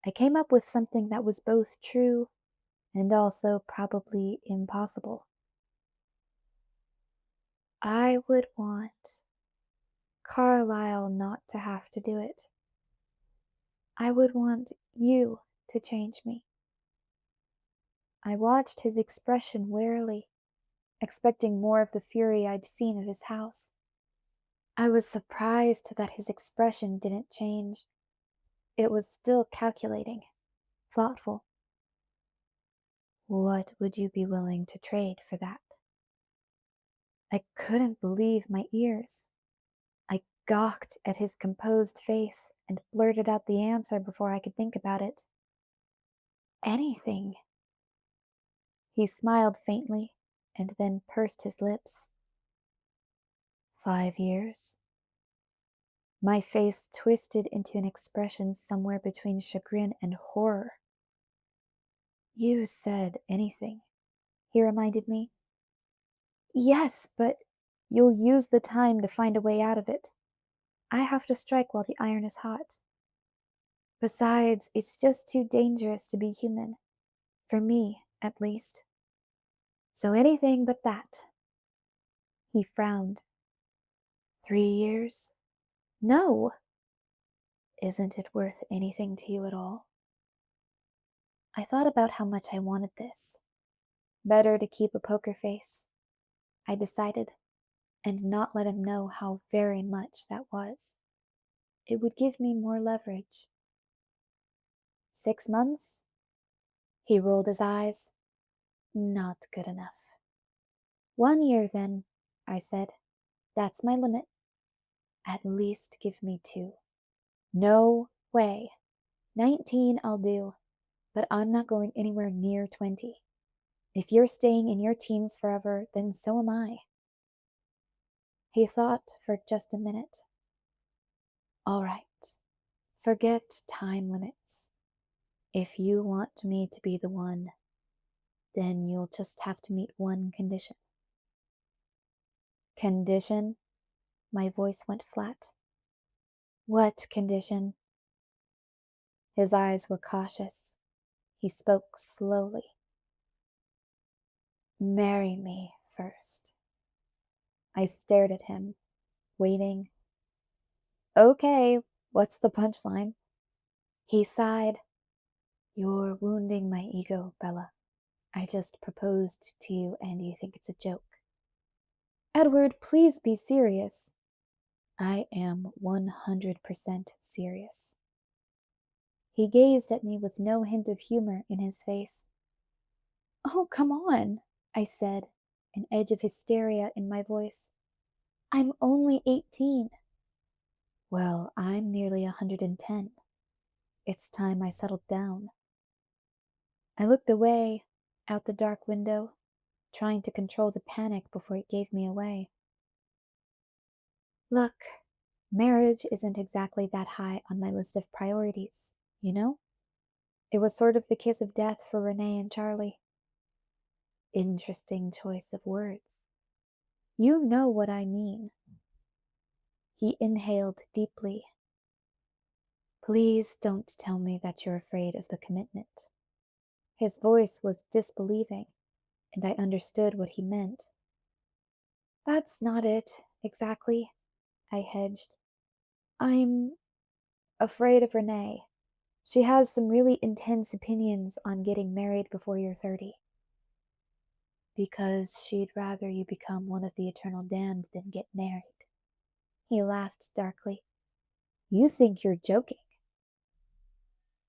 I came up with something that was both true and also probably impossible. I would want Carlyle not to have to do it. I would want you to change me. I watched his expression warily, expecting more of the fury I'd seen at his house. I was surprised that his expression didn't change. It was still calculating, thoughtful. What would you be willing to trade for that? I couldn't believe my ears. I gawked at his composed face and blurted out the answer before I could think about it. Anything. He smiled faintly and then pursed his lips. 5 years. My face twisted into an expression somewhere between chagrin and horror. You said anything, he reminded me. Yes, but you'll use the time to find a way out of it. I have to strike while the iron is hot. Besides, it's just too dangerous to be human. For me, at least. So anything but that. He frowned. 3 years? No! Isn't it worth anything to you at all? I thought about how much I wanted this. Better to keep a poker face, I decided, and not let him know how very much that was. It would give me more leverage. 6 months? He rolled his eyes. Not good enough. 1 year, then, I said. That's my limit. At least give me 2. No way. 19 I'll do, but I'm not going anywhere near 20. If you're staying in your teens forever, then so am I. He thought for just a minute. All right, forget time limits. If you want me to be the one, then you'll just have to meet one condition. Condition? My voice went flat. What condition? His eyes were cautious. He spoke slowly. Marry me first. I stared at him, waiting. Okay, what's the punchline? He sighed. You're wounding my ego, Bella. I just proposed to you and you think it's a joke. Edward, please be serious. I am 100% serious. He gazed at me with no hint of humor in his face. Oh, come on, I said, an edge of hysteria in my voice. I'm only 18. Well, I'm nearly 110. It's time I settled down. I looked away, out the dark window, trying to control the panic before it gave me away. Look, marriage isn't exactly that high on my list of priorities, you know? It was sort of the kiss of death for Renee and Charlie. Interesting choice of words. You know what I mean. He inhaled deeply. Please don't tell me that you're afraid of the commitment. His voice was disbelieving, and I understood what he meant. That's not it, exactly, I hedged. I'm afraid of Renee. She has some really intense opinions on getting married before you're 30. Because she'd rather you become one of the eternal damned than get married. He laughed darkly. You think you're joking.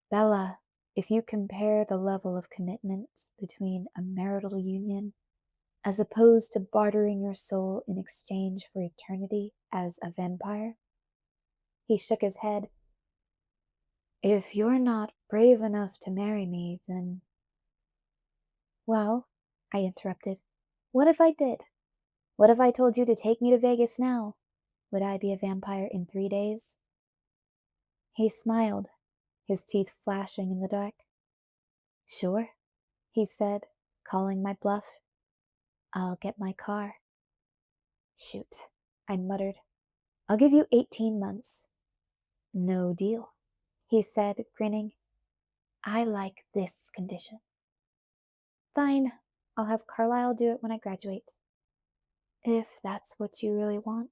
Bella, if you compare the level of commitment between a marital union as opposed to bartering your soul in exchange for eternity as a vampire, he shook his head. If you're not brave enough to marry me, then... Well, I interrupted, what if I did? What if I told you to take me to Vegas now? Would I be a vampire in 3 days? He smiled, his teeth flashing in the dark. Sure, he said, calling my bluff. I'll get my car. Shoot, I muttered. I'll give you 18 months. No deal, he said, grinning. I like this condition. Fine, I'll have Carlisle do it when I graduate. If that's what you really want.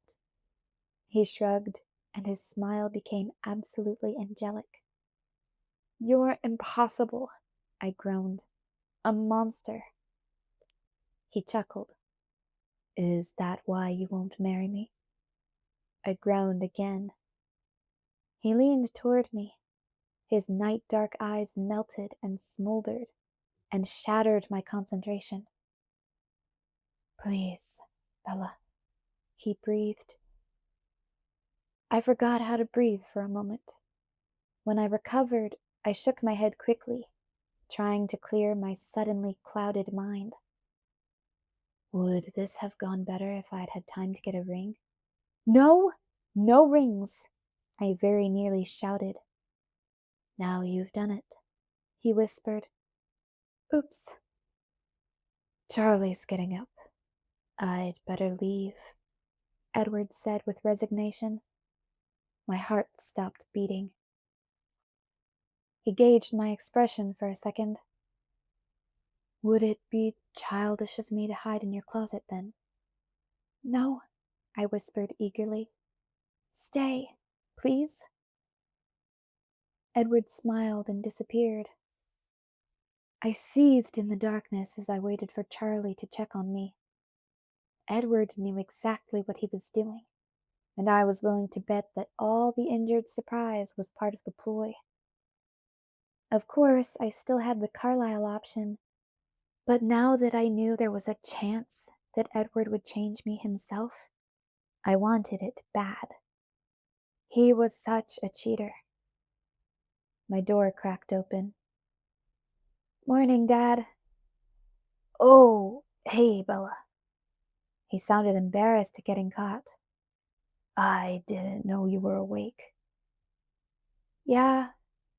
He shrugged, and his smile became absolutely angelic. You're impossible, I groaned. A monster. He chuckled. Is that why you won't marry me? I groaned again. He leaned toward me. His night-dark eyes melted and smoldered and shattered my concentration. Please, Bella, he breathed. I forgot how to breathe for a moment. When I recovered, I shook my head quickly, trying to clear my suddenly clouded mind. Would this have gone better if I'd had time to get a ring? No, no rings, I very nearly shouted. Now you've done it, he whispered. Oops. Charlie's getting up. I'd better leave, Edward said with resignation. My heart stopped beating. He gauged my expression for a second. Would it be childish of me to hide in your closet then? No, I whispered eagerly. Stay, please. Edward smiled and disappeared. I seethed in the darkness as I waited for Charlie to check on me. Edward knew exactly what he was doing, and I was willing to bet that all the injured surprise was part of the ploy. Of course, I still had the Carlisle option, but now that I knew there was a chance that Edward would change me himself, I wanted it bad. He was such a cheater. My door cracked open. Morning, Dad. Oh, hey, Bella. He sounded embarrassed at getting caught. I didn't know you were awake. Yeah,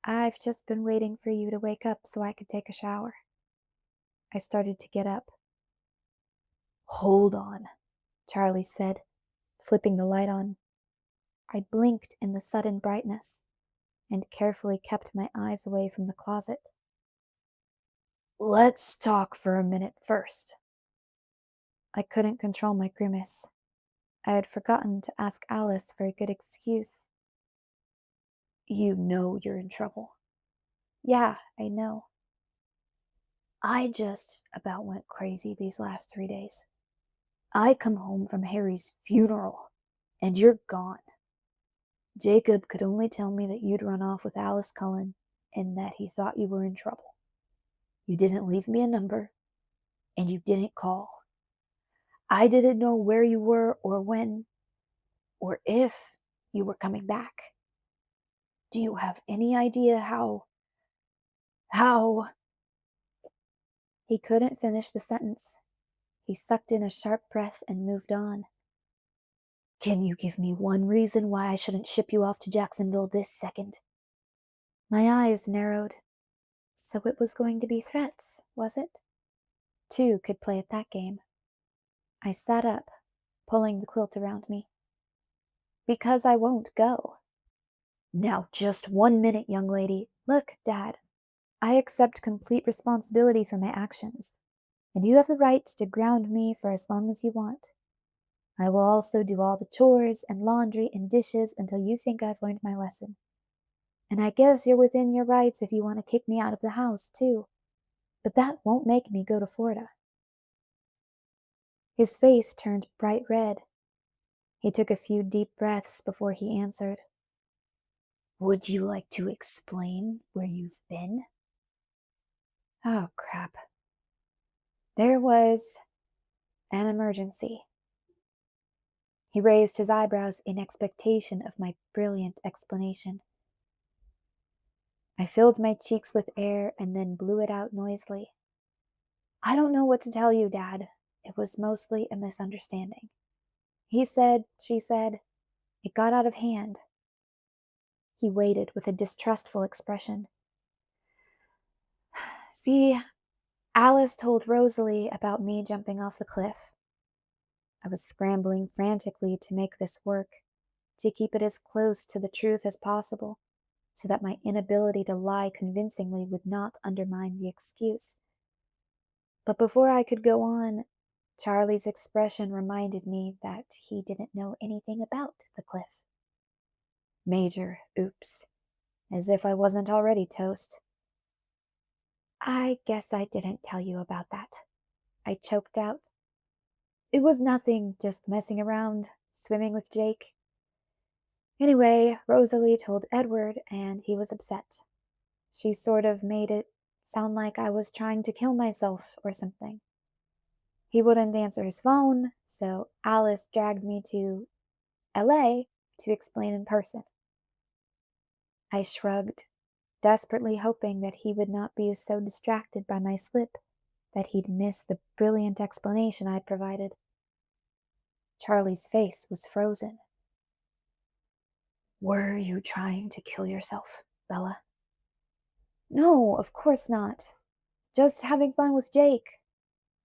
I've just been waiting for you to wake up so I could take a shower. I started to get up. Hold on, Charlie said, flipping the light on. I blinked in the sudden brightness and carefully kept my eyes away from the closet. Let's talk for a minute first. I couldn't control my grimace. I had forgotten to ask Alice for a good excuse. You know you're in trouble. Yeah, I know. I just about went crazy these last 3 days. I come home from Harry's funeral, and you're gone. Jacob could only tell me that you'd run off with Alice Cullen and that he thought you were in trouble. You didn't leave me a number, and you didn't call. I didn't know where you were or when, or if you were coming back. Do you have any idea how... He couldn't finish the sentence. He sucked in a sharp breath and moved on. Can you give me one reason why I shouldn't ship you off to Jacksonville this second? My eyes narrowed. So it was going to be threats, was it? Two could play at that game. I sat up, pulling the quilt around me. Because I won't go. Now just 1 minute, young lady. Look, Dad, I accept complete responsibility for my actions, and you have the right to ground me for as long as you want. I will also do all the chores and laundry and dishes until you think I've learned my lesson. And I guess you're within your rights if you want to kick me out of the house, too. But that won't make me go to Florida. His face turned bright red. He took a few deep breaths before he answered. Would you like to explain where you've been? Oh, crap. There was an emergency. He raised his eyebrows in expectation of my brilliant explanation. I filled my cheeks with air and then blew it out noisily. I don't know what to tell you, Dad. It was mostly a misunderstanding. He said, she said, it got out of hand. He waited with a distrustful expression. See, Alice told Rosalie about me jumping off the cliff. I was scrambling frantically to make this work, to keep it as close to the truth as possible. so that my inability to lie convincingly would not undermine the excuse. But before I could go on, Charlie's expression reminded me that he didn't know anything about the cliff. Major oops. As if I wasn't already toast. I guess I didn't tell you about that, I choked out. It was nothing, just messing around, swimming with Jake. Anyway, Rosalie told Edward, and he was upset. She sort of made it sound like I was trying to kill myself or something. He wouldn't answer his phone, so Alice dragged me to LA to explain in person. I shrugged, desperately hoping that he would not be so distracted by my slip that he'd miss the brilliant explanation I'd provided. Charlie's face was frozen. Were you trying to kill yourself, Bella? No, of course not. Just having fun with Jake.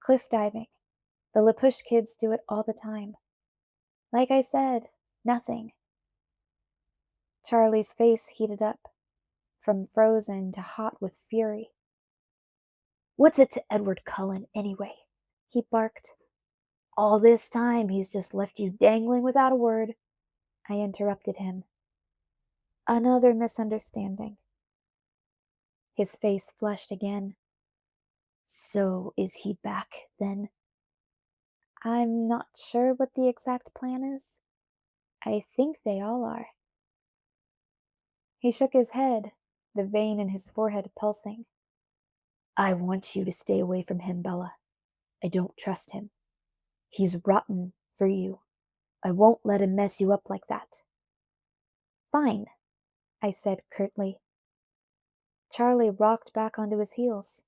Cliff diving. The LaPush kids do it all the time. Like I said, nothing. Charlie's face heated up, from frozen to hot with fury. What's it to Edward Cullen, anyway? He barked. All this time he's just left you dangling without a word. I interrupted him. Another misunderstanding. His face flushed again. So is he back, then? I'm not sure what the exact plan is. I think they all are. He shook his head, the vein in his forehead pulsing. I want you to stay away from him, Bella. I don't trust him. He's rotten for you. I won't let him mess you up like that. Fine, I said curtly. Charlie rocked back onto his heels.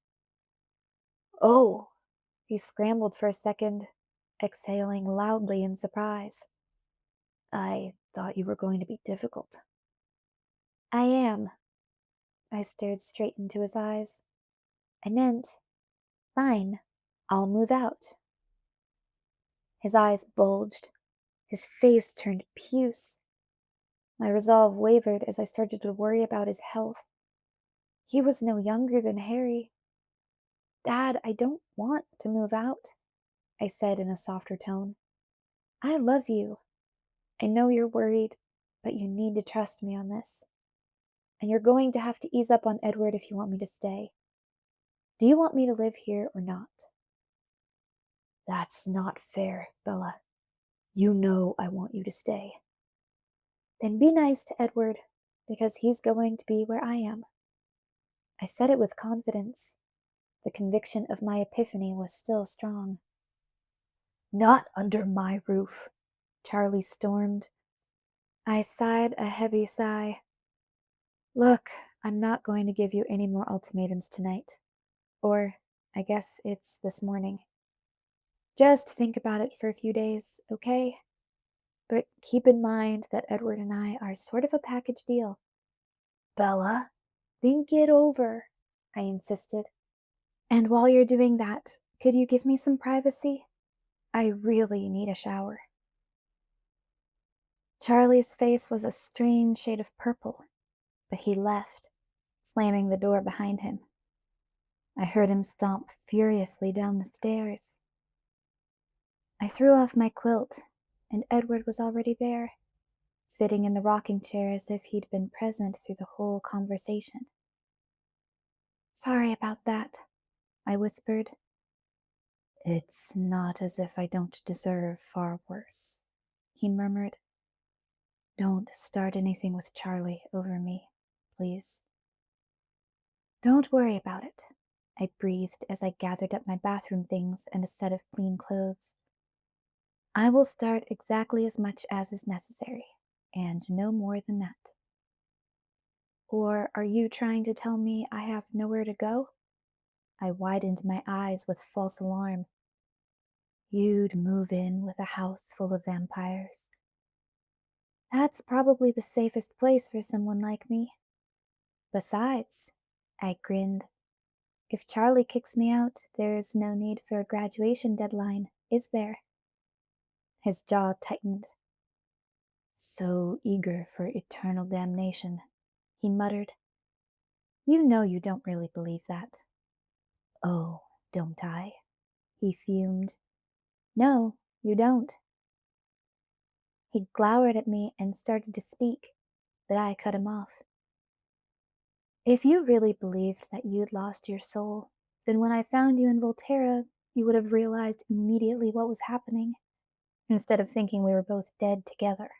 Oh, he scrambled for a second, exhaling loudly in surprise. I thought you were going to be difficult. I am. I stared straight into his eyes. I meant, fine, I'll move out. His eyes bulged. His face turned puce. My resolve wavered as I started to worry about his health. He was no younger than Harry. Dad, I don't want to move out, I said in a softer tone. I love you. I know you're worried, but you need to trust me on this. And you're going to have to ease up on Edward if you want me to stay. Do you want me to live here or not? That's not fair, Bella. You know I want you to stay. Then be nice to Edward, because he's going to be where I am. I said it with confidence. The conviction of my epiphany was still strong. Not under my roof, Charlie stormed. I sighed a heavy sigh. Look, I'm not going to give you any more ultimatums tonight. Or, I guess it's this morning. Just think about it for a few days, okay? But keep in mind that Edward and I are sort of a package deal. Bella, think it over, I insisted. And while you're doing that, could you give me some privacy? I really need a shower. Charlie's face was a strange shade of purple, but he left, slamming the door behind him. I heard him stomp furiously down the stairs. I threw off my quilt, and Edward was already there, sitting in the rocking chair as if he'd been present through the whole conversation. Sorry about that, I whispered. It's not as if I don't deserve far worse, he murmured. Don't start anything with Charlie over me, please. Don't worry about it, I breathed as I gathered up my bathroom things and a set of clean clothes. I will start exactly as much as is necessary, and no more than that. Or are you trying to tell me I have nowhere to go? I widened my eyes with false alarm. You'd move in with a house full of vampires. That's probably the safest place for someone like me. Besides, I grinned, if Charlie kicks me out, there is no need for a graduation deadline, is there? His jaw tightened. So eager for eternal damnation, he muttered. You know you don't really believe that. Oh, don't I? He fumed. No, you don't. He glowered at me and started to speak, but I cut him off. If you really believed that you'd lost your soul, then when I found you in Volterra, you would have realized immediately what was happening, instead of thinking we were both dead together.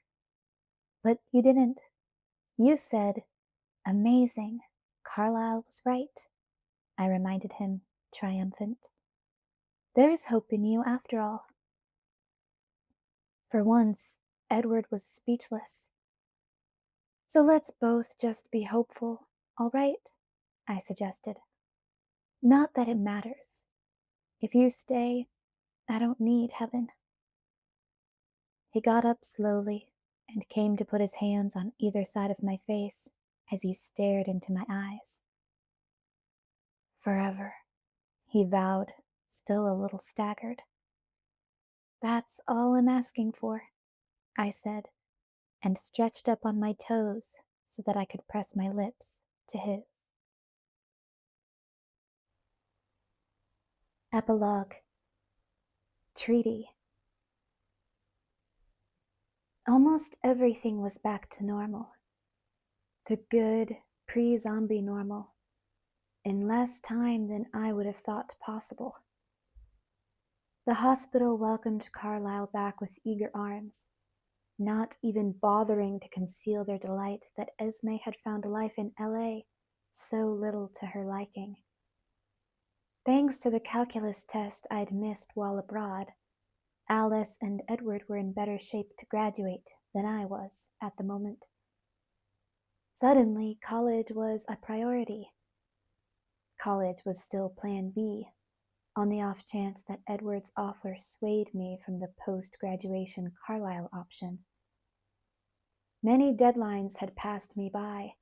But you didn't. You said, amazing. Carlyle was right, I reminded him, triumphant. There's hope in you after all. For once, Edward was speechless. So let's both just be hopeful, all right? I suggested. Not that it matters. If you stay, I don't need heaven. He got up slowly and came to put his hands on either side of my face as he stared into my eyes. Forever, he vowed, still a little staggered. That's all I'm asking for, I said, and stretched up on my toes so that I could press my lips to his. Epilogue. Treaty. Almost everything was back to normal. The good, pre-zombie normal, in less time than I would have thought possible. The hospital welcomed Carlyle back with eager arms, not even bothering to conceal their delight that Esme had found life in LA so little to her liking. Thanks to the calculus test I'd missed while abroad, Alice and Edward were in better shape to graduate than I was at the moment. Suddenly, college was a priority. College was still Plan B, on the off chance that Edward's offer swayed me from the post-graduation Carlisle option. Many deadlines had passed me by,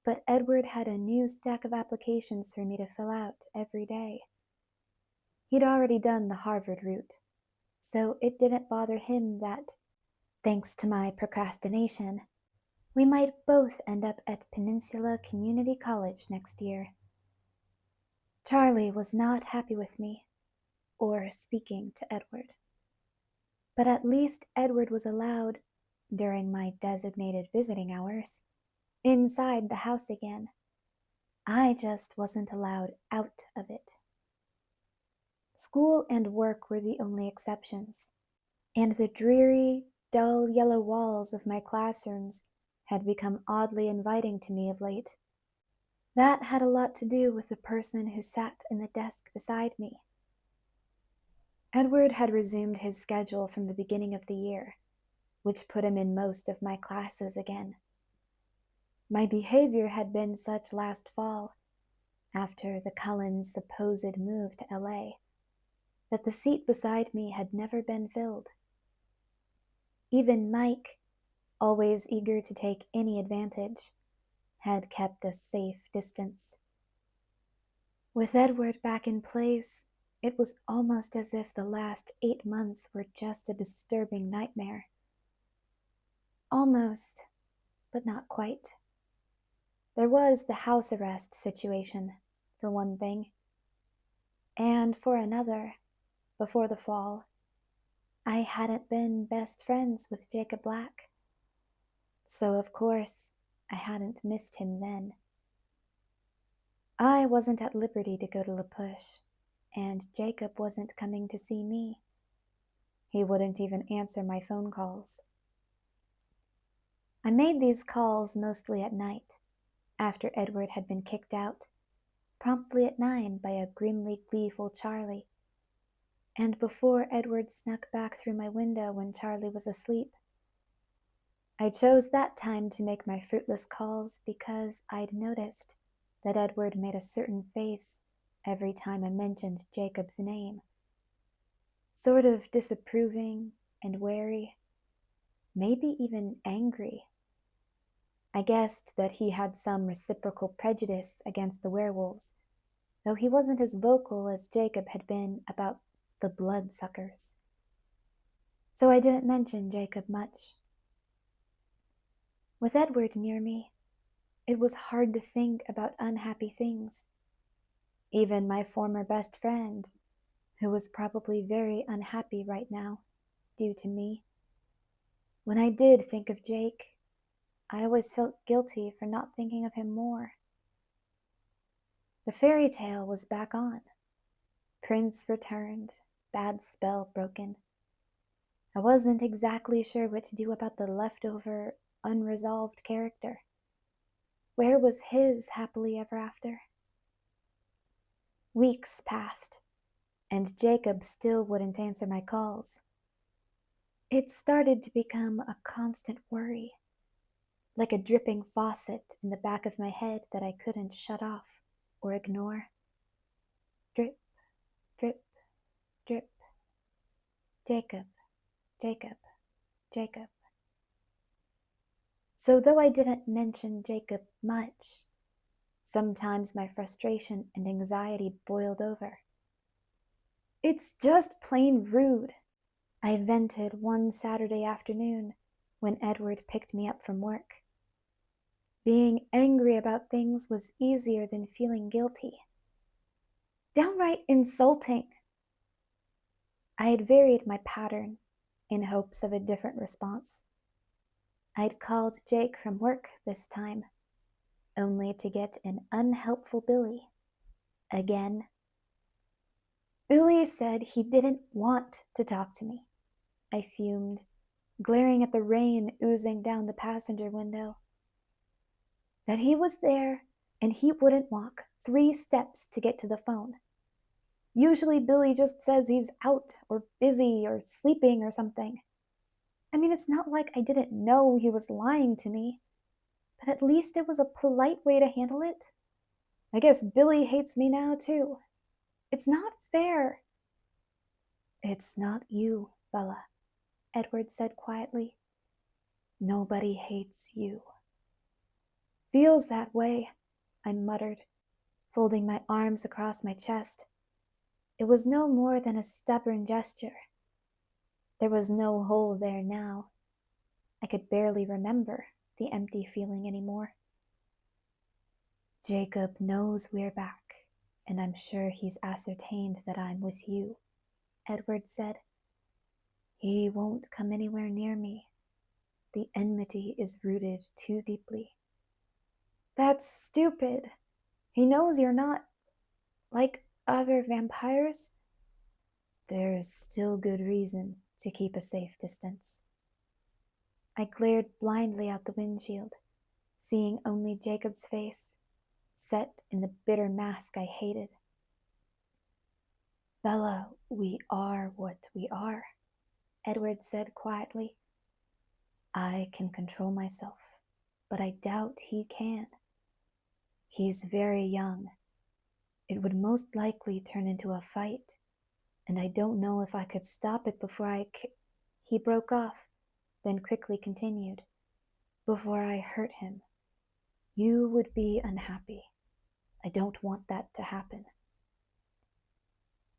but Edward had a new stack of applications for me to fill out every day. He'd already done the Harvard route, so it didn't bother him that, thanks to my procrastination, we might both end up at Peninsula Community College next year. Charlie was not happy with me, or speaking to Edward. But at least Edward was allowed, during my designated visiting hours, inside the house again. I just wasn't allowed out of it. School and work were the only exceptions, and the dreary, dull yellow walls of my classrooms had become oddly inviting to me of late. That had a lot to do with the person who sat in the desk beside me. Edward had resumed his schedule from the beginning of the year, which put him in most of my classes again. My behavior had been such last fall, after the Cullens' supposed move to LA, that the seat beside me had never been filled. Even Mike, always eager to take any advantage, had kept a safe distance. With Edward back in place, it was almost as if the last 8 months were just a disturbing nightmare. Almost, but not quite. There was the house arrest situation, for one thing. And for another, before the fall, I hadn't been best friends with Jacob Black. So of course, I hadn't missed him then. I wasn't at liberty to go to La Push, and Jacob wasn't coming to see me. He wouldn't even answer my phone calls. I made these calls mostly at night, after Edward had been kicked out, promptly at 9 by a grimly gleeful Charlie, and before Edward snuck back through my window when Charlie was asleep. I chose that time to make my fruitless calls because I'd noticed that Edward made a certain face every time I mentioned Jacob's name. Sort of disapproving and wary, maybe even angry. I guessed that he had some reciprocal prejudice against the werewolves, though he wasn't as vocal as Jacob had been about the bloodsuckers. So I didn't mention Jacob much. With Edward near me, It was hard to think about unhappy things. Even my former best friend, who was probably very unhappy right now, due to me. When I did think of Jake, I always felt guilty for not thinking of him more. The fairy tale was back on. Prince returned, bad spell broken. I wasn't exactly sure what to do about the leftover, unresolved character. Where was his happily ever after? Weeks passed, and Jacob still wouldn't answer my calls. It started to become a constant worry, like a dripping faucet in the back of my head that I couldn't shut off or ignore. Drip, drip, drip. Jacob, Jacob, Jacob. So though I didn't mention Jacob much, sometimes my frustration and anxiety boiled over. It's just plain rude, I vented one Saturday afternoon when Edward picked me up from work. Being angry about things was easier than feeling guilty. Downright insulting. I had varied my pattern in hopes of a different response. I'd called Jake from work this time, only to get an unhelpful Billy. Again. Billy said he didn't want to talk to me. I fumed, glaring at the rain oozing down the passenger window. That he was there and he wouldn't walk 3 steps to get to the phone. Usually Billy just says he's out or busy or sleeping or something. I mean, it's not like I didn't know he was lying to me, but at least it was a polite way to handle it. I guess Billy hates me now, too. It's not fair. It's not you, Bella, Edward said quietly. Nobody hates you. Feels that way, I muttered, folding my arms across my chest. It was no more than a stubborn gesture. There was no hole there now. I could barely remember the empty feeling anymore. Jacob knows we're back, and I'm sure he's ascertained that I'm with you, Edward said. He won't come anywhere near me. The enmity is rooted too deeply. That's stupid. He knows you're not like other vampires. There's still good reason to keep a safe distance. I glared blindly out the windshield, seeing only Jacob's face, set in the bitter mask I hated. Bella, we are what we are, Edward said quietly. I can control myself, but I doubt he can. He's very young. It would most likely turn into a fight, and I don't know if I could stop it before He broke off, then quickly continued. Before I hurt him. You would be unhappy. I don't want that to happen.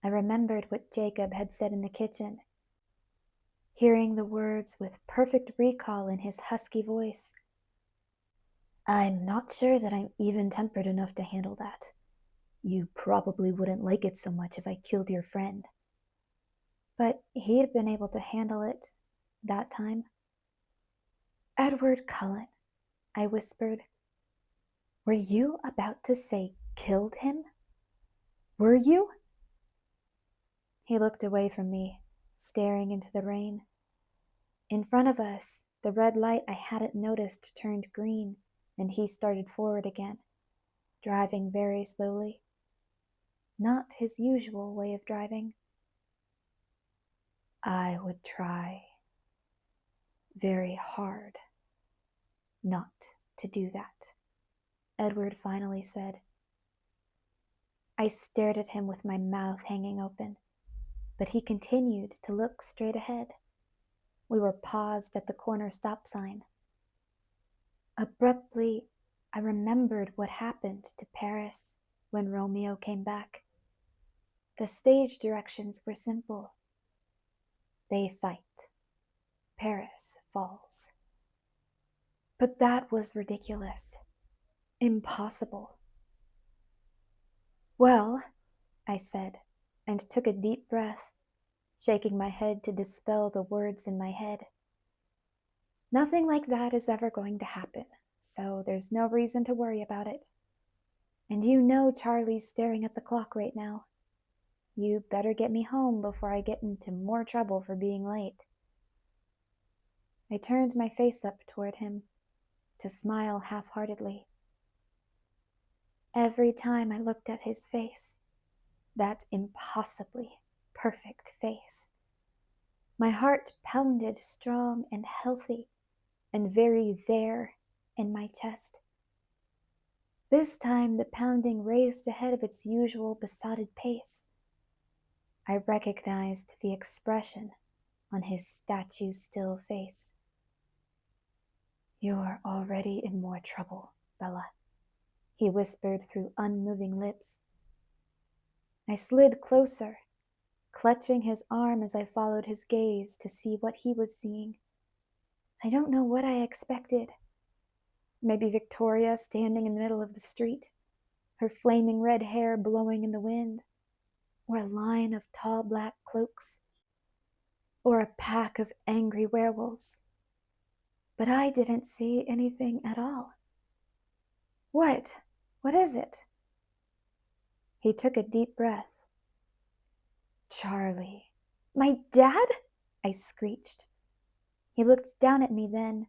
I remembered what Jacob had said in the kitchen, hearing the words with perfect recall in his husky voice. I'm not sure that I'm even-tempered enough to handle that. You probably wouldn't like it so much if I killed your friend. But he'd been able to handle it that time. Edward Cullen, I whispered. Were you about to say killed him? Were you? He looked away from me, staring into the rain. In front of us, the red light I hadn't noticed turned green, and he started forward again, driving very slowly. Not his usual way of driving. I would try very hard not to do that, Edward finally said. I stared at him with my mouth hanging open, but he continued to look straight ahead. We were paused at the corner stop sign. Abruptly, I remembered what happened to Paris when Romeo came back. The stage directions were simple. They fight. Paris falls. But that was ridiculous. Impossible. Well, I said, and took a deep breath, shaking my head to dispel the words in my head. Nothing like that is ever going to happen, so there's no reason to worry about it. And you know Charlie's staring at the clock right now. You better get me home before I get into more trouble for being late. I turned my face up toward him, to smile half-heartedly. Every time I looked at his face, that impossibly perfect face, my heart pounded strong and healthy and very there in my chest. This time the pounding raced ahead of its usual besotted pace. I recognized the expression on his statue-still face. "You're already in more trouble, Bella," he whispered through unmoving lips. I slid closer, clutching his arm as I followed his gaze to see what he was seeing. I don't know what I expected. Maybe Victoria standing in the middle of the street, her flaming red hair blowing in the wind, or a line of tall black cloaks, or a pack of angry werewolves. But I didn't see anything at all. What? What is it? He took a deep breath. Charlie. My dad? I screeched. He looked down at me then,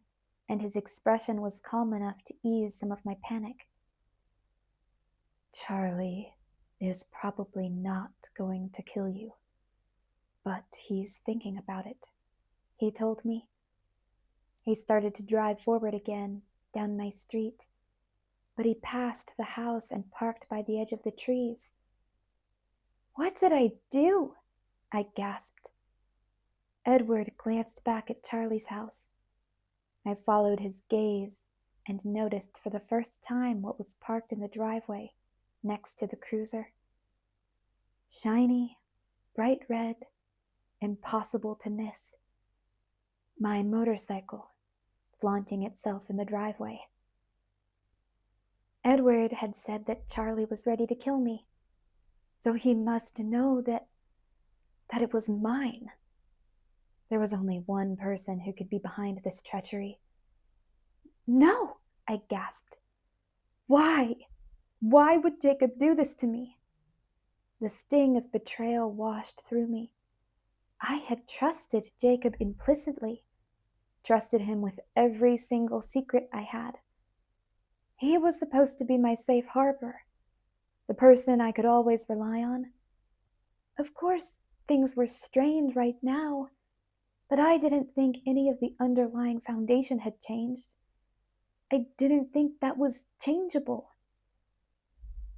and his expression was calm enough to ease some of my panic. Charlie is probably not going to kill you, but he's thinking about it, he told me. He started to drive forward again, down my street, but he passed the house and parked by the edge of the trees. What did I do? I gasped. Edward glanced back at Charlie's house. I followed his gaze and noticed for the first time what was parked in the driveway next to the cruiser. Shiny, bright red, impossible to miss. My motorcycle, flaunting itself in the driveway. Edward had said that Charlie was ready to kill me, so he must know that it was mine. There was only one person who could be behind this treachery. No, I gasped. Why? Why would Jacob do this to me? The sting of betrayal washed through me. I had trusted Jacob implicitly, trusted him with every single secret I had. He was supposed to be my safe harbor, the person I could always rely on. Of course, things were strained right now, but I didn't think any of the underlying foundation had changed. I didn't think that was changeable.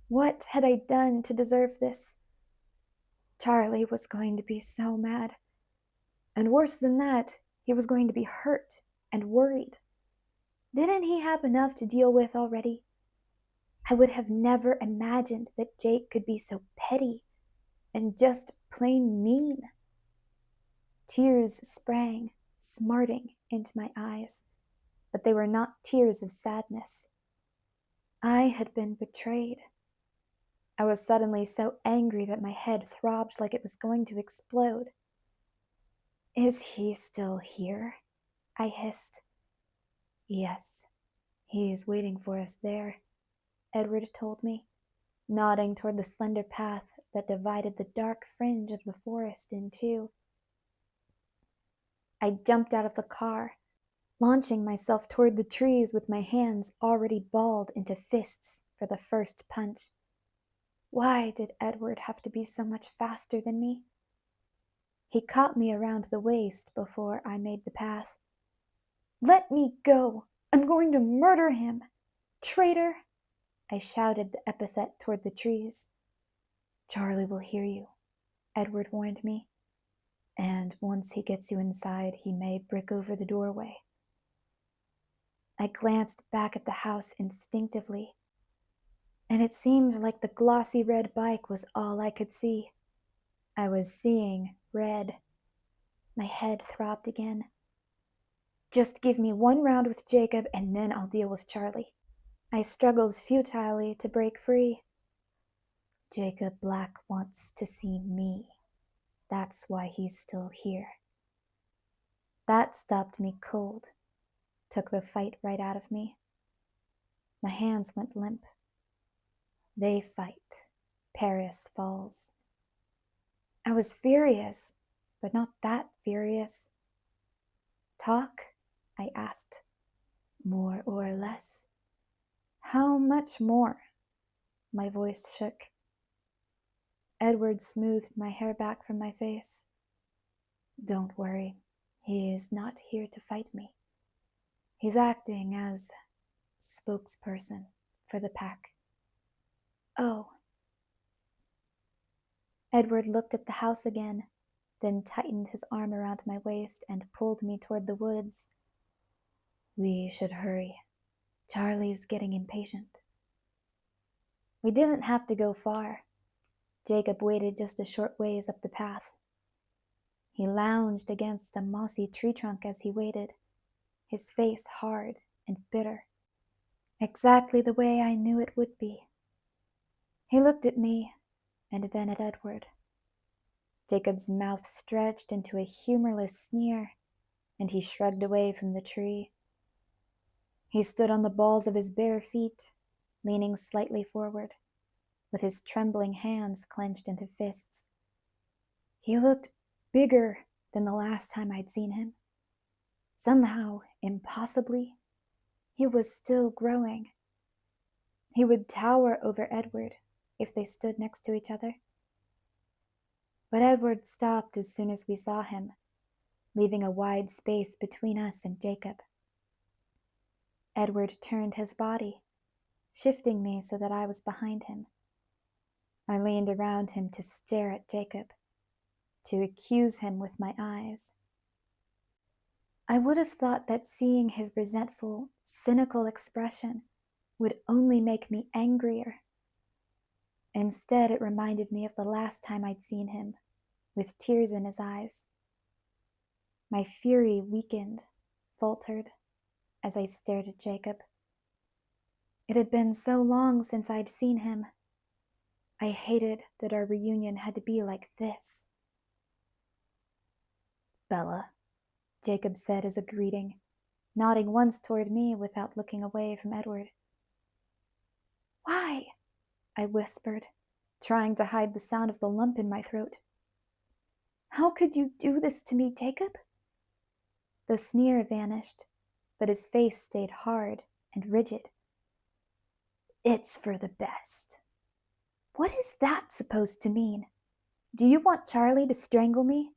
What had I done to deserve this? Charlie was going to be so mad. And worse than that, he was going to be hurt and worried. Didn't he have enough to deal with already? I would have never imagined that Jake could be so petty and just plain mean. Tears sprang, smarting, into my eyes, but they were not tears of sadness. I had been betrayed. I was suddenly so angry that my head throbbed like it was going to explode. Is he still here? I hissed. Yes, he is waiting for us there, Edward told me, nodding toward the slender path that divided the dark fringe of the forest in two. I jumped out of the car, launching myself toward the trees with my hands already balled into fists for the first punch. Why did Edward have to be so much faster than me? He caught me around the waist before I made the path. Let me go! I'm going to murder him! Traitor! I shouted the epithet toward the trees. Charlie will hear you, Edward warned me. And once he gets you inside, he may brick over the doorway. I glanced back at the house instinctively, and it seemed like the glossy red bike was all I could see. I was seeing red. My head throbbed again. Just give me one round with Jacob, and then I'll deal with Charlie. I struggled futilely to break free. Jacob Black wants to see me. That's why he's still here. That stopped me cold, took the fight right out of me. My hands went limp. They fight. Paris falls. I was furious, but not that furious. Talk? I asked. More or less? How much more? My voice shook. Edward smoothed my hair back from my face. Don't worry, he is not here to fight me. He's acting as spokesperson for the pack. Oh. Edward looked at the house again, then tightened his arm around my waist and pulled me toward the woods. We should hurry. Charlie's getting impatient. We didn't have to go far. Jacob waited just a short ways up the path. He lounged against a mossy tree trunk as he waited, his face hard and bitter, exactly the way I knew it would be. He looked at me and then at Edward. Jacob's mouth stretched into a humorless sneer, and he shrugged away from the tree. He stood on the balls of his bare feet, leaning slightly forward, with his trembling hands clenched into fists. He looked bigger than the last time I'd seen him. Somehow, impossibly, he was still growing. He would tower over Edward if they stood next to each other. But Edward stopped as soon as we saw him, leaving a wide space between us and Jacob. Edward turned his body, shifting me so that I was behind him. I leaned around him to stare at Jacob, to accuse him with my eyes. I would have thought that seeing his resentful, cynical expression would only make me angrier. Instead, it reminded me of the last time I'd seen him, with tears in his eyes. My fury weakened, faltered, as I stared at Jacob. It had been so long since I'd seen him. I hated that our reunion had to be like this. Bella, Jacob said as a greeting, nodding once toward me without looking away from Edward. Why? I whispered, trying to hide the sound of the lump in my throat. How could you do this to me, Jacob? The sneer vanished, but his face stayed hard and rigid. It's for the best. What is that supposed to mean? Do you want Charlie to strangle me?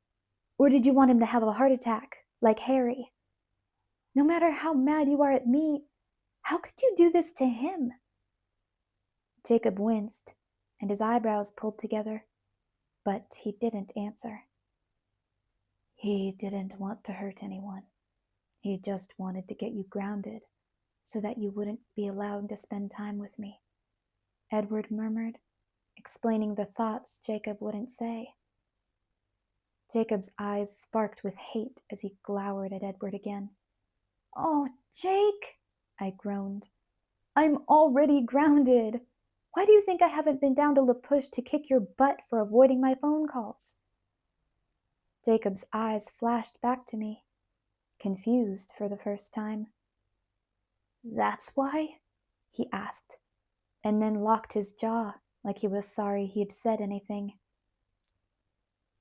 Or did you want him to have a heart attack, like Harry? No matter how mad you are at me, how could you do this to him? Jacob winced, and his eyebrows pulled together, but he didn't answer. He didn't want to hurt anyone. He just wanted to get you grounded so that you wouldn't be allowed to spend time with me, Edward murmured, explaining the thoughts Jacob wouldn't say. Jacob's eyes sparked with hate as he glowered at Edward again. Oh, Jake, I groaned. I'm already grounded. Why do you think I haven't been down to La Push to kick your butt for avoiding my phone calls? Jacob's eyes flashed back to me, confused for the first time. That's why? He asked, and then locked his jaw like he was sorry he'd said anything.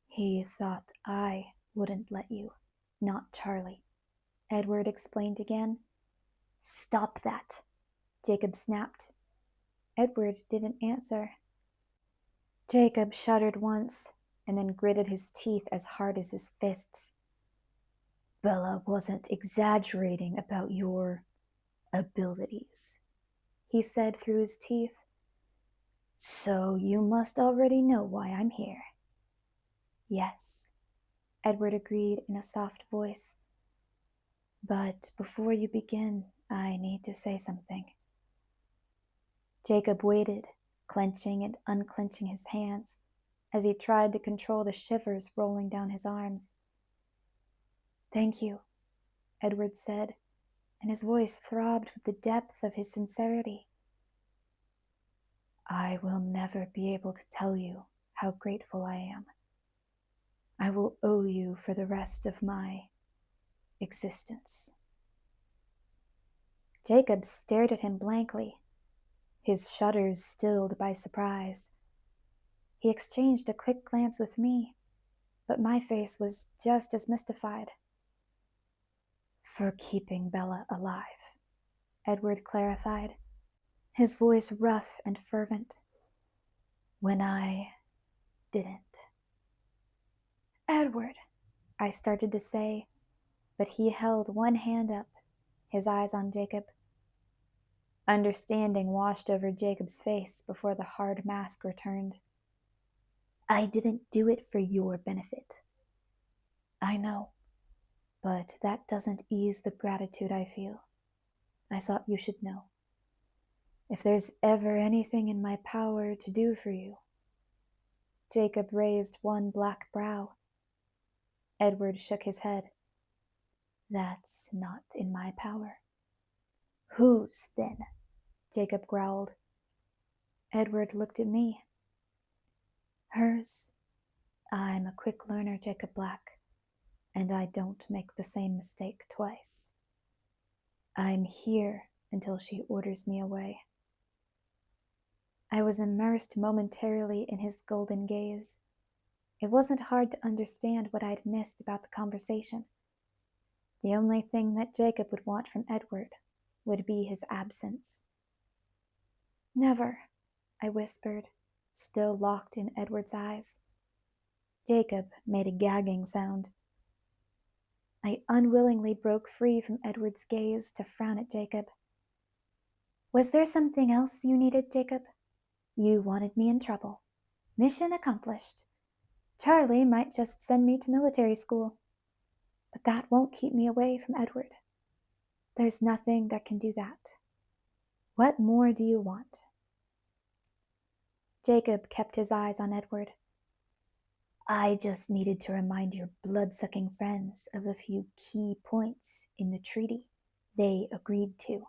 He thought I wouldn't let you, not Charlie, Edward explained again. Stop that, Jacob snapped. Edward didn't answer. Jacob shuddered once, and then gritted his teeth as hard as his fists. Bella wasn't exaggerating about your abilities, he said through his teeth. So you must already know why I'm here. Yes, Edward agreed in a soft voice. But before you begin, I need to say something. Jacob waited, clenching and unclenching his hands, as he tried to control the shivers rolling down his arms. Thank you, Edward said, and his voice throbbed with the depth of his sincerity. I will never be able to tell you how grateful I am. I will owe you for the rest of my existence. Jacob stared at him blankly, his shudders stilled by surprise. He exchanged a quick glance with me, but my face was just as mystified. For keeping Bella alive, Edward clarified, his voice rough and fervent. When I didn't. Edward, I started to say, but he held one hand up, his eyes on Jacob. Understanding washed over Jacob's face before the hard mask returned. I didn't do it for your benefit. I know, but that doesn't ease the gratitude I feel. I thought you should know. If there's ever anything in my power to do for you. Jacob raised one black brow. Edward shook his head. That's not in my power. Whose, then? Jacob growled. Edward looked at me. Hers. I'm a quick learner, Jacob Black, and I don't make the same mistake twice. I'm here until she orders me away. I was immersed momentarily in his golden gaze. It wasn't hard to understand what I'd missed about the conversation. The only thing that Jacob would want from Edward would be his absence. Never, I whispered, still locked in Edward's eyes. Jacob made a gagging sound. I unwillingly broke free from Edward's gaze to frown at Jacob. Was there something else you needed, Jacob? You wanted me in trouble. Mission accomplished. Charlie might just send me to military school, but that won't keep me away from Edward. There's nothing that can do that. What more do you want? Jacob kept his eyes on Edward. I just needed to remind your blood-sucking friends of a few key points in the treaty they agreed to.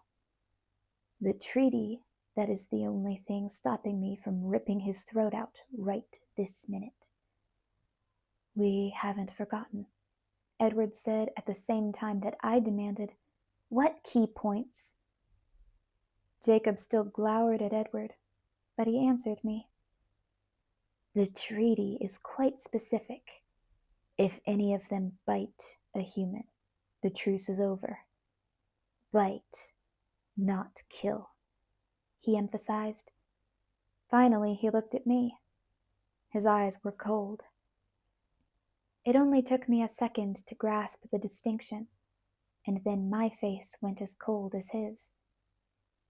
The treaty that is the only thing stopping me from ripping his throat out right this minute. We haven't forgotten, Edward said at the same time that I demanded, what key points? Jacob still glowered at Edward, but he answered me. The treaty is quite specific. If any of them bite a human, the truce is over. Bite, not kill, he emphasized. Finally, he looked at me. His eyes were cold. It only took me a second to grasp the distinction, and then my face went as cold as his.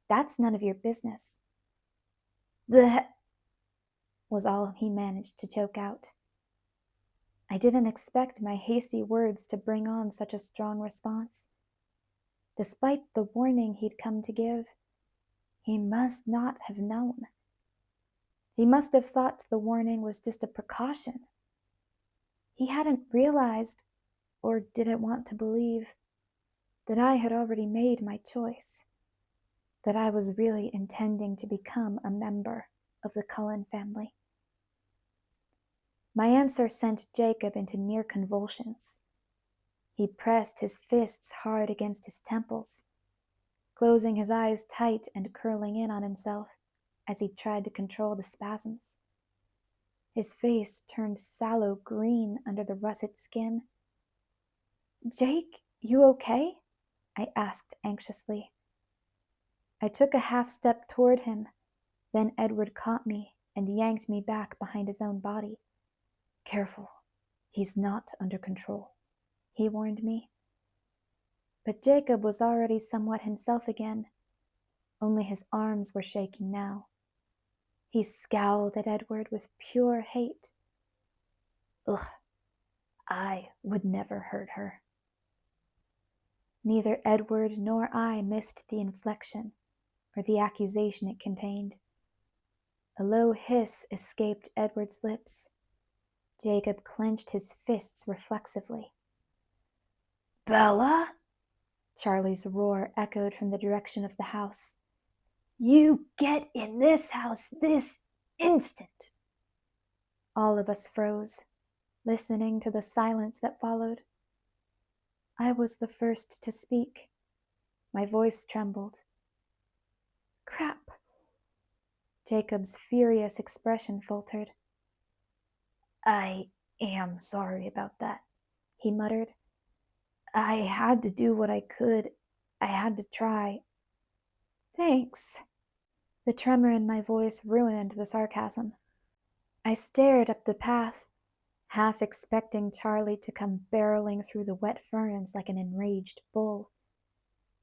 That's none of your business. Was all he managed to choke out. I didn't expect my hasty words to bring on such a strong response. Despite the warning he'd come to give, he must not have known. He must have thought the warning was just a precaution. He hadn't realized, or didn't want to believe, that I had already made my choice, that I was really intending to become a member of the Cullen family. My answer sent Jacob into near convulsions. He pressed his fists hard against his temples, closing his eyes tight and curling in on himself as he tried to control the spasms. His face turned sallow green under the russet skin. Jake, you okay? I asked anxiously. I took a half step toward him, then Edward caught me and yanked me back behind his own body. Careful, he's not under control, he warned me. But Jacob was already somewhat himself again, only his arms were shaking now. He scowled at Edward with pure hate. Ugh, I would never hurt her. Neither Edward nor I missed the inflection or the accusation it contained. A low hiss escaped Edward's lips. Jacob clenched his fists reflexively. Bella? Charlie's roar echoed from the direction of the house. "You get in this house this instant!" All of us froze, listening to the silence that followed. I was the first to speak. My voice trembled. "Crap!" Jacob's furious expression faltered. "I am sorry about that," he muttered. "I had to do what I could. I had to try." "Thanks." The tremor in my voice ruined the sarcasm. I stared up the path, half expecting Charlie to come barreling through the wet ferns like an enraged bull.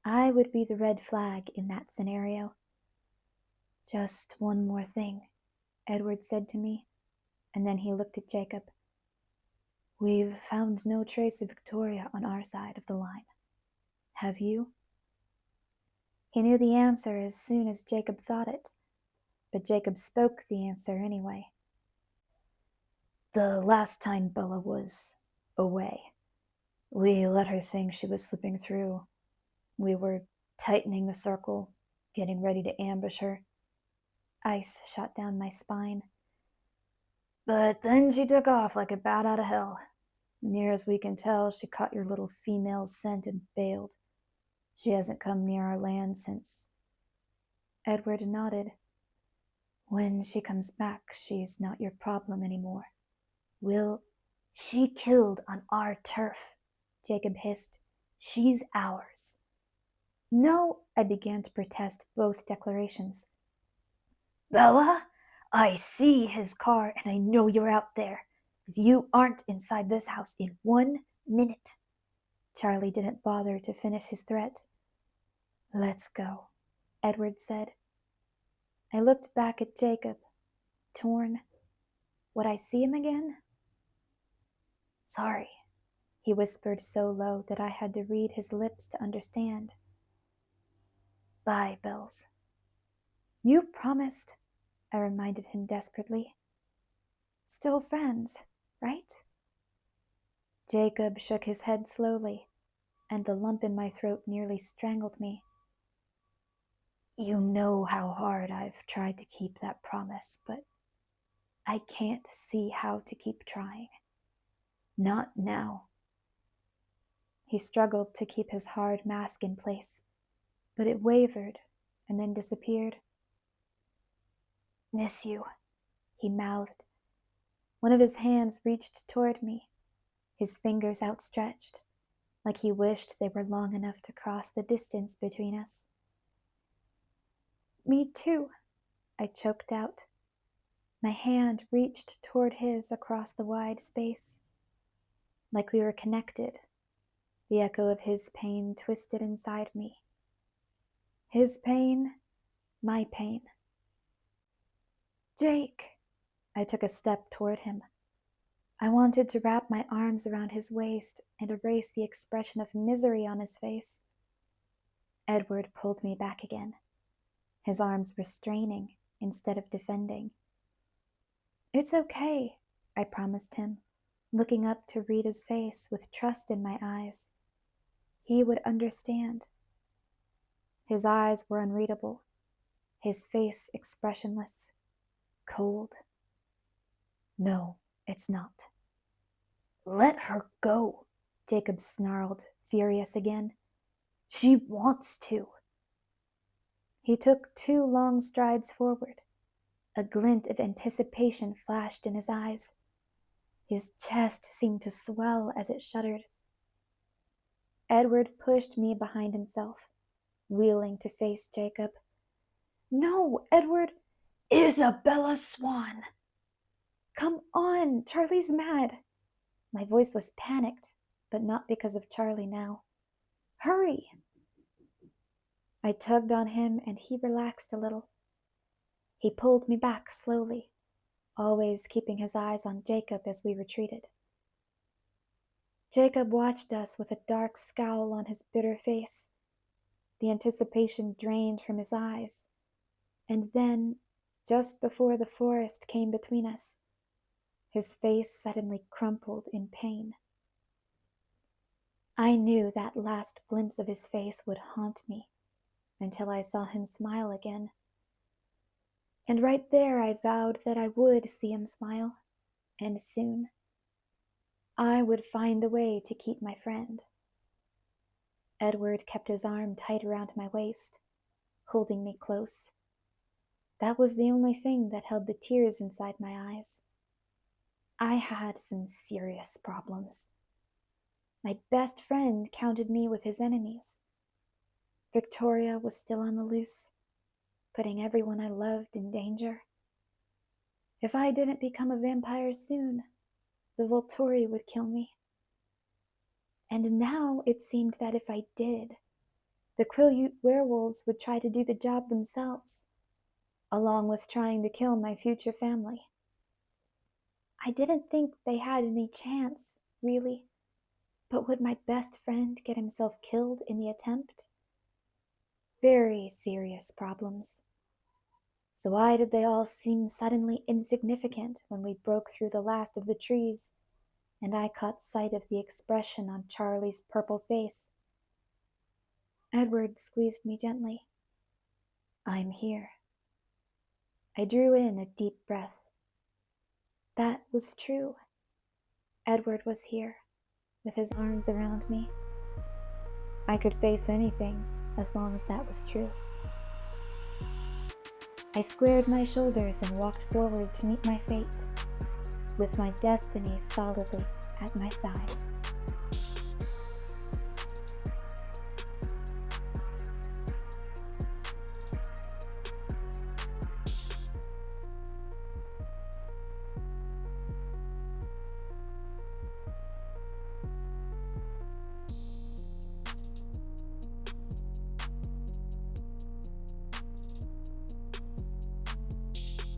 I would be the red flag in that scenario. "Just one more thing," Edward said to me, and then he looked at Jacob. "We've found no trace of Victoria on our side of the line. Have you?" He knew the answer as soon as Jacob thought it, but Jacob spoke the answer anyway. "The last time Bella was away, we let her think she was slipping through. We were tightening the circle, getting ready to ambush her." Ice shot down my spine. "But then she took off like a bat out of hell. Near as we can tell, she caught your little female's scent and bailed. She hasn't come near our land since." Edward nodded. "When she comes back, she's not your problem anymore. She killed on our turf," Jacob hissed. "She's ours." "No," I began to protest both declarations. "Bella, I see his car and I know you're out there. You aren't inside this house in 1 minute." Charlie didn't bother to finish his threat. "Let's go," Edward said. I looked back at Jacob, torn. Would I see him again? "Sorry," he whispered so low that I had to read his lips to understand. "Bye, Bells." "You promised," I reminded him desperately. "Still friends, right?" Jacob shook his head slowly, and the lump in my throat nearly strangled me. "You know how hard I've tried to keep that promise, but I can't see how to keep trying. Not now." He struggled to keep his hard mask in place, but it wavered and then disappeared. "Miss you," he mouthed. One of his hands reached toward me, his fingers outstretched, like he wished they were long enough to cross the distance between us. "Me too," I choked out. My hand reached toward his across the wide space. Like we were connected, the echo of his pain twisted inside me. His pain, my pain. "Jake!" I took a step toward him. I wanted to wrap my arms around his waist and erase the expression of misery on his face. Edward pulled me back again, his arms restraining instead of defending. "It's okay," I promised him, looking up to read his face with trust in my eyes. He would understand. His eyes were unreadable, his face expressionless, cold. "No, it's not." "Let her go," Jacob snarled, furious again. "She wants to." He took 2 long strides forward. A glint of anticipation flashed in his eyes. His chest seemed to swell as it shuddered. Edward pushed me behind himself, wheeling to face Jacob. "No, Edward!" "Isabella Swan!" "Come on, Charlie's mad." My voice was panicked, but not because of Charlie now. "Hurry!" I tugged on him and he relaxed a little. He pulled me back slowly, always keeping his eyes on Jacob as we retreated. Jacob watched us with a dark scowl on his bitter face. The anticipation drained from his eyes, and then, just before the forest came between us, his face suddenly crumpled in pain. I knew that last glimpse of his face would haunt me until I saw him smile again. And right there I vowed that I would see him smile, and soon. I would find a way to keep my friend. Edward kept his arm tight around my waist, holding me close. That was the only thing that held the tears inside my eyes. I had some serious problems. My best friend counted me with his enemies. Victoria was still on the loose, putting everyone I loved in danger. If I didn't become a vampire soon, the Volturi would kill me. And now it seemed that if I did, the Quileute werewolves would try to do the job themselves, along with trying to kill my future family. I didn't think they had any chance, really, but would my best friend get himself killed in the attempt? Very serious problems. So why did they all seem suddenly insignificant when we broke through the last of the trees, and I caught sight of the expression on Charlie's purple face? Edward squeezed me gently. I'm here. I drew in a deep breath. That was true. Edward was here, with his arms around me. I could face anything as long as that was true. I squared my shoulders and walked forward to meet my fate, with my destiny solidly at my side.